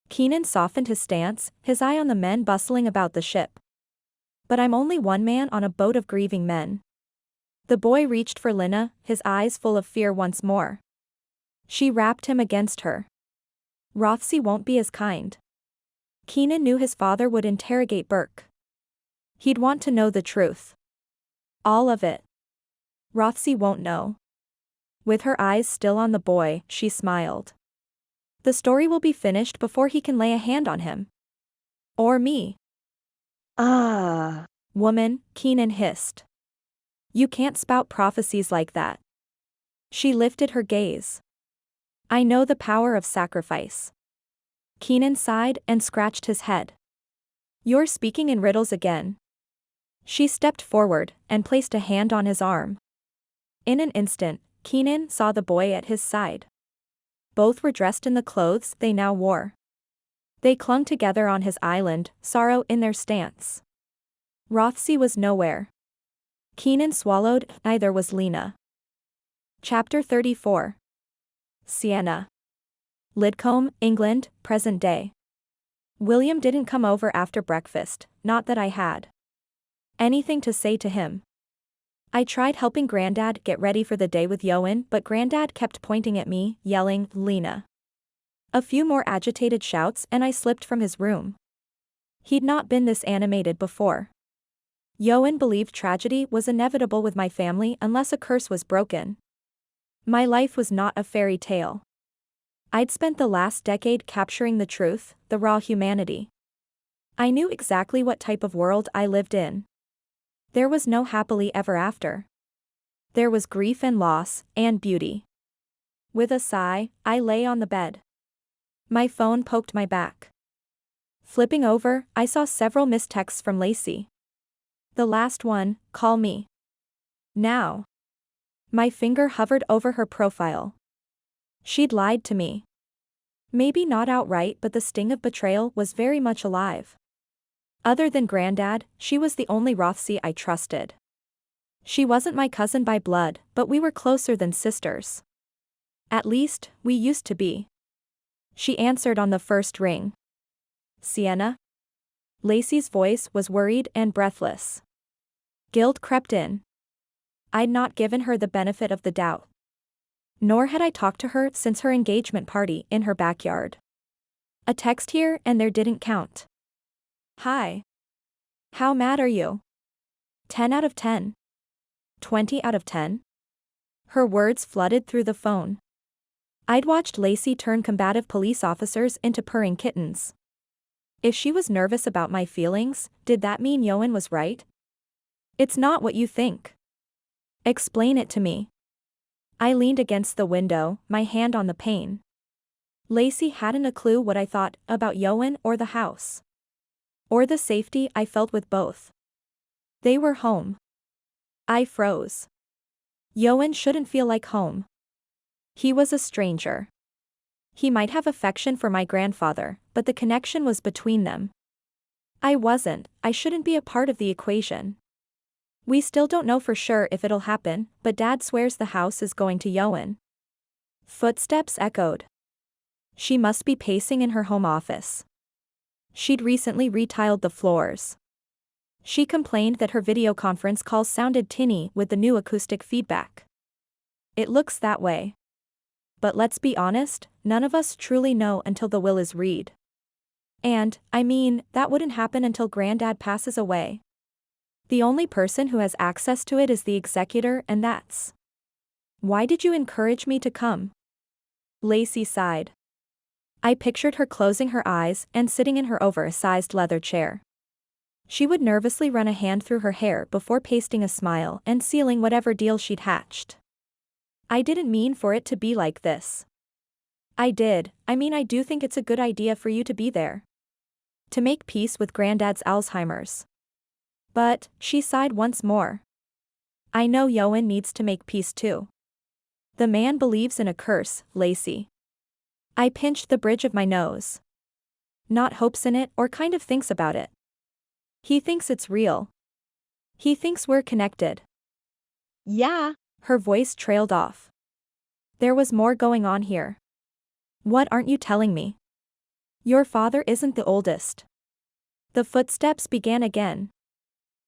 [SPEAKER 1] Keenan softened his stance, his eye on the men bustling about the ship. But I'm only one man on a boat of grieving men. The boy reached for Lina, his eyes full of fear once more. She wrapped him against her. Rothesay won't be as kind. Keenan knew his father would interrogate Burke. He'd want to know the truth. All of it. Rothesay won't know. With her eyes still on the boy, she smiled. The story will be finished before he can lay a hand on him. Or me.
[SPEAKER 2] Ah.
[SPEAKER 1] Woman, Keenan hissed. You can't spout prophecies like that. She lifted her gaze. I know the power of sacrifice. Keenan sighed and scratched his head. You're speaking in riddles again. She stepped forward and placed a hand on his arm. In an instant, Keenan saw the boy at his side. Both were dressed in the clothes they now wore. They clung together on his island, sorrow in their stance. Rothesay was nowhere. Keenan swallowed, neither was Lena. Chapter 34. Sienna. Lidcombe, England, present day. William didn't come over after breakfast, not that I had anything to say to him. I tried helping Grandad get ready for the day with Ioan, but Grandad kept pointing at me, yelling, Lena. A few more agitated shouts and I slipped from his room. He'd not been this animated before. Ioan believed tragedy was inevitable with my family unless a curse was broken. My life was not a fairy tale. I'd spent the last decade capturing the truth, the raw humanity. I knew exactly what type of world I lived in. There was no happily ever after. There was grief and loss, and beauty. With a sigh, I lay on the bed. My phone poked my back. Flipping over, I saw several missed texts from Lacey. The last one, call me now. My finger hovered over her profile. She'd lied to me. Maybe not outright, but the sting of betrayal was very much alive. Other than Grandad, she was the only Rothesay I trusted. She wasn't my cousin by blood, but we were closer than sisters. At least, we used to be. She answered on the first ring. Sienna? Lacey's voice was worried and breathless. Guilt crept in. I'd not given her the benefit of the doubt. Nor had I talked to her since her engagement party in her backyard. A text here and there didn't count. Hi. How mad are you? 10 out of 10. 20 out of 10? Her words flooded through the phone. I'd watched Lacey turn combative police officers into purring kittens. If she was nervous about my feelings, did that mean Ioan was right? It's not what you think. Explain it to me. I leaned against the window, my hand on the pane. Lacey hadn't a clue what I thought about Ioan or the house. Or the safety I felt with both. They were home. I froze. Ioan shouldn't feel like home. He was a stranger. He might have affection for my grandfather, but the connection was between them. I wasn't, I shouldn't be a part of the equation. We still don't know for sure if it'll happen, but Dad swears the house is going to Ioan. Footsteps echoed. She must be pacing in her home office. She'd recently retiled the floors. She complained that her video conference calls sounded tinny with the new acoustic feedback. It looks that way. But let's be honest, none of us truly know until the will is read. And, I mean, that wouldn't happen until Grandad passes away. The only person who has access to it is the executor, and that's. Why did you encourage me to come? Lacey sighed. I pictured her closing her eyes and sitting in her oversized leather chair. She would nervously run a hand through her hair before pasting a smile and sealing whatever deal she'd hatched. I didn't mean for it to be like this. I do think it's a good idea for you to be there. To make peace with Grandad's Alzheimer's. But, she sighed once more. I know Ioan needs to make peace too. The man believes in a curse, Lacey. I pinched the bridge of my nose. Not hopes in it or kind of thinks about it. He thinks it's real. He thinks we're connected.
[SPEAKER 2] Yeah.
[SPEAKER 1] Her voice trailed off. There was more going on here. What aren't you telling me? Your father isn't the oldest. The footsteps began again.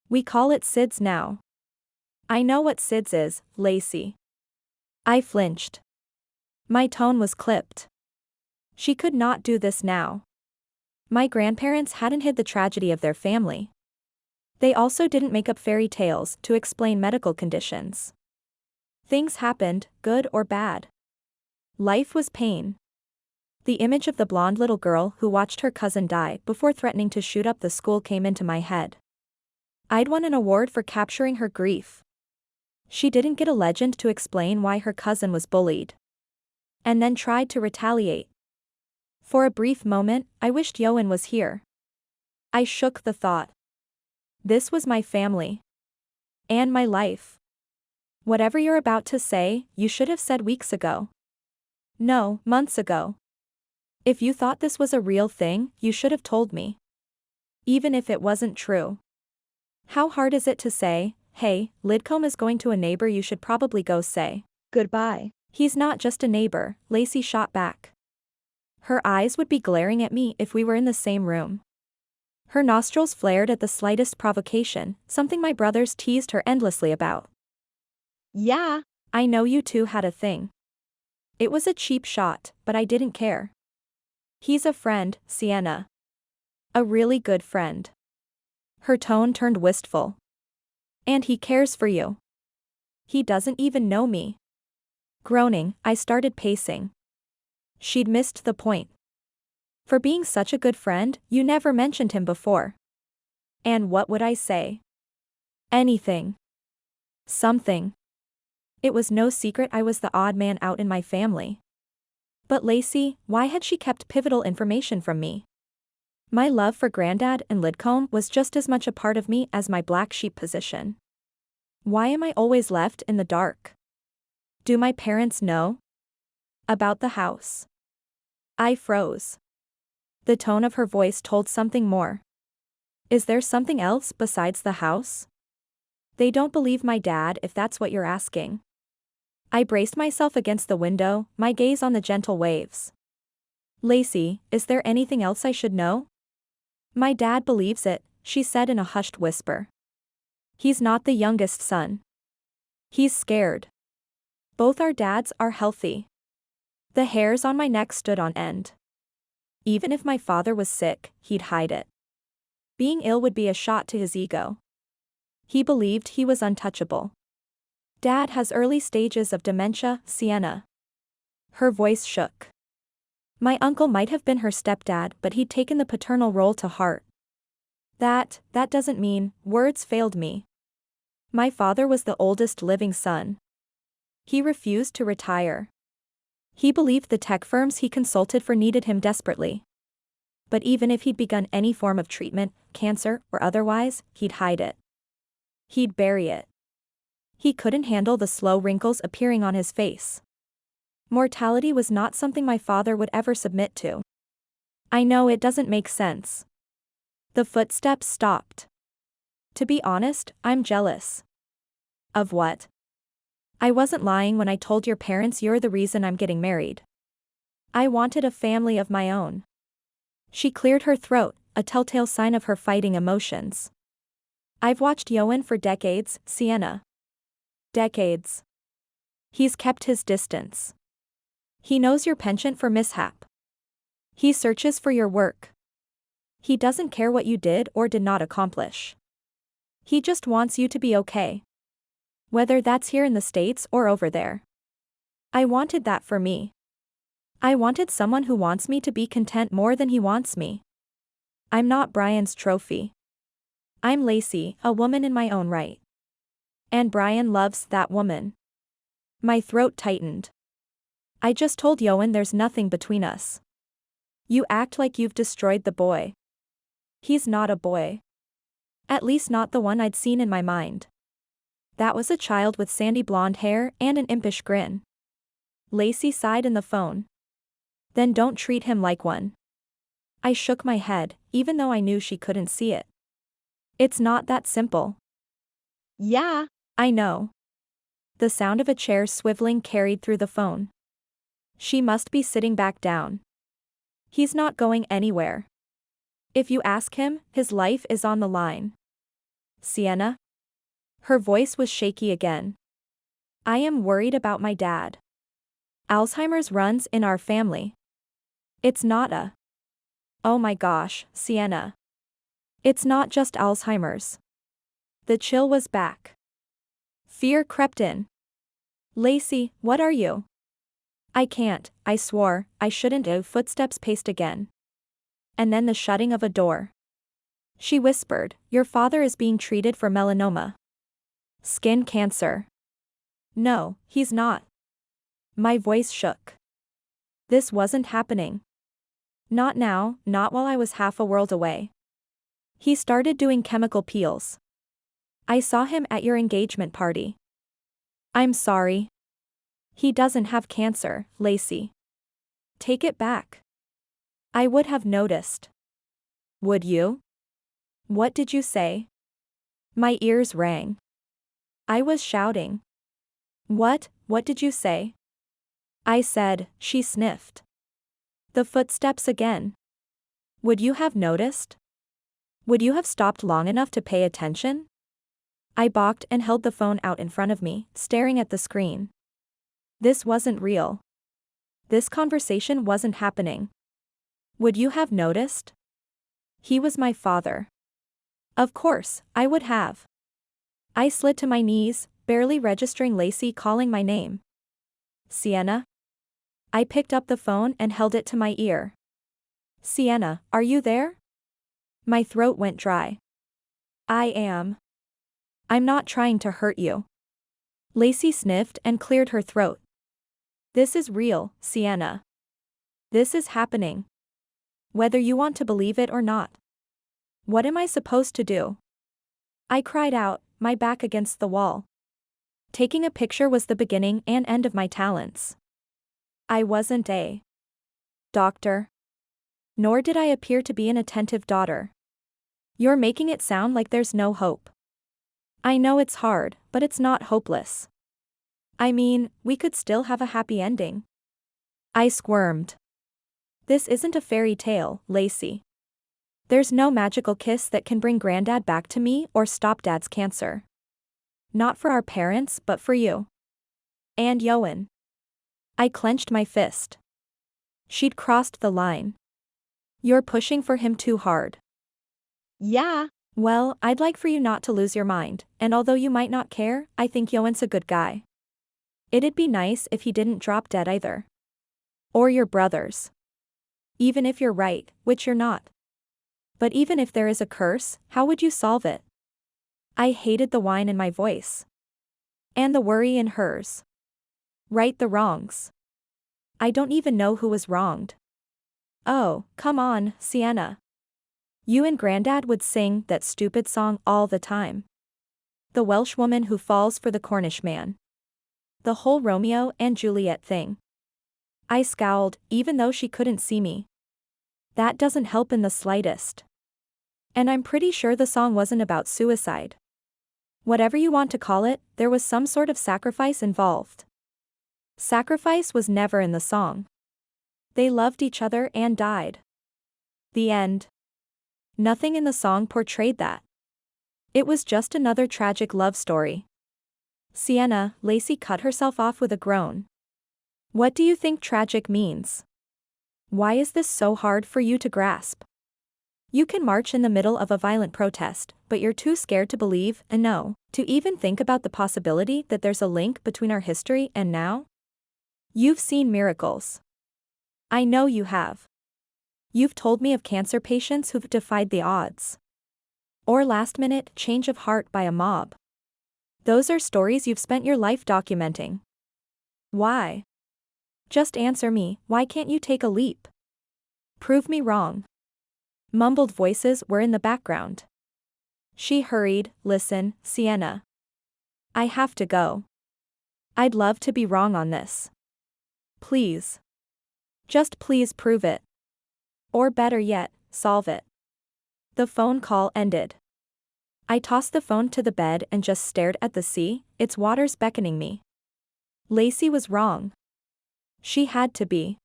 [SPEAKER 1] We call it SIDS now. I know what SIDS is, Lacey. I flinched. My tone was clipped. She could not do this now. My grandparents hadn't hid the tragedy of their family. They also didn't make up fairy tales to explain medical conditions. Things happened, good or bad. Life was pain. The image of the blonde little girl who watched her cousin die before threatening to shoot up the school came into my head. I'd won an award for capturing her grief. She didn't get a legend to explain why her cousin was bullied. And then tried to retaliate. For a brief moment, I wished Ioan was here. I shook the thought. This was my family. And my life. Whatever you're about to say, you should have said weeks ago. No, months ago. If you thought this was a real thing, you should have told me. Even if it wasn't true. How hard is it to say, hey, Lidcombe is going to a neighbor, you should probably go say
[SPEAKER 2] Goodbye.
[SPEAKER 1] He's not just a neighbor, Lacey shot back. Her eyes would be glaring at me if we were in the same room. Her nostrils flared at the slightest provocation, something my brothers teased her endlessly about.
[SPEAKER 2] Yeah.
[SPEAKER 1] I know you two had a thing. It was a cheap shot, but I didn't care. He's a friend, Sienna. A really good friend. Her tone turned wistful. And he cares for you. He doesn't even know me. Groaning, I started pacing. She'd missed the point. For being such a good friend, you never mentioned him before. And what would I say? Anything. Something. It was no secret I was the odd man out in my family. But Lacey, why had she kept pivotal information from me? My love for Grandad and Lidcombe was just as much a part of me as my black sheep position. Why am I always left in the dark? Do my parents know? About the house. I froze. The tone of her voice told something more. Is there something else besides the house? They don't believe my dad if that's what you're asking. I braced myself against the window, my gaze on the gentle waves. Lacey, is there anything else I should know? My dad believes it, she said in a hushed whisper. He's not the youngest son. He's scared. Both our dads are healthy. The hairs on my neck stood on end. Even if my father was sick, he'd hide it. Being ill would be a shot to his ego. He believed he was untouchable. Dad has early stages of dementia, Sienna. Her voice shook. My uncle might have been her stepdad, but he'd taken the paternal role to heart. That doesn't mean, words failed me. My father was the oldest living son. He refused to retire. He believed the tech firms he consulted for needed him desperately. But even if he'd begun any form of treatment, cancer or otherwise, he'd hide it. He'd bury it. He couldn't handle the slow wrinkles appearing on his face. Mortality was not something my father would ever submit to. I know it doesn't make sense. The footsteps stopped. To be honest, I'm jealous. Of what? I wasn't lying when I told your parents you're the reason I'm getting married. I wanted a family of my own. She cleared her throat, a telltale sign of her fighting emotions. I've watched Ioan for decades, Sienna. Decades. He's kept his distance. He knows your penchant for mishap. He searches for your work. He doesn't care what you did or did not accomplish. He just wants you to be okay. Whether that's here in the States or over there. I wanted that for me. I wanted someone who wants me to be content more than he wants me. I'm not Brian's trophy. I'm Lacey, a woman in my own right. And Brian loves that woman. My throat tightened. I just told Ioan there's nothing between us. You act like you've destroyed the boy. He's not a boy. At least not the one I'd seen in my mind. That was a child with sandy blonde hair and an impish grin. Lacey sighed in the phone. Then don't treat him like one. I shook my head, even though I knew she couldn't see it. It's not that simple.
[SPEAKER 2] Yeah.
[SPEAKER 1] I know. The sound of a chair swiveling carried through the phone. She must be sitting back down. He's not going anywhere. If you ask him, his life is on the line. Sienna? Her voice was shaky again. I am worried about my dad. Alzheimer's runs in our family. It's not a... Oh my gosh, Sienna. It's not just Alzheimer's. The chill was back. Fear crept in. Lacey, what are you? I can't, I swore, I shouldn't. Oh, footsteps paced again. And then the shutting of a door. She whispered, your father is being treated for melanoma. Skin cancer. No, he's not. My voice shook. This wasn't happening. Not now, not while I was half a world away. He started doing chemical peels. I saw him at your engagement party. I'm sorry. He doesn't have cancer, Lacey. Take it back. I would have noticed. Would you? What did you say? My ears rang. I was shouting. What did you say? I said, she sniffed. The footsteps again. Would you have noticed? Would you have stopped long enough to pay attention? I balked and held the phone out in front of me, staring at the screen. This wasn't real. This conversation wasn't happening. Would you have noticed? He was my father. Of course, I would have. I slid to my knees, barely registering Lacey calling my name. Sienna? I picked up the phone and held it to my ear. Sienna, are you there? My throat went dry. I am. I'm not trying to hurt you. Lacey sniffed and cleared her throat. This is real, Sienna. This is happening. Whether you want to believe it or not. What am I supposed to do? I cried out, my back against the wall. Taking a picture was the beginning and end of my talents. I wasn't a doctor. Nor did I appear to be an attentive daughter. You're making it sound like there's no hope. I know it's hard, but it's not hopeless. I mean, we could still have a happy ending. I squirmed. This isn't a fairy tale, Lacey. There's no magical kiss that can bring Granddad back to me or stop Dad's cancer. Not for our parents, but for you. And Ioan. I clenched my fist. She'd crossed the line. You're pushing for him too hard.
[SPEAKER 2] Yeah.
[SPEAKER 1] Well, I'd like for you not to lose your mind, and although you might not care, I think Ioan's a good guy. It'd be nice if he didn't drop dead either. Or your brothers. Even if you're right, which you're not. But even if there is a curse, how would you solve it? I hated the whine in my voice. And the worry in hers. Right the wrongs. I don't even know who was wronged. Oh, come on, Sienna. You and Granddad would sing that stupid song all the time. The Welsh woman who falls for the Cornish man. The whole Romeo and Juliet thing. I scowled, even though she couldn't see me. That doesn't help in the slightest. And I'm pretty sure the song wasn't about suicide. Whatever you want to call it, there was some sort of sacrifice involved. Sacrifice was never in the song. They loved each other and died. The end. Nothing in the song portrayed that. It was just another tragic love story. Sienna, Lacey cut herself off with a groan. What do you think tragic means? Why is this so hard for you to grasp? You can march in the middle of a violent protest, but you're too scared to believe and know, to even think about the possibility that there's a link between our history and now? You've seen miracles. I know you have. You've told me of cancer patients who've defied the odds. Or last-minute change of heart by a mob. Those are stories you've spent your life documenting. Why? Just answer me, why can't you take a leap? Prove me wrong. Mumbled voices were in the background. She hurried, listen, Sienna. I have to go. I'd love to be wrong on this. Please. Just please prove it. Or better yet, solve it. The phone call ended. I tossed the phone to the bed and just stared at the sea, its waters beckoning me. Lacey was wrong. She had to be.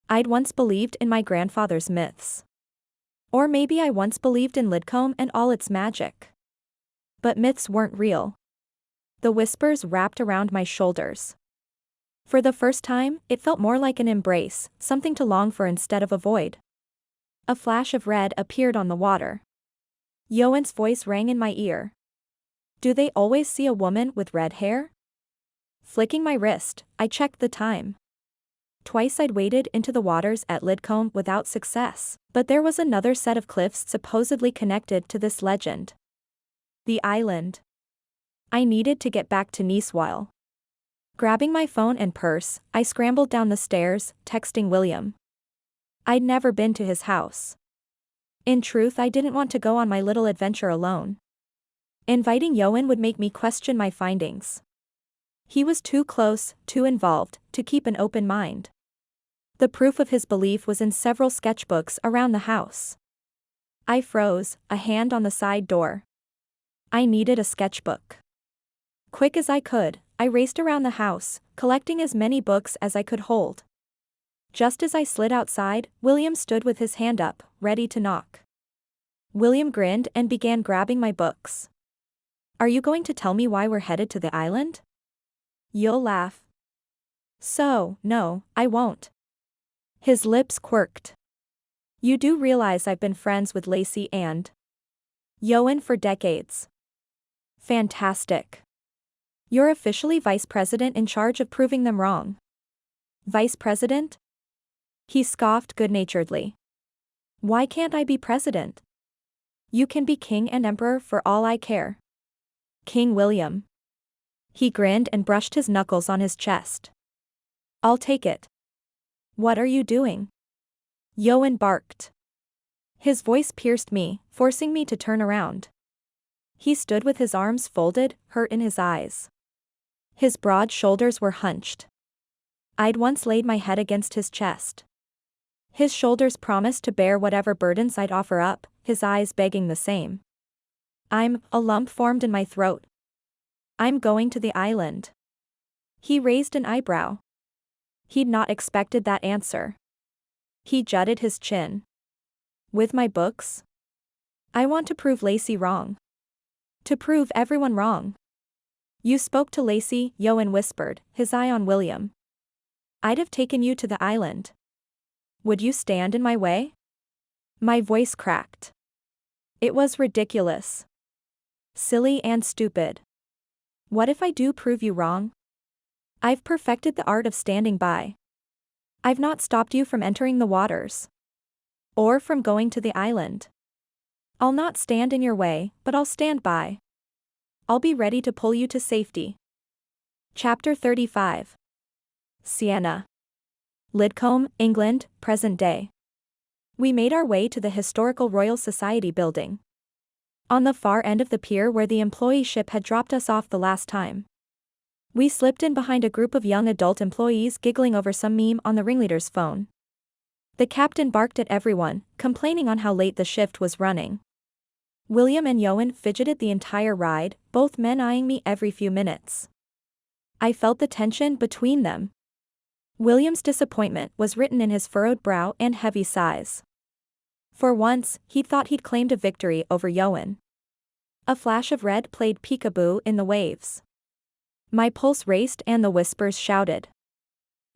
[SPEAKER 1] I'd once believed in my grandfather's myths. Or maybe I once believed in Lidcombe and all its magic. But myths weren't real. The whispers wrapped around my shoulders. For the first time, it felt more like an embrace, something to long for instead of avoid. A flash of red appeared on the water. Ioan's voice rang in my ear. Do they always see a woman with red hair? Flicking my wrist, I checked the time. Twice I'd waded into the waters at Lidcombe without success, but there was another set of cliffs supposedly connected to this legend. The island. I needed to get back to Nice while. Grabbing my phone and purse, I scrambled down the stairs, texting William. I'd never been to his house. In truth, I didn't want to go on my little adventure alone. Inviting Ioan would make me question my findings. He was too close, too involved, to keep an open mind. The proof of his belief was in several sketchbooks around the house. I froze, a hand on the side door. I needed a sketchbook. Quick as I could, I raced around the house, collecting as many books as I could hold. Just as I slid outside, William stood with his hand up, ready to knock. William grinned and began grabbing my books. Are you going to tell me why we're headed to the island? You'll laugh. So, no, I won't. His lips quirked. You do realize I've been friends with Lacey and Ioan for decades. Fantastic. You're officially vice president in charge of proving them wrong. Vice president? He scoffed good-naturedly. Why can't I be president? You can be king and emperor for all I care. King William. He grinned and brushed his knuckles on his chest. I'll take it. What are you doing? Ioan barked. His voice pierced me, forcing me to turn around. He stood with his arms folded, hurt in his eyes. His broad shoulders were hunched. I'd once laid my head against his chest. His shoulders promised to bear whatever burdens I'd offer up, his eyes begging the same. A lump formed in my throat. I'm going to the island. He raised an eyebrow. He'd not expected that answer. He jutted his chin. With my books? I want to prove Lacey wrong. To prove everyone wrong. You spoke to Lacey, Ioan whispered, his eye on William. I'd have taken you to the island. Would you stand in my way? My voice cracked. It was ridiculous. Silly and stupid. What if I do prove you wrong? I've perfected the art of standing by. I've not stopped you from entering the waters. Or from going to the island. I'll not stand in your way, but I'll stand by. I'll be ready to pull you to safety. Chapter 35. Sienna. Lidcombe, England, present day. We made our way to the historical Royal Society building. On the far end of the pier where the employee ship had dropped us off the last time. We slipped in behind a group of young adult employees giggling over some meme on the ringleader's phone. The captain barked at everyone, complaining on how late the shift was running. William and Ioan fidgeted the entire ride, both men eyeing me every few minutes. I felt the tension between them. William's disappointment was written in his furrowed brow and heavy sighs. For once, he thought he'd claimed a victory over Ioan. A flash of red played peekaboo in the waves. My pulse raced and the whispers shouted.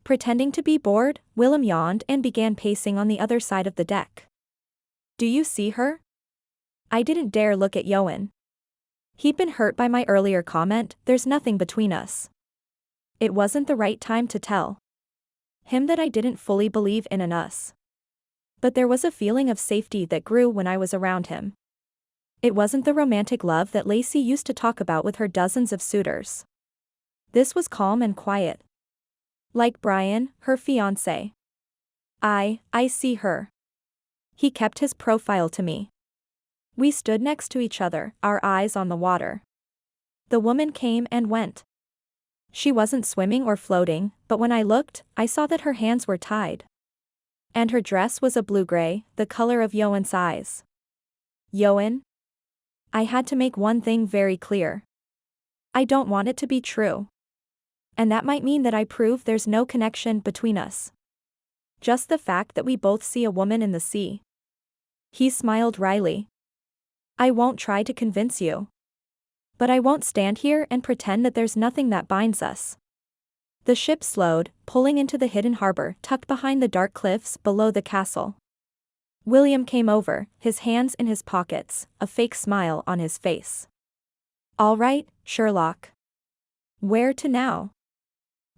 [SPEAKER 1] Pretending to be bored, William yawned and began pacing on the other side of the deck. Do you see her? I didn't dare look at Ioan. He'd been hurt by my earlier comment, there's nothing between us. It wasn't the right time to tell him that I didn't fully believe in an us. But there was a feeling of safety that grew when I was around him. It wasn't the romantic love that Lacey used to talk about with her dozens of suitors. This was calm and quiet. Like Brian, her fiancé. I see her. He kept his profile to me. We stood next to each other, our eyes on the water. The woman came and went. She wasn't swimming or floating, but when I looked, I saw that her hands were tied. And her dress was a blue-gray, the color of Ioan's eyes. Ioan? I had to make one thing very clear. I don't want it to be true. And that might mean that I prove there's no connection between us. Just the fact that we both see a woman in the sea. He smiled wryly. I won't try to convince you. But I won't stand here and pretend that there's nothing that binds us. The ship slowed, pulling into the hidden harbor tucked behind the dark cliffs below the castle. William came over, his hands in his pockets, a fake smile on his face. All right, Sherlock. Where to now?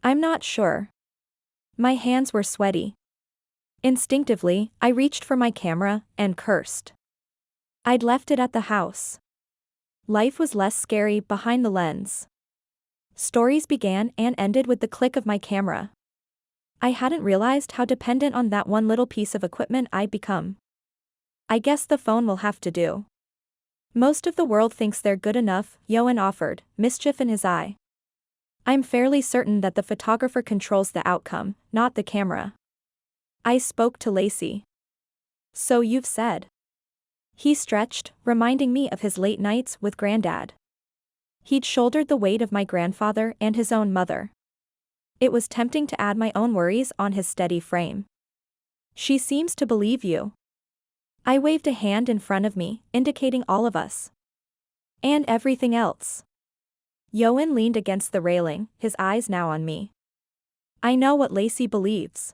[SPEAKER 1] I'm not sure. My hands were sweaty. Instinctively, I reached for my camera and cursed. I'd left it at the house. Life was less scary behind the lens. Stories began and ended with the click of my camera. I hadn't realized how dependent on that one little piece of equipment I'd become. I guess the phone will have to do. Most of the world thinks they're good enough, Ioan offered, mischief in his eye. I'm fairly certain that the photographer controls the outcome, not the camera. I spoke to Lacey. So you've said. He stretched, reminding me of his late nights with Granddad. He'd shouldered the weight of my grandfather and his own mother. It was tempting to add my own worries on his steady frame. She seems to believe you. I waved a hand in front of me, indicating all of us. And everything else. Ioan leaned against the railing, his eyes now on me. I know what Lacey believes.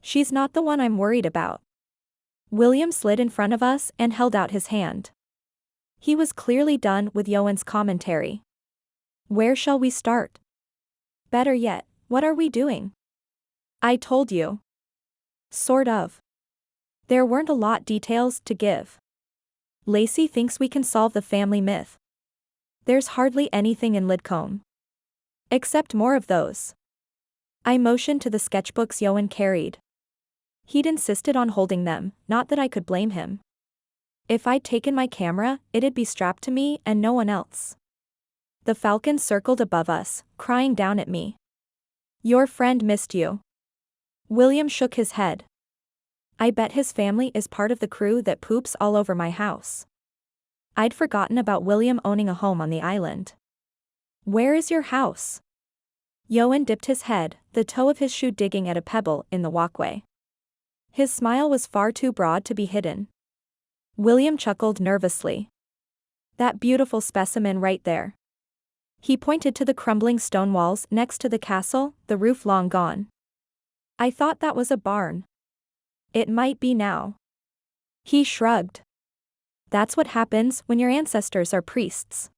[SPEAKER 1] She's not the one I'm worried about. William slid in front of us and held out his hand. He was clearly done with Ioan's commentary. Where shall we start? Better yet, what are we doing? I told you. Sort of. There weren't a lot details to give. Lacey thinks we can solve the family myth. There's hardly anything in Lidcombe. Except more of those. I motioned to the sketchbooks Ioan carried. He'd insisted on holding them, not that I could blame him. If I'd taken my camera, it'd be strapped to me and no one else. The falcon circled above us, crying down at me. Your friend missed you. William shook his head. I bet his family is part of the crew that poops all over my house. I'd forgotten about William owning a home on the island. Where is your house? Ioan dipped his head, the toe of his shoe digging at a pebble in the walkway. His smile was far too broad to be hidden. William chuckled nervously. That beautiful specimen right there. He pointed to the crumbling stone walls next to the castle, the roof long gone. I thought that was a barn. It might be now. He shrugged. That's what happens when your ancestors are priests.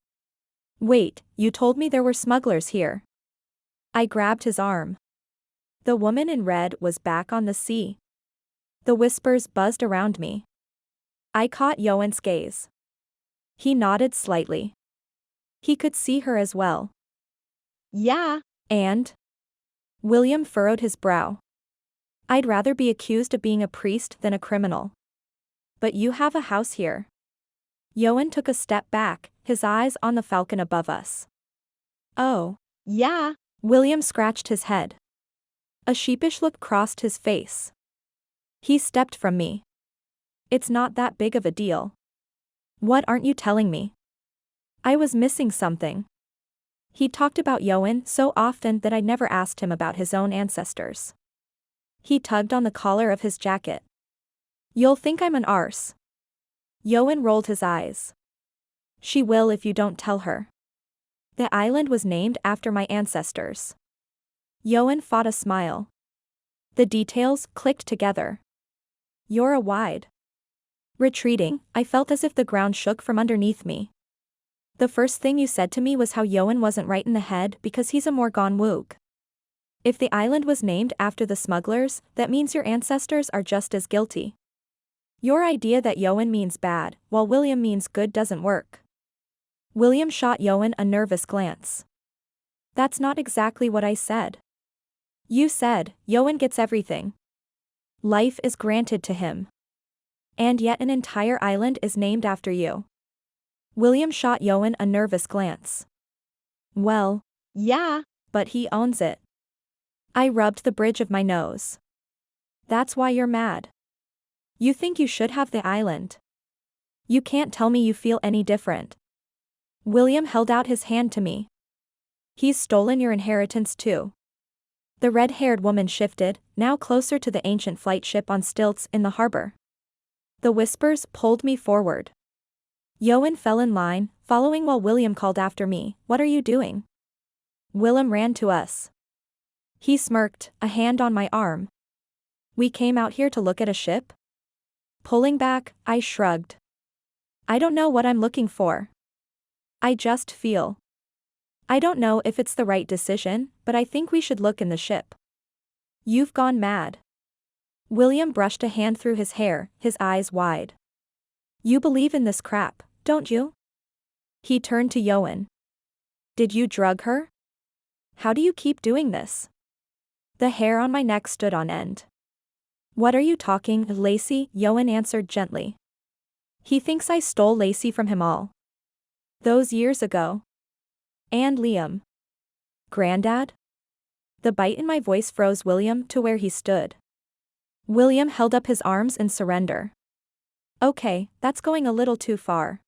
[SPEAKER 1] Wait, you told me there were smugglers here. I grabbed his arm. The woman in red was back on the sea. The whispers buzzed around me. I caught Ioan's gaze. He nodded slightly. He could see her as well.
[SPEAKER 2] Yeah.
[SPEAKER 1] And? William furrowed his brow. I'd rather be accused of being a priest than a criminal. But you have a house here. Ioan took a step back, his eyes on the falcon above us. Oh.
[SPEAKER 2] Yeah.
[SPEAKER 1] William scratched his head. A sheepish look crossed his face. He stepped from me. It's not that big of a deal. What aren't you telling me? I was missing something. He talked about Ioan so often that I'd never asked him about his own ancestors. He tugged on the collar of his jacket. You'll think I'm an arse. Ioan rolled his eyes. She will if you don't tell her. The island was named after my ancestors. Ioan fought a smile. The details clicked together. You're a wide. Retreating, I felt as if the ground shook from underneath me. The first thing you said to me was how Ioan wasn't right in the head because he's a Morgannwg. If the island was named after the smugglers, that means your ancestors are just as guilty. Your idea that Ioan means bad, while William means good doesn't work. William shot Ioan a nervous glance. That's not exactly what I said. You said, Ioan gets everything. Life is granted to him. And yet an entire island is named after you. William shot Ioan a nervous glance. Well.
[SPEAKER 2] Yeah.
[SPEAKER 1] But he owns it. I rubbed the bridge of my nose. That's why you're mad. You think you should have the island. You can't tell me you feel any different. William held out his hand to me. He's stolen your inheritance too. The red-haired woman shifted, now closer to the ancient flight ship on stilts in the harbor. The whispers pulled me forward. Ioan fell in line, following while William called after me, "What are you doing?" William ran to us. He smirked, a hand on my arm. We came out here to look at a ship? Pulling back, I shrugged. I don't know what I'm looking for. I just feel. I don't know if it's the right decision, but I think we should look in the ship. You've gone mad. William brushed a hand through his hair, his eyes wide. You believe in this crap, don't you? He turned to Ioan. Did you drug her? How do you keep doing this? The hair on my neck stood on end. What are you talking, Lacey? Ioan answered gently. He thinks I stole Lacey from him all those years ago. And Liam. Granddad? The bite in my voice froze William to where he stood. William held up his arms in surrender. Okay, that's going a little too far.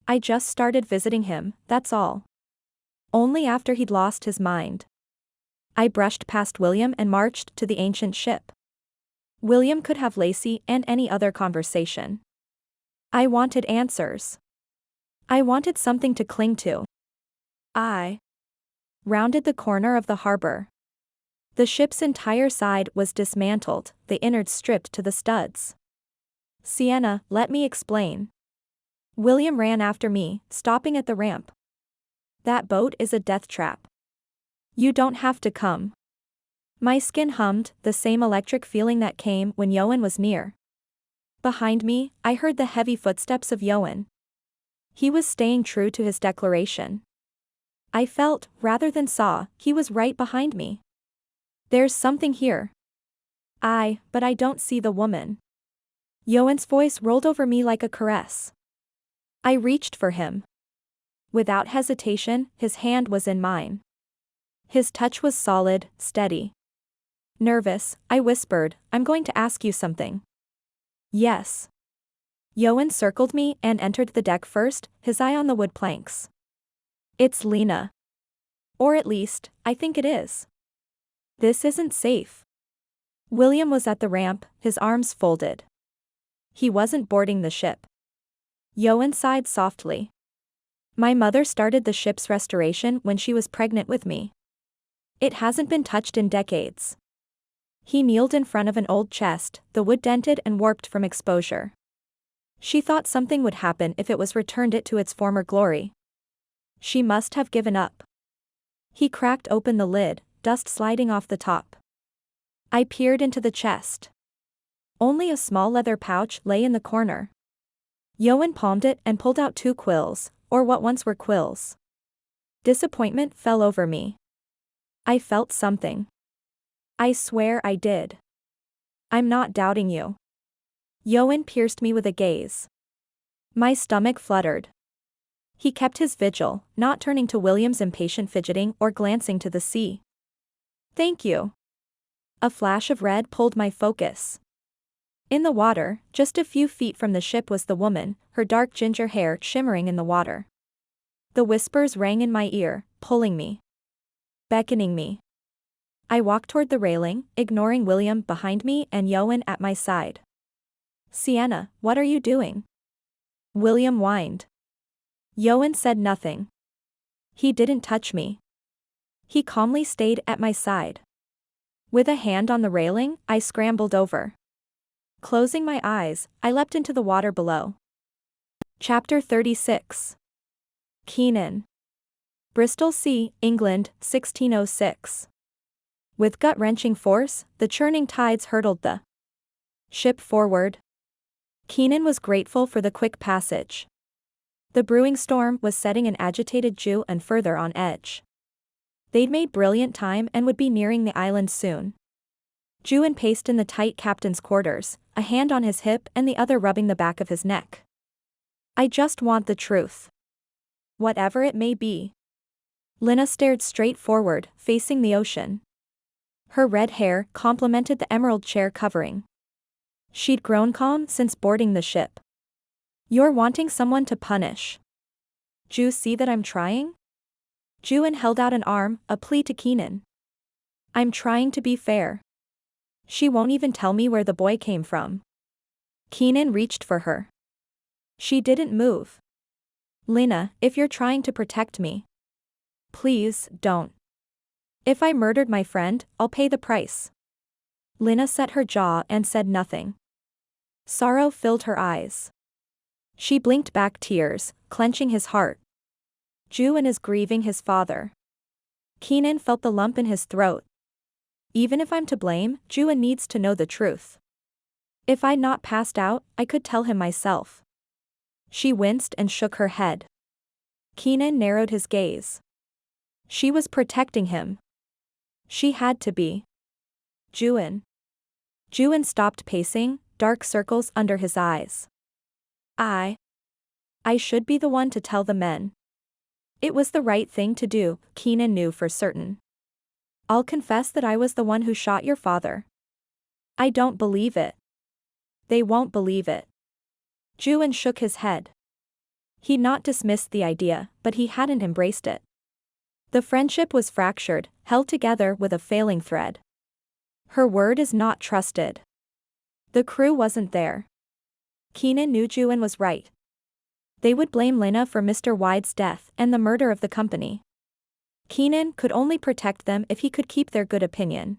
[SPEAKER 1] I just started visiting him, that's all. Only after he'd lost his mind. I brushed past William and marched to the ancient ship. William could have Lacey and any other conversation. I wanted answers. I wanted something to cling to. I rounded the corner of the harbor. The ship's entire side was dismantled, the innards stripped to the studs. Sienna, let me explain. William ran after me, stopping at the ramp. That boat is a death trap. You don't have to come. My skin hummed, the same electric feeling that came when Ioan was near. Behind me, I heard the heavy footsteps of Ioan. He was staying true to his declaration. I felt, rather than saw, he was right behind me. There's something here. But I don't see the woman. Ioan's voice rolled over me like a caress. I reached for him. Without hesitation, his hand was in mine. His touch was solid, steady. Nervous, I whispered, I'm going to ask you something. Yes. Ioan circled me and entered the deck first, his eye on the wood planks. It's Lena. Or at least, I think it is. This isn't safe. William was at the ramp, his arms folded. He wasn't boarding the ship. Ioan sighed softly. My mother started the ship's restoration when she was pregnant with me. It hasn't been touched in decades. He kneeled in front of an old chest, the wood dented and warped from exposure. She thought something would happen if it was returned it to its former glory. She must have given up. He cracked open the lid, dust sliding off the top. I peered into the chest. Only a small leather pouch lay in the corner. Ioan palmed it and pulled out 2 quills, or what once were quills. Disappointment fell over me. I felt something. I swear I did. I'm not doubting you. Ioan pierced me with a gaze. My stomach fluttered. He kept his vigil, not turning to William's impatient fidgeting or glancing to the sea. Thank you. A flash of red pulled my focus. In the water, just a few feet from the ship was the woman, her dark ginger hair shimmering in the water. The whispers rang in my ear, pulling me. Beckoning me. I walked toward the railing, ignoring William behind me and Ioan at my side. Sienna, what are you doing? William whined. Ioan said nothing. He didn't touch me. He calmly stayed at my side. With a hand on the railing, I scrambled over. Closing my eyes, I leapt into the water below. Chapter 36. Keenan. Bristol Sea, England, 1606. With gut-wrenching force, the churning tides hurtled the ship forward. Keenan was grateful for the quick passage. The brewing storm was setting an agitated Ioan further on edge. They'd made brilliant time and would be nearing the island soon. Ioan paced in the tight captain's quarters, a hand on his hip and the other rubbing the back of his neck. I just want the truth. Whatever it may be. Lena stared straight forward, facing the ocean. Her red hair complemented the emerald chair covering. She'd grown calm since boarding the ship. You're wanting someone to punish. Do you see that I'm trying? Ioan held out an arm, a plea to Keenan. I'm trying to be fair. She won't even tell me where the boy came from. Keenan reached for her. She didn't move. Lena, if you're trying to protect me, please, don't. If I murdered my friend, I'll pay the price. Lena set her jaw and said nothing. Sorrow filled her eyes. She blinked back tears, clenching his heart. Ioan is grieving his father. Keenan felt the lump in his throat. Even if I'm to blame, Ioan needs to know the truth. If I'd not passed out, I could tell him myself. She winced and shook her head. Keenan narrowed his gaze. She was protecting him. She had to be. Ioan. Ioan stopped pacing, dark circles under his eyes. I should be the one to tell the men. It was the right thing to do, Keenan knew for certain. I'll confess that I was the one who shot your father. I don't believe it. They won't believe it. Ioan shook his head. He'd not dismissed the idea, but he hadn't embraced it. The friendship was fractured, held together with a failing thread. Her word is not trusted. The crew wasn't there. Keenan knew Ioan was right. They would blame Lina for Mr. Wyde's death and the murder of the company. Keenan could only protect them if he could keep their good opinion.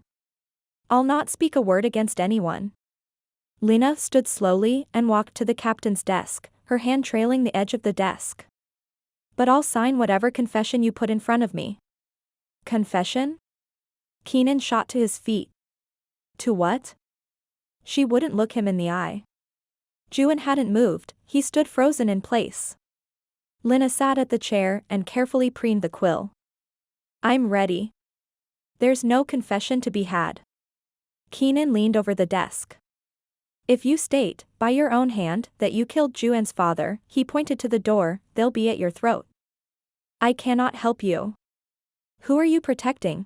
[SPEAKER 1] I'll not speak a word against anyone. Lina stood slowly and walked to the captain's desk, her hand trailing the edge of the desk. But I'll sign whatever confession you put in front of me. Confession? Keenan shot to his feet. To what? She wouldn't look him in the eye. Ioan hadn't moved, he stood frozen in place. Lina sat at the chair and carefully preened the quill. I'm ready. There's no confession to be had. Keenan leaned over the desk. If you state, by your own hand, that you killed Ioan's father, he pointed to the door, they'll be at your throat. I cannot help you. Who are you protecting?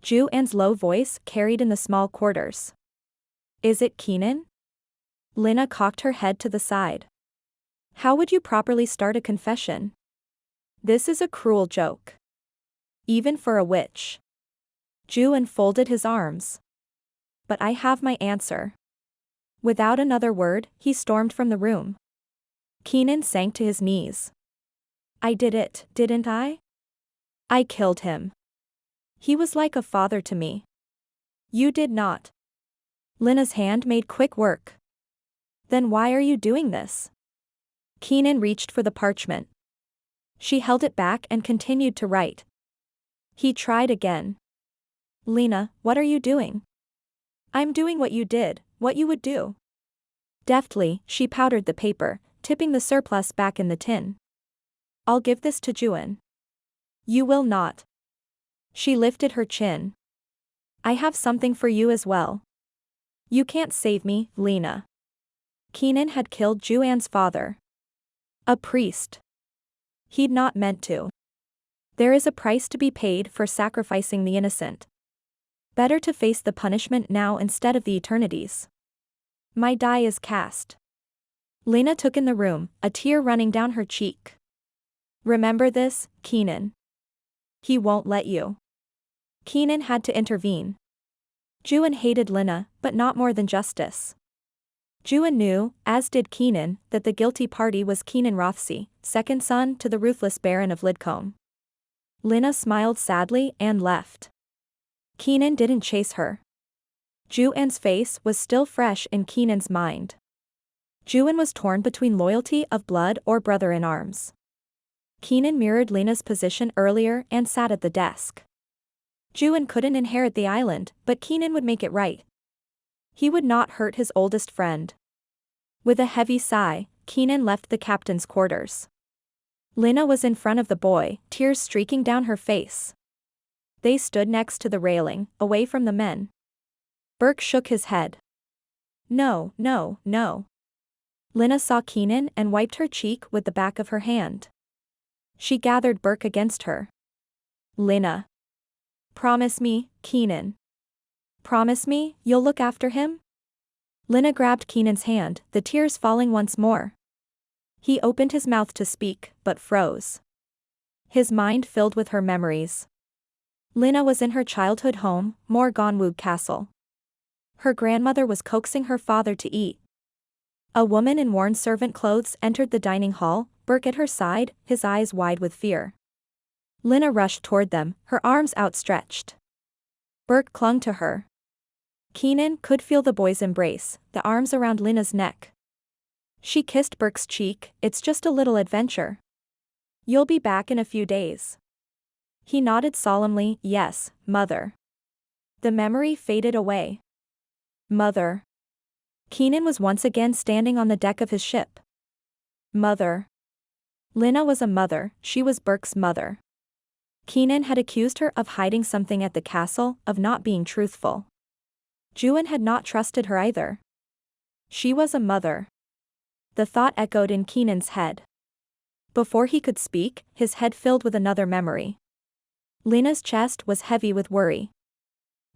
[SPEAKER 1] Ioan's low voice carried in the small quarters. Is it Keenan? Lina cocked her head to the side. How would you properly start a confession? This is a cruel joke. Even for a witch. Ioan folded his arms. But I have my answer. Without another word, he stormed from the room. Keenan sank to his knees. I did it, didn't I? I killed him. He was like a father to me. You did not. Lina's hand made quick work. Then why are you doing this? Keenan reached for the parchment. She held it back and continued to write. He tried again. Lina, what are you doing? I'm doing what you did, what you would do. Deftly, she powdered the paper, tipping the surplus back in the tin. I'll give this to Ioan. You will not. She lifted her chin. I have something for you as well. You can't save me, Lina. Keenan had killed Ioan's father. A priest. He'd not meant to. There is a price to be paid for sacrificing the innocent. Better to face the punishment now instead of the eternities. My die is cast. Lina took in the room, a tear running down her cheek. Remember this, Keenan. He won't let you. Keenan had to intervene. Ioan hated Lina, but not more than justice. Ioan knew, as did Keenan, that the guilty party was Ioan Rothesay, second son to the ruthless Baron of Lidcombe. Lina smiled sadly and left. Keenan didn't chase her. Ioan's face was still fresh in Keenan's mind. Ioan was torn between loyalty of blood or brother-in-arms. Keenan mirrored Lina's position earlier and sat at the desk. Ioan couldn't inherit the island, but Keenan would make it right. He would not hurt his oldest friend. With a heavy sigh, Keenan left the captain's quarters. Lina was in front of the boy, tears streaking down her face. They stood next to the railing, away from the men. Burke shook his head. No, no, no. Lina saw Keenan and wiped her cheek with the back of her hand. She gathered Burke against her. Lina. Promise me, Keenan. Promise me, you'll look after him? Lina grabbed Keenan's hand, the tears falling once more. He opened his mouth to speak, but froze. His mind filled with her memories. Lina was in her childhood home, Morgannwg Castle. Her grandmother was coaxing her father to eat. A woman in worn servant clothes entered the dining hall, Burke at her side, his eyes wide with fear. Lina rushed toward them, her arms outstretched. Burke clung to her. Keenan could feel the boy's embrace, the arms around Lina's neck. She kissed Burke's cheek. It's just a little adventure. You'll be back in a few days. He nodded solemnly, yes, mother. The memory faded away. Mother. Keenan was once again standing on the deck of his ship. Mother. Lina was a mother, she was Burke's mother. Keenan had accused her of hiding something at the castle, of not being truthful. Ioan had not trusted her either. She was a mother. The thought echoed in Keenan's head. Before he could speak, his head filled with another memory. Lina's chest was heavy with worry.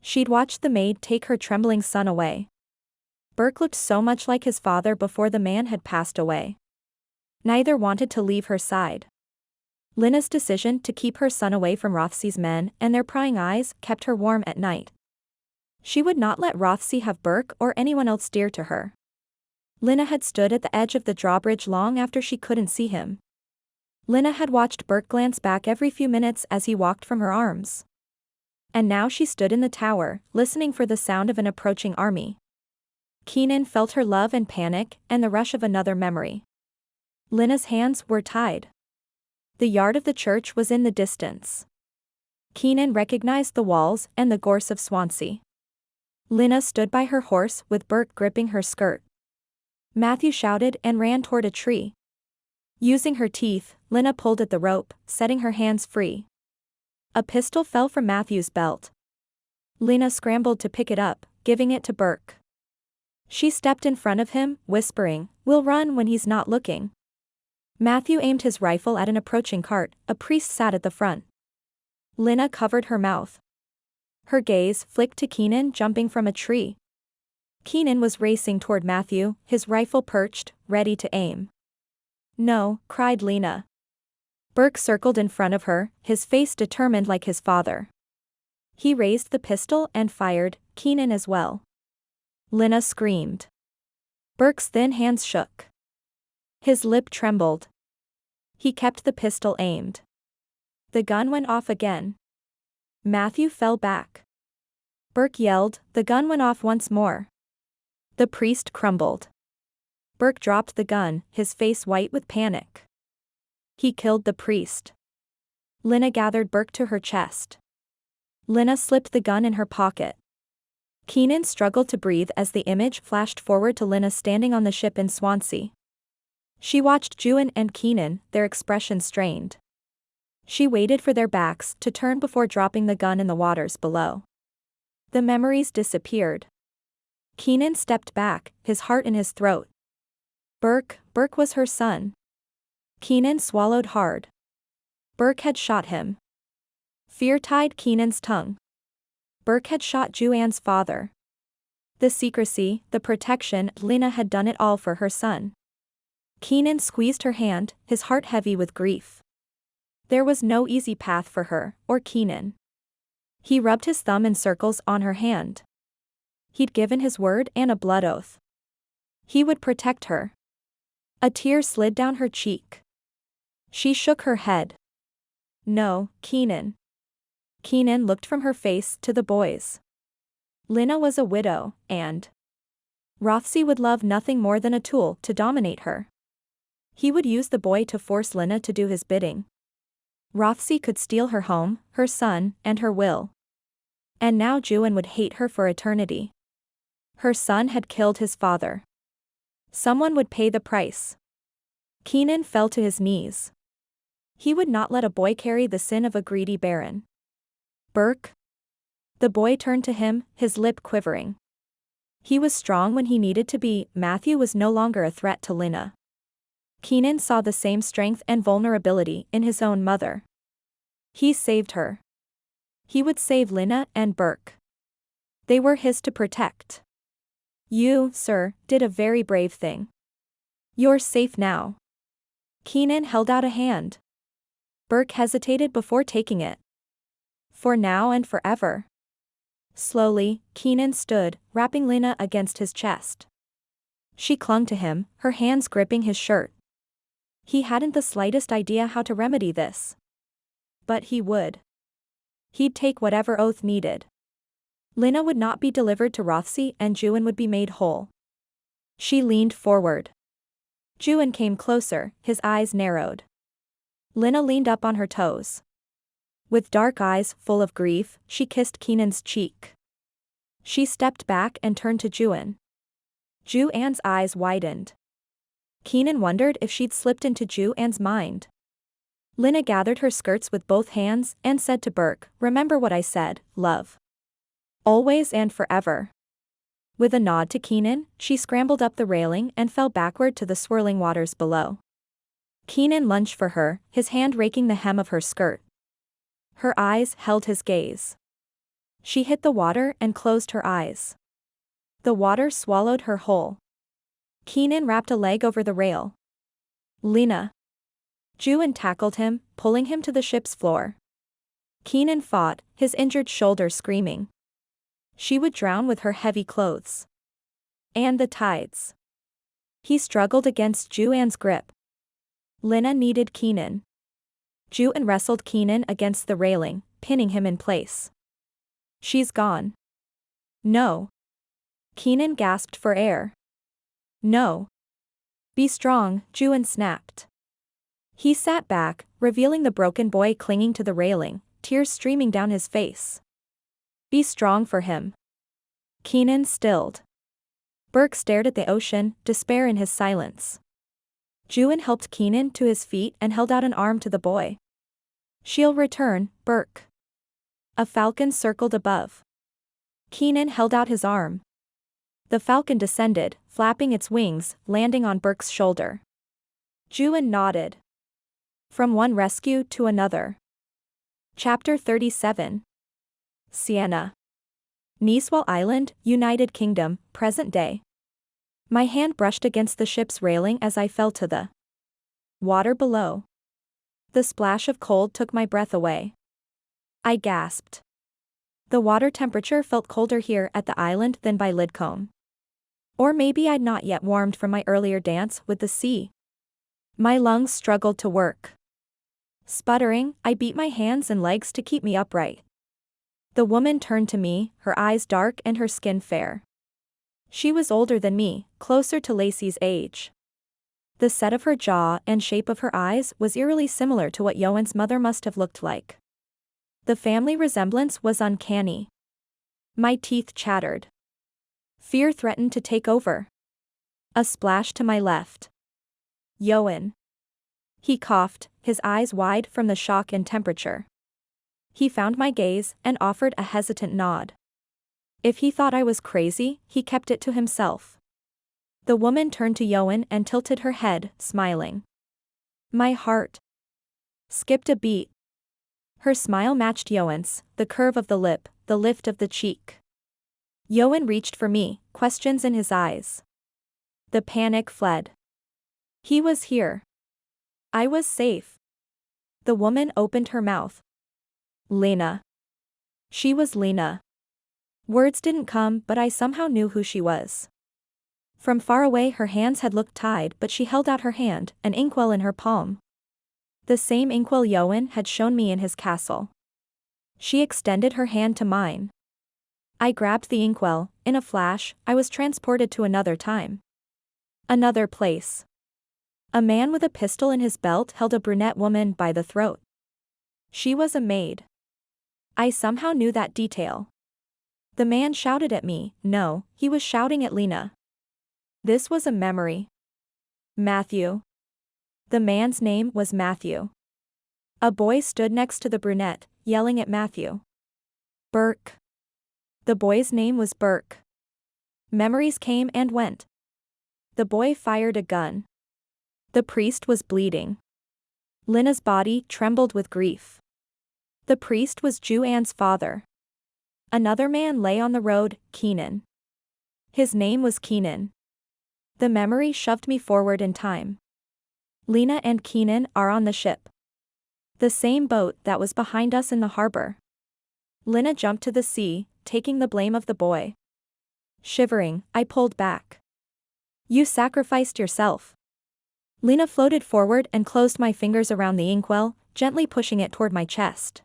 [SPEAKER 1] She'd watched the maid take her trembling son away. Burke looked so much like his father before the man had passed away. Neither wanted to leave her side. Lina's decision to keep her son away from Rothesay's men and their prying eyes kept her warm at night. She would not let Rothesay have Burke or anyone else dear to her. Lina had stood at the edge of the drawbridge long after she couldn't see him. Lina had watched Burke glance back every few minutes as he walked from her arms. And now she stood in the tower, listening for the sound of an approaching army. Keenan felt her love and panic and the rush of another memory. Lina's hands were tied. The yard of the church was in the distance. Keenan recognized the walls and the gorse of Swansea. Lina stood by her horse with Burke gripping her skirt. Matthew shouted and ran toward a tree. Using her teeth, Lina pulled at the rope, setting her hands free. A pistol fell from Matthew's belt. Lina scrambled to pick it up, giving it to Burke. She stepped in front of him, whispering, "We'll run when he's not looking." Matthew aimed his rifle at an approaching cart, a priest sat at the front. Lina covered her mouth. Her gaze flicked to Keenan jumping from a tree. Keenan was racing toward Matthew, his rifle perched, ready to aim. "No," cried Lina. Burke circled in front of her, his face determined like his father. He raised the pistol and fired, Keenan as well. Lina screamed. Burke's thin hands shook. His lip trembled. He kept the pistol aimed. The gun went off again. Matthew fell back. Burke yelled, the gun went off once more. The priest crumbled. Burke dropped the gun, his face white with panic. He killed the priest. Lina gathered Burke to her chest. Lina slipped the gun in her pocket. Keenan struggled to breathe as the image flashed forward to Lina standing on the ship in Swansea. She watched Ioan and Keenan, their expressions strained. She waited for their backs to turn before dropping the gun in the waters below. The memories disappeared. Keenan stepped back, his heart in his throat. Burke was her son. Keenan swallowed hard. Burke had shot him. Fear tied Keenan's tongue. Burke had shot Ioan's father. The secrecy, the protection, Lina had done it all for her son. Keenan squeezed her hand, his heart heavy with grief. There was no easy path for her, or Keenan. He rubbed his thumb in circles on her hand. He'd given his word and a blood oath. He would protect her. A tear slid down her cheek. She shook her head. No, Keenan. Keenan looked from her face to the boys. Lina was a widow, and Rothesay would love nothing more than a tool to dominate her. He would use the boy to force Lina to do his bidding. Rothesay could steal her home, her son, and her will. And now Ioan would hate her for eternity. Her son had killed his father. Someone would pay the price. Keenan fell to his knees. He would not let a boy carry the sin of a greedy baron. Burke? The boy turned to him, his lip quivering. He was strong when he needed to be. Matthew was no longer a threat to Lina. Keenan saw the same strength and vulnerability in his own mother. He saved her. He would save Lina and Burke. They were his to protect. You, sir, did a very brave thing. You're safe now. Keenan held out a hand. Burke hesitated before taking it. For now and forever. Slowly, Keenan stood, wrapping Lina against his chest. She clung to him, her hands gripping his shirt. He hadn't the slightest idea how to remedy this. But he would. He'd take whatever oath needed. Lina would not be delivered to Rothesay and Ioan would be made whole. She leaned forward. Ioan came closer, his eyes narrowed. Lina leaned up on her toes. With dark eyes full of grief, she kissed Keenan's cheek. She stepped back and turned to Ioan. Ioan's eyes widened. Keenan wondered if she'd slipped into Ioan's mind. Lina gathered her skirts with both hands and said to Burke, "Remember what I said, love. Always and forever." With a nod to Keenan, she scrambled up the railing and fell backward to the swirling waters below. Keenan lunged for her, his hand raking the hem of her skirt. Her eyes held his gaze. She hit the water and closed her eyes. The water swallowed her whole. Keenan wrapped a leg over the rail. "Lina." Ioan tackled him, pulling him to the ship's floor. Keenan fought, his injured shoulder screaming. She would drown with her heavy clothes. And the tides. He struggled against Ioan's grip. Lina needed Keenan. Ioan wrestled Keenan against the railing, pinning him in place. "She's gone." "No." Keenan gasped for air. "No. Be strong," Ioan snapped. He sat back, revealing the broken boy clinging to the railing, tears streaming down his face. "Be strong for him." Keenan stilled. Burke stared at the ocean, despair in his silence. Ioan helped Keenan to his feet and held out an arm to the boy. "She'll return, Burke." A falcon circled above. Keenan held out his arm. The falcon descended, flapping its wings, landing on Burke's shoulder. Ioan nodded. From one rescue to another. Chapter 37. Sienna. Niswell Island, United Kingdom, present day. My hand brushed against the ship's railing as I fell to the water below. The splash of cold took my breath away. I gasped. The water temperature felt colder here at the island than by Lidcombe. Or maybe I'd not yet warmed from my earlier dance with the sea. My lungs struggled to work. Sputtering, I beat my hands and legs to keep me upright. The woman turned to me, her eyes dark and her skin fair. She was older than me, closer to Lacey's age. The set of her jaw and shape of her eyes was eerily similar to what Ioan's mother must have looked like. The family resemblance was uncanny. My teeth chattered. Fear threatened to take over. A splash to my left. "Ioan." He coughed, his eyes wide from the shock and temperature. He found my gaze and offered a hesitant nod. If he thought I was crazy, he kept it to himself. The woman turned to Ioan and tilted her head, smiling. My heart skipped a beat. Her smile matched Ioan's, the curve of the lip, the lift of the cheek. Ioan reached for me, questions in his eyes. The panic fled. He was here. I was safe. The woman opened her mouth. Lina. She was Lina. Words didn't come, but I somehow knew who she was. From far away her hands had looked tied, but she held out her hand, an inkwell in her palm. The same inkwell Ioan had shown me in his castle. She extended her hand to mine. I grabbed the inkwell. In a flash, I was transported to another time. Another place. A man with a pistol in his belt held a brunette woman by the throat. She was a maid. I somehow knew that detail. The man shouted at me. No, he was shouting at Lina. This was a memory. Matthew. The man's name was Matthew. A boy stood next to the brunette, yelling at Matthew. Burke. The boy's name was Burke. Memories came and went. The boy fired a gun. The priest was bleeding. Lina's body trembled with grief. The priest was Ioan's father. Another man lay on the road, Keenan. His name was Keenan. The memory shoved me forward in time. Lina and Keenan are on the ship. The same boat that was behind us in the harbor. Lina jumped to the sea, taking the blame of the boy. Shivering, I pulled back. You sacrificed yourself. Lina floated forward and closed my fingers around the inkwell, gently pushing it toward my chest.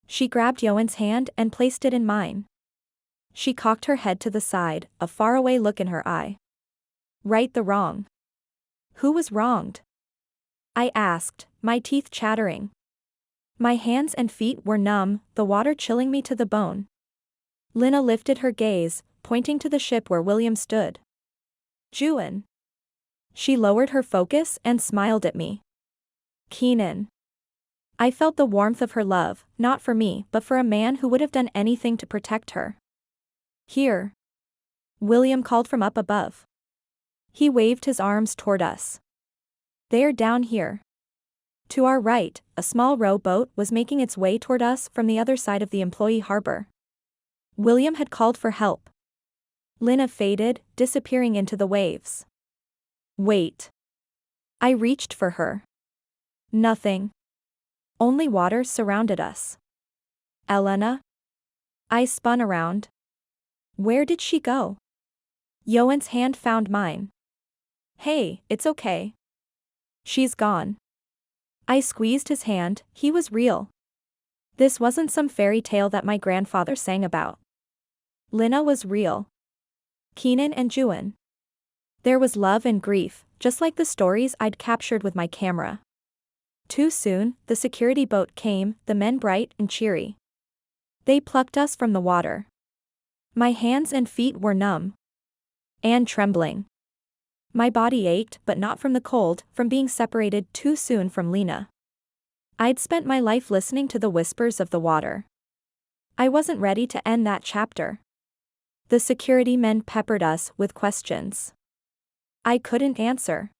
[SPEAKER 1] She grabbed Ioan's hand and placed it in mine. She cocked her head to the side, a faraway look in her eye. Right the wrong. Who was wronged? I asked, my teeth chattering. My hands and feet were numb, the water chilling me to the bone. Lina lifted her gaze, pointing to the ship where William stood. Ioan. She lowered her focus and smiled at me. Keenan. I felt the warmth of her love, not for me but for a man who would have done anything to protect her. Here. William called from up above. He waved his arms toward us. They're down here. To our right, a small rowboat was making its way toward us from the other side of the employee harbor. William had called for help. Lina faded, disappearing into the waves. Wait. I reached for her. Nothing. Only water surrounded us. Elena? I spun around. Where did she go? Ioan's hand found mine. Hey, it's okay. She's gone. I squeezed his hand, he was real. This wasn't some fairy tale that my grandfather sang about. Lina was real. Keenan and Ioan. There was love and grief, just like the stories I'd captured with my camera. Too soon, the security boat came, the men bright and cheery. They plucked us from the water. My hands and feet were numb. And trembling. My body ached, but not from the cold, from being separated too soon from Lina. I'd spent my life listening to the whispers of the water. I wasn't ready to end that chapter. The security men peppered us with questions. I couldn't answer.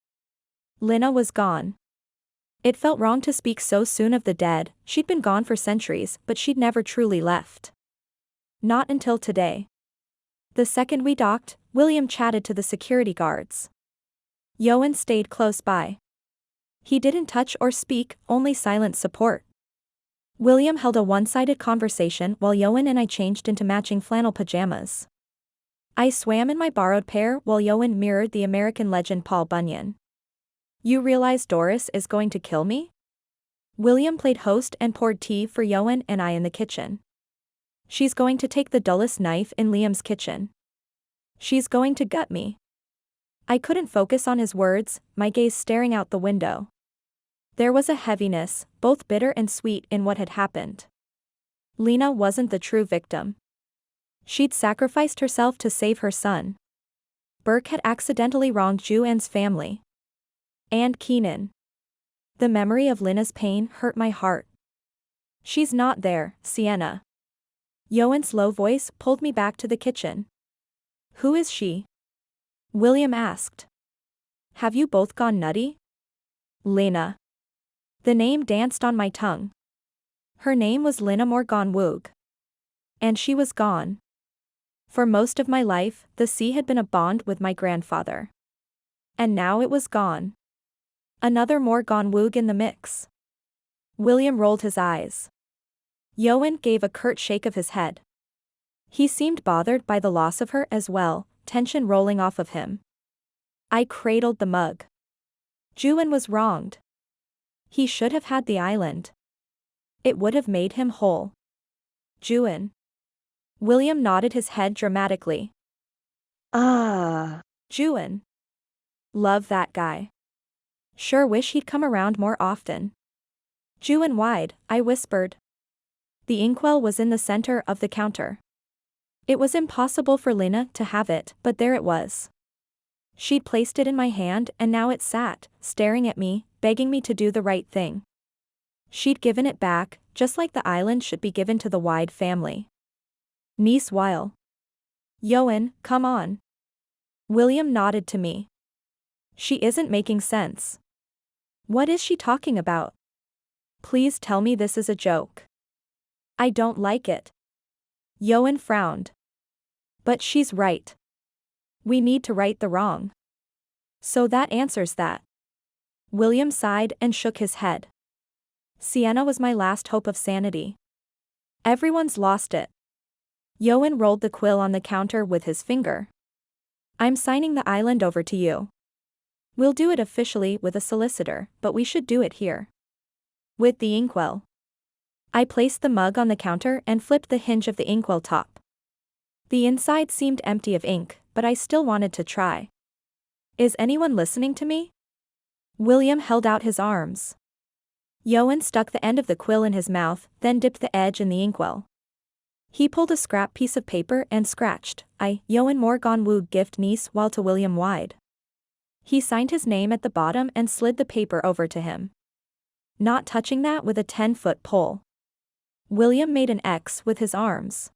[SPEAKER 1] Lina was gone. It felt wrong to speak so soon of the dead. She'd been gone for centuries, but she'd never truly left. Not until today. The second we docked, William chatted to the security guards. Ioan stayed close by. He didn't touch or speak, only silent support. William held a one-sided conversation while Ioan and I changed into matching flannel pajamas. I swam in my borrowed pair while Ioan mirrored the American legend Paul Bunyan. You realize Doris is going to kill me? William played host and poured tea for Ioan and I in the kitchen. She's going to take the dullest knife in Liam's kitchen. She's going to gut me. I couldn't focus on his words, my gaze staring out the window. There was a heaviness, both bitter and sweet, in what had happened. Lina wasn't the true victim. She'd sacrificed herself to save her son. Burke had accidentally wronged Ioan's family. And Keenan. The memory of Lina's pain hurt my heart. She's not there, Sienna. Ioan's low voice pulled me back to the kitchen. Who is she? William asked. Have you both gone nutty? Lina. The name danced on my tongue. Her name was Ioan Morgannwg. And she was gone. For most of my life, the sea had been a bond with my grandfather. And now it was gone. Another Morgannwg in the mix. William rolled his eyes. Ioan gave a curt shake of his head. He seemed bothered by the loss of her as well, tension rolling off of him. I cradled the mug. Ioan was wronged. He should have had the island. It would have made him whole. Ioan. William nodded his head dramatically. Ioan. Love that guy. Sure wish he'd come around more often. Ioan wide, I whispered. The inkwell was in the center of the counter. It was impossible for Lina to have it, but there it was. She'd placed it in my hand and now it sat, staring at me, begging me to do the right thing. She'd given it back, just like the island should be given to the Wide family. Niece while. Ioan, come on. William nodded to me. She isn't making sense. What is she talking about? Please tell me this is a joke. I don't like it. Ioan frowned. But she's right. We need to right the wrong. So that answers that. William sighed and shook his head. Sienna was my last hope of sanity. Everyone's lost it. Ioan rolled the quill on the counter with his finger. I'm signing the island over to you. We'll do it officially with a solicitor, but we should do it here. With the inkwell. I placed the mug on the counter and flipped the hinge of the inkwell top. The inside seemed empty of ink, but I still wanted to try. Is anyone listening to me? William held out his arms. Ioan stuck the end of the quill in his mouth, then dipped the edge in the inkwell. He pulled a scrap piece of paper and scratched, Ioan Morgannwg gift niece while to William Wide. He signed his name at the bottom and slid the paper over to him. Not touching that with a 10-foot pole. William made an X with his arms.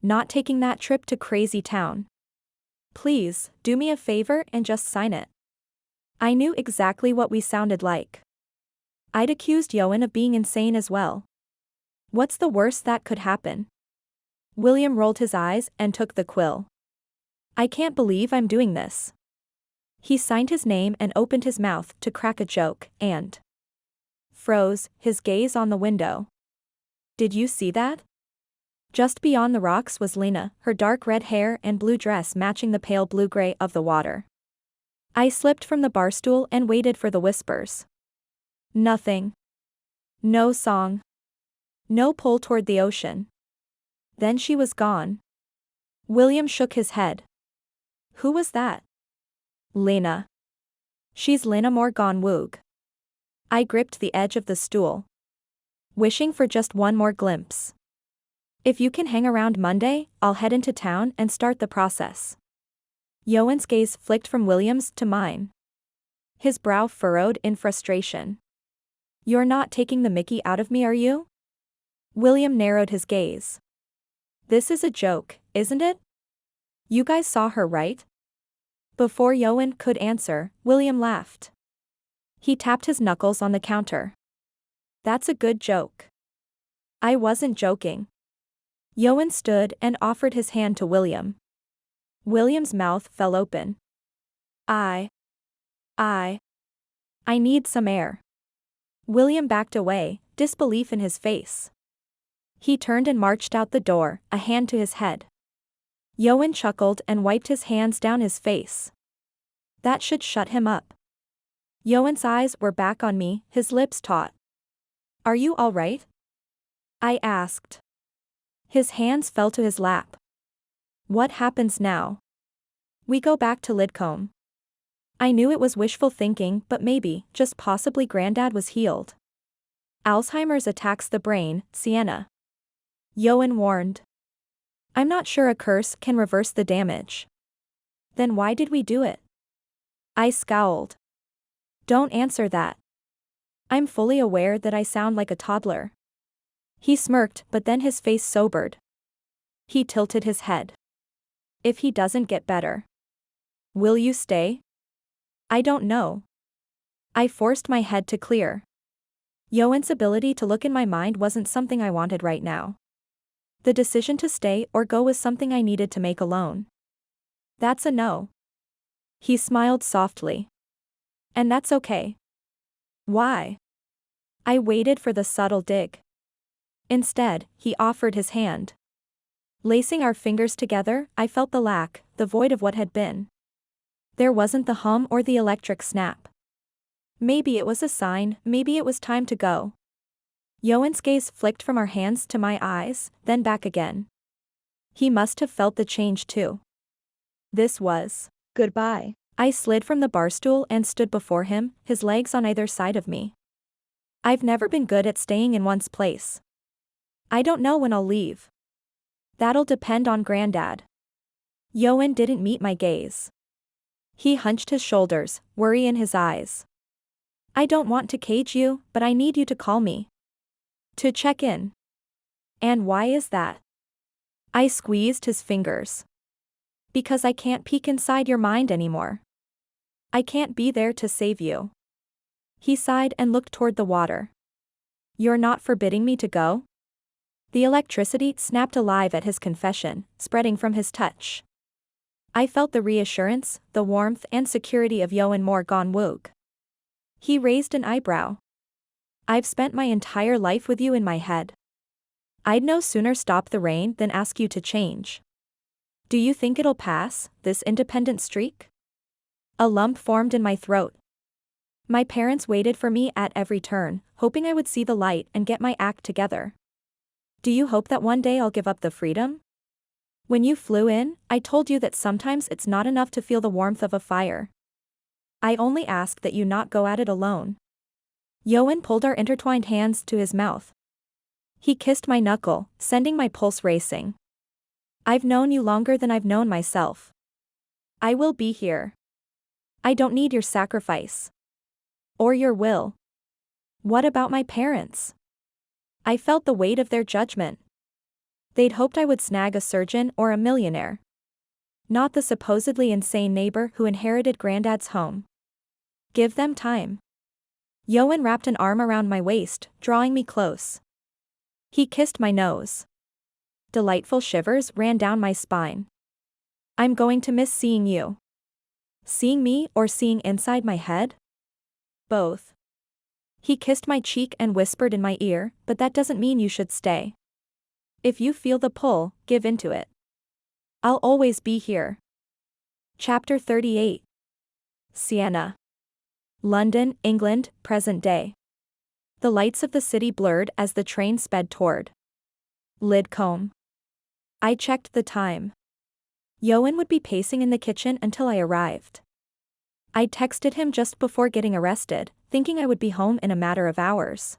[SPEAKER 1] Not taking that trip to Crazy Town. Please, do me a favor and just sign it. I knew exactly what we sounded like. I'd accused Ioan of being insane as well. What's the worst that could happen? William rolled his eyes and took the quill. I can't believe I'm doing this. He signed his name and opened his mouth to crack a joke and froze, his gaze on the window. Did you see that? Just beyond the rocks was Lena, her dark red hair and blue dress matching the pale blue-gray of the water. I slipped from the bar stool and waited for the whispers. Nothing. No song. No pull toward the ocean. Then she was gone. William shook his head. Who was that? Lena. She's Lena Morgannwg. I gripped the edge of the stool, wishing for just one more glimpse. If you can hang around Monday, I'll head into town and start the process. Ioan's gaze flicked from William's to mine. His brow furrowed in frustration. You're not taking the mickey out of me, are you? William narrowed his gaze. This is a joke, isn't it? You guys saw her, right? Before Ioan could answer, William laughed. He tapped his knuckles on the counter. That's a good joke. I wasn't joking. Ioan stood and offered his hand to William. William's mouth fell open. I need some air. William backed away, disbelief in his face. He turned and marched out the door, a hand to his head. Ioan chuckled and wiped his hands down his face. That should shut him up. Ioan's eyes were back on me, his lips taut. Are you all right? I asked. His hands fell to his lap. What happens now? We go back to Lidcombe. I knew it was wishful thinking, but maybe, just possibly, Grandad was healed. Alzheimer's attacks the brain, Sienna. Ioan warned. I'm not sure a curse can reverse the damage. Then why did we do it? I scowled. Don't answer that. I'm fully aware that I sound like a toddler. He smirked, but then his face sobered. He tilted his head. If he doesn't get better, will you stay? I don't know. I forced my head to clear. Ioan's ability to look in my mind wasn't something I wanted right now. The decision to stay or go was something I needed to make alone. That's a no. He smiled softly. And that's okay. Why? I waited for the subtle dig. Instead, he offered his hand. Lacing our fingers together, I felt the lack, the void of what had been. There wasn't the hum or the electric snap. Maybe it was a sign, maybe it was time to go. Ioan's gaze flicked from our hands to my eyes, then back again. He must have felt the change too. This was goodbye. I slid from the bar stool and stood before him, his legs on either side of me. I've never been good at staying in one's place. I don't know when I'll leave. That'll depend on Grandad. Ioan didn't meet my gaze. He hunched his shoulders, worry in his eyes. I don't want to cage you, but I need you to call me. To check in. And why is that? I squeezed his fingers. Because I can't peek inside your mind anymore. I can't be there to save you. He sighed and looked toward the water. You're not forbidding me to go? The electricity snapped alive at his confession, spreading from his touch. I felt the reassurance, the warmth and security of Ioan Morgannwg. He raised an eyebrow. I've spent my entire life with you in my head. I'd no sooner stop the rain than ask you to change. Do you think it'll pass, this independent streak? A lump formed in my throat. My parents waited for me at every turn, hoping I would see the light and get my act together. Do you hope that one day I'll give up the freedom? When you flew in, I told you that sometimes it's not enough to feel the warmth of a fire. I only ask that you not go at it alone. Ioan pulled our intertwined hands to his mouth. He kissed my knuckle, sending my pulse racing. I've known you longer than I've known myself. I will be here. I don't need your sacrifice. Or your will. What about my parents? I felt the weight of their judgment. They'd hoped I would snag a surgeon or a millionaire. Not the supposedly insane neighbor who inherited Granddad's home. Give them time. Ioan wrapped an arm around my waist, drawing me close. He kissed my nose. Delightful shivers ran down my spine. I'm going to miss seeing you. Seeing me or seeing inside my head? Both. He kissed my cheek and whispered in my ear, but that doesn't mean you should stay. If you feel the pull, give into it. I'll always be here. Chapter 38. Sienna. London, England, present day. The lights of the city blurred as the train sped toward Lidcombe. I checked the time. Ioan would be pacing in the kitchen until I arrived. I texted him just before getting arrested, thinking I would be home in a matter of hours.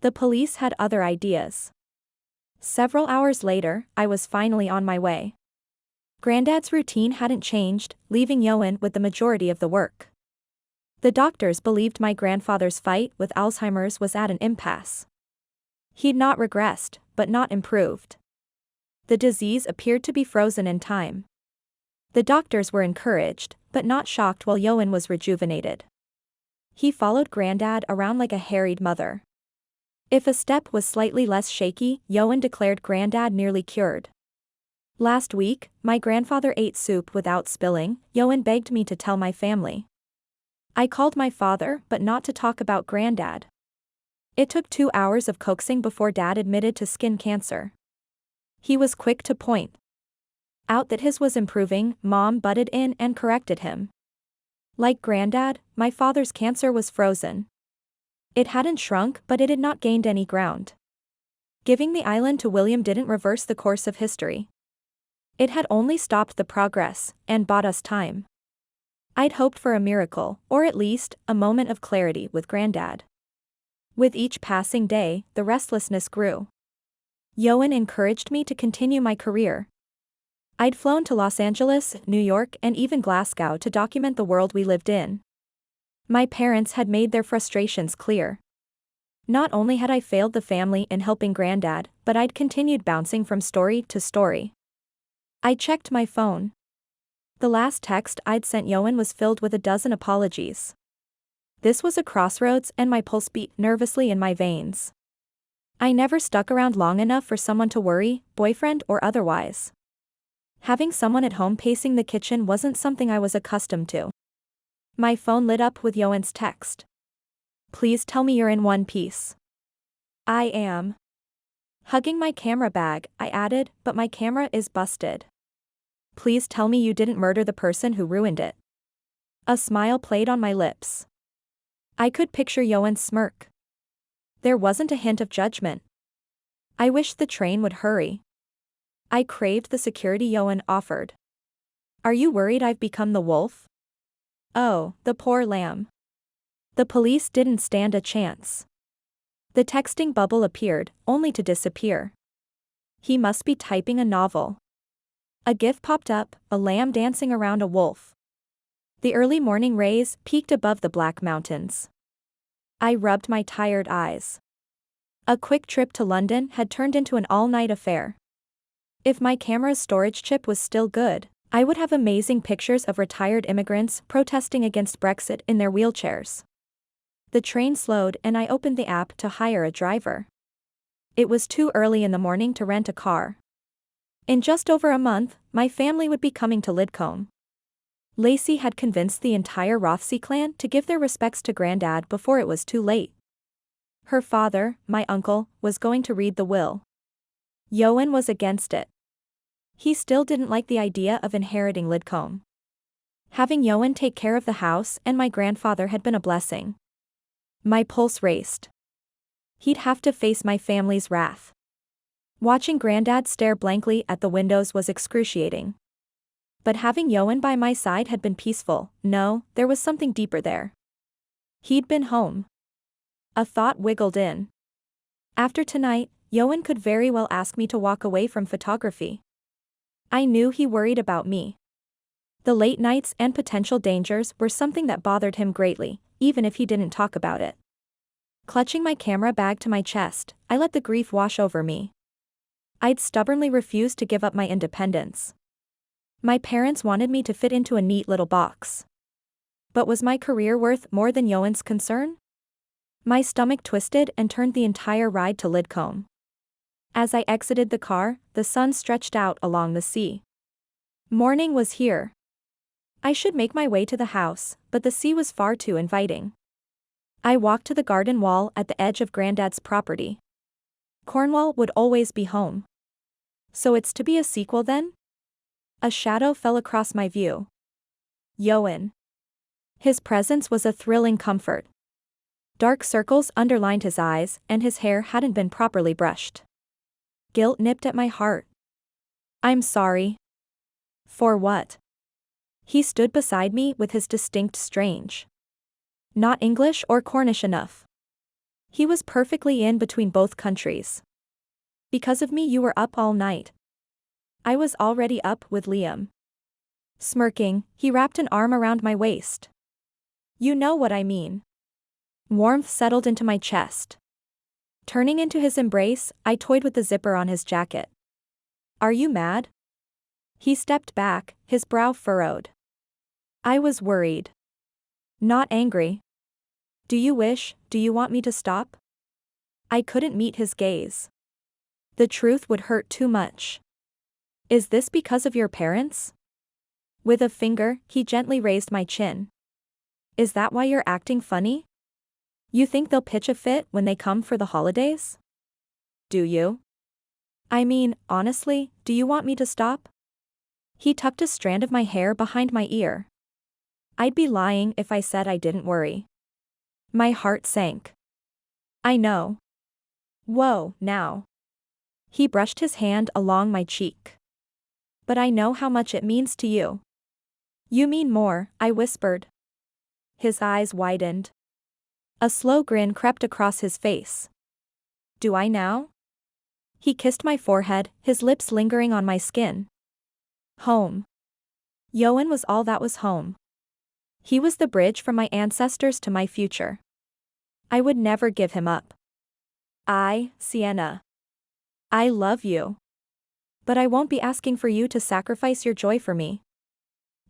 [SPEAKER 1] The police had other ideas. Several hours later, I was finally on my way. Granddad's routine hadn't changed, leaving Ioan with the majority of the work. The doctors believed my grandfather's fight with Alzheimer's was at an impasse. He'd not regressed, but not improved. The disease appeared to be frozen in time. The doctors were encouraged, but not shocked while Ioan was rejuvenated. He followed Granddad around like a harried mother. If a step was slightly less shaky, Ioan declared Granddad nearly cured. Last week, my grandfather ate soup without spilling. Ioan begged me to tell my family. I called my father, but not to talk about Granddad. It took 2 hours of coaxing before Dad admitted to skin cancer. He was quick to point out that his was improving. Mom butted in and corrected him. Like Granddad, my father's cancer was frozen. It hadn't shrunk, but it had not gained any ground. Giving the island to William didn't reverse the course of history. It had only stopped the progress, and bought us time. I'd hoped for a miracle, or at least, a moment of clarity with Granddad. With each passing day, the restlessness grew. Ioan encouraged me to continue my career. I'd flown to Los Angeles, New York, and even Glasgow to document the world we lived in. My parents had made their frustrations clear. Not only had I failed the family in helping Granddad, but I'd continued bouncing from story to story. I checked my phone. The last text I'd sent Ioan was filled with a dozen apologies. This was a crossroads and my pulse beat nervously in my veins. I never stuck around long enough for someone to worry, boyfriend or otherwise. Having someone at home pacing the kitchen wasn't something I was accustomed to. My phone lit up with Ioan's text. Please tell me you're in one piece. I am. Hugging my camera bag, I added, but my camera is busted. Please tell me you didn't murder the person who ruined it. A smile played on my lips. I could picture Ioan's smirk. There wasn't a hint of judgment. I wished the train would hurry. I craved the security Ioan offered. Are you worried I've become the wolf? Oh, the poor lamb. The police didn't stand a chance. The texting bubble appeared, only to disappear. He must be typing a novel. A GIF popped up, a lamb dancing around a wolf. The early morning rays peeked above the black mountains. I rubbed my tired eyes. A quick trip to London had turned into an all-night affair. If my camera's storage chip was still good, I would have amazing pictures of retired immigrants protesting against Brexit in their wheelchairs. The train slowed and I opened the app to hire a driver. It was too early in the morning to rent a car. In just over a month, my family would be coming to Lidcombe. Lacey had convinced the entire Rothesay clan to give their respects to Granddad before it was too late. Her father, my uncle, was going to read the will. Ioan was against it. He still didn't like the idea of inheriting Lidcombe. Having Ioan take care of the house and my grandfather had been a blessing. My pulse raced. He'd have to face my family's wrath. Watching Granddad stare blankly at the windows was excruciating. But having Ioan by my side had been peaceful. No, there was something deeper there. He'd been home. A thought wiggled in. After tonight, Ioan could very well ask me to walk away from photography. I knew he worried about me. The late nights and potential dangers were something that bothered him greatly, even if he didn't talk about it. Clutching my camera bag to my chest, I let the grief wash over me. I'd stubbornly refused to give up my independence. My parents wanted me to fit into a neat little box. But was my career worth more than Ioan's concern? My stomach twisted and turned the entire ride to Lidcombe. As I exited the car, the sun stretched out along the sea. Morning was here. I should make my way to the house, but the sea was far too inviting. I walked to the garden wall at the edge of Grandad's property. Cornwall would always be home. So it's to be a sequel then? A shadow fell across my view. Ioan. His presence was a thrilling comfort. Dark circles underlined his eyes, and his hair hadn't been properly brushed. Guilt nipped at my heart. I'm sorry. For what? He stood beside me with his distinct strange. Not English or Cornish enough. He was perfectly in between both countries. Because of me you were up all night. I was already up with Liam. Smirking, he wrapped an arm around my waist. You know what I mean. Warmth settled into my chest. Turning into his embrace, I toyed with the zipper on his jacket. Are you mad? He stepped back, his brow furrowed. I was worried. Not angry. Do you want me to stop? I couldn't meet his gaze. The truth would hurt too much. Is this because of your parents? With a finger, he gently raised my chin. Is that why you're acting funny? You think they'll pitch a fit when they come for the holidays? Do you? I mean, honestly, do you want me to stop? He tucked a strand of my hair behind my ear. I'd be lying if I said I didn't worry. My heart sank. I know. Whoa, now. He brushed his hand along my cheek. But I know how much it means to you. You mean more, I whispered. His eyes widened. A slow grin crept across his face. Do I now? He kissed my forehead, his lips lingering on my skin. Home. Ioan was all that was home. He was the bridge from my ancestors to my future. I would never give him up. Sienna. I love you. But I won't be asking for you to sacrifice your joy for me.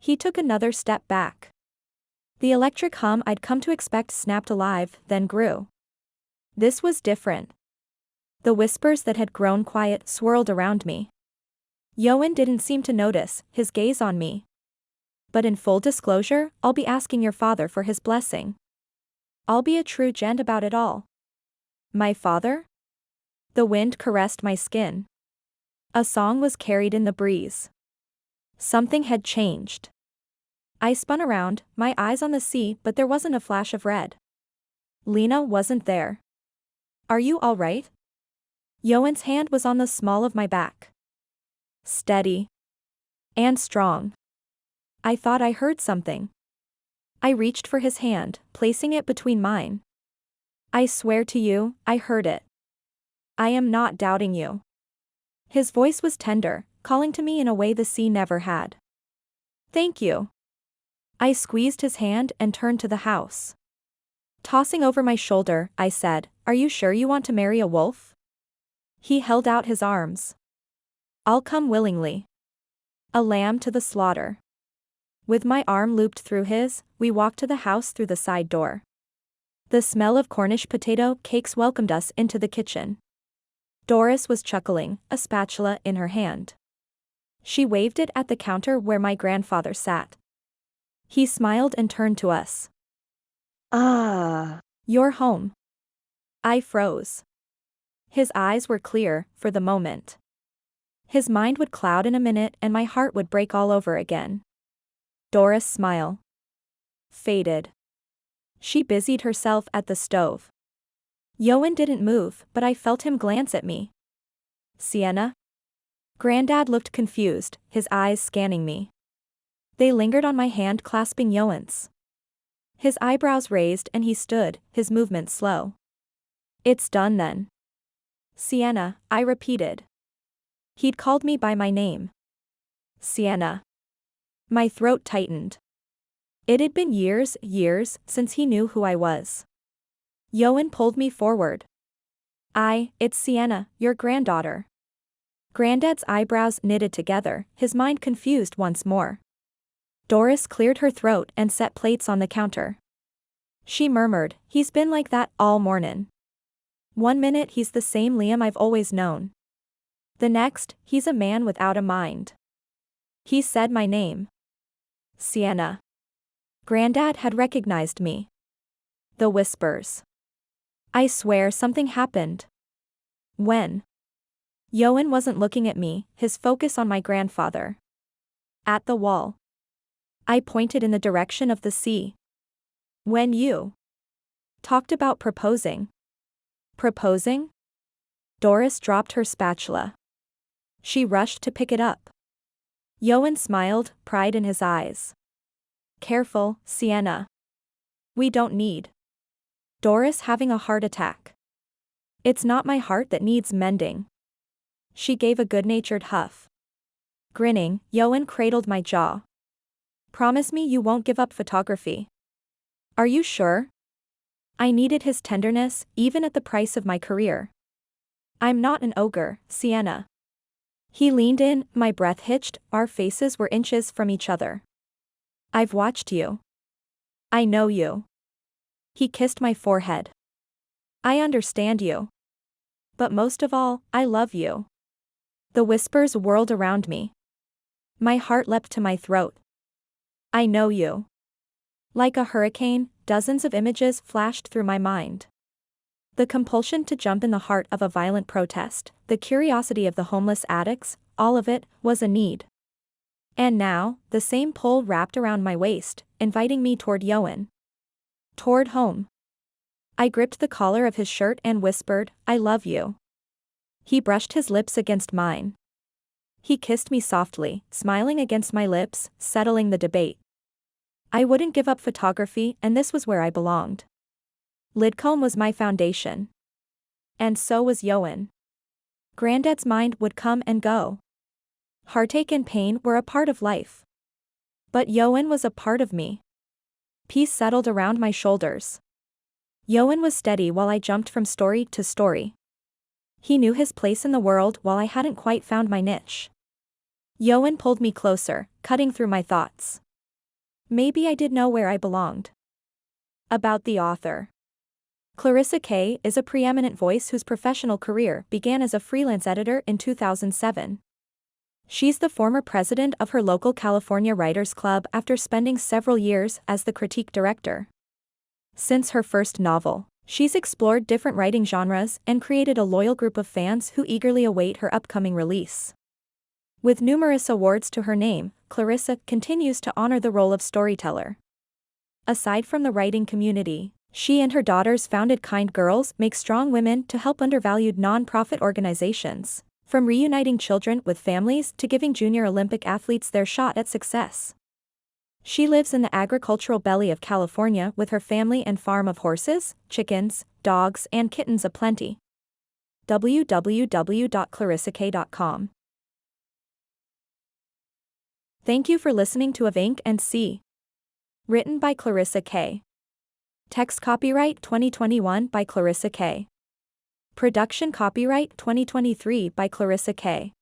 [SPEAKER 1] He took another step back. The electric hum I'd come to expect snapped alive, then grew. This was different. The whispers that had grown quiet swirled around me. Ioan didn't seem to notice, his gaze on me. But in full disclosure, I'll be asking your father for his blessing. I'll be a true gent about it all. My father? The wind caressed my skin. A song was carried in the breeze. Something had changed. I spun around, my eyes on the sea, but there wasn't a flash of red. Lena wasn't there. Are you all right? Ioan's hand was on the small of my back. Steady. And strong. I thought I heard something. I reached for his hand, placing it between mine. I swear to you, I heard it. I am not doubting you. His voice was tender, calling to me in a way the sea never had. Thank you. I squeezed his hand and turned to the house. Tossing over my shoulder, I said, Are you sure you want to marry a wolf? He held out his arms. I'll come willingly. A lamb to the slaughter. With my arm looped through his, we walked to the house through the side door. The smell of Cornish potato cakes welcomed us into the kitchen. Doris was chuckling, a spatula in her hand. She waved it at the counter where my grandfather sat. He smiled and turned to us. You're home. I froze. His eyes were clear, for the moment. His mind would cloud in a minute and my heart would break all over again. Doris' smile faded. She busied herself at the stove. Ioan didn't move, but I felt him glance at me. Sienna? Grandad looked confused, his eyes scanning me. They lingered on my hand clasping Ioan's. His eyebrows raised and he stood, his movement slow. It's done then. Sienna, I repeated. He'd called me by my name. Sienna. My throat tightened. It had been years since he knew who I was. Ioan pulled me forward. It's Sienna, your granddaughter. Granddad's eyebrows knitted together, his mind confused once more. Doris cleared her throat and set plates on the counter. She murmured, he's been like that all mornin'. One minute he's the same Liam I've always known. The next, he's a man without a mind. He said my name. Sienna. Granddad had recognized me. The whispers. I swear something happened. When? Ioan wasn't looking at me, his focus on my grandfather. At the wall. I pointed in the direction of the sea. When you talked about proposing. Proposing? Doris dropped her spatula. She rushed to pick it up. Ioan smiled, pride in his eyes. Careful, Sienna. We don't need Doris having a heart attack. It's not my heart that needs mending. She gave a good-natured huff. Grinning, Ioan cradled my jaw. Promise me you won't give up photography. Are you sure? I needed his tenderness, even at the price of my career. I'm not an ogre, Sienna. He leaned in, my breath hitched, our faces were inches from each other. I've watched you. I know you. He kissed my forehead. I understand you. But most of all, I love you. The whispers whirled around me. My heart leapt to my throat. I know you. Like a hurricane, dozens of images flashed through my mind. The compulsion to jump in the heart of a violent protest, the curiosity of the homeless addicts, all of it was a need. And now, the same pull wrapped around my waist, inviting me toward Ioan. Toward home. I gripped the collar of his shirt and whispered, I love you. He brushed his lips against mine. He kissed me softly, smiling against my lips, settling the debate. I wouldn't give up photography, and this was where I belonged. Lidcombe was my foundation. And so was Ioan. Granddad's mind would come and go. Heartache and pain were a part of life. But Ioan was a part of me. Peace settled around my shoulders. Ioan was steady while I jumped from story to story. He knew his place in the world while I hadn't quite found my niche. Ioan pulled me closer, cutting through my thoughts. Maybe I did know where I belonged. About the author. Clarissa Kae is a preeminent voice whose professional career began as a freelance editor in 2007. She's the former president of her local California Writers Club after spending several years as the critique director. Since her first novel, she's explored different writing genres and created a loyal group of fans who eagerly await her upcoming release. With numerous awards to her name, Clarissa continues to honor the role of storyteller. Aside from the writing community, she and her daughters founded Kind Girls Make Strong Women to help undervalued non-profit organizations, from reuniting children with families to giving junior Olympic athletes their shot at success. She lives in the agricultural belly of California with her family and farm of horses, chickens, dogs and kittens aplenty. www.clarissakae.com. Thank you for listening to Of Ink and Sea. Written by Clarissa Kae. Text copyright 2021 by Clarissa Kae. Production copyright 2023 by Clarissa Kae.